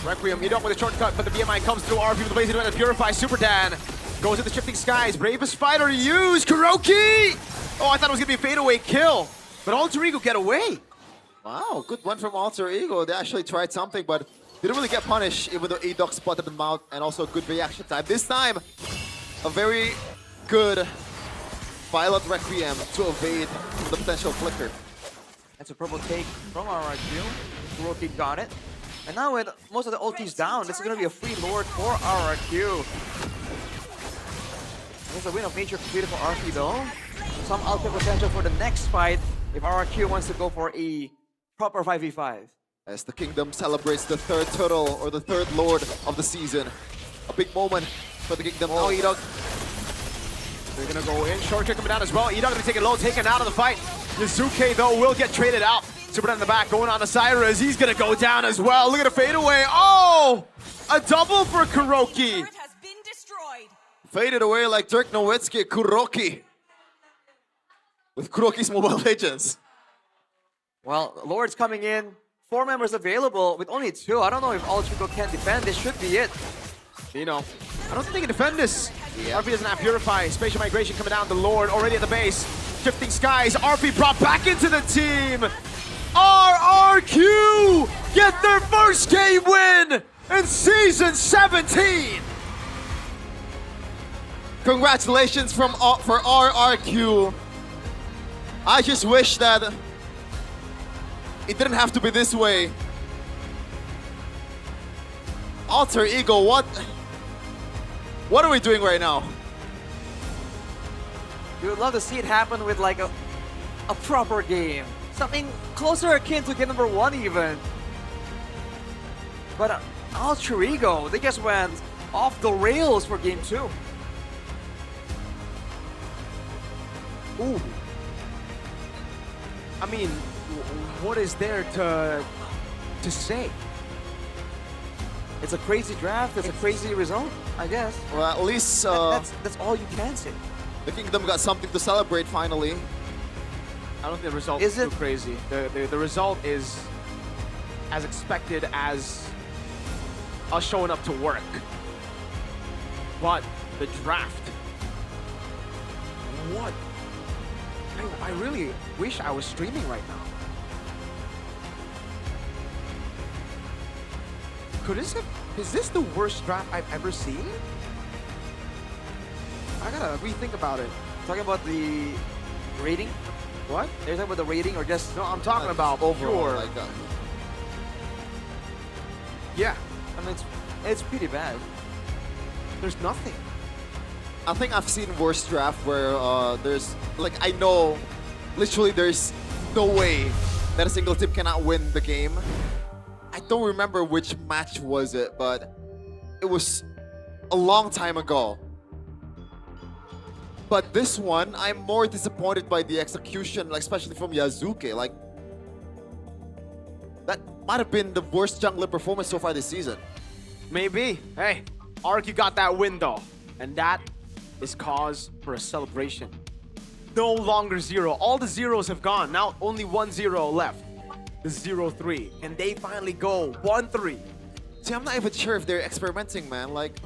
Requiem, Edok with a shortcut, but the BMI comes through. RP with the blaze to Purify. Super Dan goes into Shifting Skies. Bravest fighter to use. Kuroki! Oh, I thought it was going to be a fadeaway kill. But Alter Ego get away. Wow, good one from Alter Ego. They actually tried something, but didn't really get punished, even though Edok spotted them out, and also a good reaction time. This time, a very good Violet Requiem to evade the potential flicker. That's a purple take from RRQ. Kuroki got it. And now with most of the ultis down, this is going to be a free Lord for RRQ. There's a win of nature completed for RP though. Some ultimate potential for the next fight if RRQ wants to go for a proper 5v5. As the Kingdom celebrates the third turtle, or the third Lord of the season. A big moment for the Kingdom. Oh, Edok. They're going to go in. Short kick coming down as well. Edok going to be taken low, taken out of the fight. Yazuke, though, will get traded out. Super in the back, going on to Cyrus. He's going to go down as well. Look at a fadeaway. Oh! A double for Kuroki. Faded away like Dirk Nowitzki, Kuroki. With Kuroki's Mobile Legends. Well, Lord's coming in. 4 members available with only 2. I don't know if Alter Ego can defend. This should be it. You know, I don't think they can defend this. Yeah. RP doesn't have Purify. Spatial Migration coming down. The Lord already at the base. Shifting Skies. RP brought back into the team. RRQ get their first game win in Season 17. Congratulations for RRQ. I just wish that it didn't have to be this way. Alter Ego, what are we doing right now? We would love to see it happen with like a proper game. Something closer akin to game number 1 even. But Alter Ego, they just went off the rails for game 2. Ooh. I mean, what is there to say? It's a crazy draft. It's a crazy result, I guess. Well, at least that's all you can say. The Kingdom got something to celebrate finally. I don't think the result is too crazy. The result is as expected as us showing up to work. But the draft, what? I really wish I was streaming right now. Is this the worst draft I've ever seen? I gotta rethink about it. Talking about the rating? What? Are you talking about the rating or just... No, I'm talking about overall. pure. Yeah. I mean, it's pretty bad. There's nothing. I think I've seen worse draft where there's, like, I know literally there's no way that a single team cannot win the game. I don't remember which match was it, but it was a long time ago. But this one, I'm more disappointed by the execution, like, especially from Yazuke. Like, that might have been the worst jungler performance so far this season. Maybe. Hey, RRQ got that win though, and that is cause for a celebration. No longer 0. All the zeros have gone. Now only 1-0 left. The 0-3. And they finally go 1-3. See, I'm not even sure if they're experimenting, man. Like,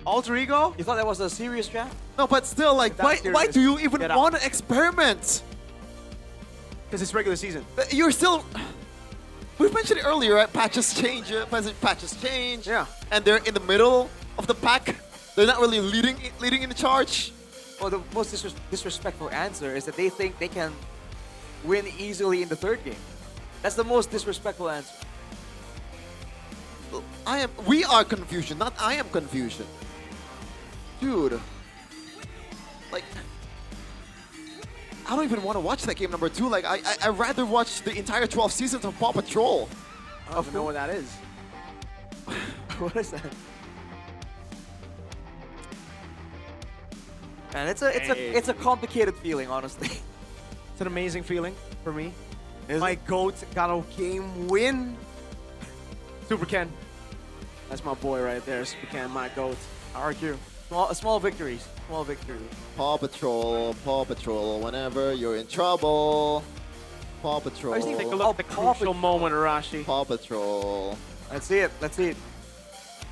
Alter Ego? You thought that was a serious draft? No, but still, like, why do you even want to experiment? Because it's regular season. You're still... We've mentioned it earlier, right? Patches change. Yeah. And they're in the middle of the pack. They're not really leading in the charge. Well, the most disrespectful answer is that they think they can win easily in the 3rd game. That's the most disrespectful answer. We are confusion, not I am confusion. Dude. Like, I don't even want to watch that game number 2. Like, I'd rather watch the entire 12 seasons of Paw Patrol. I don't even know what that is. What is that? And it's a complicated feeling, honestly. It's an amazing feeling for me. My GOAT got a game win. Super Ken. That's my boy right there, Super Ken, my GOAT. RQ. Small victories. Small victory. Paw Patrol, Paw Patrol. Whenever you're in trouble, Paw Patrol. I just need to take a look at the crucial moment, Arashi. Paw Patrol. Let's see it. Let's see it.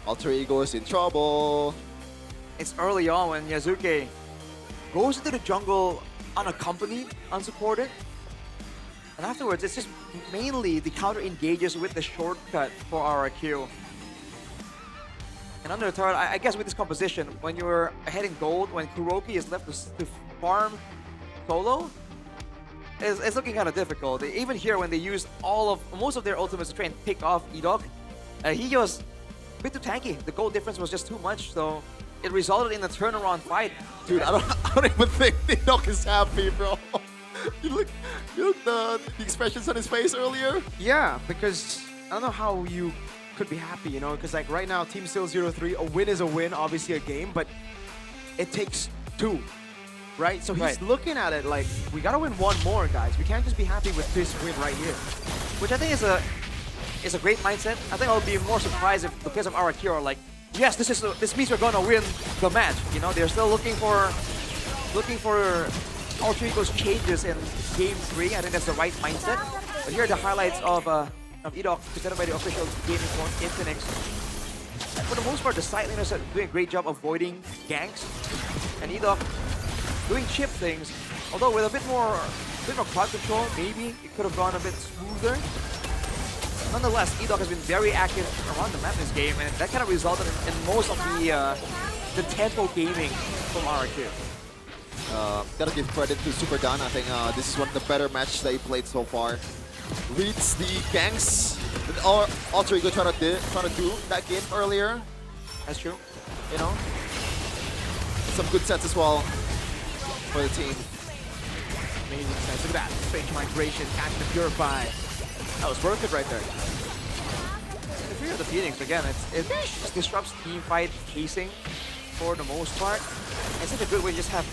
Alter Ego is in trouble. It's early on when Yazuke goes into the jungle unaccompanied, unsupported. And afterwards, it's just mainly the counter engages with the shortcut for RRQ. And under the turret, I guess with this composition, when you're ahead in gold, when Kuroki is left to farm solo, it's looking kind of difficult. Even here, when they use most of their ultimates to try and pick off Edok, he was a bit too tanky. The gold difference was just too much, so it resulted in a turnaround fight. Dude, I don't even think Edok is happy, bro. you look the expressions on his face earlier. Yeah, because I don't know how you could be happy, you know, because like right now, Team Still 0-3, a win is a win, obviously a game, but it takes 2, right? So he's looking at it like, we gotta win 1 more, guys. We can't just be happy with this win right here. Which I think is a great mindset. I think I'll be more surprised if the players of RRQ are like, yes, this means we're gonna win the match. You know, they're still looking for Alter Ego's changes in Game 3. I think that's the right mindset. But here are the highlights of Edok presented by the official gaming phone, Infinix. For the most part, the side laners are doing a great job avoiding ganks. And Edok doing chip things, although with a bit more crowd control, maybe it could have gone a bit smoother. Nonetheless, Edok has been very active around the map this game, and that kind of resulted in most of the tempo gaming from RRQ. Gotta give credit to Super Dan. I think this is one of the better matches that he played so far. Reads the ganks that Alter Ego trying to do that game earlier. That's true. You know, some good sets as well for the team. Amazing sense. Look at that. Strange migration, catching the Purify. That was worth it right there. The Fear of the Phoenix, again, it just disrupts team fight pacing for the most part. It's such a good way to just have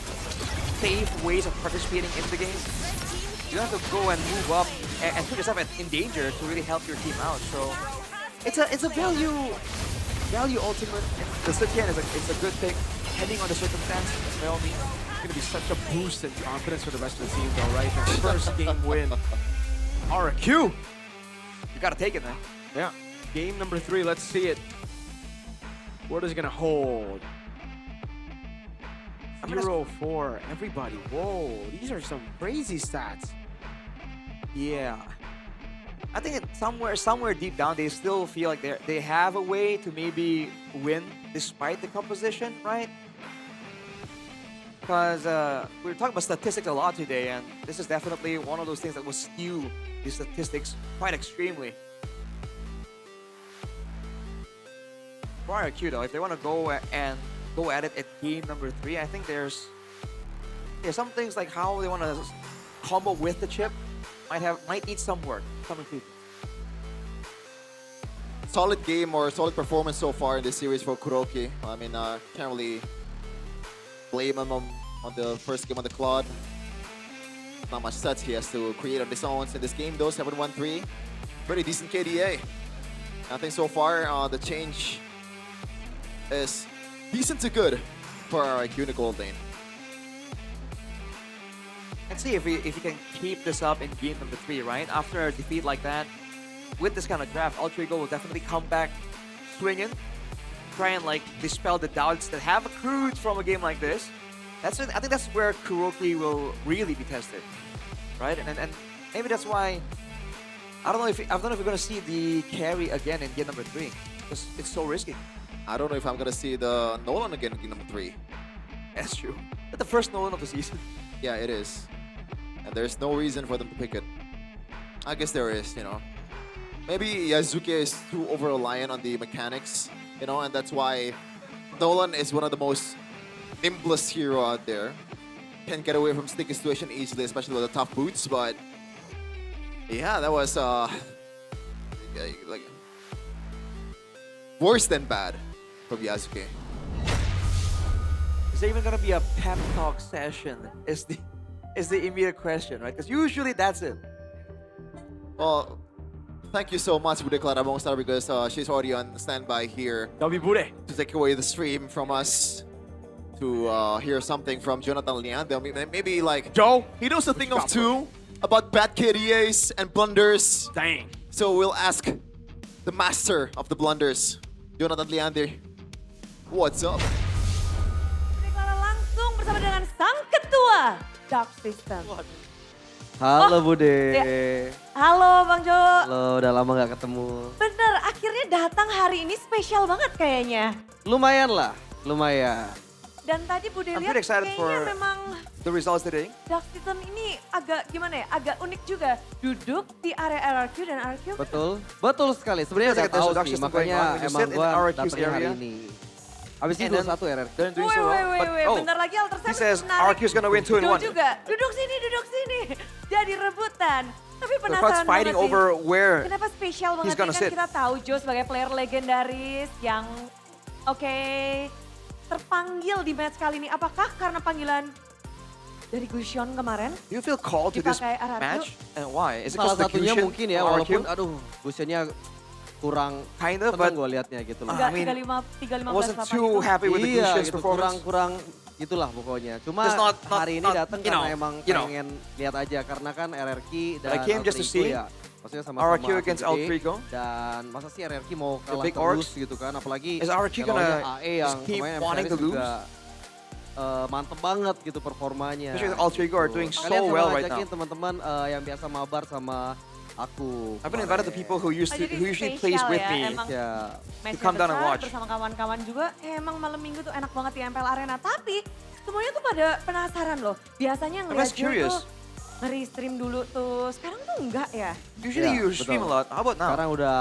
safe ways of participating in the game. You don't have to go and move up and put yourself in danger to really help your team out. So it's a value ultimate. The Sitian is a good thing, depending on the circumstance, by all means. It's going to be such a boost in confidence for the rest of the team, though, right? Their first game win. RRQ! You gotta take it, man. Yeah. Game number 3, let's see it. What is it gonna hold? 0-4, everybody. Whoa, these are some crazy stats. Yeah. I think somewhere deep down, they still feel like they have a way to maybe win despite the composition, right? Because we were talking about statistics a lot today, and this is definitely one of those things that will skew the statistics quite extremely. For RRQ though, if they want to go at it at game number 3, I think there's some things like how they want to combo with the chip might need some work, some improvement. Solid game or solid performance so far in this series for Kuroki. I mean, can't really blame him on the first game on the Claude. Not much sets he has to create on his own in this game though. 7-1-3, pretty decent KDA. I think so far the change is decent to good for RRQ in the gold lane. Let's see if he can keep this up in game number 3, right? After a defeat like that, with this kind of draft, Alter Ego will definitely come back swinging, try and like dispel the doubts that have accrued from a game like this. I think that's where Kuroki will really be tested, right? And maybe that's why I don't know if we're gonna see the carry again in game number 3, because it's so risky. I don't know if I'm gonna see the Nolan again in game number 3. That's true. That's the first Nolan of the season. Yeah, it is. And there's no reason for them to pick it. I guess there is, you know. Maybe Yazuki is too over-reliant on the mechanics, you know, and that's why Nolan is one of the most nimblest hero out there. Can get away from sticky situation easily, especially with the tough boots, but yeah, that was like worse than bad from Yasuke. Is there even gonna be a pep talk session? Is the immediate question, right? Because usually that's it. Well, thank you so much, Bude Clara Mongstar, because she's already on standby here. Bude. To take away the stream from us. to hear something from Jonathan Leandro. Maybe like Joe, he knows a thing of two about bad KDAs and blunders. Dang. So we'll ask the master of the blunders, Jonathan Leandro. What's up? Deklara langsung bersama dengan sang ketua Dark System. Halo Bude. Halo Bang Jo. Halo, udah lama gak ketemu. Bener, akhirnya datang hari ini spesial banget kayaknya. Lumayan lah, lumayan. Dan tadi Bude I'm lihat pretty excited kayaknya for memang the results today. Dark System ini agak gimana ya, agak unik juga. Duduk di area RRQ dan RRQ. Betul, betul sekali. Sebenarnya udah tahu sih, makanya emang gua datangnya hari ini. Abis itu 21 RRQ. Bentar lagi Alter He Seven says RRQ's gonna win 2 in 1. juga. Duduk sini. Jadi rebutan. Tapi The crowd's penasaran fighting banget over sih. where Kenapa spesial he's banget gonna ini kan sit. kita tahu Joe sebagai player legendaris yang terpanggil di match kali ini. Apakah karena panggilan dari Gusion kemarin? Do you feel called to this Dipakai RRQ? match? And why? Is it Salah because of the satunya Gusion mungkin ya, or walaupun RRQ? aduh, Gusionnya kurang Kind of, tenang but gue liatnya gitu loh. Enggak, 3-15 wasn't too happy with the Iya, Gusion's gitu, performance. kurang gitulah pokoknya. Cuma Just not- hari ini datang you know, karena emang you know. pengen lihat aja. Karena kan RRQ dan I came just to Altrigo see ya. Maksudnya sama-sama RRQ against gede. Altrigo. Dan masa sih RRQ mau kalah big terus orcs. gitu kan. Apalagi Is RRQ lawannya gonna AE yang just keep kemarin wanting MPL to lose? juga mantep banget gitu performanya. Especially with Altrigo are doing Kalian so sama well right ngajakin now. teman-teman yang biasa mabar sama aku. I've been invited to people who Jadi usually spesial plays with ya, me emang Ya. to match-nya come down and besar watch. bersama kawan-kawan juga. Emang malam minggu tuh enak banget di MPL Arena. Tapi semuanya tuh pada penasaran loh. Biasanya ngeliat just Joe curious. tuh nge-stream dulu tuh. Sekarang tuh enggak ya? Usually Ya, you stream a betul. lot. How about now? Sekarang udah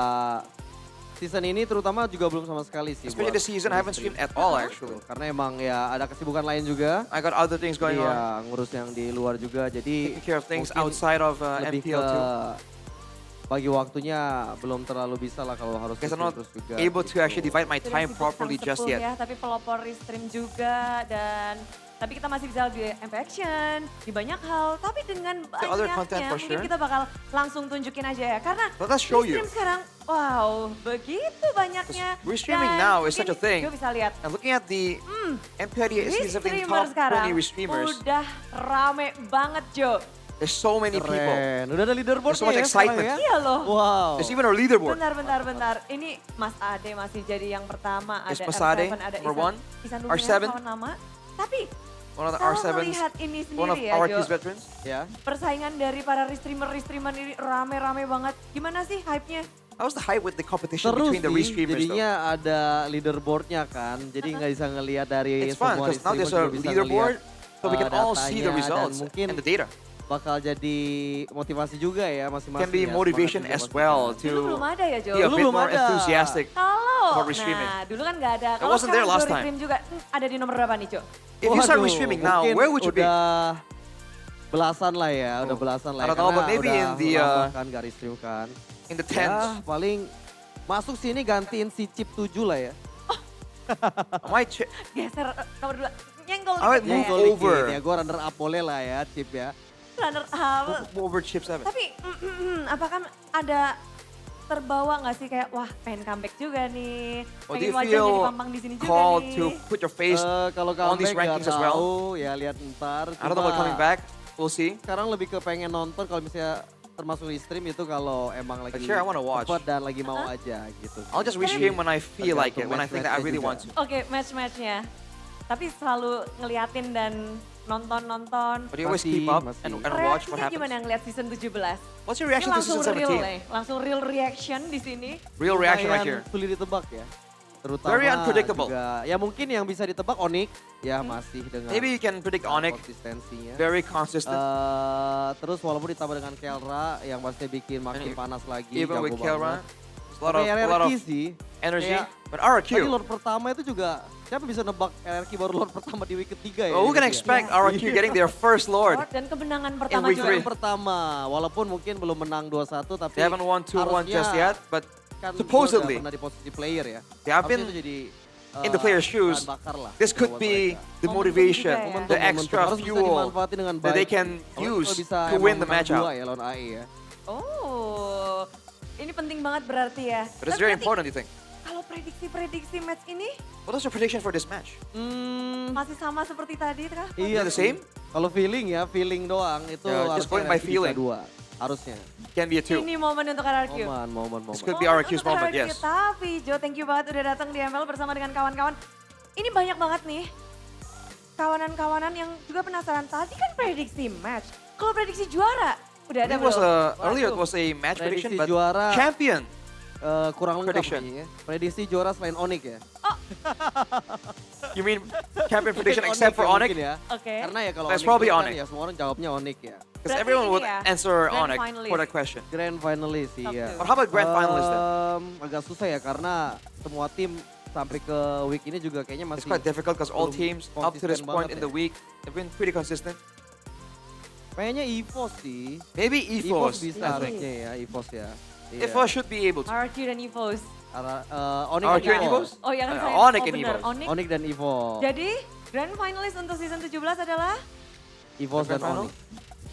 season ini terutama juga belum sama sekali sih. Especially buat this season, I haven't stream. streamed at all actually. Karena emang ya ada kesibukan lain juga. I got other things going on. Iya, ngurus yang di luar juga. Jadi Taking care of things mungkin outside of lebih MPL ke too. bagi waktunya belum terlalu bisa lah kalau harus Guess I'm not terus juga. able to gitu. actually divide my Sudah time sibuk properly sang just sepuh yet. Ya, tapi pelopor stream juga dan tapi kita masih bisa di MP Action, di banyak hal. Tapi dengan The other content banyaknya for mungkin sure. kita bakal langsung tunjukin aja ya. Karena Let us show di stream you. sekarang, wow begitu banyaknya. Restreaming Dan now is mungkin such a thing. Gue bisa lihat. And looking at the MPL season Restreamer top sekarang 20 restreamers, udah rame banget Jo. there's so many people. Keren. Udah ada leaderboard There's so much ya sekarang excitement. ya. Iya loh. Wow. There's even a leaderboard. Bentar. Ini Mas Ade masih jadi yang pertama. There's Ada Mas Ade, R7, ada number one. Isan R7. kawan nama. Tapi One of the kalau R7s, melihat ini one of sendiri ya RRQ's Jo. veterans. Ya. Persaingan dari para restreamer ini rame-rame banget. Gimana sih hype-nya? How's the hype with the competition Terus between the sih, restreamers though? jadinya ada leaderboardnya kan. Jadi nggak bisa ngelihat dari It's fun semua because now there's restreamer a juga bisa leaderboard, ngelihat, so we can all see the datanya dan results mungkin and the data. bakal jadi motivasi juga ya masing-masing. Can be ya, motivation semangat as juga well Dulu to belum ada ya Jo? be a Dulu bit belum more ada. enthusiastic Kalau, about restreaming. nah dulu kan nggak ada. I Kalau wasn't there sekarang last Jo time. restream juga, ada di nomor berapa nih Jo? If you start Waduh, restreaming now, mungkin where would you be? Udah belasan lah ya, udah belasan lah. I don't ya, know, karena but maybe udah in the, lama kan gak restream kan. In the Ya, tens. paling masuk sini gantiin si chip 7 lah ya. My chip. Geser nomor 2. Nyenggol I would dikit move ya. over. Ya gue runner up boleh lah ya chip ya. Runner up. Move over chip 7. Tapi apakah ada terbawa nggak sih kayak wah pengen comeback juga nih, Or do pengen you wajahnya feel dipampang di sini juga called nih. to put your face Kalau on these comeback rankings nggak as well? tahu, ya lihat ntar. I don't know about Cuma coming back. We'll see. Sekarang lebih ke pengen nonton kalau misalnya termasuk di stream itu kalau emang lagi But sure, I wanna watch. cepet dan lagi mau aja gitu. I'll just restream when I feel like it, when I think that I really want to. Oke, match-matchnya. Tapi selalu ngeliatin dan nonton-nonton. But you always keep up and watch what Reaksinya happens. gimana ngeliat season 17? What's your reaction Ini to season langsung real 17? nih, langsung real reaction di sini. Real reaction right here. Lumayan sulit ditebak ya. Terutama Very unpredictable. juga, ya mungkin yang bisa ditebak Onyx ya masih dengan Maybe you can predict Onyx. konsistensinya. Very consistent. Terus walaupun ditambah dengan Kelra yang pasti bikin makin panas lagi. Even with jago Kelra, banget. there's a lot of sih. energy. Kayak But RRQ. Tadi Lord pertama itu juga, siapa bisa nebak RRQ baru Lord pertama di week ketiga ya? Well, who can gitu ya? expect RRQ getting their first Lord? Dan kemenangan pertama week juga. three. Yang pertama, walaupun mungkin belum menang 2-1 tapi They haven't won 2-1 just harusnya yet, but kan supposedly udah pernah di posisi player ya. they have Harusnya been itu jadi in the player's shoes. bahan bakar lah This could buat be mereka. the motivation, Momentum, the momentum. extra Harus bisa fuel dimanfaatin dengan that they baik. can Kalau use bisa to emang win the menang match dua out. ya lawan AE ya. Oh, ini penting banget berarti ya. But it's Tapi very berarti important, you think? Kalau prediksi match ini What is your prediction for this match? masih sama seperti tadi kah? Iya, The same? Kalau feeling doang itu Yeah, just going by feeling. 2 harusnya. Can be a 2. Ini momen untuk RRQ. Momen. This could be RQ's moment, yes. Tapi Jo, thank you banget udah datang di MPL bersama dengan kawan-kawan. Ini banyak banget nih kawanan-kawanan yang juga penasaran. Tadi kan prediksi match. Kalau prediksi juara udah ada It was belum? earlier it was a match Prediksi prediction, but juara. champion. Kurang lengkap Prediction. nih ya. Prediksi juara selain Onyx ya. You mean champion prediction Onyx except for ya Onyx? mungkin ya. Oke. Karena ya kalau That's Onyx probably itu kan Onyx. ya semua orang jawabnya Onyx ya. Because Berarti everyone ini would ya, answer grand Onyx finalist. for that question. Grand finalist iya. But how about grand finalist then? Agak susah ya karena semua tim sampai ke week ini juga kayaknya It's masih quite difficult because all belum teams up to this konsisten point banget in the week have been pretty consistent. Kayaknya EVOS sih. Maybe EVOS EVOS. bisa I think. harusnya ya, EVOS ya. Iya. EVOS should be able to. RRQ dan EVOS. Onyx RRQ and EVOS? Oh yang saya, Onyx and benar, EVOS. Onyx. dan EVOS. Jadi grand finalist untuk season 17 adalah EVOS dan Grand final? Onyx.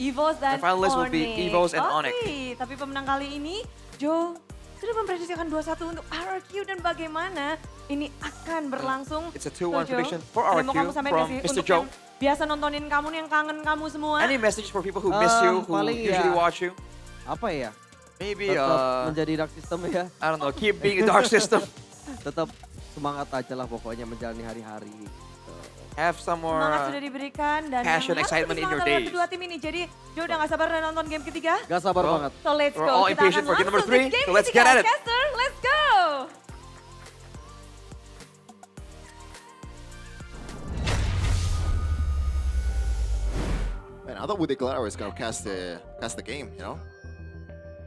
EVOS dan The finalists will be Onyx. EVOS and Oke, Onyx. tapi pemenang kali ini Jo sudah memprediksikan 2-1 untuk RRQ dan bagaimana ini akan berlangsung. It's a 2-1 So, Jo, prediction for ada yang mau RRQ kamu sampaikan from nggak sih Mr. untuk Joe. yang biasa nontonin kamu nih, yang kangen kamu semua. Any message for people who miss you, who paling usually ya, watch you? Apa ya? Maybe Tetap menjadi dark system ya. I don't know, keep being a dark system. Tetap semangat aja lah pokoknya menjalani hari-hari. Have some more Semangat sudah diberikan dan passion, yang harus excitement in your bersemangat adalah days. kedua tim ini. Jadi Jo udah gak sabar dan nonton game ketiga. Gak sabar Well, banget. So let's We're go. all Kita impatient akan for game number langsung ke 3, game so let's ketiga. get at it. Caster, let's go. Man, I thought Woody Clara was gonna cast the game, you know?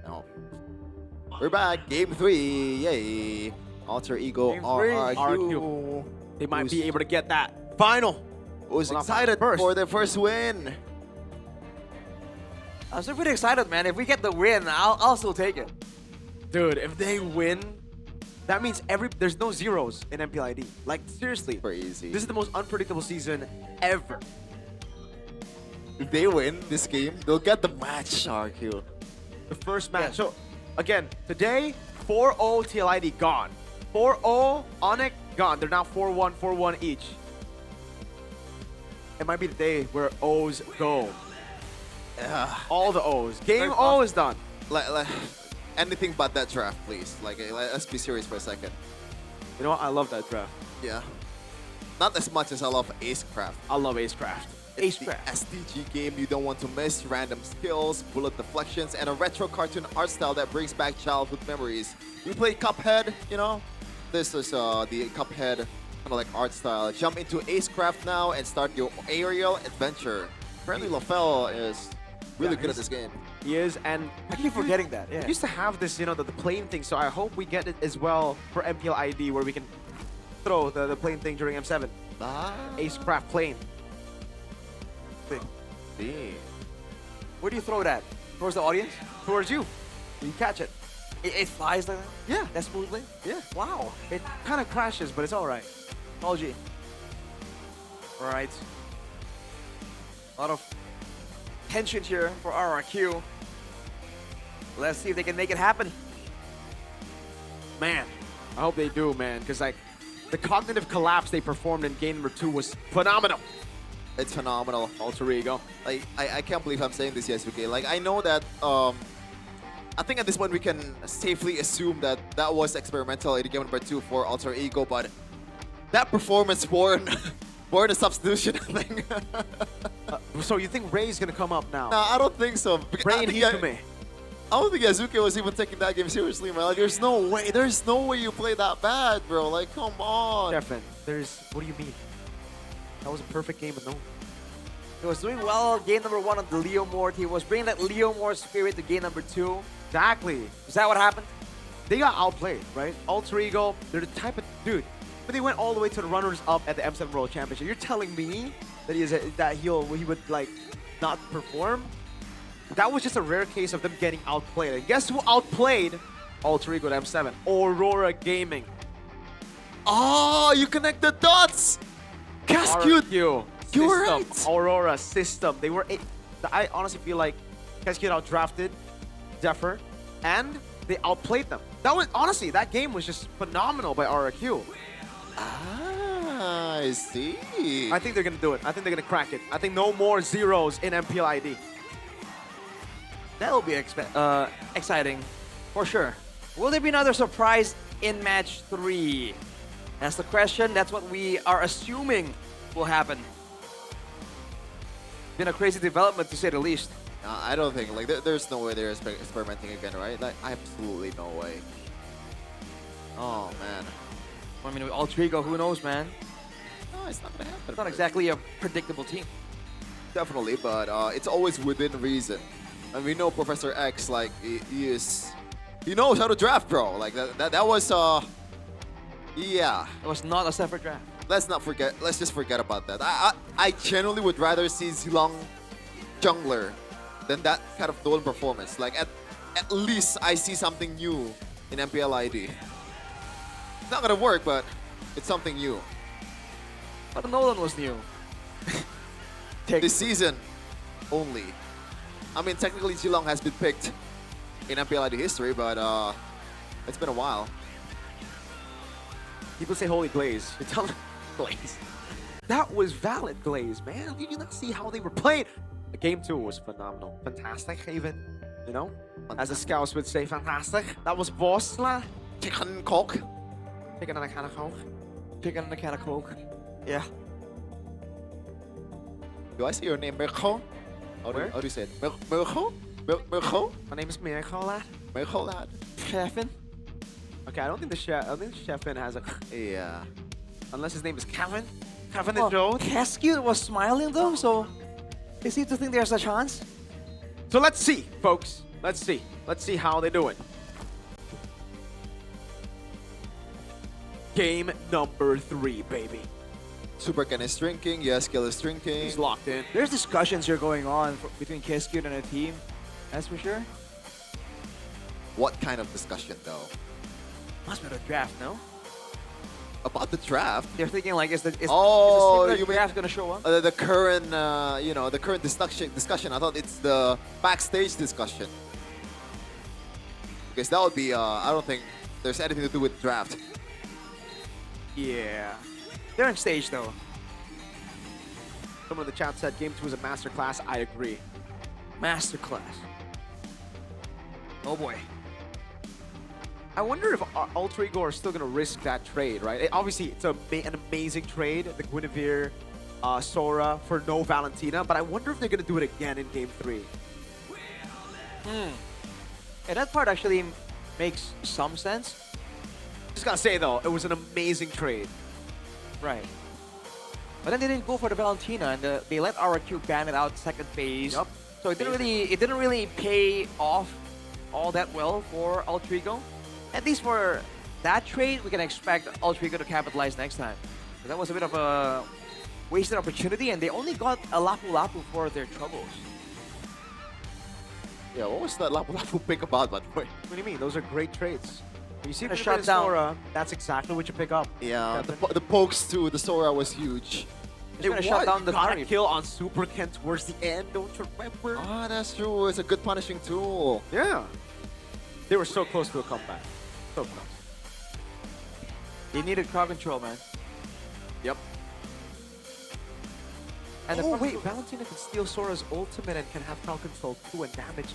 No. We're back, game 3, yay! Alter Ego Game 3, RRQ. They might be able to get that final. Who's Well, excited first. for their first win? I'm still pretty excited, man. If we get the win, I'll still take it. Dude, if they win, that means there's no zeros in MPL ID. Like, seriously. Crazy. This is the most unpredictable season ever. If they win this game, they'll get the match RRQ. The first match. So, again, today, 4-0 TLID gone. 4-0 Onyx gone. They're now 4-1, 4-1 each. It might be the day where O's go. All the O's. Game O is done. Like, anything but that draft, please. Like, let's be serious for a second. You know what? I love that draft. Yeah. Not as much as I love Acecraft. I love Acecraft. It's the SDG game you don't want to miss. Random skills, bullet deflections, and a retro cartoon art style that brings back childhood memories. We played Cuphead, you know? This is the Cuphead kind of like art style. Jump into Acecraft now and start your aerial adventure. Apparently LaFell is really good at this game. He is, and I keep forgetting that. Yeah. We used to have this, you know, the plane thing, so I hope we get it as well for MPL ID, where we can throw the plane thing during M7. Acecraft plane. Where do you throw that? Towards the audience? Towards you. You catch it. It flies like that? Yeah. That smoothly? Yeah. Wow. It kind of crashes, but it's all right. All G. All right. A lot of tension here for RRQ. Let's see if they can make it happen. Man, I hope they do, man, because like the cognitive collapse they performed in game number 2 was phenomenal. It's phenomenal. Alter Ego. Like, I can't believe I'm saying this, Yasuke. Like, I know that, I think at this point we can safely assume that that was experimental in game number 2 for Alter Ego, but that performance born a substitution thing. So you think Ray's gonna come up now? No, I don't think so. Ray and Hikume. I don't think Yasuke was even taking that game seriously, man. Like, there's no way you play that bad, bro. Like, come on. Stefan, what do you mean? That was a perfect game with no. He was doing well game number 1 on the Leo Mort. He was bringing that Leo Mort spirit to game number 2. Exactly. Is that what happened? They got outplayed, right? Alter Ego, they're the type of dude. But they went all the way to the runners-up at the M7 World Championship. You're telling me that he would like not perform? That was just a rare case of them getting outplayed. And guess who outplayed Alter Ego at M7? Aurora Gaming. Oh, you connect the dots. Cascute. You were System, right. Aurora System. They were. I honestly feel like Cascute outdrafted Zephyr, and they outplayed them. That was honestly, that game was just phenomenal by RRQ. Ah, I see. I think they're gonna do it. I think they're gonna crack it. I think no more zeros in MPL ID. That'll be exciting, for sure. Will there be another surprise in match 3? That's the question. That's what we are assuming will happen. Been a crazy development, to say the least. I don't think, like, there's no way they're experimenting again, right? Like, absolutely no way. Oh, man. I mean, with Altrigo, who knows, man? No, it's not gonna happen. It's not exactly a predictable team. Definitely, but it's always within reason. And we know Professor X, like, he knows how to draft, bro. Like, that was, yeah. It was not a separate draft. Let's just forget about that. I genuinely would rather see Zilong jungler than that kind of Nolan performance. Like, at least I see something new in MPL ID. It's not gonna work, but it's something new. But Nolan was new. This season only. I mean, technically Zilong has been picked in MPL ID history, but it's been a while. People say Holy Glaze. You tell them Glaze. That was valid Glaze, man. Did you not see how they were playing? Game 2 was phenomenal. Fantastic, even. You know? As the scouts would say, fantastic. That was boss lah. Chicken coke. Chicken and a can of Coke. Chicken and a can of Coke. Yeah. Do I say your name, Mirko? How do you say it? Mirko? Mirko? My name is Mirko, lad. Mirko, lad. Chefin? Okay, I don't think the Chefin has a... Yeah. Unless his name is Kevin. Kevin and Joe. Cascute was smiling though, so they seem to think there's a chance. So let's see, folks. Let's see. Let's see how they do it. Game number 3, baby. Super Ken is drinking. Yes, Kill is drinking. He's locked in. There's discussions here going on between Cascute and a team. That's for sure. What kind of discussion, though? Must be the draft, no? About the draft? They're thinking like, is the draft gonna show up? The current, the current discussion. I thought it's the backstage discussion. Because that would be, I don't think there's anything to do with draft. Yeah. They're on stage though. Someone in the chat said Game 2 is a masterclass. I agree. Masterclass. Oh boy. I wonder if Altrigo are still going to risk that trade, right? Obviously, it's an amazing trade, the Guinevere, Sora for no Valentina, but I wonder if they're going to do it again in Game 3. Yeah, that part actually makes some sense. Just gotta say though, it was an amazing trade. Right. But then they didn't go for the Valentina, and they let RRQ ban it out second phase. Yep. So it didn't really pay off all that well for Altrigo. At least for that trade, we can expect Altrigo to capitalize next time. So that was a bit of a wasted opportunity, and they only got a Lapu Lapu for their troubles. Yeah, what was that Lapu Lapu pick about, by the way? What do you mean? Those are great trades. When you see a shutdown Sora, that's exactly what you pick up. Yeah, the pokes to the Sora was huge. They want to shut down the kill on Super Ken towards the end, don't you remember? Ah, that's true. It's a good punishing tool. Yeah. They were so close to a comeback. So close. They needed crowd control, man. Yep. And wait, Valentina can steal Sora's ultimate and can have crowd control too and damage.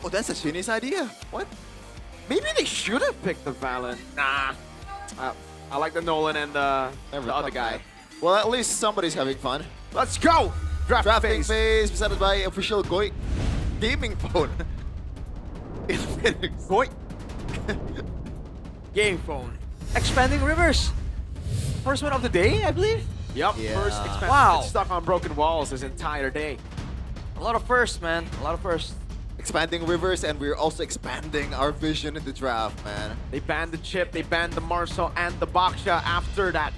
Oh, that's a genius idea. What? Maybe they should have picked the Valen. Nah. I like the Nolan and the other guy. Well, at least somebody's having fun. Let's go! Drafting phase presented by official Goi gaming phone. Infinix. Goi. Game phone. Expanding Rivers. First one of the day, I believe. Yep, Yeah. first expansion. Wow. Stuck on broken walls this entire day. A lot of firsts, man. A lot of firsts. Expanding Rivers, and we're also expanding our vision in the draft, man. They banned the Chip, they banned the Marcel and the Baksha after that.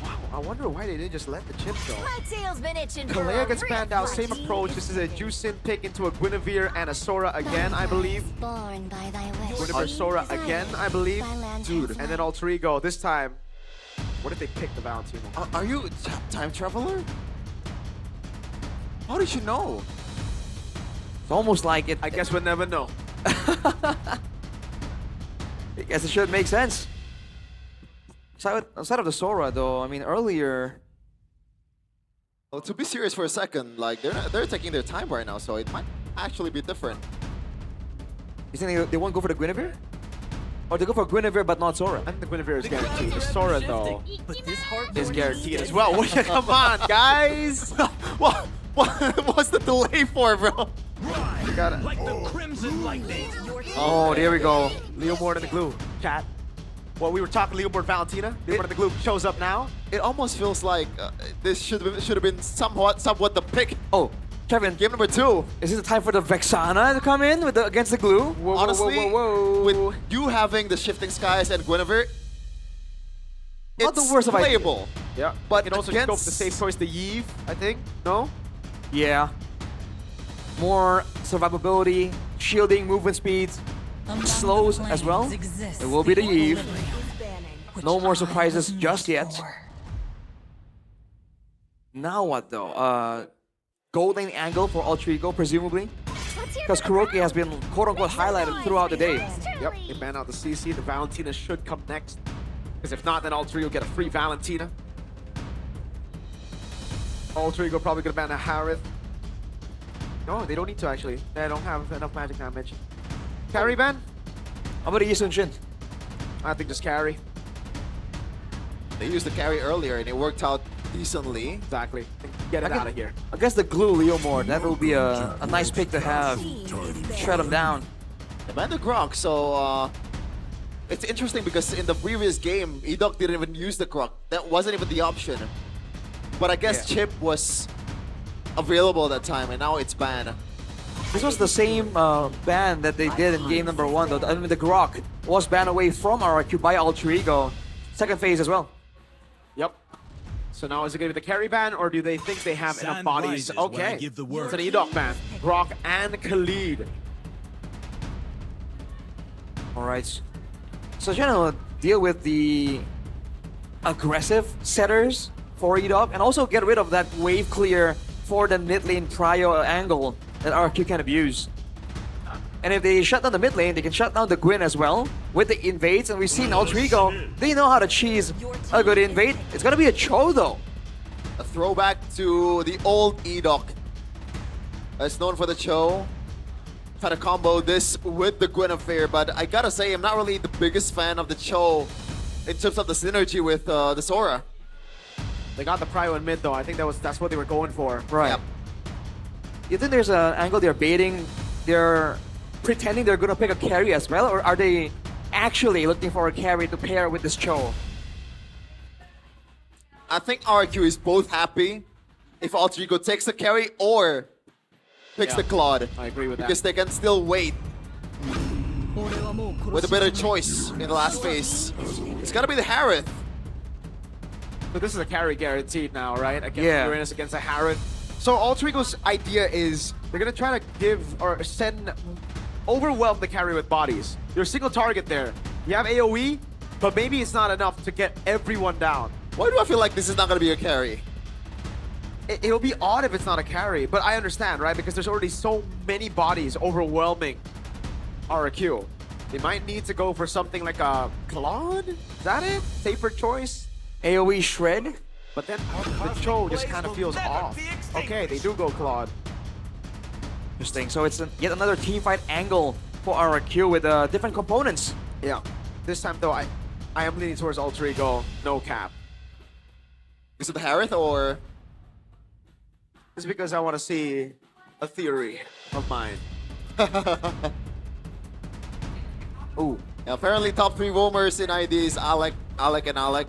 Wow, I wonder why they didn't just let the Chip go. My tail's been itching for Kalea a gets banned out, same reflex. approach. This is a Juicin pick into a Guinevere and a Sora again, I believe. Born by thy wish. Guinevere Sora again, I believe. Dude. And then Alter Ego. This time, what if they pick the Valentino? Are you a time traveler? How did you know? It's almost like it. I guess we'll never know. I guess it should make sense. Outside of the Sora, though, I mean, earlier... Well, to be serious for a second, like, they're taking their time right now, so it might actually be different. You think they won't go for the Guinevere? Or they go for Guinevere but not Sora? I think the Guinevere is guaranteed. The Sora, though, is guaranteed as well. Come on, guys! What's the delay for, bro? Like the crimson lightning. Oh, there we go. Leomord and the glue. Chat. Well, we were talking Leomord Valentina. Leomord and the glue shows up now. It almost feels like this should have been somewhat the pick. Oh, Kevin. Game number 2. Is it the time for the Vexana to come in with against the glue? Honestly, with you having the Shifting Skies and Guinevere, not the worst playable. Of yeah, but you can also go for the safe choice, the Yve, I think. No? Yeah. More survivability, shielding, movement speeds, slows as well. It will be the Yve. No more surprises just yet. Now what though? Gold lane angle for Alter Ego, presumably. Because Kuroki has been quote-unquote highlighted throughout the day. Yep, they ban out the CC. The Valentina should come next. Because if not, then Alter Ego get a free Valentina. Alter Ego probably gonna ban a Harith. No, they don't need to actually. They don't have enough magic damage. Carry ban? How about the Yisun Shin? I think just carry. They used the carry earlier and it worked out decently. Exactly. Get it out of here. I guess the glue Leomord, that will be a nice pick to have. Shut him down. They banned the Grok, so it's interesting because in the previous game, Edok didn't even use the Grok. That wasn't even the option. But I guess Chip was available at that time, and now it's banned. This was the same ban that they did in game number 1, though. I mean, the Grok was banned away from RRQ by Alter Ego. Second phase as well. Yep. So now is it going to be the carry ban, or do they think they have enough bodies? Okay. It's an Edok ban. Grok and Khalid. Alright. So trying to deal with the aggressive setters for Edok, and also get rid of that wave clear for the mid lane prio angle that RQ can abuse. And if they shut down the mid lane, they can shut down the Gwyn as well with the invades. And we've seen Alter Ego, they know how to cheese a good invade. It's gonna be a Cho though. A throwback to the old Edok. It's known for the Cho. Try to combo this with the Guinevere, but I gotta say, I'm not really the biggest fan of the Cho in terms of the synergy with the Sora. They got the prio in mid though. I think that's what they were going for. Right. Yep. You think there's an angle they're baiting? They're pretending they're gonna pick a carry as well, or are they actually looking for a carry to pair with this Cho? I think RQ is both happy if Alter Ego takes the carry or picks the Claude. I agree with that. Because they can still wait with a better choice in the last phase. It's gonna be the Harith. So this is a carry guaranteed now, right? Against Uranus, against a Harith. So Alter Ego's idea is they're gonna try to give or overwhelm the carry with bodies. There's a single target there. You have AoE, but maybe it's not enough to get everyone down. Why do I feel like this is not gonna be a carry? It'll be odd if it's not a carry, but I understand, right? Because there's already so many bodies overwhelming RQ. They might need to go for something like a Claude? Is that it? Safer choice? AoE Shred? But then the Cho just kind of feels off. Okay, they do go Claude. Interesting. So it's yet another teamfight angle for RRQ with different components. Yeah. This time though, I am leaning towards Alter Ego, no cap. Is it the Harith or? It's because I want to see a theory of mine. Ooh. Yeah, apparently top 3 roamers in IDs, Alec, and Alec.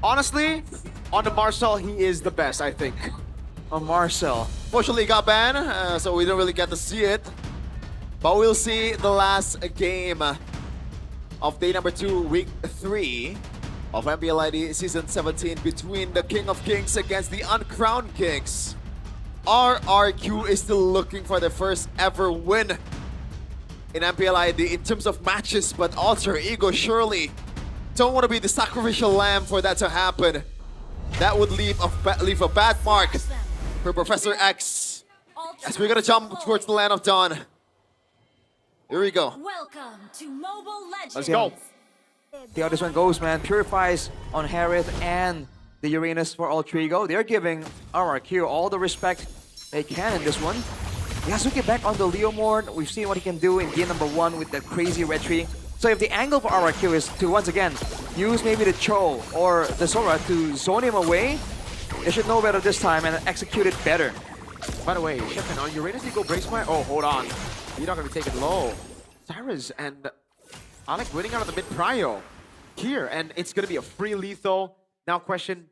Honestly, on the Marcel, he is the best, I think. On Marcel. Fortunately, he got banned, so we don't really get to see it. But we'll see the last game of day number 2, week 3 of MPL ID Season 17 between the King of Kings against the Uncrowned Kings. RRQ is still looking for their first ever win in MPL ID in terms of matches, but Alter Ego surely don't want to be the sacrificial lamb for that to happen. That would leave a bad mark for Professor X. As we're gonna jump towards the land of dawn. Here we go. Welcome to Mobile Legends. Let's go. See how this one goes, man. Purifies on Harith and the Uranus for Altrigo. They're giving RRQ all the respect they can in this one. Yasuke back on the Leomord. We've seen what he can do in game number 1 with that crazy red tree. So if the angle for RRQ is to, once again, use maybe the Cho or the Sora to zone him away, they should know better this time and execute it better. By the way, Shepin, on Uranus, you go brace fire. Oh, hold on. You're not going to be taken low. Cyrus and Alec winning out of the mid prio here, and it's going to be a free lethal. Now question,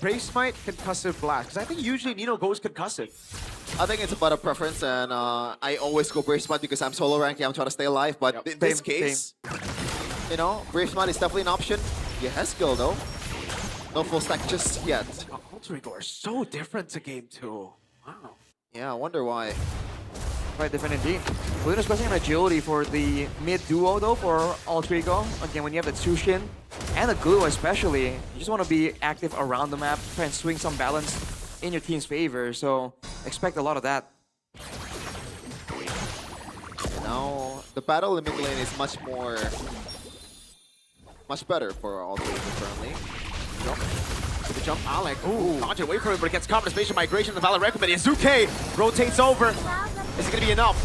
Brave Smite, Concussive Blast, because I think usually Nino goes Concussive. I think it's about a preference, and I always go Brave Smite because I'm solo ranking, I'm trying to stay alive, but in this case, you know, Brave Smite is definitely an option. Yeah, Haskell though. No full stack just yet. Altrigo are so different to game 2. Wow. Yeah, I wonder why. Quite different indeed. We're especially on agility for the mid duo though for Altrigo. Again, when you have the Tsushin and the Glue especially, you just want to be active around the map, try and swing some balance in your team's favor. So expect a lot of that. Now the battle in mid lane is much better for Altrigo currently. The jump, Alec. Ooh, dodge away from him, but it gets caught in spatial migration. The Valor recommend. Yasuke rotates over. Is it going to be enough?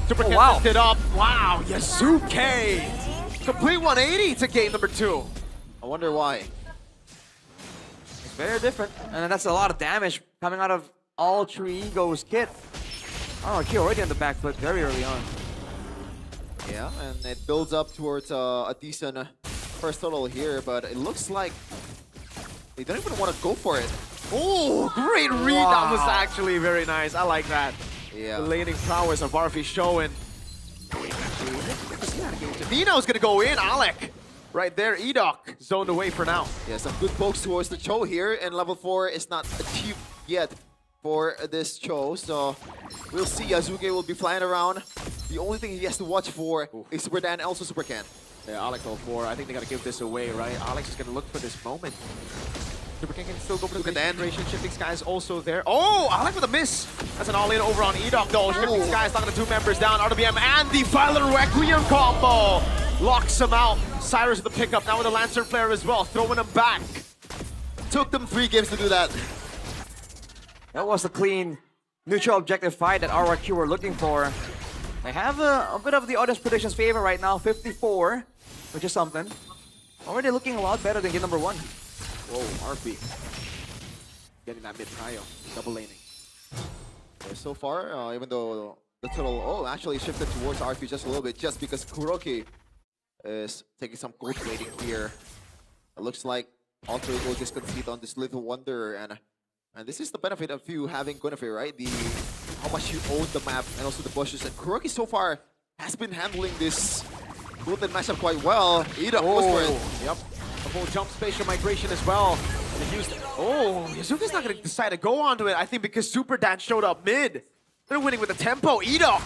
Super lifted up. Wow, Yasuke. Complete 180 to game number 2. I wonder why. It's very different. And that's a lot of damage coming out of Altrigo's kit. Oh, he already on the back foot very early on. Yeah, and it builds up towards a decent first total here, but it looks like they don't even want to go for it. Oh, great read. Wow. That was actually very nice. I like that. Yeah. The laning prowess of Arfi showing. Nino's going to go in. Alec right there. Edok zoned away for now. Yeah, some good pokes towards the Cho here, and level 4 is not achieved yet for this Cho, so we'll see. Yasuke will be flying around. The only thing he has to watch for is Super Dan, also Super Can. Yeah, Alex level 4. I think they got to give this away, right? Alex is going to look for this moment. Super King can still go for the concentration. Shifting Sky is also there. Oh, Alec with a miss. That's an all-in over on Edok, though. Shifting Sky is knocking the 2 members down. RWM and the Violent Requiem combo locks him out. Cyrus with the pickup, now with the Lancer Flare as well, throwing him back. Took them 3 games to do that. That was the clean neutral objective fight that RRQ were looking for. They have a bit of the audience predictions favor right now, 54, which is something. Already looking a lot better than game number 1. Whoa, RP. Getting that mid trio, double laning. Yeah, so far, even though the total actually shifted towards RP just a little bit, just because Kuroki is taking some gold plating here. It looks like Altrigo will just concede on this Little Wonder, and this is the benefit of you having Guinevere, right? How much you own the map and also the bushes. And Kuroki so far has been handling this golden matchup quite well. Ida goes for it. Yep. The whole jump spatial migration as well. And used. Oh, Yasuke's not going to decide to go onto it. I think because Super Dan showed up mid. They're winning with the tempo. Edok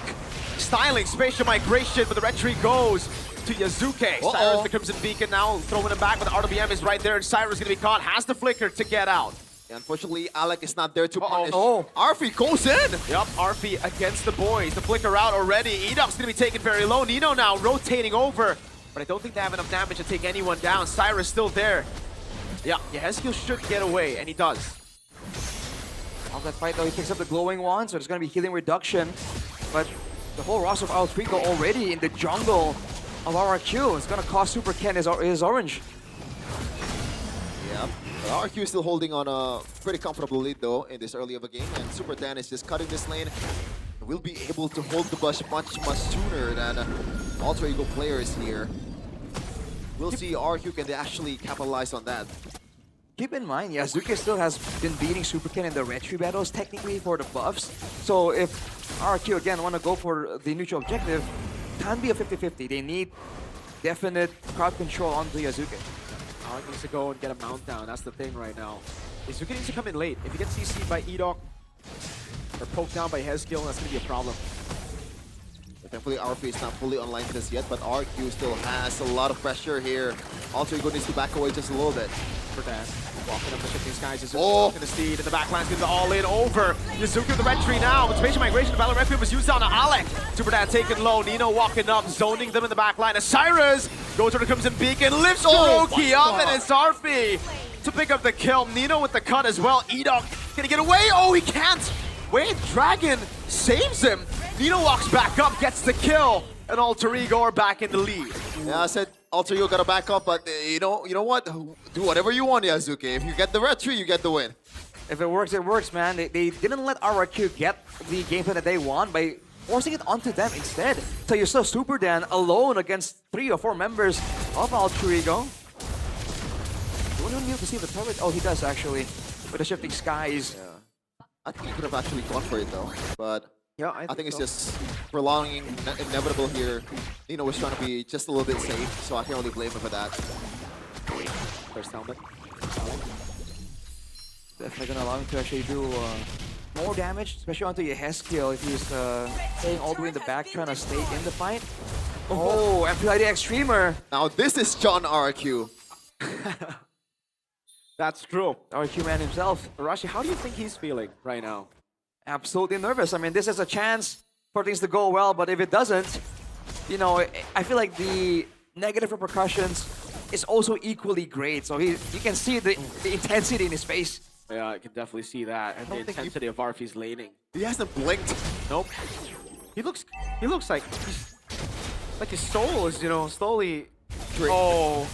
styling spatial migration, but the red tree goes to Yasuke. Cyrus the Crimson Beacon now throwing him back, but the RWM is right there, and Cyrus is going to be caught. Has the flicker to get out. Yeah, unfortunately, Alec is not there to punish. Arfi goes in. Yep, Arfi against the boys. The flicker out already. Edok's going to be taken very low. Nino now rotating over. But I don't think they have enough damage to take anyone down. Cyrus still there. Yeah, Haskell should get away, and he does. On that fight though, he picks up the glowing wand, so there's going to be healing reduction. But the whole roster of Altrigo already in the jungle of RRQ. It's going to cost Super Ken his orange. Yep. RRQ is still holding on a pretty comfortable lead though in this early of a game, and Super Dan is just cutting this lane. Will be able to hold the bush much sooner than Altrigo players here. We'll see RQ can they actually capitalize on that. Keep in mind, Yasuke still has been beating Super Ken in the red tree battles technically for the buffs. So if RQ again want to go for the neutral objective, it can be a 50-50. They need definite crowd control onto Yasuke. Alec needs to go and get a mount down. That's the thing right now. Yasuke needs to come in late. If he gets CC'd by Edok or poked down by Haskell, that's going to be a problem. Thankfully, RP is not fully online just yet, but RQ still has a lot of pressure here. Alter Ego needs to back away just a little bit. For that, walking up the shifting skies, Yazuki the steed in the backline's going to all in over. Yazuki with the red tree now, with spatial migration, the Battle Requiem was used on Alec. Super Dad taken low, Nino walking up, zoning them in the backline. As Cyrus goes for the Crimson Beacon, lifts Kuroki up, and it's Arfi to pick up the kill. Nino with the cut as well. Edok gonna get away. Oh, he can't. Wait, Dragon saves him. Nino walks back up, gets the kill, and Alter Ego are back in the lead. Yeah, I said Alter Ego gotta back up, but you know what? Do whatever you want, Yazuki. If you get the red tree, you get the win. If it works, man. They didn't let RRQ get the gameplay that they want by forcing it onto them instead. So you're still Super Dan alone against 3 or 4 members of Alter Ego. Do anyone need to see the turret? Oh, he does actually, with the shifting skies. Yeah. I think he could have actually gone for it though, but yeah, I think it's just prolonging inevitable here. Nino was trying to be just a little bit safe, so I can't really blame him for that. First helmet. Definitely gonna allow him to actually do more damage, especially onto Yehezkiel if he's staying all the way in the back, trying to stay in the fight. Oh, MPL Extremer. Now this is John RQ. That's true. RQ man himself. Arashi, how do you think he's feeling right now? Absolutely nervous. I mean, this is a chance for things to go well, but if it doesn't, you know, I feel like the negative repercussions is also equally great. So you can see the intensity in his face. Yeah, I can definitely see that. And the intensity of Arfi's laning. He hasn't blinked. Nope. He looks like his soul is, you know, slowly. Oh,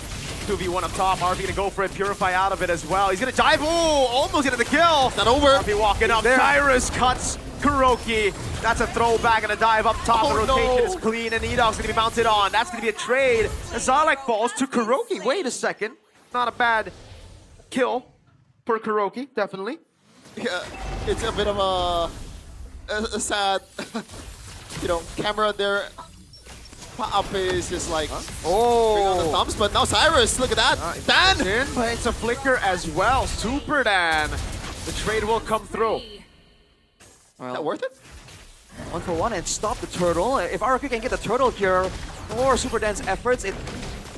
2v1 up top. Arfi gonna go for it, purify out of it as well. He's gonna dive. Oh, almost getting the kill. It's not over. Arfi walking up. Cyrus cuts Kuroki. That's a throwback and a dive up top. Oh, the rotation no. is clean, and Edog's gonna be mounted on. That's gonna be a trade. And Zalek falls to Kuroki. Wait a second. Not a bad kill for Kuroki, definitely. Yeah, it's a bit of a sad, you know, camera there. Up is just like bring on the thumbs, but now Cyrus, look at that. Dan! But it's a flicker as well. Super Dan. The trade will come through. Well, is that worth it? 1-for-1 and stop the turtle. If RQ can get the turtle here for Super Dan's efforts, it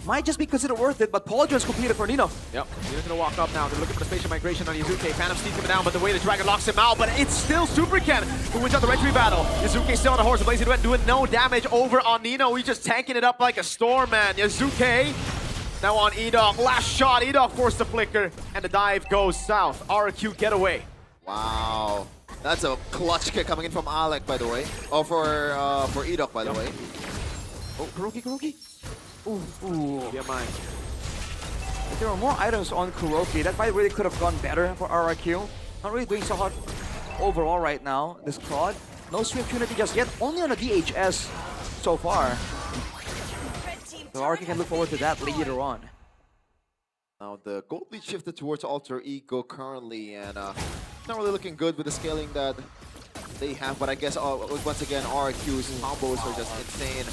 might just be considered worth it, but Pauldron's completed for Nino. Yep, Nino's gonna walk up now. They're looking for the spatial migration on Yazuki. Phantom Steed coming down, but the way the Dragon locks him out, but it's still Super Ken who wins out the red tree battle. Yazuki still on the horse. The Blazing Duet doing no damage over on Nino. He's just tanking it up like a storm, man. Yazuki now on Edok. Last shot, Edok forced the flicker, and the dive goes south. RQ getaway. Wow. That's a clutch kick coming in from Alec, by the way. Oh, for Edok, by the way. Oh, Kuroki. Ooh. Yeah, mine. If there were more items on Kuroki, that fight really could have gone better for RRQ. Not really doing so hot overall right now, this Claude. No swing trinity just yet, only on a DHS so far. So RRQ can look forward to that later on. Now the gold lead shifted towards Alter Ego currently, and it's not really looking good with the scaling that they have, but I guess once again RQ's combos are just insane.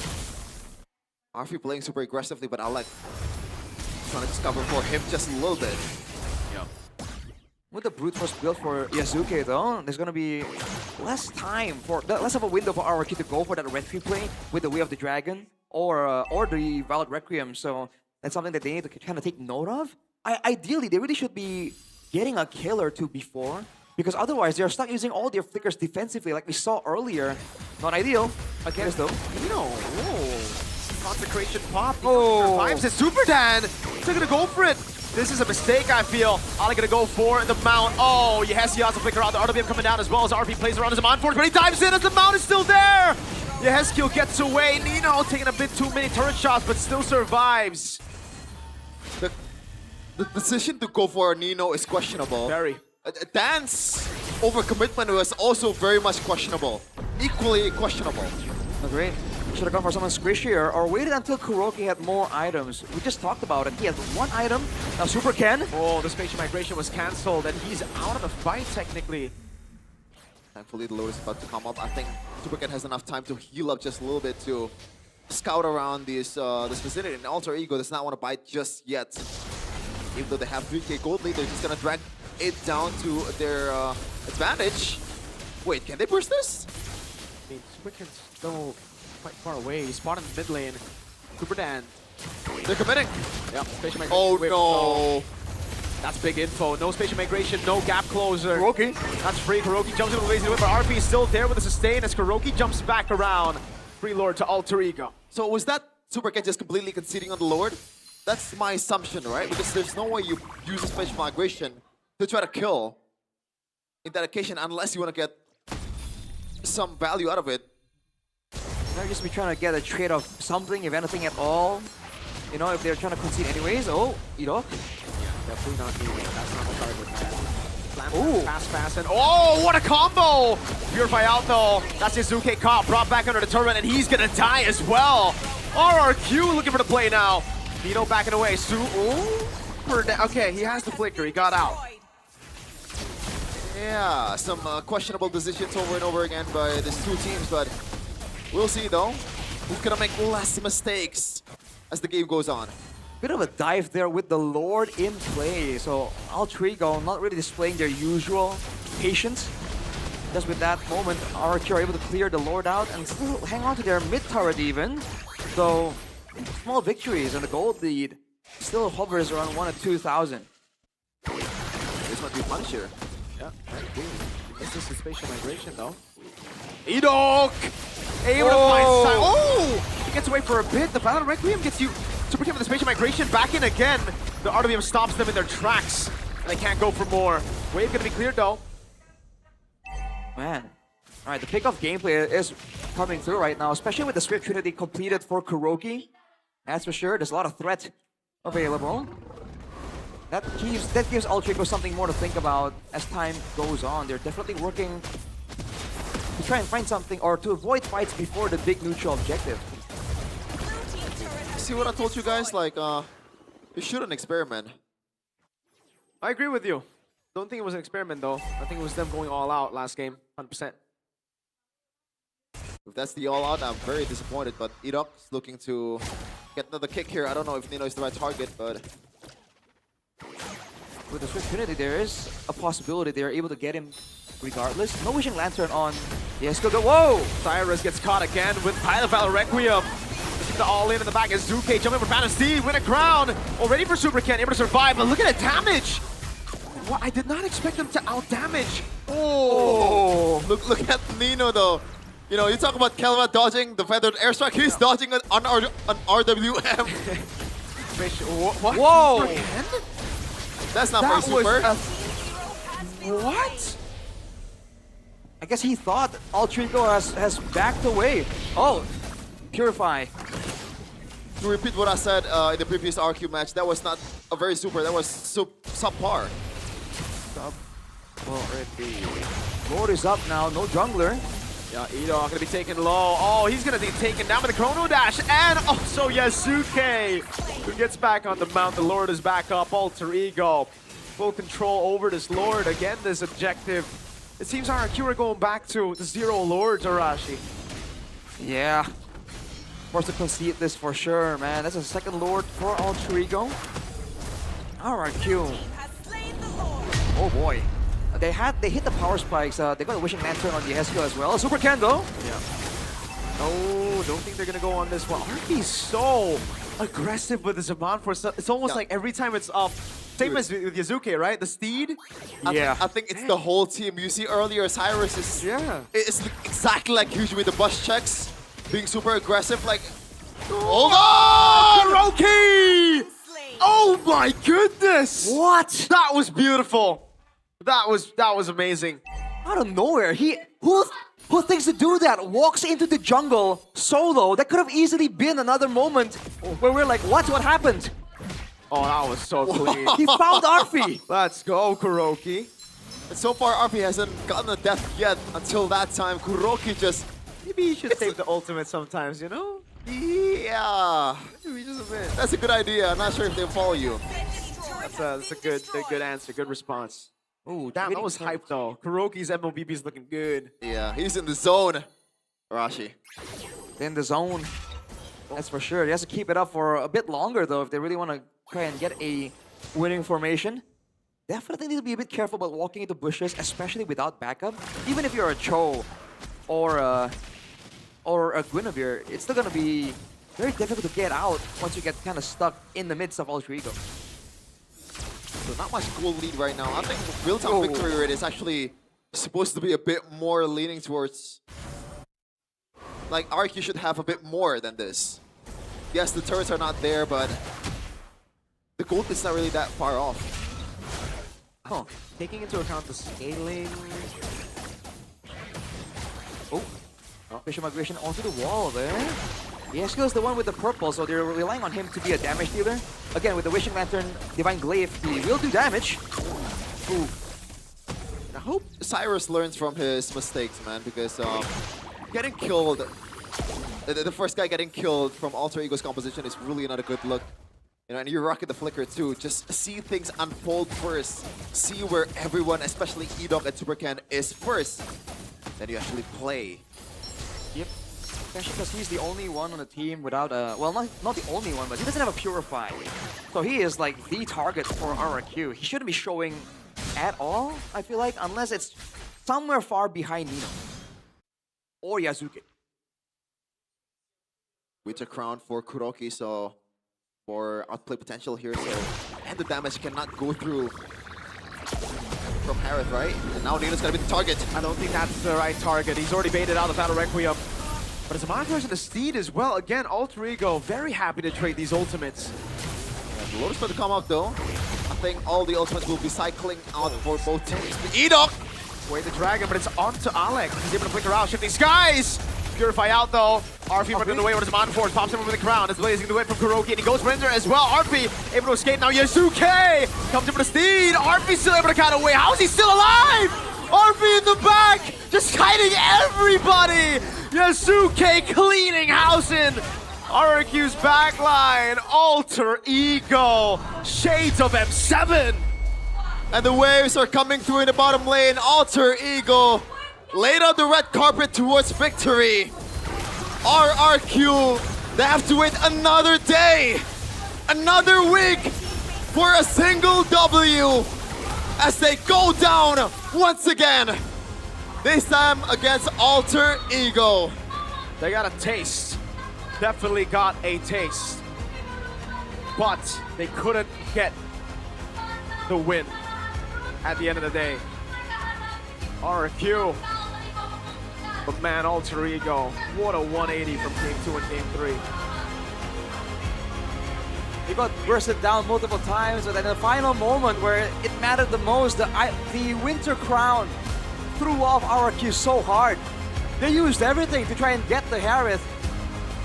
Arfi playing super aggressively, but I like trying to discover for him just a little bit. Yeah. With the brute force build for Yazuki though, there's gonna be less of a window for RRQ to go for that red tree play with the Way of the Dragon or the Valid Requiem. So that's something that they need to kind of take note of. Ideally, they really should be getting a kill or two before, because otherwise they're stuck using all their flickers defensively like we saw earlier. Not ideal. Against though. Consecration pop. Survives it. Super Dan. They're gonna go for it. This is a mistake, I feel. Alec gonna go for the mount. Oh, Yehezkiel has a flicker out. The RWM coming down as well as RP plays around as a mount force, but he dives in as the mount is still there. Yehezkiel gets away. Nino taking a bit too many turret shots, but still survives. The decision to go for Nino is questionable. Very. Dan's overcommitment was also very much questionable. Equally questionable. Agreed. Should have gone for someone squishier or waited until Kuroki had more items. We just talked about it. He has one item. Now Super Ken. Oh, the spatial migration was cancelled and he's out of the fight technically. Thankfully the load is about to come up. I think Super Ken has enough time to heal up just a little bit to scout around this vicinity. And Alter Ego does not want to bite just yet. Even though they have 3k gold lead, they're just going to drag it down to their advantage. Wait, can they burst this? I mean, Super Ken's still quite far away. He's spotted in the mid lane. Super Dan. They're committing. Yep, spatial migration. Oh whip. no. Oh. That's big info. No spatial migration, no gap closer. Kuroki. That's free. Kuroki jumps into the lazy whip, but RP is still there with the sustain as Kuroki jumps back around. Free Lord to Alter Ego. So was that Super Ken just completely conceding on the Lord? That's my assumption, right? Because there's no way you use a spatial migration to try to kill in that occasion unless you want to get some value out of it. They're just be trying to get a trade of something, if anything at all. You know, if they're trying to concede anyways. Oh, Definitely not needed. That's not the target, man. Slam Ooh. fast, and oh, what a combo! Purify out though. That's Yazuke caught, brought back under the turret, and he's gonna die as well. RRQ looking for the play now. Nino backing away. Okay, he has the flicker. He got out. Yeah, some questionable decisions over and over again by these two teams, but we'll see though. Who's gonna make less mistakes as the game goes on? Bit of a dive there with the Lord in play. So Alter Ego not really displaying their usual patience. Just with that moment, RRQ are able to clear the Lord out and still hang on to their mid turret even. So small victories and the gold lead still hovers around 1 or 2,000. This might be Punisher. Yeah, this is the spatial migration though. Edok! Able to find side. Oh! He gets away for a bit. The Violent Requiem gets you Super King with the spatial migration back in again. The RWM stops them in their tracks. And they can't go for more. Wave gonna be cleared though. Man. Alright, the pickoff gameplay is coming through right now, especially with the Swift Trinity completed for Kuroki. That's for sure. There's a lot of threat available. That gives Alter Ego something more to think about as time goes on. They're definitely working to try and find something or to avoid fights before the big neutral objective. See what I told you guys? Like, you shouldn't experiment. I agree with you. Don't think it was an experiment though. I think it was them going all out last game, 100%. If that's the all-out, I'm very disappointed, but Edok's looking to get another kick here. I don't know if Nino is the right target, but... With the Swift Trinity, there is a possibility they're able to get him regardless. No Wishing Lantern on... Yes, go. Whoa! Cyrus gets caught again with Pilot Valor Requiem. The all-in the back is Zuke jumping for Banner Steve, win a crown. All ready for Super Ken, able to survive, but look at the damage! What? I did not expect them to out-damage. Oh! Look at Nino though. You know, you talk about Kelma dodging the feathered airstrike, he's dodging an RWM. What? Whoa! That's not very super. What? I guess he thought Alter Ego has backed away. Oh, Purify. To repeat what I said in the previous RQ match, that was not a very super, that was subpar. Lord is up now, no jungler. Yeah, Edok gonna be taken low. Oh, he's gonna be taken down with the Chrono Dash, and also Yasuke, who gets back on the mount. The Lord is back up. Alter Ego, full control over this Lord. Again, this objective. It seems RRQ are going back to the 0 Lords, Arashi. Yeah, forced to concede this for sure, man. That's a second Lord for Alter Ego. RRQ. Oh boy. They hit the power spikes. They got a Wishing Lantern on the Yasuke as well. Super Ken though. Yeah. No, don't think they're gonna go on this one. RP's so aggressive with the Zaman for it's almost like every time it's up. Same as with Yazuke, right? The Steed? I think it's the whole team. You see earlier, Cyrus is it's exactly like usually the bus checks, being super aggressive. Like, oh, Roki! Oh my goodness! What? That was beautiful. That was amazing. Out of nowhere, who thinks to do that? Walks into the jungle solo. That could have easily been another moment where we're like, what happened? Oh, that was so clean. He found Arfi. Let's go, Kuroki. And so far, Arfi hasn't gotten a death yet until that time. Kuroki just... Maybe you should save the ultimate sometimes, you know? Yeah. Maybe just a bit. That's a good idea. I'm not sure if they'll follow you. That's a good answer, good response. Ooh, damn, that was hype though. Kuroki's MLBB is looking good. Yeah, he's in the zone. Arashi. In the zone. That's for sure. He has to keep it up for a bit longer though if they really want to try and get a winning formation. Definitely need to be a bit careful about walking into bushes, especially without backup. Even if you're a Cho or or a Guinevere, it's still gonna be very difficult to get out once you get kind of stuck in the midst of Alter Ego. So not much goal lead right now. I think real-time victory rate is actually supposed to be a bit more leaning towards... Like, RQ should have a bit more than this. Yes, the turrets are not there, but the gold is not really that far off. Huh. Taking into account the scaling... Oh, Visual Migration onto the wall there. Yesco is the one with the purple, so they're relying on him to be a damage dealer. Again, with the Wishing Lantern, Divine Glaive, he will do damage. Ooh. I hope Cyrus learns from his mistakes, man, because getting killed, the first guy getting killed from Alter Ego's composition is really not a good look. You know, and you rocket the flicker too. Just see things unfold first. See where everyone, especially Edok and Supercan, is first. Then you actually play. Yep. Especially because he's the only one on the team without a... Well, not the only one, but he doesn't have a Purify. So he is like the target for RRQ. He shouldn't be showing at all, I feel like, unless it's somewhere far behind Nino. Or Yasuke. Winter Crown for Kuroki, so for outplay potential here, so... And the damage cannot go through from Harith, right? And now Nino's gonna be the target. I don't think that's the right target. He's already baited out the Battle Requiem. But as a Marcos and the Steed as well, again, Alter Ego very happy to trade these ultimates. Yeah, Lotus going to come out though. I think all the ultimates will be cycling out for both teams. The Edok! Wait, the Dragon, but it's onto Alec. He's able to flicker out, shifting skies! Purify out though. RP running away with his Mind Force, pops him with the crown. Is blazing the way from Kuroki, and he goes for Ender as well. RP able to escape now. Yasuke comes in for the Steed. RP still able to cut away. How is he still alive? RP in the back, just kiting everybody. Yasuke cleaning house in. RRQ's backline, Alter Ego, shades of M7. And the waves are coming through in the bottom lane. Alter Ego laid out the red carpet towards victory. RRQ, they have to wait another day, another week for a single W as they go down once again. This time against Alter Ego. They got a taste. Definitely got a taste. But they couldn't get the win at the end of the day. RRQ. But man, Alter Ego, what a 180 from Game 2 and Game 3. He got bursted down multiple times, but at the final moment where it mattered the most, the Winter Crown threw off RRQ so hard. They used everything to try and get the Harith,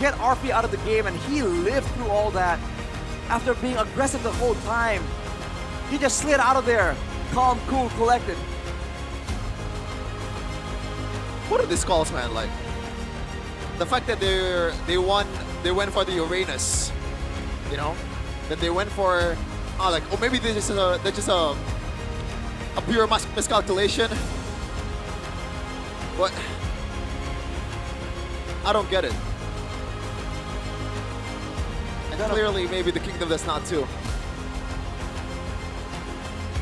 get RP out of the game, and he lived through all that. After being aggressive the whole time, he just slid out of there, calm, cool, collected. What are these calls, man? Like the fact that they went for the Uranus, you know, that they went for like, oh, maybe they're just a pure miscalculation. What? I don't get it. And clearly, maybe the Kingdom does not too.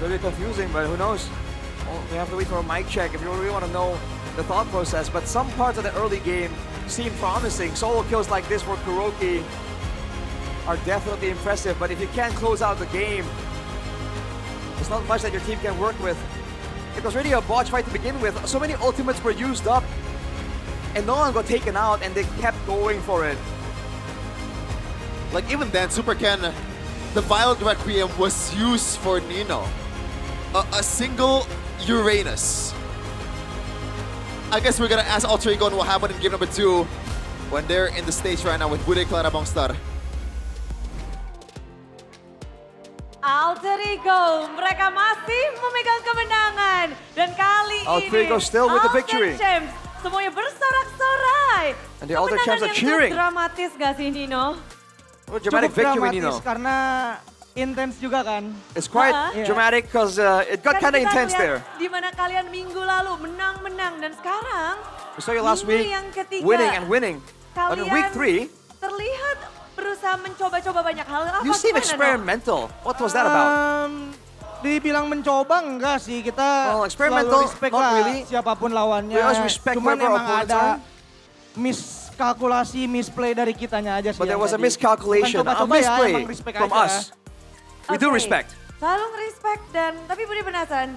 Really confusing, but who knows? Well, we have to wait for a mic check if you really want to know the thought process. But some parts of the early game seem promising. Solo kills like this for Kuroki are definitely impressive, but if you can't close out the game, there's not much that your team can work with. It was really a botch fight to begin with. So many ultimates were used up, and no one got taken out, and they kept going for it. Like even then, Supercan, the Violent Requiem was used for Nino. A single Uranus. I guess we're gonna ask Alter Ego what happened in game number 2 when they're in the stage right now with Bude Clara Bangstar. Alter Ego, mereka masih memegang kemenangan. Dan kali Alter Ego still with the victory. Champs, semuanya bersorak-sorai. And the Alter Champs are cheering. Dramatis gak sih, Nino? What dramatic victory, Nino? Karena intense juga kan. It's quite dramatic because it got kind of intense there. Di mana kalian minggu lalu menang-menang dan sekarang we saw you last week yang ketiga, winning and winning. But in week 3, terlihat berusaha mencoba-coba banyak hal. you seem experimental. What was that about? Dibilang mencoba enggak sih, kita experimental, selalu respect not lah really. siapapun lawannya. We always respect Cuman whoever emang opponents ada are. miskalkulasi, misplay dari kitanya aja sih. But there yang was a tadi. miscalculation, Bukan a coba-coba ya, misplay emang respect from aja. us. We do Oke. respect. Selalu respect dan tapi Budi penasaran.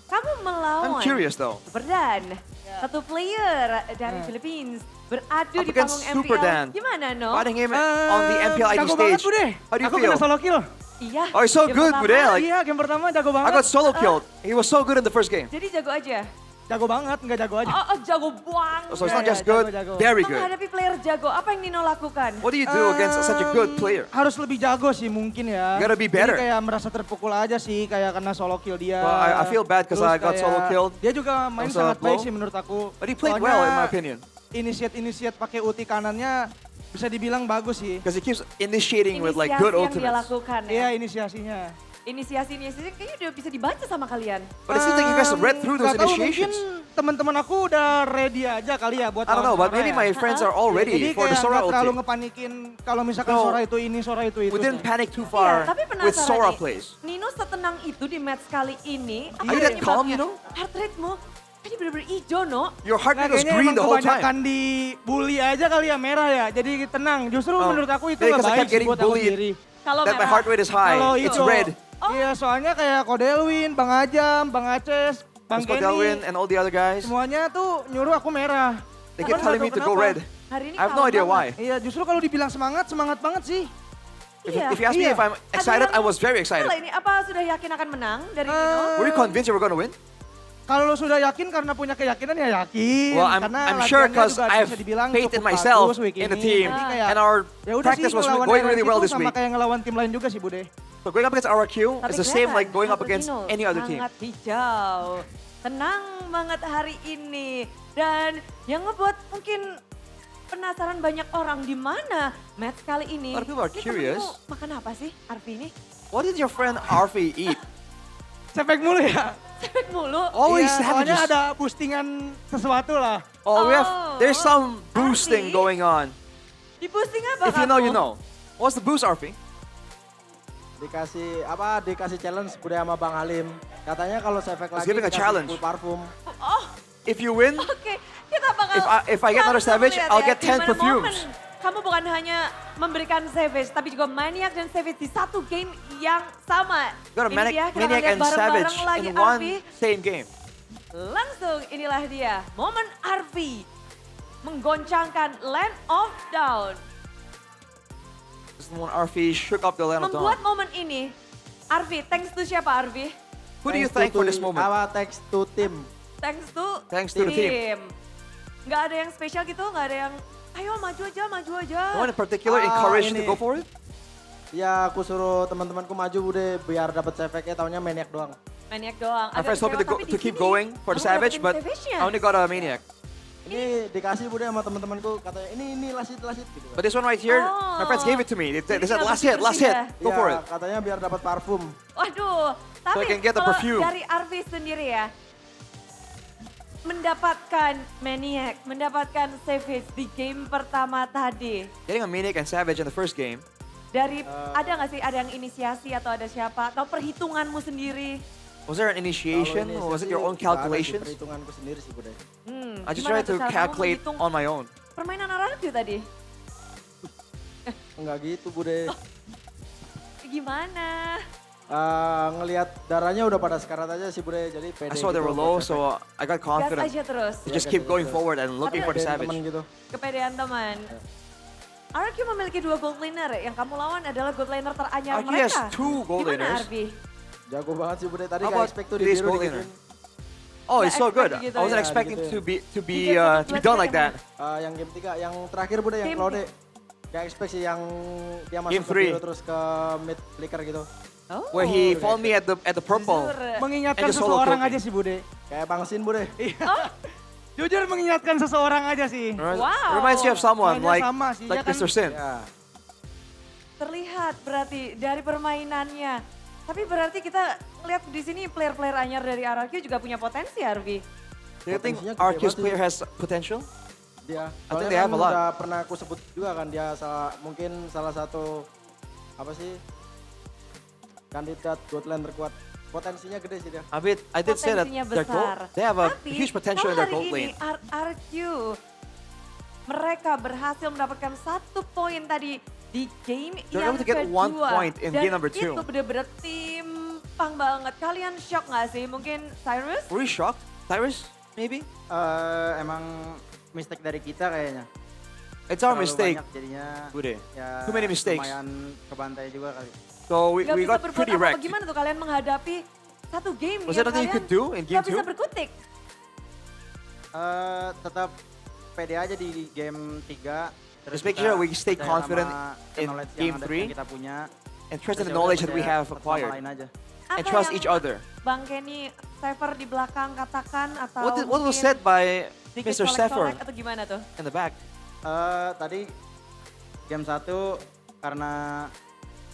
Kamu melawan I'm curious though. Superdan, satu player dari Philippines beradu Up di against panggung Superdan. MPL. Gimana no? Fighting him on the MPL ID Jago banget stage. Bude. How do you Aku feel? kena solo kill. Iya. Oh, he's so game good, pertama. Bude. Like, Iya, game pertama jago banget. I got solo killed. He was so good in the first game. Jadi jago aja. Jago banget, nggak jago aja. Oh, jago banget. So it's not just good, very good. Menghadapi player jago, apa yang Nino lakukan? What do you do against such a good player? Harus lebih jago sih mungkin ya. You gotta be better. Jadi kayak merasa terpukul aja sih, kayak kena solo kill dia. Well, I feel bad because Terus I got kayak solo killed. Dia juga main That was sangat a baik blow. sih menurut aku. But he played Soalnya well in my opinion. Initiate pakai ulti kanannya bisa dibilang bagus sih. Because he keeps initiating with like good Inisiasi yang dia ultimates. lakukan ya. Iya, inisiasinya. Inisiasi kayaknya udah bisa dibaca sama kalian. But it seems like you guys read through those Nggak tahu, initiations. mungkin teman-teman aku udah ready aja kali ya buat I don't know, but lawan maybe Sora my ya. friends are all ready Jadi for the kayak Sora nggak terlalu ulti. ngepanikin kalau misalkan No. Sora itu ini, Sora itu. We didn't panic too Iya, far tapi with penasaran Sora nih, plays. Nino setenang itu di match kali ini. Are you that calm, penyebabnya? Nino? Heart rate-mu tadi bener-bener hijau, no? Your heart Nggak, rate was kayaknya green emang the whole time. kebanyakan dibully aja kali ya, merah ya. Jadi tenang. Justru Oh. menurut aku itu Yeah, nggak 'cause I baik kept sih getting buat aku bullied. sendiri. Kalau That my merah. heart rate is high. Kalau It's itu, red. Iya, soalnya kayak Kodelwin, Bang Ajam, Bang Aces, Bang Scott Delwin Kenny, and all the other guys. semuanya tuh nyuruh aku merah. They keep Cuman telling me nggak to tahu go red. kenapa. Hari ini I have no kalem idea banget. why. Iya, justru kalau dibilang semangat banget sih. Iya. If you ask me Iya. if I'm excited, I was very excited. Kalau ini apa sudah yakin akan menang dari Nino? Were you convinced you were going to win? Kalau lo sudah yakin karena punya keyakinan ya yakin. Well, Karena I'm sure latihannya because juga I have bisa dibilang faith in cukup myself bagus week in the ini. team. Jadi kayak, And our ya udah practice sih, was ngelawan going RRQ really well tuh this sama week. kayak ngelawan tim lain juga sih, Bude. So going up against RRQ Tapi is the same kelihatan like going up satu against Nino any other team. sangat hijau. Tenang banget hari ini. Dan yang ngebuat mungkin penasaran banyak orang di mana match kali ini. A lot of people are Ini curious. temenmu makan apa sih Arfi ini? What did your friend Arfi eat? Sepek mulu ya. Sepek mulu. Always Iya, soalnya savages. ada boostingan sesuatu lah. Oh, there's Oh, some boosting Arfi? going on. Di boosting apa If you know, kamu? you know. What's the boost, Arfi? Dikasih challenge Bude sama Bang Halim. Katanya kalau Sefek He's lagi giving a dikasih challenge. full parfum. Oh, If you win, oke. Kita bakal if I get another langsung savage, lihat I'll ya, get 10 gimana perfumes. momen kamu bukan hanya memberikan savage, tapi juga maniac dan savage di satu game yang sama. got a Ini maniac, dia, kita akan maniac lihat and savage bareng-bareng lagi in one Arfi. same game. Langsung inilah dia, momen Arfi menggoncangkan Land of Dawn. This is when Arfi shook up the land of Membuat dawn. momen ini, Arfi, thanks to siapa Arfi? Who do you thank for this moment? Thanks to team. Thanks to to the team. Nggak ada yang spesial gitu, nggak ada yang ayo maju aja, maju aja. No one in particular encouraged you to go for it? Ya aku suruh teman-temanku maju Bude biar dapat Sefeknya, taunya maniac doang. Maniac doang. My Agak friends told me kecewa, to tapi di keep sini going for the kamu savage, dapetin but savage-nya. I only got a maniac. Ini dikasih Bude sama teman-temanku, katanya ini lasit gitu. But this one right here, my friends gave it to me. They said, last hit, last hit. Go for it. Katanya biar dapat parfum. Waduh, I tapi can get the kalau perfume. dari Arfi sendiri ya, mendapatkan maniac, mendapatkan savage di game pertama tadi. Getting a maniac and savage in the first game. Dari ada nggak sih, ada yang inisiasi atau ada siapa? Atau perhitunganmu sendiri? Was there an initiation or was it your own calculations? Perhitunganku sendiri sih Bude. I just Gimana tried tuh to cara kamu calculate menghitung on my own. permainan RRQ tadi? Enggak gitu Bude. Gimana? Ngelihat darahnya udah pada sekarat aja sih Bude, jadi pede I saw they gitu were buat low, Sefek. so I got Gas confident aja terus. to just keep going forward and looking for the Pedein savage. temen gitu. Kepedean teman. RRQ memiliki 2 gold laner, yang kamu lawan adalah gold laner teranyar RRQ has mereka. 2 gold Gimana laners. Arfi? Jago banget sih Bude, tadi How gak about expect tuh di today's biru gold laner? digituin. Oh, it's so good. Gitu I wasn't ya. expecting Gitu to be done like that. Yang game 3, yang terakhir Bude, yang Game Claude. Gak expect sih yang dia Game masuk ke 3. biru terus ke mid flicker gitu. Oh. Where he found me at the purple. Mengingatkan And just solo seseorang killed me. aja sih Bude. Kayak Bang Sin Bude. Jujur mengingatkan seseorang aja sih. Wow. Reminds you of someone Mainnya like sama sih, like dia kan- Mr. Sin. Ya. Terlihat berarti dari permainannya. Tapi berarti kita lihat di sini player-player anyar dari RRQ juga punya potensi, Arfi. Do you think Potensinya gede RQ's banget sih. player has potential? Dia. I think Soalnya they have kan a lot. udah pernah aku sebut juga kan dia mungkin salah satu apa sih kandidat gold lane terkuat. Potensinya gede sih dia. I did say that Potensinya their gold, besar. they have a Tapi, huge potential in kalau their gold hari lane. ini RRQ mereka berhasil mendapatkan 1 poin tadi di game They're yang able to get kedua. 1 point in Dan game number 2. itu bener-bener timpang banget. Kalian shock gak sih? Mungkin Cyrus? Were you shocked? Cyrus, maybe? Emang mistake dari kita kayaknya. It's our Terlalu mistake. banyak jadinya Bude. ya Too many mistakes. lumayan kebantai juga kali. So we Gak bisa got berbuat pretty apa-apa. wrecked. Gimana tuh kalian menghadapi satu game Was yang there nothing you kalian could do in game gak bisa 2? berkutik? Tetap pede aja di game 3. Just make sure we stay confident in game 3 kita punya. and trust in the Terus ya knowledge udah that we percaya have satu sama acquired lain aja. and Apa trust yang each other. Bang Kenny, Cypher di belakang katakan atau What was mungkin said by sedikit Mr. Sefer colek-colek atau gimana tuh? in the back? Tadi game 1 karena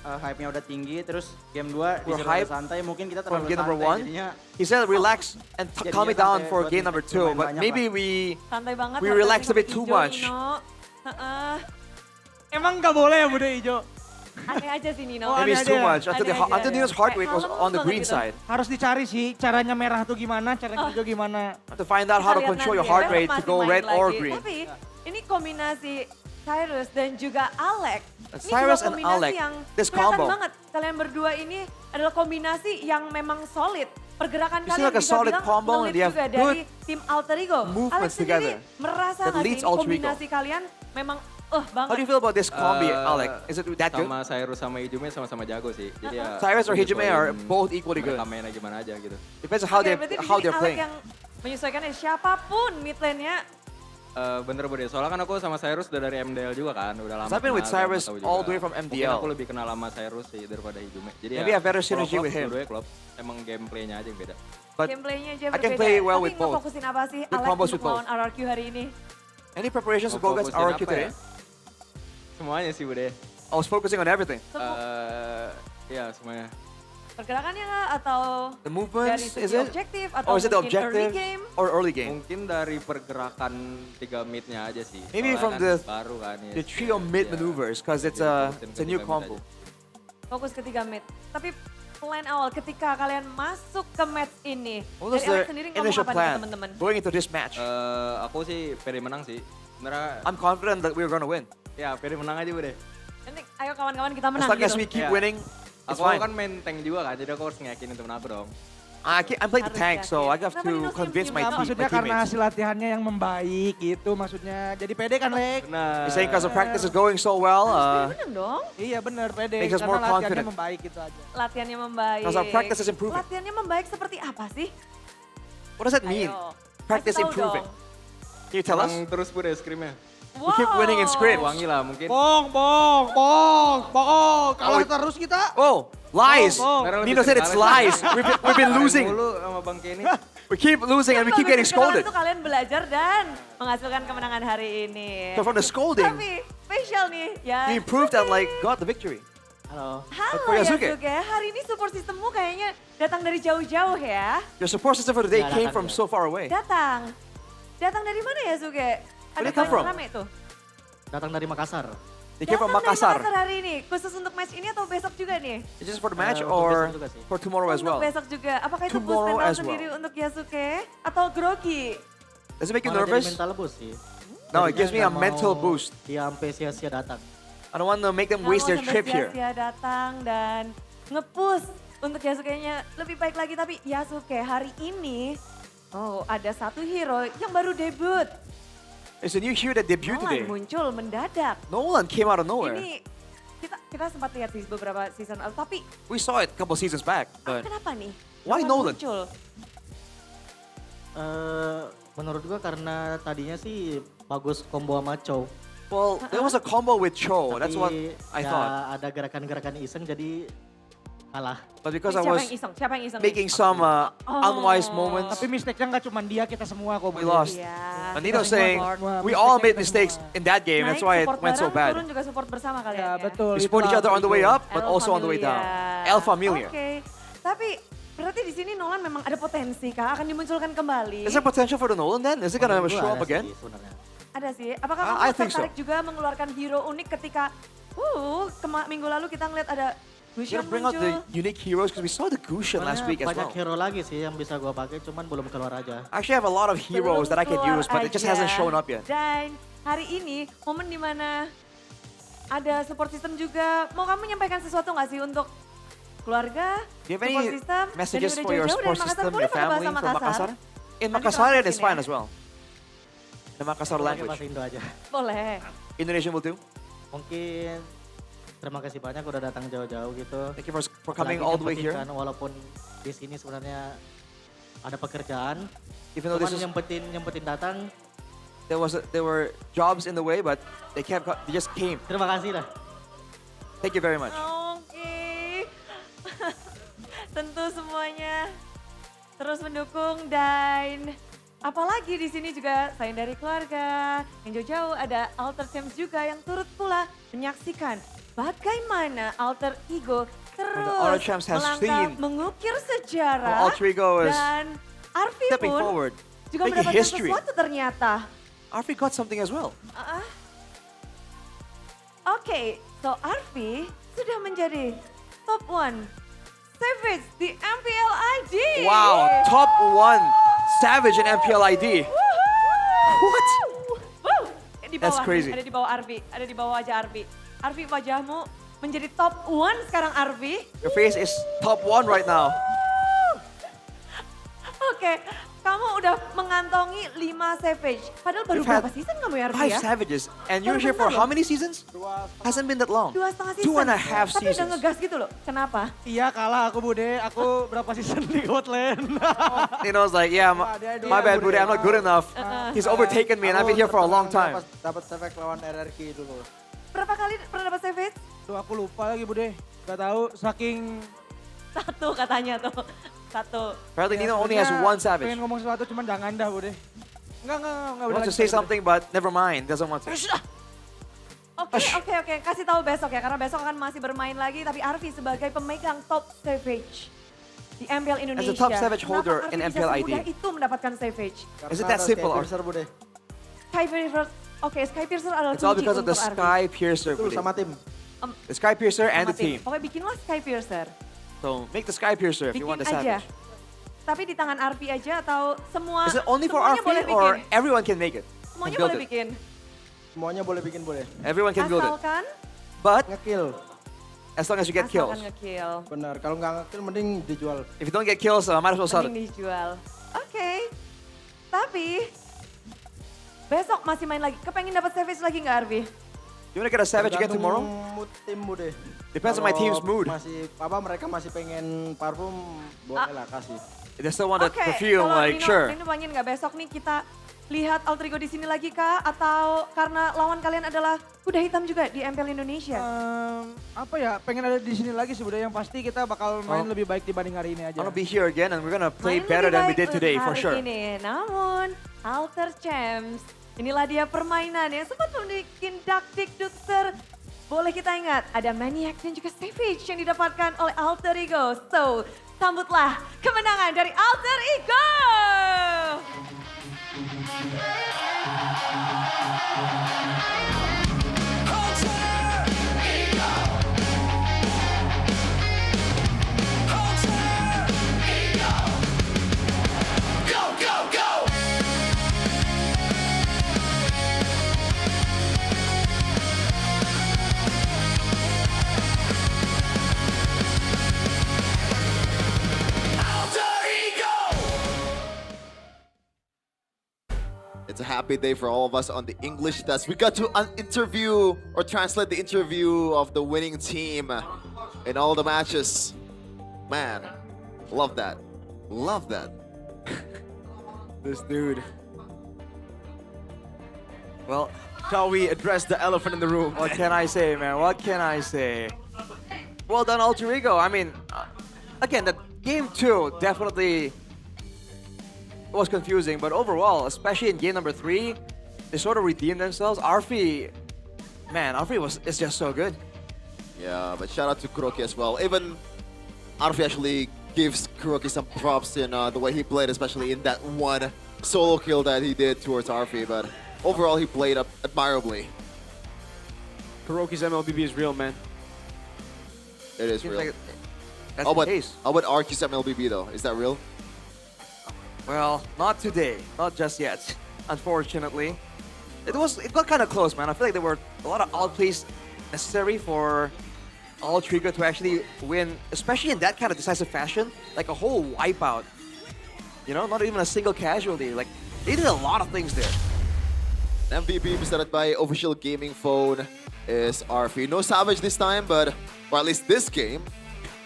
hype-nya udah tinggi, terus game 2 We're disuruh hyped santai, mungkin kita from terlalu game number santai. 1. Jadinya He said relax and jadinya calm it down sampai for buat game number mistake 2, lumayan but banyak maybe lah. Santai banget. we hati-hati relaxed a sama bit too hijau, much. Nino. Heeh. Emang nggak boleh ya Bude Ijo? Aneh aja sih Nino. Maybe it's too much. Aneh aja. Until Nino's heart rate was Kayak on the kalem green banget side. Harus dicari sih caranya merah tuh gimana, cara hijau gimana. To find out how to Kita lihat control your nanti heart ya, rate to masih go main red or lagi. green. Tapi ini kombinasi Cyrus dan juga Alec. Ini Cyrus dua and kombinasi Alec, yang this kelihatan combo. banget. Kalian berdua ini adalah kombinasi yang memang solid. Pergerakan You seem kalian like a bisa solid bilang combo and ngelit you have juga good dari tim Alter Ego. Alex movements sendiri together merasa that nggak sih leads ini Alter Ego. kombinasi kalian memang banget. How do you feel about this combi, Alec? Is it that good? Sama Cyrus sama Ijume sama-sama jago sih. Jadi ya Cyrus or Hijume are both equally good. Mereka mainnya gimana aja gitu. Depends on how Oke, they berarti di how sini they're Alec playing. yang menyesuaikan siapapun mid lane-nya. Bener Bude, soalnya kan aku sama Cyrus udah dari MDL juga kan, udah lama. So I've been with kenal, Cyrus tahu juga. all the way from Mungkin MDL. aku lebih kenal sama Cyrus sih daripada Hijume. Jadi Maybe I have better kalau synergy klub, with him. dua-duanya klub, emang gameplaynya aja yang beda. But Gameplaynya aja I berbeda. can play well Tapi with both. ngefokusin apa sih Good Alec combos untuk with both. melawan RRQ hari ini? Any preparations to go against Fokusin RRQ apa today? ya? Semuanya sih Bude. I was focusing on everything. Ya semuanya. Pergerakannya nggak atau The dari movements, segi is it? objektif atau Or is it the mungkin early objective game? or early game? Mungkin dari pergerakan 3 mid-nya aja sih. Maybe Soalnya from kan the baru kan ya. the trio mid maneuvers, because it's a new combo. Fokus ke 3 mid. Tapi plan awal ketika kalian masuk ke match ini, What was dari Alex the sendiri ngomong initial apa nih ke plan teman-teman? going into this match? Aku sih pede menang sih. Sebenarnya I'm confident that we're gonna win. ya pede menang aja Bude. Nanti ayo kawan-kawan kita As menang long as gitu. we keep Iya. winning, it's Aku fine. kan main tank juga kan, jadi aku harus ngeyakinin temen aku dong. I'm playing the tank, so I have Kenapa to Nino convince my senyum-senyum? team, Maksudnya my karena teammates. hasil latihannya yang membaik gitu maksudnya. Jadi pede kan Lek? Nah, You're saying because the practice is going so well, Menang dong. Iya bener pede Makes us karena more latihannya confident. membaik gitu aja. Latihannya membaik. because our practice is improving. Latihannya membaik seperti apa sih? What does that mean? Ayo, Practice kasih tahu improving. dong. Can you tell us? menang terus Bude scrimnya. We keep winning in scrims. Wangi lah mungkin. Bohong. Kalah terus kita. Oh, lies. Karena lebih Nino said it's sering lies. We've been losing. Mulu sama Bang Kenny. We keep losing and we keep getting Kemarin scolded. tuh kalian belajar dan menghasilkan kemenangan hari ini. So from the scolding, Tapi spesial nih ya. we improved and like got the victory. Halo. Halo Yasuke. Yasuke, hari ini support sistemmu kayaknya datang dari jauh-jauh ya. Your support system for today Yeah, came datang from dia. so far away. Datang. Datang dari mana Yasuke? Where did it come from? rame tuh. Datang dari Makassar. They came from Datang dari Makassar. Makassar hari ini, khusus untuk match ini atau besok juga nih? Is this for the match Untuk or besok juga sih. for tomorrow as Untuk well? besok juga. Apakah itu boost Tomorrow mental as well. sendiri untuk Yasuke? Atau grogi? Does it make you Malah nervous? jadi mental boost sih. No, it Jadinya gives me a nggak mental mau boost. Dia sampai sia-sia datang. I don't want to make them Nggak waste mau their sampai trip here. sia-sia datang dan nge-push untuk Yasuke-nya lebih baik lagi. Tapi Yasuke hari ini, ada satu hero yang baru debut. It's a new hero that debuted Nolan today. muncul mendadak. Nolan came out of nowhere. Ini kita sempat lihat sih beberapa season lalu, tapi We saw it a couple seasons back, but kenapa nih? why Nolan? Muncul? Menurut gua karena tadinya sih bagus combo sama Chow. Well, there was a combo with Cho. That's what I ya thought. ada gerakan-gerakan iseng jadi kalah. But because I Siapa was yang iseng? Siapa yang iseng? making some unwise moments, Tapi mistake-nya nggak cuma dia, kita semua kok. we lost. Iya. And Nino's saying Semua we all made mistake mistakes in that game. That's why it support went so bareng, bad. turun juga support bersama kalian Ya ya. betul. We support each other on the way up, but El also on the way down. El Familia. Oke. Tapi berarti di sini Nolan memang ada potensi kah akan dimunculkan kembali? Is there potential for the Nolan then? Is it gonna Menurut gua show ada up again? sih sebenarnya. Ada sih. Apakah I kamu think so. tertarik juga mengeluarkan hero unik ketika minggu lalu kita ngeliat ada You're Gusion gonna bring out muncul. the unique heroes because we saw the Gusion last Sebenarnya week as banyak well. hero lagi sih yang bisa gua pakai, cuman belum keluar aja. I actually have a lot of heroes that I could Keluar use, but it just aja. hasn't shown up yet. Dan hari ini momen dimana ada support system juga. Mau kamu menyampaikan sesuatu nggak sih untuk keluarga, Do you have support any system, messages dan for your support system, your family from Makassar? In Makassar, it is fine as well. The Makassar language. Bahasa Indo aja. Boleh. Indonesian will do. Mungkin terima kasih banyak udah datang jauh-jauh gitu. Thank you for coming all the way here. Walaupun di sini sebenarnya ada pekerjaan. Even though this is, nyempetin datang. there were jobs in the way, but they just came. Terima kasih lah. Thank you very much. Oke. Tentu semuanya terus mendukung dan apalagi di sini juga selain dari keluarga yang jauh-jauh ada Alter Champs juga yang turut pula menyaksikan bagaimana Alter Ego Alter Champs terus has melangkah seen mengukir sejarah Alter Ego is dan Arfi stepping pun forward, juga making mendapatkan history. sesuatu ternyata. Arfi got something as well. Oke, so Arfi sudah menjadi top 1 Savage di MPL ID. Wow, top 1 Savage in MPL ID. What? Di bawah, That's crazy. ada di bawah Arfi, ada di bawah wajah Arfi. Arfi, wajahmu menjadi top 1 sekarang Arfi. Your face is top 1 right now. Oke, kamu udah mengantongi 5 Savage. Padahal baru You've had berapa season kamu ya Arfi 5 ya? Savages, and you're Baru here for bentar how ya? many seasons? Hasn't been that long. 2,5 season. 2.5 Tapi udah seasons. ngegas gitu loh, kenapa? Iya kalah aku Bude, aku berapa season di Gotland. You know, it's like, yeah, my bad, Bude, I'm not good enough. He's overtaken me, and I've been here for a long time. Dapat Savage lawan RRQ dulu. Berapa kali pernah dapat Savage? Tuh aku lupa lagi Bude, gak tahu saking... 1 katanya tuh, 1. Apparently, Nino only has 1 Savage. Pengen ngomong sesuatu cuman jangan dah Bude. Enggak He wants to say something, but never mind, doesn't want to. Oke, kasih tahu besok ya, karena besok akan masih bermain lagi. Tapi Arfi sebagai pemegang top Savage di MPL Indonesia. As a top Savage holder in MPL ID. Kenapa Arfi bisa semudah itu mendapatkan Savage? Is it that simple? Skypiercer, oke, Skypiercer adalah It's all kunci because of the untuk Arfi. Skypiercer, Itu Bude. sama tim. The Skypiercer and Sama the team. Pokoknya bikinlah Skypiercer. So make the Skypiercer if you want the Bikin aja. Savage. Tapi di tangan Arfi aja atau semua, Is it only for semuanya Arfi boleh or bikin? everyone can make it? Semuanya Can build boleh it? bikin. Semuanya boleh bikin boleh. Everyone can build it. Asalkan But Ngekill. as long as you get kills. nge-kill. Benar, kalau nggak ngekill mending dijual. If you don't get kills, might as well sell it. Mending dijual. Oke. Tapi besok masih main lagi. Kepengen dapat Savage lagi nggak Arfi? You wanna get a Savage again tomorrow? Mood tim Bude. Depends on my team's mood. Masih mereka masih pengen parfum, boleh lah kasih. If they still want the Oke, perfume, kalau like Nino, sure. Nino pengen nggak besok nih kita lihat Alter Ego di sini lagi kah? Atau karena lawan kalian adalah kuda hitam juga di MPL Indonesia? Apa ya, pengen ada di sini lagi sih Bude. Yang pasti kita bakal main lebih baik dibanding hari ini aja. I'm gonna be here again and we're gonna play Main better lebih than we baik did today for hari sure. Ini. Namun Alter Champs, inilah dia permainan yang sempat membuat dak-dik-dukser. Boleh kita ingat, ada Maniac dan juga Savage yang didapatkan oleh Alter Ego. So, sambutlah kemenangan dari Alter Ego! It's a happy day for all of us on the English test. We got to interview or translate the interview of the winning team in all the matches. Man, love that. Love that. This dude. Well, shall we address the elephant in the room? What can I say, man? What can I say? Well done, Alter Ego. I mean, again, the game 2 definitely was confusing, but overall, especially in game number 3, they sort of redeemed themselves. Arfi, man, Arfi is just so good. Yeah, but shout out to Kuroki as well. Even Arfi actually gives Kuroki some props in the way he played, especially in that one solo kill that he did towards Arfi. But overall, he played up admirably. Kuroki's MLBB is real, man. It is real. Like that's How the about case. RQ's MLBB though? Is that real? Well, not today. Not just yet, unfortunately. It got kind of close, man. I feel like there were a lot of outplays necessary for All Trigger to actually win, especially in that kind of decisive fashion, like a whole wipeout. You know, not even a single casualty. Like, they did a lot of things there. MVP presented by Official Gaming Phone is RP. No Savage this time, but or at least this game,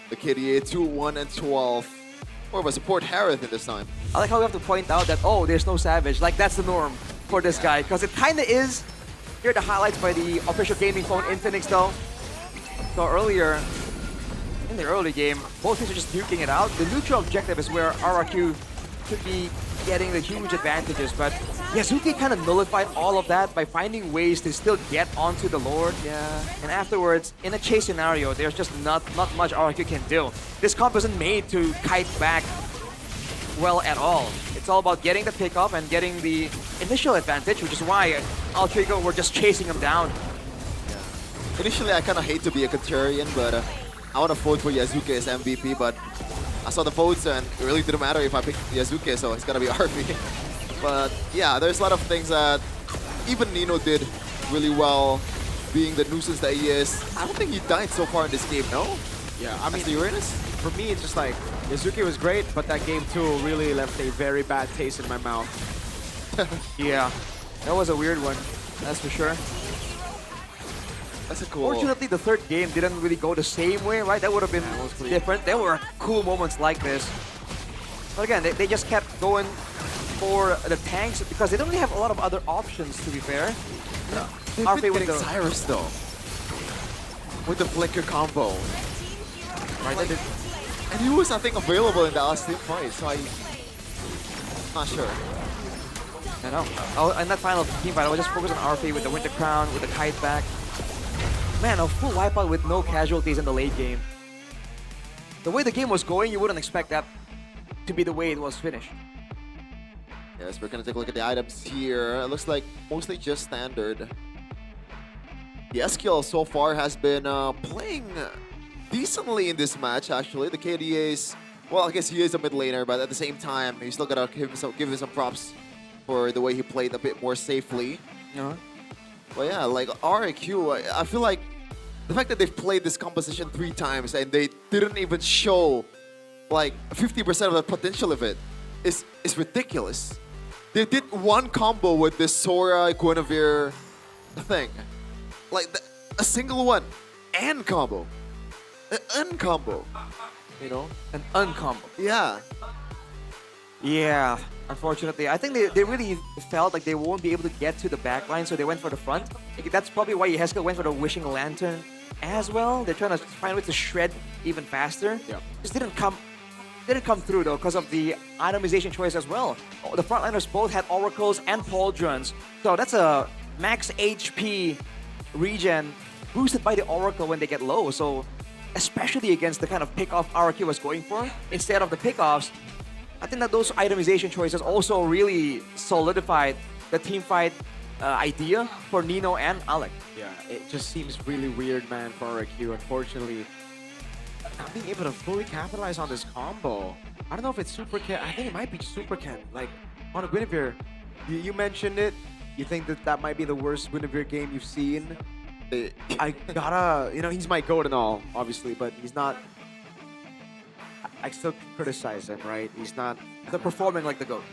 the KDA 2-1 and 12. More of a support Harith in this time. I like how we have to point out that, oh, there's no Savage. Like, that's the norm for this guy, because it kind of is. Here are the highlights by the Official Gaming Phone Infinix, though. So earlier, in the early game, both teams are just duking it out. The neutral objective is where RRQ should be getting the huge advantages, but Yasuke kind of nullified all of that by finding ways to still get onto the Lord. Yeah. And afterwards, in a chase scenario, there's just not much RRQ can do. This comp isn't made to kite back well at all. It's all about getting the pickoff and getting the initial advantage, which is why Altrigo were just chasing him down. Initially, I kind of hate to be a contrarian, but I want to vote for Yasuke as MVP, but I saw the votes and it really didn't matter if I picked Yasuke, so it's gonna be RP. But yeah, there's a lot of things that even Nino did really well, being the nuisance that he is. I don't think he died so far in this game, no? Yeah, I mean, the Uranus? For me, it's just like, Yasuke was great, but that game 2 really left a very bad taste in my mouth. Yeah, that was a weird one, that's for sure. That's a cool. Fortunately, the third game didn't really go the same way, right? That would have been different. There were cool moments like this. But again, they just kept going for the tanks because they don't really have a lot of other options, to be fair. They've been getting Cyrus, though. With the Flicker combo. Right, like, and he was, I think, available in the last team fight, so I'm not sure. I know. In that final team fight, I was just focused on RP with the Winter Crown, with the kite back. Man, a full wipeout with no casualties in the late game. The way the game was going, you wouldn't expect that to be the way it was finished. Yes, we're gonna take a look at the items here. It looks like mostly just standard. The SQL so far has been playing decently in this match, actually. The KDA's, well, I guess he is a mid laner, but at the same time, you still gotta give him some props for the way he played a bit more safely. But yeah, like RIQ, I feel like the fact that they've played this composition 3 times and they didn't even show like 50% of the potential of it is ridiculous. They did one combo with this Sora Guinevere thing. Like a single one. And combo. An uncombo. You know? An uncombo. Yeah. Yeah, unfortunately. I think they really felt like they won't be able to get to the back line, so they went for the front. That's probably why Yeheskel went for the Wishing Lantern as well. They're trying to find ways to shred even faster. Yeah. Just didn't come through though because of the itemization choice as well. The frontliners both had oracles and pauldrons, so that's a max HP regen boosted by the oracle when they get low. So especially against the kind of pickoff RQ was going for, instead of the pickoffs, I think that those itemization choices also really solidified the team fight idea for Nino and Alec. Yeah, it just seems really weird, man, for RQ. Unfortunately, not being able to fully capitalize on this combo. I don't know if it's Super Ken. I think it might be Super Ken. Like, on a Guinevere, you mentioned it. You think that might be the worst Guinevere game you've seen? I gotta, you know, he's my GOAT and all, obviously, but he's not. I still criticize him, right? He's not performing like the GOAT.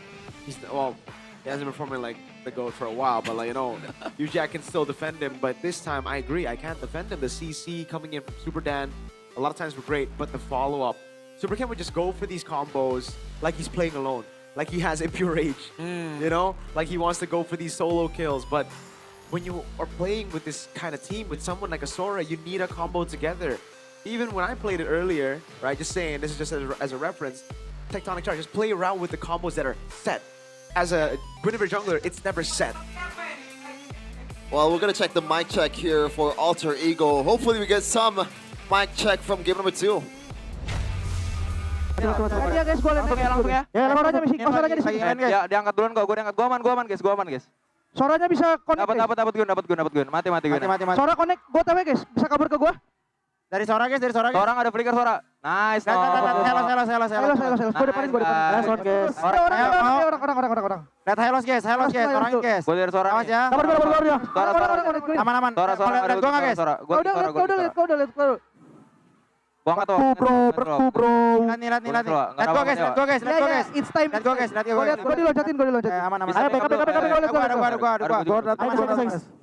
Well, he hasn't been performing like the GOAT for a while, but like, you know, usually I can still defend him, but this time I agree, I can't defend him. The CC coming in from Super Dan, a lot of times were great, but the follow-up, Super Ken would just go for these combos like he's playing alone, like he has Impure Rage, you know? Like he wants to go for these solo kills, but when you are playing with this kind of team, with someone like a Sora, you need a combo together. Even when I played it earlier, right, just saying, this is just as a reference, Tectonic Charge, just play around with the combos that are set. As a Guinevere jungler, it's never set. Well, we're gonna check the mic check here for Alter Ego. Hopefully we get some mic check from game number 2. Ya guys, gue langsung ya. Ya, lapor aja misi. Soranya di sini. Ya, diangkat duluan kok. Gue diangkat. Gue aman guys. Soranya bisa connect. Dapat gun. Mati gun. Sora connect, gue tahu guys. Bisa kabur ke gue. Dari Sora guys. Sora ada flicker Sora. Nice. Salah. Gue depanin. Orang. Lihat Helos guys, orangin guys. Gue lihat suara Awas ya. Kabar. Aman. Suara Lihat gua nggak guys? Kau udah lihat. Gua nggak tahu. Bro. Lihat gua guys. It's time. Lihat gua guys. Gue diloncatin. Aman. Ayo, backup. Gua.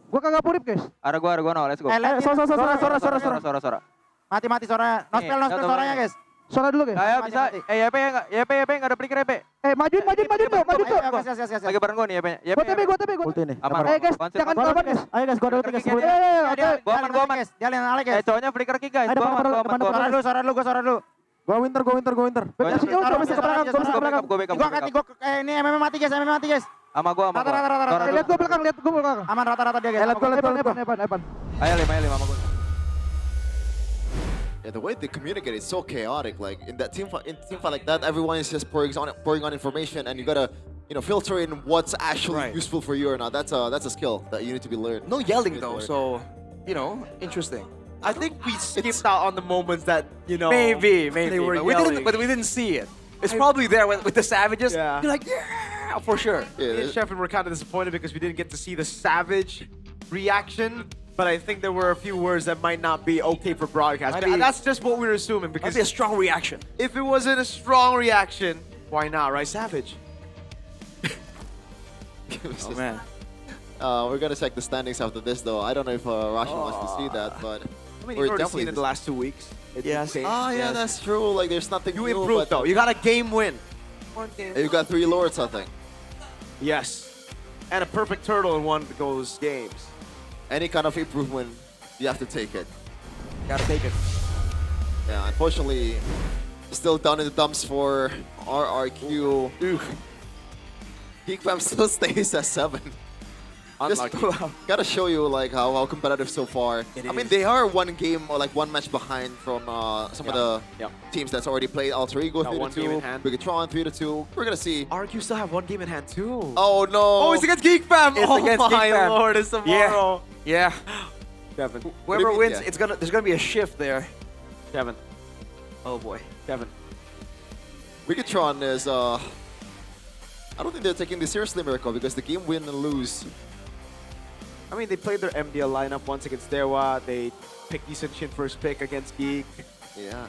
Gue kagak purip, guys. Ada gua, no, let's go. Suara. Mati suara. Nospel suaranya guys. Suara dulu, guys. Ayo bisa. YP nggak ada flicker YP. Majuin tuh. Lagi bareng gua nih YP. Gue TP. Ulti nih. Aman. Guys, jangan kelaban, guys. Ayo, guys, gue ada ulti, guys. Gua aman. Jalan Ale guys. Cowoknya flicker kick guys. Ada Gua aman. Suara dulu. Gue winter. Gua ini MM mati guys. Sama gua. Rata. Lihat gue belakang. Aman rata dia guys. Evan. Ayo 5 sama gua. Yeah, the way they communicate is so chaotic. Like in team fight like that, everyone is just pouring on information, and you gotta, filter in what's actually useful for you or not. That's a skill that you need to be learned. No yelling though, so interesting. I think we skipped out on the moments that, maybe they were but we didn't see it. It's probably there with the Savages. Yeah. You're like, yeah, for sure. Me and Shepard were kind of disappointed because we didn't get to see the Savage reaction. But I think there were a few words that might not be okay for broadcast. That's just what we're assuming because it's a strong reaction. If it wasn't a strong reaction, why not, right? Savage. Oh man. We're gonna check the standings after this, though. I don't know if Rashi wants to see that, but you've already seen it the last 2 weeks. Yes. Yeah, that's true. Like, there's nothing You new, improved though. You got a game win. You got 3 lords, I think. Yes. And a perfect turtle in one of those games. Any kind of improvement, you have to take it. Gotta take it. Yeah, unfortunately, still down in the dumps for RRQ. Geekfam still stays at 7. Unlucky. Gotta show you like how competitive so far. I mean, they are one game or like one match behind from some of the teams that's already played. Alter Ego 3-2, Bigatron 3-2. We're gonna see. RQ still have one game in hand too. Oh no! Oh, it's against Geekfam. It's against my Geekfam. lord! It's tomorrow. Yeah. Kevin. Whoever wins, there's gonna be a shift there. Kevin. Oh boy. Kevin. Bigatron is I don't think they're taking this seriously, Miracle, because the game win and lose. I mean, they played their MDL lineup once against Dewa. They picked decent Shin first pick against Geek. Yeah.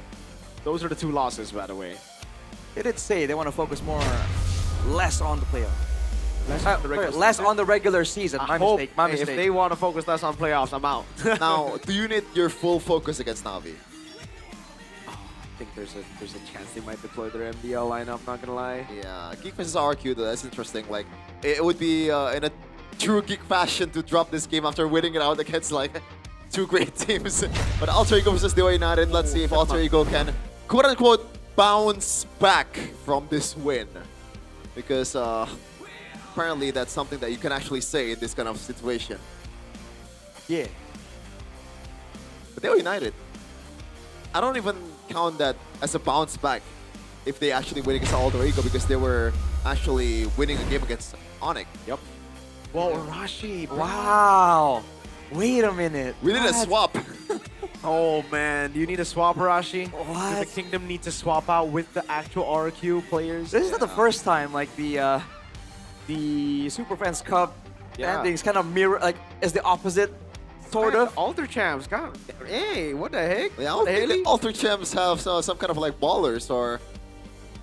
Those are the 2 losses, by the way. They did say they want to focus less on the playoff. Less on the regular season. My mistake. If they want to focus less on playoffs, I'm out. Now, do you need your full focus against Navi? I think there's a chance they might deploy their MDL lineup, not gonna lie. Yeah, Geek versus RQ, though, that's interesting. Like, it would be in a true Geek fashion to drop this game after winning it out against, like, 2 great teams. But Alter Ego versus Dewa United, let's see if Alter Ego can, quote-unquote, bounce back from this win. Because, apparently that's something that you can actually say in this kind of situation. Yeah. But Dewa United, I don't even count that as a bounce back if they actually win against Alter Ego, because they were actually winning a game against Onyx. Yep. Whoa, Rashi. Wow. Wait a minute. We need a swap. Oh man, do you need a swap, Rashi? What? Does the Kingdom need to swap out with the actual RQ players? This is not the first time like the Super Fans Cup standings kind of mirror, like, is the opposite. Sort of. Alter Champs, God. Hey, what the heck? Yeah, I don't think the Alter Champs have some kind of like ballers or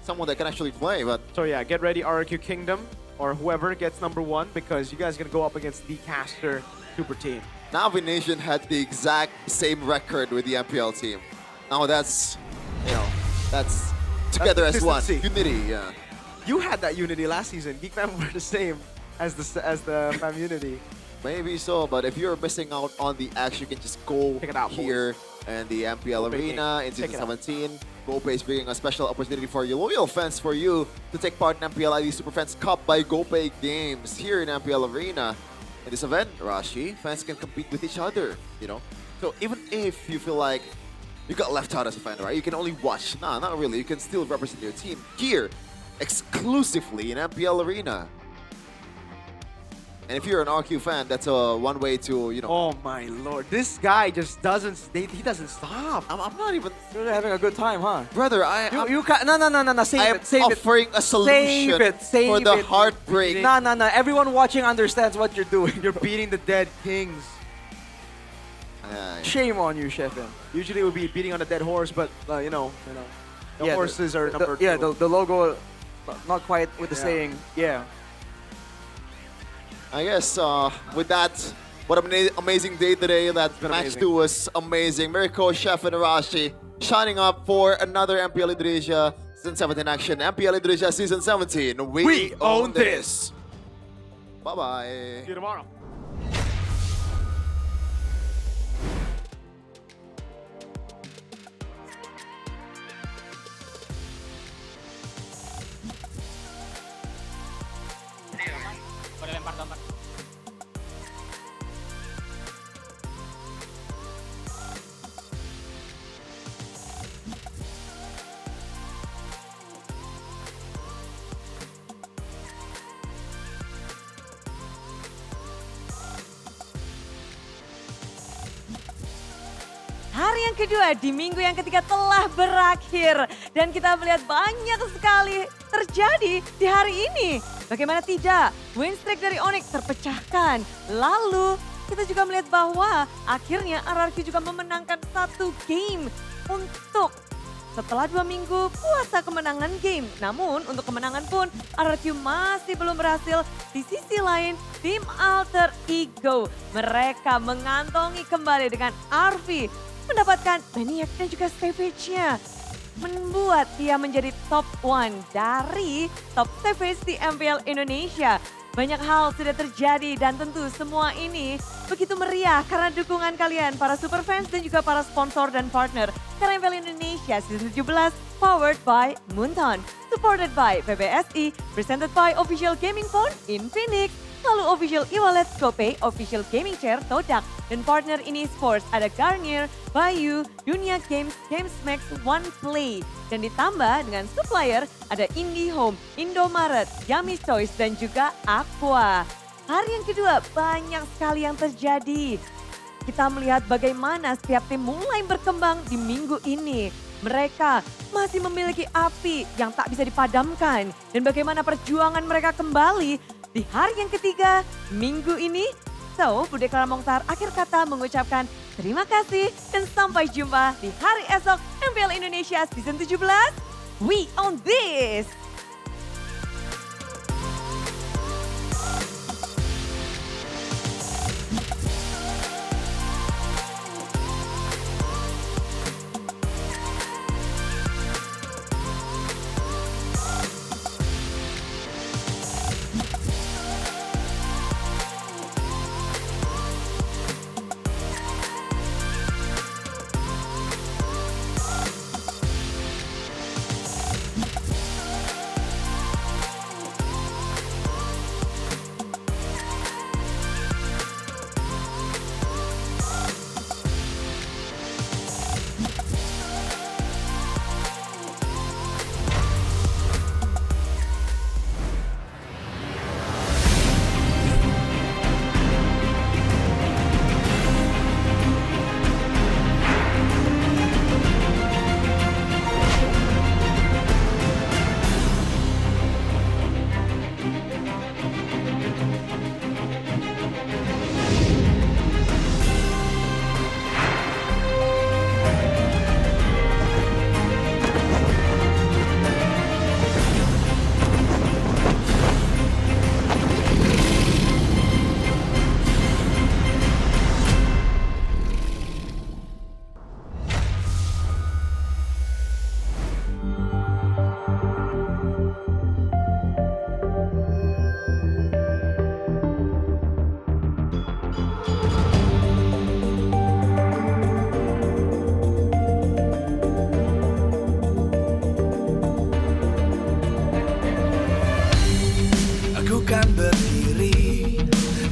someone that can actually play, but... So yeah, get ready, RQ Kingdom, or whoever gets #1, because you guys are going to go up against the Caster Super Team. Navi Nation had the exact same record with the MPL team. Now that's, that's together as one. Unity, yeah. You had that unity last season. Geek Fam were the same as the Fam Unity. Maybe so, but if you're missing out on the action, you can just go here and the MPL Arena in season 17. GoPay is bringing a special opportunity for your loyal fans for you to take part in MPL ID Super Fans Cup by GoPay Games here in MPL Arena. In this event, Rashi, fans can compete with each other, So even if you feel like you got left out as a fan, right? You can only watch. Nah, not really. You can still represent your team here exclusively in MPL Arena. And if you're an RQ fan, that's one way to, you know. Oh my lord, this guy just doesn't. He doesn't stop. I'm not even. You're having a good time, huh? Brother, You can't. No. Save it. Save it. offering a solution for the heartbreak. No. Everyone watching understands what you're doing. You're beating the dead kings. Shame on you, Sheffield. Usually it would be beating on a dead horse, but the Yeah, horses are number two. Yeah, the logo, not quite with the saying. Yeah. I guess with that, what an amazing day today. That match amazing. 2 was amazing. Mirko, Chef, and Arashi shining up for another MPL Indonesia Season 17 action. MPL Indonesia Season 17. We own this. Bye-bye. See you tomorrow. Boleh lempar gambar. Hari yang kedua di minggu yang ketiga telah berakhir. Dan kita melihat banyak sekali terjadi di hari ini. Bagaimana tidak, win streak dari Onyx terpecahkan. Lalu kita juga melihat bahwa akhirnya RRQ juga memenangkan 1 game untuk setelah 2 minggu puasa kemenangan game. Namun untuk kemenangan pun RRQ masih belum berhasil. Di sisi lain tim Alter Ego mereka mengantongi kembali dengan RV. Mendapatkan Maniac dan juga Savage-nya. Membuat dia menjadi top 1 dari top Savage di MPL Indonesia. Banyak hal sudah terjadi dan tentu semua ini begitu meriah karena dukungan kalian para super fans dan juga para sponsor dan partner. Karena MPL Indonesia Season 17 powered by Moonton, supported by PBSI, presented by official gaming phone Infinix, lalu official e-wallet GoPay, official gaming chair Todak, dan partner ini sports ada Garnier, Bayu, Dunia Games, GamesMax, OnePlay. Dan ditambah dengan supplier ada IndiHome, Indomaret, Yummy Choice, dan juga Aqua. Hari yang kedua banyak sekali yang terjadi. Kita melihat bagaimana setiap tim mulai berkembang di minggu ini. Mereka masih memiliki api yang tak bisa dipadamkan. Dan bagaimana perjuangan mereka kembali di hari yang ketiga minggu ini. So, Bude Clara Mokhtar akhir kata mengucapkan terima kasih dan sampai jumpa di hari esok MPL Indonesia Season 17. We own this!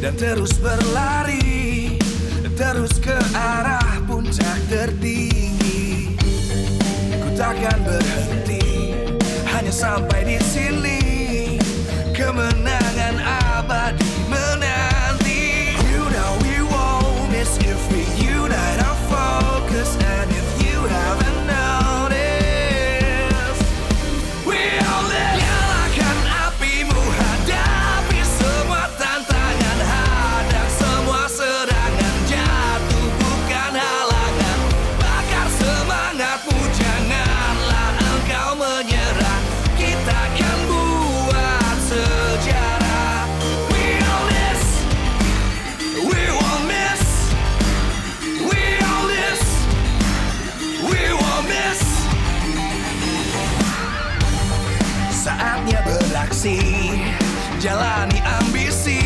dan terus berlari, terus ke arah puncak tertinggi. Ku takkan berhenti, hanya sampai di sini. Kemenangan abadi menang. beraksi, jalani ambisi.